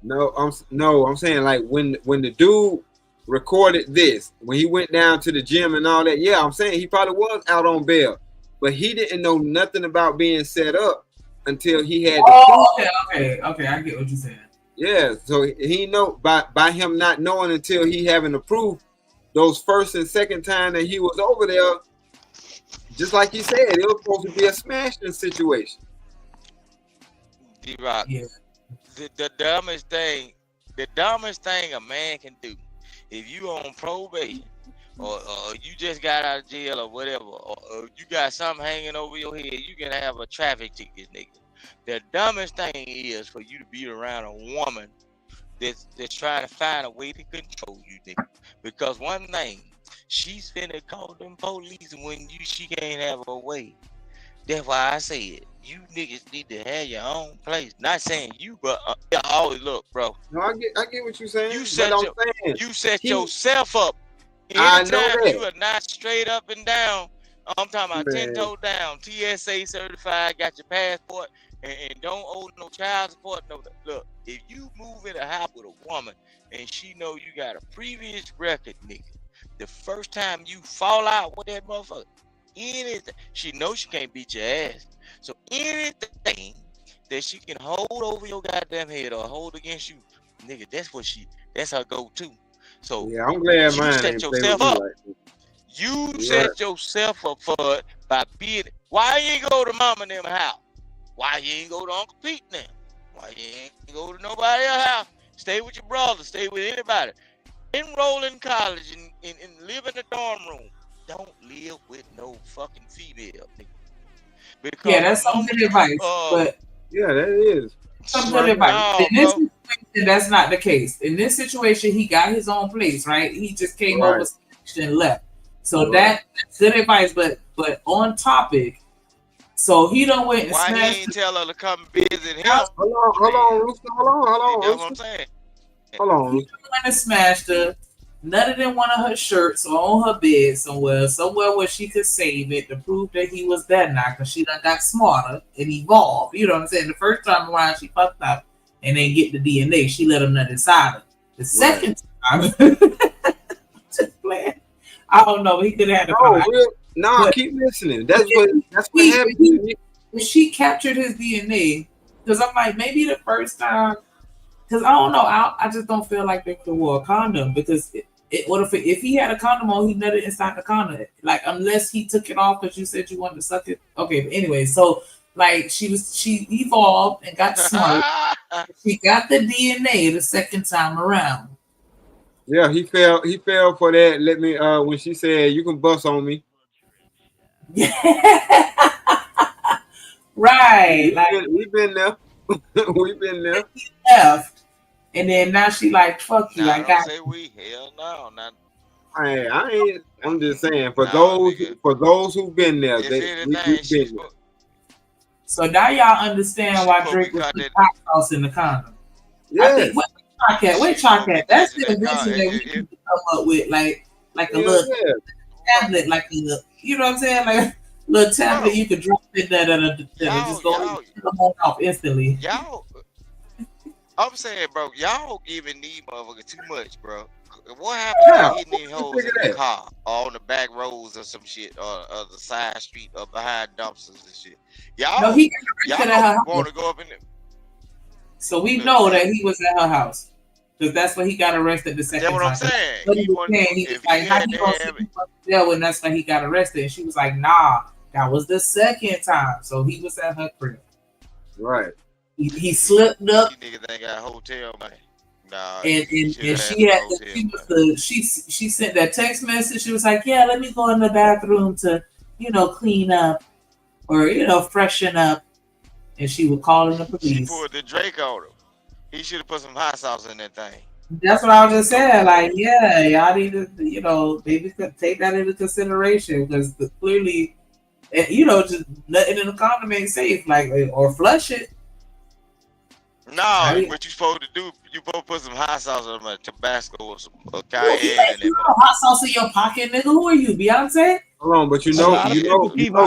No, I'm saying like when the dude recorded this, when he went down to the gym and all that, yeah, I'm saying he probably was out on bail, but he didn't know nothing about being set up until he had okay, I get what you're saying. Yeah, so he know by him not knowing until he having the proof, those first and second time that he was over there, just like he said, it was supposed to be a smashing situation. D-Rock, the dumbest thing a man can do, if you on probation or you just got out of jail or whatever, or you got something hanging over your head, you can have a traffic ticket, nigga. The dumbest thing is for you to be around a woman that's trying to find a way to control you, nigga. Because one thing, she's finna call them police when she can't have her way. That's why I said you niggas need to have your own place. Not saying you, but always look, bro. No, I get what you're saying. You set yourself up. Anytime you are not straight up and down, I'm talking about 10-toe down, TSA certified, got your passport, and don't owe no child support. No, look, if you move in a house with a woman and she know you got a previous record, nigga, the first time you fall out with that motherfucker, anything, she knows she can't beat your ass. So anything that she can hold over your goddamn head or hold against you, nigga, that's her go-to. So yeah, I'm glad you set yourself up. You set yourself up for it by being. Why you ain't go to mama and them house? Why you ain't go to Uncle Pete now? Why you ain't go to nobody else's house? Stay with your brother. Stay with anybody. Enroll in college and live in a dorm room. Don't live with no fucking female. Because yeah, that's some good advice. But yeah, that is some good advice. In this situation, that's not the case. In this situation, he got his own place, right? He just came over and left. So that's good advice, but on topic. So he done went and why smashed. He ain't tell her to come visit him? Hold on, Rooster. Hold on. That's what I'm saying. Hold on. He went and smashed her. Nutted in one of her shirts or on her bed somewhere where she could save it to prove that he was that now, because she done got smarter and evolved. You know what I'm saying? The first time around, she fucked up and didn't get the DNA. She let him nut inside her. The second time, just playing. I don't know. He could have had a keep listening. That's what happened. When she captured his DNA, because I'm like, maybe the first time, because I don't know, I just don't feel like they could wear a condom, because what if he had a condom on, he nutted inside the condom, like, unless he took it off because you said you wanted to suck it. Okay, but anyway, so like she evolved and got smart. She got the DNA the second time around. Yeah, he fell for that. Let me when she said you can bust on me. Right. We've been there. We've been there. He left. And then now she like, fuck you. I don't say we. Hell no. Not. I ain't. I'm just saying for those who've been there, we've been there. So now y'all understand why Drake was putting hot sauce in the condom. Yes. Wait, Chalk at. That's the invention that we can come up with, like a little tablet, like a little, you know what I'm saying, like a little tablet you could drop in there and just go off instantly. Y'all. I'm saying, bro, y'all giving these motherfuckers too much, bro. What happened to hitting these hoes in the car, or on the back roads or some shit, or the side street, or behind dumpsters and shit? Y'all want to go up in there. So we know that he was at her house, because that's when he got arrested the second time. That's what I'm saying. But he was like, how you gonna see jail when that's when he got arrested? And she was like, nah, that was the second time. So he was at her crib. Right. He slipped up. You niggas ain't got a hotel money. Nah. And she sent that text message. She was like, yeah, let me go in the bathroom to, clean up or, freshen up. And she would call in the police. She pulled the Drake on him. He should have put some hot sauce in that thing. That's what I was just saying. Like, yeah, y'all need to, maybe take that into consideration, because clearly, just nothing in the condom ain't safe. Like, or flush it. No, what you supposed to do? You supposed to put some hot sauce on some Tabasco or some cayenne. You know hot sauce in your pocket, nigga. Who are you, Beyonce? Hold on, but you know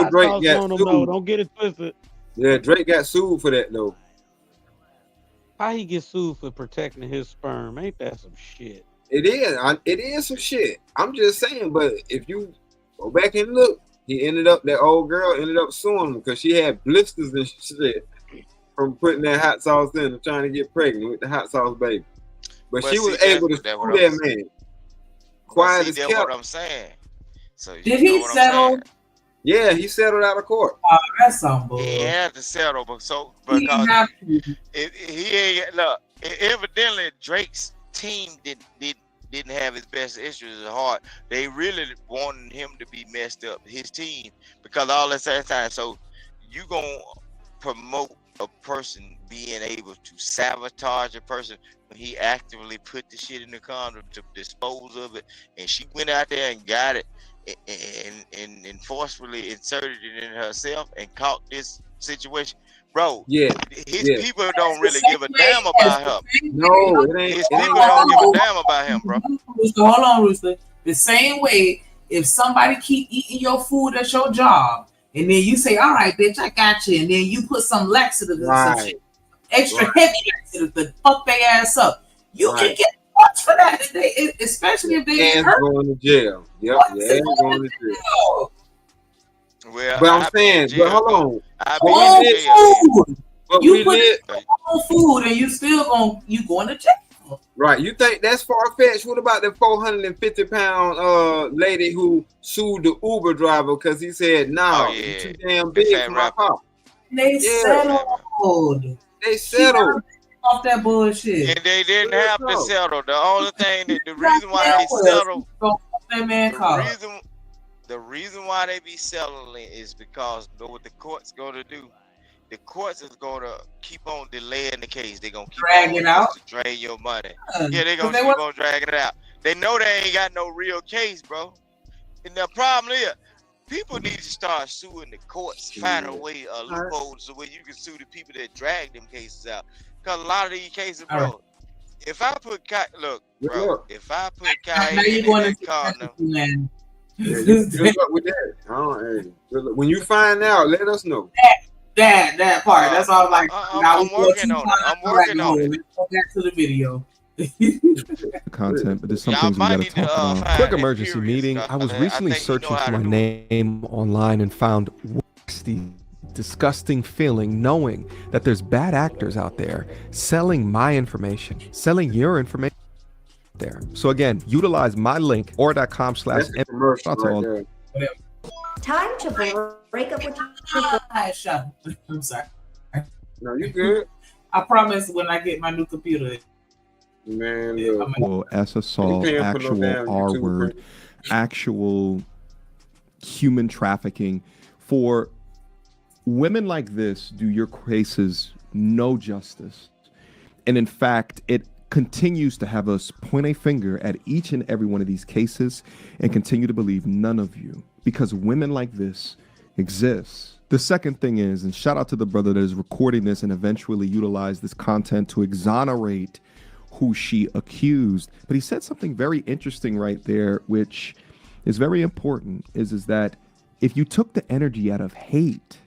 Drake got sued. Don't get it twisted. Yeah, Drake got sued for that though. How he get sued for protecting his sperm? Ain't that some shit? It is. It is some shit. I'm just saying, but if you go back and look, that old girl ended up suing him because she had blisters and shit from putting that hot sauce in and trying to get pregnant with the hot sauce baby. But she was able to sue that man. Quiet as kept. That's what I'm saying. So did he settle? Yeah, he settled out of court. Oh, that's some bull. He had to settle, because he ain't look. Evidently, Drake's team didn't have his best interests at heart. They really wanted him to be messed up, his team, because all this time. So you gonna promote a person being able to sabotage a person when he actively put the shit in the condom to dispose of it, and she went out there and got it. And forcefully inserted it in herself and caught this situation, bro. Yeah, his people don't really give a damn about him. No, it ain't. His people don't give a damn about him, bro. Hold on, Rooster. The same way, if somebody keep eating your food at your job, and then you say, "All right, bitch, I got you," and then you put some laxative or some shit, extra heavy laxative to fuck their ass up, you can get much for that, especially if they hurt. Going to jail. Yep, going to jail. Well, but I'm saying, but hold on. You put on food and you still going to jail. Right. You think that's far-fetched? What about the 450-pound lady who sued the Uber driver because he said, "No, you too damn big for my car." They settled. They settled off that bullshit. And they didn't have to settle. The only thing that the reason why they settled, the reason why they be settling is because you know what the court's gonna do. The courts is gonna keep on delaying the case. They're gonna keep dragging it out to drain your money. Yeah, they're gonna keep on dragging it out. They know they ain't got no real case, bro. And the problem is, people need to start suing the courts, find a way, a loophole, so where you can sue the people that drag them cases out. Cause a lot of these cases, bro. If I put if I put Cayenne in that corner, good luck with that. When you find out, let us know. That part. That's all. Like I'm working on it. I'm working on it. Let's go back to the video. Content, but there's some things we gotta talk about. Quick emergency meeting. I was recently searching for my name online and found the disgusting feeling knowing that there's bad actors out there selling my information, selling your information there. So again, utilize my link or.com/. Time to break up with I'm sorry. No, you good. I promise when I get my new computer. Man, S assault, actual R word, actual human trafficking. For women like this, do your cases no justice. And in fact, it continues to have us point a finger at each and every one of these cases and continue to believe none of you, because women like this exist. The second thing is, and shout out to the brother that is recording this and eventually utilize this content to exonerate who she accused. But he said something very interesting right there, which is very important, is that if you took the energy out of hate,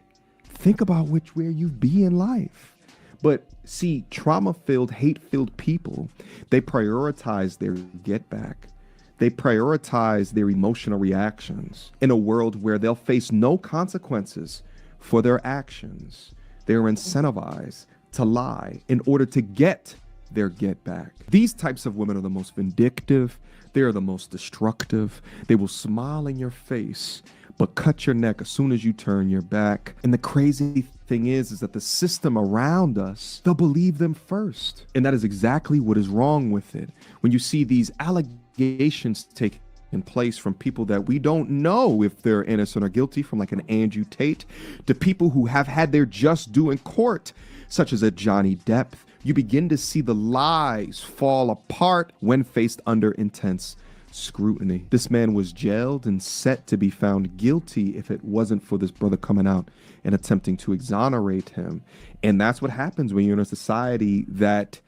think about where you'd be in life. But see, trauma-filled, hate-filled people, they prioritize their get back. They prioritize their emotional reactions in a world where they'll face no consequences for their actions. They're incentivized to lie in order to get their get back. These types of women are the most vindictive. They are the most destructive. They will smile in your face, but cut your neck as soon as you turn your back. And the crazy thing is that the system around us, they'll believe them first. And that is exactly what is wrong with it. When you see these allegations taking place from people that we don't know if they're innocent or guilty, from like an Andrew Tate, to people who have had their just due in court, such as a Johnny Depp, you begin to see the lies fall apart when faced under intense scrutiny. This man was jailed and set to be found guilty if it wasn't for this brother coming out and attempting to exonerate him. And that's what happens when you're in a society that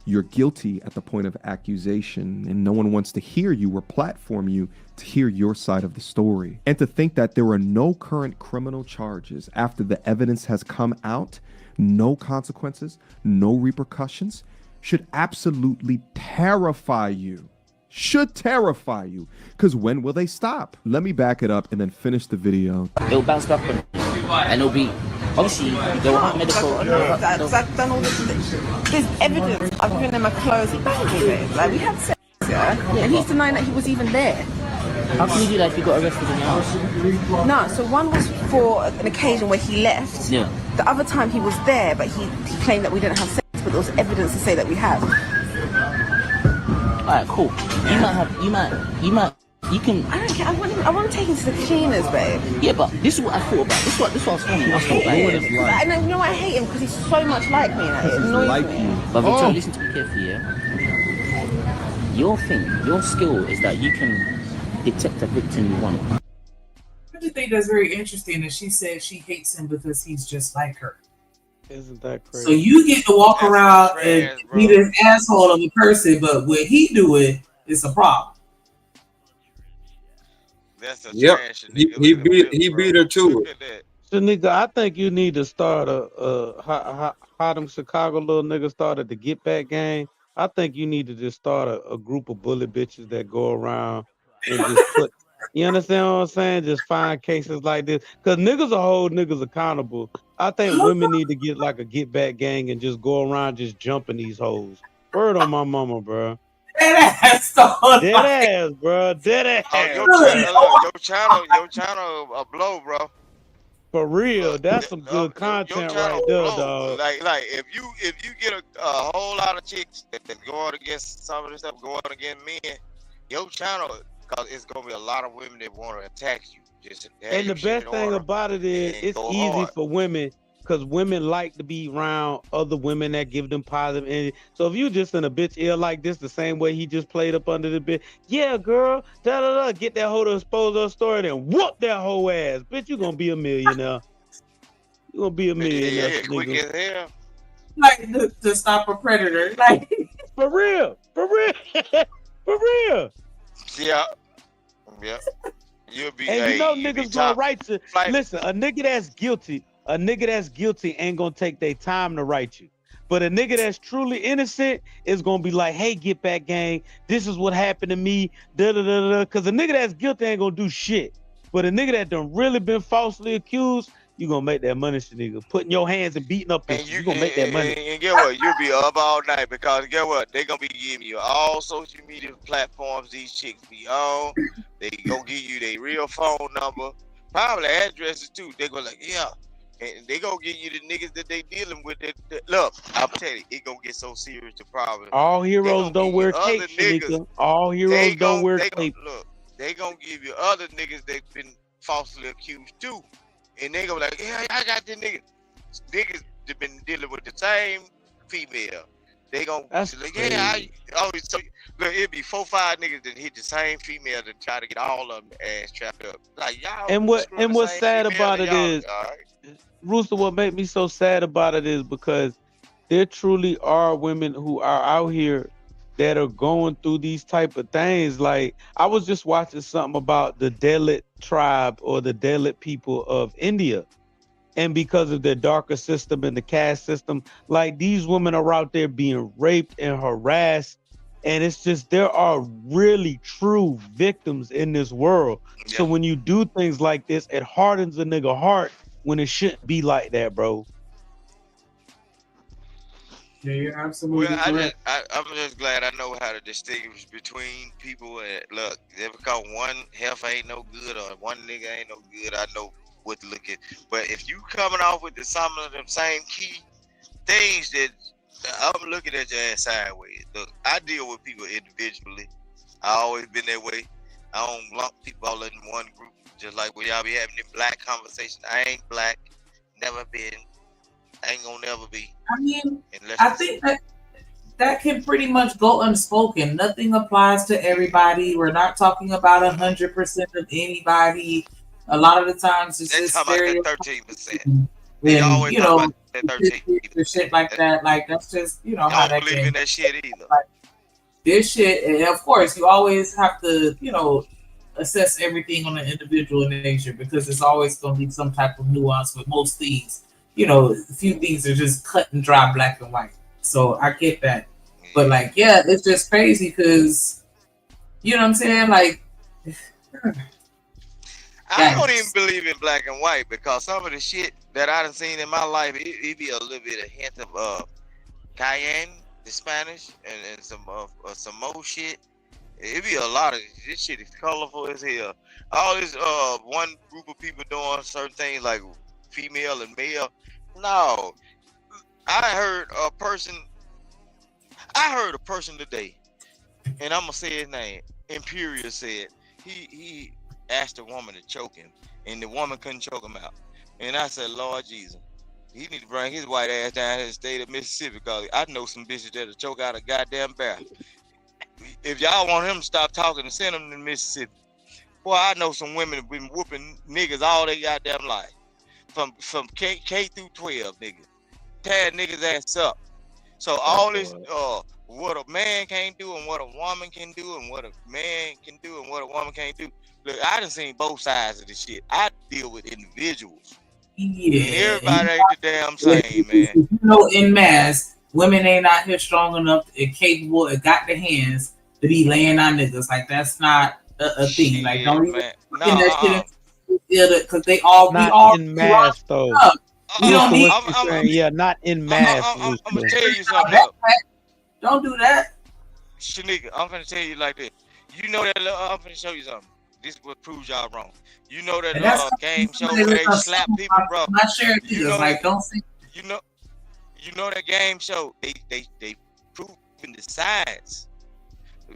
you're guilty at the point of accusation and no one wants to hear you or platform you to hear your side of the story. And to think that there are no current criminal charges after the evidence has come out, no consequences, no repercussions, should absolutely terrify you. Should terrify you, because when will they stop? Let me back it up and then finish the video. It'll bounce back and it'll be, obviously, they'll have medical. I've done all this. There's evidence. I've been in my clothes. Like, we had sex, yeah? And he's denying that he was even there. How can you do that if you got arrested in your house? No, so one was for an occasion where he left. Yeah. The other time he was there, but he claimed that we didn't have sex, but there was evidence to say that we have. Alright, cool. You can. I don't care. I want to take him to the cleaners, babe. Yeah, but this is what I thought about. This is what I was thinking. I thought about it. And you know, I hate him because he's so much like me. It annoys me. But Victoria, listen to me carefully, yeah? Your skill is that you can detect a victim you want. I just think that's very interesting that she said she hates him because he's just like her. Isn't that crazy? So you get to walk around and be this asshole of a person, but when he do it, it's a problem. That's a trash nigga. He beat her to it. Shanika, I think you need to start how them Chicago little niggas started the Get Back gang. I think you need to just start a group of bully bitches that go around and just put, you understand what I'm saying? Just find cases like this. Because niggas will hold niggas accountable. I think women need to get like a Get Back gang and just go around just jumping these hoes. Word on my mama, bro. Dead ass, bro. Dead ass. Your channel a blow, bro. For real, that's some good content right there, dog. Like if you get a whole lot of chicks that going against some of this stuff, going against men, your channel, because it's gonna be a lot of women that want to attack you. And the best thing about it is it's easy for women, because women like to be around other women that give them positive energy. So if you just in a bitch ear like this, the same way he just played up under the bed, yeah, girl, get that hoe to expose her story, then whoop that whole ass, bitch. You gonna be a millionaire. You gonna be a millionaire. Yeah, quick as hell. Like to stop a predator, like for real, for real. Yeah. You'll be. And you know niggas gonna write you. Listen, a nigga that's guilty ain't gonna take their time to write you. But a nigga that's truly innocent is gonna be like, hey, get back, gang. This is what happened to me. Cause a nigga that's guilty ain't gonna do shit. But a nigga that done really been falsely accused, you gonna make that money, nigga. Putting your hands and beating up people, you gonna make that money. And get what? You'll be up all night because get what? They gonna be giving you all social media platforms these chicks be on. They gonna give you their real phone number, probably addresses too. They go like, yeah. And they gonna give you the niggas that they dealing with. Look, I'm telling you, it gonna get so serious the problem. All heroes don't wear capes, nigga. All heroes don't wear capes. Look, they gonna give you other niggas that been falsely accused too. And they go like, yeah, I got this nigga. Niggas that been dealing with the same female. They gonna like, yeah, so look, it'd be 4 or 5 niggas that hit the same female to try to get all of them ass trapped up. Like y'all. And what's sad about it is, Rooster, what made me so sad about it is because there truly are women who are out here that are going through these type of things. Like I was just watching something about the Dalit tribe or the Dalit people of India. And because of their darker system and the caste system, like these women are out there being raped and harassed. And it's just, there are really true victims in this world. Yeah. So when you do things like this, it hardens a nigga heart when it shouldn't be like that, bro. Yeah, you're absolutely correct. I'm just glad I know how to distinguish between people. And look, because one health ain't no good or one nigga ain't no good, I know what to look at. But if you coming off with some of them same key things, that I'm looking at your ass sideways. Look, I deal with people individually. I always been that way. I don't lump people all in one group. Just like when y'all be having the black conversation. I ain't black, never been, ain't gonna never be. I mean, I think that can pretty much go unspoken. Nothing applies to everybody. We're not talking about 100% of anybody. A lot of the times it's just stereotypes. 13%. And, you know, the shit like that. Like that's just, you know, how that don't believe in that shit either. Like, this shit, and of course, you always have to, you know, assess everything on an individual nature because it's always going to be some type of nuance with most things. You know, a few things are just cut and dry, black and white. So I get that. But like, yeah, it's just crazy because, you know what I'm saying? Like, I don't even believe in black and white because some of the shit that I done seen in my life, it be a little bit of hint of cayenne, the Spanish, and some more shit. It be a lot of this shit is colorful as hell. All this one group of people doing certain things like female and male. No, I heard a person today, and I'm gonna say his name. Imperial said he asked a woman to choke him, and the woman couldn't choke him out. And I said, Lord Jesus, he need to bring his white ass down to the state of Mississippi because I know some bitches that'll choke out a goddamn bear. If y'all want him to stop talking and send him to Mississippi, boy, I know some women have been whooping niggas all their goddamn life. From K through 12, niggas. Tear niggas ass up. So all this, what a man can't do and what a woman can do and what a man can do and what a woman can't do. Look, I done seen both sides of this shit. I deal with individuals. Yeah. And everybody ain't the damn same, man. You know, in mass, women ain't out here strong enough and capable and got the hands to be laying on niggas. Like, that's not a thing. Shit, like, don't even in that shit because they all not we all in mass though. We don't need. Yeah, not in mass. I'm gonna tell you something. Don't do that. Shanika, I'm gonna tell you like this. You know that I'm gonna show you something. This is what proves y'all wrong. You know that And that's game show where they slap people, bro. Not sharing You videos, know like that. don't say. You know that game show. They proven the science.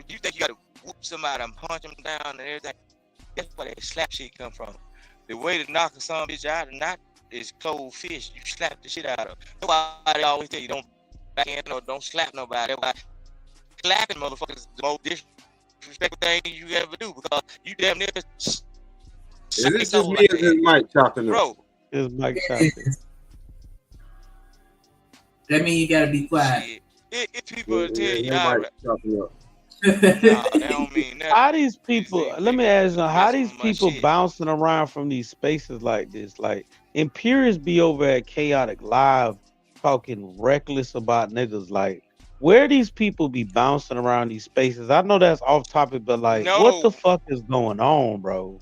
You think you gotta whoop somebody and punch them down and everything? That's where that slap shit come from. The way to knock a son bitch out or not is cold fish. You slap the shit out of. That's why they always tell you don't backhand or don't slap nobody. That's why slapping motherfuckers is the most disrespectful thing you ever do because you damn near. Is this just me or is Mike chopping up? Bro, it's Mike chopping. That means you gotta be quiet. If people tell you Mike chopping up. that don't mean nothing. How these people? Let me ask you, how these people bouncing around from these spaces like this? Like Imperious be over at Chaotic Live talking reckless about niggas. Like where these people be bouncing around these spaces? I know that's off topic, but like, what the fuck is going on, bro?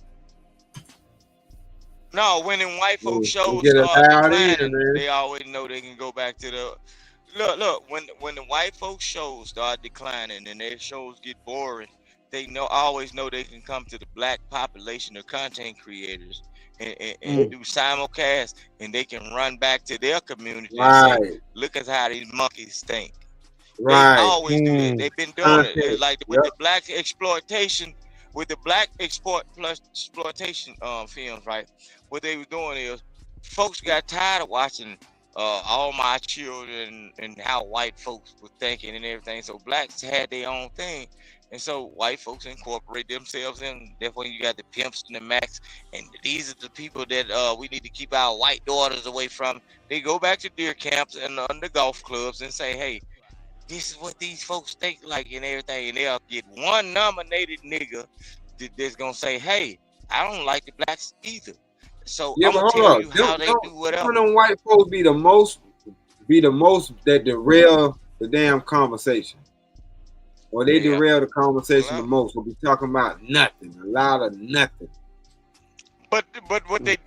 No, when them white folks shows get it start out declining, either, man. they always know they can go back to the look. When the white folks shows start declining and their shows get boring, they always know they can come to the black population of content creators and do simulcast, and they can run back to their community and say, "Look at how these monkeys think." Right. They always do that. They've been doing it. It's like with the black exploitation. With the black exploitation films, right? What they were doing is, folks got tired of watching All My Children and how white folks were thinking and everything. So blacks had their own thing, and so white folks incorporate themselves in. Therefore, you got the pimps and the max, and these are the people that we need to keep our white daughters away from. They go back to deer camps and the golf clubs and say, "Hey, this is what these folks think like," and everything, and they'll get one nominated nigga that's gonna say, "Hey, I don't like the blacks either." So Yeah, I'm but gonna hold tell up. you how they do whatever. Some of them white folks be the most that derail the damn conversation. Or they derail the conversation the most. We'll be talking about nothing, a lot of nothing. But what they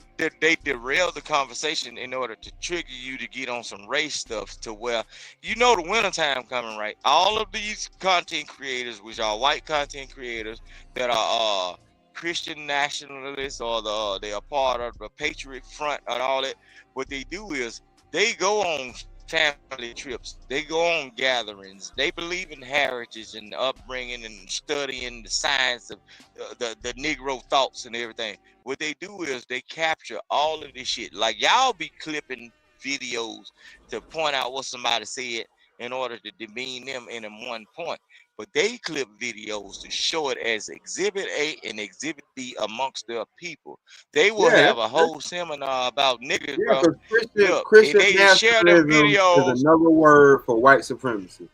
derail the conversation in order to trigger you to get on some race stuff to where the wintertime coming, right? All of these content creators, which are white content creators that are Christian nationalists or they are part of the Patriot Front and all that, what they do is they go on family trips, they go on gatherings, they believe in heritage and upbringing and studying the science of the Negro thoughts and everything. What they do is they capture all of this shit. Like y'all be clipping videos to point out what somebody said in order to demean them in one point. But they clip videos to show it as Exhibit A and Exhibit B amongst their people. They will have a whole seminar about niggas, bro. Christian they share their nationalism videos. is another word for white supremacy.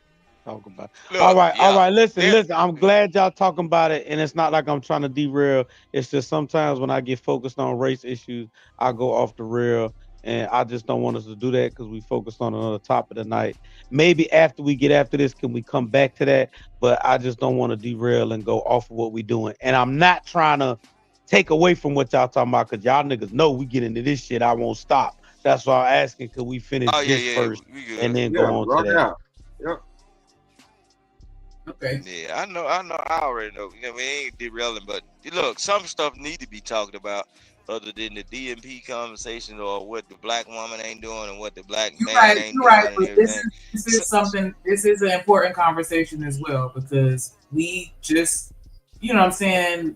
Talk about it. All right. Listen. I'm glad y'all talking about it, and it's not like I'm trying to derail. It's just sometimes when I get focused on race issues, I go off the rail, and I just don't want us to do that because we focused on another topic tonight. Maybe after this, can we come back to that? But I just don't want to derail and go off of what we're doing. And I'm not trying to take away from what y'all talking about because y'all niggas know we get into this shit. I won't stop. That's why I'm asking, could we finish this first and then go on to that? Yep. Okay. Yeah, I know. I already know. We ain't derailing, but look, some stuff need to be talked about other than the DMP conversation or what the black woman ain't doing and what the black man ain't doing. Right. But this is an important conversation as well because we just, you know what I'm saying,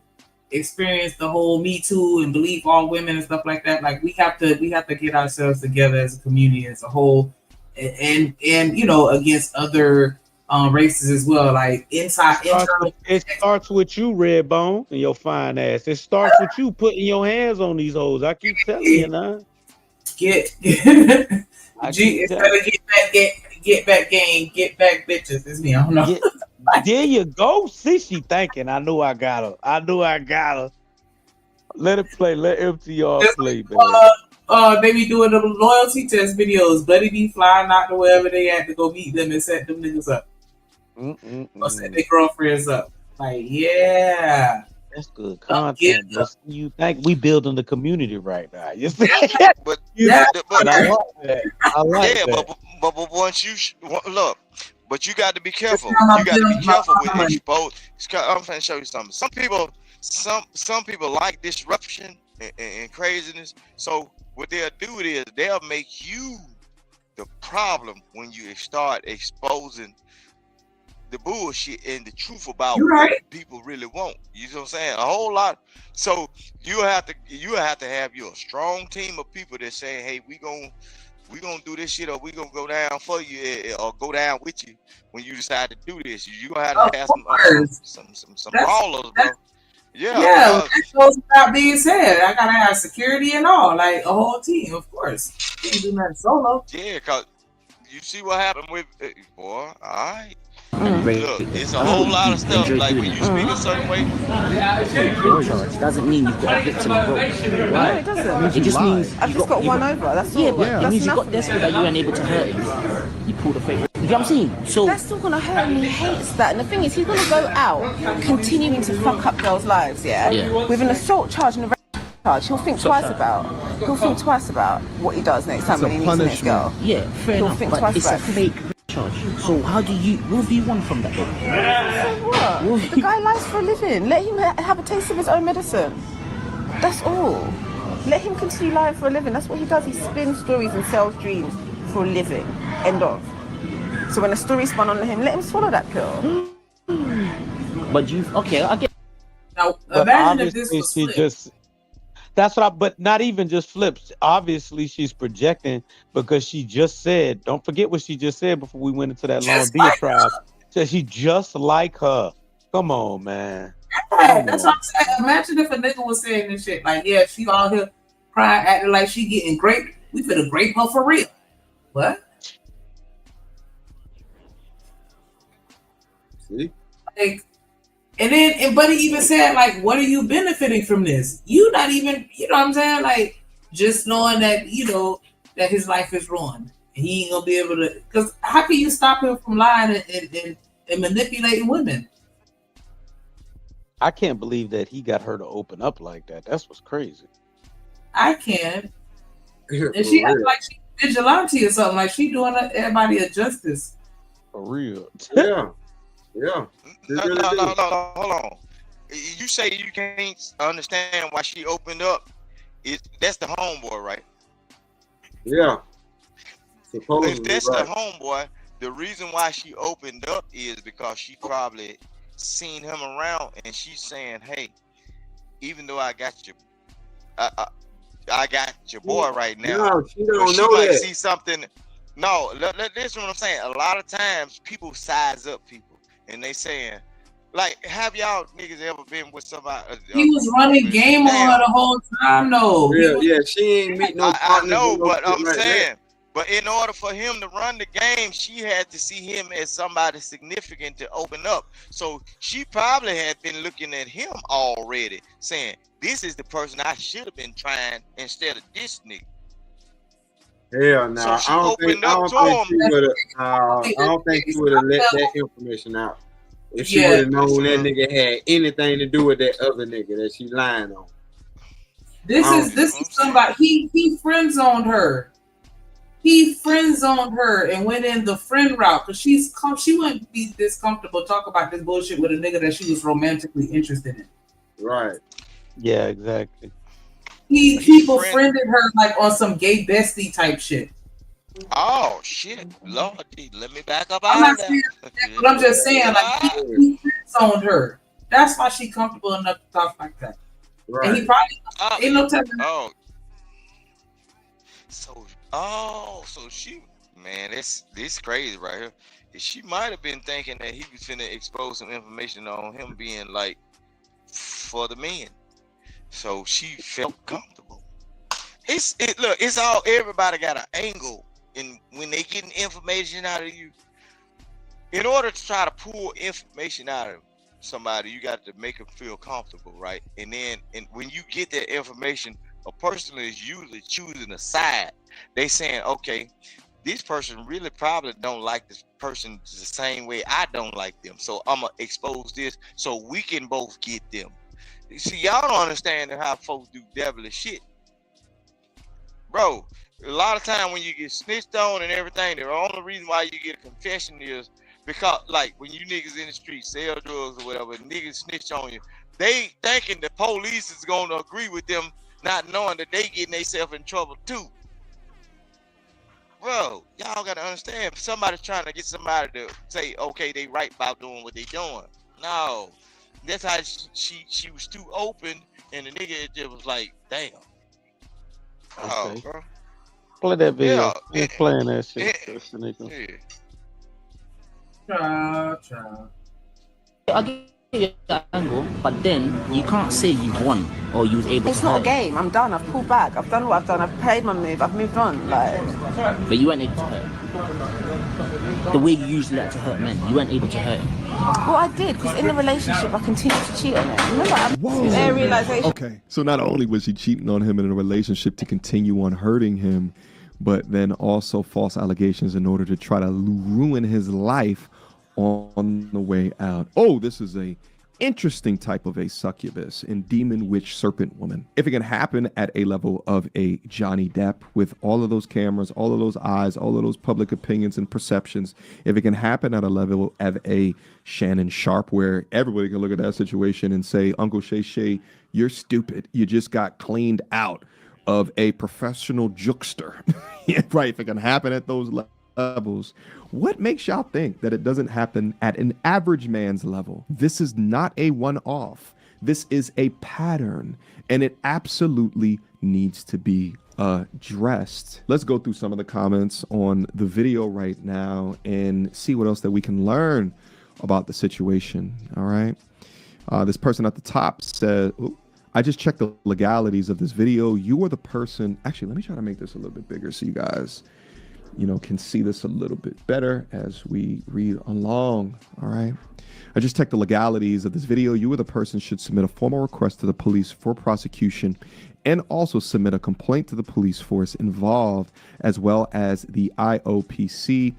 experienced the whole Me Too and believe all women and stuff like that. Like we have to get ourselves together as a community as a whole and against other races as well, like it starts with you, Redbone, and your fine ass. It starts with you putting your hands on these hoes. I keep telling you now. Get back game, get back bitches. It's me. I don't know. There you go. See, she thinking. I knew I got her. Let it play. Let MTR play, baby. They be doing the loyalty test videos. Buddy be flying out to wherever they at to go meet them and set them niggas up. Or set their girlfriends up. Like, yeah. That's good content. You think we building the community right now? You see? But I like that. But once you look, but you got to be careful. You got to be careful with exposed. I'm trying to show you something. Some people some people like disruption and craziness. So what they'll do is they'll make you the problem when you start exposing the bullshit and the truth about what people really want. You know what I'm saying? A whole lot. So you have to have your strong team of people that say, hey, we gonna do this shit, or we gonna go down for you, or go down with you when you decide to do this. You gonna have to have some ballers, bro. Yeah. That goes without being said. I gotta have security and all, like a whole team, of course. You can't do nothing solo. Yeah, cause you see what happened with boy. All right. Look, it's a whole lot of stuff. Like when you speak a certain way. Doesn't mean you've got a victim role. No, it doesn't. It just means I've just got one over. That's all. Yeah, but That's it means you enough got desperate that you weren't able to hurt him. You pulled a fake. You know what I'm saying? So that's still gonna hurt him. He hates that. And the thing is, he's gonna go out continuing to fuck up girls' lives. Yeah. With an assault charge and a rape charge. He'll think twice about what he does next time when he meets the next girl. Yeah, fair He'll enough. think But twice it's about a fake charge. So what do you want from that though? So what? The guy lies for a living. Let him have a taste of his own medicine. That's all. Let him continue lying for a living. That's what he does. He spins stories and sells dreams for a living. End of. So when a story's spun on him, let him swallow that pill. But I get. Now But imagine if this obviously was she just that's what I but not even just flips. Obviously she's projecting because she just said, don't forget what she just said before we went into that long diatribe. Said she just like her. Come on, man. Yeah, that's what I'm saying. Imagine if a nigga was saying this shit. Like, yeah, she all here crying, acting like she getting raped. We finna grape her for real. What? See? Like, but he even said, like, what are you benefiting from this? You not even, you know what I'm saying? Like, just knowing that, you know, that his life is ruined. And he ain't gonna be able to, because how can you stop him from lying and manipulating women? I can't believe that he got her to open up like that. That's what's crazy. I can. And she acts like she vigilante or something, like she doing everybody a justice. For real. Yeah. Yeah. No, hold on. You say you can't understand why she opened up. That's the homeboy, right? Yeah. Supposedly, if that's the homeboy, the reason why she opened up is because she probably seen him around and she's saying, hey, even though I got you, I got your boy right now. No, she don't she know might that. see something. No, this is what I'm saying. A lot of times people size up people and they saying, like, have y'all niggas ever been with somebody? He was running game on her the whole time, though. Yeah, she ain't meet no I know, partners, but no I'm shit like saying, that. but in order for him to run the game, she had to see him as somebody significant to open up. So she probably had been looking at him already, saying, this is the person I should have been trying instead of this nigga. Hell no, So she opened up to I don't think she would have let that information out. If she would have known that nigga had anything to do with that other nigga that she lying on. This is somebody he friend zoned her. He friend zoned her and went in the friend route because she wouldn't be this comfortable talk about this bullshit with a nigga that she was romantically interested in. Right. Yeah, exactly. He befriended her like on some gay bestie type shit. Oh shit, Lord, let me back up. I'm not saying that, but I'm just saying like he friend-zoned her. That's why she comfortable enough to talk like that. Right. And he probably ain't no telling. So she, man, this crazy right here. She might have been thinking that he was finna expose some information on him being like for the men. So she felt comfortable. It's all, everybody got an angle. And when they getting information out of you, in order to try to pull information out of somebody, you got to make them feel comfortable, right? And then when you get that information, a person is usually choosing a side. They saying, okay, this person really probably don't like this person the same way I don't like them. So I'm going to expose this so we can both get them. See, y'all don't understand how folks do devilish shit. Bro, a lot of time when you get snitched on and everything, the only reason why you get a confession is because, like, when you niggas in the street sell drugs or whatever, niggas snitch on you, they thinking the police is gonna agree with them, not knowing that they getting themselves in trouble too. Bro, y'all gotta understand. If somebody's trying to get somebody to say, okay, they right about doing what they doing. No, that's how she was too open, and the nigga just was like, damn. Oh, Okay. bro. Play that video. Yeah, We're playing that shit. That's the nigga. Yeah. I'll give you that angle, but then you can't say you won or you was able It's to not a hurt. game. I'm done. I've pulled back. I've done what I've done. I've played my move. I've moved on. Like, But you weren't able to hurt. The way you usually like to hurt men, you weren't able to hurt. well, I did because in the relationship I continued to cheat on him. Remember, their realization. Okay, so not only was she cheating on him in a relationship to continue on hurting him, but then also false allegations in order to try to ruin his life on the way out. Oh, this is a interesting type of a succubus and demon witch serpent woman. If it can happen at a level of a Johnny Depp with all of those cameras, all of those eyes, all of those public opinions and perceptions, if it can happen at a level of a Shannon Sharpe where everybody can look at that situation and say, Uncle Shay Shay, you're stupid. You just got cleaned out of a professional jukester. Yeah, right. If it can happen at those levels, what makes y'all think that it doesn't happen at an average man's level? This is not a one-off. This is a pattern, and it absolutely needs to be addressed. Let's go through some of the comments on the video right now and see what else that we can learn about the situation. All right. This person at the top said, I just checked the legalities of this video. You are the person. Actually, let me try to make this a little bit bigger so you guys, can see this a little bit better as we read along. All right. I just checked the legalities of this video. You or the person should submit a formal request to the police for prosecution and also submit a complaint to the police force involved, as well as the IOPC.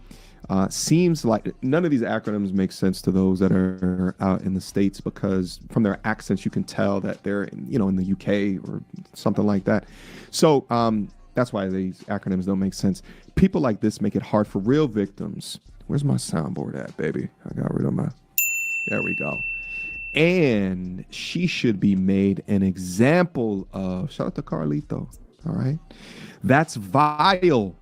Seems like none of these acronyms make sense to those that are out in the States, because from their accents, you can tell that they're, in the UK or something like that. So that's why these acronyms don't make sense. People like this make it hard for real victims. Where's my soundboard at, baby? I got rid of my... There we go. And she should be made an example of. Shout out to Carlito. All right. That's vile.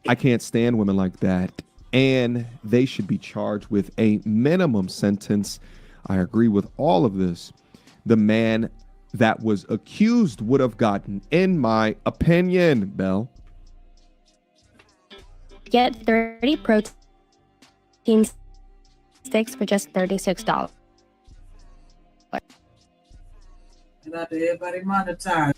I can't stand women like that. And they should be charged with a minimum sentence. I agree with all of this. The man that was accused would have gotten, in my opinion, Belle. Get 30 protein sticks for just $36. Not everybody monetize.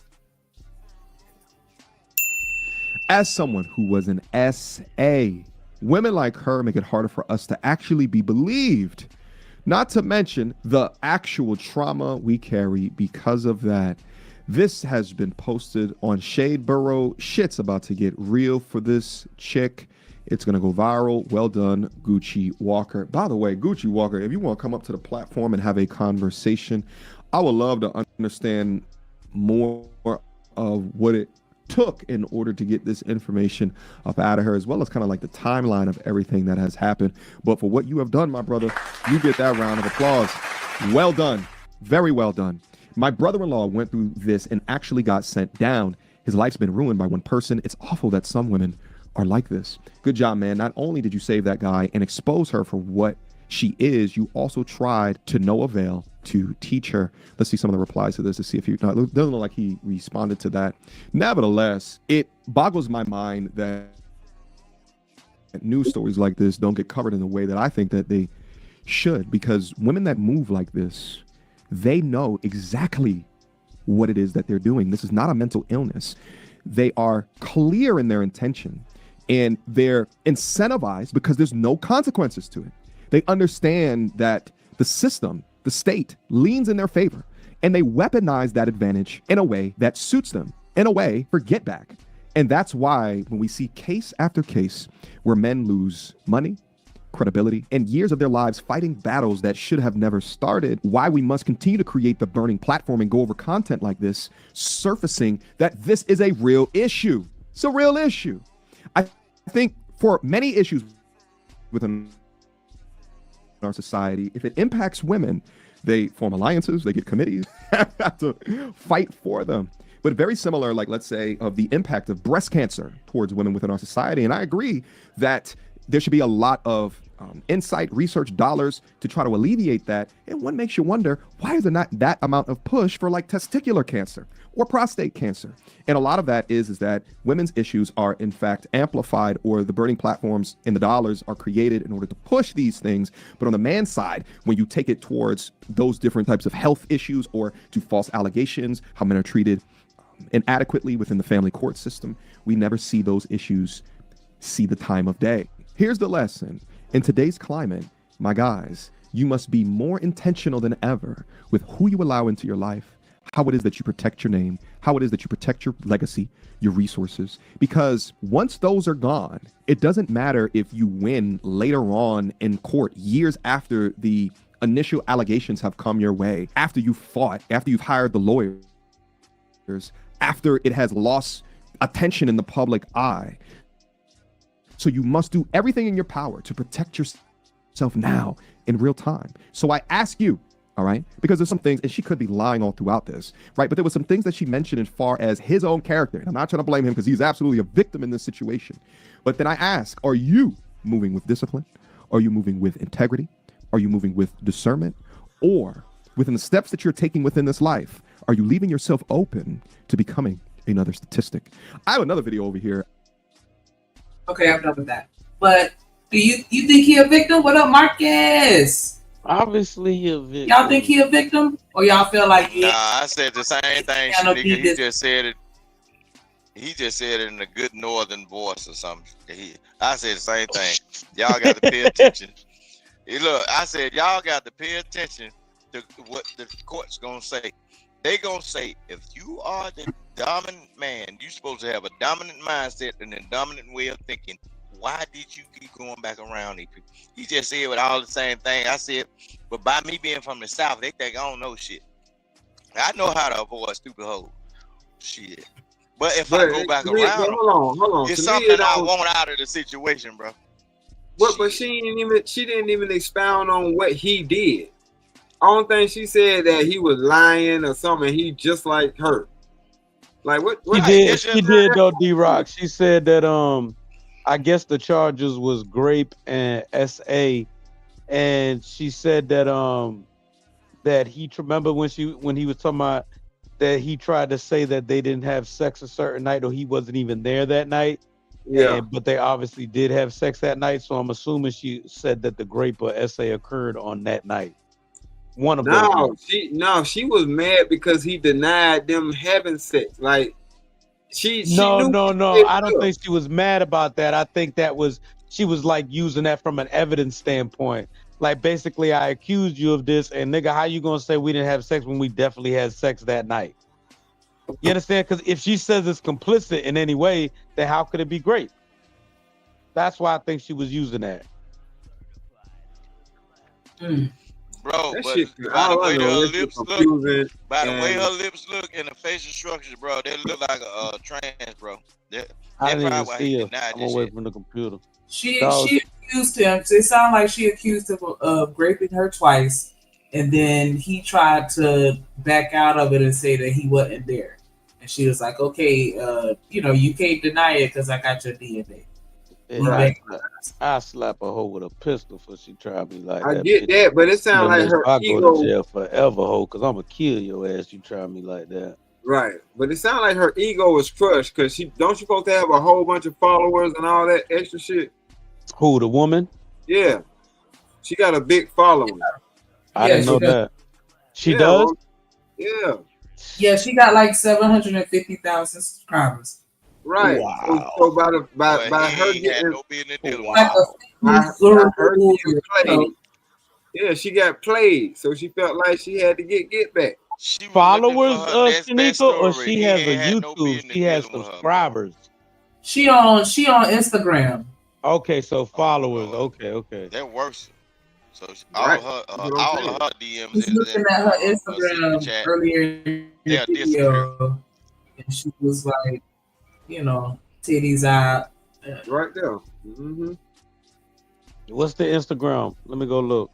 As someone who was an SA, women like her make it harder for us to actually be believed. Not to mention the actual trauma we carry because of that. This has been posted on Shade Burrow. Shit's about to get real for this chick. It's going to go viral. Well done, Gucci Walker. By the way, Gucci Walker, if you want to come up to the platform and have a conversation, I would love to understand more of what it took in order to get this information up out of her, as well as kind of like the timeline of everything that has happened. But for what you have done, my brother, you get that round of applause. Well done. Very well done. My brother-in-law went through this and actually got sent down. His life's been ruined by one person. It's awful that some women are like this. Good job, man. Not only did you save that guy and expose her for what she is, you also tried to no avail to teach her. Let's see some of the replies to this to see if it doesn't look like he responded to that. Nevertheless, it boggles my mind that news stories like this don't get covered in the way that I think that they should, because women that move like this, they know exactly what it is that they're doing. This is not a mental illness. They are clear in their intention, and they're incentivized because there's no consequences to it. They understand that the system, the state, leans in their favor, and they weaponize that advantage in a way that suits them, in a way for get back. And that's why when we see case after case where men lose money, credibility, and years of their lives fighting battles that should have never started, why we must continue to create the burning platform and go over content like this, surfacing that this is a real issue. It's a real issue. I think for many issues within our society, if it impacts women, They form alliances, they get committees, have to fight for them. But very similar, like let's say, of the impact of breast cancer towards women within our society. And I agree that there should be a lot of insight, research, dollars to try to alleviate that. And one makes you wonder, why is there not that amount of push for like testicular cancer or prostate cancer? And a lot of that is that women's issues are in fact amplified, or the burning platforms and the dollars are created in order to push these things. But on the man's side, when you take it towards those different types of health issues or to false allegations, how men are treated inadequately within the family court system, we never see those issues see the time of day. Here's the lesson. In today's climate, my guys, you must be more intentional than ever with who you allow into your life, how it is that you protect your name, how it is that you protect your legacy, your resources. Because once those are gone, it doesn't matter if you win later on in court, years after the initial allegations have come your way, after you fought, after you've hired the lawyers, after it has lost attention in the public eye. So you must do everything in your power to protect yourself now in real time. So I ask you, all right, because there's some things, and she could be lying all throughout this, right? But there was some things that she mentioned as far as his own character. And I'm not trying to blame him because he's absolutely a victim in this situation. But then I ask, are you moving with discipline? Are you moving with integrity? Are you moving with discernment? Or within the steps that you're taking within this life, are you leaving yourself open to becoming another statistic? I have another video over here. Okay, I'm done with that. But do you think he a victim? What up, Marcus? Obviously he a victim. Y'all think he a victim? Or y'all feel like Nah, I said the same thing, nigga. He just said it. He just said it in a good northern voice or something. I said the same thing. Y'all got to pay attention. Hey, look, I said y'all got to pay attention to what the court's gonna say. They gonna say, if you are the dominant man, you're supposed to have a dominant mindset and a dominant way of thinking. Why did you keep going back around these people? He just said with all the same thing. I said, but by me being from the South, they think I don't know shit. I know how to avoid stupid hoes. Shit. But if I go back around, hold on. It's something I want out of the situation, bro. But she didn't even expound on what he did. I don't think she said that he was lying or something. He just like her. Like what? She did though, D-Rock. She said that I guess the charges was grape and SA, and she said that that he remember when he was talking about that he tried to say that they didn't have sex a certain night or he wasn't even there that night. Yeah. But they obviously did have sex that night, so I'm assuming she said that the grape or SA occurred on that night. One of them. She was mad because he denied them having sex. Like No. I don't think she was mad about that. I think she was like using that from an evidence standpoint. Like basically, I accused you of this, and nigga, how you gonna say we didn't have sex when we definitely had sex that night? You understand? Because if she says it's complicit in any way, then how could it be great? That's why I think she was using that. Bro, but by the way her lips look and the facial structure, bro, they look like a trans, bro. I didn't even see her. I'm away from the computer. She accused him. It sounded like she accused him of raping her twice, and then he tried to back out of it and say that he wasn't there. And she was like, "Okay, you can't deny it because I got your DNA." Right. I slap a hoe with a pistol for she tried me like that. I get that, but it sounds like her ego. I go to jail forever, hoe, because I'm gonna kill your ass. You try me like that. Right, but it sounds like her ego is crushed because don't you supposed to have a whole bunch of followers and all that extra shit? Who, the woman? Yeah, she got a big following. I didn't know that. She does. Yeah. Yeah, she got like 750,000 subscribers. Right. Wow. So by her getting played. Yeah, she got played, so she felt like she had to get back. Followers, Shanika, or she has a YouTube. She has subscribers. She on Instagram. Okay, so followers. Okay. That works. So all of her DMs. She's looking at her Instagram earlier in the video, and she was like, titties out. Right there. Mm-hmm. What's the Instagram? Let me go look.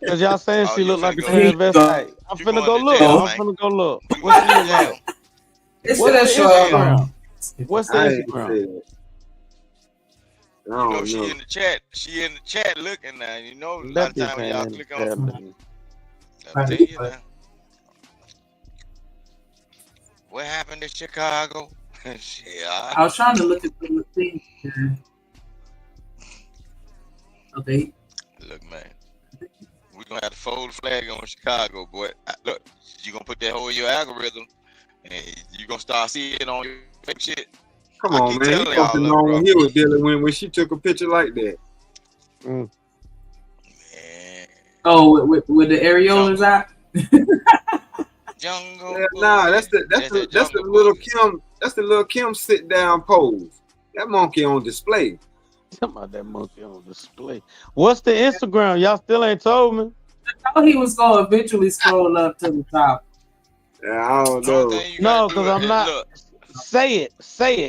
Cause y'all saying she look like a transvestite. I'm finna go look. I'm finna go look. What's the Instagram? What's the Instagram? You know, she in the chat. She in the chat looking now. You know, a lot of time when y'all click on. I'll tell you now. What happened in Chicago? Shit, I was trying to look at the thing. Okay. Look, man. We're gonna have to fold the flag on Chicago, boy. Look, you gonna put that hole in your algorithm, and you gonna start seeing on your fake shit. Come on, man. You supposed to know when he was dealing when she took a picture like that. Oh, with the areolas out. Jungle. Yeah, nah, that's the little Kim. That's the little Kim sit down pose. That monkey on display. Talking about that monkey on display. What's the Instagram? Y'all still ain't told me. I thought he was gonna eventually scroll up to the top. Yeah, I don't know. No, because I'm not. Say it,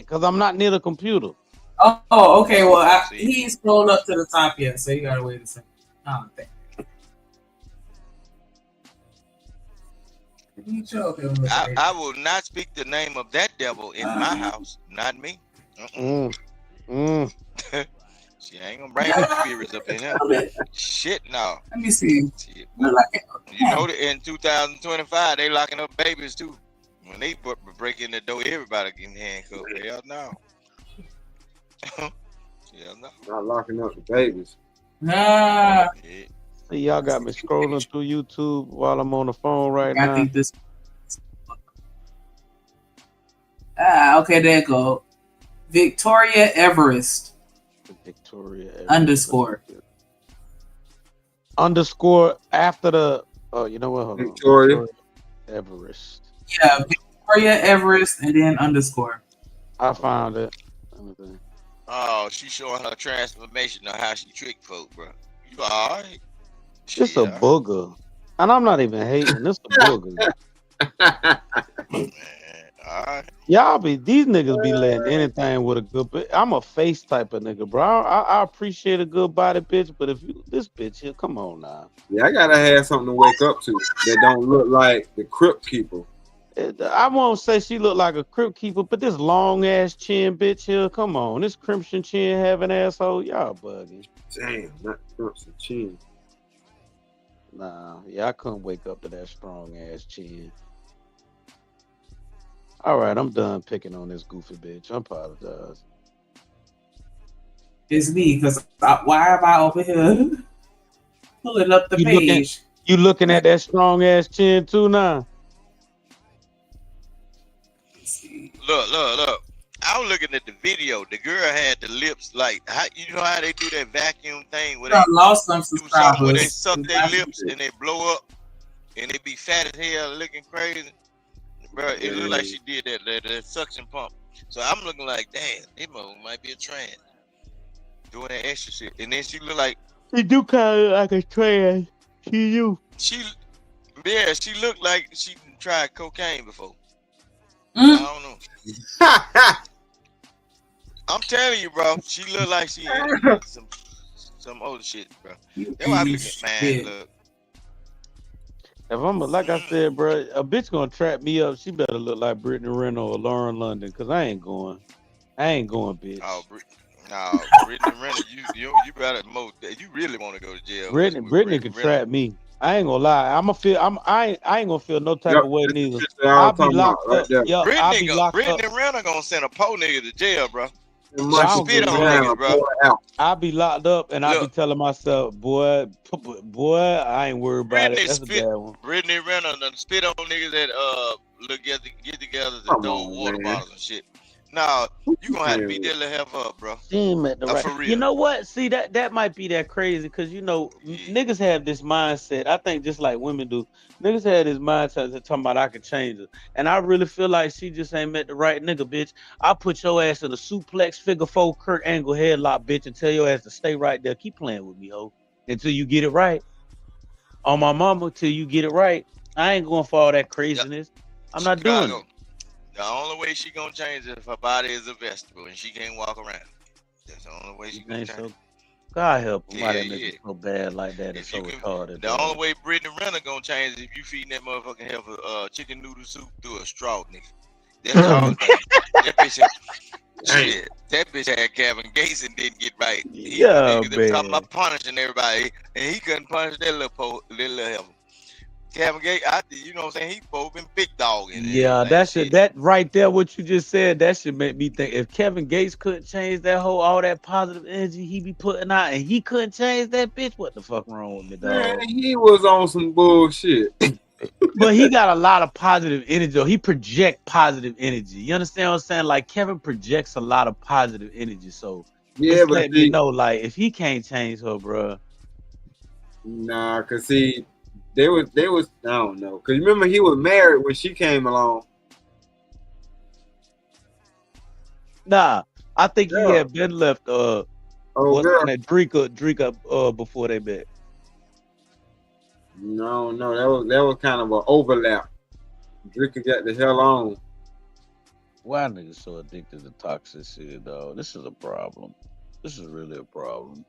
because I'm not near the computer. Oh, okay. Well, he scrolled up to the top yet, so you gotta wait a second. Oh, thank you. I will not speak the name of that devil in my house. Not me. She ain't gonna bring no spirits up in here. Shit, no. Let me see. Shit. You know that in 2025 they locking up babies too. When they break in the door, everybody getting handcuffed. Hell no. Hell no. Not locking up the babies. Nah. Yeah. See, y'all got me scrolling through YouTube while I'm on the phone right now. I think this. Okay, there you go. Victoria Everest. Underscore after the. Oh, you know what? Hold Victoria. On. Everest. Yeah, Victoria Everest and then underscore. I found it. Oh, she's showing her transformation of how she tricked folk, bro. You all right? It's a booger. And I'm not even hating. It's a booger. All right. Y'all these niggas be letting anything with a good I'm a face type of nigga, bro. I appreciate a good body bitch, but if you this bitch here, come on now. Yeah, I gotta have something to wake up to that don't look like the Crypt Keeper. I won't say she look like a Crypt Keeper, but this long ass chin bitch here, come on. This crimson chin having asshole, y'all bugging. Damn, not crimson chin. Nah, yeah, I couldn't wake up to that strong ass chin. All right, I'm done picking on this goofy bitch. I apologize. It's me, because why am I over here pulling up the page? You looking at that strong ass chin too now? Look. I was looking at the video. The girl had the lips like, you know how they do that vacuum thing where they lost some subscribers. Where they suck their lips and they blow up and they be fat as hell, looking crazy. Bro, it looked like she did that suction pump. So I'm looking like, damn, this mother might be a trans doing that extra shit. And then she look like she do kind of look like a trans. She looked like she tried cocaine before. I don't know. I'm telling you, bro. She look like she had some old shit, bro. That's why I'm looking, man. Look. If I'm like I said, bro, a bitch gonna trap me up. She better look like Brittany Renner or Lauren London, cause I ain't going, bitch. Oh, Brittany Renner, you better you really want to go to jail. Brittany can trap me. I ain't gonna lie. I ain't gonna feel no type of way neither. I'll be locked up. Brittany Renner gonna send a po nigga to jail, bro. Spit on niggas, bro. I'll be locked up and I'll be telling myself, boy, I ain't worried about it. That's a bad one. Brittany Renner done spit on niggas that get together to throw water bottles and shit. Nah, you gonna have to beat that little half up, bro. For real. You know what? See, that might be that crazy because niggas have this mindset. I think just like women do. Niggas have this mindset talking about I can change her, and I really feel like she just ain't met the right nigga, bitch. I'll put your ass in a suplex figure 4 Kurt Angle headlock, bitch, and tell your ass to stay right there. Keep playing with me, ho, until you get it right. On my mama, till you get it right. I ain't going for all that craziness. I'm not doing it. The only way she gonna change it if her body is a vegetable and she can't walk around. That's the only way she gonna change. God help him. Why that make it so bad like that? It's so retarded. The only way Brittany Renner gonna change is if you feeding that motherfucking heifer chicken noodle soup through a straw, nigga. That's all. That bitch had Kevin Gates and didn't get right. He talking about punishing everybody, and he couldn't punish that little heifer. Kevin Gates, you know what I'm saying? He both been big dog in it. Yeah, that right there, what you just said, that should make me think. If Kevin Gates couldn't change that all that positive energy he be putting out, and he couldn't change that bitch, what the fuck wrong with me, dog? Man, he was on some bullshit. But he got a lot of positive energy. Though. He project positive energy. You understand what I'm saying? Like Kevin projects a lot of positive energy. So yeah, but let me know, like if he can't change her, bro. Nah, cause see. They was I don't know, cause remember he was married when she came along. Nah, I think he had been left. Drika before they met. No, that was kind of an overlap. Drika got the hell on. Why niggas so addicted to toxicity, dog? This is a problem. This is really a problem.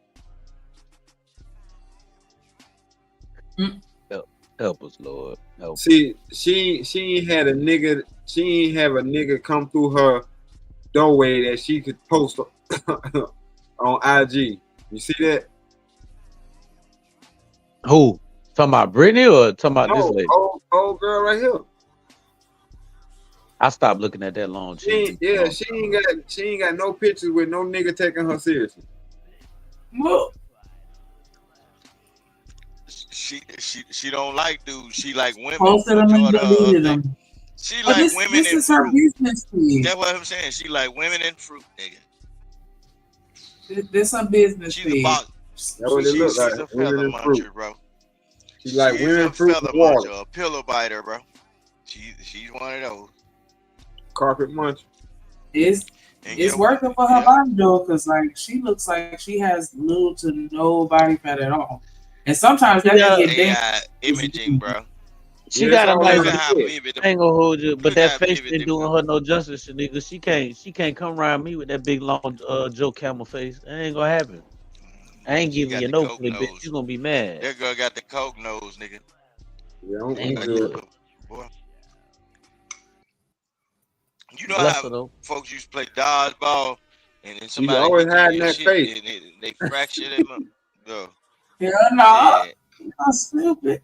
Help us, Lord. Help See, she ain't had a nigga. She ain't have a nigga come through her doorway that she could post on IG. You see that? Who? Talking about Brittany or talking about this lady? Old girl right here. I stopped looking at that long. She ain't got no pictures with no nigga taking her seriously. Well, She don't like dudes. She like women. She like women. This is her business feed. That's what I'm saying. She like women and fruit, nigga. This her business She's feed. That's what it looks like. She's a feather muncher, bro. She like women and fruit. Feather muncher, a pillow biter, bro. She's one of those. Carpet muncher. It's working for her body though, because like she looks like she has little to no body fat at all. And sometimes that can get imaging, bro. She got a nice. I ain't gonna hold you, but that face ain't doing her no justice, nigga. She can't come around me with that big long Joe Camel face. That ain't gonna happen. I ain't giving you no flip, bitch. You gonna be mad. That girl got the coke nose, nigga. Yeah, boy. You know how folks used to play dodgeball, and then somebody always hiding that face. And they fracture them up. Go. Yeah, no, I'm stupid.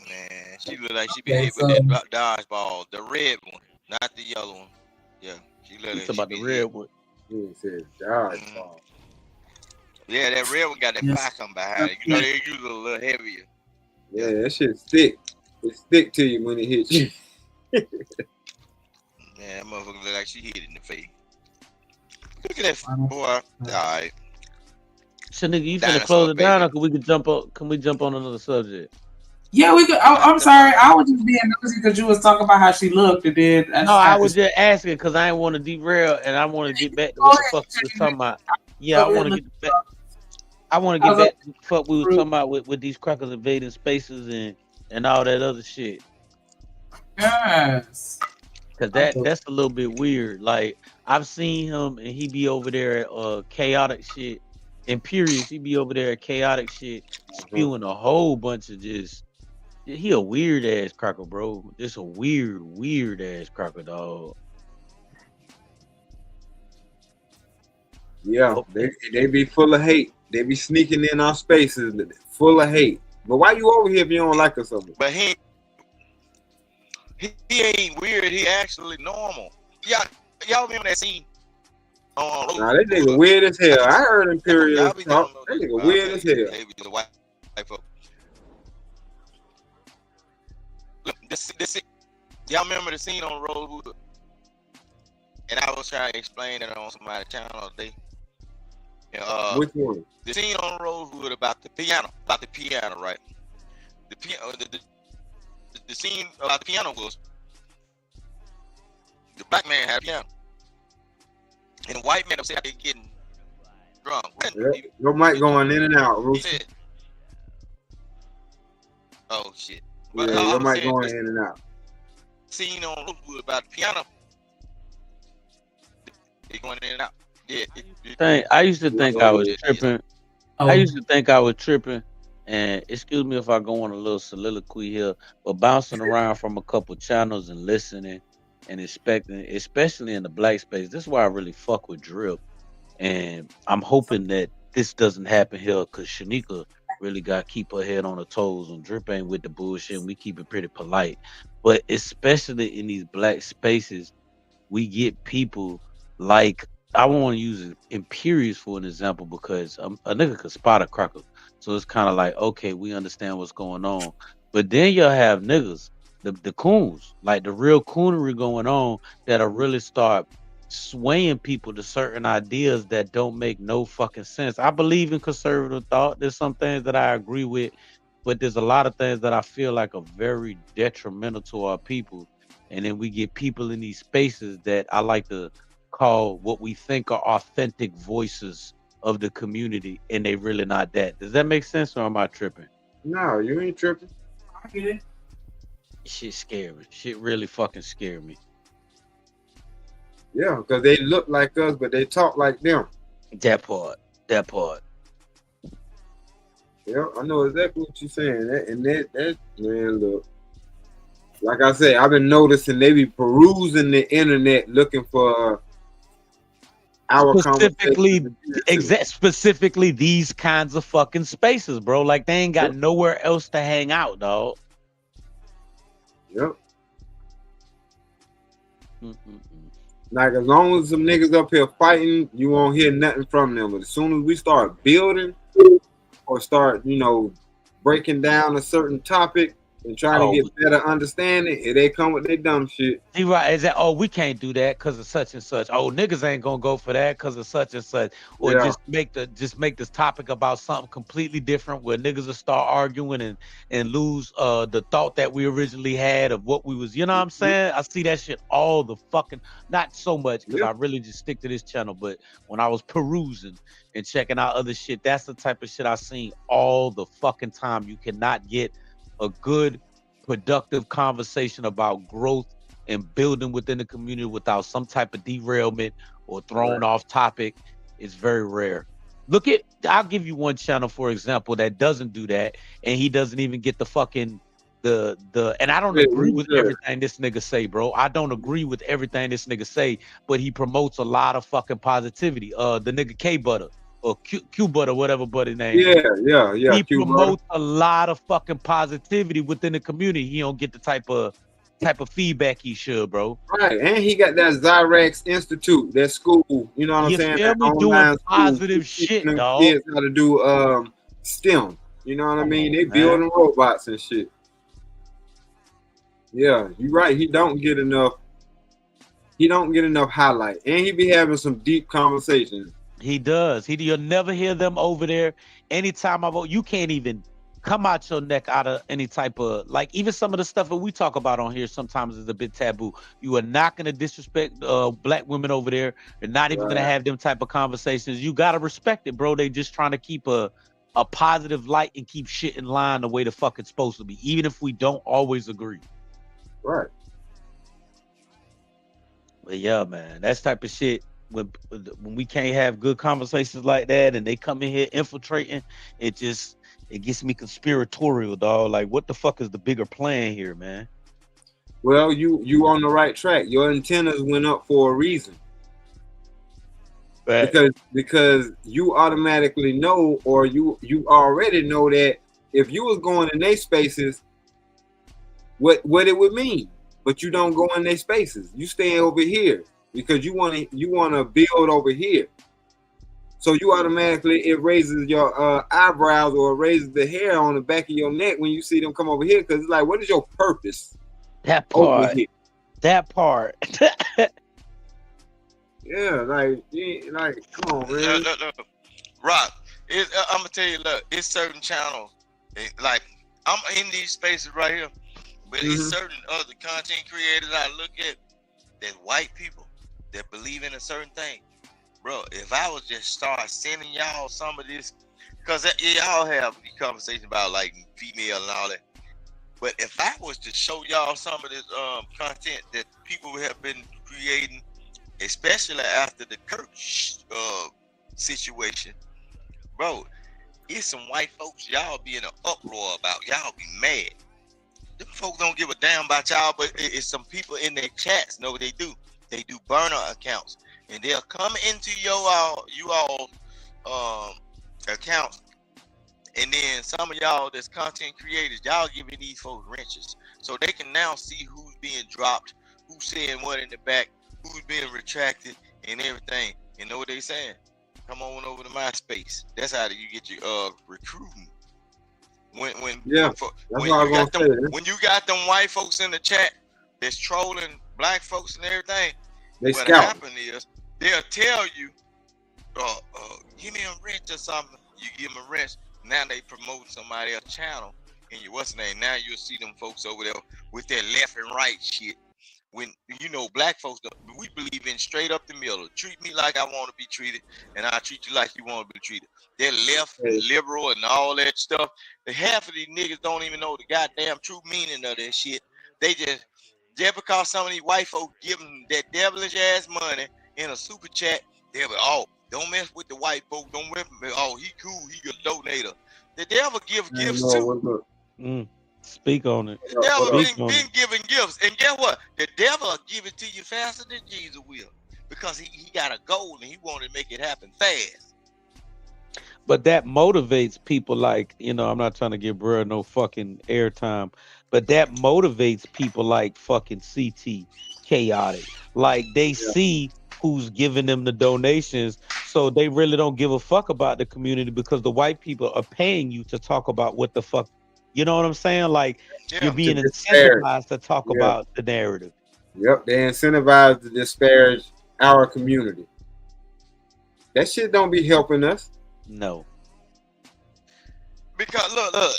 Man, she look like she be hit with that dodgeball, the red one, not the yellow one. Yeah, she look like about the red one. He said dodgeball. Yeah, that red one got that fire come behind it. You know they use a little heavier. Yeah, that shit's thick. It stick to you when it hits you. Man, that motherfucker look like she hit it in the face. Look at that boy. All right. So nigga, you finna close it down, or can we jump on another subject? Yeah, we could. I'm sorry, I was just being nosy because you was talking about how she looked, and then I was just asking because I didn't want to derail, and I want to get back to what the fuck we was talking about. Yeah, I want to get back. I want to get back to the fuck we was talking about with these crackers invading spaces and all that other shit. Yes. Cause that's a little bit weird. Like I've seen him and he be over there at chaotic shit. Imperious, he be over there at chaotic shit, spewing a whole bunch of he a weird ass cracker, bro. Just a weird ass cracker, dog. Yeah, they be full of hate. They be sneaking in our spaces full of hate. But why you over here if you don't like us over? But he ain't weird. He actually normal. Y'all remember that scene? Nah, that nigga weird as hell. I heard Imperial talk. That nigga weird as hell. This, y'all remember the scene on Rosewood? And I was trying to explain it on somebody's channel today. Which one? The scene on Rosewood about the piano, right? The scene about the piano was the black man had a piano. And the white man upset they getting drunk. Your mic going in and out, Rooster. Oh shit. But yeah, your mic going in and out. Scene on Rosewood about the piano. They going in and out. Yeah. I used to think I was tripping. I used to think I was tripping, and excuse me if I go on a little soliloquy here, but bouncing around from a couple channels and listening and expecting, especially in the black space. This is why I really fuck with Drip, and I'm hoping that this doesn't happen here because Shanika really got to keep her head on her toes, and Drip ain't with the bullshit. And we keep it pretty polite, but especially in these black spaces, we get people like. I want to use Imperious for an example because a nigga could spot a cracker. So it's kind of like, okay, we understand what's going on. But then you'll have niggas, the coons, like the real coonery going on that'll really start swaying people to certain ideas that don't make no fucking sense. I believe in conservative thought. There's some things that I agree with, but there's a lot of things that I feel like are very detrimental to our people. And then we get people in these spaces that I like to call what we think are authentic voices of the community, and they really not that. Does that make sense, or am I tripping? No, you ain't tripping. I get it. Shit scared me. Shit really fucking scared me. Yeah, because they look like us, but they talk like them. That part. Yeah, I know exactly what you're saying. That man, look. Like I say, I've been noticing they be perusing the internet looking for our specifically these kinds of fucking spaces, bro. Like they ain't got nowhere else to hang out, dog. Yep. Like as long as some niggas up here fighting, you won't hear nothing from them. But as soon as we start building or start, breaking down a certain topic and trying to get better understanding, they come with their dumb shit. He right is that we can't do that because of such and such. Niggas ain't gonna go for that because of such and such. Or just make this topic about something completely different where niggas will start arguing and lose the thought that we originally had of what we was, you know what I'm saying? I see that shit all the fucking, not so much because I really just stick to this channel, but when I was perusing and checking out other shit, that's the type of shit I seen all the fucking time. You cannot get a good productive conversation about growth and building within the community without some type of derailment or thrown off topic. It's very rare. I'll give you one channel, for example, that doesn't do that, and he doesn't even get the fucking and I don't agree with everything this nigga say, bro. I don't agree with everything this nigga say, but he promotes a lot of fucking positivity. The nigga K Butter. Or Q Butter, whatever buddy name. Yeah. He promotes a lot of fucking positivity within the community. He don't get the type of feedback he should, bro. Right, and he got that Zyrex Institute, that school. You know what I'm saying? That doing positive shit, dog. Kids how to do STEM. You know what I mean? They building robots and shit. Yeah, you're right. He don't get enough highlight, and he be having some deep conversations. He does. You'll never hear them over there. Anytime I vote, you can't even come out your neck out of any type of, like, even some of the stuff that we talk about on here sometimes is a bit taboo. You are not going to disrespect black women over there. You're not even going to have them type of conversations. You got to respect it, bro. They just trying to keep a positive light and keep shit in line the way the fuck it's supposed to be, even if we don't always agree. Right. But yeah, man, that's type of shit. When we can't have good conversations like that and they come in here infiltrating, it gets me conspiratorial, dog. Like, what the fuck is the bigger plan here, man? Well, you on the right track. Your antennas went up for a reason. Right. Because you automatically know, or you already know that if you was going in their spaces, what it would mean. But you don't go in their spaces. You stay over here. Because you want to build over here, so you automatically, it raises your eyebrows or raises the hair on the back of your neck when you see them come over here. Because it's like, what is your purpose? That part. Yeah, like come on, man. Look. Rock, I'm gonna tell you, look, it's certain channels, like I'm in these spaces right here, but it's certain other content creators I look at that white people that believe in a certain thing, bro. If I was just start sending y'all some of this, because y'all have a conversation about like female and all that, but if I was to show y'all some of this content that people have been creating especially after the Kirk situation, bro. It's some white folks y'all be in an uproar about. Y'all be mad. Them folks don't give a damn about y'all, but it's some people in their chats know what they do. They do burner accounts, and they'll come into you all accounts, and then some of y'all that's content creators, y'all giving these folks wrenches, so they can now see who's being dropped, who's saying what in the back, who's being retracted, and everything. You know what they saying? Come on over to MySpace. That's how you get your recruiting. When you got them white folks in the chat that's trolling black folks and everything, what happen is they'll tell you, give me a wrench or something. You give them a wrench. Now they promote somebody else's channel, and what's the name? Now you'll see them folks over there with their left and right shit. When black folks, we believe in straight up the middle. Treat me like I want to be treated, and I'll treat you like you want to be treated. They're left and liberal and all that stuff. The half of these niggas don't even know the goddamn true meaning of that shit. They just because some of these white folks give them that devilish ass money in a super chat, they'll be, don't mess with the white folk. Don't mess with me. He cool. He a donator. The devil give gifts too. Speak on it. The devil been giving gifts, and guess what? The devil will give it to you faster than Jesus will, because he got a goal and he wanted to make it happen fast. But that motivates people, like, I'm not trying to give bro no fucking airtime, but that motivates people like fucking CT Chaotic. Like, they see who's giving them the donations, so they really don't give a fuck about the community, because the white people are paying you to talk about what the fuck. You know what I'm saying? Like, you're being incentivized to talk about the narrative. Yep, they incentivize to disparage our community. That shit don't be helping us. No. Because look,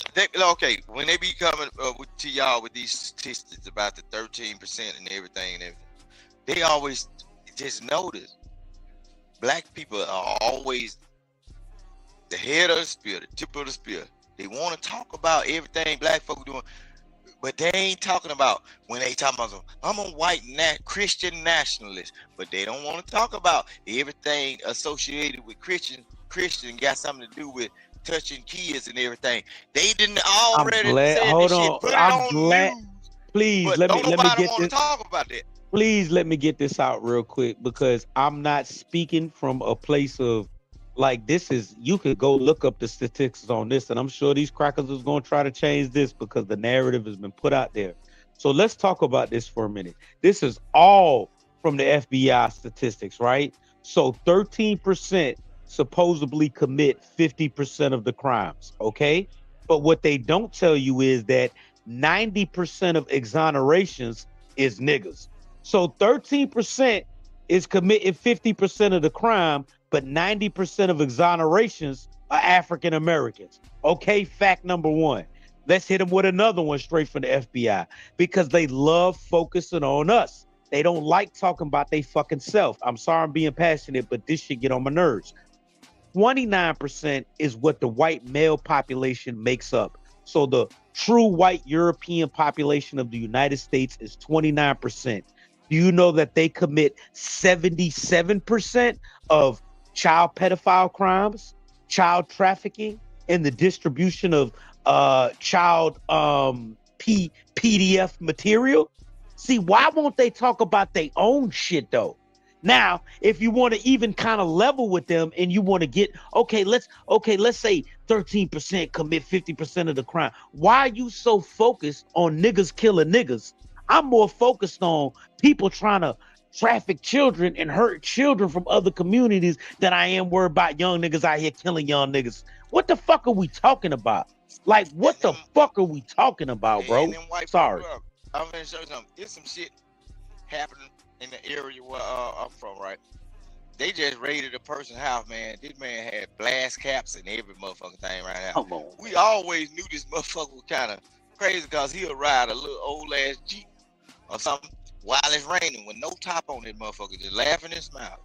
when they be coming to y'all with these statistics about the 13% and everything, they always just notice black people are always the head of the spear, the tip of the spear. They want to talk about everything black folk doing, but they ain't talking about when they talking about, I'm a white Christian nationalist, but they don't want to talk about everything associated with Christian got something to do with touching kids and everything. They didn't already say this shit. Put it on news. Please let me get this. Talk about that. Please let me get this out real quick, because I'm not speaking from a place of, like, this is, you could go look up the statistics on this, and I'm sure these crackers is going to try to change this because the narrative has been put out there. So let's talk about this for a minute. This is all from the FBI statistics, right? So 13% supposedly commit 50% of the crimes, okay? But what they don't tell you is that 90% of exonerations is niggas. So 13% is committing 50% of the crime, but 90% of exonerations are African Americans. Okay, fact number one. Let's hit them with another one straight from the FBI, because they love focusing on us. They don't like talking about they fucking self. I'm sorry I'm being passionate, but this shit get on my nerves. 29% is what the white male population makes up. So the true white European population of the United States is 29%. Do you know that they commit 77% of child pedophile crimes, child trafficking, and the distribution of child PDF material? See, why won't they talk about their own shit though? Now, if you want to even kind of level with them and you want to get, let's say 13% commit 50% of the crime. Why are you so focused on niggas killing niggas? I'm more focused on people trying to traffic children and hurt children from other communities than I am worried about young niggas out here killing young niggas. What the fuck are we talking about? Like, what the fuck are we talking about, bro? Sorry. I'm gonna show you something. There's some shit happening in the area where I'm from, right? They just raided a person's house, man. This man had blast caps and every motherfucking thing right now. Come on. We always knew this motherfucker was kind of crazy because he'll ride a little old ass Jeep or something while it's raining with no top on that motherfucker, just laughing and smiling.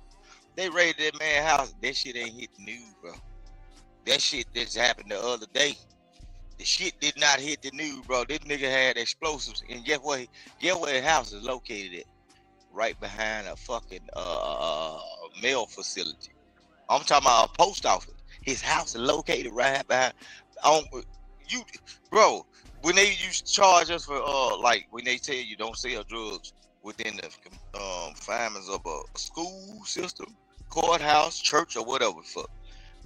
They raided that man's house. That shit ain't hit the news, bro. That shit just happened the other day. The shit did not hit the news, bro. This nigga had explosives, and guess where his house is located at? right behind a fucking mail facility. I'm talking about a post office. His house is located right behind. Bro, when they used to charge us for like when they tell you don't sell drugs within the confines of a school system, courthouse, church, or whatever the fuck,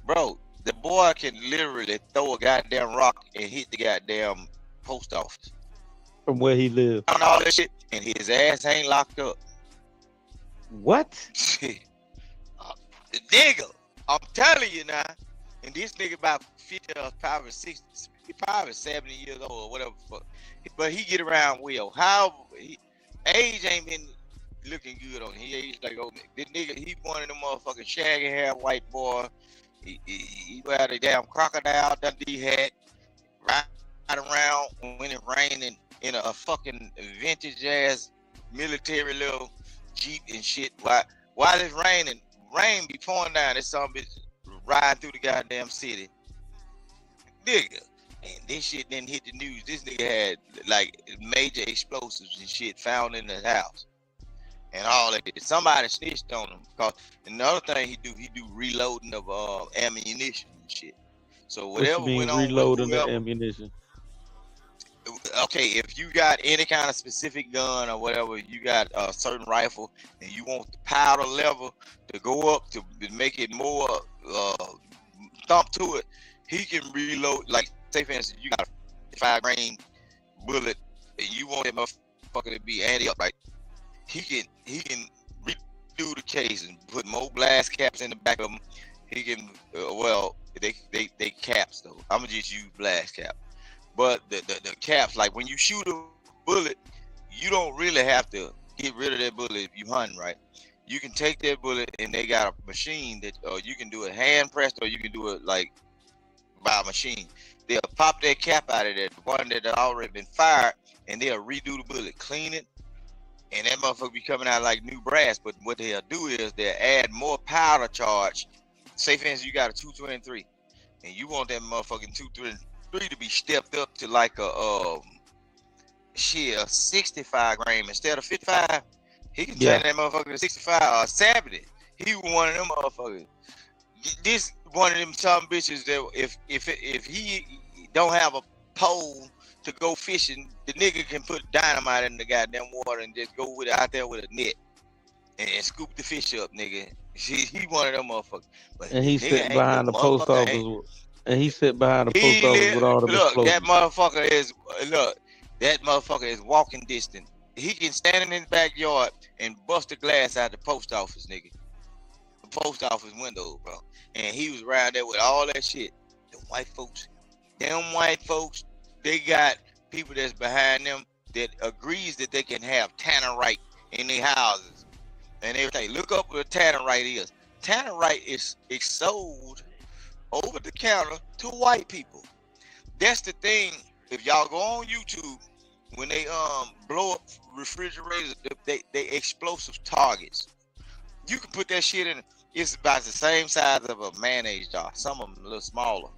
bro, the boy can literally throw a goddamn rock and hit the goddamn post office from where he lives. And all that shit, and his ass ain't locked up. What? The nigga, I'm telling you now, and this nigga about 50 or probably 60, probably 70 years old or whatever the fuck. But he get around well. Age ain't been looking good on him. He aged like old. This nigga, he one of them motherfucking shaggy hair white boy. He wear the damn Crocodile Dundee hat, ride around when it raining in a fucking vintage ass military little Jeep and shit. While it's raining, rain be pouring down. This some bitch riding through the goddamn city. Nigga. And this shit didn't hit the news. This nigga had like major explosives and shit found in his house. And all that. Somebody snitched on him. Cause another thing he do reloading of ammunition and shit. So whatever went on, reloading the ammunition. Okay, if you got any kind of specific gun or whatever, you got a certain rifle, and you want the powder level to go up to make it more thump to it, he can reload. Like, say for instance, you got a 5 grain bullet, and you want that motherfucker to be anti-up, he can redo the case and put more blast caps in the back of them. He can they caps though. I'm gonna just use blast cap. But the caps, like when you shoot a bullet, you don't really have to get rid of that bullet if you hunting, right? You can take that bullet and they got a machine that you can do it hand pressed or you can do it like by a machine. They'll pop that cap out of that one that already been fired and they'll redo the bullet, clean it, and that motherfucker be coming out like new brass. But what they'll do is they'll add more powder charge. Say for instance, you got a 223 and you want that motherfucking 223 to be stepped up to like a 65 grain instead of 55. He can turn that motherfucker to 65 or 70. He was one of them motherfuckers. This one of them some bitches that if he don't have a pole to go fishing, the nigga can put dynamite in the goddamn water and just go with it out there with a net and scoop the fish up, nigga. He one of them motherfuckers. But and he sit behind the post office. And he sit behind the post office with all the explosives. That motherfucker is walking distance. He can stand in his backyard and bust the glass out the post office, nigga. The post office window, bro. And he was around there with all that shit. Them white folks, they got people that's behind them that agrees that they can have tannerite in their houses. And everything. Look up what tannerite is. Tannerite is sold over the counter to white people. That's the thing. If y'all go on YouTube, when they blow up refrigerators, they explosive targets. You can put that shit in. It's about the same size of a mayonnaise jar. Some of them a little smaller.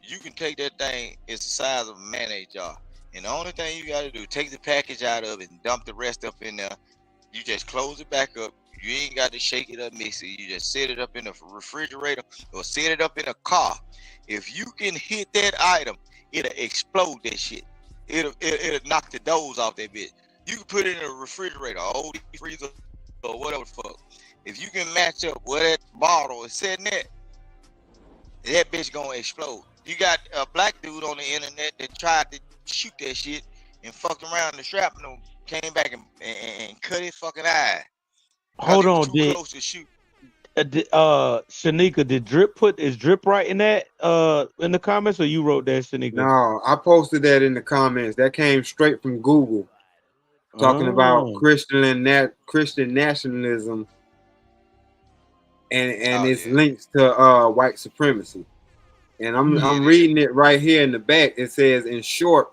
You can take that thing. It's the size of a mayonnaise jar. And the only thing you got to do, take the package out of it and dump the rest up in there. You just close it back up. You ain't got to shake it up, mix it. You just set it up in the refrigerator or set it up in a car. If you can hit that item, it'll explode that shit. It'll knock the doors off that bitch. You can put it in a refrigerator, or old freezer, or whatever the fuck. If you can match up where that bottle is sitting at, that bitch gonna explode. You got a black dude on the internet that tried to shoot that shit and fucked around the shrapnel, came back and cut his fucking eye. Hold on, Shanika, did Drip is Drip writing that in the comments, or you wrote that, Shanika? No, I posted that in the comments. That came straight from Google, talking about Christian nationalism and its links to white supremacy. And I'm reading it right here in the back. It says, in short,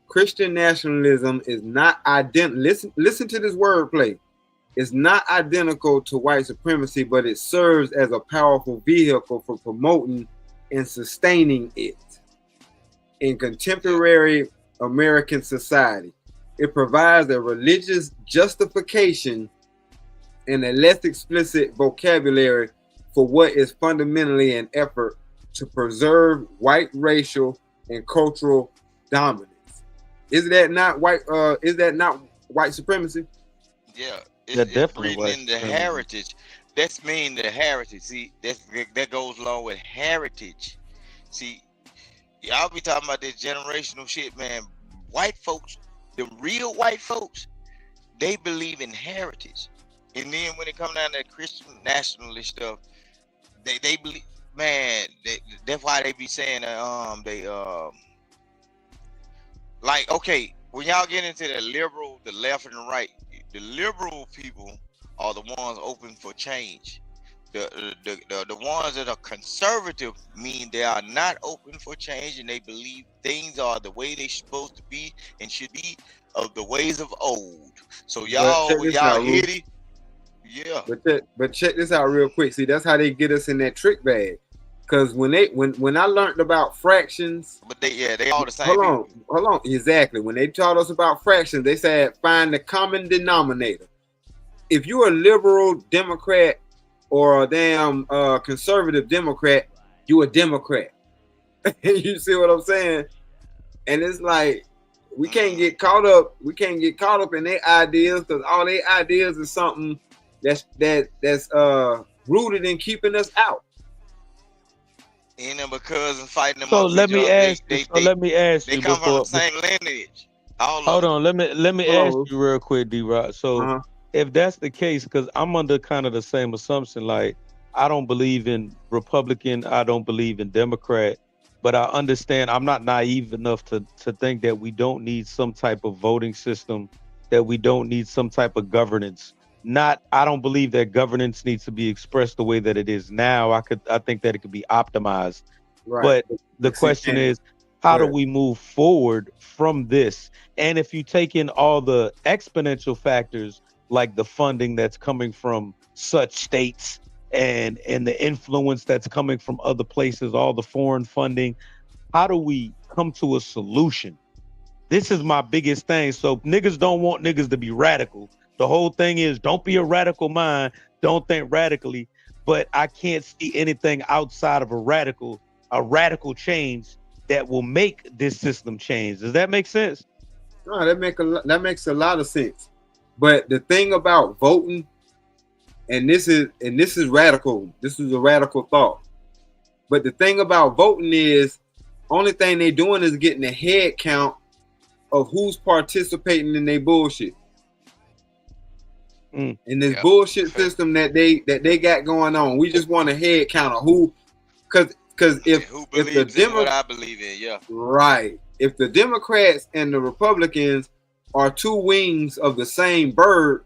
Christian nationalism is not identical. Listen to this wordplay. It's not identical to white supremacy, but it serves as a powerful vehicle for promoting and sustaining it in contemporary American society. It provides a religious justification and a less explicit vocabulary for what is fundamentally an effort to preserve white racial and cultural dominance. Is that not white? Is that not white supremacy? Yeah, it's breeding in the heritage. That's mean the heritage. See, that goes along with heritage. See, y'all be talking about this generational shit, man. White folks, the real white folks, they believe in heritage. And then when it comes down to Christian nationalist stuff, they believe, man, that's why they be saying like, okay, when y'all get into the liberal, the left and the right, the liberal people are the ones open for change. The ones that are conservative mean they are not open for change, and they believe things are the way they're supposed to be and should be of the ways of old. So y'all hitty, yeah. But check this out real quick. See, that's how they get us in that trick bag. Because when I learned about fractions, but they all the same. Hold on, exactly. When they taught us about fractions, they said find the common denominator. If you're a liberal Democrat or a damn conservative Democrat, you a Democrat. You see what I'm saying? And it's like we can't get caught up. We can't get caught up in their ideas, because all their ideas is something that's rooted in keeping us out. And them because and fighting them. So let me ask you. They come from the same lineage. Hold on. Let me ask you real quick, D-Rock. So if that's the case, because I'm under kind of the same assumption, like I don't believe in Republican, I don't believe in Democrat, but I understand. I'm not naive enough to think that we don't need some type of voting system, that we don't need some type of governance. I don't believe that governance needs to be expressed the way that it is now. I think that it could be optimized. Right. But the question is, how do we move forward from this? And if you take in all the exponential factors, like the funding that's coming from such states and the influence that's coming from other places, all the foreign funding, how do we come to a solution? This is my biggest thing. So niggas don't want niggas to be radical. The whole thing is, don't be a radical mind, don't think radically, but I can't see anything outside of a radical change that will make this system change. Does that make sense? No, that makes a lot of sense. But the thing about voting, and this is radical. This is a radical thought. But the thing about voting is, only thing they're doing is getting a head count of who's participating in their bullshit. In this bullshit system that they got going on. We just want a head count of who, because if the Democrats, what I believe in, yeah, right. If the Democrats and the Republicans are two wings of the same bird,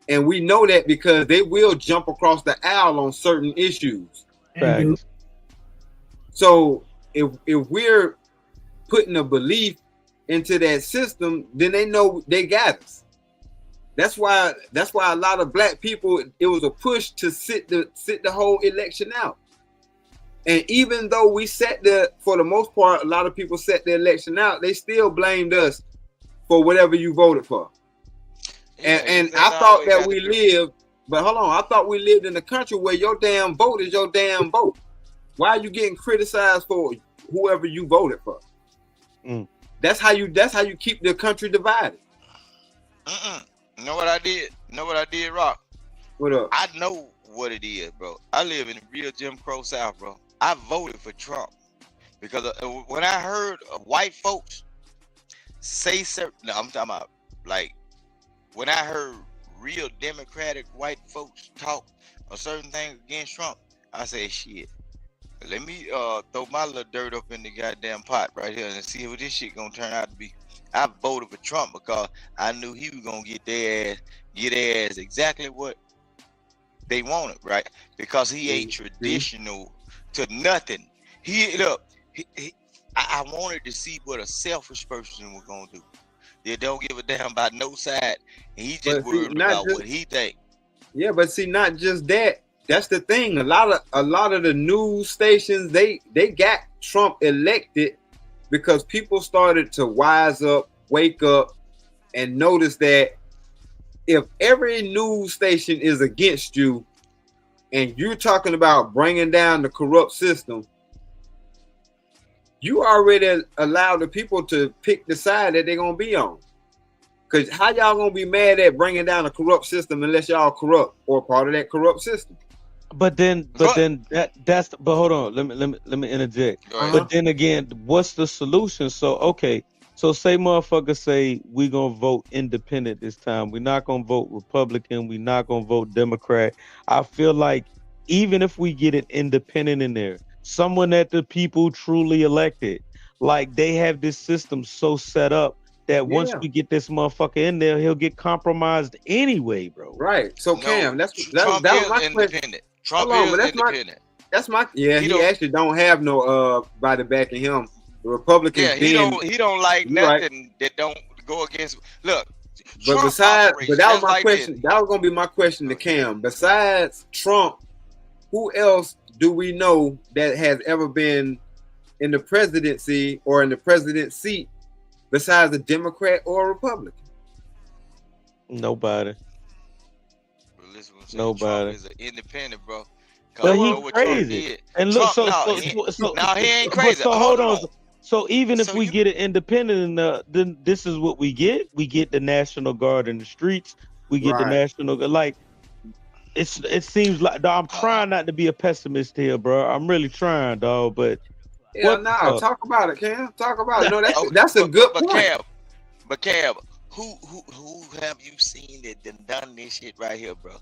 and we know that because they will jump across the aisle on certain issues. Right. So if we're putting a belief into that system, then they know they got us. That's why a lot of black people, it was a push to sit the whole election out. And even though we for the most part, a lot of people set the election out, they still blamed us for whatever you voted for. And I thought that we lived, but hold on, I thought we lived in a country where your damn vote is your damn vote. Why are you getting criticized for whoever you voted for? That's how you keep the country divided. Know what I did, Rock? What up? I know what it is, bro. I live in the real Jim Crow South, bro. I voted for Trump because when I heard white folks say certain, I'm talking about like when I heard real Democratic white folks talk a certain thing against Trump, I said, shit, let me throw my little dirt up in the goddamn pot right here and see what this shit gonna turn out to be. I voted for Trump because I knew he was gonna get their ass exactly what they wanted, right? Because he ain't traditional to nothing. I wanted to see what a selfish person was gonna do. They don't give a damn about no side, and he just worried about what he think. Yeah, but see, not just that. That's the thing. A lot of the news stations, they got Trump elected because people started to wise up, wake up, and notice that if every news station is against you, and you're talking about bringing down the corrupt system, you already allow the people to pick the side that they're gonna be on. Because how y'all gonna be mad at bringing down a corrupt system unless y'all corrupt or part of that corrupt system? But hold on, let me interject. But then again, what's the solution? So okay, so say motherfuckers say we gonna vote independent this time. We're not gonna vote Republican. We're not gonna vote Democrat. I feel like even if we get an independent in there, someone that the people truly elected, like they have this system so set up that once we get this motherfucker in there, he'll get compromised anyway, bro. Right. So Cam, that's Trump is my independent. question. Trump Hold on, is but independent. That's my he actually don't have no body backing him. The Republicans. Yeah, he don't like nothing that don't go against. Look, but that was my question. That was gonna be my question to Cam. Besides Trump, who else do we know that has ever been in the presidency or in the president's seat besides a Democrat or a Republican? Nobody. Trump is an independent, bro. But he's crazy. And look, he ain't crazy. So hold on. So even if we get it independent, then this is what we get. We get the National Guard in the streets. We get the National Guard. Like it seems like I'm trying not to be a pessimist here, bro. I'm really trying, dog. But talk about it, Cam. Talk about it. No, that's a good point. But Cam, who have you seen that done this shit right here, bro?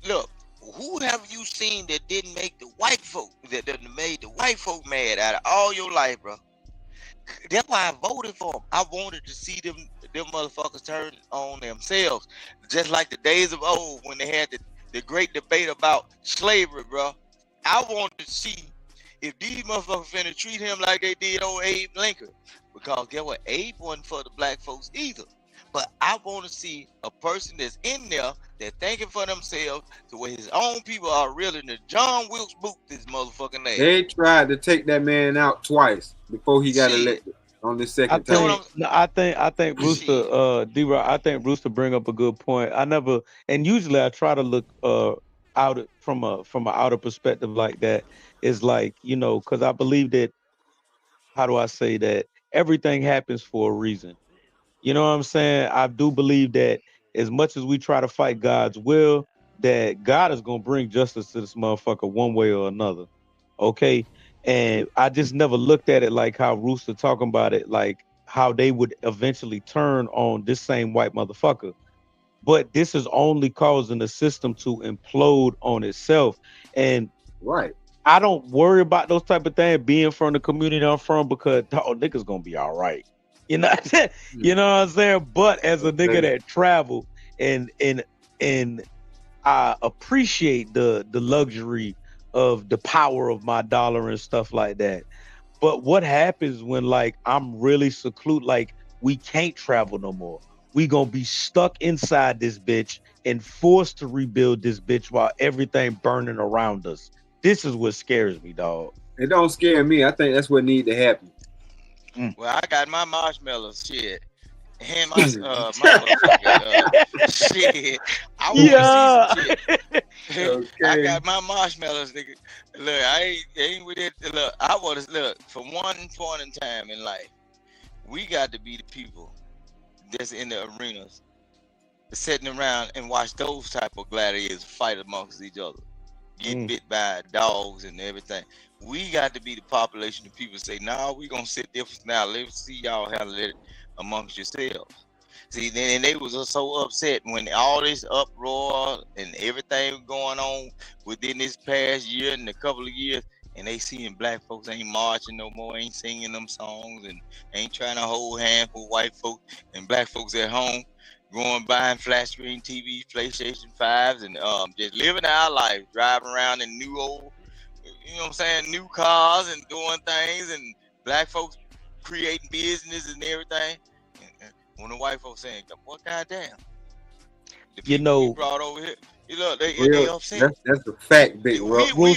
Look, who have you seen that didn't make the white folk that made the white folk mad out of all your life, bro? That's why I voted for them. I wanted to see them motherfuckers turn on themselves, just like the days of old when they had the great debate about slavery, bro. I wanted to see if these motherfuckers finna treat him like they did old Abe Lincoln, because guess what? Abe wasn't for the black folks either. But I want to see a person that's in there that thinking for themselves to where his own people are really the John Wilkes Booth this motherfucking name. They tried to take that man out twice before he got elected on the second time. I think Rooster, D-Rock, I think Rooster bring up a good point. And usually I try to look out from an outer perspective like that. Is like, because I believe that, how do I say that? Everything happens for a reason. You know what I'm saying? I do believe that as much as we try to fight God's will, that God is going to bring justice to this motherfucker one way or another. Okay? And I just never looked at it like how Rooster talking about it, like how they would eventually turn on this same white motherfucker. But this is only causing the system to implode on itself. And I don't worry about those type of things being from the community I'm from, because niggas going to be all right. You know what I'm saying? But as a nigga that travel and I appreciate the luxury of the power of my dollar and stuff like that. But what happens when like I'm really secluded, like we can't travel no more. We gonna be stuck inside this bitch and forced to rebuild this bitch while everything burning around us. This is what scares me, dog. It don't scare me. I think that's what need to happen. Well, I got my marshmallows, shit. And my shit. I want to see some shit. Okay. I got my marshmallows, nigga. Look, I ain't with it. Look, I want to look for one point in time in life. We got to be the people that's in the arenas, sitting around and watch those type of gladiators fight amongst each other, get bit by dogs and everything. We got to be the population of people say, nah, we gonna sit there for now. Let's see y'all handle it amongst yourselves. See, then they was so upset when all this uproar and everything going on within this past year and a couple of years, and they seeing black folks ain't marching no more, ain't singing them songs, and ain't trying to hold hands with white folks, and black folks at home going buying flat screen TV, PlayStation 5s, and just living our life, driving around in new old, you know what I'm saying, new cars and doing things, and black folks creating business and everything. And when the white folks saying, "What goddamn?" The people we brought over here, they upset. That's a fact, big bro. We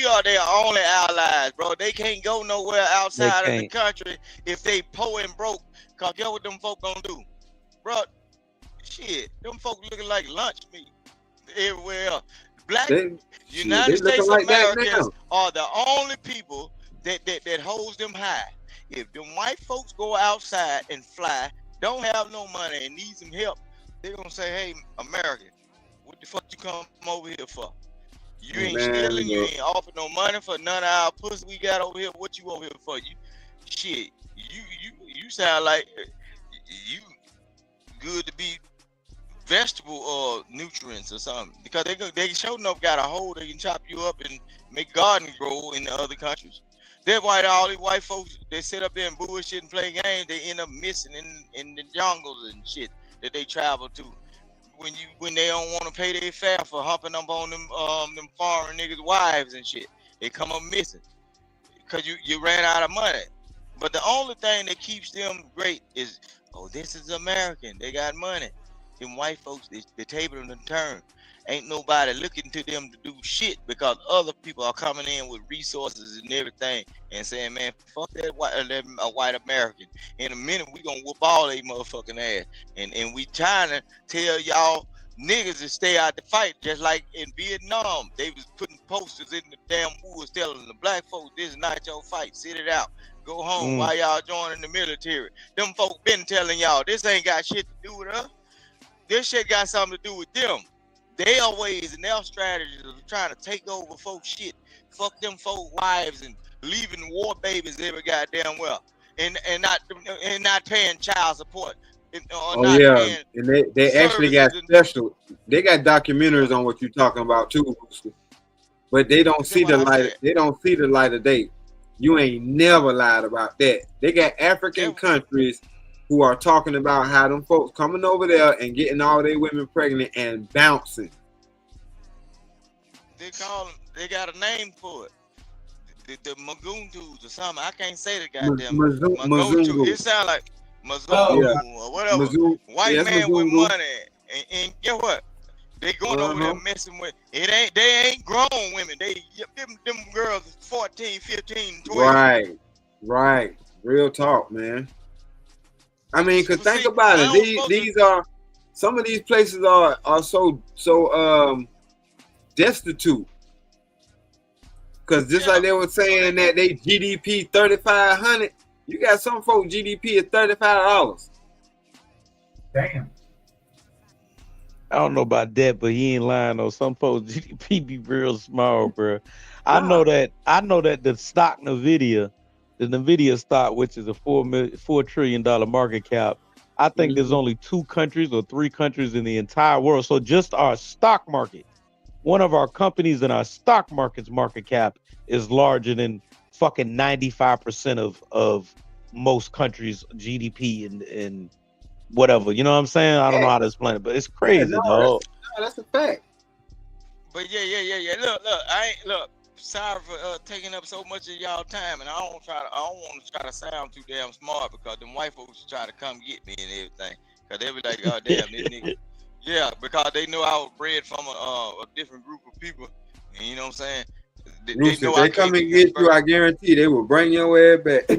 are their only allies, bro. They can't go nowhere outside of the country if they poor and broke. Cause guess what them folk gonna do, bro? Shit, them folks looking like lunch meat everywhere else. United they States like Americans are the only people that holds them high. If them white folks go outside and fly, don't have no money and need some help, they're gonna say, hey, American, what the fuck you come over here for? You ain't stealing, you ain't offering no money for none of our pussy we got over here. What you over here for? You sound like you good to be vegetable or nutrients or something, because they sure enough got a hole they can chop you up and make garden grow in the other countries. That's why all these white folks, they sit up there and bullshit and play games, they end up missing in the jungles and shit that they travel to. When they don't want to pay their fare for humping up on them foreign niggas' wives and shit, they come up missing because you ran out of money. But the only thing that keeps them great is, oh, this is American, they got money. Them white folks, the table in the turn. Ain't nobody looking to them to do shit, because other people are coming in with resources and everything and saying, man, fuck that white American. In a minute, we gonna whoop all they motherfucking ass. And we trying to tell y'all niggas to stay out the fight, just like in Vietnam. They was putting posters in the damn woods telling the black folks, this is not your fight, sit it out. Go home while y'all joining the military. Them folks been telling y'all, this ain't got shit to do with us. This shit got something to do with them. Their ways and their strategies of trying to take over folks' shit, fuck them folk wives and leaving war babies every goddamn well, and not paying child support. And they actually got special. They got documentaries on what you're talking about too, but they don't see the light. They don't see the light of day. You ain't never lied about that. They got African countries who are talking about how them folks coming over there and getting all their women pregnant and bouncing. They call them, they got a name for it. The Maguntus or something. I can't say the goddamn Maguntu. It sound like Mazungu or whatever. White man with money. And guess what? They going over there messing with it. They ain't grown women. Them girls 14, 15, 12. Right. Real talk, man. I mean, cause think about it. These are some of these places are so destitute. Cause just like they were saying that they GDP 3,500, you got some folks GDP at $35. Damn. I don't know about that, but he ain't lying though. Some folks GDP be real small, bro. I know that the stock NVIDIA, the NVIDIA stock, which is a $4 trillion market cap, I think there's only 2 countries or 3 countries in the entire world. So just our stock market, one of our companies in our stock market's market cap is larger than fucking 95% of most countries' GDP and whatever. You know what I'm saying? I don't know how to explain it, but it's crazy, dog. That's a fact. But yeah. Look. Sorry for taking up so much of y'all time, and I don't want to try to sound too damn smart, because them white folks try to come get me and everything, because they be like, God damn, this nigga. Yeah, because they know I was bred from a different group of people, and you know what I'm saying? They know they come and get you, I guarantee they will bring your ass back.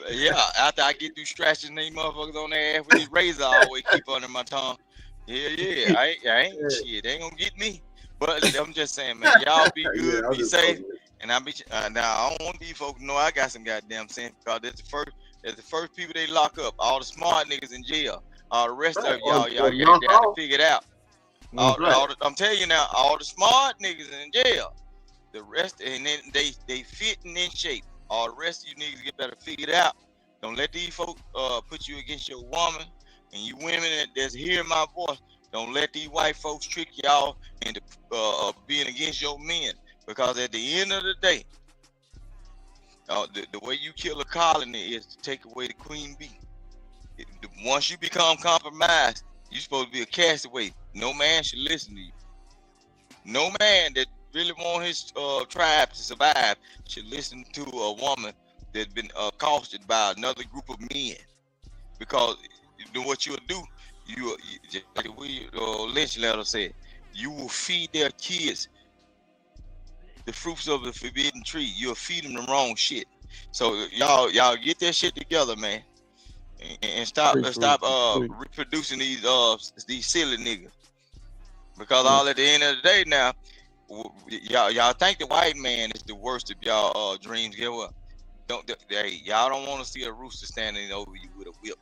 Yeah. After I get through scratching these motherfuckers on their ass with this razor, I always keep under my tongue. Yeah. I ain't shit. They ain't gonna get me. But I'm just saying, man, y'all be good, be safe, and I be now. I don't want these folks to know I got some goddamn sense, because that's the first people they lock up. All the smart niggas in jail. All the rest of y'all got to figure it out. I'm telling you now, all the smart niggas in jail. The rest, and then they fit and in shape. All the rest of you niggas better figure it out. Don't let these folks put you against your woman, and you women that's hearing my voice. Don't let these white folks trick y'all into being against your men, because at the end of the day, the way you kill a colony is to take away the queen bee. Once you become compromised, you're supposed to be a castaway. No man should listen to you. No man that really want his tribe to survive should listen to a woman that's been accosted by another group of men, because what you'll do, like the Lynch letter said, you will feed their kids the fruits of the forbidden tree. You'll feed them the wrong shit. So y'all get that shit together, man. and stop reproducing these silly niggas. Because all at the end of the day now, y'all think the white man is the worst of y'all dreams. Get what? Y'all don't want to see a rooster standing over you with a whip.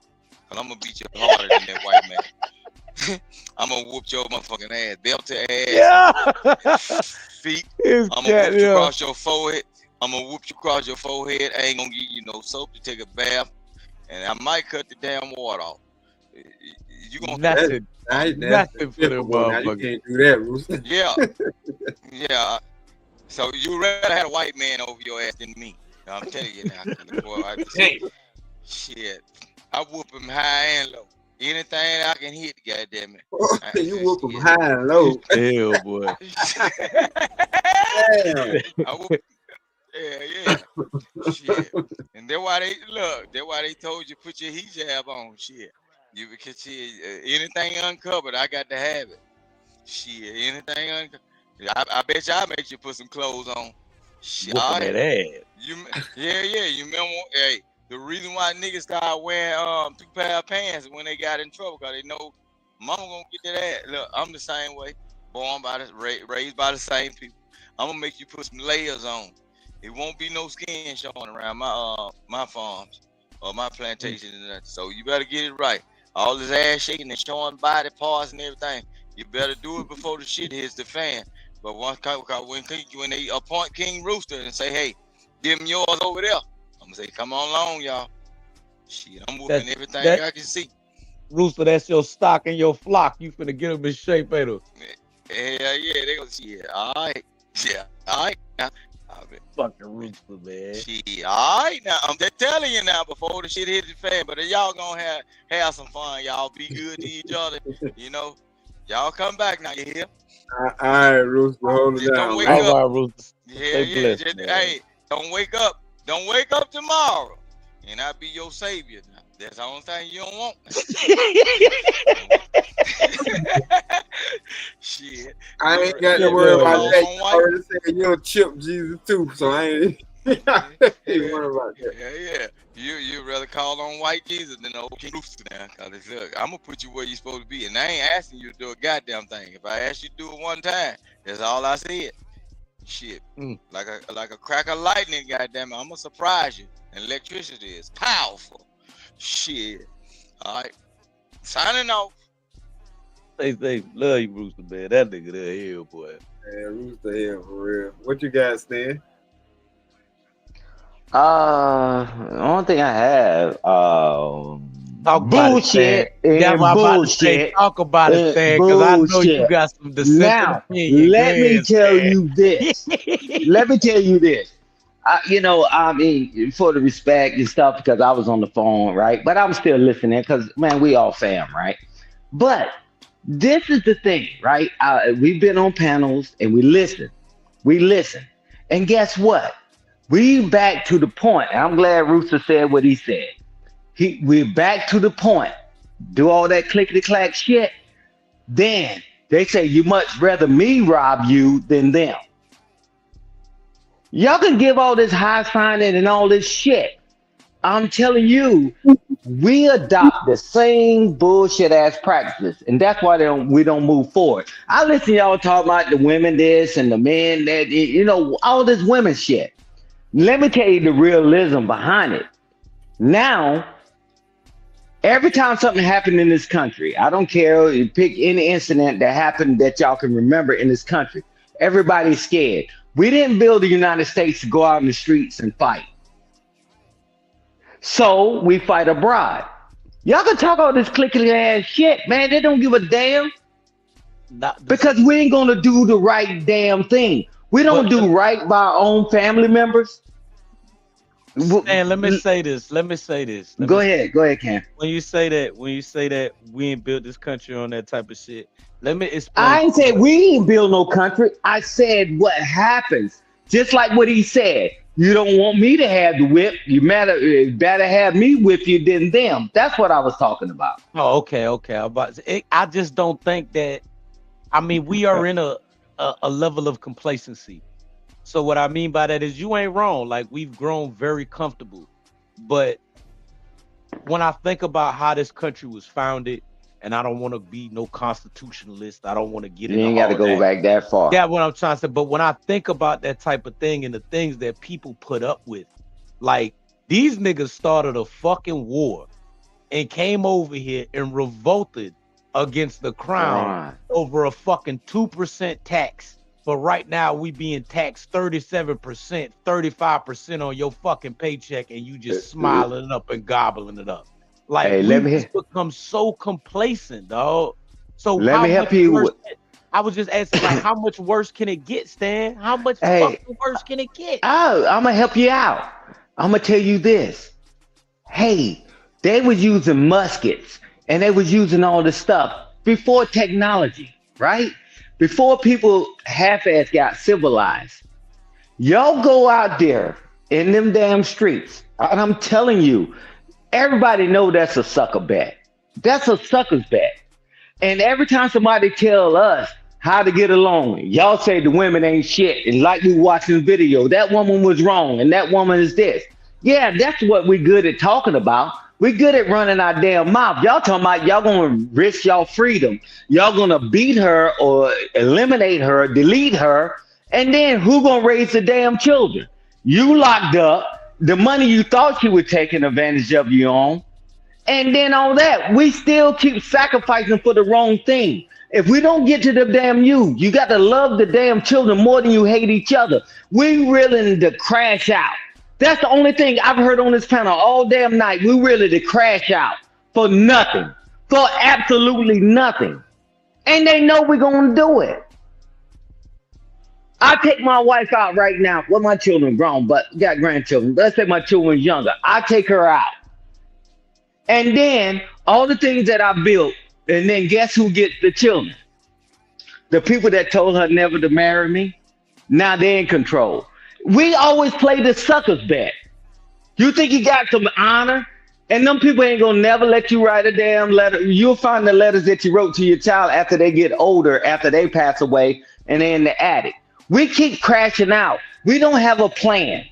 Cause I'm gonna beat you harder than that white man. I'm gonna whoop your motherfucking ass, belt to ass, feet. I'm gonna whoop you across your forehead. I'm gonna whoop you across your forehead. I ain't gonna give you no soap to take a bath, and I might cut the damn water off. You gonna nothing for the motherfucker. You can't do that, Rooster. Yeah. So you rather have a white man over your ass than me. I'm telling you now, boy. Shit, I whoop him high and low. Anything I can hit, goddamn it. You whoop him high and low. Hell, boy. Damn. Yeah. Shit. And that's why they told you put your hijab on. Shit. You because anything uncovered, I got to have it. Shit, anything uncovered. I bet y'all make you put some clothes on. Shit. That ass. You remember? Hey, the reason why niggas started wearing 2 pair of pants when they got in trouble, because they know mama gonna get that ass. Look, I'm the same way. Born by raised by the same people. I'm gonna make you put some layers on. It won't be no skin showing around my farms or my plantations and that. So you better get it right. All this ass shaking and showing body parts and everything. You better do it before the shit hits the fan. But when they appoint King Rooster and say, hey, give him yours over there, I'm gonna say, come on along, y'all. Shit, I'm whooping everything I can see. Rooster, that's your stock and your flock. You finna get them in shape, ain't it? Yeah, they gonna see it. All right. Yeah, all right. Now, fucking Rooster, man. Shit, all right. Now, I'm just telling you now before the shit hit the fan, but y'all gonna have some fun. Y'all be good to each other. You know, y'all come back now, you hear? All right, Rooster, hold it down. Don't wake up. All right, Rooster. Yeah. Hey, don't wake up. Don't wake up tomorrow, and I'll be your savior. Now, that's the only thing you don't want. Shit. I ain't got to worry about that. You already said you're a chip Jesus too, so I ain't worry about that. Yeah. You'd rather call on white Jesus than old King Rooster now. Cause look, I'm gonna put you where you're supposed to be, and I ain't asking you to do a goddamn thing. If I ask you to do it one time, that's all I said. Shit, like a crack of lightning, goddamn it, I'm gonna surprise you. And electricity is powerful. Shit. All right, signing off. They love you, Rooster, man. That nigga there, hell, boy. Yeah, Rooster here for real. What you guys think? The only thing I have, talk bullshit. That's what I'm about to say. Talk about it, Stan, because I know you got some dissenting opinion. Let me tell you this. Let me tell you this. I mean, for the respect and stuff, because I was on the phone, right? But I'm still listening because, man, we all fam, right? But this is the thing, right? We've been on panels and we listen. And guess what? We back to the point. And I'm glad Rooster said what he said. We're back to the point. Do all that clickety-clack shit. Then they say you much rather me rob you than them. Y'all can give all this high signing and all this shit. I'm telling you, we adopt the same bullshit ass practices, and that's why we don't move forward. I listen to y'all talk about the women this and the men that, all this women shit. Let me tell you the realism behind it. Now, every time something happened in this country, I don't care, you pick any incident that happened that y'all can remember in this country, everybody's scared. We didn't build the United States to go out in the streets and fight. So we fight abroad. Y'all can talk all this clickety ass shit, man. They don't give a damn. Because we ain't gonna do the right damn thing. We don't do right by our own family members. Man, let me say this. Go ahead, Cam. When you say that we ain't built this country on that type of shit, let me explain. I ain't said we ain't build no country. I said what happens. Just like what he said. You don't want me to have the whip. You better have me with you than them. That's what I was talking about. Oh, okay. I just don't think that. I mean, we are in a level of complacency. So what I mean by that is you ain't wrong. Like, we've grown very comfortable, but when I think about how this country was founded, and I don't want to be no constitutionalist. I don't want to get into You ain't got to go back that far. Yeah, what I'm trying to say. But when I think about that type of thing and the things that people put up with, like these niggas started a fucking war and came over here and revolted against the crown over a fucking 2% tax. But right now we being taxed 37%, 35% on your fucking paycheck, and you just smiling it up and gobbling it up. Like, hey, we become so complacent, dog. So let me help you. I was just asking, like, how much worse can it get, Stan? How much fucking worse can it get? Oh, I'm gonna help you out. I'm gonna tell you this. Hey, they was using muskets and they was using all this stuff before technology, right? Before people half-ass got civilized. Y'all go out there in them damn streets, and I'm telling you, everybody know that's a sucker bet. That's a sucker's bet. And every time somebody tell us how to get along, y'all say the women ain't shit. And like we watching the video, that woman was wrong and that woman is this. Yeah, that's what we good at talking about. We good at running our damn mouth. Y'all talking about y'all gonna risk y'all freedom. Y'all gonna beat her or eliminate her, delete her. And then who gonna raise the damn children? You locked up. The money you thought she was taking advantage of you on. And then on that, we still keep sacrificing for the wrong thing. If we don't get to the damn you got to love the damn children more than you hate each other. We willing to crash out. That's the only thing I've heard on this panel all damn night. We willing to crash out for nothing, for absolutely nothing. And they know we're going to do it. I take my wife out right now. Well, my children grown, but got grandchildren. Let's say my children's younger. I take her out. And then all the things that I built, and then guess who gets the children? The people that told her never to marry me, now they're in control. We always play the sucker's bet. You think you got some honor? And them people ain't gonna never let you write a damn letter. You'll find the letters that you wrote to your child after they get older, after they pass away, and they're in the attic. We keep crashing out. We don't have a plan.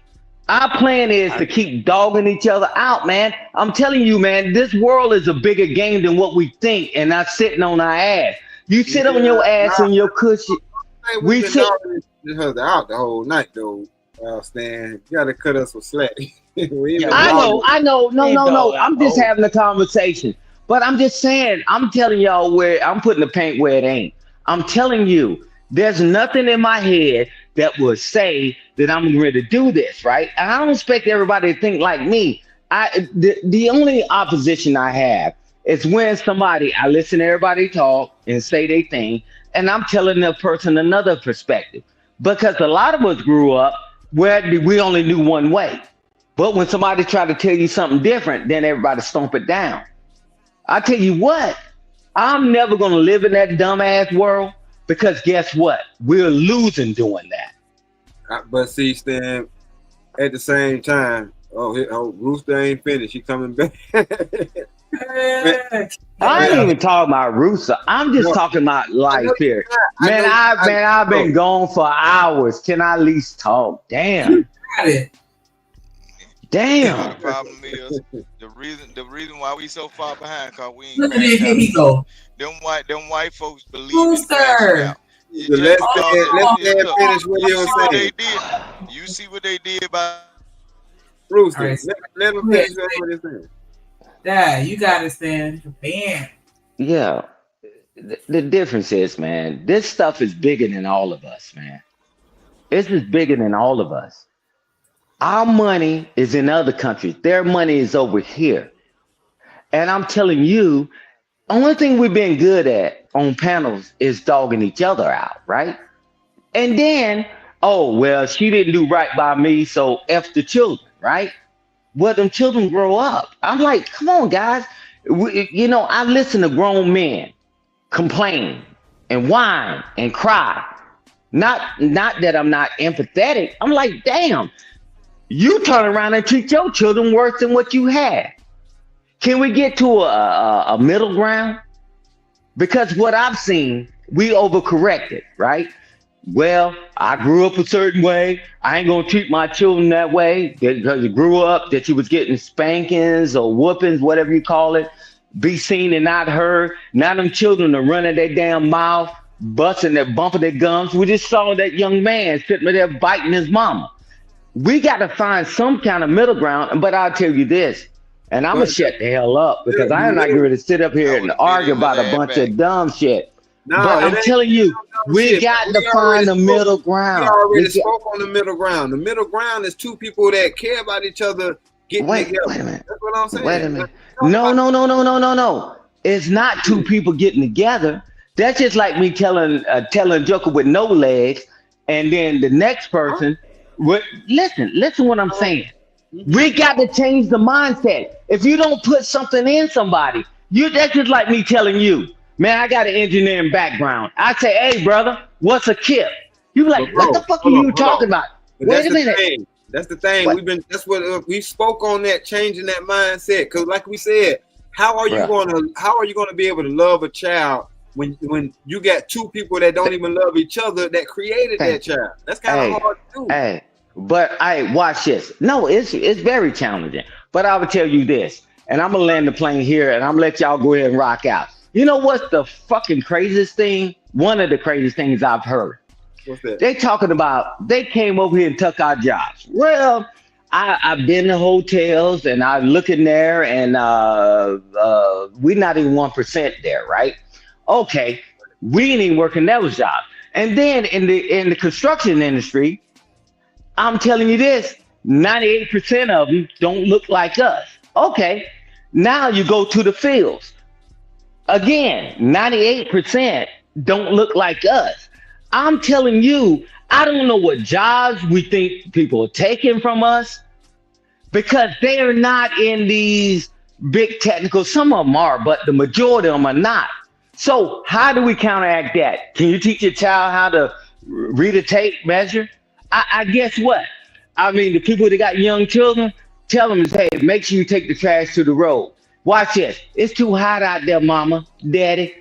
Our plan is to keep dogging each other out, man. I'm telling you, man, this world is a bigger game than what we think, and not sitting on our ass. You sit on your ass and your cushion. We sit each other out the whole night, though. Stan, you gotta cut us some slack. I know. No. I'm just having a conversation. But I'm just saying, I'm telling y'all where I'm putting the paint where it ain't. I'm telling you, there's nothing in my head that would say that I'm ready to do this, right? And I don't expect everybody to think like me. The only opposition I have is when I listen to everybody talk and say their thing, and I'm telling the person another perspective. Because a lot of us grew up where we only knew one way. But when somebody tried to tell you something different, then everybody stomp it down. I tell you what, I'm never going to live in that dumbass world, because guess what? We're losing doing that. But see, Stan, at the same time, Rooster ain't finished. He coming back. I ain't even talking about Rooster. I'm just talking about life here. Man, I've been gone for hours. Can I at least talk? Damn. Damn. The problem is the reason why we so far behind, cause we ain't. Look at it, here he go. Them white folks believe Rooster. Let's finish what he was saying. You see what they did by Rooster. Right. Let him finish what he's saying. Yeah, you got it, Stan. Bam. Yeah. The difference is, man, this stuff is bigger than all of us, man. This is bigger than all of us. Our money is in other countries. Their money is over here. And I'm telling you, only thing we've been good at on panels is dogging each other out, right? And then, oh, well, she didn't do right by me, so F the children, right? Well, them children grow up. I'm like, come on, guys. I listen to grown men complain and whine and cry. Not that I'm not empathetic. I'm like, damn, you turn around and treat your children worse than what you had. Can we get to a middle ground? Because what I've seen, we overcorrected, right? well, I grew up a certain way. I ain't gonna treat my children that way because you grew up that you was getting spankings or whoopings, whatever you call it, be seen and not heard. Now them children are running their damn mouth, bumping their gums. We just saw that young man sitting there biting his mama. We got to find some kind of middle ground. But I'll tell you this, and I'm gonna shut the hell up because I'm not going to sit up here and argue about a bunch of dumb shit. No, but I'm telling you, we got to find a middle ground. We already spoke on the middle ground. The middle ground is two people that care about each other getting together. Wait a minute. That's what I'm saying. Wait a minute. No. It's not two people getting together. That's just like me telling Joker with no legs, and then the next person. Listen what I'm saying. We got to change the mindset. If you don't put something in somebody, that's just like me telling you, man, I got an engineering background. I say, hey, brother, what's a kip? You be like, what the fuck are you talking about? Wait a minute. That's the thing. That's what we spoke on, that changing that mindset. Because like we said, how are you going to be able to love a child when you got two people that don't even love each other that created that child? That's kind of hard to do. Hey, but watch this. No, it's very challenging. But I would tell you this, and I'm gonna land the plane here, and I'm gonna let y'all go ahead and rock out. You know what's the fucking craziest thing? One of the craziest things I've heard. What's that? They talking about they came over here and took our jobs. Well, I've been to hotels and I look in there, and we're not even 1% there, right? Okay, we ain't even working those jobs. And then in the construction industry, I'm telling you this, 98% of them don't look like us. Okay, now you go to the fields. Again, 98% don't look like us. I'm telling you, I don't know what jobs we think people are taking from us because they're not in these big technical. Some of them are, but the majority of them are not. So how do we counteract that? Can you teach your child how to read a tape measure? I guess what? I mean, the people that got young children, tell them, hey, make sure you take the trash to the road. Watch this. It's too hot out there, mama, daddy.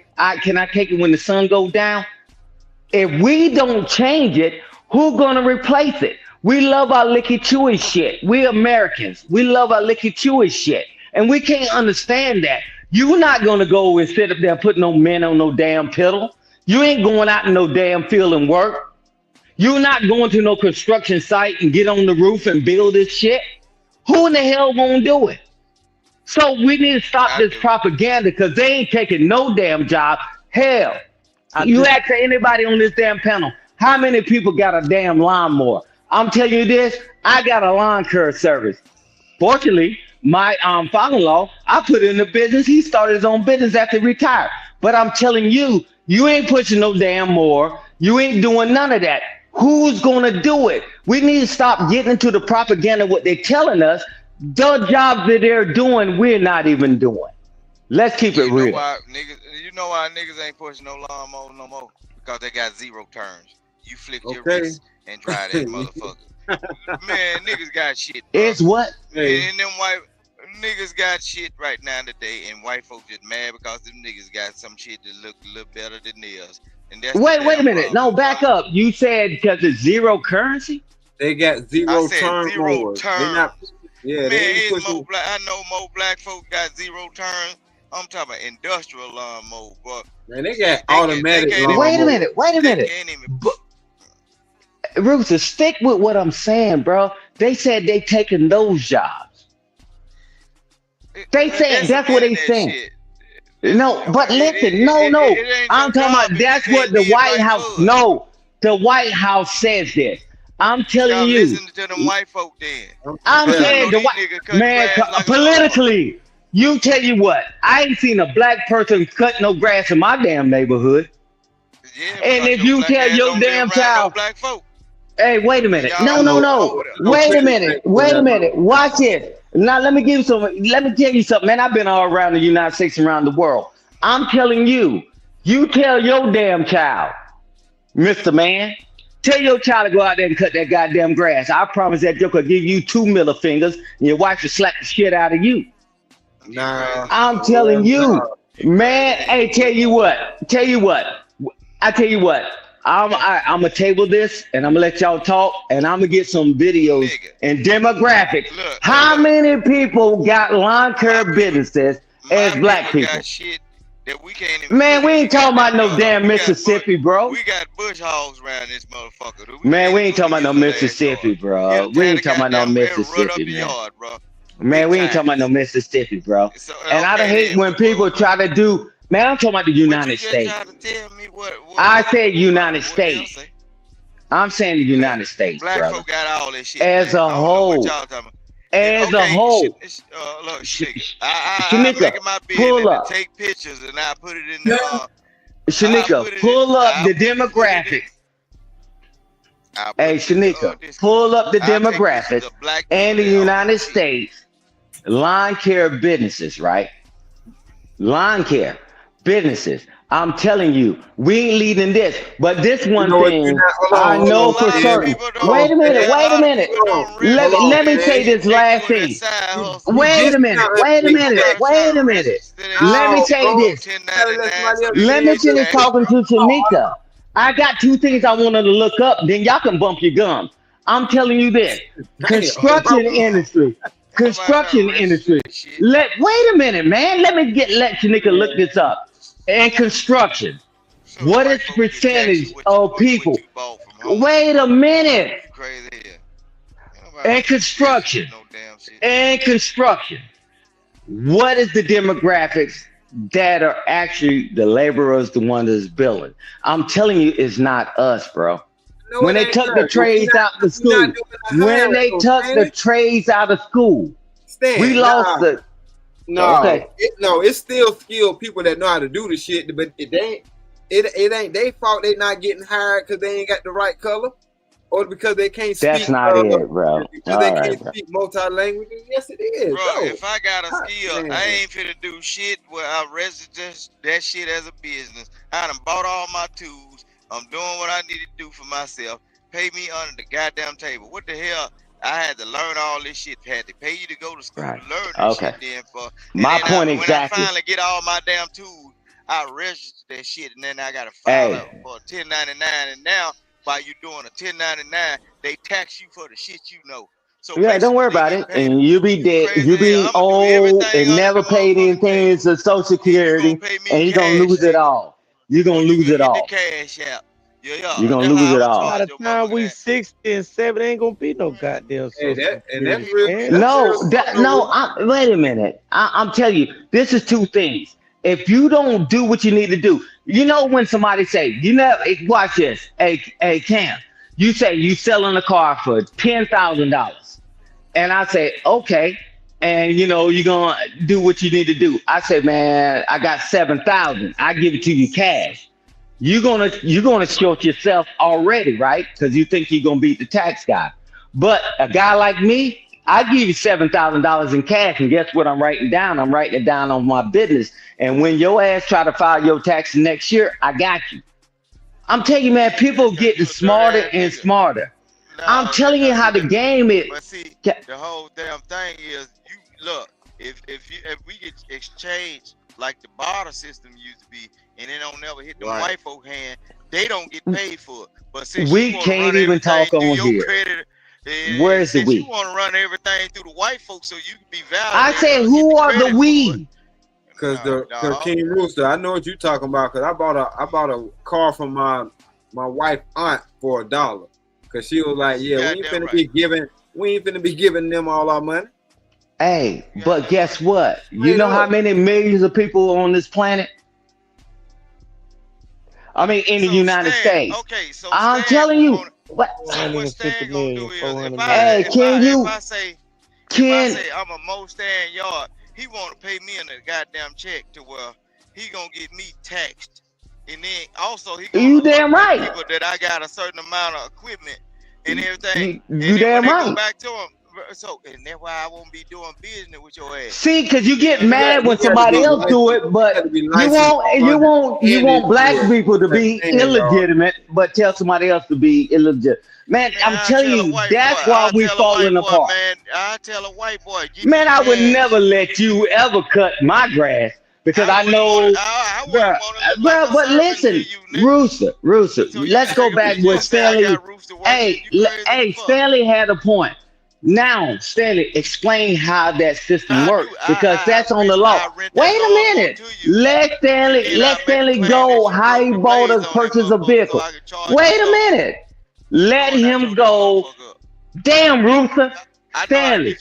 Can I take it when the sun goes down? If we don't change it, who's going to replace it? We love our licky chewy shit. We Americans. We love our licky chewy shit. And we can't understand that. You're not going to go and sit up there and put no men on no damn pedal. You ain't going out in no damn field and work. You're not going to no construction site and get on the roof and build this shit. Who in the hell gonna do it? So we need to stop this propaganda because they ain't taking no damn job. Hell, you ask anybody on this damn panel, how many people got a damn lawnmower? I'm telling you this, I got a lawn care service. Fortunately, my father-in-law, I put in the business. He started his own business after he retired. But I'm telling you, you ain't pushing no damn mower. You ain't doing none of that. Who's going to do it? We need to stop getting into the propaganda, what they're telling us. The jobs that they're doing, we're not even doing. Let's keep it real. You know why niggas ain't pushing no lawnmower no more? Because they got 0 turns. You flick your wrist and drive that motherfucker. Man, niggas got shit. Bro. It's what? And them white niggas got shit right now today, and white folks just mad because them niggas got some shit that look a little better than theirs. Wait a minute. No, back up. You said because it's 0 currency? They got 0 turn. 0 turn. Yeah, man, I know more black folks got 0 turns. I'm talking about industrial lawnmower, but man, they got automatic. Wait a minute. Rooster, stick with what I'm saying, bro. They said they taking those jobs. They said that's what they saying. No, but listen, no. I'm talking about that's what the White House. No, the White House says this. I'm telling you. Listen to them white folk then. I'm saying the white man politically. You tell you what, I ain't seen a black person cut no grass in my damn neighborhood. Yeah, and if you tell your damn child, hey, wait a minute, no, wait a minute, watch it. Now let me tell you something, man. I've been all around the United States, around the world. I'm telling you, you tell your damn child, Mr. Man, tell your child to go out there and cut that goddamn grass. I promise that joker will give you 2 middle fingers and your wife will slap the shit out of you. Nah, I'm telling you, man. Hey, tell you what. I'm gonna table this and I'm gonna let y'all talk and I'm gonna get some videos and demographics. How many people got lawn care businesses as black people? Man, we ain't talking about no damn Mississippi, bro. We got bush hogs around this motherfucker. Man, we ain't talking about no Mississippi, bro. We ain't talking about no Mississippi, man. Man, we ain't talking about no Mississippi, bro. And I hate when people try to do. Man, I'm talking about the United States. I said United States. I'm saying the United States, Black brother. folk got all this shit. As a whole. As a whole. Look, Shanika, pull up. Take pictures and I put it in the. Shanika, pull up the demographics. Hey, Shanika, pull up the demographics in the United States. Lawn care businesses, right? Lawn care businesses. I'm telling you, we ain't leading this, but this one thing I know for certain. Wait a minute. Let me say this last thing. Wait a minute. Let me say this. Let me finish talking to Shanika. I got two things I wanted to look up, then y'all can bump your gums. I'm telling you this. Construction industry. Wait a minute, man. Let Shanika look this up. And construction. What is the percentage of people? Wait a minute. And construction. What is the demographics that are actually the laborers, the one that's building? I'm telling you, it's not us, bro. When they took the trades out of school, we lost the. It's still skilled people that know how to do the shit, but it ain't their fault they not getting hired because they ain't got the right color, or because they can't speak. That's not it, bro. Because they can't speak multi-languages. Yes, it is, bro. If I got a skill, I ain't finna do shit where I register that shit as a business. I done bought all my tools. I'm doing what I need to do for myself. Pay me under the goddamn table. What the hell? I had to learn all this shit. Had to pay you to go to school to learn this shit. Then when I finally get all my damn tools, I register that shit, and then I gotta file out for 1099. And now, by you doing a 1099, they tax you for the shit you know. So don't worry about it. And you be dead. You be old and never paid anything to Social Security, and you're gonna lose it all. You're gonna lose it all. Cash out. You're gonna lose it all. By the time we 60 and 70, ain't gonna be no goddamn. That's real. Wait a minute. I'm telling you, this is two things. If you don't do what you need to do, you know when somebody say, watch this. Hey, Cam, you say you selling a car for $10,000, and I say, okay, and you're gonna do what you need to do. I say, man, I got $7,000. I give it to you cash. You're gonna short yourself already, right? Because you think you're gonna beat the tax guy. But a guy like me, I give you $7,000 in cash, and guess what I'm writing down? I'm writing it down on my business. And when your ass try to file your taxes next year, I got you. I'm telling you, man, people getting smarter and smarter. I'm telling you how the game is. But see, the whole damn thing is, you look, if we get exchanged like the barter system used to be, and it don't never hit the white folk hand, they don't get paid for it. But since we can't even talk on here. Credit, where's the we? You want to run everything through the white folks so you can be valid. I said, who are the we? Because King Rooster, I know what you're talking about. Because I bought a car from my wife's aunt for $1. Because she was like, we ain't finna be giving them all our money. Hey, but guess what? You know how many millions of people on this planet? I mean, in the United States. Okay, so I'm telling you. What Stan gonna do is, if I say I'm a Mo Stan yard, he want to pay me in a goddamn check to where he gonna get me taxed, and then also he gonna damn right. People that I got a certain amount of equipment and everything. You damn right. Go back to him. So, and that's why I won't be doing business with your ass. See, because you get mad when somebody else do it, but you want black people to be illegitimate, but tell somebody else to be illegitimate. Man, I'm telling you, that's why we falling apart. Man, I tell a white boy. Man, I would never let you ever cut my grass. because I know, but listen, Rooster, let's go back with Stanley. Hey, Stanley had a point. Now, Stanley, explain how that system works, because that's on the law. Wait a minute. Let Stanley go how he bought or purchased a vehicle. Wait a minute. Let him go. Damn, Rooster. Stanley,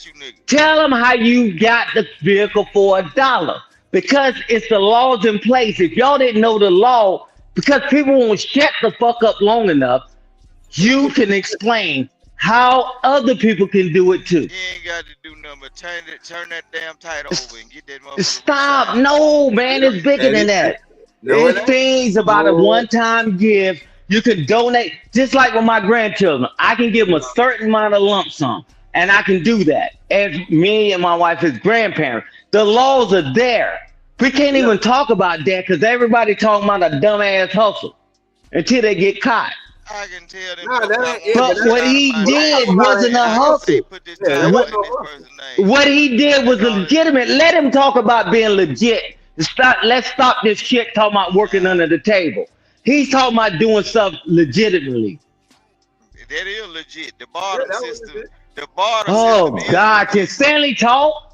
tell him how you got the vehicle for $1. Because it's the laws in place. If y'all didn't know the law, because people won't shut the fuck up long enough, you can explain how other people can do it too. You ain't got to do nothing but turn that damn title over and get that motherfucker. Stop. No, man, it's bigger than that. It's things about a one-time gift. You can donate, just like with my grandchildren. I can give them a certain amount of lump sum, and I can do that. As me and my wife as grandparents. The laws are there. We can't even talk about that because everybody talking about a dumbass hustle until they get caught. I can tell them. But what he did wasn't a hustle. What he did was legitimate. Let him talk about being legit. Let's stop this shit talking about working under the table. He's talking about doing stuff legitimately. That is legit. The barter system. The barter system. Oh God, can Stanley talk?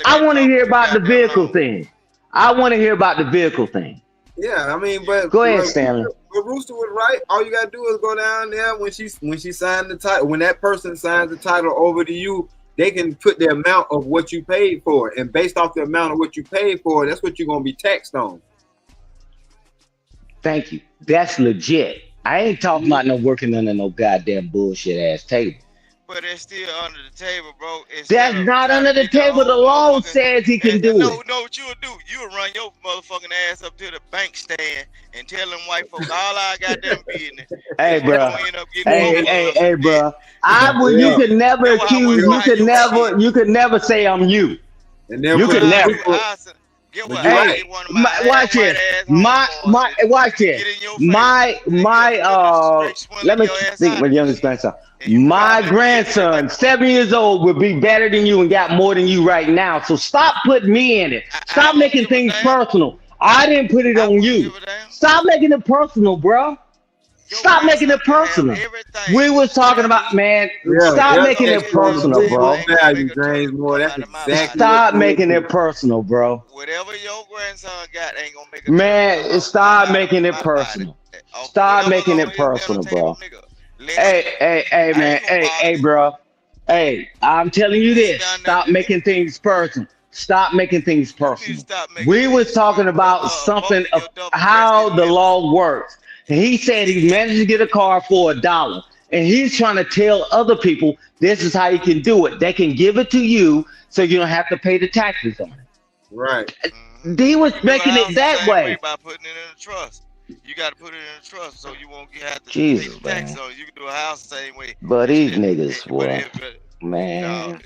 I want to hear about the vehicle thing. Yeah, I mean, but go ahead, Stanley. But Rooster was right. All you gotta do is go down there when she signed the title. When that person signs the title over to you, they can put the amount of what you paid for it, and based off the amount of what you paid for, that's what you're gonna be taxed on. Thank you. That's legit. I ain't talking about no working under no goddamn bullshit ass table. But it's still under the table, bro. That's not under the table. The law says he can do it. No, what you'll do? You'll run your motherfucking ass up to the bank stand and tell them white folks all I got them business. Hey, bro. Hey, bro. You can never accuse. You can never say I'm you. You can never. Hey, watch it. Watch it. Let me think. My youngest grandson. My grandson, 7 years old, will be better than you and got more than you right now. So stop putting me in it. Stop making things personal. I didn't put it on you. Stop making it personal, bro. Stop making it personal. We was talking about, man. Stop making it personal, bro. Stop making it personal, bro. Whatever your grandson got ain't gonna make it. Man, stop making it personal. Stop making it personal, bro. Hey, man. Hey, bro. Hey, I'm telling you this. Stop making things personal. Stop making things personal. We was talking about something of how the law works. He said he managed to get a car for $1, and he's trying to tell other people this is how you can do it. They can give it to you, so you don't have to pay the taxes on it. Right. He was making it that way. By putting it in a trust. You got to put it in a trust so you won't have to pay the tax on it. You can do a house the same way. But these niggas, boy, man.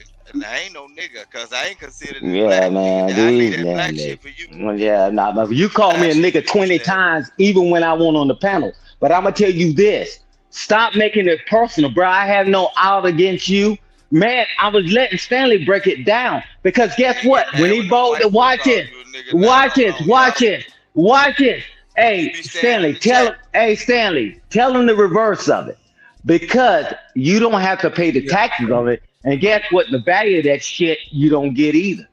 I ain't no nigga, cause I ain't considered. Yeah, man, these niggas. Yeah, nah, you call me a nigga 20 times, even when I went on the panel. But I'm gonna tell you this: stop making it personal, bro. I have no out against you, man. I was letting Stanley break it down because guess what? When he bought the watch it. Hey, Stanley, tell him the reverse of it, because you don't have to pay the taxes on it. And guess what? The value of that shit you don't get either.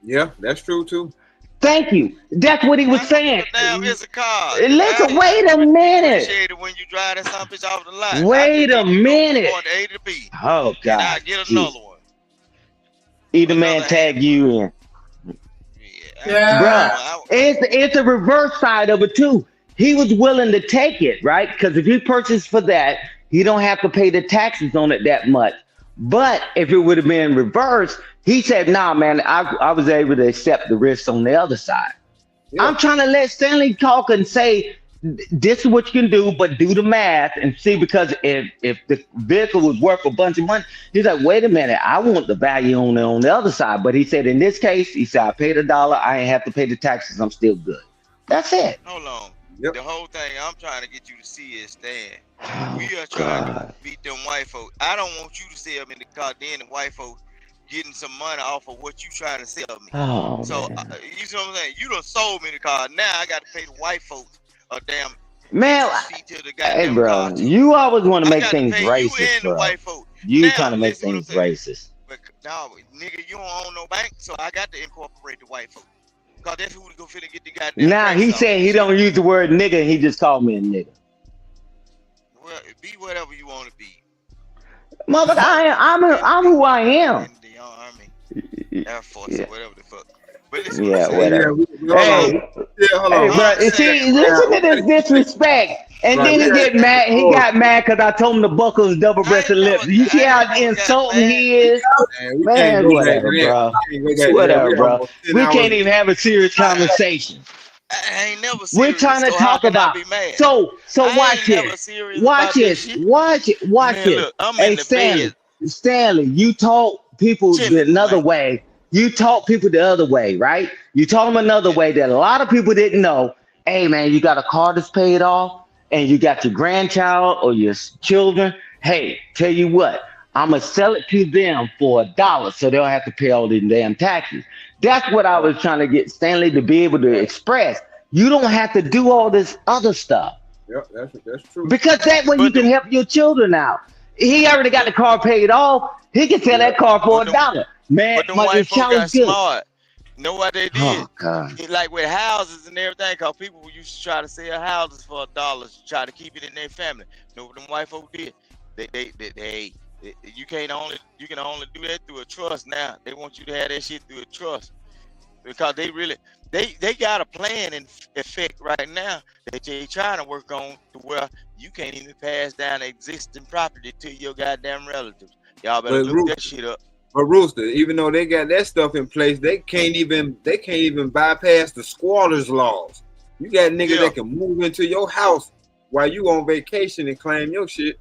Yeah, that's true too. Thank you. That's what he was saying. It's a car. Listen, wait a minute. When you drive that son bitch off the lot. Wait a minute. Oh God. I get another one. Either man tag you in. Yeah. Bro, it's a reverse side of it too. He was willing to take it, right? Because if he purchased for that, he don't have to pay the taxes on it that much. But if it would have been reversed, he said, nah, man, I was able to accept the risk on the other side. Yeah. I'm trying to let Stanley talk and say, this is what you can do, but do the math and see, because if the vehicle was worth a bunch of money, he's like, wait a minute, I want the value on the other side. But he said, in this case, he said, I paid $1, I ain't have to pay the taxes, I'm still good. That's it. Hold on. Yep. The whole thing I'm trying to get you to see is, Stan, we are trying to beat them white folks. I don't want you to see them in the car. Then the white folks getting some money off of what you trying to sell me. Oh, so you see what I'm saying? You done sold me the car. Now I got to pay the white folks a damn man. Hey, bro, you always want to make things racist, bro. You trying to make things racist. But no, nigga, you don't own no bank, so I got to incorporate the white folks. Cause that's who go finna get the goddamn. Nah, he said he don't use the word nigga. He just called me a nigga. Well, be whatever you want to be. Mother, I'm who I am. In the Army, Air Force, or whatever the fuck. But listen, whatever. Hey, bro, see, listen to this disrespect. And then he get mad. He got mad because I told him to buckle his double-breasted lips. You see how insulting he is? Man, whatever, bro. Whatever, bro. We can't even have a serious conversation. I ain't never serious. We're trying to talk about. So watch this. Watch this. Watch it. Hey, Stanley, you taught people another way. You taught people the other way, right? You taught them another way that a lot of people didn't know. Hey, man, you got a car that's paid off, and you got your grandchild or your children. Hey, tell you what, I'm going to sell it to them for $1 so they don't have to pay all these damn taxes. That's what I was trying to get Stanley to be able to express. You don't have to do all this other stuff. Yep, that's true. Because that way you can help your children out. He already got the car paid off. He can sell that car for $1. Man, but the white folks got smart. Know what they did? Oh, God. Like with houses and everything, because people used to try to sell houses for $1 to try to keep it in their family. Know what them white folks did? You can only do that through a trust now. They want you to have that shit through a trust. Because they got a plan in effect right now that they trying to work on to where you can't even pass down existing property to your goddamn relatives. Y'all better look that shit up. But Rooster, even though they got that stuff in place, they can't even bypass the squatters laws. You got niggas that can move into your house while you on vacation and claim your shit.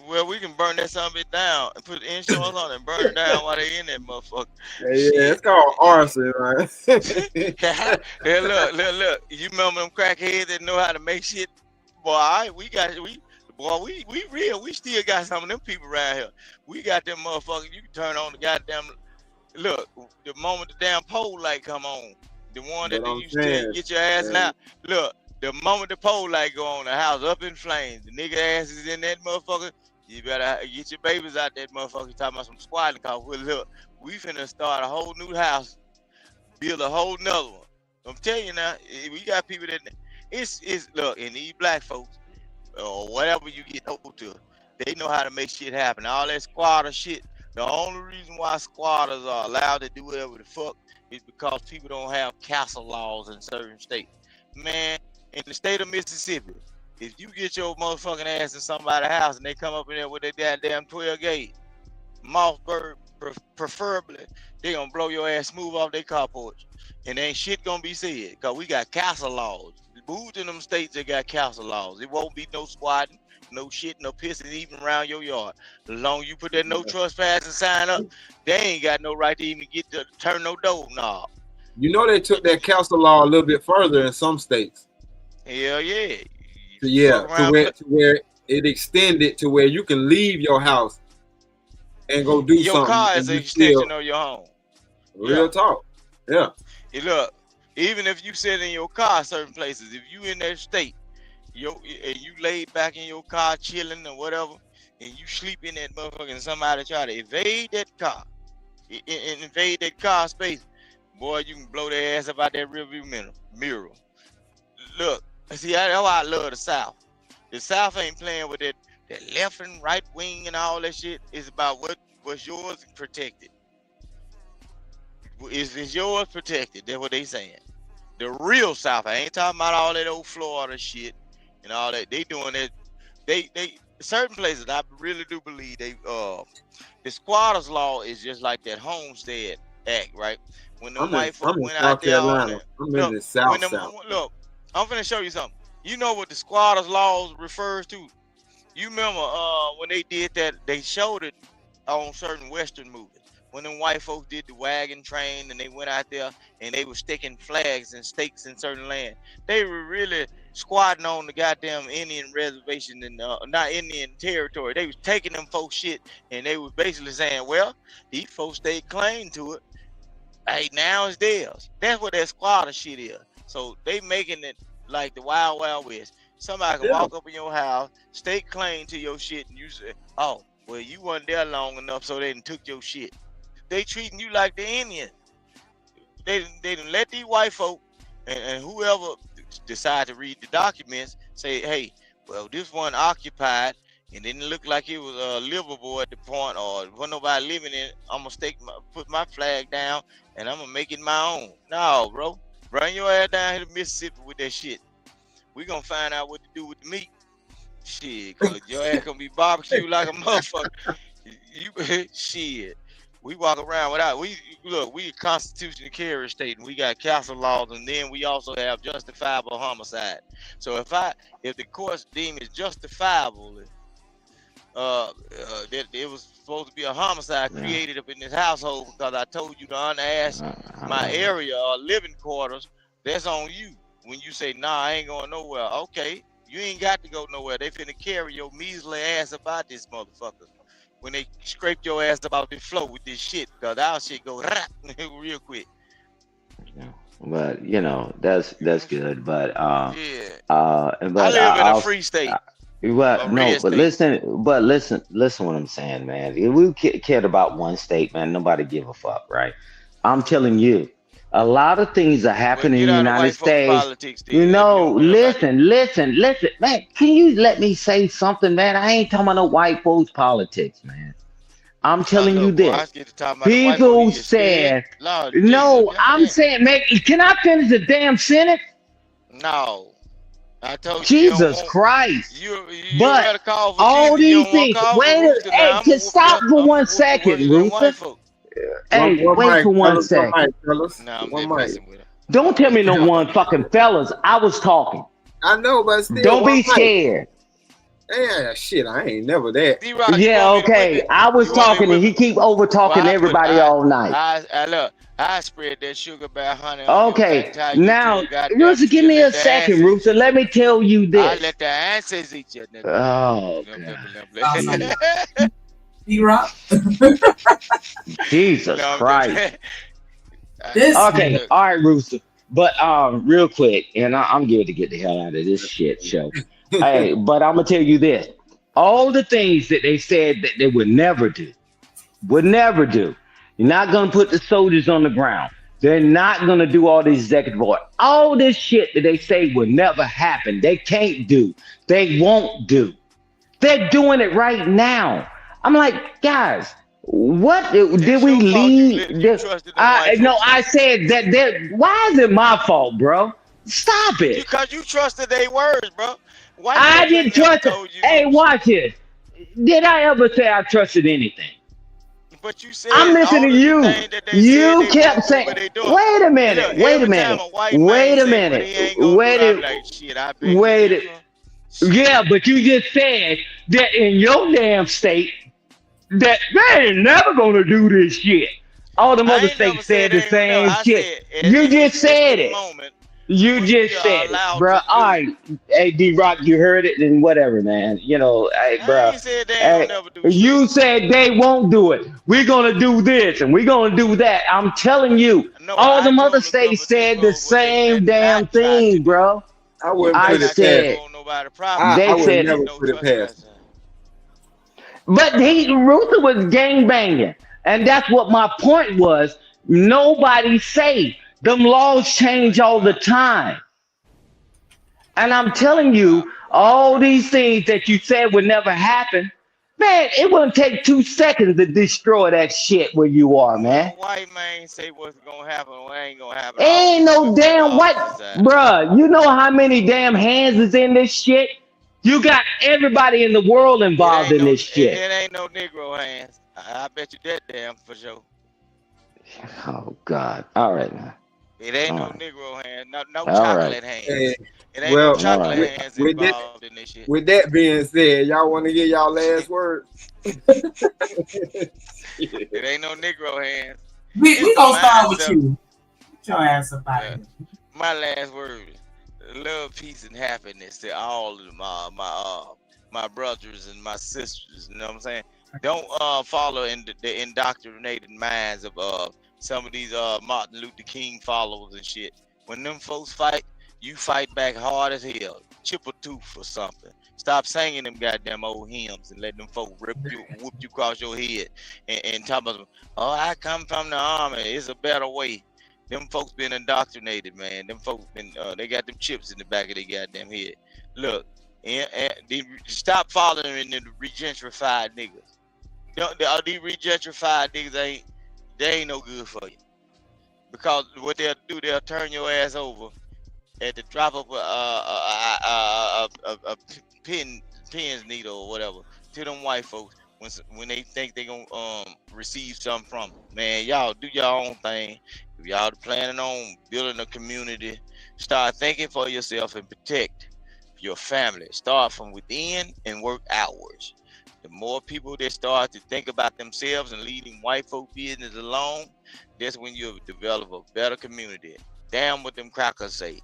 Well, we can burn that son of it down and put insurance on it and burn it down while they in that motherfucker. Yeah, it's called arson, right? Hey, look. You remember them crackheads that know how to make shit? Boy, we real. We still got some of them people around here. We got them motherfuckers. You can turn on the goddamn. Look, the moment the damn pole light come on, the one that you still get your ass out. Look, the moment the pole light go on, the house up in flames. The nigga ass is in that motherfucker. You better get your babies out that motherfucker. Talking about some squatting, cause look, we finna start a whole new house, build a whole nother one. I'm telling you now, we got people that it's look, and these black folks or whatever you get over to, they know how to make shit happen. All that squatter shit. The only reason why squatters are allowed to do whatever the fuck is because people don't have castle laws in certain states. Man, in the state of Mississippi, if you get your motherfucking ass in somebody's house and they come up in there with their goddamn 12 gauge, Mossberg preferably, they gonna blow your ass smooth off their car porch. And ain't shit gonna be said, because we got castle laws. Moved in them states that got castle laws. It won't be no squatting, no shit, no pissing even around your yard. As long as you put that no trespassing sign up, they ain't got no right to even get to turn no door knob. You know they took that castle law a little bit further in some states. Hell yeah. To where it extended to where you can leave your house and go do something. Your car is an extension of your home. Real talk. Yeah. Hey, look, even if you sit in your car certain places, if you in that state, you laid back in your car chilling or whatever, and you sleep in that motherfucker and somebody try to evade that car, invade that car space, boy, you can blow their ass up out that rearview mirror. Look, see, that's why I love the South. The South ain't playing with that left and right wing and all that shit. It's about what's yours and protected. Is yours protected? That's what they saying. The real South. I ain't talking about all that old Florida shit and all that. They doing it. They certain places. I really do believe the squatters law is just like that Homestead Act, right? When the white folks went out there, look, I'm finna show you something. You know what the squatters laws refers to? You remember when they did that? They showed it on certain Western movies. When them white folks did the wagon train and they went out there and they were sticking flags and stakes in certain land, they were really squatting on the goddamn Indian reservation and not Indian territory. They was taking them folks shit, and they was basically saying, well, these folks stayed claim to it. Hey, now it's theirs. That's what that squatter shit is. So they making it like the Wild Wild West. Somebody can walk up in your house, stake claim to your shit, and you say, oh, well, you weren't there long enough, so they done took your shit. They treating you like the Indian. They done let these white folk and whoever decide to read the documents say, hey, well, this one occupied, and didn't look like it was livable at the point, or wasn't nobody living in it. I'm gonna put my flag down, and I'm gonna make it my own. No, bro, bring your ass down here to Mississippi with that shit. We gonna find out what to do with the meat. Shit, cause your ass gonna be barbecued like a motherfucker. Shit. We walk around without we a constitution carrier state, and we got castle laws, and then we also have justifiable homicide. So if the courts deem it justifiable, that it was supposed to be a homicide created up in this household because I told you to unask my area or living quarters, that's on you. When you say, nah, I ain't going nowhere, okay, you ain't got to go nowhere. They finna carry your measly ass about this motherfucker when they scrape your ass about the floor with this shit, because our shit go real quick. But you know, that's good. But but I live in a free state. Listen what I'm saying, man. If we cared about one state, man, nobody give a fuck, right? I'm telling you, a lot of things are happening in the United States. You know, listen, man. Can you let me say something, man? I ain't talking about no white folks politics, man. I'm telling you this. People said, no, I'm saying, man, can I finish the damn sentence? No. I told you. Jesus Christ. But all these things, wait, stop for 1 second, Ruther. Hey, wait for 1 second. Don't tell me no one fucking fellas. I was talking. I know, but still. Don't be scared. Yeah, shit, I ain't never that. Yeah, okay. I was talking and he keep over talking everybody all night. I spread that sugar by honey. Okay, now, Rooster, give me a second, Rooster. Let me tell you this. I let the answers eat you. Oh, God. D-Rock. Jesus Christ. Okay, all right, Rooster. But real quick, and I'm good to get the hell out of this shit show. Hey, but I'm gonna tell you this: all the things that they said that they would never do. You're not gonna put the soldiers on the ground. They're not gonna do all these executive orders. All this shit that they say will never happen. They can't do. They won't do. They're doing it right now. I'm like, guys, what did we leave? No, I said that. Why is it my fault, bro? Stop it. Because you trusted their words, bro. I didn't trust it. Hey, watch this. Did I ever say I trusted anything? But you said I'm listening to you. You kept saying, wait a minute. Yeah, but you just said that in your damn state that they ain't never gonna do this shit. All the other states said the same shit. You just said it. You just said it, bro. All right, hey D-Rock, you heard it, and whatever, man. You know, hey, bro. You said they won't do it. We're gonna do this and we're gonna do that. I'm telling you, all the other states said the same damn thing, bro. I said they said never put it past. But Ruther was gang banging, and that's what my point was. Nobody safe. Them laws change all the time. And I'm telling you, all these things that you said would never happen, man, it wouldn't take 2 seconds to destroy that shit where you are, man. White man say what's gonna happen, what ain't gonna happen. Ain't no damn white, bruh. You know how many damn hands is in this shit? You got everybody in the world involved in this shit. It ain't no Negro hands. I bet you that damn for sure. Oh God! All right, man. It ain't no Negro hand, no chocolate hands. It ain't no chocolate hands involved in this shit. With that being said, y'all want to get y'all last word? It ain't no Negro hands. We gonna start with you. Get your ass up out of here. My last word. love, peace, and happiness to all of my brothers and my sisters. You know what I'm saying? Don't follow in the indoctrinated minds of some of these Martin Luther King followers and shit. When them folks fight, you fight back hard as hell. Chip a tooth or something. Stop singing them goddamn old hymns and let them folk whoop you across your head and talk about, oh, I come from the army. It's a better way. Them folks been indoctrinated, man. Them folks been they got them chips in the back of their goddamn head. Look, and stop following the regentrified niggas. These regentrified niggas they ain't no good for you. Because what they'll do, they'll turn your ass over at the drop of a pins needle or whatever to them white folks when they think they gonna receive something from them. Man, y'all do your own thing. If y'all planning on building a community, start thinking for yourself and protect your family. Start from within and work outwards. The more people that start to think about themselves and leaving white folk business alone, that's when you'll develop a better community. Damn what them crackers say.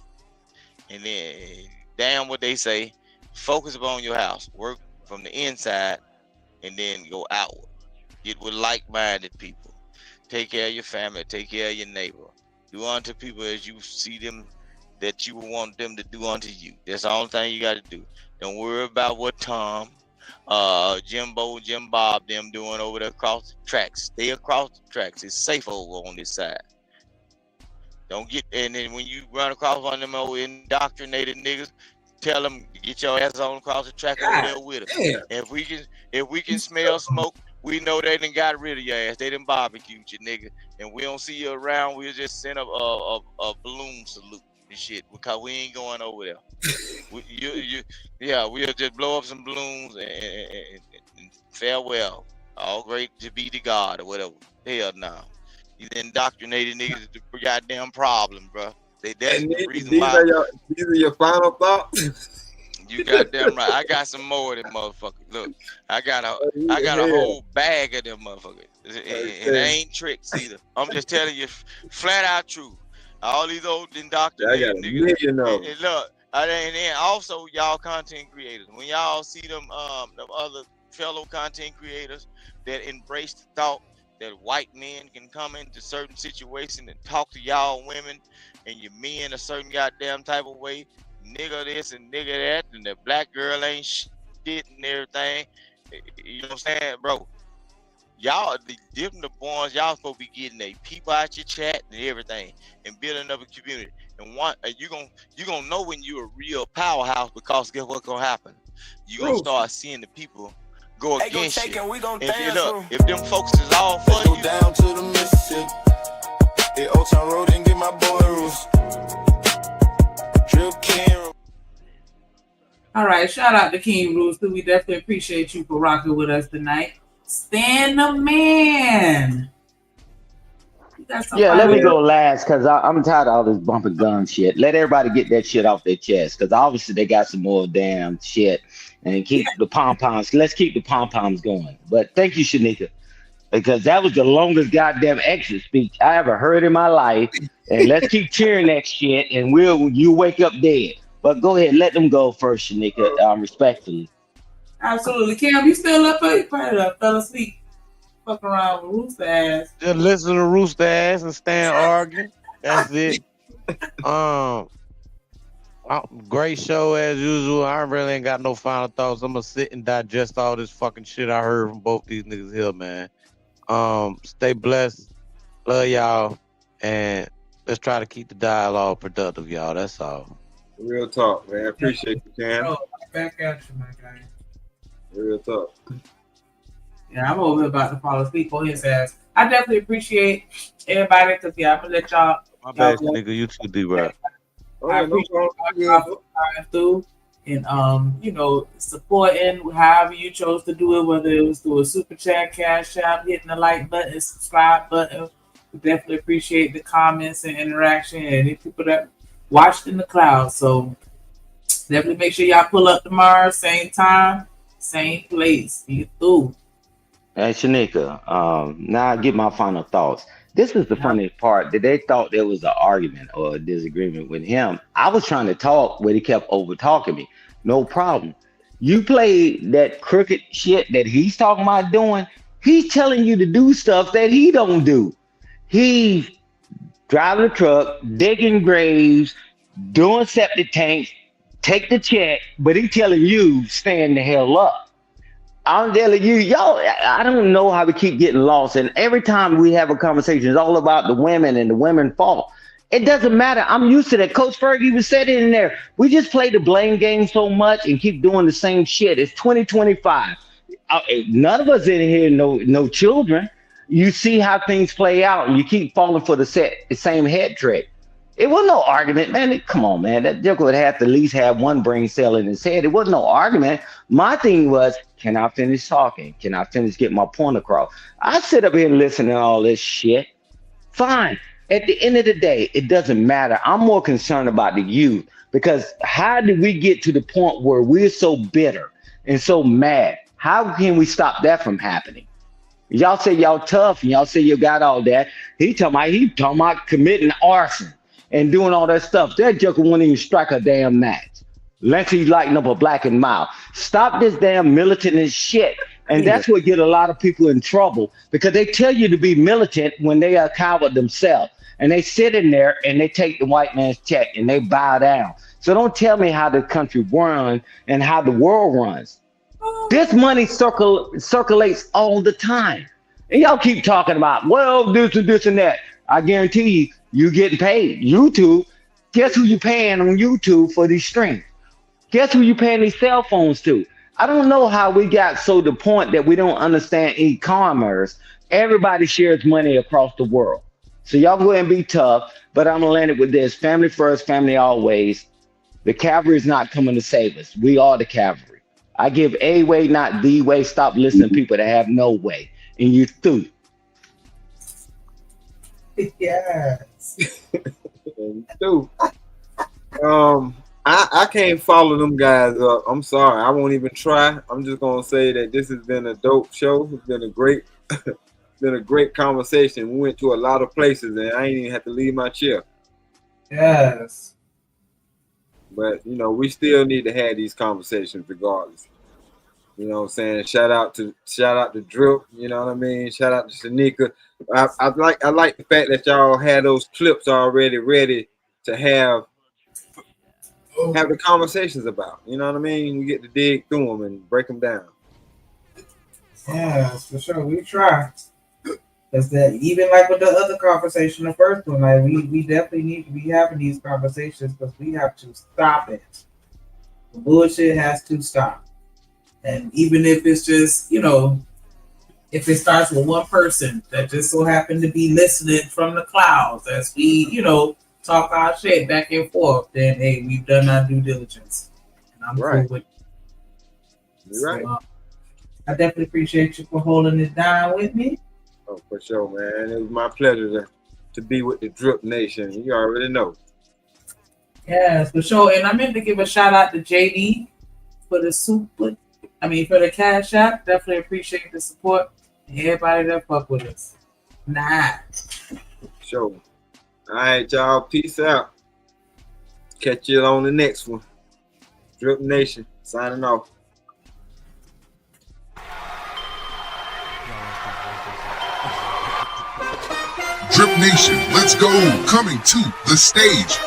And then damn what they say. Focus upon your house. Work from the inside and then go outward. Get with like-minded people. Take care of your family. Take care of your neighbor. Do unto people as you see them that you want them to do unto you. That's the only thing you got to do. Don't worry about what Tom, Jim Bob, them doing over there across the tracks. Stay across the tracks. It's safe over on this side. Don't get, and then when you run across one of them old indoctrinated niggas, tell them to get your ass on across the track over there with us. If we can smell smoke, we know they done got rid of your ass. They done barbecued you, nigga. And we don't see you around. We'll just send a balloon salute and shit because we ain't going over there. We'll just blow up some balloons and farewell. All great to be the God or whatever. Hell no. These indoctrinated niggas is the goddamn problem, bro. That's the reason why. These are your final thoughts? You goddamn right. I got some more of them motherfuckers. Look, I got a whole bag of them motherfuckers. It ain't tricks either. I'm just telling you flat out truth. All these old indoctrinated niggas. And look, and then also y'all content creators. When y'all see them other fellow content creators that embrace the thought that white men can come into certain situations and talk to y'all women and your men a certain goddamn type of way, nigga this and nigga that, and the black girl ain't shit and everything. You know what I'm saying, bro? Y'all, the boys, y'all supposed to be getting a people out your chat and everything, and building up a community. And you gonna know when you're a real powerhouse because guess what's gonna happen? You gonna start seeing the people go against you. If them folks is all for you. Go down to the Mississippi. Hey, Old Town Road and get my boy Roos. Drip King. All right, shout out to King Roos. We definitely appreciate you for rocking with us tonight. Stan the Man. Yeah, let me go last because I'm tired of all this bumper gun shit. Let everybody get that shit off their chest because obviously they got some more damn shit. And keep the pom-poms. Let's keep the pom-poms going. But thank you, Shanika, because that was the longest goddamn exit speech I ever heard in my life. And let's keep cheering that shit, and you wake up dead. But go ahead, let them go first, Shanika, respectfully. Absolutely. Cam, you still up? You probably fell asleep. Fucking around with Rooster ass. Just listen to Rooster ass and stand arguing. That's it. Great show as usual. I really ain't got no final thoughts. I'm gonna sit and digest all this fucking shit I heard from both these niggas here, man. Stay blessed. Love y'all. And let's try to keep the dialogue productive, y'all. That's all. Real talk, man. Appreciate you, Cam. Back at you, my guy. Real talk. Yeah, I'm over here about to fall asleep on his ass. I definitely appreciate everybody because I'm gonna let y'all. My bad, nigga. You too, D-Rap. I appreciate y'all coming through and supporting however you chose to do it, whether it was through a super chat, cash app, hitting the like button, subscribe button. We definitely appreciate the comments and interaction and the people that watched in the cloud. So definitely make sure y'all pull up tomorrow, same time, same place. See you through. Hey, Shanika, now I get my final thoughts. This is the funniest part, that they thought there was an argument or a disagreement with him. I was trying to talk, but he kept over talking me. No problem. You play that crooked shit that he's talking about doing. He's telling you to do stuff that he don't do. He's driving a truck, digging graves, doing septic tanks, take the check, but he's telling you stand the hell up. I'm telling you, y'all, I don't know how we keep getting lost. And every time we have a conversation, it's all about the women and the women's fault. It doesn't matter. I'm used to that. Coach Fergie was said in there. We just play the blame game so much and keep doing the same shit. It's 2025. None of us in here no children. You see how things play out, and you keep falling for the same head trick. It wasn't no argument, man. Come on, man. That joke would have to at least have one brain cell in his head. It wasn't no argument. My thing was, can I finish talking? Can I finish getting my point across? I sit up here and listen to all this shit. Fine. At the end of the day, it doesn't matter. I'm more concerned about the youth, because how did we get to the point where we're so bitter and so mad? How can we stop that from happening? Y'all say y'all tough and y'all say you got all that. He talking about committing arson and doing all that stuff. That joker won't even strike a damn match. Unless he's lighting up a Black and Mild. Stop this damn militant shit. And that's what get a lot of people in trouble, because they tell you to be militant when they are coward themselves. And they sit in there and they take the white man's check and they bow down. So don't tell me how the country runs and how the world runs. This money circulates all the time. And y'all keep talking about, well, this and this and that. I guarantee you getting paid. YouTube, guess who you paying on YouTube for these streams? Guess who you paying these cell phones to? I don't know how we got so to the point that we don't understand e-commerce. Everybody shares money across the world. So y'all go ahead and be tough, but I'm gonna land it with this. Family first, family always. The cavalry is not coming to save us. We are the cavalry. I give a way, not the way. Stop listening to people that have no way. And you through. Yes. Dude. I can't follow them guys up. I'm sorry. I won't even try. I'm just gonna say that this has been a dope show. It's been a great been a great conversation. We went to a lot of places and I ain't even have to leave my chair. Yes. But you know, we still need to have these conversations regardless. You know what I'm saying? Shout out to Drip, you know what I mean? Shout out to Shanika. I like the fact that y'all had those clips already ready to have the conversations about. You know what I mean? We get to dig through them and break them down. Yeah, for sure. We try. Because that, even like with the other conversation, the first one, like we definitely need to be having these conversations, because we have to stop it. The bullshit has to stop. And even if it's just, you know, if it starts with one person that just so happened to be listening from the clouds as we, you know, talk our shit back and forth, then hey, we've done our due diligence. And I'm cool with it. You're right. So, I definitely appreciate you for holding it down with me. Oh, for sure, man. It was my pleasure to be with the Drip Nation. You already know. Yes, for sure. And I meant to give a shout out to JD for the Cash App. Definitely appreciate the support and everybody that fuck with us. Sure. All right, y'all. Peace out. Catch you on the next one. Drip Nation signing off. Drip Nation, let's go. Coming to the stage.